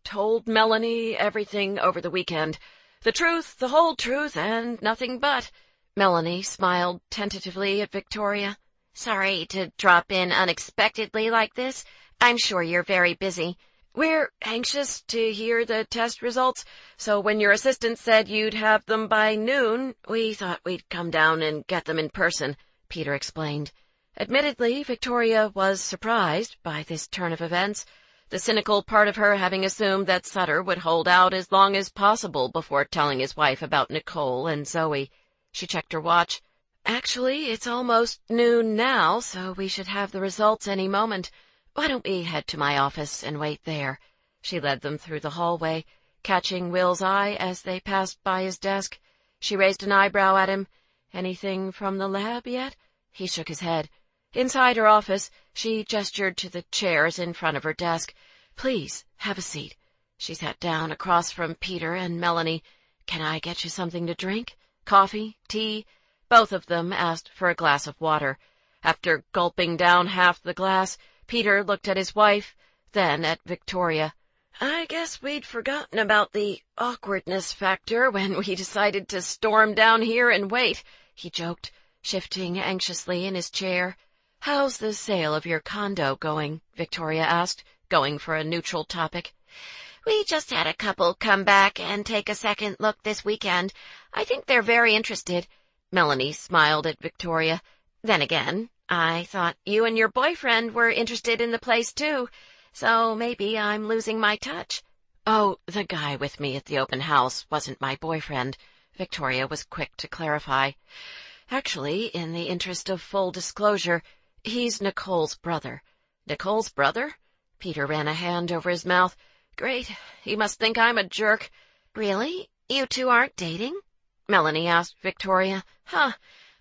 told Melanie everything over the weekend. The truth, the whole truth, and nothing but." Melanie smiled tentatively at Victoria. "Sorry to drop in unexpectedly like this. I'm sure you're very busy." "We're anxious to hear the test results, so when your assistant said you'd have them by noon, we thought we'd come down and get them in person," Peter explained. Admittedly, Victoria was surprised by this turn of events, the cynical part of her having assumed that Sutter would hold out as long as possible before telling his wife about Nicole and Zoe. She checked her watch. "Actually, it's almost noon now, so we should have the results any moment. Why don't we head to my office and wait there?" She led them through the hallway, catching Will's eye as they passed by his desk. She raised an eyebrow at him. "Anything from the lab yet?" He shook his head. Inside her office, she gestured to the chairs in front of her desk. "Please, have a seat." She sat down across from Peter and Melanie. "Can I get you something to drink? Coffee? Tea?" Both of them asked for a glass of water. After gulping down half the glass, Peter looked at his wife, then at Victoria. "I guess we'd forgotten about the awkwardness factor when we decided to storm down here and wait," he joked, shifting anxiously in his chair. "How's the sale of your condo going?" Victoria asked, going for a neutral topic. "We just had a couple come back and take a second look this weekend. I think they're very interested." Melanie smiled at Victoria. "Then again, I thought you and your boyfriend were interested in the place, too, so maybe I'm losing my touch." "Oh, the guy with me at the open house wasn't my boyfriend," Victoria was quick to clarify. "Actually, in the interest of full disclosure, he's Nicole's brother." "Nicole's brother?" Peter ran a hand over his mouth. "Great, he must think I'm a jerk." "Really? You two aren't dating?" Melanie asked Victoria. "Huh,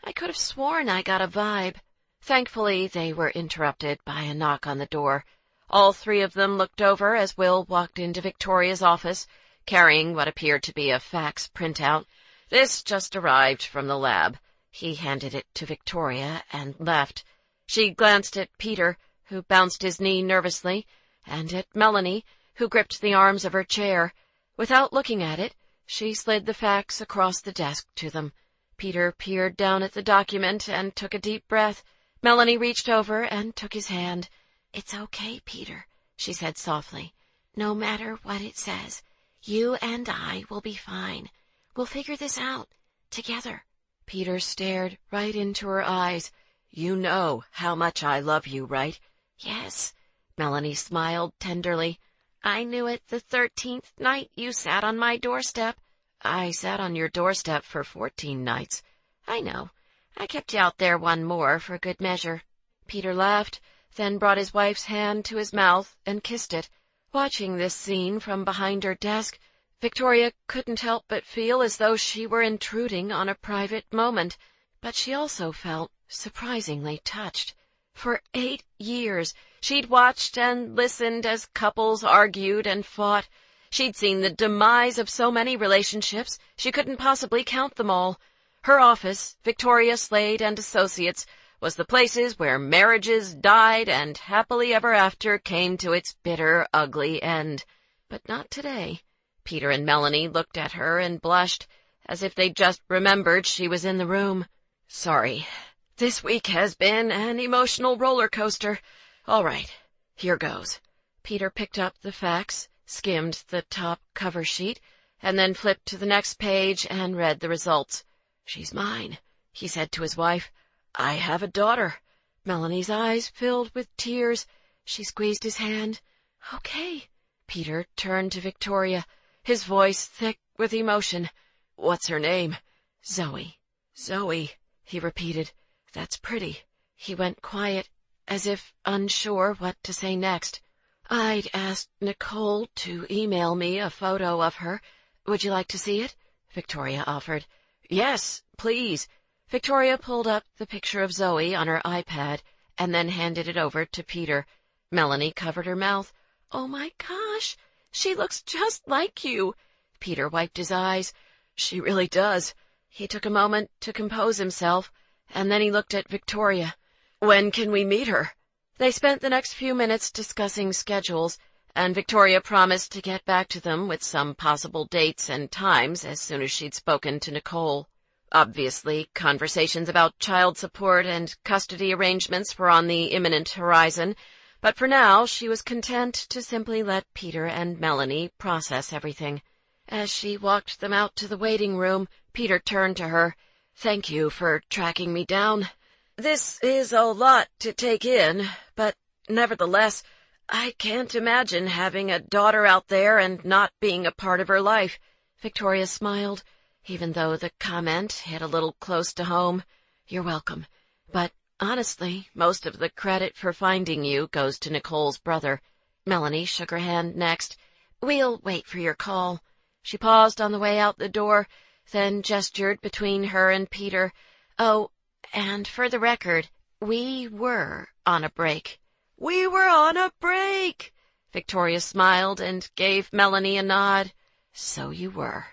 I could have sworn I got a vibe." Thankfully, they were interrupted by a knock on the door. All three of them looked over as Will walked into Victoria's office, carrying what appeared to be a fax printout. "This just arrived from the lab." He handed it to Victoria and left. She glanced at Peter, who bounced his knee nervously, and at Melanie, who gripped the arms of her chair. Without looking at it, she slid the fax across the desk to them. Peter peered down at the document and took a deep breath. Melanie reached over and took his hand. "It's okay, Peter," she said softly. "No matter what it says, you and I will be fine. We'll figure this out, together." Peter stared right into her eyes. "You know how much I love you, right?" "Yes." Melanie smiled tenderly. "I knew it the 13th night you sat on my doorstep." "I sat on your doorstep for 14 nights. "I know. I kept you out there one more for good measure." Peter laughed, then brought his wife's hand to his mouth and kissed it. Watching this scene from behind her desk, Victoria couldn't help but feel as though she were intruding on a private moment, but she also felt surprisingly touched. For 8 years, she'd watched and listened as couples argued and fought. She'd seen the demise of so many relationships, she couldn't possibly count them all. Her office, Victoria Slade and Associates, was the places where marriages died and happily ever after came to its bitter, ugly end. But not today. Peter and Melanie looked at her and blushed, as if they'd just remembered she was in the room. "Sorry. This week has been an emotional roller coaster. All right, here goes." Peter picked up the fax, skimmed the top cover sheet, and then flipped to the next page and read the results. "She's mine," he said to his wife. "I have a daughter." Melanie's eyes filled with tears. She squeezed his hand. "Okay." Peter turned to Victoria, his voice thick with emotion. "What's her name?" Zoe, Zoe, he repeated. That's pretty. He went quiet, as if unsure what to say next. I'd asked Nicole to email me a photo of her. Would you like to see it? Victoria offered. Yes, please. Victoria pulled up the picture of Zoe on her iPad and then handed it over to Peter. Melanie covered her mouth. Oh my gosh, she looks just like you. Peter wiped his eyes. She really does. He took a moment to compose himself, and then he looked at Victoria. When can we meet her? They spent the next few minutes discussing schedules, and Victoria promised to get back to them with some possible dates and times as soon as she'd spoken to Nicole. Obviously, conversations about child support and custody arrangements were on the imminent horizon, but for now she was content to simply let Peter and Melanie process everything. As she walked them out to the waiting room, Peter turned to her. Thank you for tracking me down. This is a lot to take in, but nevertheless, I can't imagine having a daughter out there and not being a part of her life. Victoria smiled, even though the comment hit a little close to home. You're welcome. But honestly, most of the credit for finding you goes to Nicole's brother. Melanie shook her hand next. We'll wait for your call. She paused on the way out the door, then gestured between her and Peter. Oh, and for the record, we were on a break. We were on a break! Victoria smiled and gave Melanie a nod. So you were.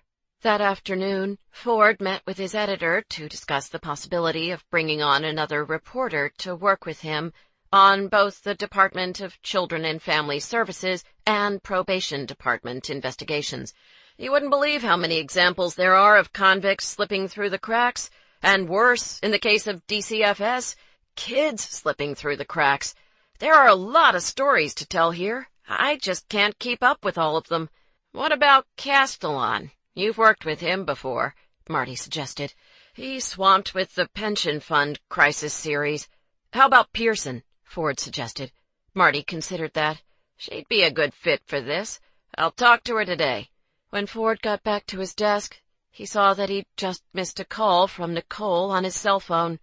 That afternoon, Ford met with his editor to discuss the possibility of bringing on another reporter to work with him on both the Department of Children and Family Services and Probation Department investigations. You wouldn't believe how many examples there are of convicts slipping through the cracks, and worse, in the case of DCFS, kids slipping through the cracks. There are a lot of stories to tell here. I just can't keep up with all of them. What about Castellan? You've worked with him before, Marty suggested. He's swamped with the pension fund crisis series. How about Pearson? Ford suggested. Marty considered that. She'd be a good fit for this. I'll talk to her today. When Ford got back to his desk, he saw that he'd just missed a call from Nicole on his cell phone.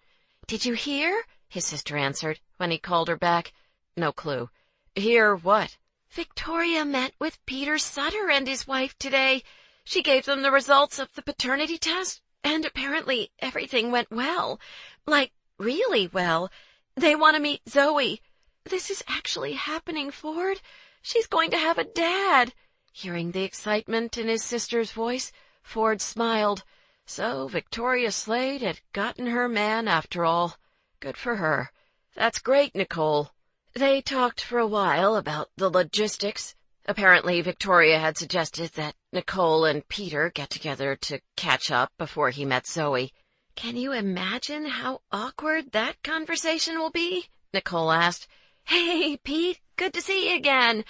Did you hear? His sister answered when he called her back. No clue. Hear what? Victoria met with Peter Sutter and his wife today. She gave them the results of the paternity test, and apparently everything went well. Like, really well. They want to meet Zoe. This is actually happening, Ford. She's going to have a dad. Hearing the excitement in his sister's voice, Ford smiled. So Victoria Slade had gotten her man after all. Good for her. That's great, Nicole. They talked for a while about the logistics. Apparently Victoria had suggested that Nicole and Peter get together to catch up before he met Zoe. Can you imagine how awkward that conversation will be? Nicole asked. Hey, Pete, good to see you again.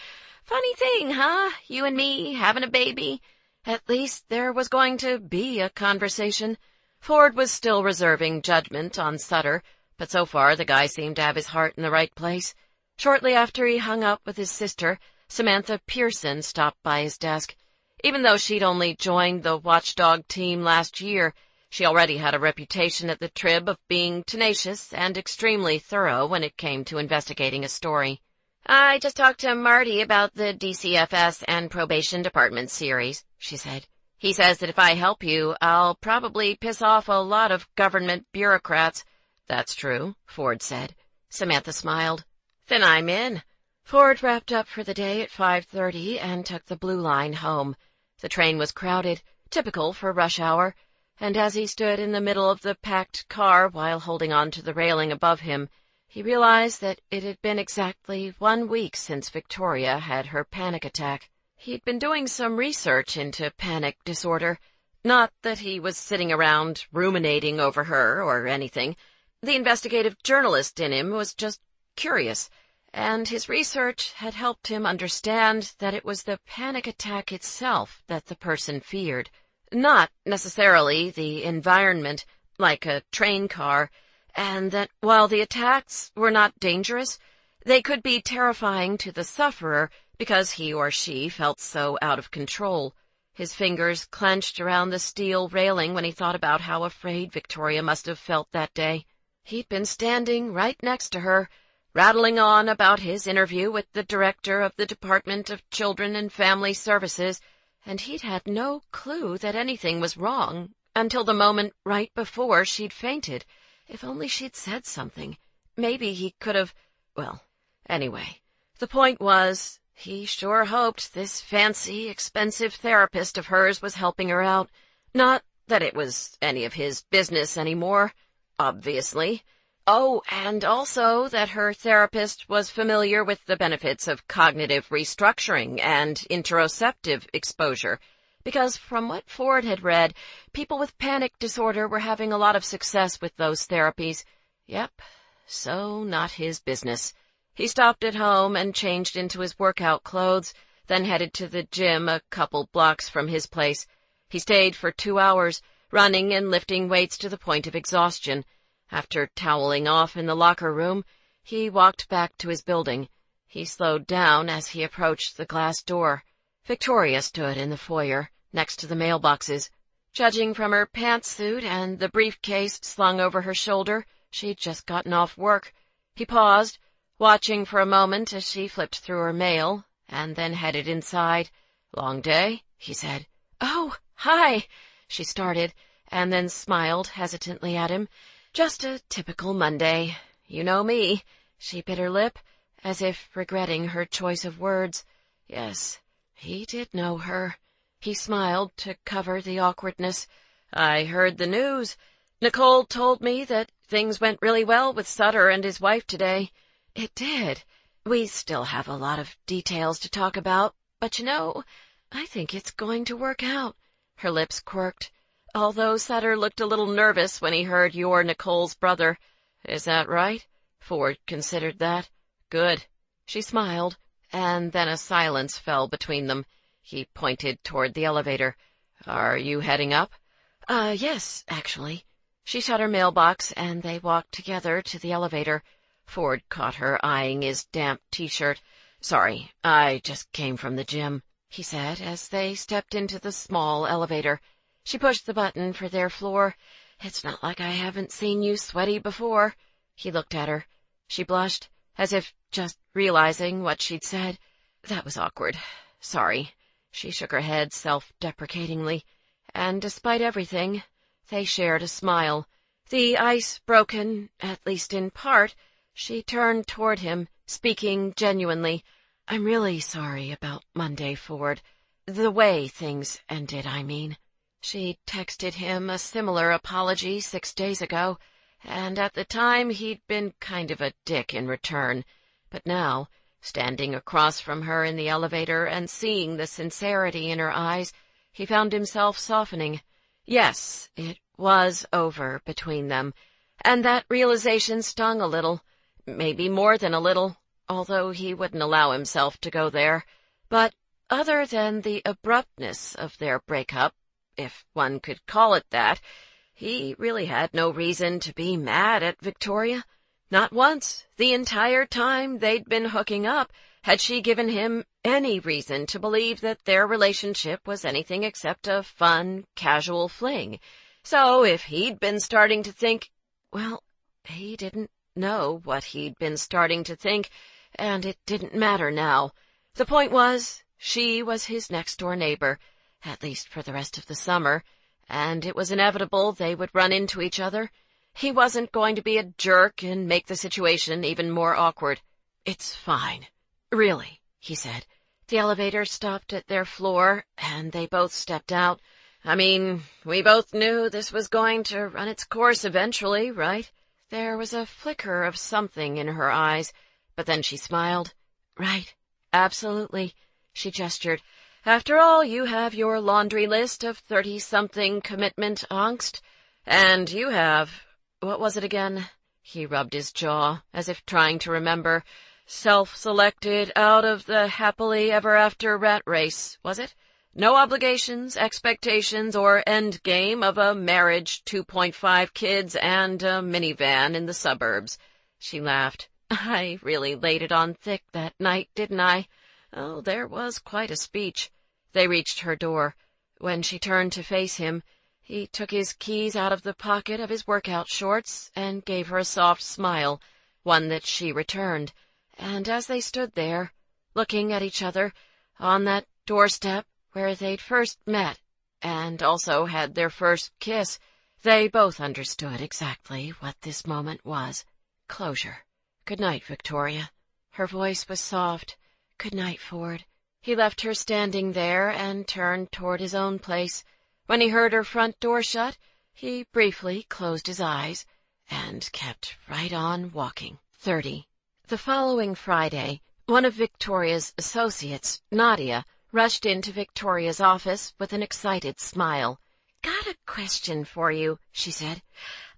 Funny thing, huh? You and me having a baby. At least there was going to be a conversation. Ford was still reserving judgment on Sutter, but so far the guy seemed to have his heart in the right place. Shortly after he hung up with his sister, Samantha Pearson stopped by his desk. Even though she'd only joined the watchdog team last year, she already had a reputation at the Trib of being tenacious and extremely thorough when it came to investigating a story. I just talked to Marty about the DCFS and Probation Department series, she said. He says that if I help you, I'll probably piss off a lot of government bureaucrats. That's true, Ford said. Samantha smiled. Then I'm in. Ford wrapped up for the day at 5:30 and took the Blue Line home. The train was crowded, typical for rush hour, and as he stood in the middle of the packed car while holding on to the railing above him, he realized that it had been exactly 1 week since Victoria had her panic attack. He'd been doing some research into panic disorder. Not that he was sitting around ruminating over her or anything. The investigative journalist in him was just curious, and his research had helped him understand that it was the panic attack itself that the person feared, not necessarily the environment, like a train car, and that while the attacks were not dangerous, they could be terrifying to the sufferer because he or she felt so out of control. His fingers clenched around the steel railing when he thought about how afraid Victoria must have felt that day. He'd been standing right next to her, rattling on about his interview with the director of the Department of Children and Family Services, and he'd had no clue that anything was wrong until the moment right before she'd fainted. If only she'd said something. Maybe he could have... Well, anyway, the point was, he sure hoped this fancy, expensive therapist of hers was helping her out. Not that it was any of his business anymore, obviously. Oh, and also that her therapist was familiar with the benefits of cognitive restructuring and interoceptive exposure, because from what Ford had read, people with panic disorder were having a lot of success with those therapies. Yep, so not his business. He stopped at home and changed into his workout clothes, then headed to the gym a couple blocks from his place. He stayed for 2 hours, running and lifting weights to the point of exhaustion. After toweling off in the locker room, he walked back to his building. He slowed down as he approached the glass door. Victoria stood in the foyer, next to the mailboxes. Judging from her pantsuit and the briefcase slung over her shoulder, she'd just gotten off work. He paused, watching for a moment as she flipped through her mail, and then headed inside. "Long day?" he said. "Oh, hi," she started, and then smiled hesitantly at him. "Just a typical Monday. You know me." She bit her lip, as if regretting her choice of words. Yes, he did know her. He smiled to cover the awkwardness. "I heard the news. Nicole told me that things went really well with Sutter and his wife today." "It did. We still have a lot of details to talk about, but you know, I think it's going to work out." Her lips quirked. "Although Sutter looked a little nervous when he heard you're Nicole's brother." "Is that right?" Ford considered that. "Good." She smiled, and then a silence fell between them. He pointed toward the elevator. "Are you heading up?" Yes, actually." She shut her mailbox, and they walked together to the elevator. Ford caught her eyeing his damp T-shirt. "Sorry, I just came from the gym," he said as they stepped into the small elevator. She pushed the button for their floor. "It's not like I haven't seen you sweaty before." He looked at her. She blushed, as if just realizing what she'd said. "That was awkward. Sorry." She shook her head self-deprecatingly, and despite everything, they shared a smile. The ice broken, at least in part, she turned toward him, speaking genuinely. "I'm really sorry about Monday, Ford. The way things ended, I mean." She'd texted him a similar apology 6 days ago, and at the time he'd been kind of a dick in return. But now, standing across from her in the elevator and seeing the sincerity in her eyes, he found himself softening. Yes, it was over between them, and that realization stung a little. Maybe more than a little, although he wouldn't allow himself to go there. But other than the abruptness of their breakup, if one could call it that, he really had no reason to be mad at Victoria. Not once, the entire time they'd been hooking up, had she given him any reason to believe that their relationship was anything except a fun, casual fling. So if he'd been starting to think, well, he didn't know what he'd been starting to think, and it didn't matter now. The point was, she was his next-door neighbor, at least for the rest of the summer, and it was inevitable they would run into each other. He wasn't going to be a jerk and make the situation even more awkward. "It's fine. Really," he said. The elevator stopped at their floor, and they both stepped out. "I mean, we both knew this was going to run its course eventually, right?" There was a flicker of something in her eyes, but then she smiled. "Right, absolutely." She gestured. "After all, you have your laundry list of 30-something commitment angst, and you have... what was it again?" He rubbed his jaw, as if trying to remember. "Self-selected out of the happily ever after rat race, was it? No obligations, expectations, or end game of a marriage, 2.5 kids, and a minivan in the suburbs." She laughed. "I really laid it on thick that night, didn't I? Oh, there was quite a speech." They reached her door. When she turned to face him, he took his keys out of the pocket of his workout shorts and gave her a soft smile, one that she returned, and as they stood there, looking at each other, on that doorstep where they'd first met, and also had their first kiss, they both understood exactly what this moment was. Closure. "Good night, Victoria." Her voice was soft. "Good night, Ford." He left her standing there and turned toward his own place. When he heard her front door shut, he briefly closed his eyes and kept right on walking. 30. The following Friday, one of Victoria's associates, Nadia, rushed into Victoria's office with an excited smile. "Got a question for you," she said.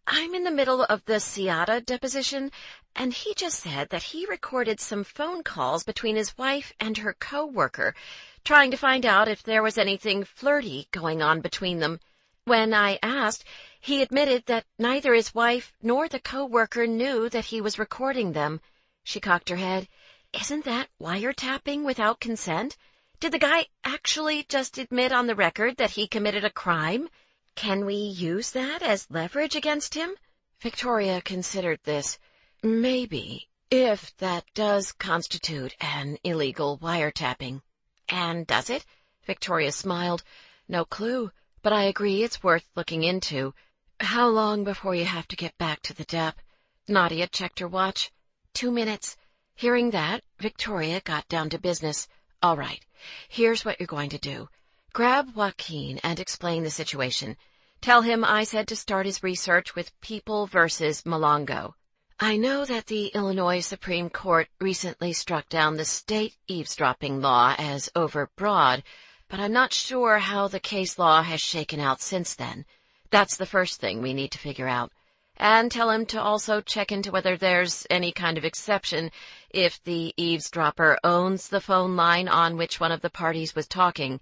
"I'm in the middle of the Seattle deposition, and he just said that he recorded some phone calls between his wife and her co-worker, trying to find out if there was anything flirty going on between them. When I asked, he admitted that neither his wife nor the co-worker knew that he was recording them." She cocked her head. "Isn't that wiretapping without consent? Did the guy actually just admit on the record that he committed a crime? Can we use that as leverage against him?" Victoria considered this. "Maybe, if that does constitute an illegal wiretapping." "And does it?" Victoria smiled. "No clue, but I agree it's worth looking into. How long before you have to get back to the dep?" Nadia checked her watch. 2 minutes. Hearing that, Victoria got down to business. "All right, here's what you're going to do. Grab Joaquin and explain the situation. Tell him I said to start his research with People versus Malongo. I know that the Illinois Supreme Court recently struck down the state eavesdropping law as overbroad, but I'm not sure how the case law has shaken out since then. That's the first thing we need to figure out. And tell him to also check into whether there's any kind of exception if the eavesdropper owns the phone line on which one of the parties was talking,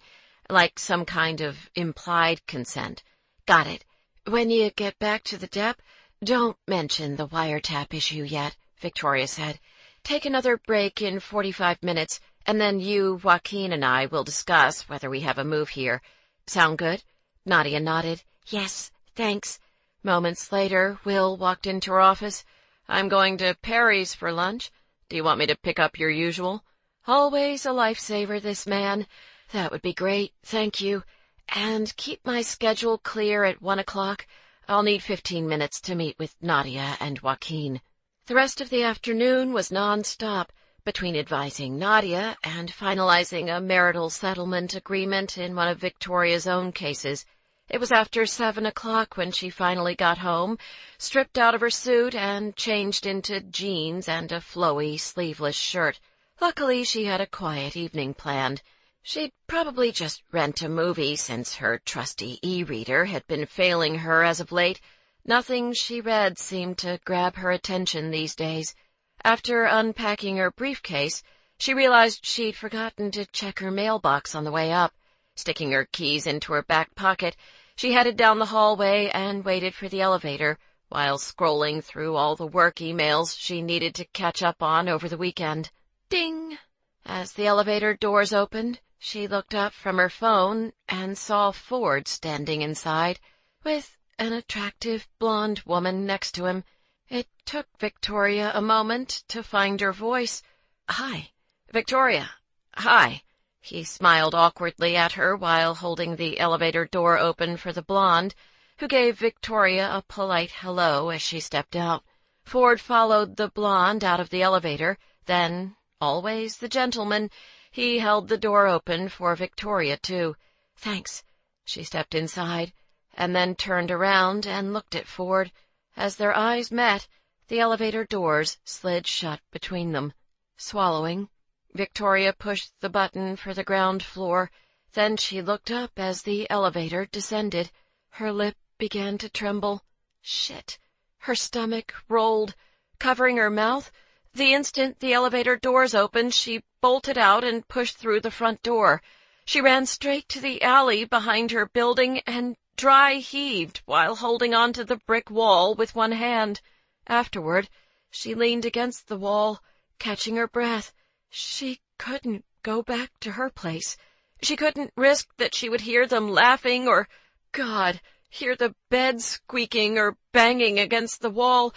like some kind of implied consent. Got it. When you get back to the dep, don't mention the wiretap issue yet," Victoria said. "Take another break in 45 minutes, and then you, Joaquin, and I will discuss whether we have a move here. Sound good?" Nadia nodded. "Yes, thanks." Moments later, Will walked into her office. "I'm going to Perry's for lunch. Do you want me to pick up your usual?" "Always a lifesaver, this man." "That would be great, thank you. And keep my schedule clear at 1 o'clock. I'll need 15 minutes to meet with Nadia and Joaquin." The rest of the afternoon was non-stop, between advising Nadia and finalizing a marital settlement agreement in one of Victoria's own cases. It was after 7 o'clock when she finally got home, stripped out of her suit and changed into jeans and a flowy, sleeveless shirt. Luckily, she had a quiet evening planned. She'd probably just rent a movie since her trusty e-reader had been failing her as of late. Nothing she read seemed to grab her attention these days. After unpacking her briefcase, she realized she'd forgotten to check her mailbox on the way up. Sticking her keys into her back pocket, she headed down the hallway and waited for the elevator, while scrolling through all the work emails she needed to catch up on over the weekend. Ding! As the elevator doors opened, she looked up from her phone and saw Ford standing inside, with an attractive blonde woman next to him. It took Victoria a moment to find her voice. "Hi, Victoria. Hi." He smiled awkwardly at her while holding the elevator door open for the blonde, who gave Victoria a polite hello as she stepped out. Ford followed the blonde out of the elevator, then, always the gentleman, he held the door open for Victoria, too. "Thanks." She stepped inside, and then turned around and looked at Ford. As their eyes met, the elevator doors slid shut between them. Swallowing, Victoria pushed the button for the ground floor. Then she looked up as the elevator descended. Her lip began to tremble. Shit! Her stomach rolled, covering her mouth. The instant the elevator doors opened, she bolted out and pushed through the front door. She ran straight to the alley behind her building and dry heaved while holding onto the brick wall with one hand. Afterward, she leaned against the wall, catching her breath. She couldn't go back to her place. She couldn't risk that she would hear them laughing or, God, hear the bed squeaking or banging against the wall,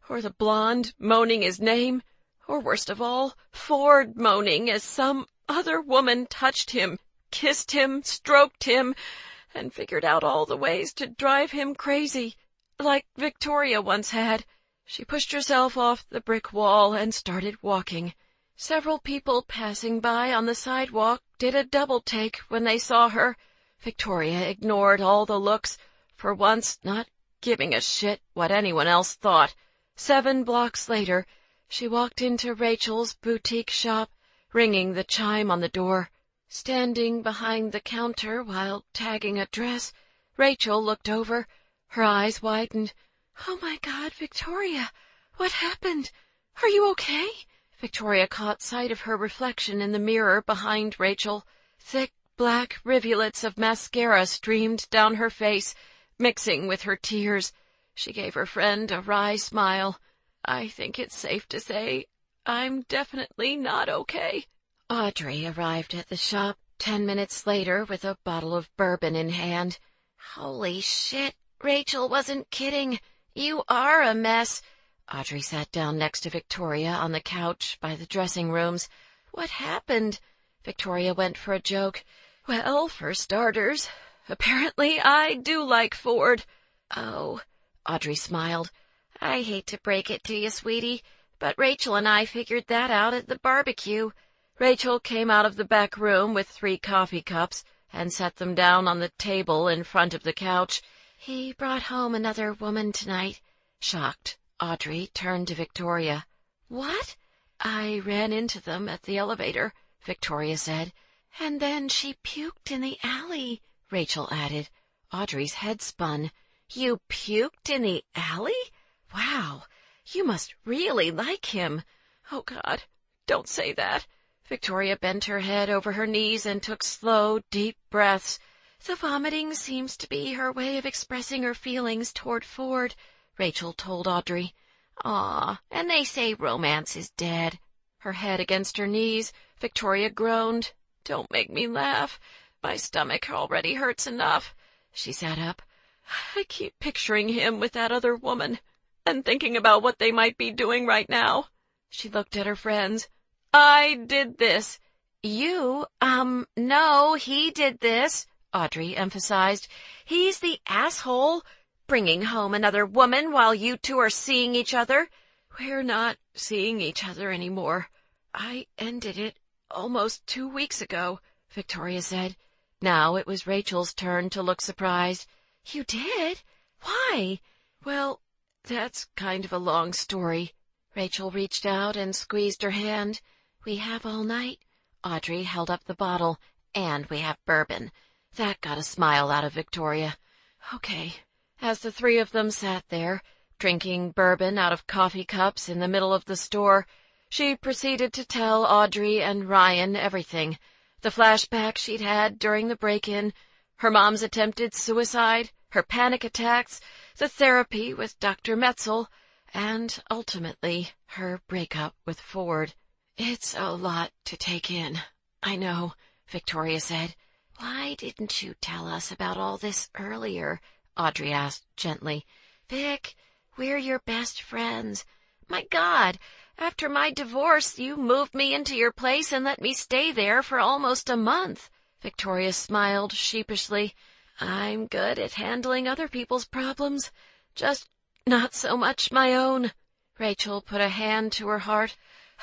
or the blonde moaning his name, or worst of all, Ford moaning as some other woman touched him, kissed him, stroked him, and figured out all the ways to drive him crazy, like Victoria once had. She pushed herself off the brick wall and started walking. Several people passing by on the sidewalk did a double-take when they saw her. Victoria ignored all the looks, for once not giving a shit what anyone else thought. 7 blocks later, she walked into Rachel's boutique shop, ringing the chime on the door. Standing behind the counter while tagging a dress, Rachel looked over. Her eyes widened. "Oh, my God, Victoria! What happened? Are you okay?" Victoria caught sight of her reflection in the mirror behind Rachel. Thick black rivulets of mascara streamed down her face, mixing with her tears. She gave her friend a wry smile. "I think it's safe to say I'm definitely not okay." Audrey arrived at the shop 10 minutes later with a bottle of bourbon in hand. "Holy shit, Rachel wasn't kidding. You are a mess." Audrey sat down next to Victoria on the couch by the dressing rooms. "What happened?" Victoria went for a joke. "Well, for starters, apparently I do like Ford." "Oh," Audrey smiled. "I hate to break it to you, sweetie, but Rachel and I figured that out at the barbecue." Rachel came out of the back room with 3 coffee cups and set them down on the table in front of the couch. "He brought home another woman tonight." Shocked, Audrey turned to Victoria. "What?" "I ran into them at the elevator," Victoria said. "And then she puked in the alley," Rachel added. Audrey's head spun. "You puked in the alley? Wow, you must really like him." "Oh, God, don't say that." Victoria bent her head over her knees and took slow, deep breaths. "The vomiting seems to be her way of expressing her feelings toward Ford," Rachel told Audrey. "Aw, and they say romance is dead." Her head against her knees, Victoria groaned. "Don't make me laugh. My stomach already hurts enough." She sat up. "I keep picturing him with that other woman, and thinking about what they might be doing right now." She looked at her friends. "I did this." "You? No, he did this," Audrey emphasized. "He's the asshole, bringing home another woman while you two are seeing each other." "We're not seeing each other anymore. I ended it almost 2 weeks ago," Victoria said. Now it was Rachel's turn to look surprised. "You did? Why?" "Well, that's kind of a long story." Rachel reached out and squeezed her hand. "We have all night." Audrey held up the bottle. "And we have bourbon." That got a smile out of Victoria. "Okay." As the 3 of them sat there, drinking bourbon out of coffee cups in the middle of the store, she proceeded to tell Audrey and Ryan everything. The flashback she'd had during the break-in, her mom's attempted suicide, her panic attacks, the therapy with Dr. Metzel, and ultimately her breakup with Ford. "It's a lot to take in, I know," Victoria said. "Why didn't you tell us about all this earlier?" Audrey asked gently. "Vic, we're your best friends. My God, after my divorce, you moved me into your place and let me stay there for almost a month." Victoria smiled sheepishly. "I'm good at handling other people's problems, just not so much my own." Rachel put a hand to her heart.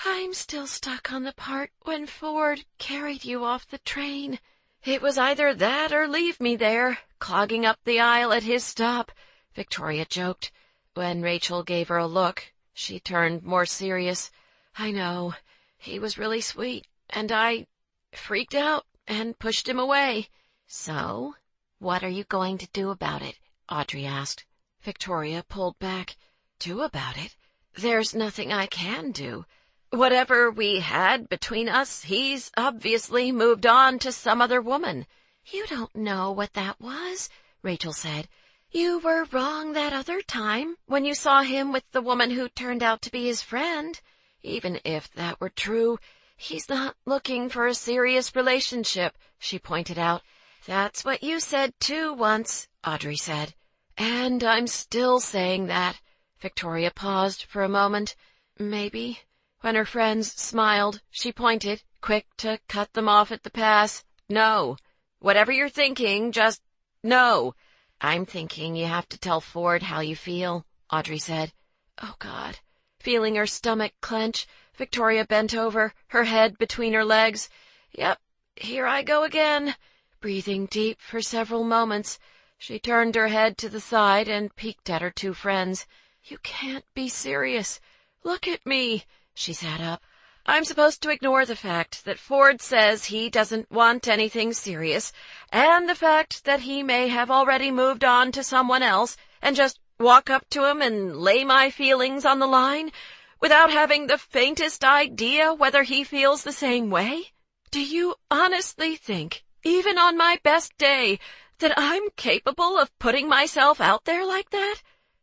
"I'm still stuck on the part when Ford carried you off the train." "It was either that or leave me there, clogging up the aisle at his stop," Victoria joked. When Rachel gave her a look, she turned more serious. "I know. He was really sweet, and I freaked out and pushed him away." "So, what are you going to do about it?" Audrey asked. Victoria pulled back. "Do about it? There's nothing I can do. Whatever we had between us, he's obviously moved on to some other woman." "You don't know what that was," Rachel said. "You were wrong that other time when you saw him with the woman who turned out to be his friend. Even if that were true, He's not looking for a serious relationship, she pointed out. That's what you said too once, Audrey said. And I'm still saying that. Victoria paused for a moment. Maybe. When her friends smiled, she pointed, quick to cut them off at the pass. No. Whatever you're thinking, just no. I'm thinking you have to tell Ford how you feel, Audrey said. Oh, God. Feeling her stomach clench, Victoria bent over, her head between her legs. Yep, here I go again. Breathing deep for several moments, she turned her head to the side and peeked at her two friends. You can't be serious. Look at me. She sat up. I'm supposed to ignore the fact that Ford says he doesn't want anything serious, and the fact that he may have already moved on to someone else, and just walk up to him and lay my feelings on the line, without having the faintest idea whether he feels the same way? Do you honestly think, even on my best day, that I'm capable of putting myself out there like that?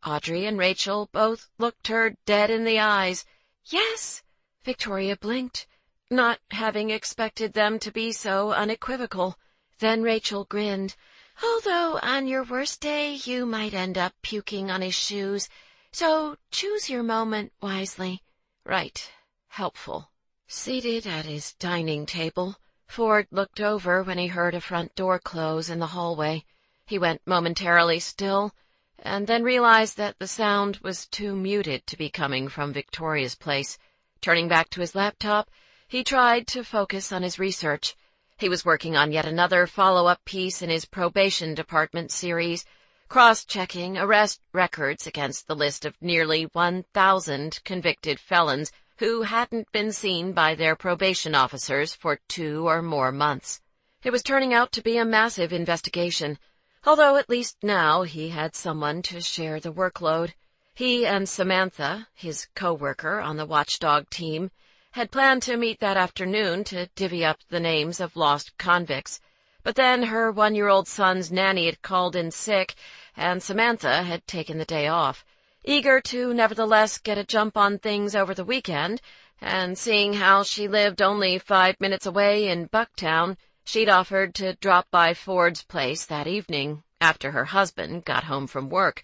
Audrey and Rachel both looked her dead in the eyes. Yes, Victoria blinked, not having expected them to be so unequivocal. Then Rachel grinned. Although on your worst day you might end up puking on his shoes, so choose your moment wisely. Right. Helpful. Seated at his dining table, Ford looked over when he heard a front door close in the hallway. He went momentarily still, and then realized that the sound was too muted to be coming from Victoria's place. Turning back to his laptop, he tried to focus on his research. He was working on yet another follow-up piece in his probation department series, cross-checking arrest records against the list of nearly 1,000 convicted felons who hadn't been seen by their probation officers for 2 or more months. It was turning out to be a massive investigation, although at least now he had someone to share the workload. He and Samantha, his co-worker on the watchdog team, had planned to meet that afternoon to divvy up the names of lost convicts, but then her 1-year-old son's nanny had called in sick, and Samantha had taken the day off. Eager to nevertheless get a jump on things over the weekend, and seeing how she lived only 5 minutes away in Bucktown, she'd offered to drop by Ford's place that evening after her husband got home from work,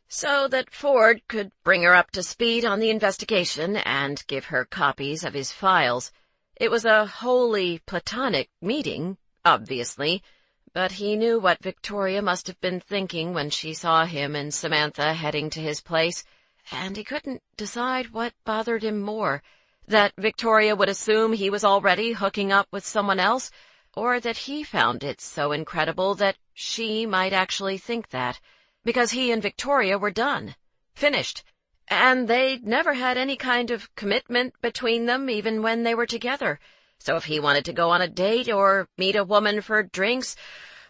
so that Ford could bring her up to speed on the investigation and give her copies of his files. It was a wholly platonic meeting, obviously, but he knew what Victoria must have been thinking when she saw him and Samantha heading to his place, and he couldn't decide what bothered him more, that Victoria would assume he was already hooking up with someone else, or that he found it so incredible that she might actually think that, because he and Victoria were done, finished, and they'd never had any kind of commitment between them even when they were together. So if he wanted to go on a date or meet a woman for drinks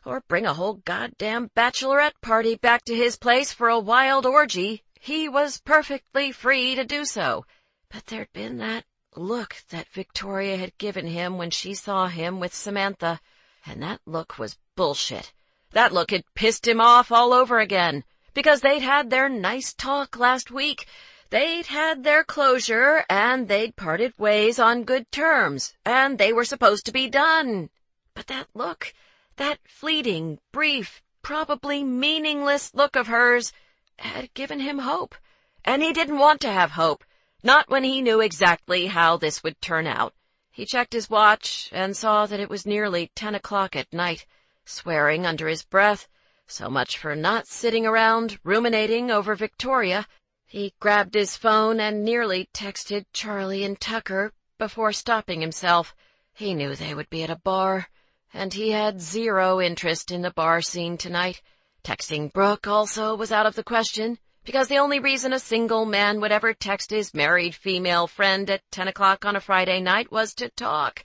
or bring a whole goddamn bachelorette party back to his place for a wild orgy, he was perfectly free to do so. But there'd been that look that Victoria had given him when she saw him with Samantha, and that look was bullshit. That look had pissed him off all over again, because they'd had their nice talk last week. They'd had their closure, and they'd parted ways on good terms, and they were supposed to be done. But that look, that fleeting, brief, probably meaningless look of hers, had given him hope. And he didn't want to have hope, not when he knew exactly how this would turn out. He checked his watch and saw that it was nearly 10 o'clock at night, swearing under his breath. So much for not sitting around ruminating over Victoria. He grabbed his phone and nearly texted Charlie and Tucker before stopping himself. He knew they would be at a bar, and he had zero interest in the bar scene tonight. Texting Brooke also was out of the question, because the only reason a single man would ever text his married female friend at 10 o'clock on a Friday night was to talk.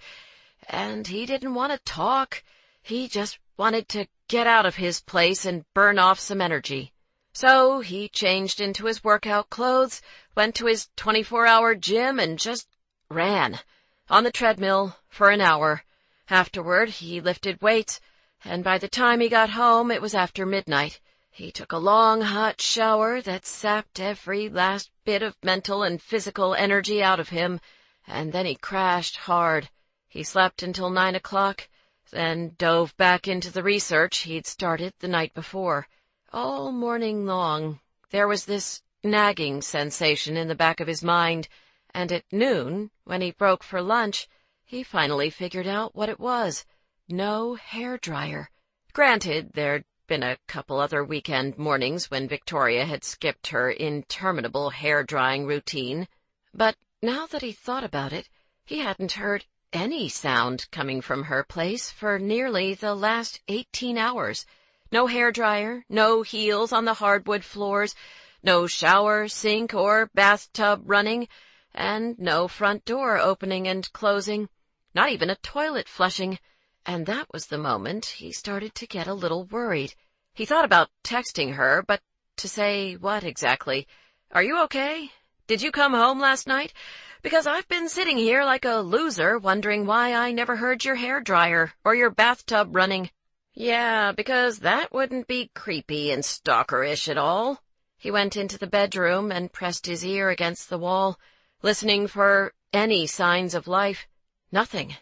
And he didn't want to talk. He just wanted to get out of his place and burn off some energy. So he changed into his workout clothes, went to his 24-hour gym, and just ran on the treadmill for an hour. Afterward, he lifted weights, and by the time he got home, it was after midnight. He took a long, hot shower that sapped every last bit of mental and physical energy out of him, and then he crashed hard. He slept until 9 o'clock, then dove back into the research he'd started the night before. All morning long, there was this nagging sensation in the back of his mind, and at noon, when he broke for lunch, he finally figured out what it was. No hairdryer. Granted, there'd been a couple other weekend mornings when Victoria had skipped her interminable hair-drying routine, but now that he thought about it, he hadn't heard any sound coming from her place for nearly the last 18 hours. No hairdryer, no heels on the hardwood floors, no shower, sink, or bathtub running, and no front door opening and closing, not even a toilet flushing. And that was the moment he started to get a little worried. He thought about texting her, but to say what exactly? Are you okay? Did you come home last night? Because I've been sitting here like a loser wondering why I never heard your hairdryer or your bathtub running. Yeah, because that wouldn't be creepy and stalkerish at all. He went into the bedroom and pressed his ear against the wall, listening for any signs of life. Nothing.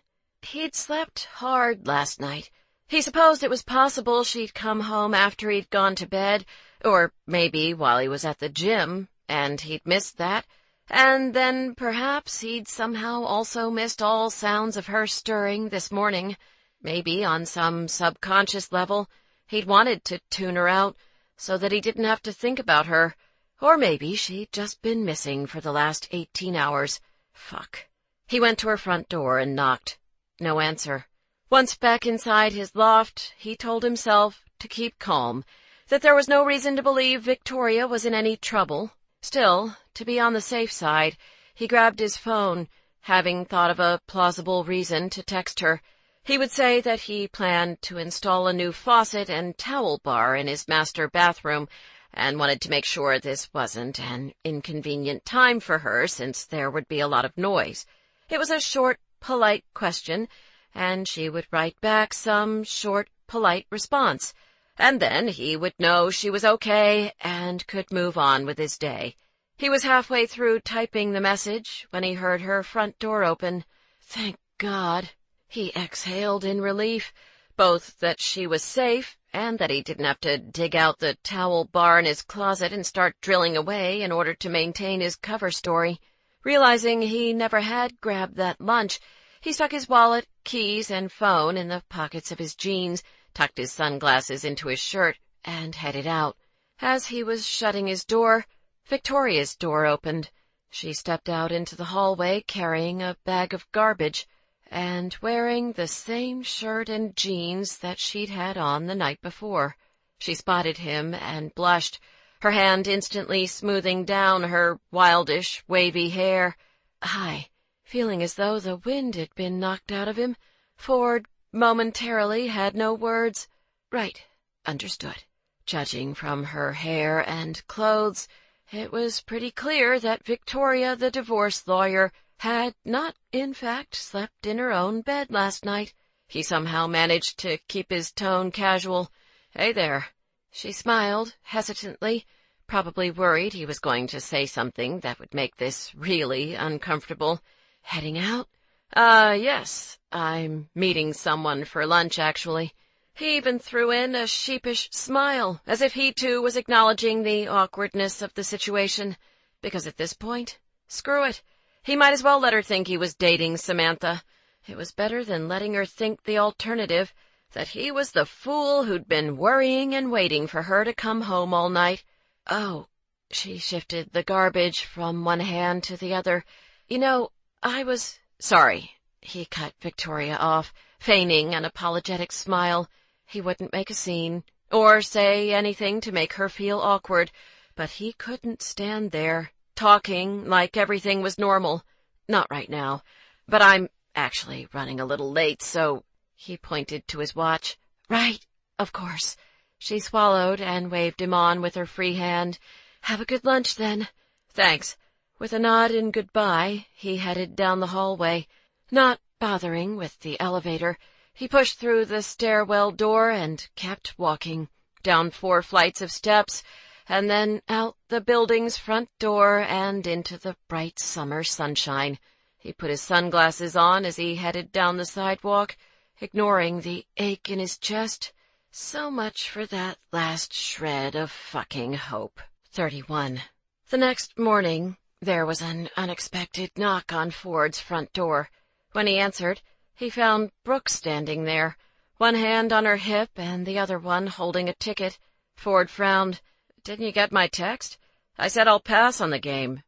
He'd slept hard last night. He supposed it was possible she'd come home after he'd gone to bed, or maybe while he was at the gym, and he'd missed that. And then perhaps he'd somehow also missed all sounds of her stirring this morning. Maybe on some subconscious level, he'd wanted to tune her out so that he didn't have to think about her. Or maybe she'd just been missing for the last 18 hours. Fuck. He went to her front door and knocked. No answer. Once back inside his loft, he told himself to keep calm, that there was no reason to believe Victoria was in any trouble. Still, to be on the safe side, he grabbed his phone, having thought of a plausible reason to text her. He would say that he planned to install a new faucet and towel bar in his master bathroom, and wanted to make sure this wasn't an inconvenient time for her, since there would be a lot of noise. It was a short, polite question, and she would write back some short, polite response. And then he would know she was okay and could move on with his day. He was halfway through typing the message when he heard her front door open. Thank God. He exhaled in relief, both that she was safe and that he didn't have to dig out the towel bar in his closet and start drilling away in order to maintain his cover story. Realizing he never had grabbed that lunch, he stuck his wallet, keys, and phone in the pockets of his jeans, tucked his sunglasses into his shirt, and headed out. As he was shutting his door, Victoria's door opened. She stepped out into the hallway carrying a bag of garbage, and wearing the same shirt and jeans that she'd had on the night before. She spotted him and blushed, her hand instantly smoothing down her wildish, wavy hair. Hi. Feeling as though the wind had been knocked out of him, Ford momentarily had no words. Right. Understood. Judging from her hair and clothes, it was pretty clear that Victoria, the divorce lawyer, had not, in fact, slept in her own bed last night. He somehow managed to keep his tone casual. Hey there. She smiled hesitantly, probably worried he was going to say something that would make this really uncomfortable. Heading out? Yes. I'm meeting someone for lunch, actually. He even threw in a sheepish smile, as if he too was acknowledging the awkwardness of the situation. Because at this point, screw it. He might as well let her think he was dating Samantha. It was better than letting her think the alternative, that he was the fool who'd been worrying and waiting for her to come home all night. Oh, she shifted the garbage from one hand to the other. You know, I was... Sorry. He cut Victoria off, feigning an apologetic smile. He wouldn't make a scene, or say anything to make her feel awkward, but he couldn't stand there, talking like everything was normal. Not right now. But I'm actually running a little late, so... He pointed to his watch. Right, of course. She swallowed and waved him on with her free hand. Have a good lunch, then. Thanks. With a nod and goodbye, he headed down the hallway. Not bothering with the elevator, he pushed through the stairwell door and kept walking, down 4 flights of steps, and then out the building's front door and into the bright summer sunshine. He put his sunglasses on as he headed down the sidewalk, ignoring the ache in his chest. So much for that last shred of fucking hope. 31. The next morning, there was an unexpected knock on Ford's front door. When he answered, he found Brooke standing there, one hand on her hip and the other one holding a ticket. Ford frowned. "Didn't you get my text? I said I'll pass on the game."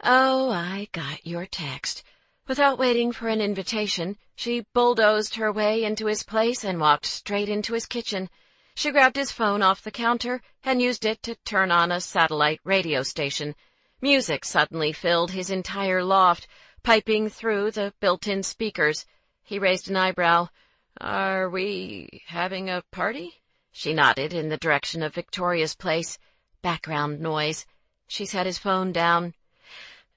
"Oh, I got your text." Without waiting for an invitation, she bulldozed her way into his place and walked straight into his kitchen. She grabbed his phone off the counter and used it to turn on a satellite radio station. Music suddenly filled his entire loft, piping through the built-in speakers. He raised an eyebrow. "Are we having a party?" She nodded in the direction of Victoria's place. Background noise. She set his phone down.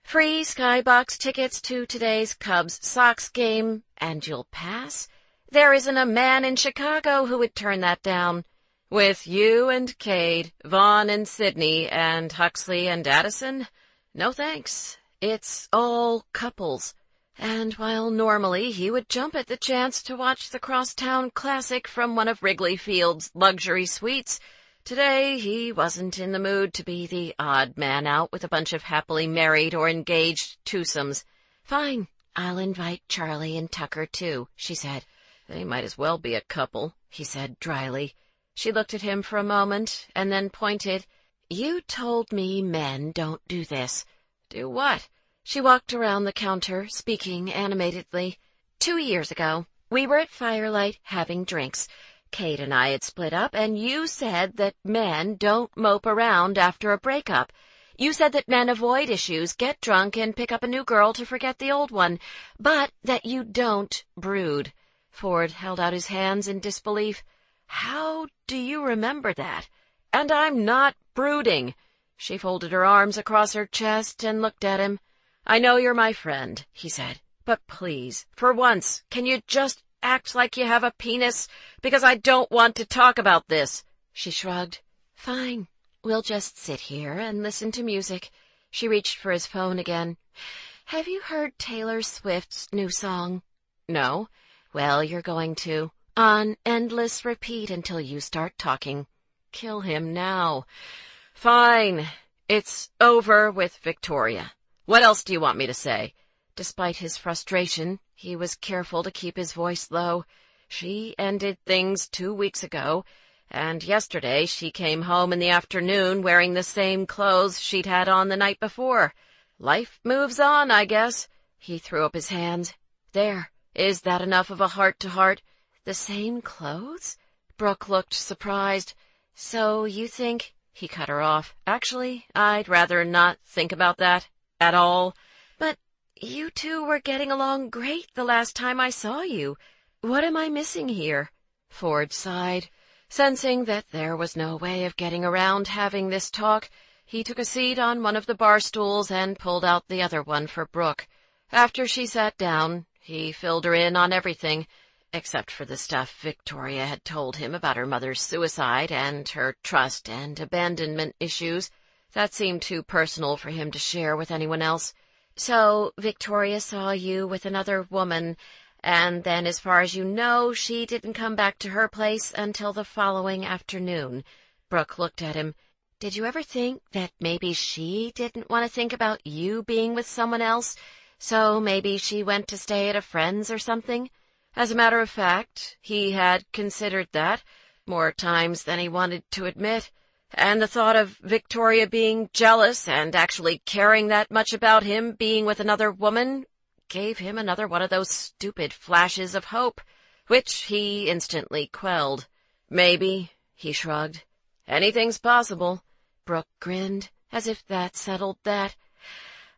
"Free skybox tickets to today's Cubs-Sox game, and you'll pass? There isn't a man in Chicago who would turn that down." "With you and Cade, Vaughn and Sidney, and Huxley and Addison? No thanks. It's all couples." And while normally he would jump at the chance to watch the Crosstown Classic from one of Wrigley Field's luxury suites, today he wasn't in the mood to be the odd man out with a bunch of happily married or engaged twosomes. "Fine, I'll invite Charlie and Tucker too," she said. "They might as well be a couple," he said dryly. She looked at him for a moment and then pointed. "You told me men don't do this." "Do what?" She walked around the counter, speaking animatedly. 2 years ago, we were at Firelight having drinks. Kate and I had split up, and you said that men don't mope around after a breakup. You said that men avoid issues, get drunk, and pick up a new girl to forget the old one, but that you don't brood. Ford held out his hands in disbelief. "How do you remember that?" "And I'm not brooding." She folded her arms across her chest and looked at him. "I know you're my friend," he said, "but please, for once, can you just act like you have a penis? Because I don't want to talk about this." She shrugged. "Fine. We'll just sit here and listen to music." She reached for his phone again. "Have you heard Taylor Swift's new song?" "No." "Well, you're going to. On endless repeat until you start talking." Kill him now. "Fine. It's over with Victoria. What else do you want me to say?" Despite his frustration, he was careful to keep his voice low. "She ended things 2 weeks ago, and yesterday she came home in the afternoon wearing the same clothes she'd had on the night before. Life moves on, I guess." He threw up his hands. "There. Is that enough of a heart-to-heart? The same clothes?" Brooke looked surprised. "So you think—" He cut her off. "Actually, I'd rather not think about that at all." "But you two were getting along great the last time I saw you. What am I missing here?" Ford sighed. Sensing that there was no way of getting around having this talk, he took a seat on one of the bar stools and pulled out the other one for Brooke. After she sat down, he filled her in on everything, except for the stuff Victoria had told him about her mother's suicide and her trust and abandonment issues. That seemed too personal for him to share with anyone else. "So Victoria saw you with another woman, and then as far as you know, she didn't come back to her place until the following afternoon." Brooke looked at him. "Did you ever think that maybe she didn't want to think about you being with someone else, so maybe she went to stay at a friend's or something?" As a matter of fact, he had considered that more times than he wanted to admit, and the thought of Victoria being jealous and actually caring that much about him being with another woman gave him another one of those stupid flashes of hope, which he instantly quelled. "Maybe," he shrugged. "Anything's possible." Brooke grinned, as if that settled that.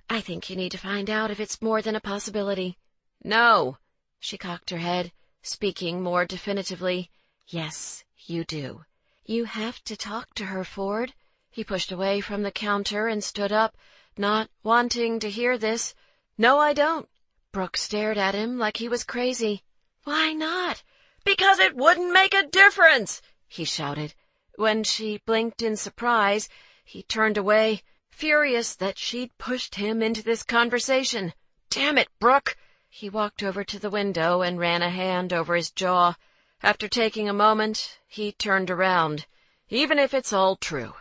"I think you need to find out if it's more than a possibility." "No." She cocked her head, speaking more definitively. "Yes, you do. You have to talk to her, Ford." He pushed away from the counter and stood up, not wanting to hear this. "No, I don't." Brooke stared at him like he was crazy. "Why not?" "Because it wouldn't make a difference," he shouted. When she blinked in surprise, he turned away, furious that she'd pushed him into this conversation. Damn it, Brooke! He walked over to the window and ran a hand over his jaw. After taking a moment, he turned around. Even if it's all true,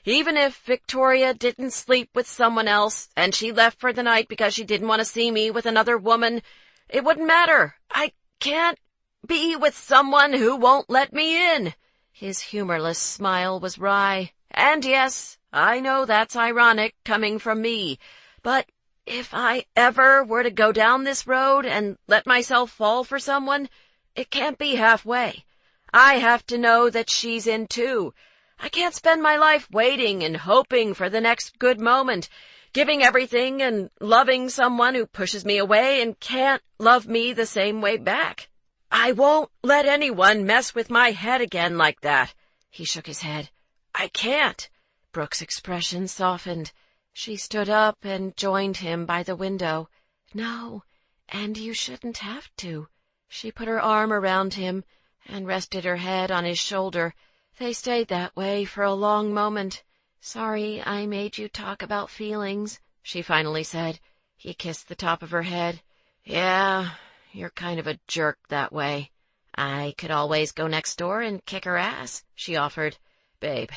even if Victoria didn't sleep with someone else and she left for the night because she didn't want to see me with another woman, it wouldn't matter. I can't be with someone who won't let me in. His humorless smile was wry. And yes, I know that's ironic coming from me, but if I ever were to go down this road and let myself fall for someone, it can't be halfway. I have to know that she's in too. I can't spend my life waiting and hoping for the next good moment, giving everything and loving someone who pushes me away and can't love me the same way back. I won't let anyone mess with my head again like that. He shook his head. I can't. Brooke's expression softened. She stood up and joined him by the window. No, and you shouldn't have to. She put her arm around him and rested her head on his shoulder. They stayed that way for a long moment. Sorry I made you talk about feelings, she finally said. He kissed the top of her head. Yeah, you're kind of a jerk that way. I could always go next door and kick her ass, she offered. Babe,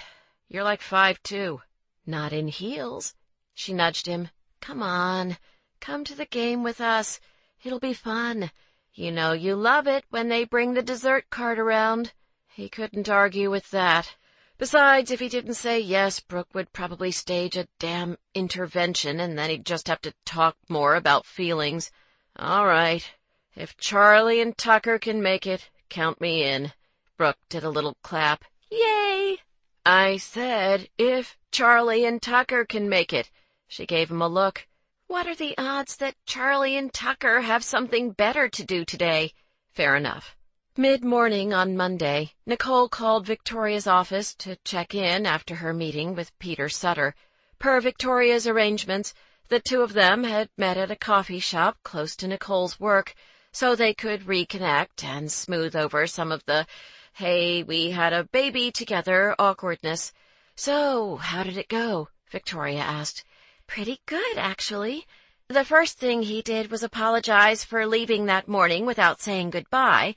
you're like 5'2". Not in heels. She nudged him. Come on, come to the game with us. It'll be fun. You know you love it when they bring the dessert cart around. He couldn't argue with that. Besides, if he didn't say yes, Brooke would probably stage a damn intervention, and then he'd just have to talk more about feelings. All right. If Charlie and Tucker can make it, count me in. Brooke did a little clap. Yay! I said, if Charlie and Tucker can make it. She gave him a look. What are the odds that Charlie and Tucker have something better to do today? Fair enough. Mid-morning on Monday, Nicole called Victoria's office to check in after her meeting with Peter Sutter. Per Victoria's arrangements, the two of them had met at a coffee shop close to Nicole's work, so they could reconnect and smooth over some of the, hey, we had a baby together awkwardness. So, how did it go? Victoria asked. Pretty good, actually. The first thing he did was apologize for leaving that morning without saying goodbye,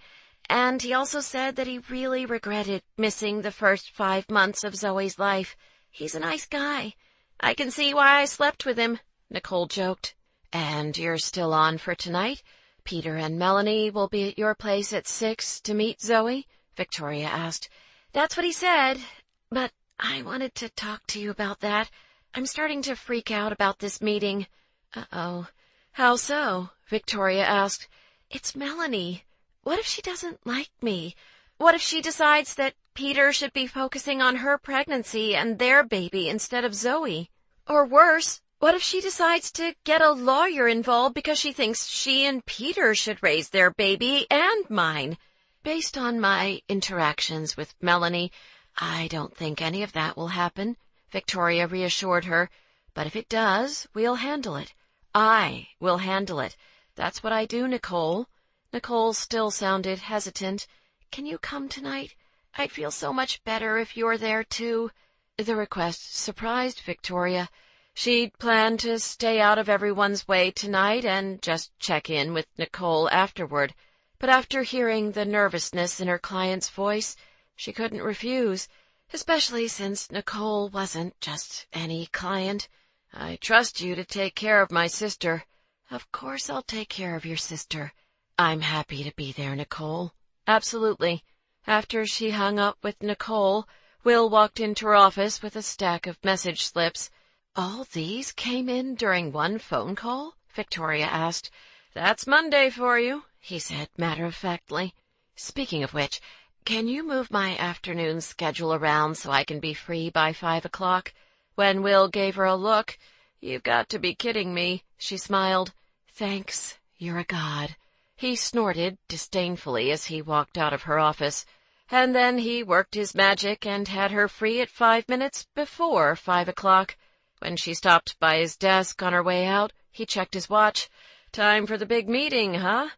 and he also said that he really regretted missing the first 5 months of Zoe's life. He's a nice guy. I can see why I slept with him, Nicole joked. And you're still on for tonight? Peter and Melanie will be at your place at 6 to meet Zoe? Victoria asked. That's what he said, but I wanted to talk to you about that. I'm starting to freak out about this meeting. Uh-oh. How so? Victoria asked. It's Melanie. What if she doesn't like me? What if she decides that Peter should be focusing on her pregnancy and their baby instead of Zoe? Or worse, what if she decides to get a lawyer involved because she thinks she and Peter should raise their baby and mine? Based on my interactions with Melanie, I don't think any of that will happen, Victoria reassured her. But if it does, we'll handle it. I will handle it. That's what I do, Nicole. Nicole still sounded hesitant. Can you come tonight? I'd feel so much better if you're there, too. The request surprised Victoria. She'd planned to stay out of everyone's way tonight and just check in with Nicole afterward. But after hearing the nervousness in her client's voice, she couldn't refuse, especially since Nicole wasn't just any client. I trust you to take care of my sister. Of course I'll take care of your sister. I'm happy to be there, Nicole. Absolutely. After she hung up with Nicole, Will walked into her office with a stack of message slips. All these came in during one phone call? Victoria asked. That's Monday for you, he said matter-of-factly. Speaking of which, can you move my afternoon schedule around so I can be free by 5 o'clock? When Will gave her a look, You've got to be kidding me, she smiled. Thanks, you're a god. He snorted disdainfully as he walked out of her office, and then he worked his magic and had her free at 5 minutes before 5 o'clock. When she stopped by his desk on her way out, he checked his watch. Time for the big meeting, huh?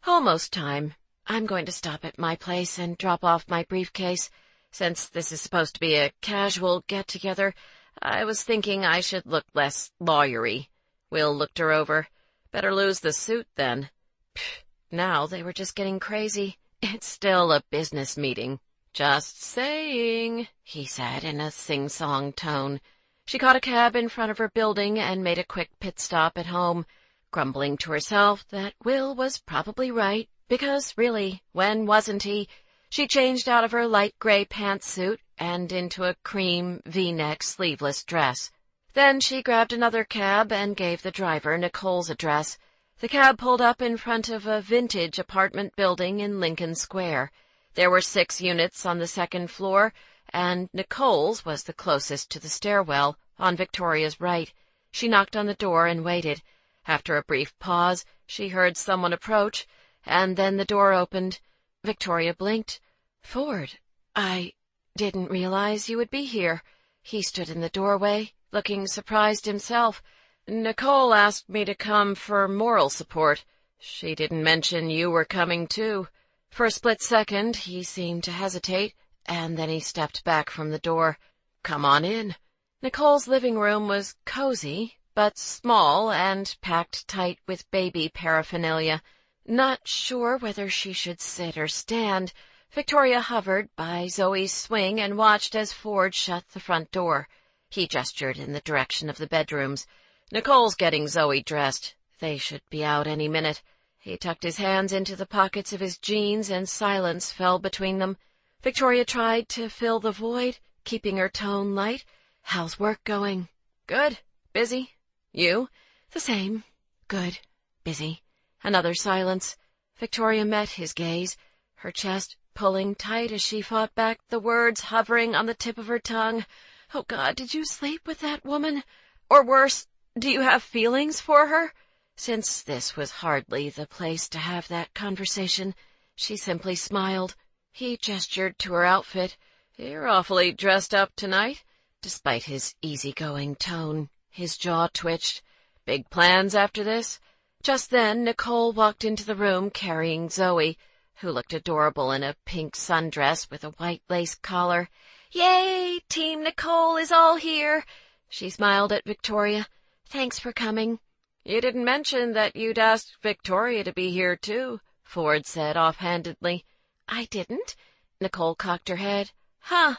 Almost time. I'm going to stop at my place and drop off my briefcase. Since this is supposed to be a casual get-together, I was thinking I should look less lawyery. Will looked her over. Better lose the suit, then. Pfft, now they were just getting crazy. It's still a business meeting. Just saying, he said in a sing-song tone. She caught a cab in front of her building and made a quick pit stop at home, grumbling to herself that Will was probably right, because really, when wasn't he? She changed out of her light gray pantsuit and into a cream V-neck sleeveless dress. Then she grabbed another cab and gave the driver Nicole's address. The cab pulled up in front of a vintage apartment building in Lincoln Square. There were 6 units on the second floor, and Nicole's was the closest to the stairwell, on Victoria's right. She knocked on the door and waited. After a brief pause, she heard someone approach, and then the door opened. Victoria blinked. "Ford, I didn't realize you would be here." He stood in the doorway, looking surprised himself. "Nicole asked me to come for moral support. She didn't mention you were coming, too." For a split second, he seemed to hesitate, and then he stepped back from the door. "Come on in." Nicole's living room was cozy, but small and packed tight with baby paraphernalia. Not sure whether she should sit or stand, Victoria hovered by Zoe's swing and watched as Ford shut the front door. He gestured in the direction of the bedrooms. "Nicole's getting Zoe dressed. They should be out any minute." He tucked his hands into the pockets of his jeans, and silence fell between them. Victoria tried to fill the void, keeping her tone light. "How's work going?" "Good. Busy. You?" "The same. Good. Busy." Another silence. Victoria met his gaze, her chest pulling tight as she fought back the words hovering on the tip of her tongue. "Oh, God, did you sleep with that woman? Or worse, do you have feelings for her?" Since this was hardly the place to have that conversation, she simply smiled. He gestured to her outfit. "You're awfully dressed up tonight." Despite his easygoing tone, his jaw twitched. "Big plans after this?" Just then, Nicole walked into the room carrying Zoe, who looked adorable in a pink sundress with a white lace collar. "Yay! Team Nicole is all here!" She smiled at Victoria. "Thanks for coming." "You didn't mention that you'd asked Victoria to be here, too," Ford said offhandedly. "I didn't?" Nicole cocked her head. "Huh.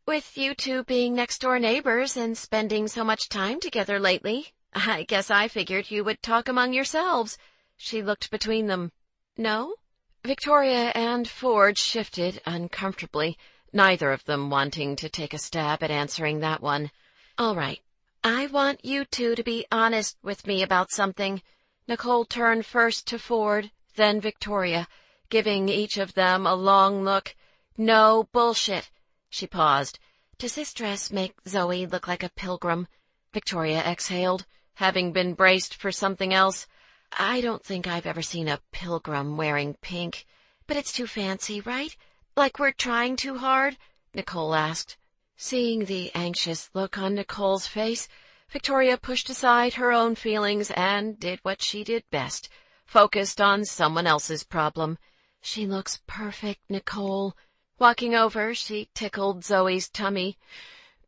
With you two being next-door neighbors and spending so much time together lately, I guess I figured you would talk among yourselves." She looked between them. "No?" Victoria and Ford shifted uncomfortably, neither of them wanting to take a stab at answering that one. "All right. I want you two to be honest with me about something." Nicole turned first to Ford, then Victoria, giving each of them a long look. "No bullshit." She paused. "Does this dress make Zoe look like a pilgrim?" Victoria exhaled, having been braced for something else. "I don't think I've ever seen a pilgrim wearing pink." "But it's too fancy, right? Like we're trying too hard?" Nicole asked. Seeing the anxious look on Nicole's face, Victoria pushed aside her own feelings and did what she did best, focused on someone else's problem. "She looks perfect, Nicole." Walking over, she tickled Zoe's tummy.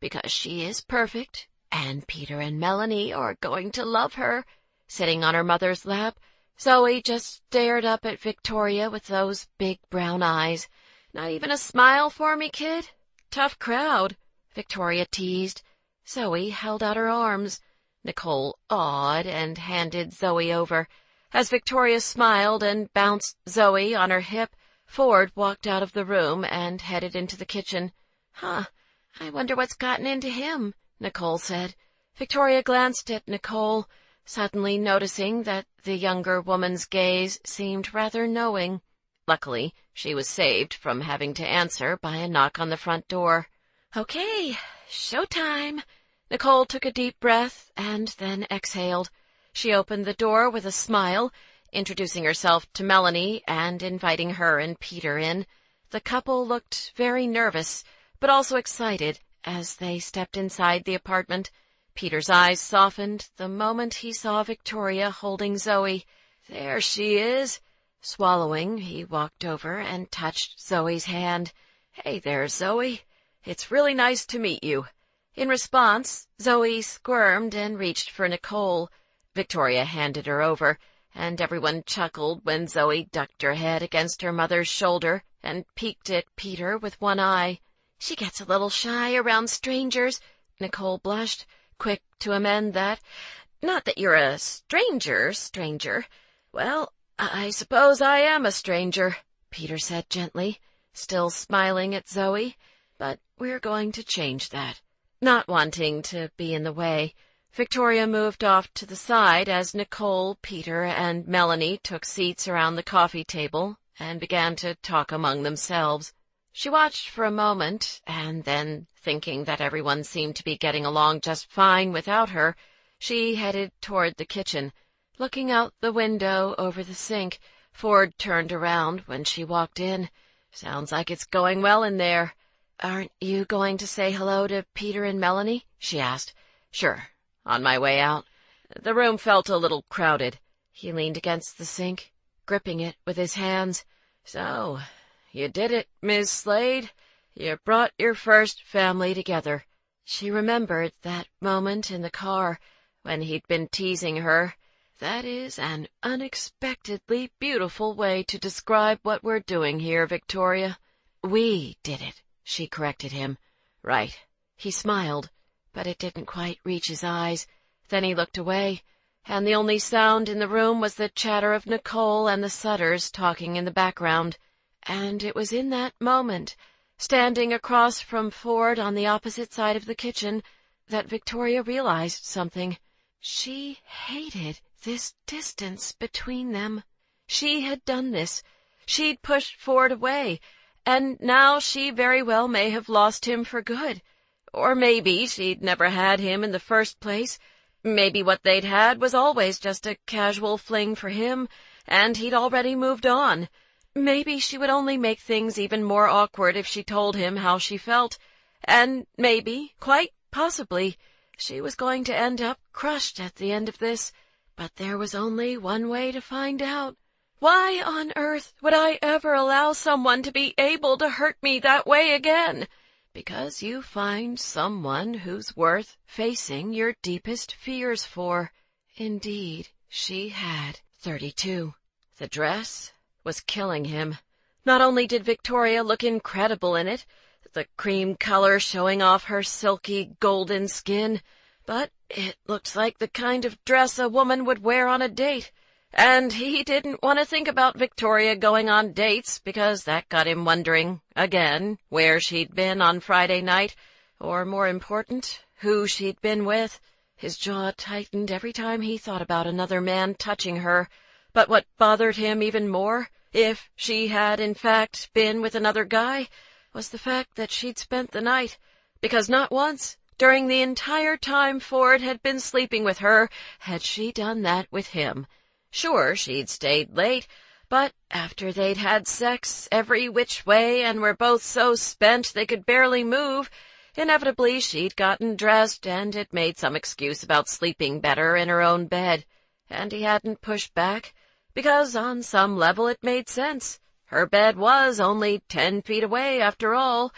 "Because she is perfect, and Peter and Melanie are going to love her." Sitting on her mother's lap, Zoe just stared up at Victoria with those big brown eyes. "Not even a smile for me, kid? Tough crowd," Victoria teased. Zoe held out her arms. Nicole awed and handed Zoe over. As Victoria smiled and bounced Zoe on her hip, Ford walked out of the room and headed into the kitchen. "Huh, I wonder what's gotten into him," Nicole said. Victoria glanced at Nicole, suddenly noticing that the younger woman's gaze seemed rather knowing. Luckily, she was saved from having to answer by a knock on the front door. "Okay, showtime." Nicole took a deep breath and then exhaled. She opened the door with a smile, introducing herself to Melanie and inviting her and Peter in. The couple looked very nervous, but also excited as they stepped inside the apartment. Peter's eyes softened the moment he saw Victoria holding Zoe. "There she is." Swallowing, he walked over and touched Zoe's hand. "Hey there, Zoe. It's really nice to meet you." In response, Zoe squirmed and reached for Nicole. Victoria handed her over, and everyone chuckled when Zoe ducked her head against her mother's shoulder and peeked at Peter with one eye. "She gets a little shy around strangers," Nicole blushed, quick to amend that. "Not that you're a stranger. Well, I suppose I am a stranger," Peter said gently, still smiling at Zoe. "But we're going to change that." Not wanting to be in the way, Victoria moved off to the side as Nicole, Peter, and Melanie took seats around the coffee table and began to talk among themselves. She watched for a moment, and then, thinking that everyone seemed to be getting along just fine without her, she headed toward the kitchen. Looking out the window over the sink, Ford turned around when she walked in. "Sounds like it's going well in there." "Aren't you going to say hello to Peter and Melanie?" she asked. "Sure, on my way out." The room felt a little crowded. He leaned against the sink, gripping it with his hands. "So, you did it, Miss Slade. You brought your first family together." She remembered that moment in the car when he'd been teasing her. "That is an unexpectedly beautiful way to describe what we're doing here, Victoria." "We did it," she corrected him. "Right." He smiled, but it didn't quite reach his eyes. Then he looked away, and the only sound in the room was the chatter of Nicole and the Sutters talking in the background. And it was in that moment, standing across from Ford on the opposite side of the kitchen, that Victoria realized something. She hated this distance between them. She had done this. She'd pushed Ford away, and now she very well may have lost him for good. Or maybe she'd never had him in the first place. Maybe what they'd had was always just a casual fling for him, and he'd already moved on. Maybe she would only make things even more awkward if she told him how she felt. And maybe, quite possibly, she was going to end up crushed at the end of this. But there was only one way to find out. Why on earth would I ever allow someone to be able to hurt me that way again? Because you find someone who's worth facing your deepest fears for. Indeed, she had. 32. The dress was killing him. Not only did Victoria look incredible in it, the cream color showing off her silky golden skin, but it looked like the kind of dress a woman would wear on a date. And he didn't want to think about Victoria going on dates, because that got him wondering, again, where she'd been on Friday night, or more important, who she'd been with. His jaw tightened every time he thought about another man touching her. But what bothered him even more, if she had in fact been with another guy, was the fact that she'd spent the night, because not once, during the entire time Ford had been sleeping with her, had she done that with him. Sure, she'd stayed late, but after they'd had sex every which way and were both so spent they could barely move, inevitably she'd gotten dressed and had made some excuse about sleeping better in her own bed. And he hadn't pushed back, because on some level it made sense. Her bed was only 10 feet away after all,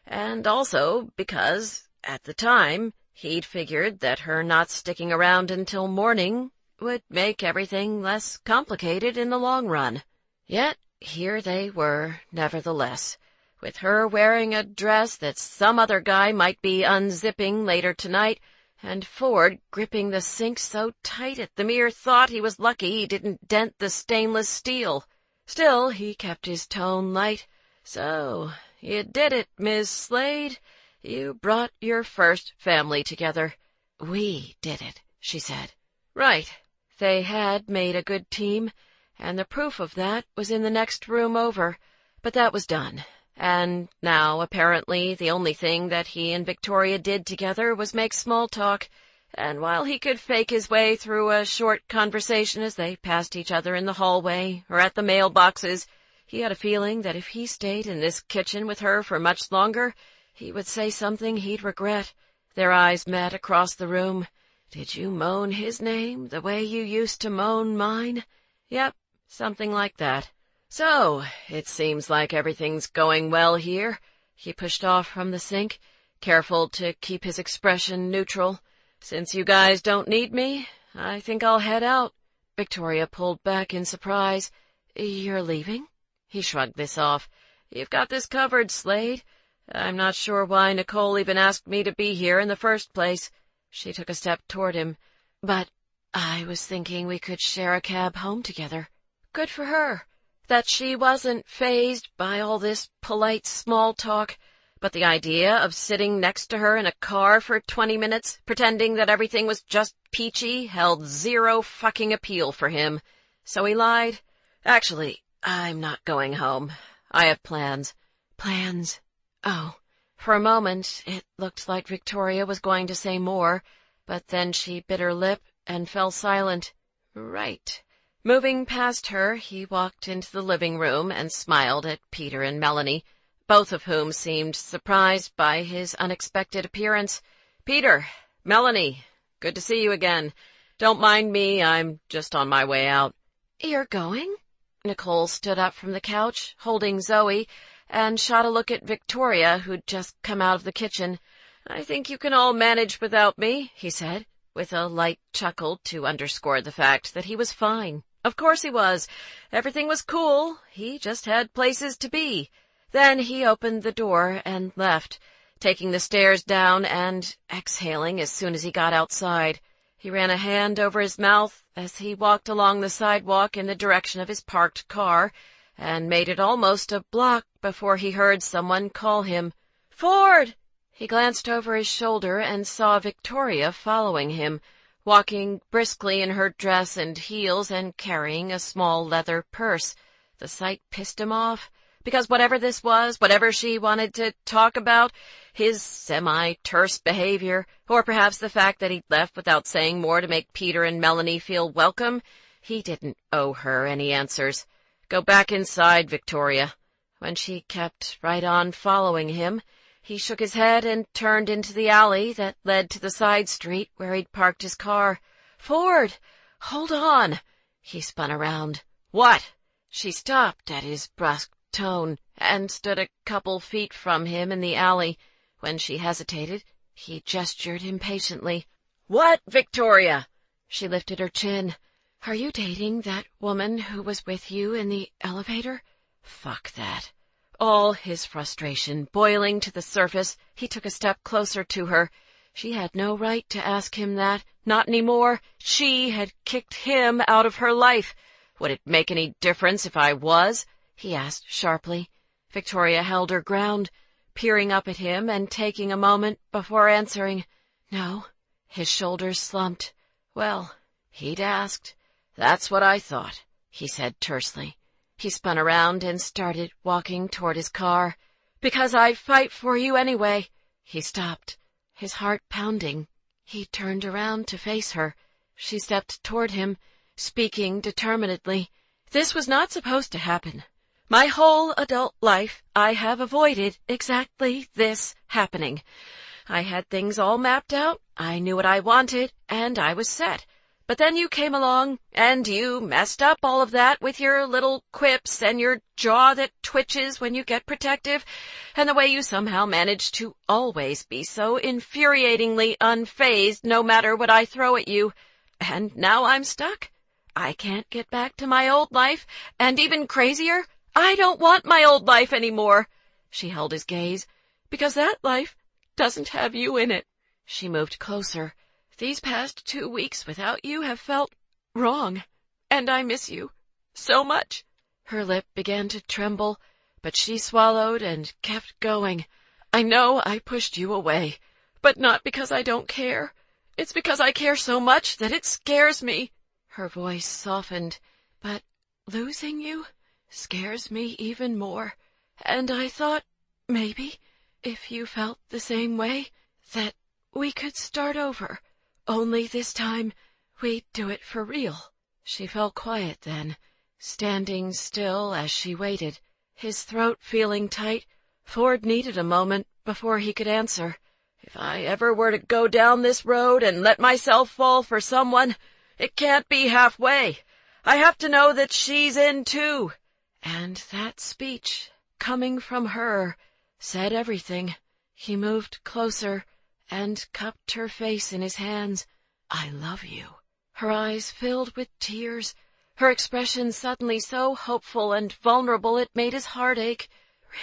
and also because, at the time, he'd figured that her not sticking around until morning would make everything less complicated in the long run. Yet here they were, nevertheless, with her wearing a dress that some other guy might be unzipping later tonight, and Ford gripping the sink so tight at the mere thought he was lucky he didn't dent the stainless steel. Still, he kept his tone light. "So, you did it, Miss Slade. You brought your first family together." "We did it," she said. "Right." They had made a good team, and the proof of that was in the next room over. But that was done, and now apparently the only thing that he and Victoria did together was make small talk, and while he could fake his way through a short conversation as they passed each other in the hallway or at the mailboxes, he had a feeling that if he stayed in this kitchen with her for much longer, he would say something he'd regret. Their eyes met across the room. "Did you moan his name the way you used to moan mine?" "Yep, something like that." "So, it seems like everything's going well here." He pushed off from the sink, careful to keep his expression neutral. "Since you guys don't need me, I think I'll head out. Victoria pulled back in surprise. You're leaving? He shrugged this off. You've got this covered, Slade. I'm not sure why Nicole even asked me to be here in the first place. She took a step toward him. But I was thinking we could share a cab home together. Good for her. That she wasn't fazed by all this polite small talk, but the idea of sitting next to her in a car for 20 minutes, pretending that everything was just peachy, held zero fucking appeal for him. So he lied. Actually, I'm not going home. I have plans. Plans? Oh. For a moment, it looked like Victoria was going to say more, but then she bit her lip and fell silent. Right. Moving past her, he walked into the living room and smiled at Peter and Melanie, both of whom seemed surprised by his unexpected appearance. Peter, Melanie, good to see you again. Don't mind me, I'm just on my way out. You're going? Nicole stood up from the couch, holding Zoe, and shot a look at Victoria, who'd just come out of the kitchen. I think you can all manage without me, he said, with a light chuckle to underscore the fact that he was fine. Of course he was. Everything was cool. He just had places to be. Then he opened the door and left, taking the stairs down and exhaling as soon as he got outside. He ran a hand over his mouth as he walked along the sidewalk in the direction of his parked car, and made it almost a block before he heard someone call him. Ford! He glanced over his shoulder and saw Victoria following him, walking briskly in her dress and heels and carrying a small leather purse. The sight pissed him off, because whatever this was, whatever she wanted to talk about, his semi-terse behavior, or perhaps the fact that he'd left without saying more to make Peter and Melanie feel welcome, he didn't owe her any answers. Go back inside, Victoria. When she kept right on following him, he shook his head and turned into the alley that led to the side street where he'd parked his car. Ford! Hold on! He spun around. What? She stopped at his brusque tone and stood a couple feet from him in the alley. When she hesitated, he gestured impatiently. What, Victoria? She lifted her chin. Are you dating that woman who was with you in the elevator? Fuck that. All his frustration boiling to the surface, he took a step closer to her. She had no right to ask him that, not anymore. She had kicked him out of her life. Would it make any difference if I was? He asked sharply. Victoria held her ground, peering up at him and taking a moment before answering. No. His shoulders slumped. Well, he'd asked. That's what I thought, he said tersely. He spun around and started walking toward his car. Because I'd fight for you anyway. He stopped, his heart pounding. He turned around to face her. She stepped toward him, speaking determinedly. This was not supposed to happen. My whole adult life I have avoided exactly this happening. I had things all mapped out, I knew what I wanted, and I was set. But then you came along, and you messed up all of that with your little quips and your jaw that twitches when you get protective, and the way you somehow managed to always be so infuriatingly unfazed no matter what I throw at you. And now I'm stuck. I can't get back to my old life, and even crazier, I don't want my old life anymore. She held his gaze. Because that life doesn't have you in it. She moved closer. These past 2 weeks without you have felt wrong, and I miss you so much. Her lip began to tremble, but she swallowed and kept going. I know I pushed you away, but not because I don't care. It's because I care so much that it scares me. Her voice softened, but losing you scares me even more, and I thought maybe, if you felt the same way, that we could start over. Only this time, we'd do it for real. She fell quiet then, standing still as she waited, his throat feeling tight. Ford needed a moment before he could answer. If I ever were to go down this road and let myself fall for someone, it can't be halfway. I have to know that she's in too. And that speech, coming from her, said everything. He moved closer and cupped her face in his hands. I love you. Her eyes filled with tears, her expression suddenly so hopeful and vulnerable it made his heart ache.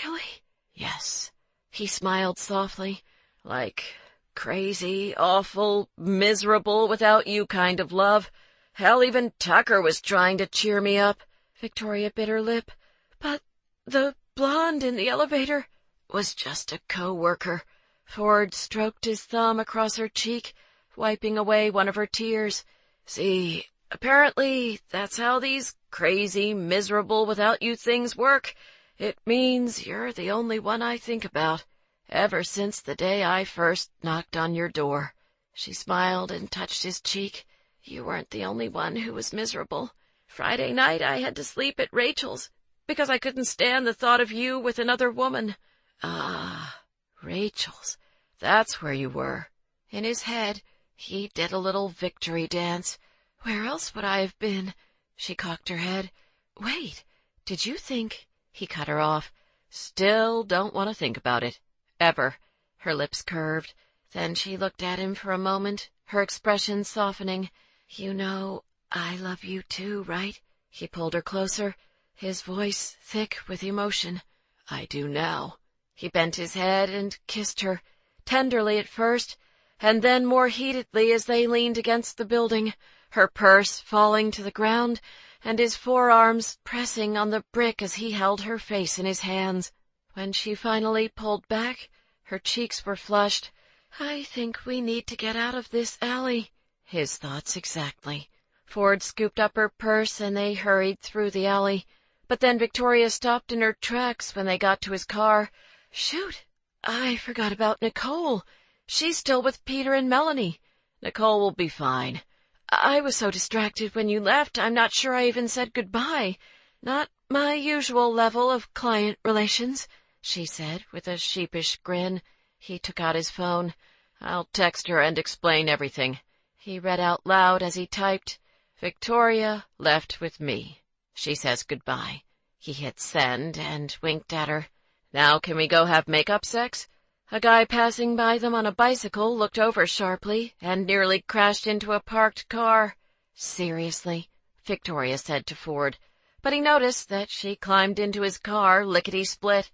"Really?" "Yes." He smiled softly. "Like crazy, awful, miserable, without you kind of love. Hell, even Tucker was trying to cheer me up." Victoria bit her lip. "But the blonde in the elevator was just a co-worker." Ford stroked his thumb across her cheek, wiping away one of her tears. "See, apparently that's how these crazy, miserable, without you things work. It means you're the only one I think about, ever since the day I first knocked on your door." She smiled and touched his cheek. "You weren't the only one who was miserable. Friday night I had to sleep at Rachel's, because I couldn't stand the thought of you with another woman." "Ah, Rachel's. That's where you were." In his head, he did a little victory dance. "Where else would I have been?" She cocked her head. "Wait, did you think—" He cut her off. "Still don't want to think about it. Ever." Her lips curved. Then she looked at him for a moment, her expression softening. "You know I love you too, right?" He pulled her closer, his voice thick with emotion. "I do now." He bent his head and kissed her, tenderly at first, and then more heatedly as they leaned against the building, her purse falling to the ground, and his forearms pressing on the brick as he held her face in his hands. When she finally pulled back, her cheeks were flushed. "I think we need to get out of this alley." His thoughts exactly. Ford scooped up her purse and they hurried through the alley. But then Victoria stopped in her tracks when they got to his car. "Shoot, I forgot about Nicole. She's still with Peter and Melanie." "Nicole will be fine." "I was so distracted when you left, I'm not sure I even said goodbye. Not my usual level of client relations," she said with a sheepish grin. He took out his phone. "I'll text her and explain everything." He read out loud as he typed, "Victoria left with me. She says goodbye." He hit send and winked at her. "Now can we go have make-up sex?" A guy passing by them on a bicycle looked over sharply and nearly crashed into a parked car. "Seriously?" Victoria said to Ford, but he noticed that she climbed into his car lickety-split.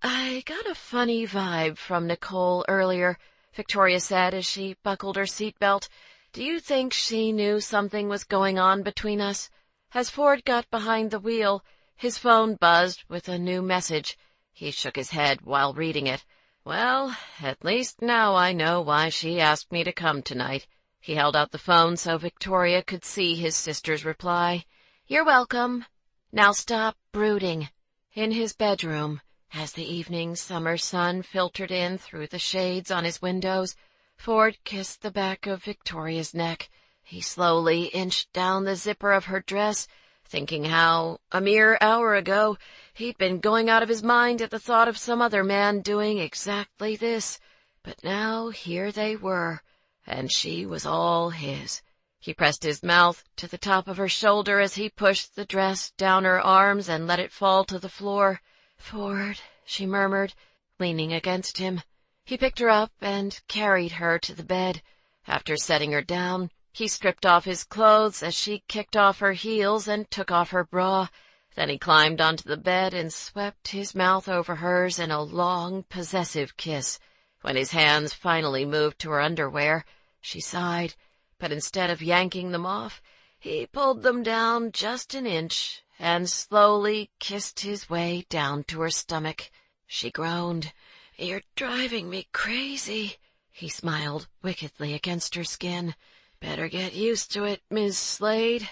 "I got a funny vibe from Nicole earlier," Victoria said as she buckled her seatbelt. "Do you think she knew something was going on between us?" As Ford got behind the wheel, his phone buzzed with a new message. He shook his head while reading it. "Well, at least now I know why she asked me to come tonight." He held out the phone so Victoria could see his sister's reply. "You're welcome. Now stop brooding." In his bedroom, as the evening summer sun filtered in through the shades on his windows, Ford kissed the back of Victoria's neck. He slowly inched down the zipper of her dress, thinking how, a mere hour ago, he'd been going out of his mind at the thought of some other man doing exactly this. But now here they were, and she was all his. He pressed his mouth to the top of her shoulder as he pushed the dress down her arms and let it fall to the floor. "Ford," she murmured, leaning against him. He picked her up and carried her to the bed. After setting her down, he stripped off his clothes as she kicked off her heels and took off her bra. Then he climbed onto the bed and swept his mouth over hers in a long, possessive kiss. When his hands finally moved to her underwear, she sighed, but instead of yanking them off, he pulled them down just an inch and slowly kissed his way down to her stomach. She groaned. "You're driving me crazy." He smiled wickedly against her skin. "Better get used to it, Miss Slade.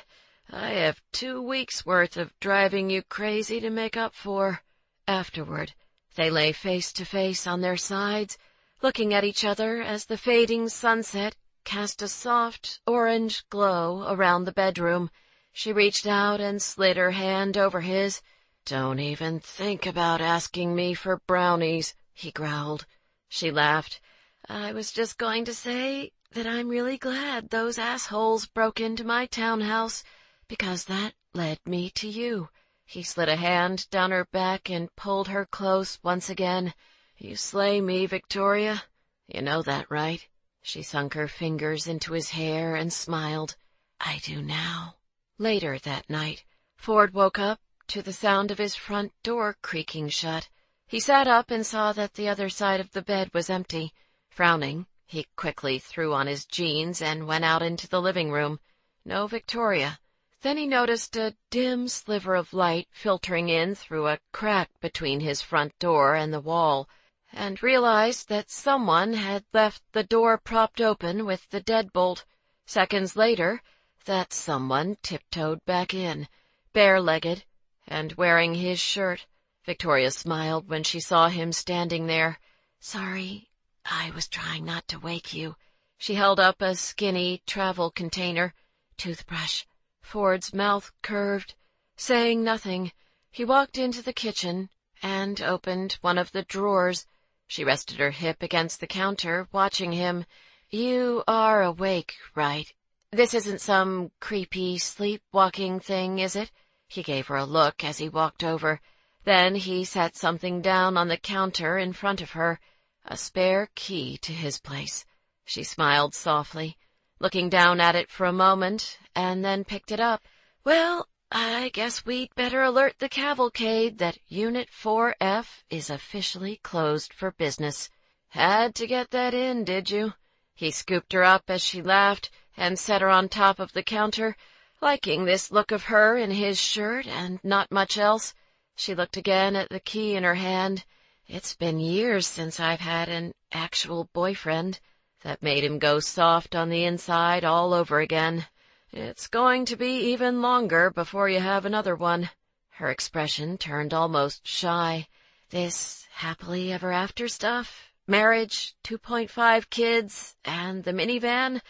I have 2 weeks' worth of driving you crazy to make up for." Afterward, they lay face to face on their sides, looking at each other as the fading sunset cast a soft orange glow around the bedroom. She reached out and slid her hand over his. "Don't even think about asking me for brownies," he growled. She laughed. "I was just going to say that I'm really glad those assholes broke into my townhouse, because that led me to you." He slid a hand down her back and pulled her close once again. "You slay me, Victoria. You know that, right?" She sunk her fingers into his hair and smiled. I do now. Later that night, Ford woke up to the sound of his front door creaking shut. He sat up and saw that the other side of the bed was empty. Frowning, he quickly threw on his jeans and went out into the living room. No Victoria. Then he noticed a dim sliver of light filtering in through a crack between his front door and the wall, and realized that someone had left the door propped open with the deadbolt. Seconds later, that someone tiptoed back in, bare-legged, and wearing his shirt. Victoria smiled when she saw him standing there. "Sorry, I was trying not to wake you." She held up a skinny travel container. "Toothbrush." Ford's mouth curved. Saying nothing, he walked into the kitchen and opened one of the drawers. She rested her hip against the counter, watching him. "You are awake, right? This isn't some creepy sleepwalking thing, is it?" He gave her a look as he walked over. Then he set something down on the counter in front of her, a spare key to his place. She smiled softly, looking down at it for a moment, and then picked it up. "Well, I guess we'd better alert the cavalcade that Unit 4F is officially closed for business. Had to get that in, did you?" He scooped her up as she laughed and set her on top of the counter, liking this look of her in his shirt and not much else. She looked again at the key in her hand. "It's been years since I've had an actual boyfriend." That made him go soft on the inside all over again. "It's going to be even longer before you have another one." Her expression turned almost shy. "This happily ever after stuff? Marriage, 2.5 kids, and the minivan?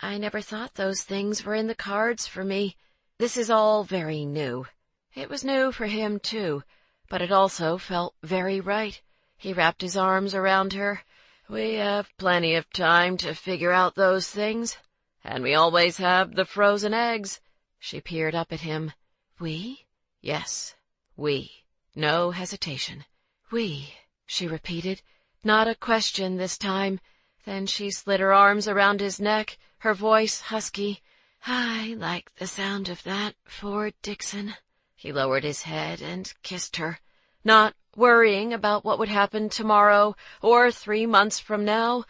I never thought those things were in the cards for me. This is all very new." It was new for him, too, but it also felt very right. He wrapped his arms around her. "We have plenty of time to figure out those things. And we always have the frozen eggs." She peered up at him. "We?" "Yes, we." No hesitation. "We," she repeated. Not a question this time. Then she slid her arms around his neck, her voice husky. "I like the sound of that, Ford Dixon." He lowered his head and kissed her, not worrying about what would happen tomorrow, or 3 months from now,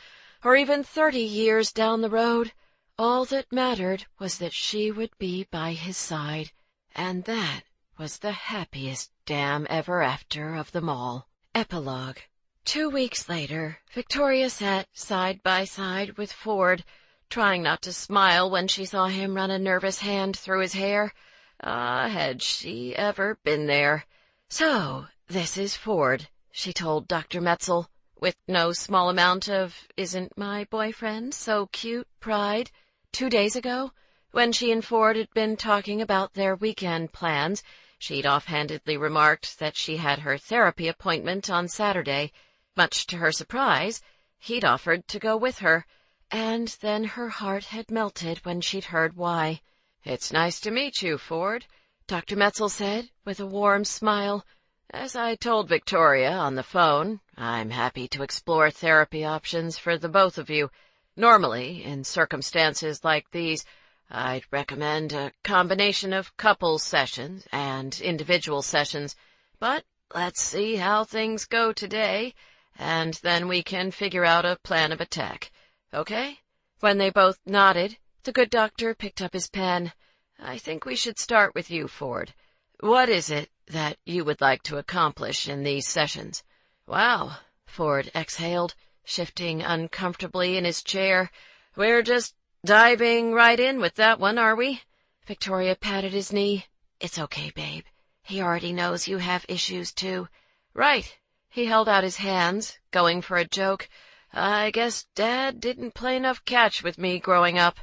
or even 30 years down the road. All that mattered was that she would be by his side, and that was the happiest damn ever after of them all. Epilogue. 2 weeks later, Victoria sat side by side with Ford, trying not to smile when she saw him run a nervous hand through his hair. Had she ever been there? "So, this is Ford," she told Dr. Metzel, with no small amount of "isn't my boyfriend so cute" pride. 2 days ago, when she and Ford had been talking about their weekend plans, she'd offhandedly remarked that she had her therapy appointment on Saturday. Much to her surprise, he'd offered to go with her, and then her heart had melted when she'd heard why. "It's nice to meet you, Ford," Dr. Metzel said, with a warm smile. "As I told Victoria on the phone, I'm happy to explore therapy options for the both of you. Normally, in circumstances like these, I'd recommend a combination of couples sessions and individual sessions, but let's see how things go today, and then we can figure out a plan of attack. Okay?" When they both nodded, the good doctor picked up his pen. "I think we should start with you, Ford. What is it that you would like to accomplish in these sessions?" "Wow," Ford exhaled, shifting uncomfortably in his chair. "We're just diving right in with that one, are we?" Victoria patted his knee. "It's okay, babe. He already knows you have issues, too." "Right." He held out his hands, going for a joke. "I guess Dad didn't play enough catch with me growing up."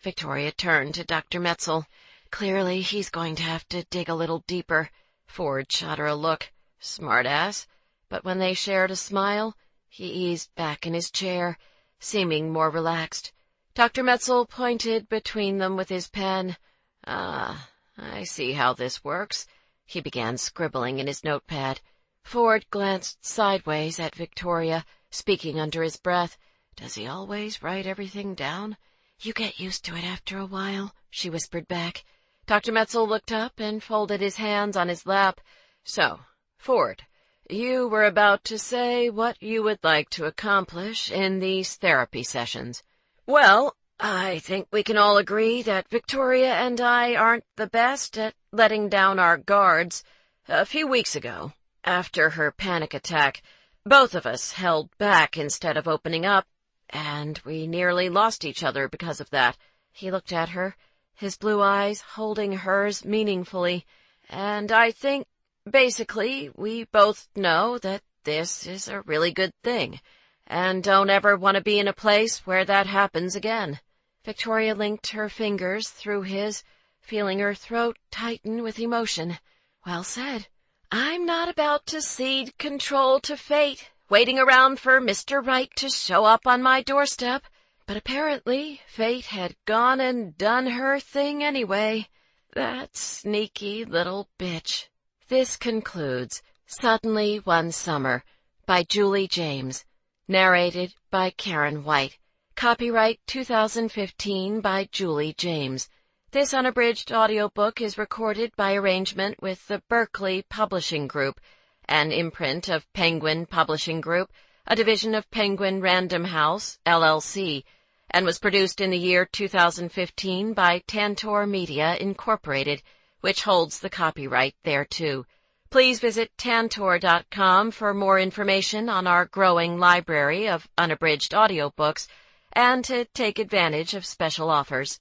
Victoria turned to Dr. Metzel. "Clearly he's going to have to dig a little deeper." Ford shot her a look. Smart ass. But when they shared a smile, he eased back in his chair, seeming more relaxed. Dr. Metzel pointed between them with his pen. "I see how this works." He began scribbling in his notepad. Ford glanced sideways at Victoria, speaking under his breath. "Does he always write everything down?" "You get used to it after a while," she whispered back. Dr. Metzel looked up and folded his hands on his lap. So, Ford, you were about to say what you would like to accomplish in these therapy sessions. Well, I think we can all agree that Victoria and I aren't the best at letting down our guards. A few weeks ago, after her panic attack, both of us held back instead of opening up, and we nearly lost each other because of that. He looked at her, his blue eyes holding hers meaningfully. And I think, basically, we both know that this is a really good thing, and don't ever want to be in a place where that happens again. Victoria linked her fingers through his, feeling her throat tighten with emotion. Well said. I'm not about to cede control to fate, waiting around for Mr. Right to show up on my doorstep. But apparently fate had gone and done her thing anyway. That sneaky little bitch. This concludes Suddenly One Summer by Julie James. Narrated by Karen White. Copyright 2015 by Julie James. This unabridged audiobook is recorded by arrangement with the Berkeley Publishing Group, an imprint of Penguin Publishing Group, a division of Penguin Random House, LLC, and was produced in the year 2015 by Tantor Media, Incorporated, which holds the copyright thereto. Please visit tantor.com for more information on our growing library of unabridged audiobooks and to take advantage of special offers.